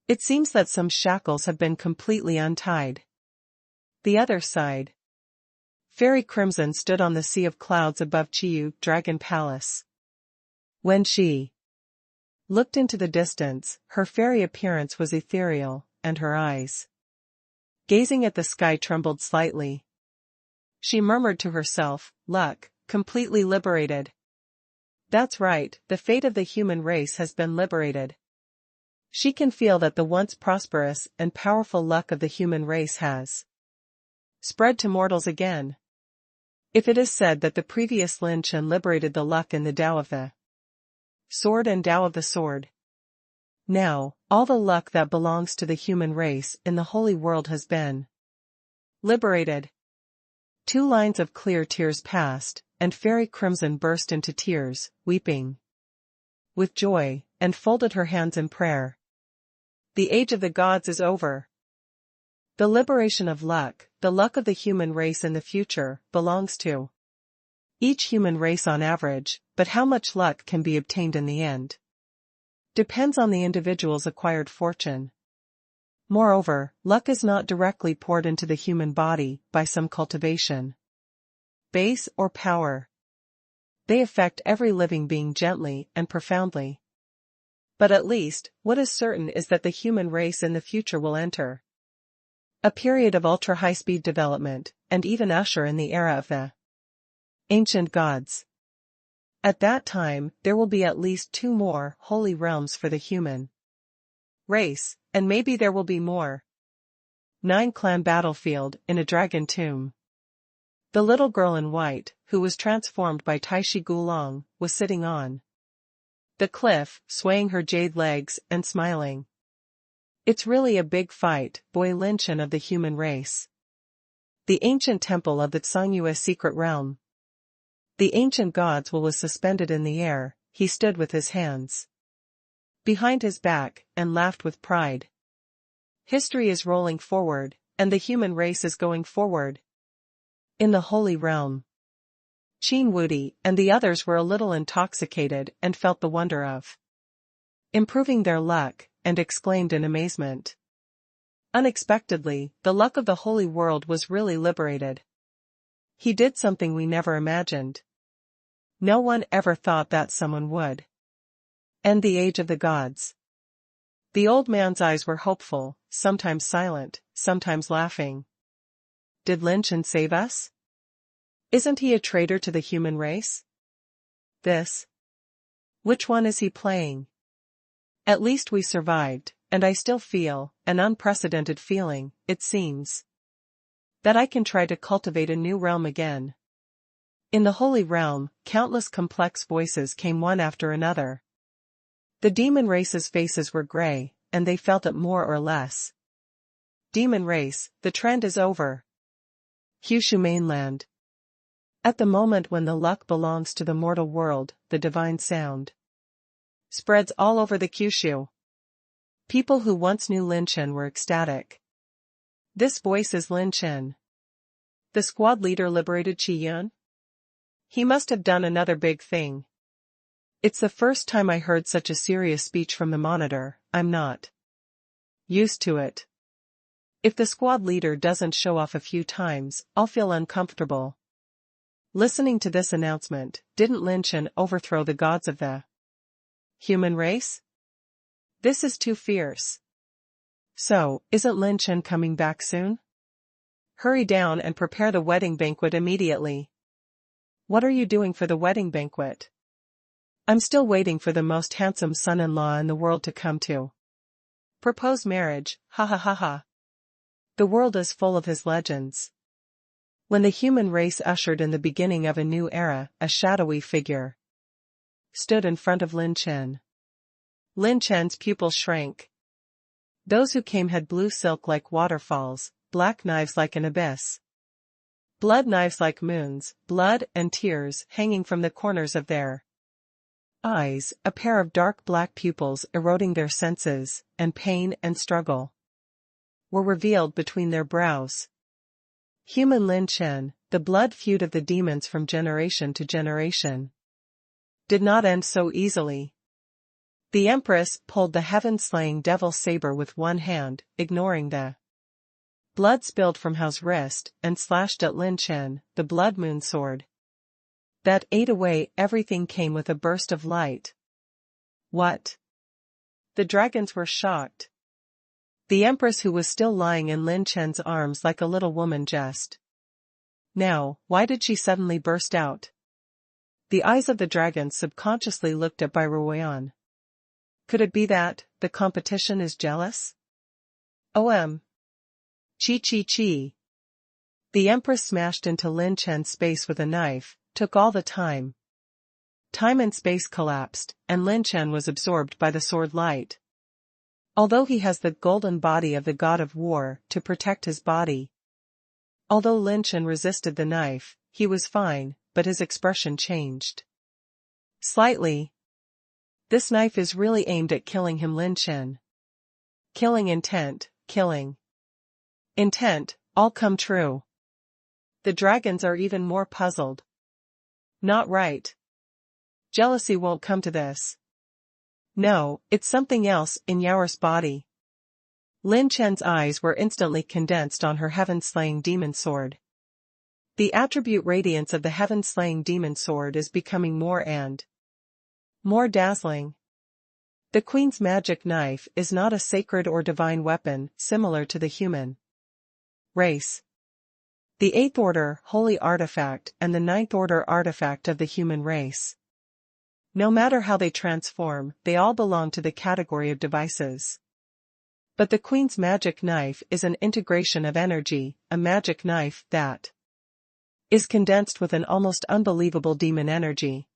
It seems that some shackles have been completely untied. The other side. Fairy Crimson stood on the sea of clouds above Chiyu Dragon Palace. When she looked into the distance, her fairy appearance was ethereal, and her eyes, gazing at the sky, trembled slightly. She murmured to herself, "Luck, completely liberated." That's right, the fate of the human race has been liberated. She can feel that the once prosperous and powerful luck of the human race has spread to mortals again. If it is said that the previous Lin Chen liberated the luck in the Tao of the sword and Tao of the sword, now, all the luck that belongs to the human race in the holy world has been liberated. 2 lines of clear tears passed, and Fairy Crimson burst into tears, weeping with joy, and folded her hands in prayer. The age of the gods is over. The liberation of luck, the luck of the human race in the future, belongs to each human race on average, but how much luck can be obtained in the end depends on the individual's acquired fortune. Moreover, luck is not directly poured into the human body by some cultivation, base or power. They affect every living being gently and profoundly. But at least, what is certain is that the human race in the future will enter a period of ultra-high-speed development, and even usher in the era of the ancient gods. At that time, there will be at least 2 more holy realms for the human race, and maybe there will be more. 9-clan battlefield in a dragon tomb. The little girl in white, who was transformed by Taishi Gulong, was sitting on the cliff, swaying her jade legs and smiling. It's really a big fight, boy Lin Chen of the human race. The ancient temple of the Tsangyue secret realm. The ancient gods was suspended in the air. He stood with his hands behind his back, and laughed with pride. History is rolling forward, and the human race is going forward. In the holy realm, Qin Wudi and the others were a little intoxicated and felt the wonder of improving their luck, and exclaimed in amazement. Unexpectedly, the luck of the holy world was really liberated. He did something we never imagined. No one ever thought that someone would end the age of the gods. The old man's eyes were hopeful, sometimes silent, sometimes laughing. Did Lin Chen save us? Isn't he a traitor to the human race? Which one is he playing? At least we survived, and I still feel an unprecedented feeling, it seems, that I can try to cultivate a new realm again. In the holy realm, countless complex voices came one after another. The demon race's faces were gray, and they felt it more or less. Demon race, the trend is over. Kyushu mainland. At the moment when the luck belongs to the mortal world, the divine sound spreads all over the Kyushu. People who once knew Lin Chen were ecstatic. This voice is Lin Chen. The squad leader liberated Qi Yun? He must have done another big thing. It's the first time I heard such a serious speech from the monitor. I'm not used to it. If the squad leader doesn't show off a few times, I'll feel uncomfortable. Listening to this announcement, didn't Lin Chen overthrow the gods of the human race? This is too fierce. So, isn't Lin Chen coming back soon? Hurry down and prepare the wedding banquet immediately. What are you doing for the wedding banquet? I'm still waiting for the most handsome son-in-law in the world to come to propose marriage, ha ha ha ha. The world is full of his legends. When the human race ushered in the beginning of a new era, a shadowy figure stood in front of Lin Chen. Lin Chen's pupils shrank. Those who came had blue silk like waterfalls, black knives like an abyss, blood knives like moons, blood and tears hanging from the corners of their eyes, a pair of dark black pupils eroding their senses, and pain and struggle were revealed between their brows. Human Lin Chen, the blood feud of the demons from generation to generation, did not end so easily. The Empress pulled the heaven-slaying devil saber with one hand, ignoring the blood spilled from Hao's wrist, and slashed at Lin Chen, the blood moon sword that ate away everything came with a burst of light. What? The dragons were shocked. The Empress, who was still lying in Lin Chen's arms like a little woman, just now, why did she suddenly burst out? The eyes of the dragons subconsciously looked at Bai Ruoyan. Could it be that the competition is jealous? Chi chi chi. The Empress smashed into Lin Chen's space with a knife, took all the time. Time and space collapsed, and Lin Chen was absorbed by the sword light. Although he has the golden body of the god of war to protect his body. Although Lin Chen resisted the knife, he was fine, but his expression changed slightly. This knife is really aimed at killing him, Lin Chen. Killing intent, killing intent, all come true. The dragons are even more puzzled. Not right. Jealousy won't come to this. No, it's something else in Yao's body. Lin Chen's eyes were instantly condensed on her heaven-slaying demon sword. The attribute radiance of the heaven-slaying demon sword is becoming more and more dazzling. The Queen's magic knife is not a sacred or divine weapon similar to the human race. The 8th order holy artifact and the 9th order artifact of the human race. No matter how they transform, they all belong to the category of devices. But the Queen's magic knife is an integration of energy, a magic knife that is condensed with an almost unbelievable demon energy.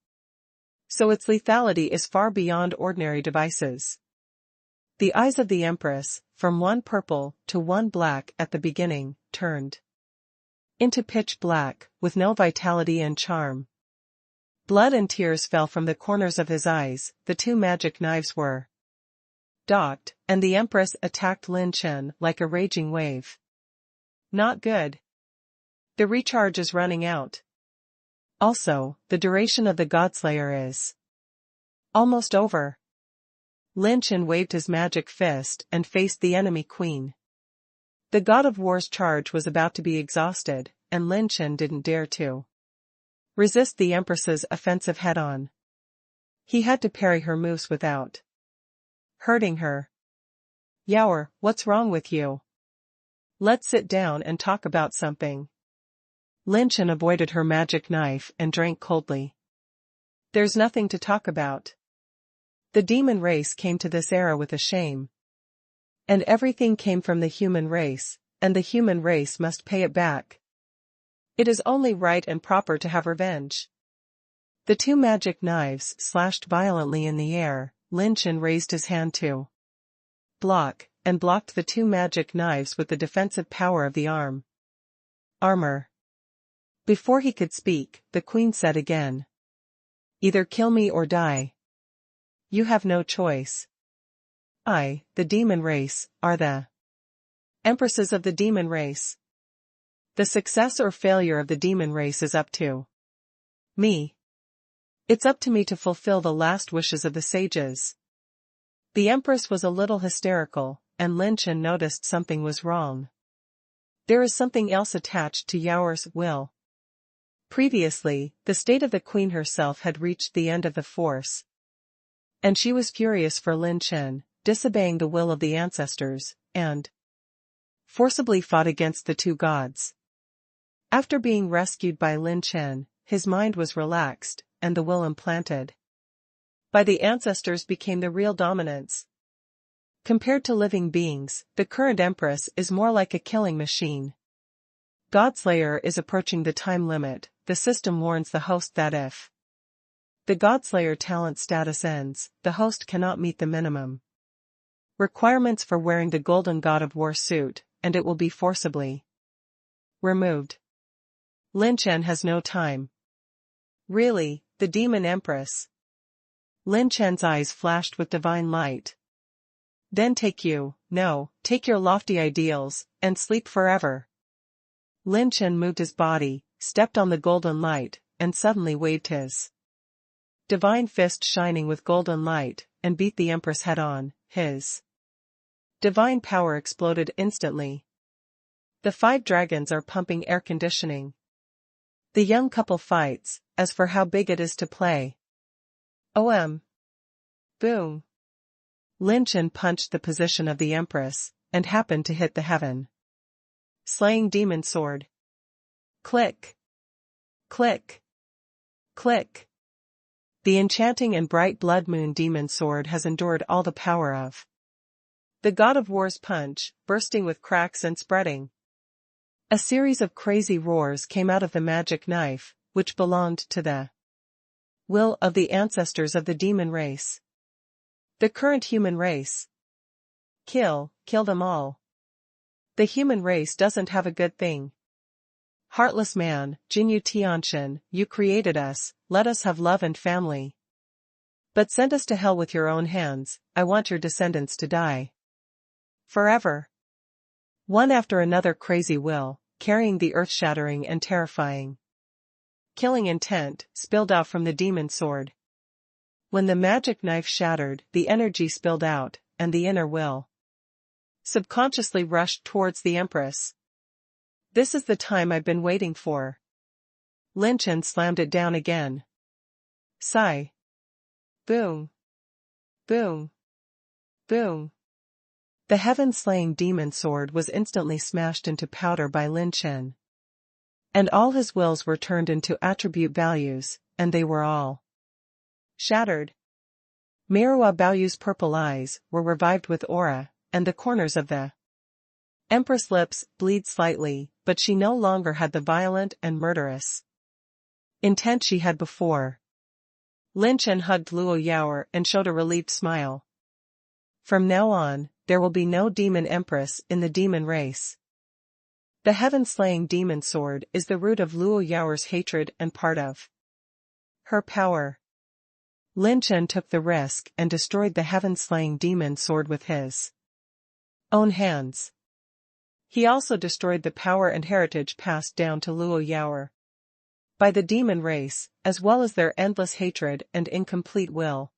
So its lethality is far beyond ordinary devices. The eyes of the Empress, from one purple to one black at the beginning, turned into pitch black, with no vitality and charm. Blood and tears fell from the corners of his eyes. The two magic knives were docked, and the Empress attacked Lin Chen like a raging wave. Not good. The recharge is running out. Also, the duration of the Godslayer is almost over. Lin Chen waved his magic fist and faced the enemy queen. The God of War's charge was about to be exhausted, and Lin Chen didn't dare to resist the Empress's offensive head-on. He had to parry her moves without hurting her. Yao, what's wrong with you? Let's sit down and talk about something. Lin Chen avoided her magic knife and drank coldly. There's nothing to talk about. The demon race came to this era with a shame. And everything came from the human race, and the human race must pay it back. It is only right and proper to have revenge. The two magic knives slashed violently in the air. Lin Chen raised his hand to block, and blocked the two magic knives with the defensive power of the armor. Before he could speak, the queen said again. Either kill me or die. You have no choice. I, the demon race, are the empresses of the demon race. The success or failure of the demon race is up to me. It's up to me to fulfill the last wishes of the sages. The Empress was a little hysterical, and Lin Chen noticed something was wrong. There is something else attached to Yao's will. Previously, the state of the queen herself had reached the end of the force. And she was furious for Lin Chen, disobeying the will of the ancestors, and forcibly fought against the two gods. After being rescued by Lin Chen, his mind was relaxed, and the will implanted by the ancestors became the real dominance. Compared to living beings, the current Empress is more like a killing machine. Godslayer is approaching the time limit. The system warns the host that if the Godslayer talent status ends, the host cannot meet the minimum requirements for wearing the golden God of War suit, and it will be forcibly removed. Lin Chen has no time. Really, the demon Empress? Lin Chen's eyes flashed with divine light. Then take your lofty ideals, and sleep forever. Lin Chen moved his body, stepped on the golden light, and suddenly waved his divine fist shining with golden light, and beat the Empress head-on. His divine power exploded instantly. The 5 dragons are pumping air conditioning. The young couple fights. As for how big it is to play. Boom. Lin Chen punched the position of the Empress, and happened to hit the heaven slaying demon sword. Click. Click. Click. The enchanting and bright blood moon demon sword has endured all the power of the God of War's punch, bursting with cracks and spreading. A series of crazy roars came out of the magic knife, which belonged to the will of the ancestors of the demon race. The current human race. Kill them all. The human race doesn't have a good thing. Heartless man, Jinyu Tianshan, you created us, let us have love and family. But send us to hell with your own hands. I want your descendants to die. Forever. One after another crazy will, carrying the earth-shattering and terrifying killing intent, spilled out from the demon sword. When the magic knife shattered, the energy spilled out, and the inner will subconsciously rushed towards the Empress. This is the time I've been waiting for. Lin Chen slammed it down again. Sigh. Boom. Boom. Boom. The heaven-slaying demon sword was instantly smashed into powder by Lin Chen. And all his wills were turned into attribute values, and they were all shattered. Miruo Baoyu's purple eyes were revived with aura, and the corners of the Empress lips bleed slightly, but she no longer had the violent and murderous intent she had before. Lin Chen hugged Luo Yaoer and showed a relieved smile. From now on, there will be no demon empress in the demon race. The heaven-slaying demon sword is the root of Luo Yaoer's hatred and part of her power. Lin Chen took the risk and destroyed the heaven-slaying demon sword with his own hands. He also destroyed the power and heritage passed down to Luo Yaoer by the demon race, as well as their endless hatred and incomplete will.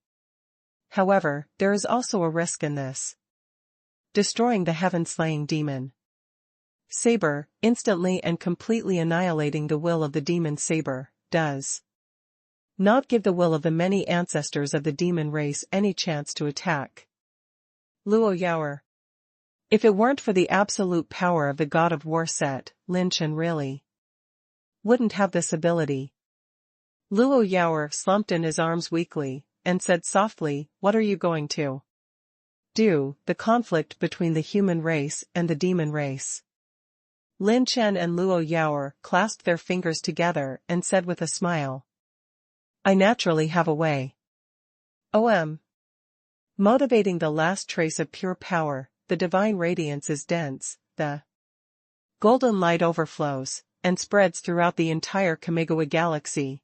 However, there is also a risk in this. Destroying the heaven-slaying demon saber, instantly and completely annihilating the will of the demon saber, does not give the will of the many ancestors of the demon race any chance to attack Luo Yaoer. If it weren't for the absolute power of the God of War set, Lin Chen really wouldn't have this ability. Luo Yaoer slumped in his arms weakly, and said softly, "What are you going to do?" The conflict between the human race and the demon race. Lin Chen and Luo Yaoer clasped their fingers together and said with a smile, "I naturally have a way." Motivating the last trace of pure power, the divine radiance is dense, the golden light overflows, and spreads throughout the entire Kamigawa galaxy.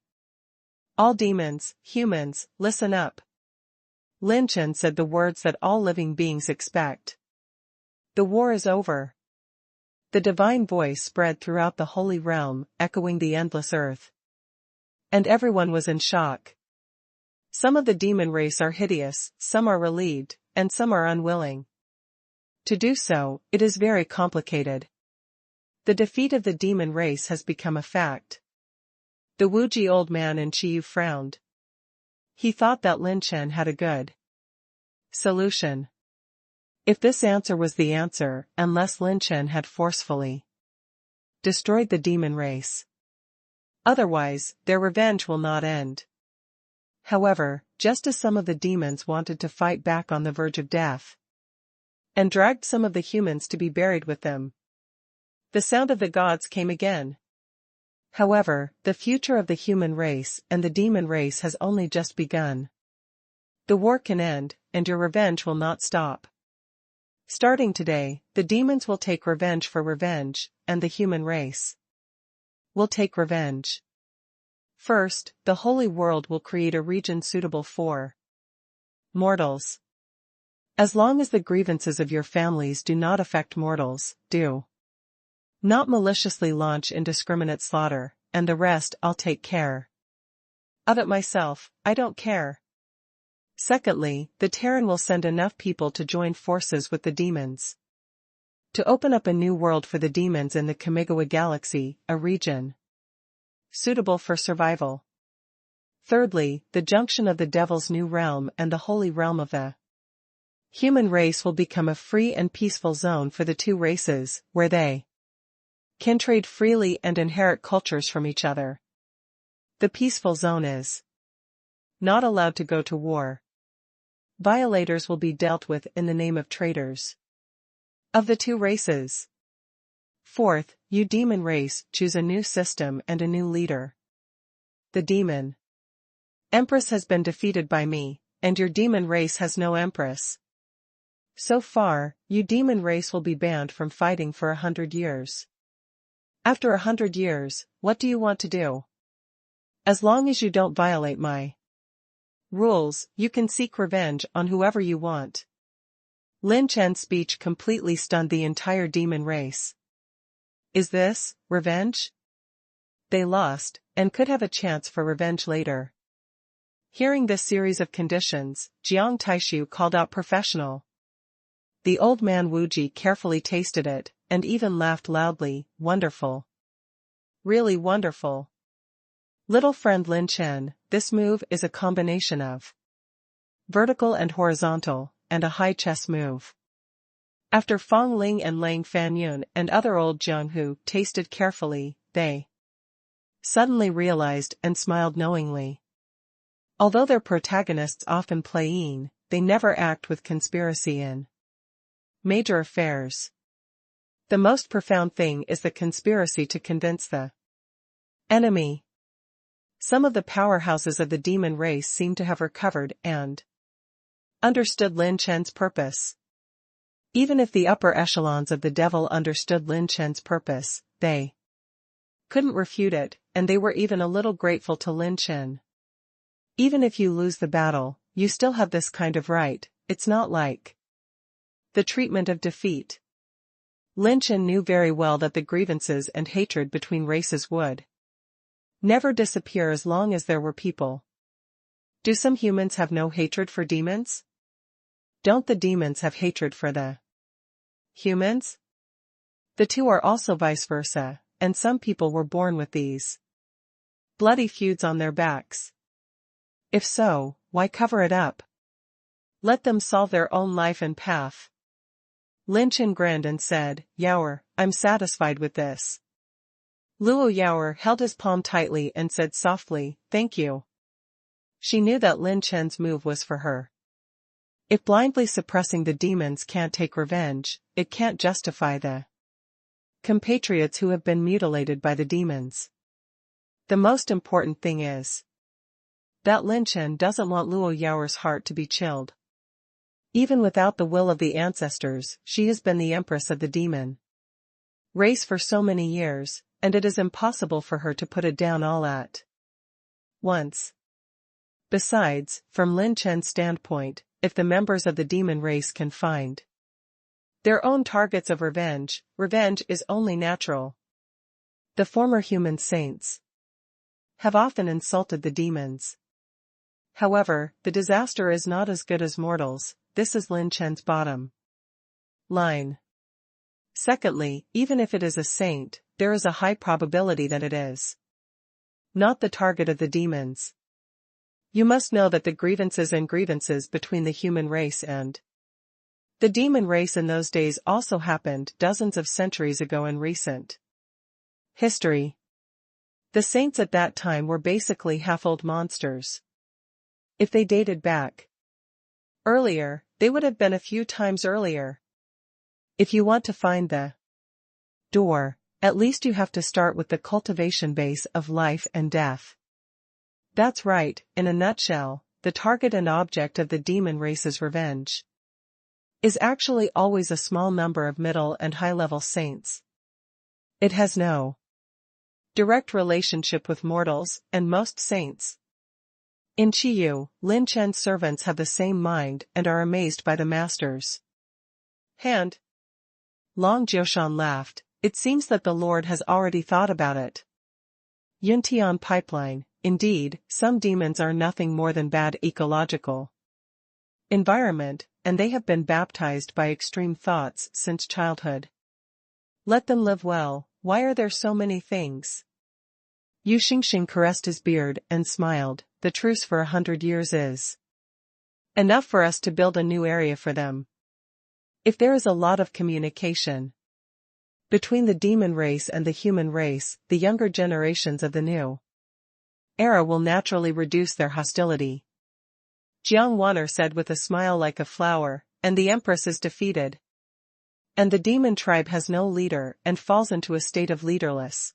All demons, humans, listen up. Lin Chen said the words that all living beings expect. The war is over. The divine voice spread throughout the holy realm, echoing the endless earth. And everyone was in shock. Some of the demon race are hideous, some are relieved, and some are unwilling to do so. It is very complicated. The defeat of the demon race has become a fact. The Wuji old man in Chiyu frowned. He thought that Lin Chen had a good solution. If this answer was the answer, unless Lin Chen had forcefully destroyed the demon race. Otherwise, their revenge will not end. However, just as some of the demons wanted to fight back on the verge of death, and dragged some of the humans to be buried with them, the sound of the gods came again. However, the future of the human race and the demon race has only just begun. The war can end, and your revenge will not stop. Starting today, the demons will take revenge for revenge, and the human race will take revenge. First, the holy world will create a region suitable for mortals. As long as the grievances of your families do not affect mortals, do not maliciously launch indiscriminate slaughter, and the rest I'll take care of it myself. I don't care. Secondly, the Terran will send enough people to join forces with the demons to open up a new world for the demons in the Kamigawa galaxy, a region suitable for survival. Thirdly, the junction of the devil's new realm and the holy realm of the human race will become a free and peaceful zone for the two races, where they can trade freely and inherit cultures from each other. The peaceful zone is not allowed to go to war. Violators will be dealt with in the name of traitors of the two races. Fourth, you demon race, choose a new system and a new leader. The demon empress has been defeated by me, and your demon race has no empress. So far, you demon race will be banned from fighting for 100 years. After 100 years, what do you want to do? As long as you don't violate my rules, you can seek revenge on whoever you want. Lin Chen's speech completely stunned the entire demon race. Is this revenge? They lost, and could have a chance for revenge later. Hearing this series of conditions, Jiang Taishu called out professional. The old man Wuji carefully tasted it, and even laughed loudly. Wonderful. Really wonderful. Little friend Lin Chen, this move is a combination of vertical and horizontal, and a high chess move. After Fang Ling and Lang Fanyun and other old Jianghu tasted carefully, they suddenly realized and smiled knowingly. Although their protagonists often play in, they never act with conspiracy in major affairs. The most profound thing is the conspiracy to convince the enemy. Some of the powerhouses of the demon race seem to have recovered and understood Lin Chen's purpose. Even if the upper echelons of the devil understood Lin Chen's purpose, they couldn't refute it, and they were even a little grateful to Lin Chen. Even if you lose the battle, you still have this kind of right. It's not like the treatment of defeat. Lin Chen knew very well that the grievances and hatred between races would never disappear as long as there were people. Do some humans have no hatred for demons? Don't the demons have hatred for the humans? The two are also vice versa, and some people were born with these bloody feuds on their backs. If so, why cover it up? Let them solve their own life and path. Lin Chen grinned and said, Yaoer, I'm satisfied with this. Luo Yaoer held his palm tightly and said softly, thank you. She knew that Lin Chen's move was for her. If blindly suppressing the demons can't take revenge, it can't justify the compatriots who have been mutilated by the demons. The most important thing is that Lin Chen doesn't want Luo Yaoer's heart to be chilled. Even without the will of the ancestors, she has been the empress of the demon race for so many years, and it is impossible for her to put it down all at once. Besides, from Lin Chen's standpoint, if the members of the demon race can find their own targets of revenge, revenge is only natural. The former human saints have often insulted the demons. However, the disaster is not as good as mortals. This is Lin Chen's bottom line. Secondly, even if it is a saint, there is a high probability that it is not the target of the demons. You must know that the grievances between the human race and the demon race in those days also happened dozens of centuries ago in recent history. The saints at that time were basically half-old monsters. If they dated back earlier, they would have been a few times earlier. If you want to find the door, at least you have to start with the cultivation base of life and death. That's right, in a nutshell, the target and object of the demon race's revenge is actually always a small number of middle and high-level saints. It has no direct relationship with mortals and most saints. In Chiyu, Lin Chen's servants have the same mind and are amazed by the master's hand. Long Jiushan laughed. It seems that the Lord has already thought about it. Yuntian pipeline. Indeed, some demons are nothing more than bad ecological environment, and they have been baptized by extreme thoughts since childhood. Let them live well. Why are there so many things? Yu Xingxing caressed his beard and smiled. The truce for 100 years is enough for us to build a new area for them. If there is a lot of communication between the demon race and the human race, the younger generations of the new era will naturally reduce their hostility. Jiang Wan'er said with a smile like a flower, and the empress is defeated. And the demon tribe has no leader and falls into a state of leaderless.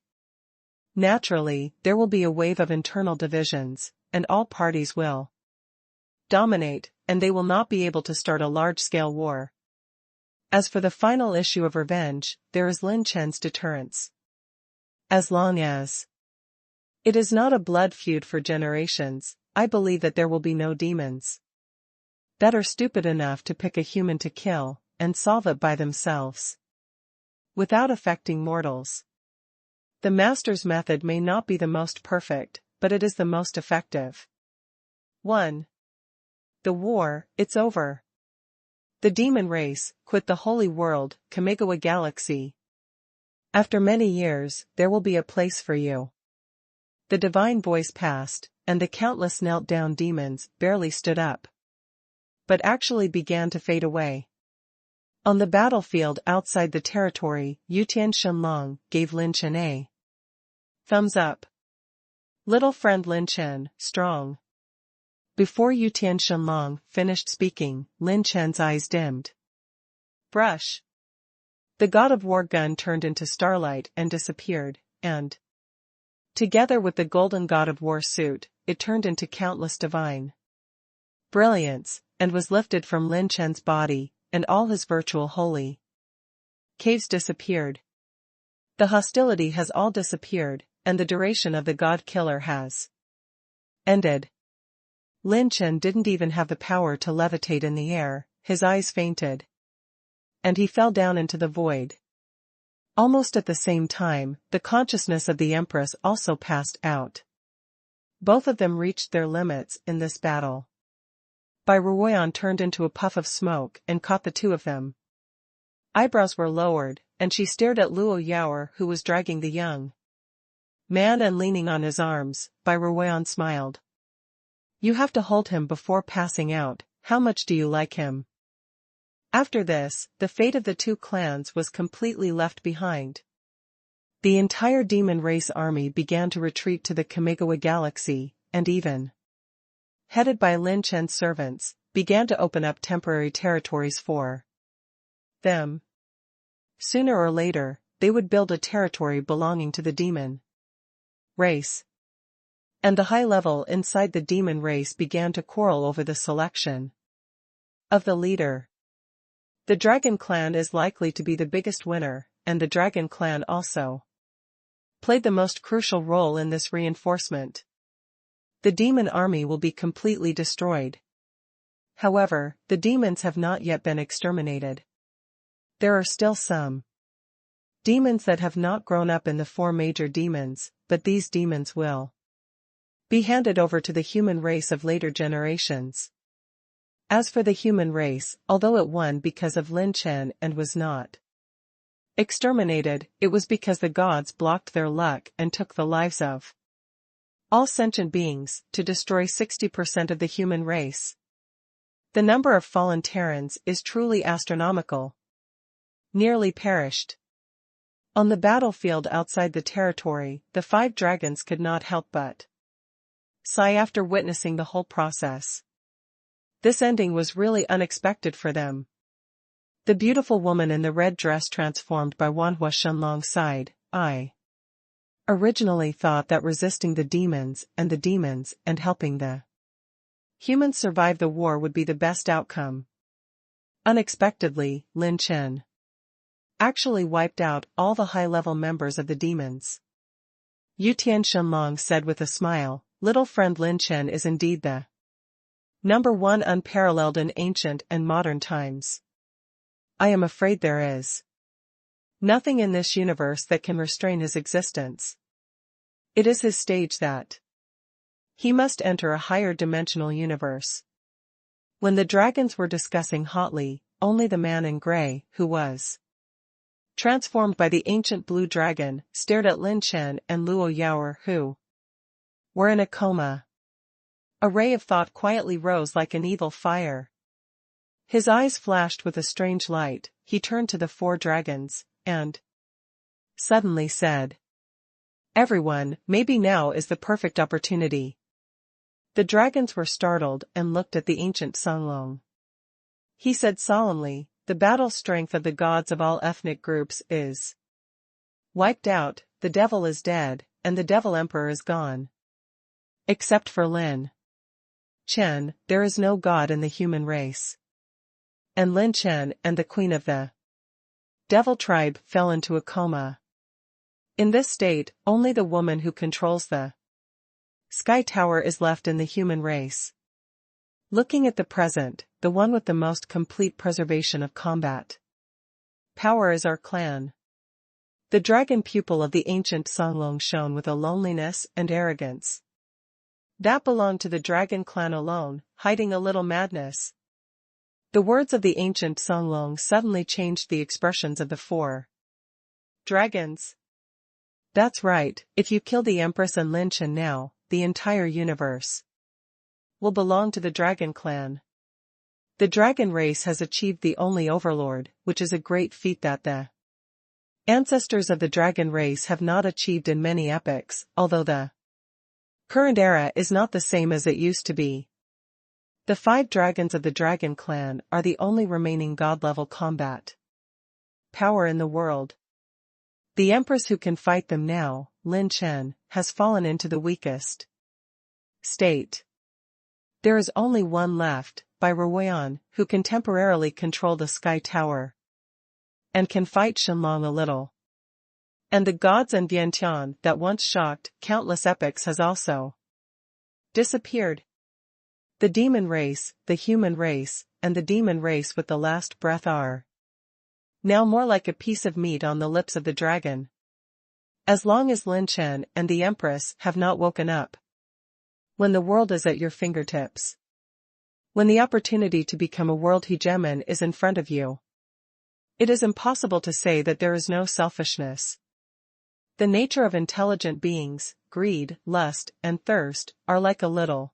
Naturally, there will be a wave of internal divisions, and all parties will dominate, and they will not be able to start a large-scale war. As for the final issue of revenge, there is Lin Chen's deterrence. As long as it is not a blood feud for generations, I believe that there will be no demons. that are stupid enough to pick a human to kill, and solve it by themselves, without affecting mortals. The Master's method may not be the most perfect, but it is the most effective. 1. The war, it's over. The demon race, quit the holy world, Kamigawa galaxy. After many years, there will be a place for you. The divine voice passed, and the countless knelt down demons barely stood up, but actually began to fade away. On the battlefield outside the territory, Yutian Shenlong gave Lin Chen a thumbs up. Little friend Lin Chen, strong. Before Yutian Shenlong finished speaking, Lin Chen's eyes dimmed. Brush. The god of war gun turned into starlight and disappeared, and, together with the golden god of war suit, it turned into countless divine brilliance, and was lifted from Lin Chen's body, and all his virtual holy caves disappeared. The hostility has all disappeared, and the duration of the god killer has ended. Lin Chen didn't even have the power to levitate in the air, his eyes fainted, and he fell down into the void. Almost at the same time, the consciousness of the Empress also passed out. Both of them reached their limits in this battle. Bai Ruoyan turned into a puff of smoke and caught the two of them. Eyebrows were lowered, and she stared at Luo Yaoer, who was dragging the young man and leaning on his arms. Bai Ruoyan smiled. You have to hold him before passing out. How much do you like him? After this, the fate of the two clans was completely left behind. The entire demon race army began to retreat to the Kamigawa galaxy, and even, headed by Lin Chen's servants, began to open up temporary territories for them. Sooner or later, they would build a territory belonging to the demon race. And the high level inside the demon race began to quarrel over the selection of the leader. The Dragon Clan is likely to be the biggest winner, and the Dragon Clan also played the most crucial role in this reinforcement. The demon army will be completely destroyed. However, the demons have not yet been exterminated. There are still some demons that have not grown up in the four major demons, but these demons will be handed over to the human race of later generations. As for the human race, although it won because of Lin Chen and was not exterminated, it was because the gods blocked their luck and took the lives of all sentient beings, to destroy 60% of the human race. The number of fallen Terrans is truly astronomical. Nearly perished. On the battlefield outside the territory, the 5 dragons could not help but sigh after witnessing the whole process. This ending was really unexpected for them. The beautiful woman in the red dress transformed by Wanhua Shenlong sighed. I originally thought that resisting the demons and helping the humans survive the war would be the best outcome. Unexpectedly, Lin Chen actually wiped out all the high-level members of the demons. Yutian Shenlong said with a smile, little friend Lin Chen is indeed the number one unparalleled in ancient and modern times. I am afraid there is nothing in this universe that can restrain his existence. It is his stage that he must enter a higher dimensional universe. When the dragons were discussing hotly, only the man in gray, who was transformed by the ancient blue dragon, stared at Lin Chen and Luo Yaoer, who were in a coma. A ray of thought quietly rose like an evil fire. His eyes flashed with a strange light. He turned to the 4 dragons, and suddenly said, everyone, maybe now is the perfect opportunity. The dragons were startled and looked at the ancient Songlong. He said solemnly, the battle strength of the gods of all ethnic groups is wiped out, the devil is dead, and the devil emperor is gone. Except for Lin Chen, there is no god in the human race. And Lin Chen and the queen of the devil tribe fell into a coma. In this state, only the woman who controls the Sky Tower is left in the human race. Looking at the present, the one with the most complete preservation of combat. Power is our clan. The dragon pupil of the ancient Songlong shone with a loneliness and arrogance that belonged to the dragon clan alone, hiding a little madness. The words of the ancient Songlong suddenly changed the expressions of the four dragons. That's right, if you kill the Empress and Lin Chen now, the entire universe will belong to the dragon clan. The dragon race has achieved the only overlord, which is a great feat that the ancestors of the dragon race have not achieved in many epochs, although the current era is not the same as it used to be. The 5 dragons of the dragon clan are the only remaining god-level combat power in the world. The empress who can fight them now, Lin Chen, has fallen into the weakest state. There is only one left, Wang, who can temporarily control the sky tower and can fight Shenlong a little. And the gods and Vientiane that once shocked countless epochs has also disappeared. The demon race, the human race, and the demon race with the last breath are now more like a piece of meat on the lips of the dragon. As long as Lin Chen and the Empress have not woken up, when the world is at your fingertips, when the opportunity to become a world hegemon is in front of you, it is impossible to say that there is no selfishness. The nature of intelligent beings, greed, lust, and thirst, are like a little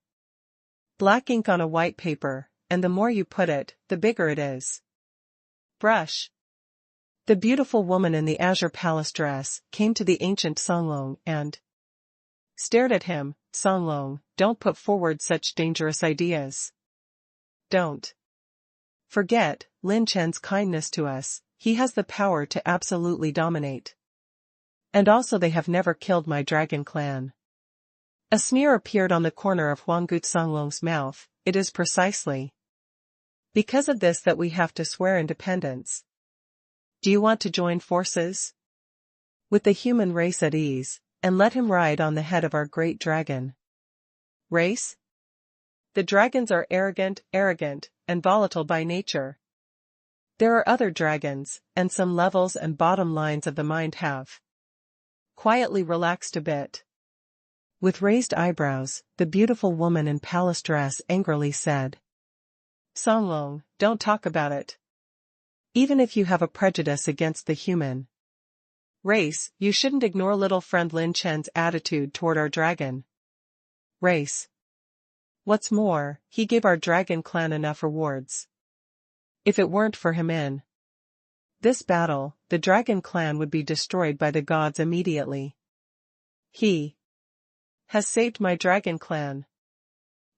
black ink on a white paper, and the more you put it, the bigger it is. Brush. The beautiful woman in the azure palace dress came to the ancient Songlong and stared at him. Songlong, don't put forward such dangerous ideas. Don't forget Lin Chen's kindness to us, he has the power to absolutely dominate. And also they have never killed my dragon clan. A sneer appeared on the corner of Wang Songlong's mouth. It is precisely because of this that we have to swear independence. Do you want to join forces with the human race at ease, and let him ride on the head of our great dragon race? The dragons are arrogant, and volatile by nature. There are other dragons, and some levels and bottom lines of the mind have quietly relaxed a bit. With raised eyebrows, the beautiful woman in palace dress angrily said, Songlong, don't talk about it. Even if you have a prejudice against the human race, you shouldn't ignore little friend Lin Chen's attitude toward our dragon race. What's more, he gave our dragon clan enough rewards. If it weren't for him in this battle, the dragon clan would be destroyed by the gods immediately. He has saved my dragon clan.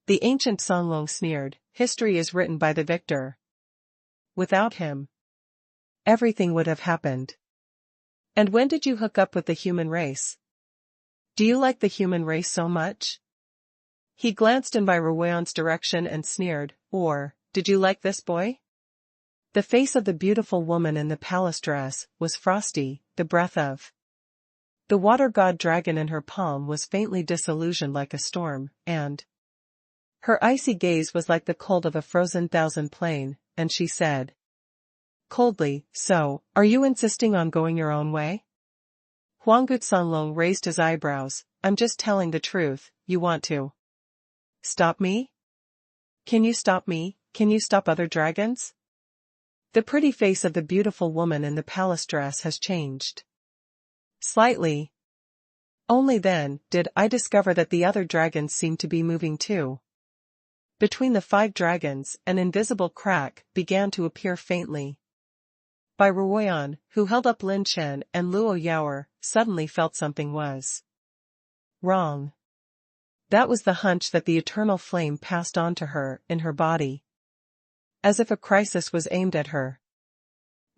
The ancient Songlong sneered, history is written by the victor. Without him, everything would have happened. And when did you hook up with the human race? Do you like the human race so much? He glanced in Wang's direction and sneered, or, did you like this boy? The face of the beautiful woman in the palace dress was frosty, the breath of the water god dragon in her palm was faintly disillusioned like a storm, and her icy gaze was like the cold of a frozen thousand plain, and she said coldly, so, are you insisting on going your own way? Wang Songlong raised his eyebrows, I'm just telling the truth, you want to stop me? Can you stop me? Can you stop other dragons? The pretty face of the beautiful woman in the palace dress has changed slightly. Only then did I discover that the other dragons seemed to be moving too. Between the 5 dragons, an invisible crack began to appear faintly. Wang, who held up Lin Chen and Luo Yaoer, suddenly felt something was wrong. That was the hunch that the eternal flame passed on to her in her body, as if a crisis was aimed at her.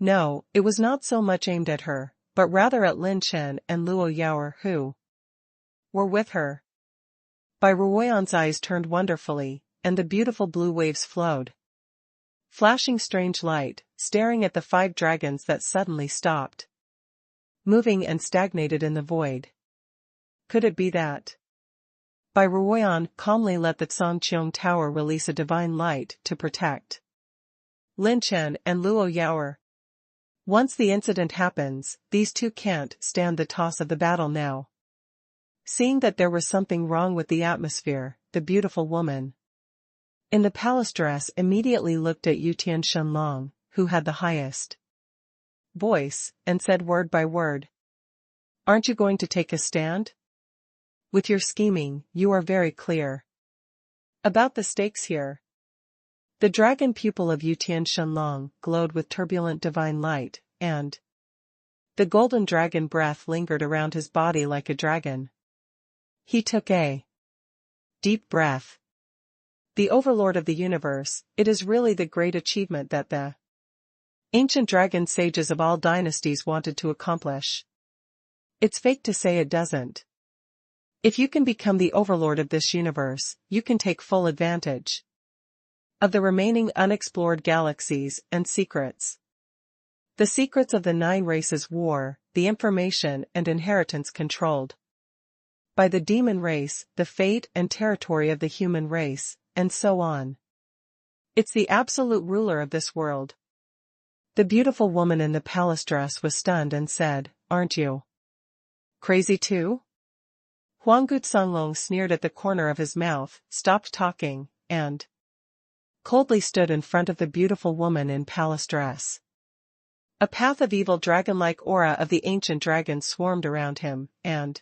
No, it was not so much aimed at her, but rather at Lin Chen and Luo Yaoer who were with her. Wang's eyes turned wonderfully, and the beautiful blue waves flowed, flashing strange light, staring at the 5 dragons that suddenly stopped moving and stagnated in the void. Could it be that Wang calmly let the Songqiong Tower release a divine light to protect Lin Chen and Luo Yaoer. Once the incident happens, these two can't stand the toss of the battle now. Seeing that there was something wrong with the atmosphere, the beautiful woman in the palace dress immediately looked at Yutian Shenlong, who had the highest voice, and said word by word. Aren't you going to take a stand? With your scheming, you are very clear about the stakes here. The dragon pupil of Yutian Shenlong glowed with turbulent divine light, and the golden dragon breath lingered around his body like a dragon. He took a deep breath. The overlord of the universe, it is really the great achievement that the ancient dragon sages of all dynasties wanted to accomplish. It's fake to say it doesn't. If you can become the overlord of this universe, you can take full advantage of the remaining unexplored galaxies and secrets. The secrets of the 9 races war, the information and inheritance controlled by the demon race, the fate and territory of the human race, and so on. It's the absolute ruler of this world. The beautiful woman in the palace dress was stunned and said, "Aren't you crazy too?" Huang Gutsonglong sneered at the corner of his mouth, stopped talking, and coldly stood in front of the beautiful woman in palace dress. A path of evil dragon-like aura of the ancient dragon swarmed around him, and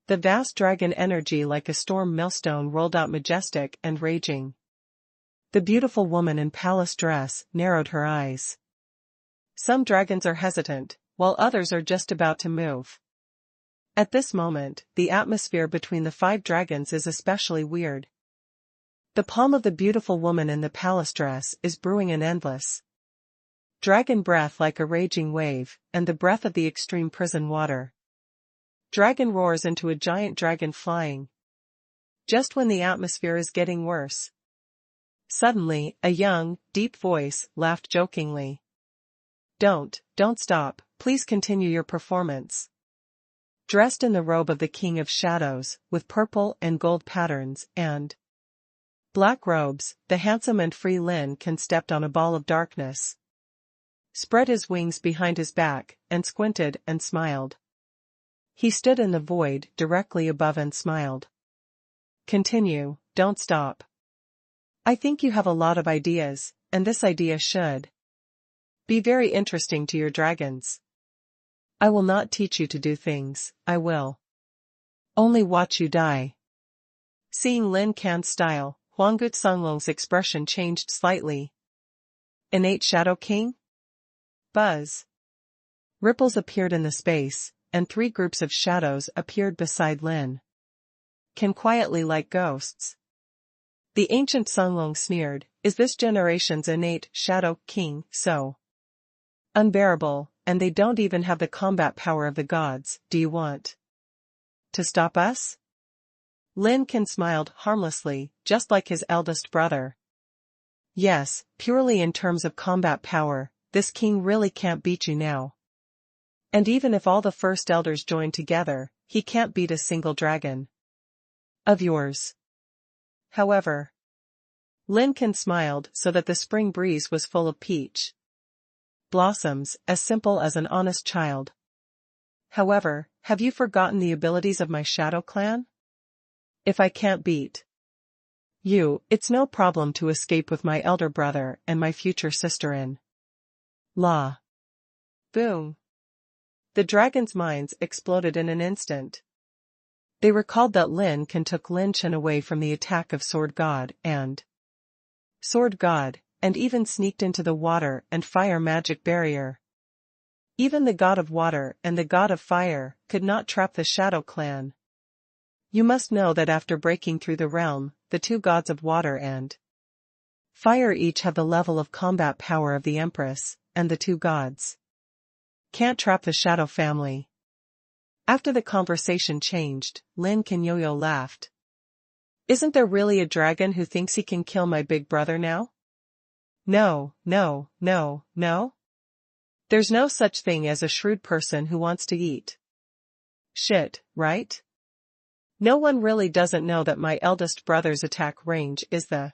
the vast dragon energy like a storm millstone rolled out majestic and raging. The beautiful woman in palace dress narrowed her eyes. Some dragons are hesitant, while others are just about to move. At this moment, the atmosphere between the 5 dragons is especially weird. The palm of the beautiful woman in the palace dress is brewing an endless dragon breath like a raging wave, and the breath of the extreme prison water. Dragon roars into a giant dragon flying. Just when the atmosphere is getting worse. Suddenly, a young, deep voice laughed jokingly. Don't stop, please continue your performance." Dressed in the robe of the King of Shadows, with purple and gold patterns and black robes, the handsome and free Lin Chen stepped on a ball of darkness, spread his wings behind his back, and squinted and smiled. He stood in the void directly above and smiled. "Continue, don't stop. I think you have a lot of ideas, and this idea should be very interesting to your dragons. I will not teach you to do things, I will only watch you die." Seeing Lin Can's style, Huang Gutsonglong's expression changed slightly. "Innate Shadow King?" Buzz. Ripples appeared in the space, and 3 groups of shadows appeared beside Lin Chen quietly like ghosts. The ancient Songlong sneered, "Is this generation's innate Shadow King so unbearable, and they don't even have the combat power of the gods? Do you want to stop us?" Lin Chen smiled harmlessly, just like his eldest brother. "Yes, purely in terms of combat power, this king really can't beat you now. And even if all the first elders join together, he can't beat a single dragon of yours." However, Lin Chen smiled so that the spring breeze was full of peach blossoms, as simple as an honest child. "However, have you forgotten the abilities of my shadow clan? If I can't beat you, it's no problem to escape with my elder brother and my future sister-in-law." Boom. The dragons' minds exploded in an instant. They recalled that Lin Chen took Lin Chen away from the attack of Sword God, and even sneaked into the water and fire magic barrier. Even the god of water and the god of fire could not trap the Shadow Clan. You must know that after breaking through the realm, the 2 gods of water and fire each have the level of combat power of the Empress, and the 2 gods can't trap the Shadow family. After the conversation changed, Lin Chen Yo-Yo laughed. "Isn't there really a dragon who thinks he can kill my big brother now? No. There's no such thing as a shrewd person who wants to eat shit, right? No one really doesn't know that my eldest brother's attack range is the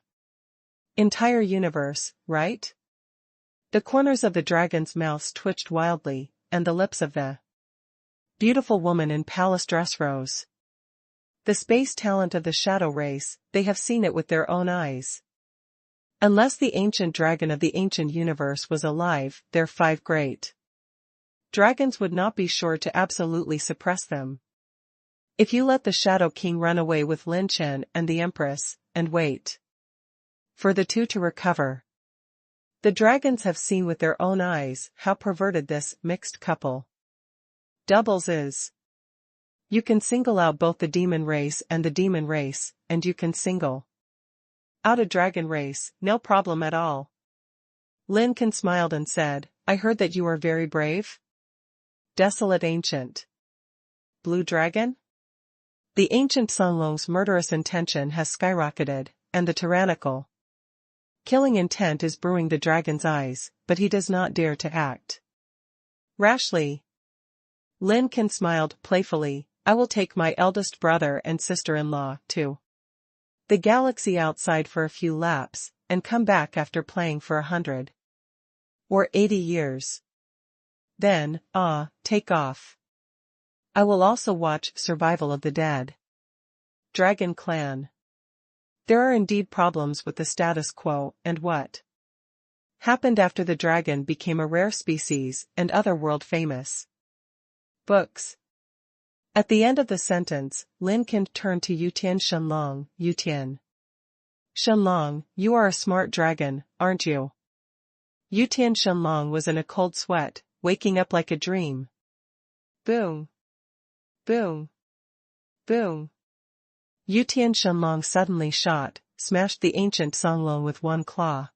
entire universe, right? The corners of the dragon's mouth twitched wildly, and the lips of the beautiful woman in palace dress rose. The space talent of the shadow race, they have seen it with their own eyes. Unless the ancient dragon of the ancient universe was alive, their 5 great dragons would not be sure to absolutely suppress them. If you let the Shadow King run away with Lin Chen and the Empress, and wait for the two to recover. The dragons have seen with their own eyes how perverted this mixed couple doubles is. You can single out both the demon race and the demon race, and you can single out a dragon race, no problem at all. Lin Chen smiled and said, I heard that you are very brave. Desolate ancient blue dragon? The ancient Songlong's murderous intention has skyrocketed, and the tyrannical killing intent is brewing the dragon's eyes, but he does not dare to act rashly. Lin Chen smiled playfully, I will take my eldest brother and sister-in-law to the galaxy outside for a few laps, and come back after playing for 100 or 80 years. Then, take off. I will also watch Survival of the Dead. Dragon Clan. There are indeed problems with the status quo, and what happened after the dragon became a rare species and other world-famous books. At the end of the sentence, Lin Chen turned to Yutian Shenlong. Yutian Shenlong, you are a smart dragon, aren't you? Yutian Shenlong was in a cold sweat, waking up like a dream. Boom. Boom. Boom. Yutian Shenlong suddenly smashed the ancient Songlong with one claw.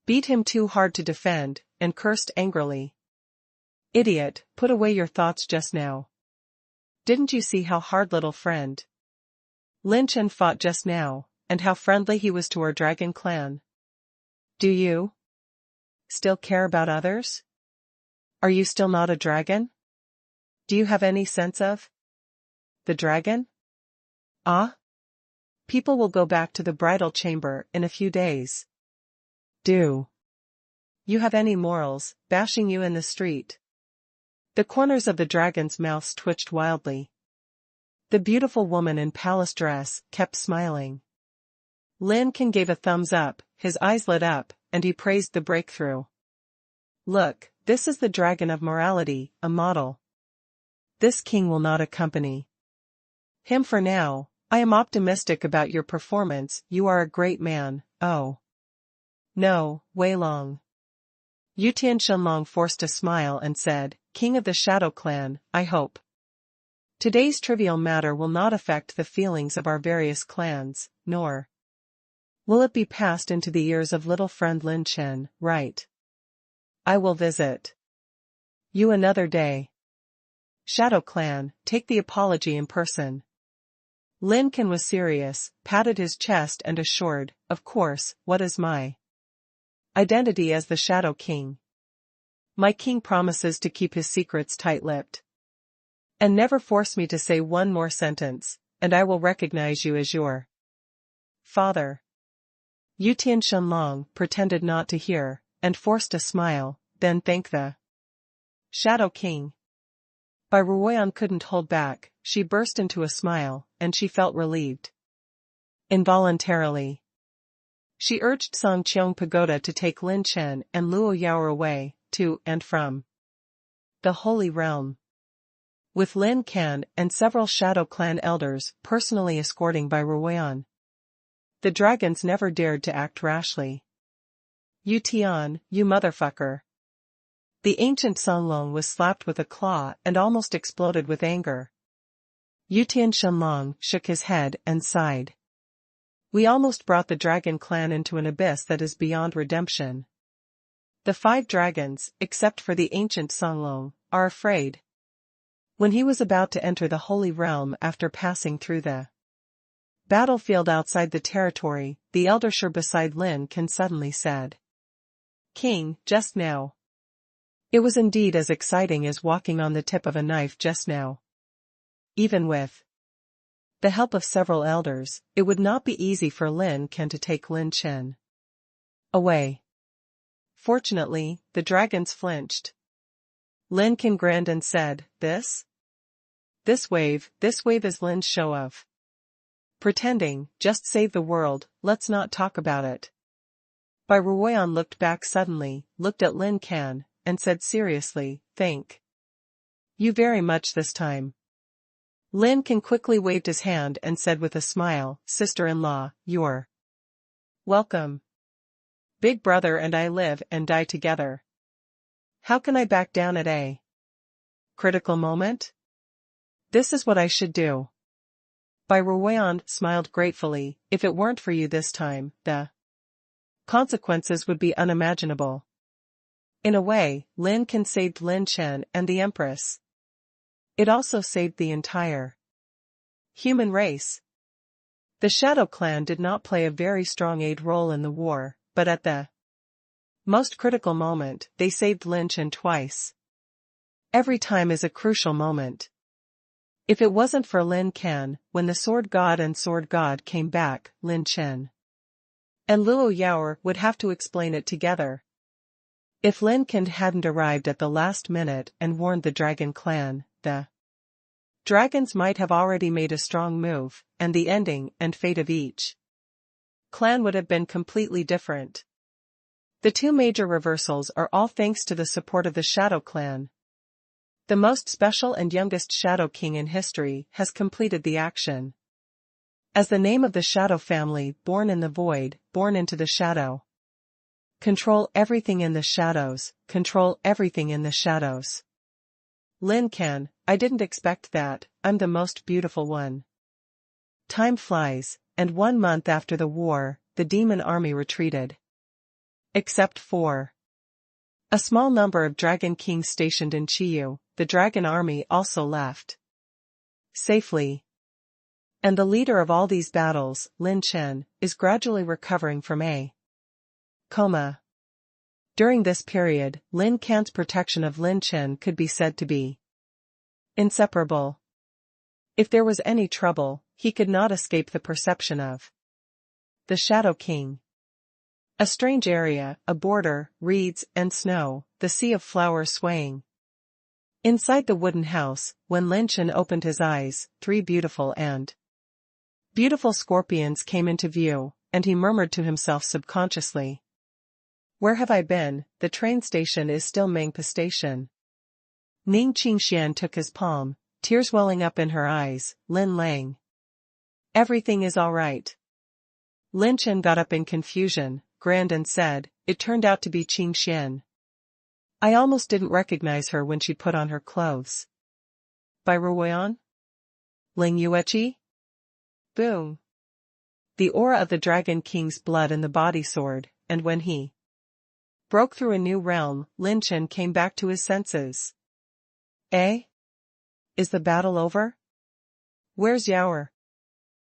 Beat him too hard to defend, and cursed angrily. Idiot, put away your thoughts just now. Didn't you see how hard little friend Lin Chen fought just now, and how friendly he was to our dragon clan? Do you still care about others? Are you still not a dragon? Do you have any sense of the dragon? People will go back to the bridal chamber in a few days. Do you have any morals, bashing you in the street? The corners of the dragon's mouths twitched wildly. The beautiful woman in palace dress kept smiling. Lin Chen gave a thumbs up, his eyes lit up, and he praised the breakthrough. Look, this is the dragon of morality, a model. This king will not accompany him for now. I am optimistic about your performance, you are a great man. Oh. No, Wei Long. Yutian Shenlong forced a smile and said, King of the Shadow Clan, I hope today's trivial matter will not affect the feelings of our various clans, nor will it be passed into the ears of little friend Lin Chen, right? I will visit you another day. Shadow Clan, take the apology in person. Lin Chen was serious, patted his chest and assured, of course, what is my identity as the Shadow King? My king promises to keep his secrets tight-lipped. And never force me to say one more sentence, and I will recognize you as your father. Yutian Shenlong pretended not to hear, and forced a smile, then thank the Shadow King. Bai Ruoyan couldn't hold back, she burst into a smile, and she felt relieved. Involuntarily, she urged Song Qiong Pagoda to take Lin Chen and Luo Yao away, to and from the Holy Realm, with Lin Chen and several Shadow Clan elders personally escorting Bai Ruoyan. The dragons never dared to act rashly. You Tian, you motherfucker. The ancient Songlong was slapped with a claw and almost exploded with anger. Yutian Shenlong shook his head and sighed. We almost brought the dragon clan into an abyss that is beyond redemption. The 5 dragons, except for the ancient Songlong, are afraid. When he was about to enter the Holy Realm after passing through the battlefield outside the territory, the elder beside Lin Chen suddenly said, King, just now. It was indeed as exciting as walking on the tip of a knife just now. Even with the help of several elders, it would not be easy for Lin Chen to take Lin Chen away Fortunately, the dragons flinched. Lin Chen grinned and said, This wave is Lin's show of pretending, just save the world, let's not talk about it. Bai Ruoyan looked back suddenly, looked at Lin Chen, and said seriously, thank you very much this time. Lin Chen quickly waved his hand and said with a smile, sister-in-law, you're welcome. Big brother and I live and die together. How can I back down at a critical moment? This is what I should do. Bai Ruoyan smiled gratefully, if it weren't for you this time, the consequences would be unimaginable. In a way, Lin Chen saved Lin Chen and the Empress. It also saved the entire human race. The Shadow Clan did not play a very strong aid role in the war, but at the most critical moment, they saved Lin Chen twice. Every time is a crucial moment. If it wasn't for Lin Chen, when the Sword God and Sword God came back, Lin Chen and Luo Yaoer would have to explain it together. If Lin Chen hadn't arrived at the last minute and warned the Dragon Clan, the dragons might have already made a strong move, and the ending and fate of each clan would have been completely different. The two major reversals are all thanks to the support of the Shadow Clan. The most special and youngest Shadow King in history has completed the action. As the name of the Shadow family, born in the void, born into the shadow. Control everything in the shadows, control everything in the shadows. Lin Chen, I didn't expect that, I'm the most beautiful one. Time flies, and 1 month after the war, the demon army retreated. Except for a small number of dragon kings stationed in Chiyu, the dragon army also left safely. And the leader of all these battles, Lin Chen, is gradually recovering from a coma. During this period, Lin Chen's protection of Lin Chen could be said to be inseparable. If there was any trouble, he could not escape the perception of the Shadow King. A strange area, a border, reeds and snow, the sea of flowers swaying. Inside the wooden house, when Lin Chen opened his eyes, 3 beautiful scorpions came into view, and he murmured to himself subconsciously. Where have I been? The train station is still Mengpa Station. Ning Qingxian took his palm, tears welling up in her eyes, Lin Lang. Everything is all right. Lin Chen got up in confusion, grinned and said, it turned out to be Qingxian. I almost didn't recognize her when she put on her clothes. Bai Ruoyan? Ling Yueqi? Boom. The aura of the Dragon King's blood in the body soared, and when he broke through a new realm, Lin Chen came back to his senses. Is the battle over? Where's Yaoer?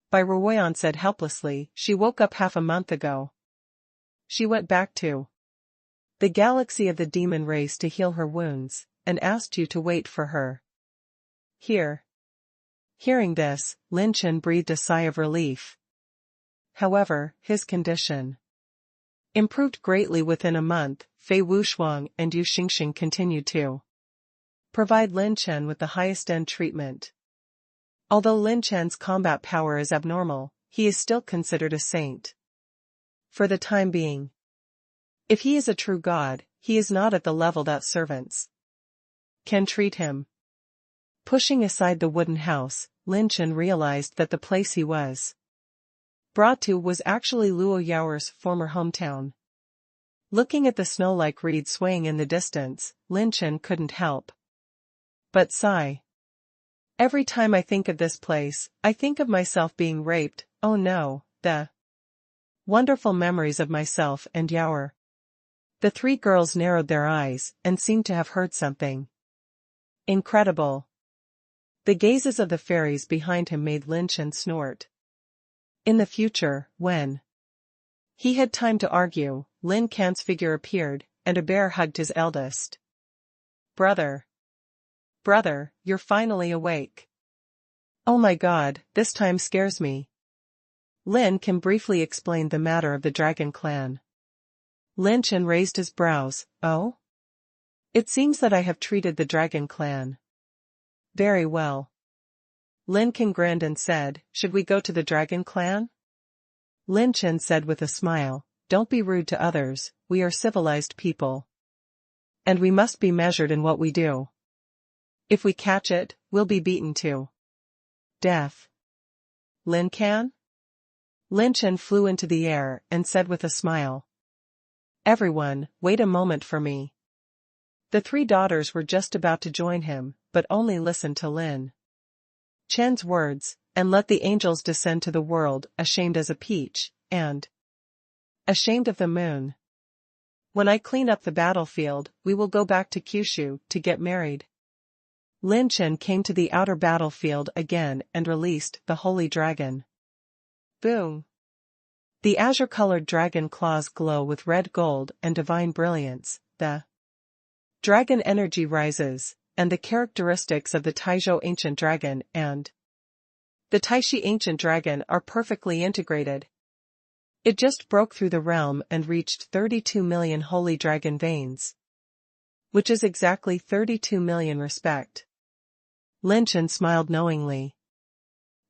Bai Ruoyan said helplessly, she woke up half a month ago. She went back to the galaxy of the demon race to heal her wounds, and asked you to wait for her here. Hearing this, Lin Chen breathed a sigh of relief. However, his condition improved greatly within a month. Fei Wuxuang and Yu Xingxing continued to provide Lin Chen with the highest-end treatment. Although Lin Chen's combat power is abnormal, he is still considered a saint. For the time being. If he is a true god, he is not at the level that servants can treat him. Pushing aside the wooden house, Lin Chen realized that the place he was brought to was actually Luo Yaoer's former hometown. Looking at the snow-like reed swaying in the distance, Lin Chen couldn't help but sigh. Every time I think of this place, I think of myself being raped. Oh no, the wonderful memories of myself and Yaoer. The 3 girls narrowed their eyes, and seemed to have heard something incredible. The gazes of the fairies behind him made Lin Chen snort. In the future, when he had time to argue, Lin Chen's figure appeared, and a bear hugged his eldest brother. Brother, you're finally awake. Oh my god, this time scares me. Lin Chen briefly explained the matter of the Dragon Clan. Lin Chen raised his brows. Oh? It seems that I have treated the dragon clan very well. Lin Chen grinned and said, should we go to the dragon clan? Lin Chen said with a smile, don't be rude to others, we are civilized people. And we must be measured in what we do. If we catch it, we'll be beaten to death. Lin Chen? Lin Chen flew into the air and said with a smile. Everyone, wait a moment for me. The three daughters were just about to join him, but only listened to Lin Chen's words, and let the angels descend to the world, ashamed as a peach, and ashamed of the moon. When I clean up the battlefield, we will go back to Kyushu to get married. Lin Chen came to the outer battlefield again and released the holy dragon. Boom! The azure-colored dragon claws glow with red gold and divine brilliance. The dragon energy rises, and the characteristics of the Taizhou ancient dragon and the Taishi ancient dragon are perfectly integrated. It just broke through the realm and reached 32 million holy dragon veins, which is exactly 32 million respect. Lin Chen smiled knowingly.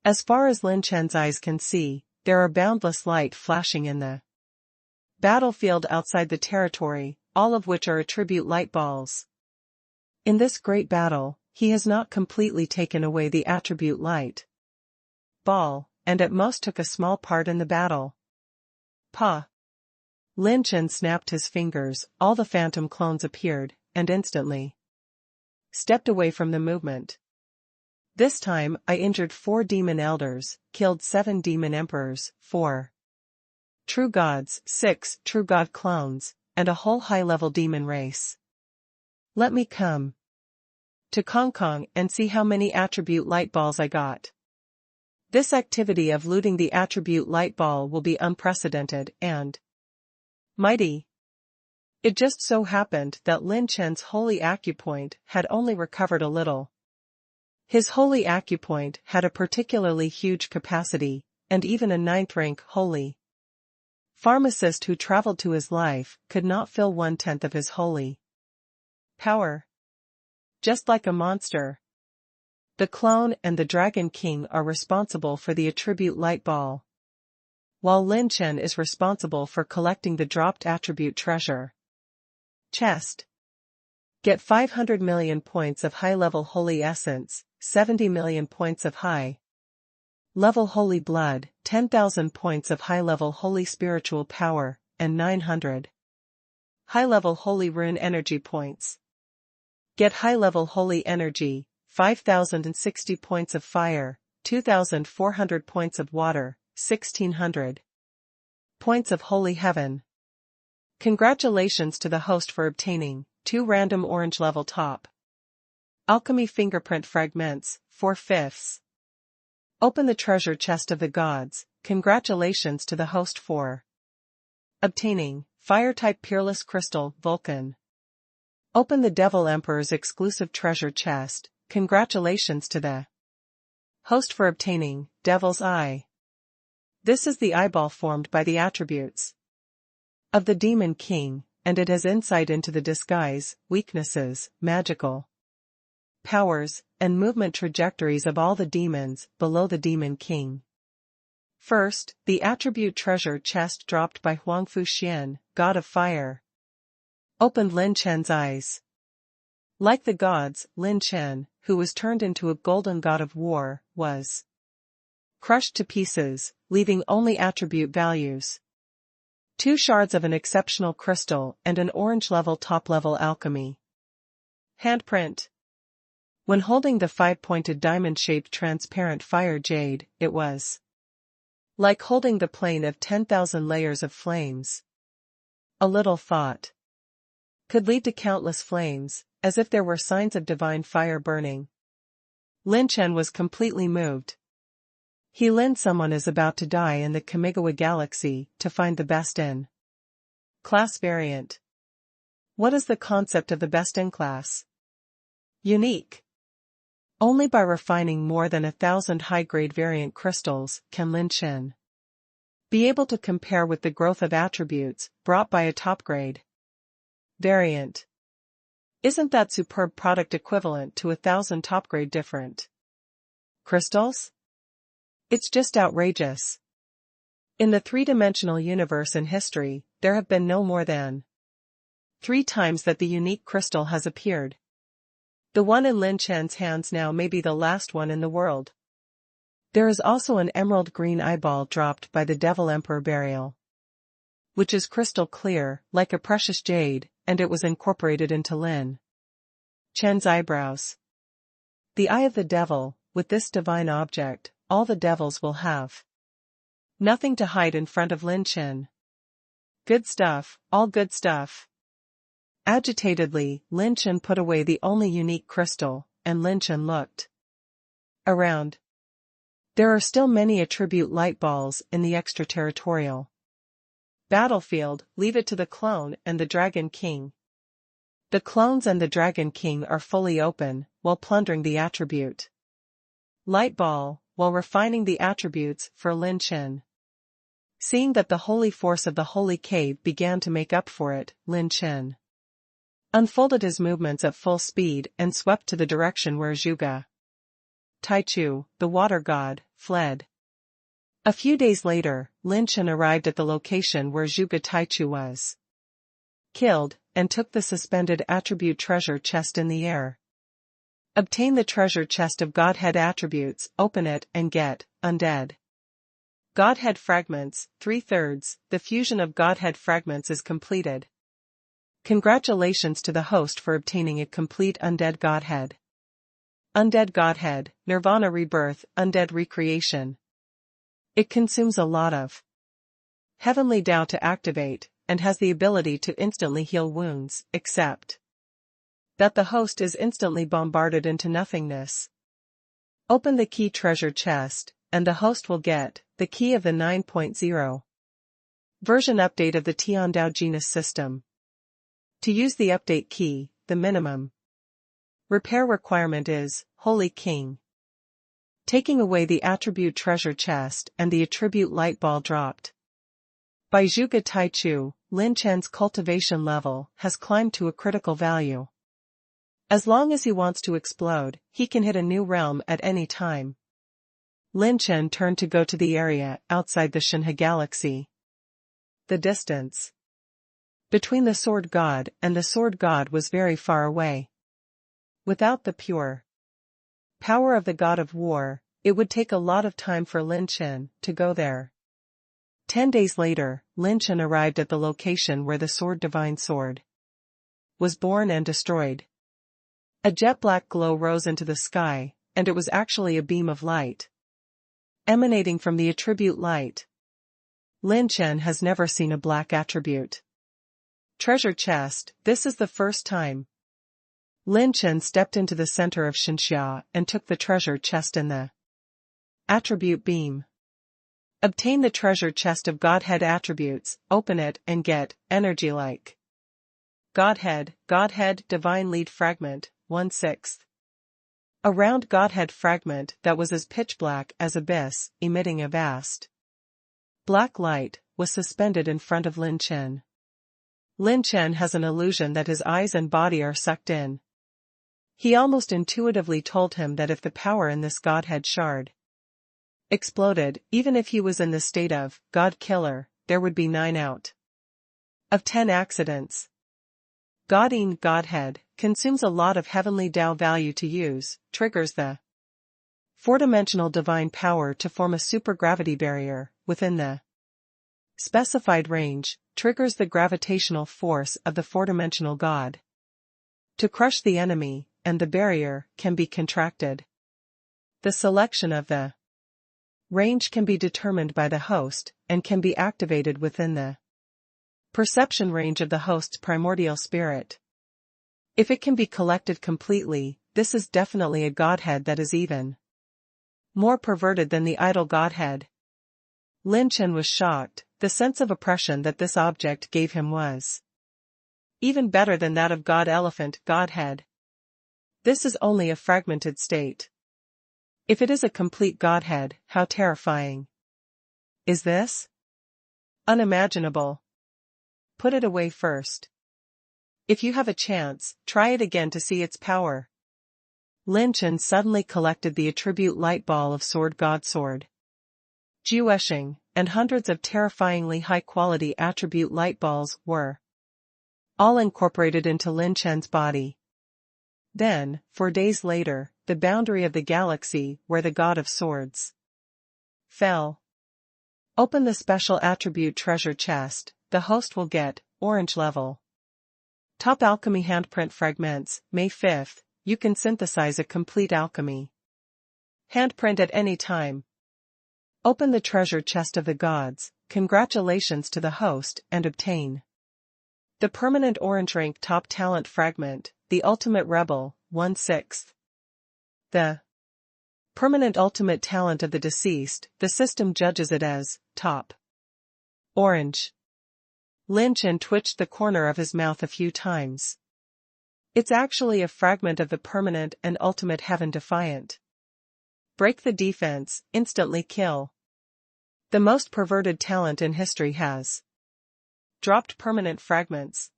As far as Lin Chen's eyes can see, there are boundless light flashing in the battlefield outside the territory, all of which are attribute light balls. In this great battle, he has not completely taken away the attribute light ball, and at most took a small part in the battle. Pa! Lin Chen snapped his fingers, all the phantom clones appeared, and instantly stepped away from the movement. This time, I injured 4 demon elders, killed 7 demon emperors, 4 true gods, 6 true god clones, and a whole high-level demon race. Let me come to Kong Kong and see how many attribute light balls I got. This activity of looting the attribute light ball will be unprecedented and mighty. It just so happened that Lin Chen's holy acupoint had only recovered a little. His holy acupoint had a particularly huge capacity, and even a 9th-rank holy pharmacist who traveled to his life could not fill 1/10 of his holy power. Just like a monster. The clone and the Dragon King are responsible for the attribute light ball, while Lin Chen is responsible for collecting the dropped attribute treasure chest. Get 500 million points of high-level holy essence, 70 million points of high-level holy blood, 10,000 points of high-level holy spiritual power, and 900 high-level holy rune energy points. Get high-level holy energy, 5,060 points of fire, 2,400 points of water, 1,600 points of holy heaven. Congratulations to the host for obtaining 2 random orange level top alchemy fingerprint fragments, 4/5. Open the treasure chest of the gods. Congratulations to the host for obtaining fire-type Peerless crystal, Vulcan. Open the Devil Emperor's exclusive treasure chest. Congratulations to the host for obtaining Devil's Eye. This is the eyeball formed by the attributes of the Demon King, and it has insight into the disguise, weaknesses, magical powers, and movement trajectories of all the demons below the Demon King. First, the attribute treasure chest dropped by Huang Fuxian, god of fire, opened Lin Chen's eyes. Like the gods, Lin Chen, who was turned into a golden god of war, was crushed to pieces, leaving only attribute values. 2 shards of an exceptional crystal and an orange-level top-level alchemy handprint. When holding the 5-pointed diamond-shaped transparent fire jade, it was like holding the plane of 10,000 layers of flames. A little thought could lead to countless flames, as if there were signs of divine fire burning. Lin Chen was completely moved. Someone is about to die in the Kamigawa galaxy to find the best in class variant. What is the concept of the best in class? Unique. Only by refining more than 1,000 high-grade variant crystals can Lin Chen Be able to compare with the growth of attributes brought by a top-grade variant. Isn't that superb product equivalent to 1,000 top-grade different crystals? It's just outrageous. In the three-dimensional universe in history, there have been no more than 3 times that the unique crystal has appeared. The one in Lin Chen's hands now may be the last one in the world. There is also an emerald green eyeball dropped by the Devil Emperor burial, which is crystal clear, like a precious jade, and it was incorporated into Lin Chen's eyebrows. The eye of the devil, with this divine object, all the devils will have nothing to hide in front of Lin Chen. Good stuff, all good stuff. Agitatedly, Lin Chen put away the only unique crystal, and Lin Chen looked around. There are still many attribute light balls in the extraterritorial battlefield. Leave it to the clone and the Dragon King. The clones and the Dragon King are fully open, while plundering the attribute light ball, while refining the attributes for Lin Chen. Seeing that the holy force of the holy cave began to make up for it, Lin Chen unfolded his movements at full speed and swept to the direction where Zhuge Taichu, the water god, fled. A few days later, Lin Chen arrived at the location where Zhuge Taichu was killed, and took the suspended attribute treasure chest in the air. Obtain the treasure chest of Godhead attributes, open it and get undead Godhead fragments, 3/3. The fusion of Godhead fragments is completed. Congratulations to the host for obtaining a complete undead Godhead. Undead Godhead, Nirvana rebirth, undead recreation. It consumes a lot of Heavenly Dao to activate, and has the ability to instantly heal wounds, except that the host is instantly bombarded into nothingness. Open the key treasure chest, and the host will get the key of the 9.0 version update of the Tiandao genus system. To use the update key, the minimum repair requirement is Holy King. Taking away the attribute treasure chest and the attribute light ball dropped by Zhuge Taichu, Lin Chen's cultivation level has climbed to a critical value. As long as he wants to explode, he can hit a new realm at any time. Lin Chen turned to go to the area outside the Shenhe galaxy. The distance between the Sword God and the Sword God was very far away. Without the pure power of the God of War, it would take a lot of time for Lin Chen to go there. 10 days later, Lin Chen arrived at the location where the Divine Sword was born and destroyed. A jet-black glow rose into the sky, and it was actually a beam of light emanating from the attribute light. Lin Chen has never seen a black attribute treasure chest. This is the first time. Lin Chen stepped into the center of Xinxia and took the treasure chest in the attribute beam. Obtain the treasure chest of Godhead attributes, open it and get energy like Godhead divine lead fragment, 1/6. A round Godhead fragment that was as pitch black as abyss, emitting a vast black light, was suspended in front of Lin Chen. Lin Chen has an illusion that his eyes and body are sucked in. He almost intuitively told him that if the power in this Godhead shard exploded, even if he was in the state of God Killer, there would be 9 out of 10 accidents. Godhead consumes a lot of Heavenly Dao value to use, triggers the 4-dimensional divine power to form a supergravity barrier within the specified range, triggers the gravitational force of the 4-dimensional God to crush the enemy, and the barrier can be contracted. The selection of the range can be determined by the host, and can be activated within the perception range of the host's primordial spirit. If it can be collected completely, this is definitely a Godhead that is even more perverted than the idol Godhead. Lin Chen was shocked. The sense of oppression that this object gave him was even better than that of God Elephant Godhead. This is only a fragmented state. If it is a complete Godhead, how terrifying is this? Unimaginable. Put it away first. If you have a chance, try it again to see its power. Lin Chen suddenly collected the attribute light ball of Sword God Sword, Jiuesheng, and hundreds of terrifyingly high-quality attribute light balls were all incorporated into Lin Chen's body. Then, 4 days later, the boundary of the galaxy where the God of Swords fell. Open the special attribute treasure chest, the host will get orange level. Top alchemy handprint fragments, May 5th, you can synthesize a complete alchemy handprint at any time. Open the treasure chest of the gods, congratulations to the host, and obtain the permanent orange rank top talent fragment, the ultimate rebel, 1/6. The permanent ultimate talent of the deceased, the system judges it as top orange. Lin Chen twitched the corner of his mouth a few times. It's actually a fragment of the permanent and ultimate heaven defiant. Break the defense, instantly kill. The most perverted talent in history has dropped permanent fragments.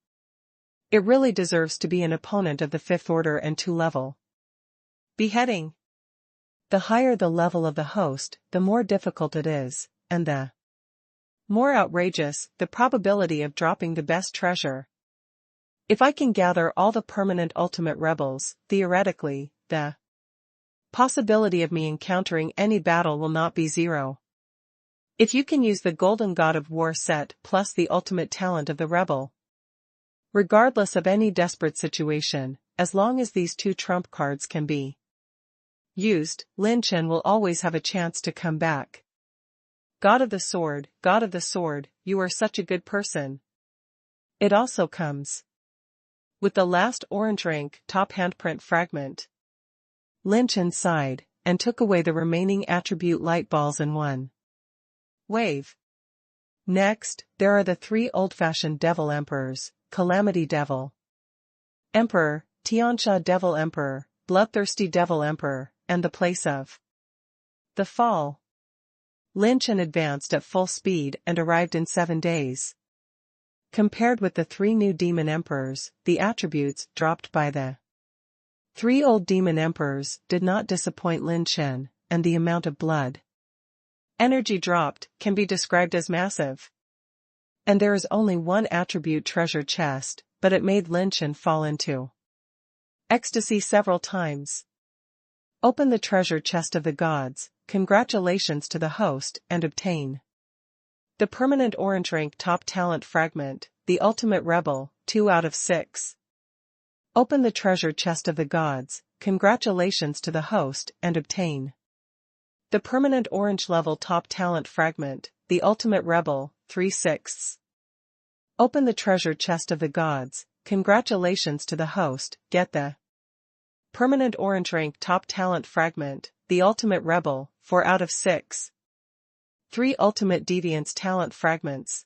It really deserves to be an opponent of the 5th order and 2 level. Beheading. The higher the level of the host, the more difficult it is, and the more outrageous the probability of dropping the best treasure. If I can gather all the permanent ultimate rebels, theoretically, the possibility of me encountering any battle will not be 0. If you can use the Golden God of War set plus the ultimate talent of the rebel, regardless of any desperate situation, as long as these 2 trump cards can be used, Lin Chen will always have a chance to come back. God of the Sword, you are such a good person. It also comes with the last orange rank top handprint fragment. Lin Chen sighed, and took away the remaining attribute light balls in one wave. Next, there are the 3 old-fashioned devil emperors, Calamity Devil Emperor, Tiansha Devil Emperor, Bloodthirsty Devil Emperor, and the Place of the Fall. Lin Chen advanced at full speed and arrived in 7 days. Compared with the 3 new demon emperors, the attributes dropped by the 3 old demon emperors did not disappoint Lin Chen, and the amount of blood energy dropped can be described as massive. And there is only 1 attribute treasure chest, but it made Lin Chen fall into ecstasy several times. Open the treasure chest of the gods, congratulations to the host, and obtain the permanent orange rank top talent fragment, the ultimate rebel, 2 out of 6. Open the treasure chest of the gods, congratulations to the host, and obtain the permanent orange level top talent fragment, the ultimate rebel, 3/6. Open the treasure chest of the gods, congratulations to the host, get the permanent orange rank top talent fragment, the ultimate rebel, 4 out of 6. 3 ultimate deviance talent fragments.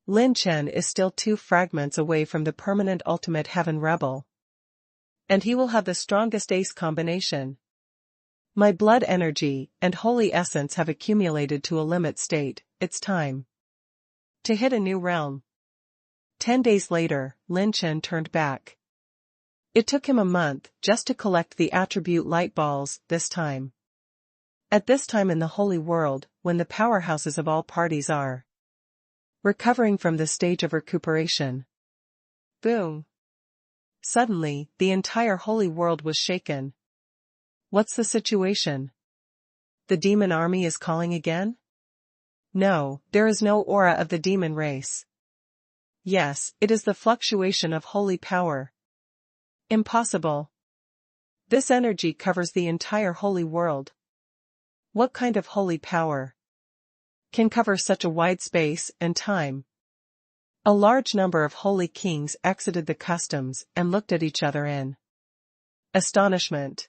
Lin Chen is still 2 fragments away from the permanent ultimate heaven rebel. And he will have the strongest ace combination. My blood energy and holy essence have accumulated to a limit state, it's time to hit a new realm. 10 days later, Lin Chen turned back. It took him a month just to collect the attribute light balls this time. At this time in the holy world, when the powerhouses of all parties are recovering from the stage of recuperation. Boom! Suddenly, the entire holy world was shaken. What's the situation? The demon army is calling again? No, there is no aura of the demon race. Yes, it is the fluctuation of holy power. Impossible. This energy covers the entire holy world. What kind of holy power can cover such a wide space and time? A large number of holy kings exited the customs and looked at each other in astonishment.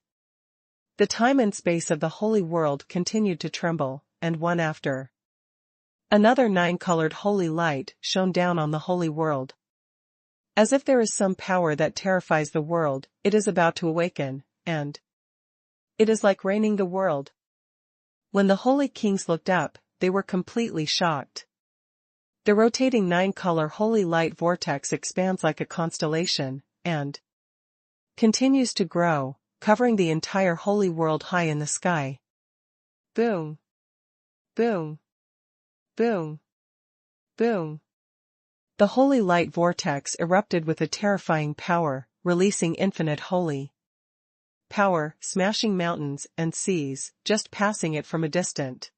The time and space of the holy world continued to tremble, and one after another 9-colored holy light shone down on the holy world. As if there is some power that terrifies the world, it is about to awaken, and it is like reigning the world. When the holy kings looked up, they were completely shocked. The rotating 9-color holy light vortex expands like a constellation, and continues to grow, covering the entire holy world high in the sky. Boom. Boom. Boom. Boom. The holy light vortex erupted with a terrifying power, releasing infinite holy power, smashing mountains and seas, just passing it from a distant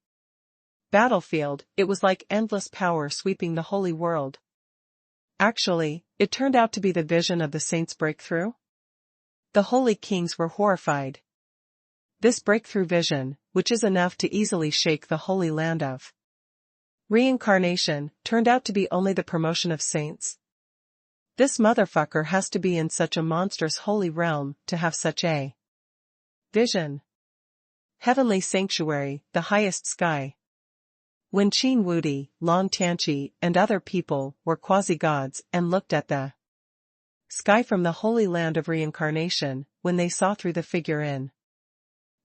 battlefield. It was like endless power sweeping the holy world. Actually, it turned out to be the vision of the saints' breakthrough. The holy kings were horrified. This breakthrough vision, which is enough to easily shake the holy land of reincarnation, turned out to be only the promotion of saints. This motherfucker has to be in such a monstrous holy realm to have such a vision. Heavenly sanctuary, the highest sky. When Qin Wudi, Long Tianqi, and other people were quasi-gods and looked at the sky from the holy land of reincarnation, when they saw through the figure in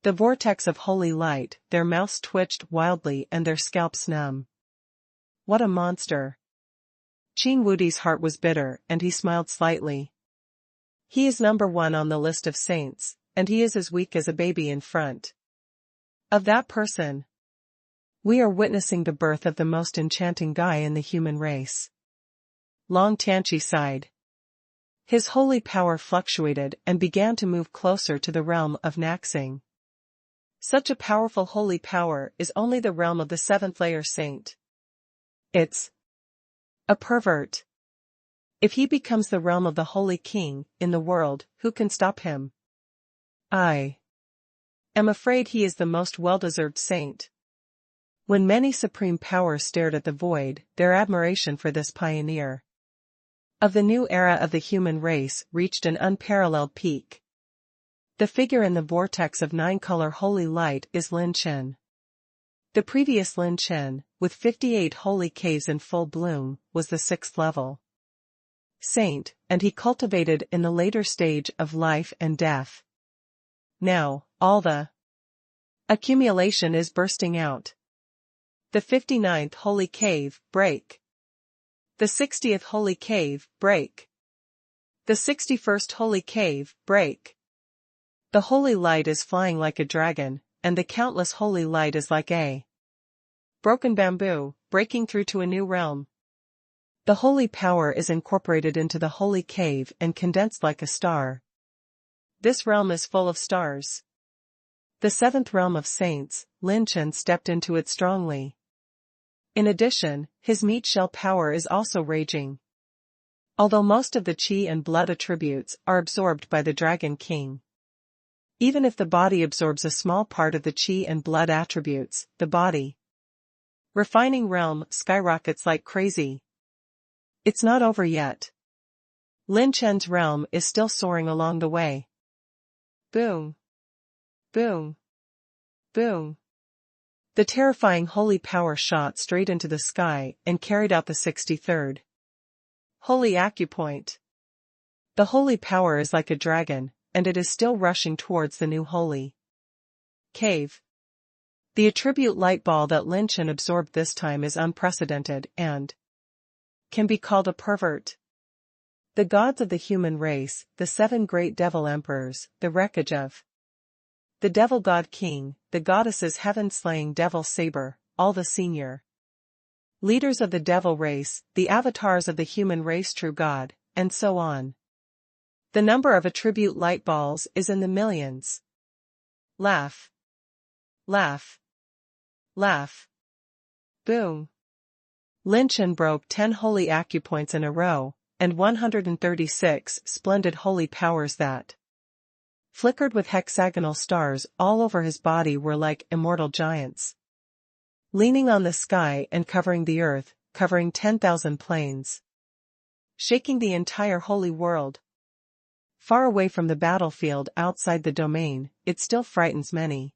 the vortex of holy light, their mouths twitched wildly and their scalps numb. What a monster! Qin Wudi's heart was bitter and he smiled slightly. He is number 1 on the list of saints, and he is as weak as a baby in front of that person. We are witnessing the birth of the most enchanting guy in the human race. Long Tianqi sighed. His holy power fluctuated and began to move closer to the realm of Naxing. Such a powerful holy power is only the realm of the 7th layer saint. It's a pervert. If he becomes the realm of the holy king in the world, who can stop him? I am afraid he is the most well-deserved saint. When many supreme powers stared at the void, their admiration for this pioneer of the new era of the human race reached an unparalleled peak. The figure in the vortex of 9-color holy light is Lin Chen. The previous Lin Chen, with 58 holy caves in full bloom, was the 6th level saint, and he cultivated in the later stage of life and death. Now, all the accumulation is bursting out. The 59th holy cave, break. The 60th holy cave, break. The 61st holy cave, break. The holy light is flying like a dragon, and the countless holy light is like a broken bamboo, breaking through to a new realm. The holy power is incorporated into the holy cave and condensed like a star. This realm is full of stars. The 7th realm of saints, Lin Chen stepped into it strongly. In addition, his meat shell power is also raging. Although most of the qi and blood attributes are absorbed by the Dragon King. Even if the body absorbs a small part of the qi and blood attributes, the body refining realm skyrockets like crazy. It's not over yet. Lin Chen's realm is still soaring along the way. Boom. Boom. Boom. The terrifying holy power shot straight into the sky and carried out the 63rd holy acupoint. The holy power is like a dragon, and it is still rushing towards the new holy cave. The attribute light ball that Lin Chen absorbed this time is unprecedented and can be called a pervert. The gods of the human race, the 7 great devil emperors, the wreckage of the devil god king, the goddesses heaven-slaying devil saber, all the senior leaders of the devil race, the avatars of the human race true god, and so on. The number of attribute light balls is in the millions. Laugh. Laugh. Laugh. Boom. Lin Chen broke 10 holy acupoints in a row, and 136 splendid holy powers that flickered with hexagonal stars all over his body were like immortal giants. Leaning on the sky and covering the earth, covering 10,000 planes. Shaking the entire holy world. Far away from the battlefield outside the domain, it still frightens many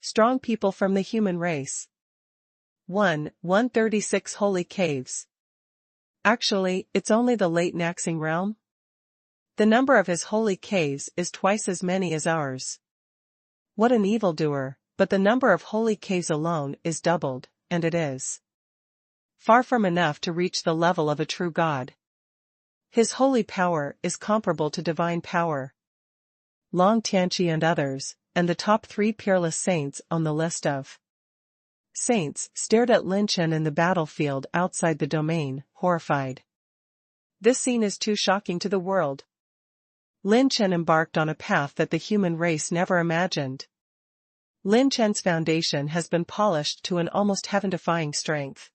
strong people from the human race. 136 holy caves. Actually, it's only the late Naxing realm. The number of his holy caves is twice as many as ours. What an evildoer, but the number of holy caves alone is doubled, and it is far from enough to reach the level of a true God. His holy power is comparable to divine power. Long Tianqi and others, and the top 3 peerless saints on the list of saints, stared at Lin Chen in the battlefield outside the domain, horrified. This scene is too shocking to the world. Lin Chen embarked on a path that the human race never imagined. Lin Chen's foundation has been polished to an almost heaven-defying strength.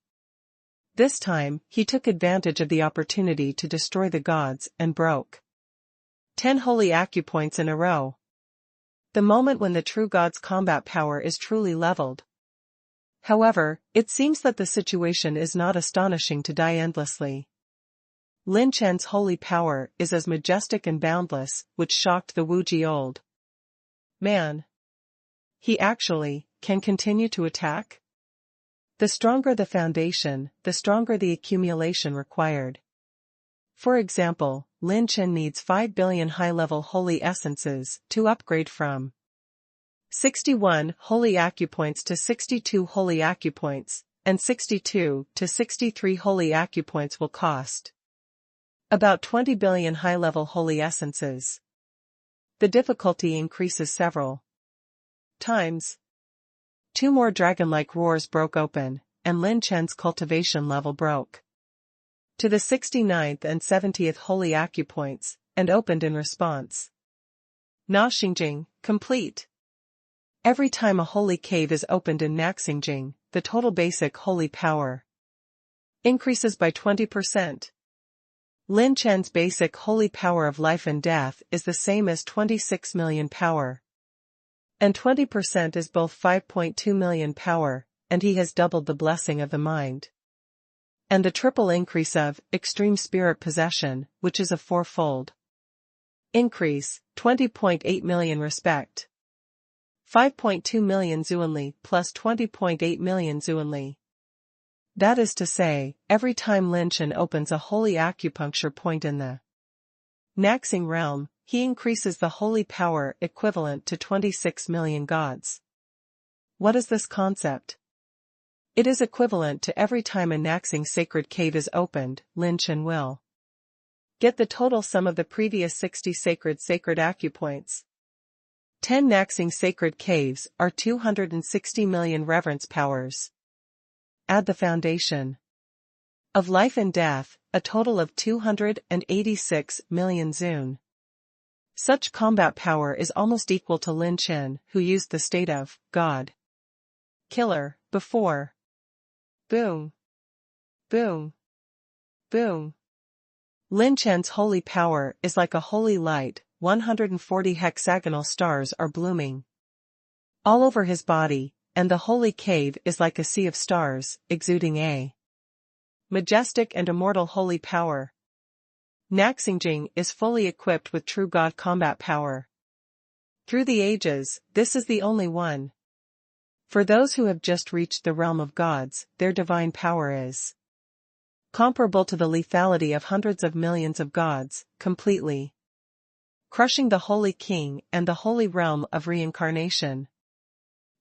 This time, he took advantage of the opportunity to destroy the gods and broke 10 holy acupoints in a row. The moment when the true god's combat power is truly leveled. However, it seems that the situation is not astonishing to die endlessly. Lin Chen's holy power is as majestic and boundless, which shocked the Wuji old man. He actually can continue to attack? The stronger the foundation, the stronger the accumulation required. For example, Lin Chen needs 5 billion high-level holy essences to upgrade from 61 holy acupoints to 62 holy acupoints, and 62 to 63 holy acupoints will cost about 20 billion high-level holy essences. The difficulty increases several times. 2 more dragon-like roars broke open, and Lin Chen's cultivation level broke to the 69th and 70th holy acupoints, and opened in response. Na Xingjing, complete. Every time a holy cave is opened in Naxingjing, the total basic holy power increases by 20%. Lin Chen's basic holy power of life and death is the same as 26 million power. And 20% is both 5.2 million power, and he has doubled the blessing of the mind. And the triple increase of extreme spirit possession, which is a 4-fold increase, 20.8 million respect. 5.2 million Zuanli plus 20.8 million Zuanli. That is to say, every time Lin Chen opens a holy acupuncture point in the Naxing realm, he increases the holy power equivalent to 26 million gods. What is this concept? It is equivalent to every time a Naxing sacred cave is opened, Lin Chen will get the total sum of the previous 60 sacred acupoints. 10 Naxing sacred caves are 260 million reverence powers. Add the foundation of life and death, a total of 286 million Zun. Such combat power is almost equal to Lin Chen, who used the state of God Killer before. Boom. Boom. Boom. Lin Chen's holy power is like a holy light, 140 hexagonal stars are blooming all over his body, and the holy cave is like a sea of stars, exuding a majestic and immortal holy power. Naxingjing is fully equipped with true God combat power. Through the ages, this is the only one. For those who have just reached the realm of gods, their divine power is comparable to the lethality of hundreds of millions of gods, completely crushing the holy king and the holy realm of reincarnation.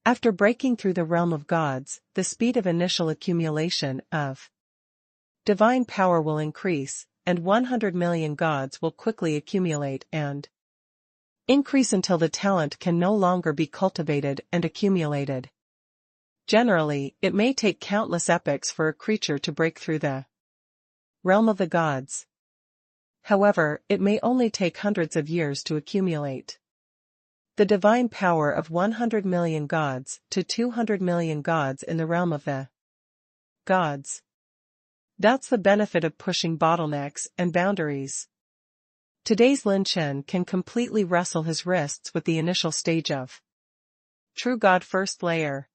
After breaking through the realm of gods, the speed of initial accumulation of divine power will increase, and 100 million gods will quickly accumulate and increase until the talent can no longer be cultivated and accumulated. Generally, it may take countless epochs for a creature to break through the realm of the gods. However, it may only take hundreds of years to accumulate the divine power of 100 million gods to 200 million gods in the realm of the gods. That's the benefit of pushing bottlenecks and boundaries. Today's Lin Chen can completely wrestle his wrists with the initial stage of True God first layer.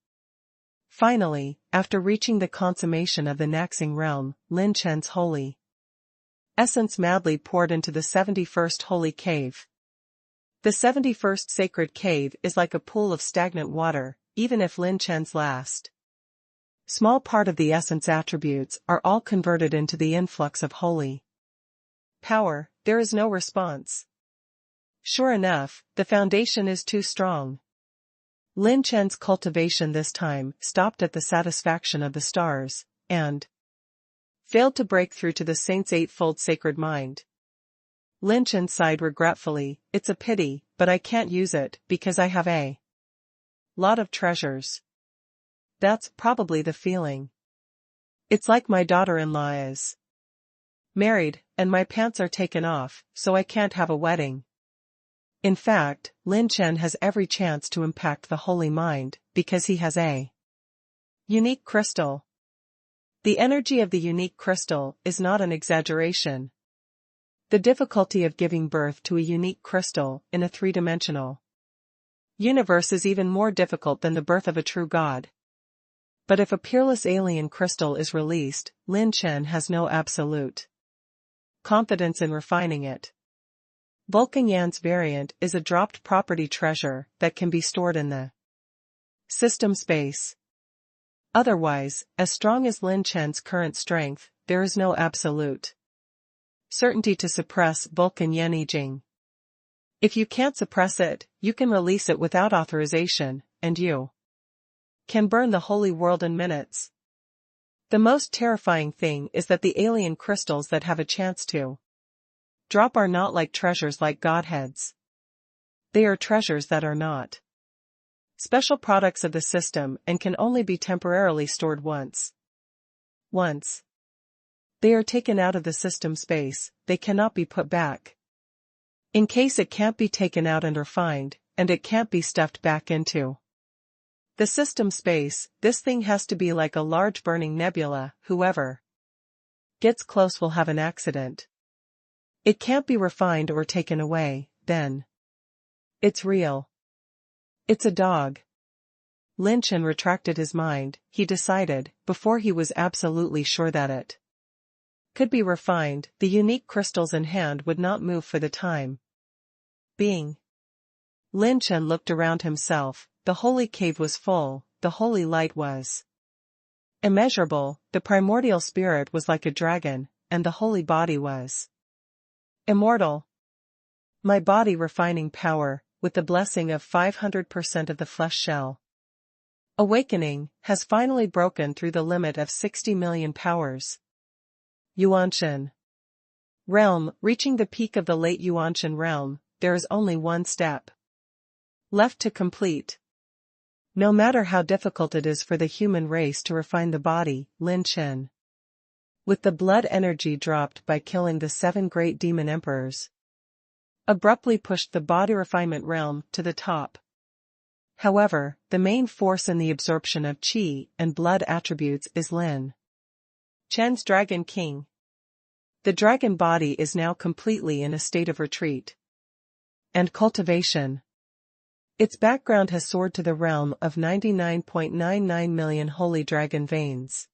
Finally, after reaching the consummation of the Naxing realm, Lin Chen's holy essence madly poured into the 71st holy cave. The 71st sacred cave is like a pool of stagnant water, even if Lin Chen's last small part of the essence attributes are all converted into the influx of holy power, there is no response. Sure enough, the foundation is too strong. Lin Chen's cultivation this time stopped at the satisfaction of the stars, and Failed to break through to the saint's eightfold sacred mind. Lin Chen sighed regretfully, it's a pity, but I can't use it, because I have a lot of treasures. That's probably the feeling. It's like my daughter-in-law is married, and my pants are taken off, so I can't have a wedding. In fact, Lin Chen has every chance to impact the holy mind, because he has a unique crystal. The energy of the unique crystal is not an exaggeration. The difficulty of giving birth to a unique crystal in a three-dimensional universe is even more difficult than the birth of a true god. But if a peerless alien crystal is released, Lin Chen has no absolute confidence in refining it. Vulcan Yan's variant is a dropped property treasure that can be stored in the system space. Otherwise, as strong as Lin Chen's current strength, there is no absolute certainty to suppress Vulcan Yan Jing. If you can't suppress it, you can release it without authorization, and you can burn the holy world in minutes. The most terrifying thing is that the alien crystals that have a chance to drop are not like treasures like godheads. They are treasures that are not special products of the system and can only be temporarily stored once. Once they are taken out of the system space, they cannot be put back. In case it can't be taken out and refined, and it can't be stuffed back into the system space, this thing has to be like a large burning nebula. Whoever gets close will have an accident. It can't be refined or taken away, then it's real. It's a dog. Lin Chen retracted his mind, he decided, before he was absolutely sure that it could be refined, the unique crystals in hand would not move for the time being. Lin Chen looked around himself, the holy cave was full, the holy light was immeasurable, the primordial spirit was like a dragon, and the holy body was immortal. My body refining power, with the blessing of 500% of the flesh shell awakening, has finally broken through the limit of 60 million powers. Yuanshan realm, reaching the peak of the late Yuanshan realm, there is only one step left to complete. No matter how difficult it is for the human race to refine the body, Lin Chen, with the blood energy dropped by killing the 7 great demon emperors, abruptly pushed the body refinement realm to the top. However, the main force in the absorption of qi and blood attributes is Lin Chen's Dragon King. The dragon body is now completely in a state of retreat and cultivation. Its background has soared to the realm of 99.99 million holy dragon veins.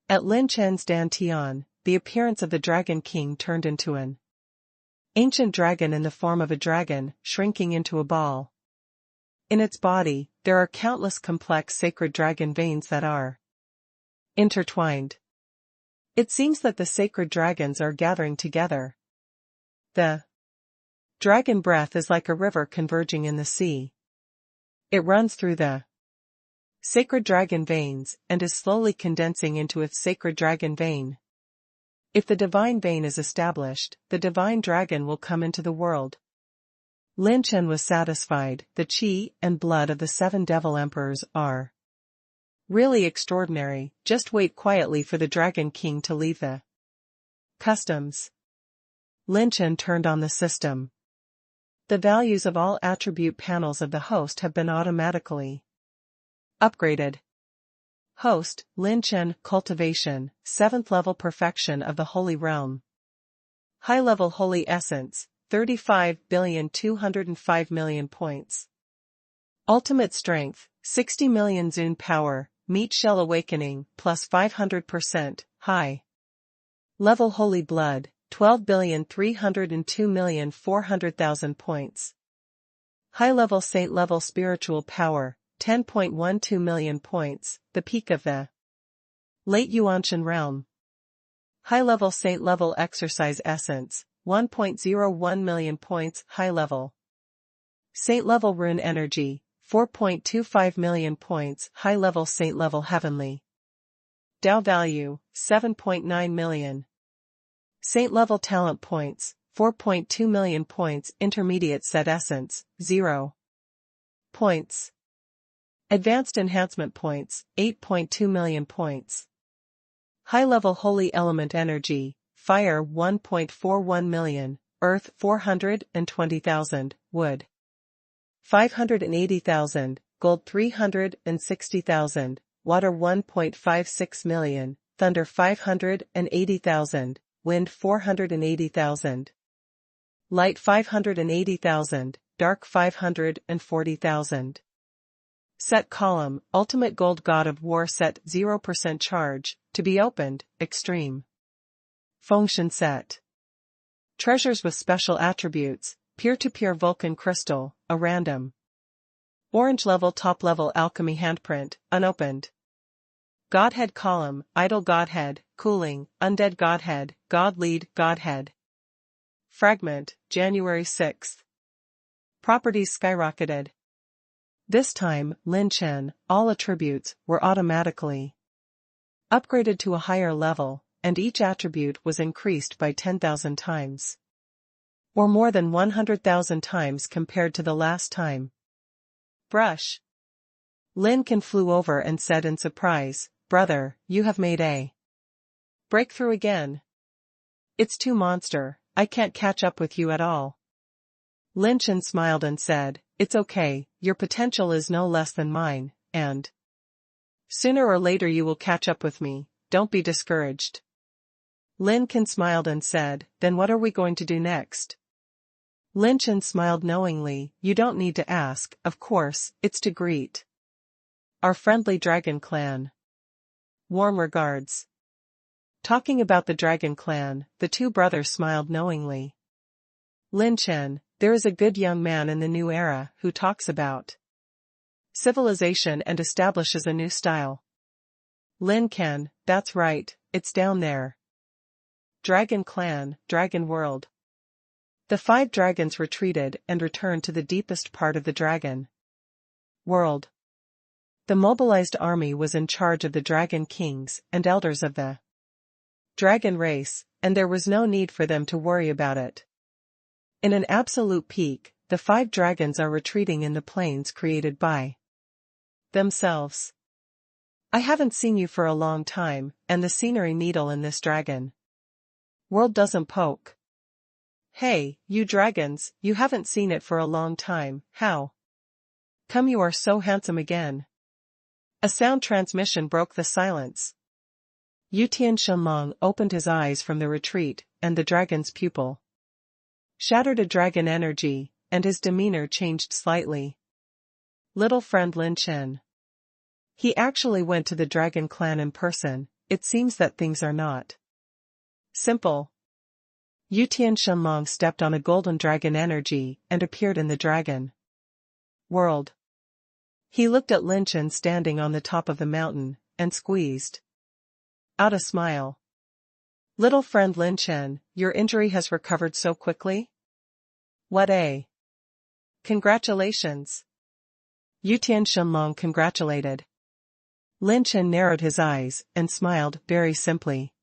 At Lin Chen's Dantian, the appearance of the Dragon King turned into an ancient dragon in the form of a dragon, shrinking into a ball. In its body, there are countless complex sacred dragon veins that are intertwined. It seems that the sacred dragons are gathering together. The dragon breath is like a river converging in the sea. It runs through the sacred dragon veins and is slowly condensing into its sacred dragon vein. If the divine vein is established, the divine dragon will come into the world. Lin Chen was satisfied. The qi and blood of the 7 devil emperors are really extraordinary. Just wait quietly for the Dragon King to leave the customs. Lin Chen turned on the system. The values of all attribute panels of the host have been automatically upgraded. Host, Lin Chen, cultivation, 7th level perfection of the holy realm. High level holy essence, 35,205,000,000 points. Ultimate strength, 60 million Zune power, meat shell awakening, plus 500%, high level holy blood, 12,302,400,000 points. High level saint level spiritual power, 10.12 million points, the peak of the late Yuanshan realm. High level saint level exercise essence, 1.01 million points, high level saint level rune energy, 4.25 million points, high level saint level heavenly Dao value, 7.9 million. Saint level talent points, 4.2 million points. Intermediate set essence, 0 points. Advanced enhancement points, 8.2 million points. High level holy element energy, fire 1.41 million, earth 420,000, wood 580,000, gold 360,000, water 1.56 million, thunder 580,000, wind 480,000, light 580,000, dark 540,000. Set column, ultimate gold god of war set 0% charge, to be opened, extreme. Function set. Treasures with special attributes, peer-to-peer Vulcan crystal, a random. Orange level top level alchemy handprint, unopened. Godhead column, idol godhead, cooling, undead godhead, god lead godhead. Fragment, January 6th. Properties skyrocketed. This time, Lin Chen, all attributes, were automatically upgraded to a higher level, and each attribute was increased by 10,000 times. Or more than 100,000 times compared to the last time. Brush. Lin Chen flew over and said in surprise, "Brother, you have made a breakthrough again. It's too monster, I can't catch up with you at all." Lin Chen smiled and said, "It's okay, your potential is no less than mine, and sooner or later you will catch up with me, don't be discouraged." Lin Chen smiled and said, "Then what are we going to do next?" Lin Chen smiled knowingly, "You don't need to ask, of course, it's to greet our friendly dragon clan. Warm regards." Talking about the dragon clan, the two brothers smiled knowingly. Lin Chen, there is a good young man in the new era who talks about civilization and establishes a new style. Lin Chen, that's right, it's down there. Dragon clan, dragon world. The 5 dragons retreated and returned to the deepest part of the dragon world. The mobilized army was in charge of the dragon kings and elders of the dragon race, and there was no need for them to worry about it. In an absolute peak, the 5 dragons are retreating in the plains created by themselves. I haven't seen you for a long time, and the scenery needle in this dragon world doesn't poke. Hey, you dragons, you haven't seen it for a long time, how come you are so handsome again? A sound transmission broke the silence. Yutian Shenlong opened his eyes from the retreat, and the dragon's pupil shattered a dragon energy, and his demeanor changed slightly. Little friend Lin Chen. He actually went to the dragon clan in person. It seems that things are not simple. Yutian Shenlong stepped on a golden dragon energy and appeared in the dragon world. He looked at Lin Chen standing on the top of the mountain, and squeezed out a smile. Little friend Lin Chen, your injury has recovered so quickly? What a congratulations. Yutian Shenlong congratulated. Lin Chen narrowed his eyes and smiled very simply.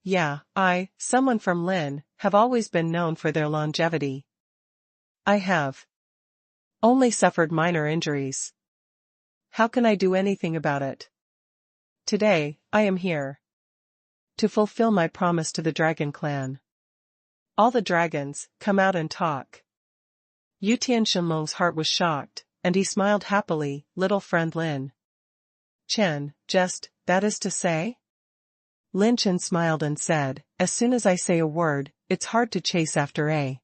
Yeah, someone from Lin, have always been known for their longevity. I have only suffered minor injuries. How can I do anything about it? Today, I am here to fulfill my promise to the dragon clan. All the dragons, come out and talk. Yutian Shenlong's heart was shocked, and he smiled happily. Little friend Lin Chen, that is to say? Lin Chen smiled and said, as soon as I say a word, it's hard to chase after a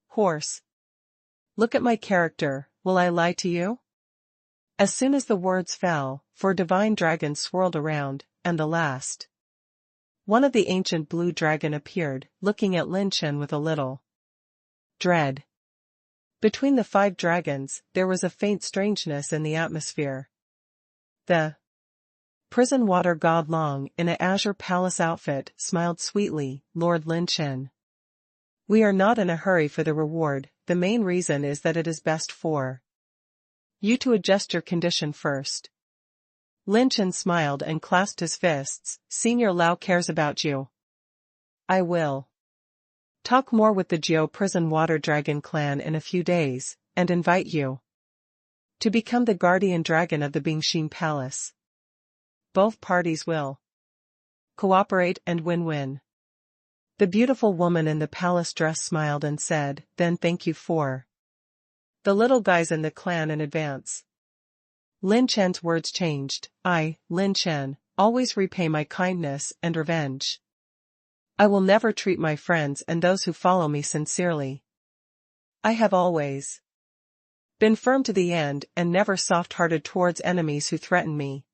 horse. Look at my character, will I lie to you? As soon as the words fell, 4 divine dragons swirled around, and the last one of the ancient blue dragon appeared, looking at Lin Chen with a little dread. Between the 5 dragons, there was a faint strangeness in the atmosphere. The prison water god Long, in a azure palace outfit, smiled sweetly. Lord Lin Chen, we are not in a hurry for the reward. The main reason is that it is best for you to adjust your condition first. Lin Chen smiled and clasped his fists. Senior Lao cares about you. I will talk more with the Jiu Prison Water Dragon clan in a few days, and invite you to become the guardian dragon of the Bingxin Palace. Both parties will cooperate and win-win. The beautiful woman in the palace dress smiled and said, then thank you for the little guys in the clan in advance. Lin Chen's words changed. I, Lin Chen, always repay my kindness and revenge. I will never treat my friends and those who follow me sincerely. I have always been firm to the end and never soft-hearted towards enemies who threaten me.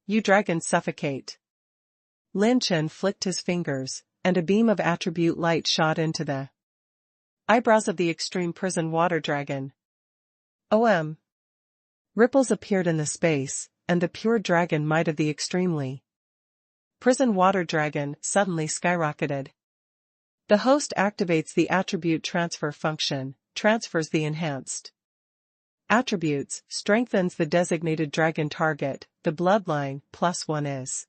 You dragons suffocate. Lin Chen flicked his fingers, and a beam of attribute light shot into the eyebrows of the extreme prison water dragon. OM. Ripples appeared in the space, and the pure dragon might of the extremely prison water dragon suddenly skyrocketed. The host activates the attribute transfer function, transfers the enhanced attributes, strengthens the designated dragon target, the bloodline, +1 is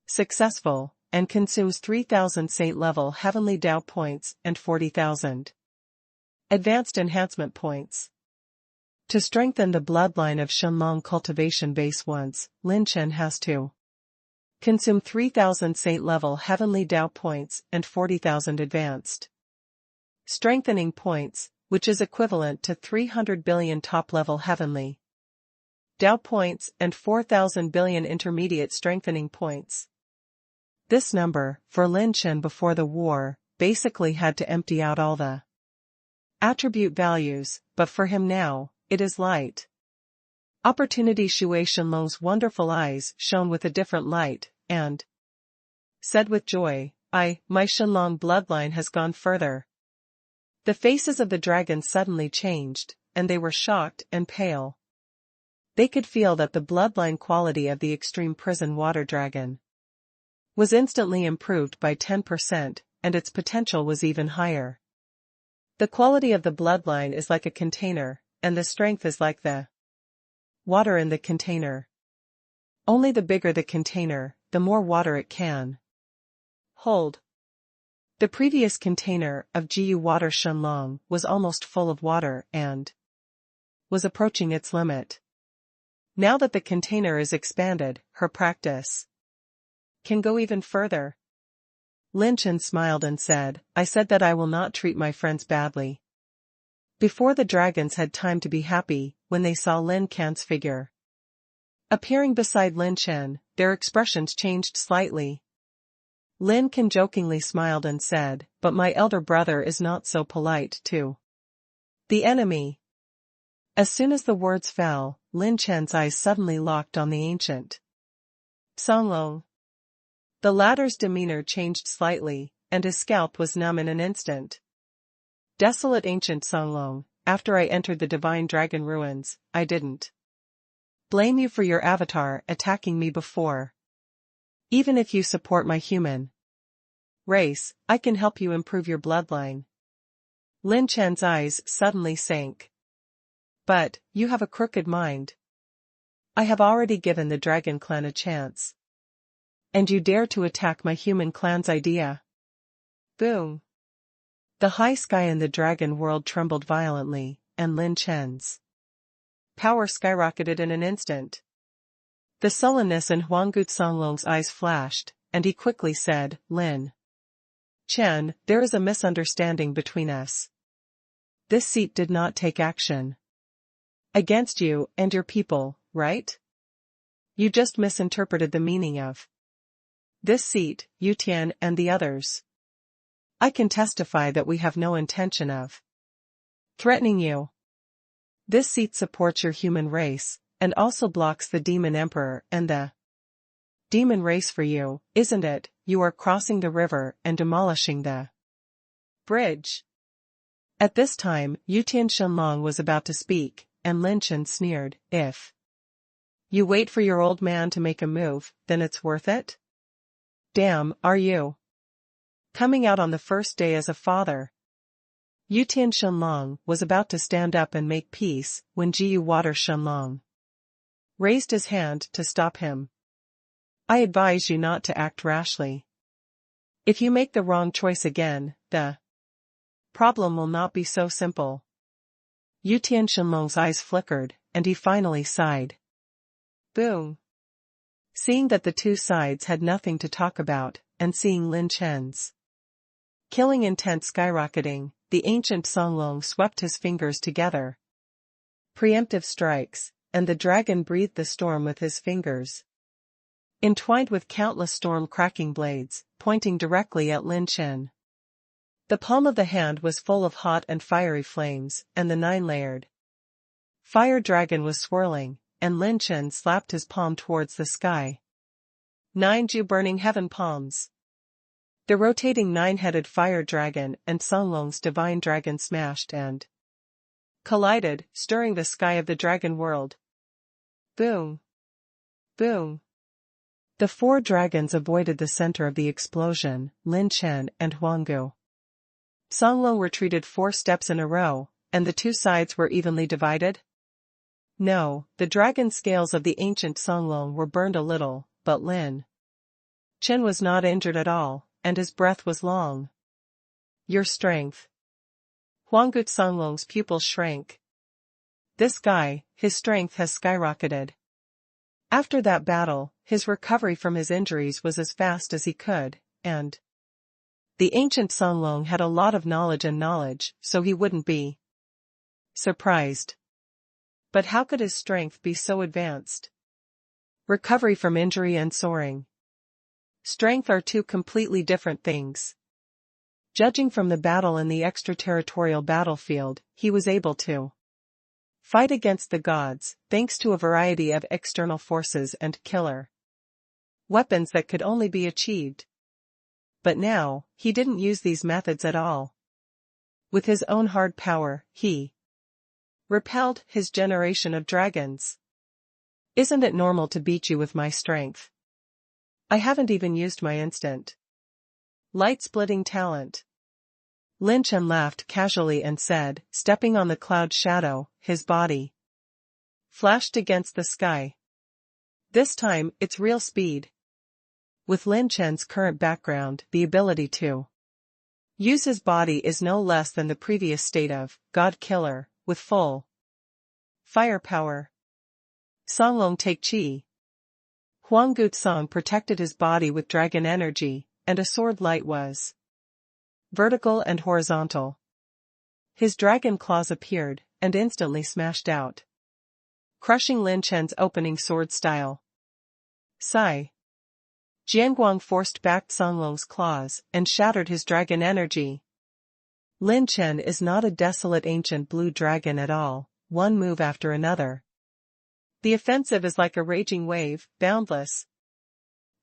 successful, and consumes 3,000 Saint-level Heavenly Dao points and 40,000 advanced enhancement points. To strengthen the bloodline of Shenlong cultivation base once, Lin Chen has to consume 3,000 Saint-level Heavenly Dao points and 40,000 advanced strengthening points, which is equivalent to 300 billion top-level Heavenly Dao points and 4,000 billion intermediate strengthening points. This number, for Lin Chen before the war, basically had to empty out all the attribute values, but for him now, it is light. Opportunity Shui Shenlong's wonderful eyes shone with a different light, and said with joy, my Shenlong bloodline has gone further. The faces of the dragons suddenly changed, and they were shocked and pale. They could feel that the bloodline quality of the extreme prison water dragon was instantly improved by 10%, and its potential was even higher. The quality of the bloodline is like a container, and the strength is like the water in the container. Only the bigger the container, the more water it can hold. The previous container of Jiu Water Shenlong was almost full of water and was approaching its limit. Now that the container is expanded, her practice can go even further. Lin Chen smiled and said, I said that I will not treat my friends badly. Before the dragons had time to be happy, when they saw Lin Can's figure appearing beside Lin Chen, their expressions changed slightly. Lin Can jokingly smiled and said, but my elder brother is not so polite too. The enemy. As soon as the words fell, Lin Chen's eyes suddenly locked on the ancient Songlong. The latter's demeanor changed slightly, and his scalp was numb in an instant. Desolate ancient Songlong, after I entered the divine dragon ruins, I didn't blame you for your avatar attacking me before. Even if you support my human race, I can help you improve your bloodline. Lin Chen's eyes suddenly sank. But, you have a crooked mind. I have already given the dragon clan a chance. And you dare to attack my human clan's idea? Boom. The high sky in the dragon world trembled violently, and Lin Chen's power skyrocketed in an instant. The sullenness in Huanggut Songlong's eyes flashed, and he quickly said, Lin Chen, there is a misunderstanding between us. This seat did not take action against you and your people, right? You just misinterpreted the meaning of this seat, Yutian and the others. I can testify that we have no intention of threatening you. This seat supports your human race, and also blocks the demon emperor and the demon race for you, isn't it? You are crossing the river and demolishing the bridge. At this time, Yutian Shenlong was about to speak, and Lin Chen sneered, if you wait for your old man to make a move, then it's worth it? Damn, are you coming out on the first day as a father? Yutian Shenlong was about to stand up and make peace, when Jiu Water Shenlong raised his hand to stop him. I advise you not to act rashly. If you make the wrong choice again, the problem will not be so simple. Yutian Shenlong's eyes flickered, and he finally sighed. Boom. Seeing that the two sides had nothing to talk about, and seeing Lin Chen's killing intent skyrocketing, the ancient Songlong swept his fingers together. Preemptive strikes, and the dragon breathed the storm with his fingers. Entwined with countless storm-cracking blades, pointing directly at Lin Chen. The palm of the hand was full of hot and fiery flames, and the nine-layered fire dragon was swirling, and Lin Chen slapped his palm towards the sky. 9 burning heaven palms. The rotating nine-headed fire dragon and Songlong's divine dragon smashed and collided, stirring the sky of the dragon world. Boom. Boom. The 4 dragons avoided the center of the explosion, Lin Chen and Wang. Songlong retreated 4 steps in a row, and the two sides were evenly divided? No, the dragon scales of the ancient Songlong were burned a little, but Lin Chen was not injured at all, and his breath was long. Your strength. Huanggut Songlong's pupils shrank. This guy, his strength has skyrocketed. After that battle, his recovery from his injuries was as fast as he could, and the ancient Songlong had a lot of knowledge, so he wouldn't be surprised. But how could his strength be so advanced? Recovery from injury and soaring. Strength are 2 completely different things. Judging from the battle in the extraterritorial battlefield, he was able to fight against the gods, thanks to a variety of external forces and killer weapons that could only be achieved. But now, he didn't use these methods at all. With his own hard power, he repelled his generation of dragons. Isn't it normal to beat you with my strength? I haven't even used my instant light-splitting talent. Lin Chen laughed casually and said, stepping on the cloud shadow, his body flashed against the sky. This time, it's real speed. With Lin Chen's current background, the ability to use his body is no less than the previous state of God Killer, with full firepower. Songlong take chi. Huanggut Song protected his body with dragon energy, and a sword light was vertical and horizontal. His dragon claws appeared, and instantly smashed out, crushing Lin Chen's opening sword style. Sigh. Jianguang forced back Songlong's claws, and shattered his dragon energy. Lin Chen is not a desolate ancient blue dragon at all, one move after another. The offensive is like a raging wave, boundless.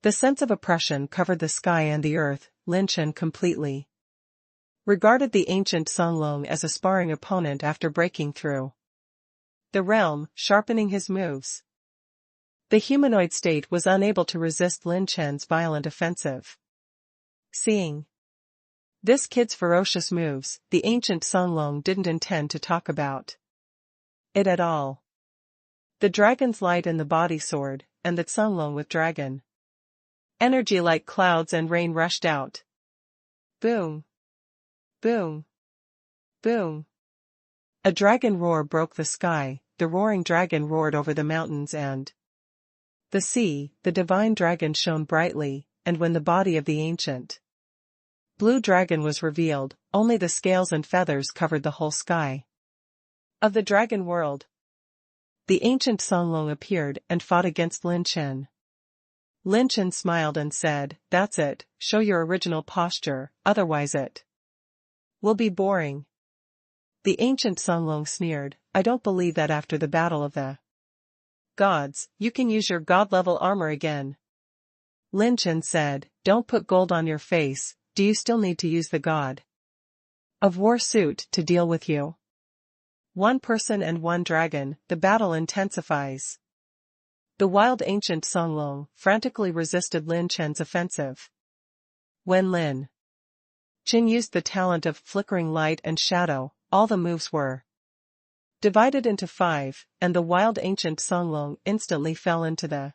The sense of oppression covered the sky and the earth. Lin Chen completely regarded the ancient Songlong as a sparring opponent after breaking through the realm, sharpening his moves. The humanoid state was unable to resist Lin Chen's violent offensive. Seeing this kid's ferocious moves, the ancient Songlong didn't intend to talk about it at all. The dragon's light in the body soared, and the Songlong with dragon energy like clouds and rain rushed out. Boom. Boom. Boom. A dragon roar broke the sky. The roaring dragon roared over the mountains and the sea. The divine dragon shone brightly, and when the body of the ancient blue dragon was revealed, only the scales and feathers covered the whole sky of the dragon world. The ancient Songlong appeared and fought against Lin Chen. Lin Chen smiled and said, "That's it, show your original posture, otherwise it will be boring." The ancient Songlong sneered, "I don't believe that after the battle of the gods, you can use your god-level armor again." Lin Chen said, "Don't put gold on your face, do you still need to use the god of war suit to deal with you? One person and one dragon, the battle intensifies." The wild ancient Songlong frantically resisted Lin Chen's offensive. When Lin Chen used the talent of flickering light and shadow, all the moves were divided into 5, and the wild ancient Songlong instantly fell into the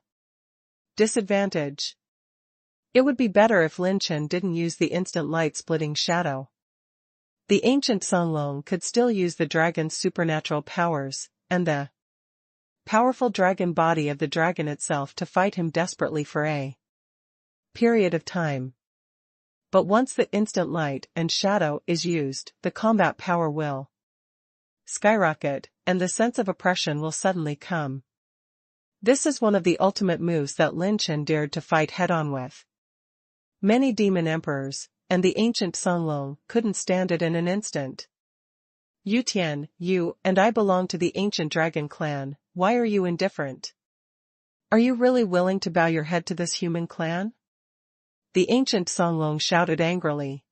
disadvantage. It would be better if Lin Chen didn't use the instant light-splitting shadow. The ancient Songlong could still use the dragon's supernatural powers, and the powerful dragon body of the dragon itself to fight him desperately for a period of time. But once the instant light and shadow is used, the combat power will skyrocket, and the sense of oppression will suddenly come. This is one of the ultimate moves that Lin Chen dared to fight head-on with. Many demon emperors, and the ancient Songlong, couldn't stand it in an instant. Yu Tian, you and I belong to the ancient dragon clan, why are you indifferent? Are you really willing to bow your head to this human clan? The ancient Songlong shouted angrily.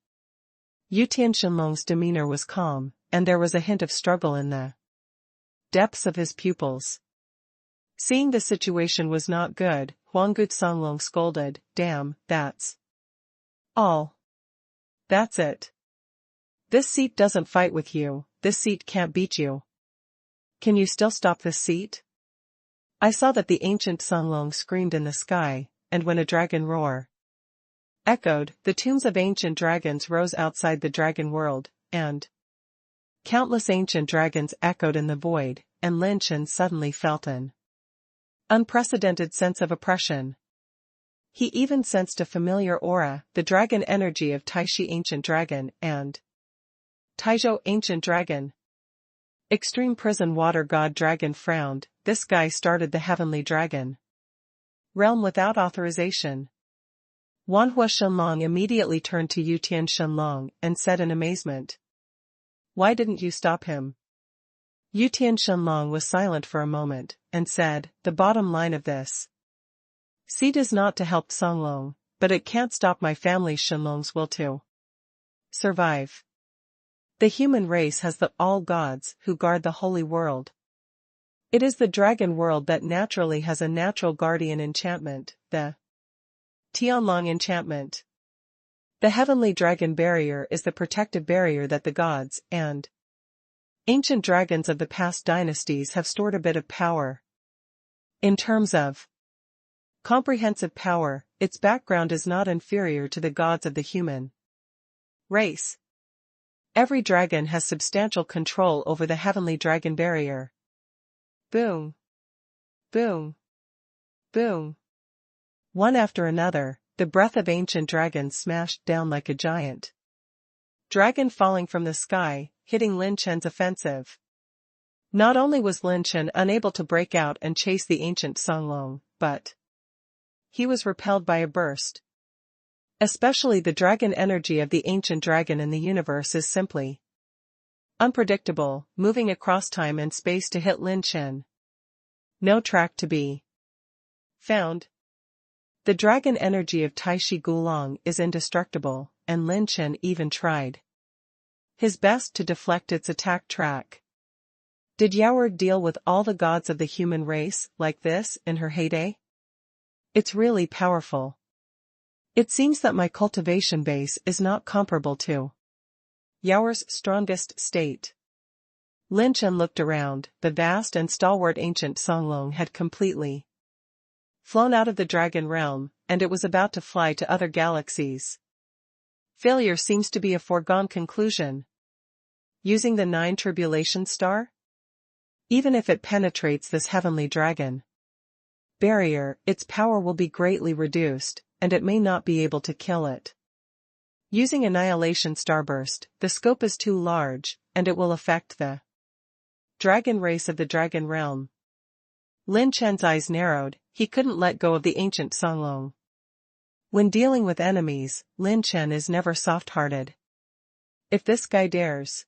Yu Tian Shenlong's demeanor was calm, and there was a hint of struggle in the depths of his pupils. Seeing the situation was not good, Huanggut Songlong scolded, "Damn, that's all. That's it. This seat doesn't fight with you, this seat can't beat you. Can you still stop this seat?" I saw that the ancient Songlong screamed in the sky, and when a dragon roar echoed, the tombs of ancient dragons rose outside the dragon world, and countless ancient dragons echoed in the void, and Lin Chen suddenly felt an unprecedented sense of oppression. He even sensed a familiar aura, the dragon energy of Taishi Ancient Dragon and Taizhou Ancient Dragon. Extreme Prison Water God Dragon frowned, this guy started the Heavenly Dragon realm without authorization. Wanhua Shenlong immediately turned to Yu Tian Shenlong and said in amazement, "Why didn't you stop him?" Yu Tian Shenlong was silent for a moment, and said, "The bottom line of this seed is not to help Songlong, but it can't stop my family Shenlong's will to survive. The human race has the all gods who guard the holy world. It is the dragon world that naturally has a natural guardian enchantment, the Tianlong enchantment. The heavenly dragon barrier is the protective barrier that the gods and ancient dragons of the past dynasties have stored a bit of power. In terms of comprehensive power, its background is not inferior to the gods of the human race. Every dragon has substantial control over the heavenly dragon barrier." Boom. Boom. Boom. One after another, the breath of ancient dragons smashed down like a giant dragon falling from the sky, hitting Lin Chen's offensive. Not only was Lin Chen unable to break out and chase the ancient Songlong, but he was repelled by a burst. Especially the dragon energy of the ancient dragon in the universe is simply unpredictable, moving across time and space to hit Lin Chen. No track to be found. The dragon energy of Taishi Gulong is indestructible, and Lin Chen even tried his best to deflect its attack track. Did Yaoer deal with all the gods of the human race like this in her heyday? It's really powerful. It seems that my cultivation base is not comparable to Yaoer's strongest state. Lin Chen looked around, the vast and stalwart ancient Songlong had completely flown out of the dragon realm, and it was about to fly to other galaxies. Failure seems to be a foregone conclusion. Using the 9 tribulation star? Even if it penetrates this heavenly dragon barrier, its power will be greatly reduced, and it may not be able to kill it. Using annihilation starburst, the scope is too large, and it will affect the dragon race of the dragon realm. Lin Chen's eyes narrowed, he couldn't let go of the ancient Songlong. When dealing with enemies, Lin Chen is never soft-hearted. If this guy dares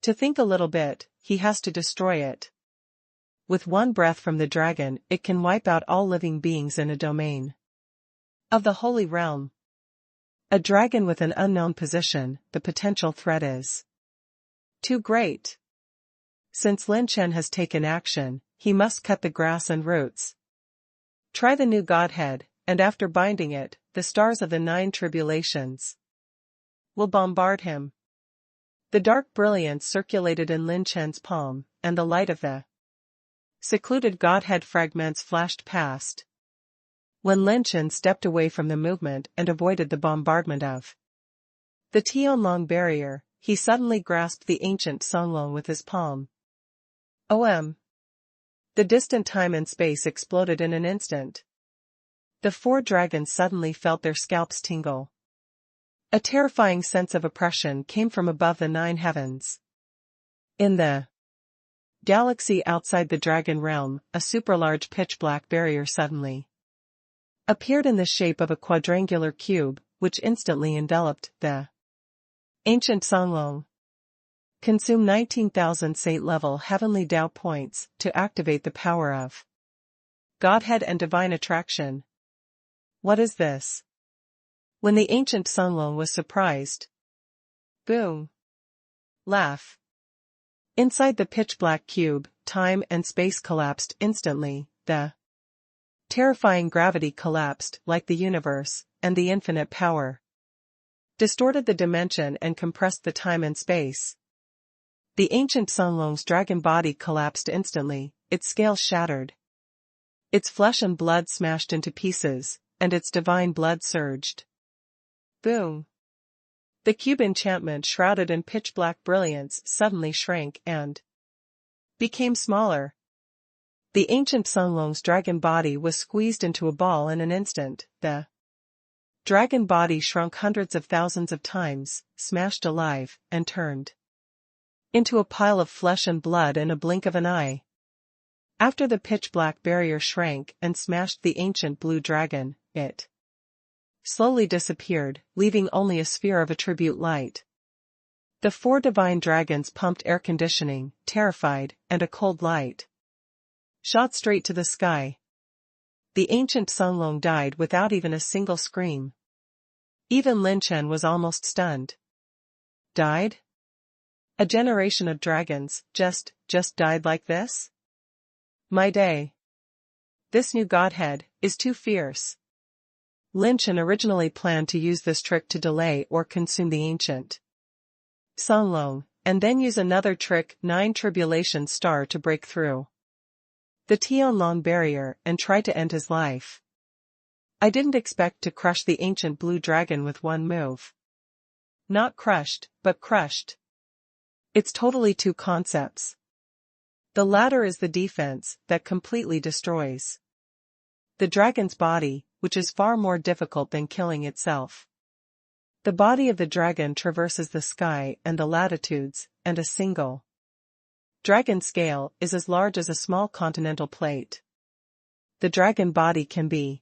to think a little bit, he has to destroy it. With one breath from the dragon, it can wipe out all living beings in a domain of the holy realm. A dragon with an unknown position, the potential threat is too great. Since Lin Chen has taken action, he must cut the grass and roots. Try the new godhead, and after binding it, the stars of the 9 tribulations will bombard him. The dark brilliance circulated in Lin Chen's palm, and the light of the secluded godhead fragments flashed past. When Lin Chen stepped away from the movement and avoided the bombardment of the Tianlong barrier, he suddenly grasped the ancient Songlong with his palm. OM. The distant time and space exploded in an instant. The four dragons suddenly felt their scalps tingle. A terrifying sense of oppression came from above the 9 heavens. In the galaxy outside the dragon realm, a super-large pitch-black barrier suddenly appeared in the shape of a quadrangular cube, which instantly enveloped the ancient Songlong. Consume 19,000 Sate-level Heavenly Dao points to activate the power of Godhead and Divine Attraction. What is this? When the ancient Songlong was surprised. Boom. Laugh. Inside the pitch-black cube, time and space collapsed instantly, the terrifying gravity collapsed like the universe, and the infinite power distorted the dimension and compressed the time and space. The ancient Songlong's dragon body collapsed instantly, its scales shattered. Its flesh and blood smashed into pieces, and its divine blood surged. Boom. The cube enchantment shrouded in pitch-black brilliance suddenly shrank and became smaller. The ancient Songlong's dragon body was squeezed into a ball in an instant. The dragon body shrunk hundreds of thousands of times, smashed alive, and turned into a pile of flesh and blood in a blink of an eye. After the pitch-black barrier shrank and smashed the ancient blue dragon, it slowly disappeared, leaving only a sphere of attribute light. The 4 divine dragons pumped air conditioning, terrified, and a cold light shot straight to the sky. The ancient Songlong died without even a single scream. Even Lin Chen was almost stunned. Died? A generation of dragons just died like this? My day. This new godhead is too fierce. Lin Chen originally planned to use this trick to delay or consume the ancient Songlong, and then use another trick 9 Tribulation Star to break through the Tianlong barrier and try to end his life. I didn't expect to crush the ancient blue dragon with one move. Not crushed, but crushed. It's totally 2 concepts. The latter is the defense that completely destroys the dragon's body, which is far more difficult than killing itself. The body of the dragon traverses the sky and the latitudes, and a single dragon scale is as large as a small continental plate. The dragon body can be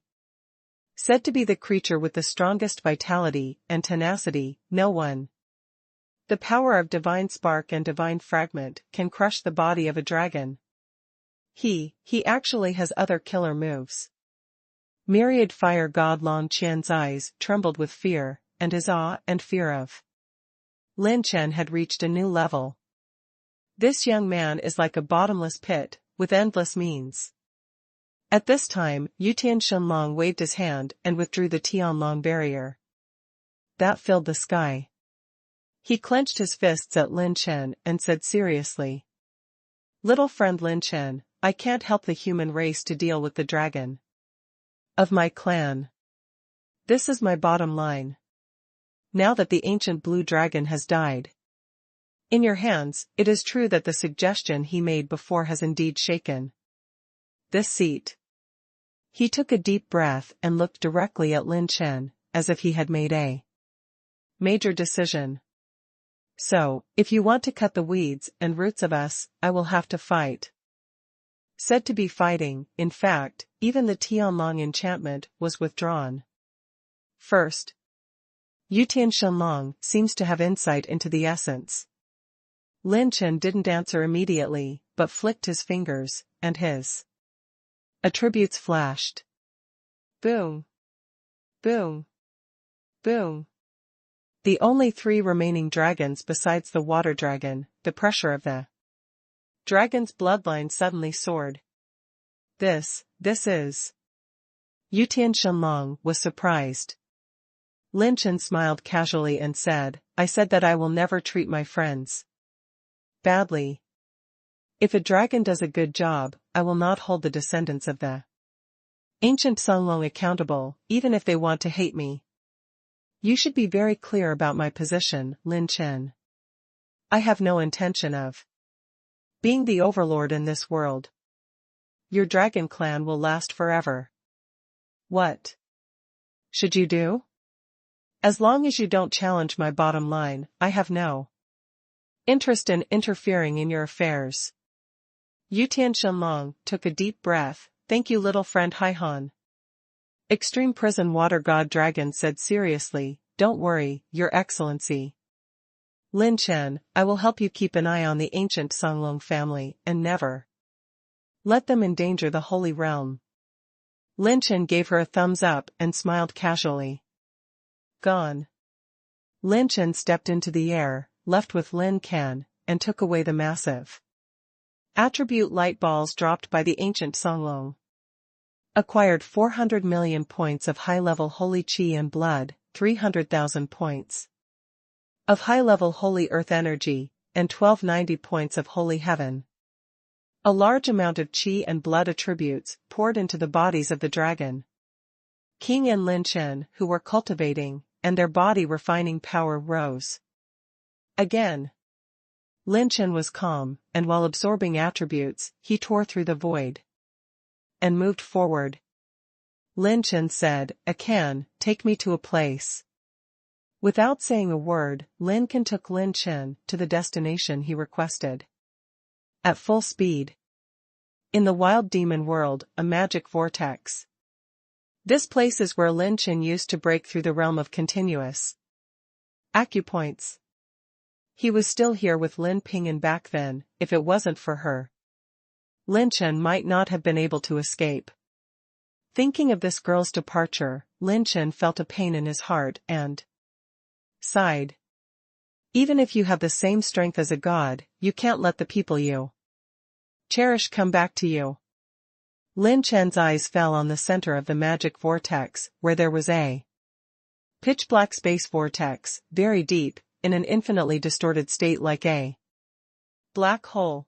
said to be the creature with the strongest vitality and tenacity. No one. The power of divine spark and divine fragment can crush the body of a dragon. He actually has other killer moves. Myriad fire god Lin Chen's eyes trembled with fear, and his awe and fear of Lin Chen had reached a new level. This young man is like a bottomless pit, with endless means. At this time, Yutian Shenlong waved his hand and withdrew the Tianlong barrier. That filled the sky. He clenched his fists at Lin Chen and said seriously, "Little friend Lin Chen, I can't help the human race to deal with the dragon of my clan. This is my bottom line. Now that the ancient blue dragon has died in your hands, it is true that the suggestion he made before has indeed shaken this seat." He took a deep breath and looked directly at Lin Chen, as if he had made a major decision. "So, if you want to cut the weeds and roots of us, I will have to fight." Said to be fighting, in fact, even the Tianlong enchantment was withdrawn. First, Yutian Shenlong seems to have insight into the essence. Lin Chen didn't answer immediately, but flicked his fingers, and his attributes flashed. Boom. Boom. Boom. The only 3 remaining dragons besides the water dragon, the pressure of the dragon's bloodline suddenly soared. This is. Yutian Shenlong was surprised. Lin Chen smiled casually and said, "I said that I will never treat my friends badly. If a dragon does a good job, I will not hold the descendants of the ancient Songlong accountable, even if they want to hate me. You should be very clear about my position, Lin Chen. I have no intention of being the overlord in this world. Your dragon clan will last forever. What should you do? As long as you don't challenge my bottom line, I have no interest in interfering in your affairs. Yutian Shenlong took a deep breath. Thank you, little friend Haihan. Extreme Prison Water God Dragon said seriously, don't worry, Your Excellency. Lin Chen, I will help you keep an eye on the ancient Songlong family and never let them endanger the Holy Realm. Lin Chen gave her a thumbs up and smiled casually. Gone. Lin Chen stepped into the air, left with Lin Can, and took away the massive attribute light balls dropped by the ancient Songlong. Acquired 400 million points of high-level holy qi and blood, 300,000 points of high-level holy earth energy, and 1290 points of holy heaven. A large amount of qi and blood attributes poured into the bodies of the dragon King and Lin Chen, who were cultivating, and their body refining power rose. Again. Lin Chen was calm, and while absorbing attributes, he tore through the void and moved forward. Lin Chen said, Akan, take me to a place. Without saying a word, Lin Can took Lin Chen to the destination he requested. At full speed. In the wild demon world, a magic vortex. This place is where Lin Chen used to break through the realm of continuous acupoints. He was still here with Lin Ping, and back then, if it wasn't for her, Lin Chen might not have been able to escape. Thinking of this girl's departure, Lin Chen felt a pain in his heart and sighed. Even if you have the same strength as a god, you can't let the people you cherish come back to you. Lin Chen's eyes fell on the center of the magic vortex, where there was a pitch-black space vortex, very deep, in an infinitely distorted state like a black hole.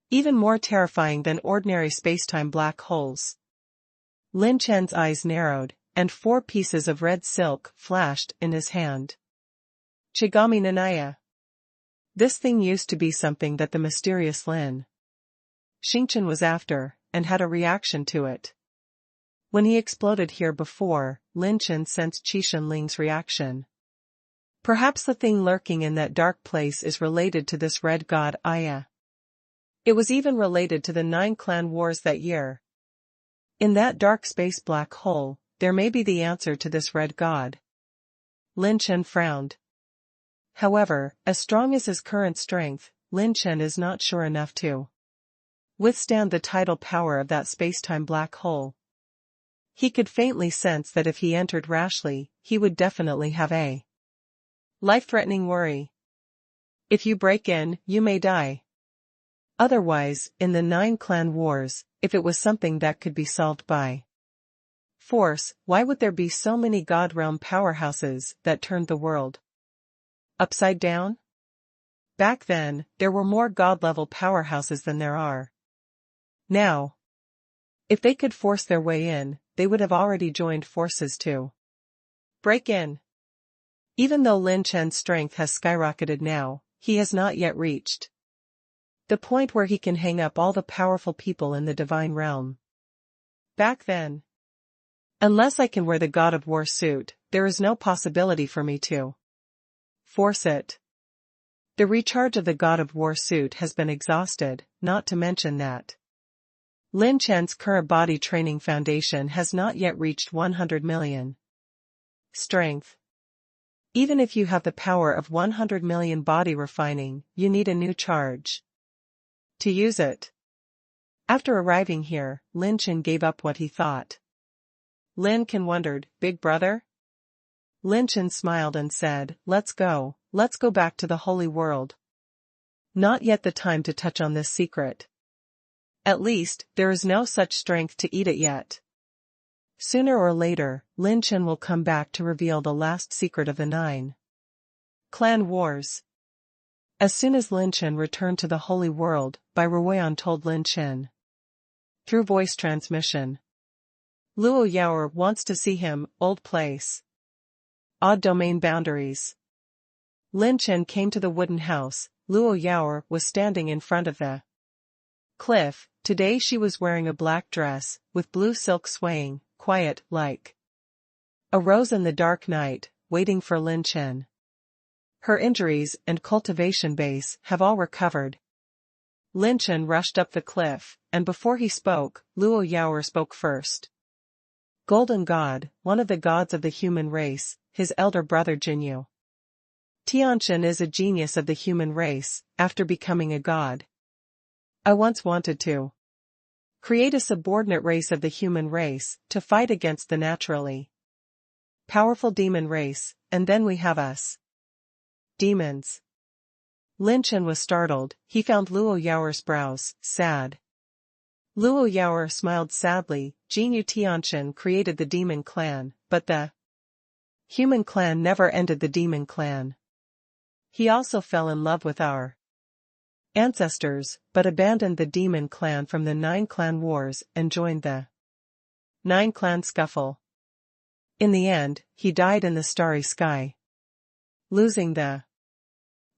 Even more terrifying than ordinary spacetime black holes. Lin Chen's eyes narrowed, and 4 pieces of red silk flashed in his hand. Chigami Nanaya. This thing used to be something that the mysterious Lin Xingchen was after, and had a reaction to it. When he exploded here before, Lin Chen sensed Qi Shenling's reaction. Perhaps the thing lurking in that dark place is related to this red god Aya. It was even related to the 9 clan wars that year. In that dark space black hole, there may be the answer to this red god. Lin Chen frowned. However, as strong as his current strength, Lin Chen is not sure enough to withstand the tidal power of that spacetime black hole. He could faintly sense that if he entered rashly, he would definitely have a life-threatening worry. If you break in, you may die. Otherwise, in the 9 clan wars, if it was something that could be solved by force, why would there be so many God realm powerhouses that turned the world upside down? Back then, there were more God-level powerhouses than there are now. If they could force their way in, they would have already joined forces to break in. Even though Lin Chen's strength has skyrocketed now, he has not yet reached the point where he can hang up all the powerful people in the divine realm. Back then, unless I can wear the God of War suit, there is no possibility for me to force it. The recharge of the God of War suit has been exhausted, not to mention that Lin Chen's current body training foundation has not yet reached 100 million strength. Even if you have the power of 100 million body refining, you need a new charge to use it. After arriving here, Lin Chen gave up what he thought. Lin Can wondered, Big brother? Lin Chen smiled and said, let's go back to the holy world. Not yet the time to touch on this secret. At least, there is no such strength to eat it yet. Sooner or later, Lin Chen will come back to reveal the last secret of the 9 clan wars. As soon as Lin Chen returned to the holy world, Wang told Lin Chen through voice transmission. Luo Yaoer wants to see him, old place. Odd domain boundaries. Lin Chen came to the wooden house. Luo Yaoer was standing in front of the cliff. Today she was wearing a black dress, with blue silk swaying, quiet, like a rose in the dark night, waiting for Lin Chen. Her injuries and cultivation base have all recovered. Lin Chen rushed up the cliff, and before he spoke, Luo Yaoer spoke first. Golden God, one of the gods of the human race, his elder brother Jinyu. Tianchen is a genius of the human race, after becoming a god. I once wanted to create a subordinate race of the human race, to fight against the naturally powerful demon race, and then we have us. Demons. Lin Chen was startled. He found Luo Yaoer's brows sad. Luo Yaoer smiled sadly. Jinyu Tianchen created the demon clan, but the human clan never ended the demon clan. He also fell in love with our ancestors, but abandoned the demon clan from the 9 clan wars and joined the 9 clan scuffle. In the end, he died in the starry sky. Losing the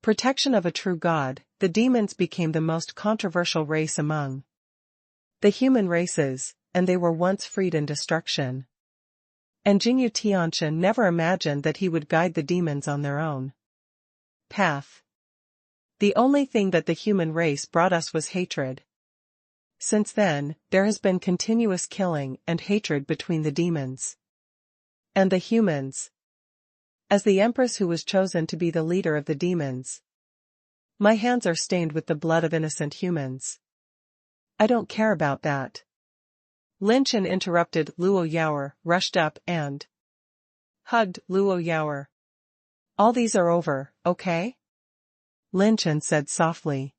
protection of a true god, the demons became the most controversial race among the human races, and they were once freed in destruction. And Jinyu Tianchen never imagined that he would guide the demons on their own path. The only thing that the human race brought us was hatred. Since then, there has been continuous killing and hatred between the demons and the humans. As the empress who was chosen to be the leader of the demons, my hands are stained with the blood of innocent humans. I don't care about that. Lin Chen interrupted. Luo Yaoer rushed up and hugged Luo Yaoer. All these are over, okay? Lin Chen said softly.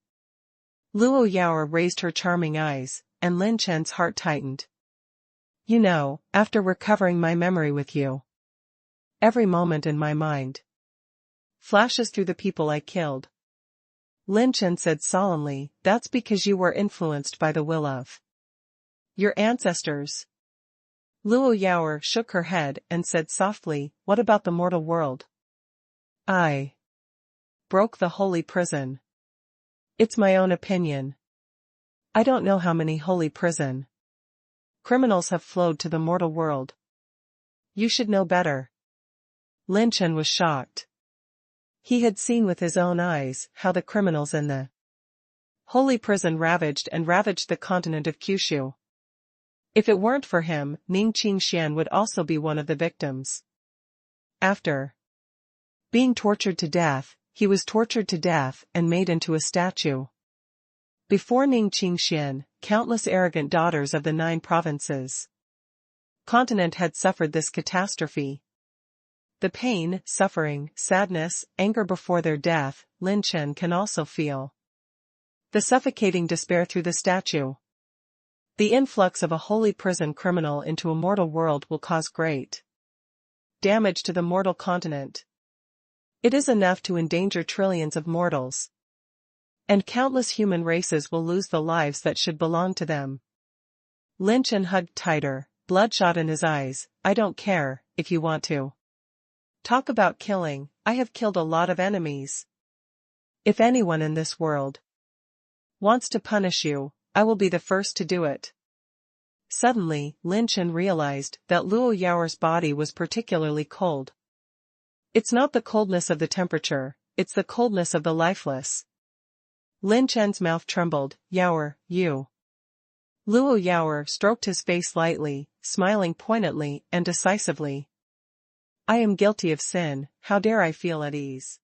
Luo Yaoer raised her charming eyes, and Lin Chen's heart tightened. You know, after recovering my memory with you, every moment in my mind flashes through the people I killed. Lin Chen said solemnly, that's because you were influenced by the will of your ancestors. Luo Yaoer shook her head and said softly, what about the mortal world? I broke the holy prison. It's my own opinion. I don't know how many holy prison criminals have flowed to the mortal world. You should know better. Lin Chen was shocked. He had seen with his own eyes how the criminals in the holy prison ravaged the continent of Kyushu. If it weren't for him, Ning Qingxian would also be one of the victims. After being tortured to death, he was tortured to death and made into a statue. Before Ning Qingxian, countless arrogant daughters of the 9 provinces continent had suffered this catastrophe. The pain, suffering, sadness, anger before their death, Lin Chen can also feel. The suffocating despair through the statue. The influx of a holy prison criminal into a mortal world will cause great damage to the mortal continent. It is enough to endanger trillions of mortals. And countless human races will lose the lives that should belong to them. Lin Chen hugged tighter, bloodshot in his eyes. I don't care, if you want to talk about killing, I have killed a lot of enemies. If anyone in this world wants to punish you, I will be the first to do it. Suddenly, Lin Chen realized that Luo Yaoer's body was particularly cold. It's not the coldness of the temperature, it's the coldness of the lifeless. Lin Chen's mouth trembled. Yaoer, you. Luo Yaoer stroked his face lightly, smiling poignantly and decisively. I am guilty of sin, how dare I feel at ease?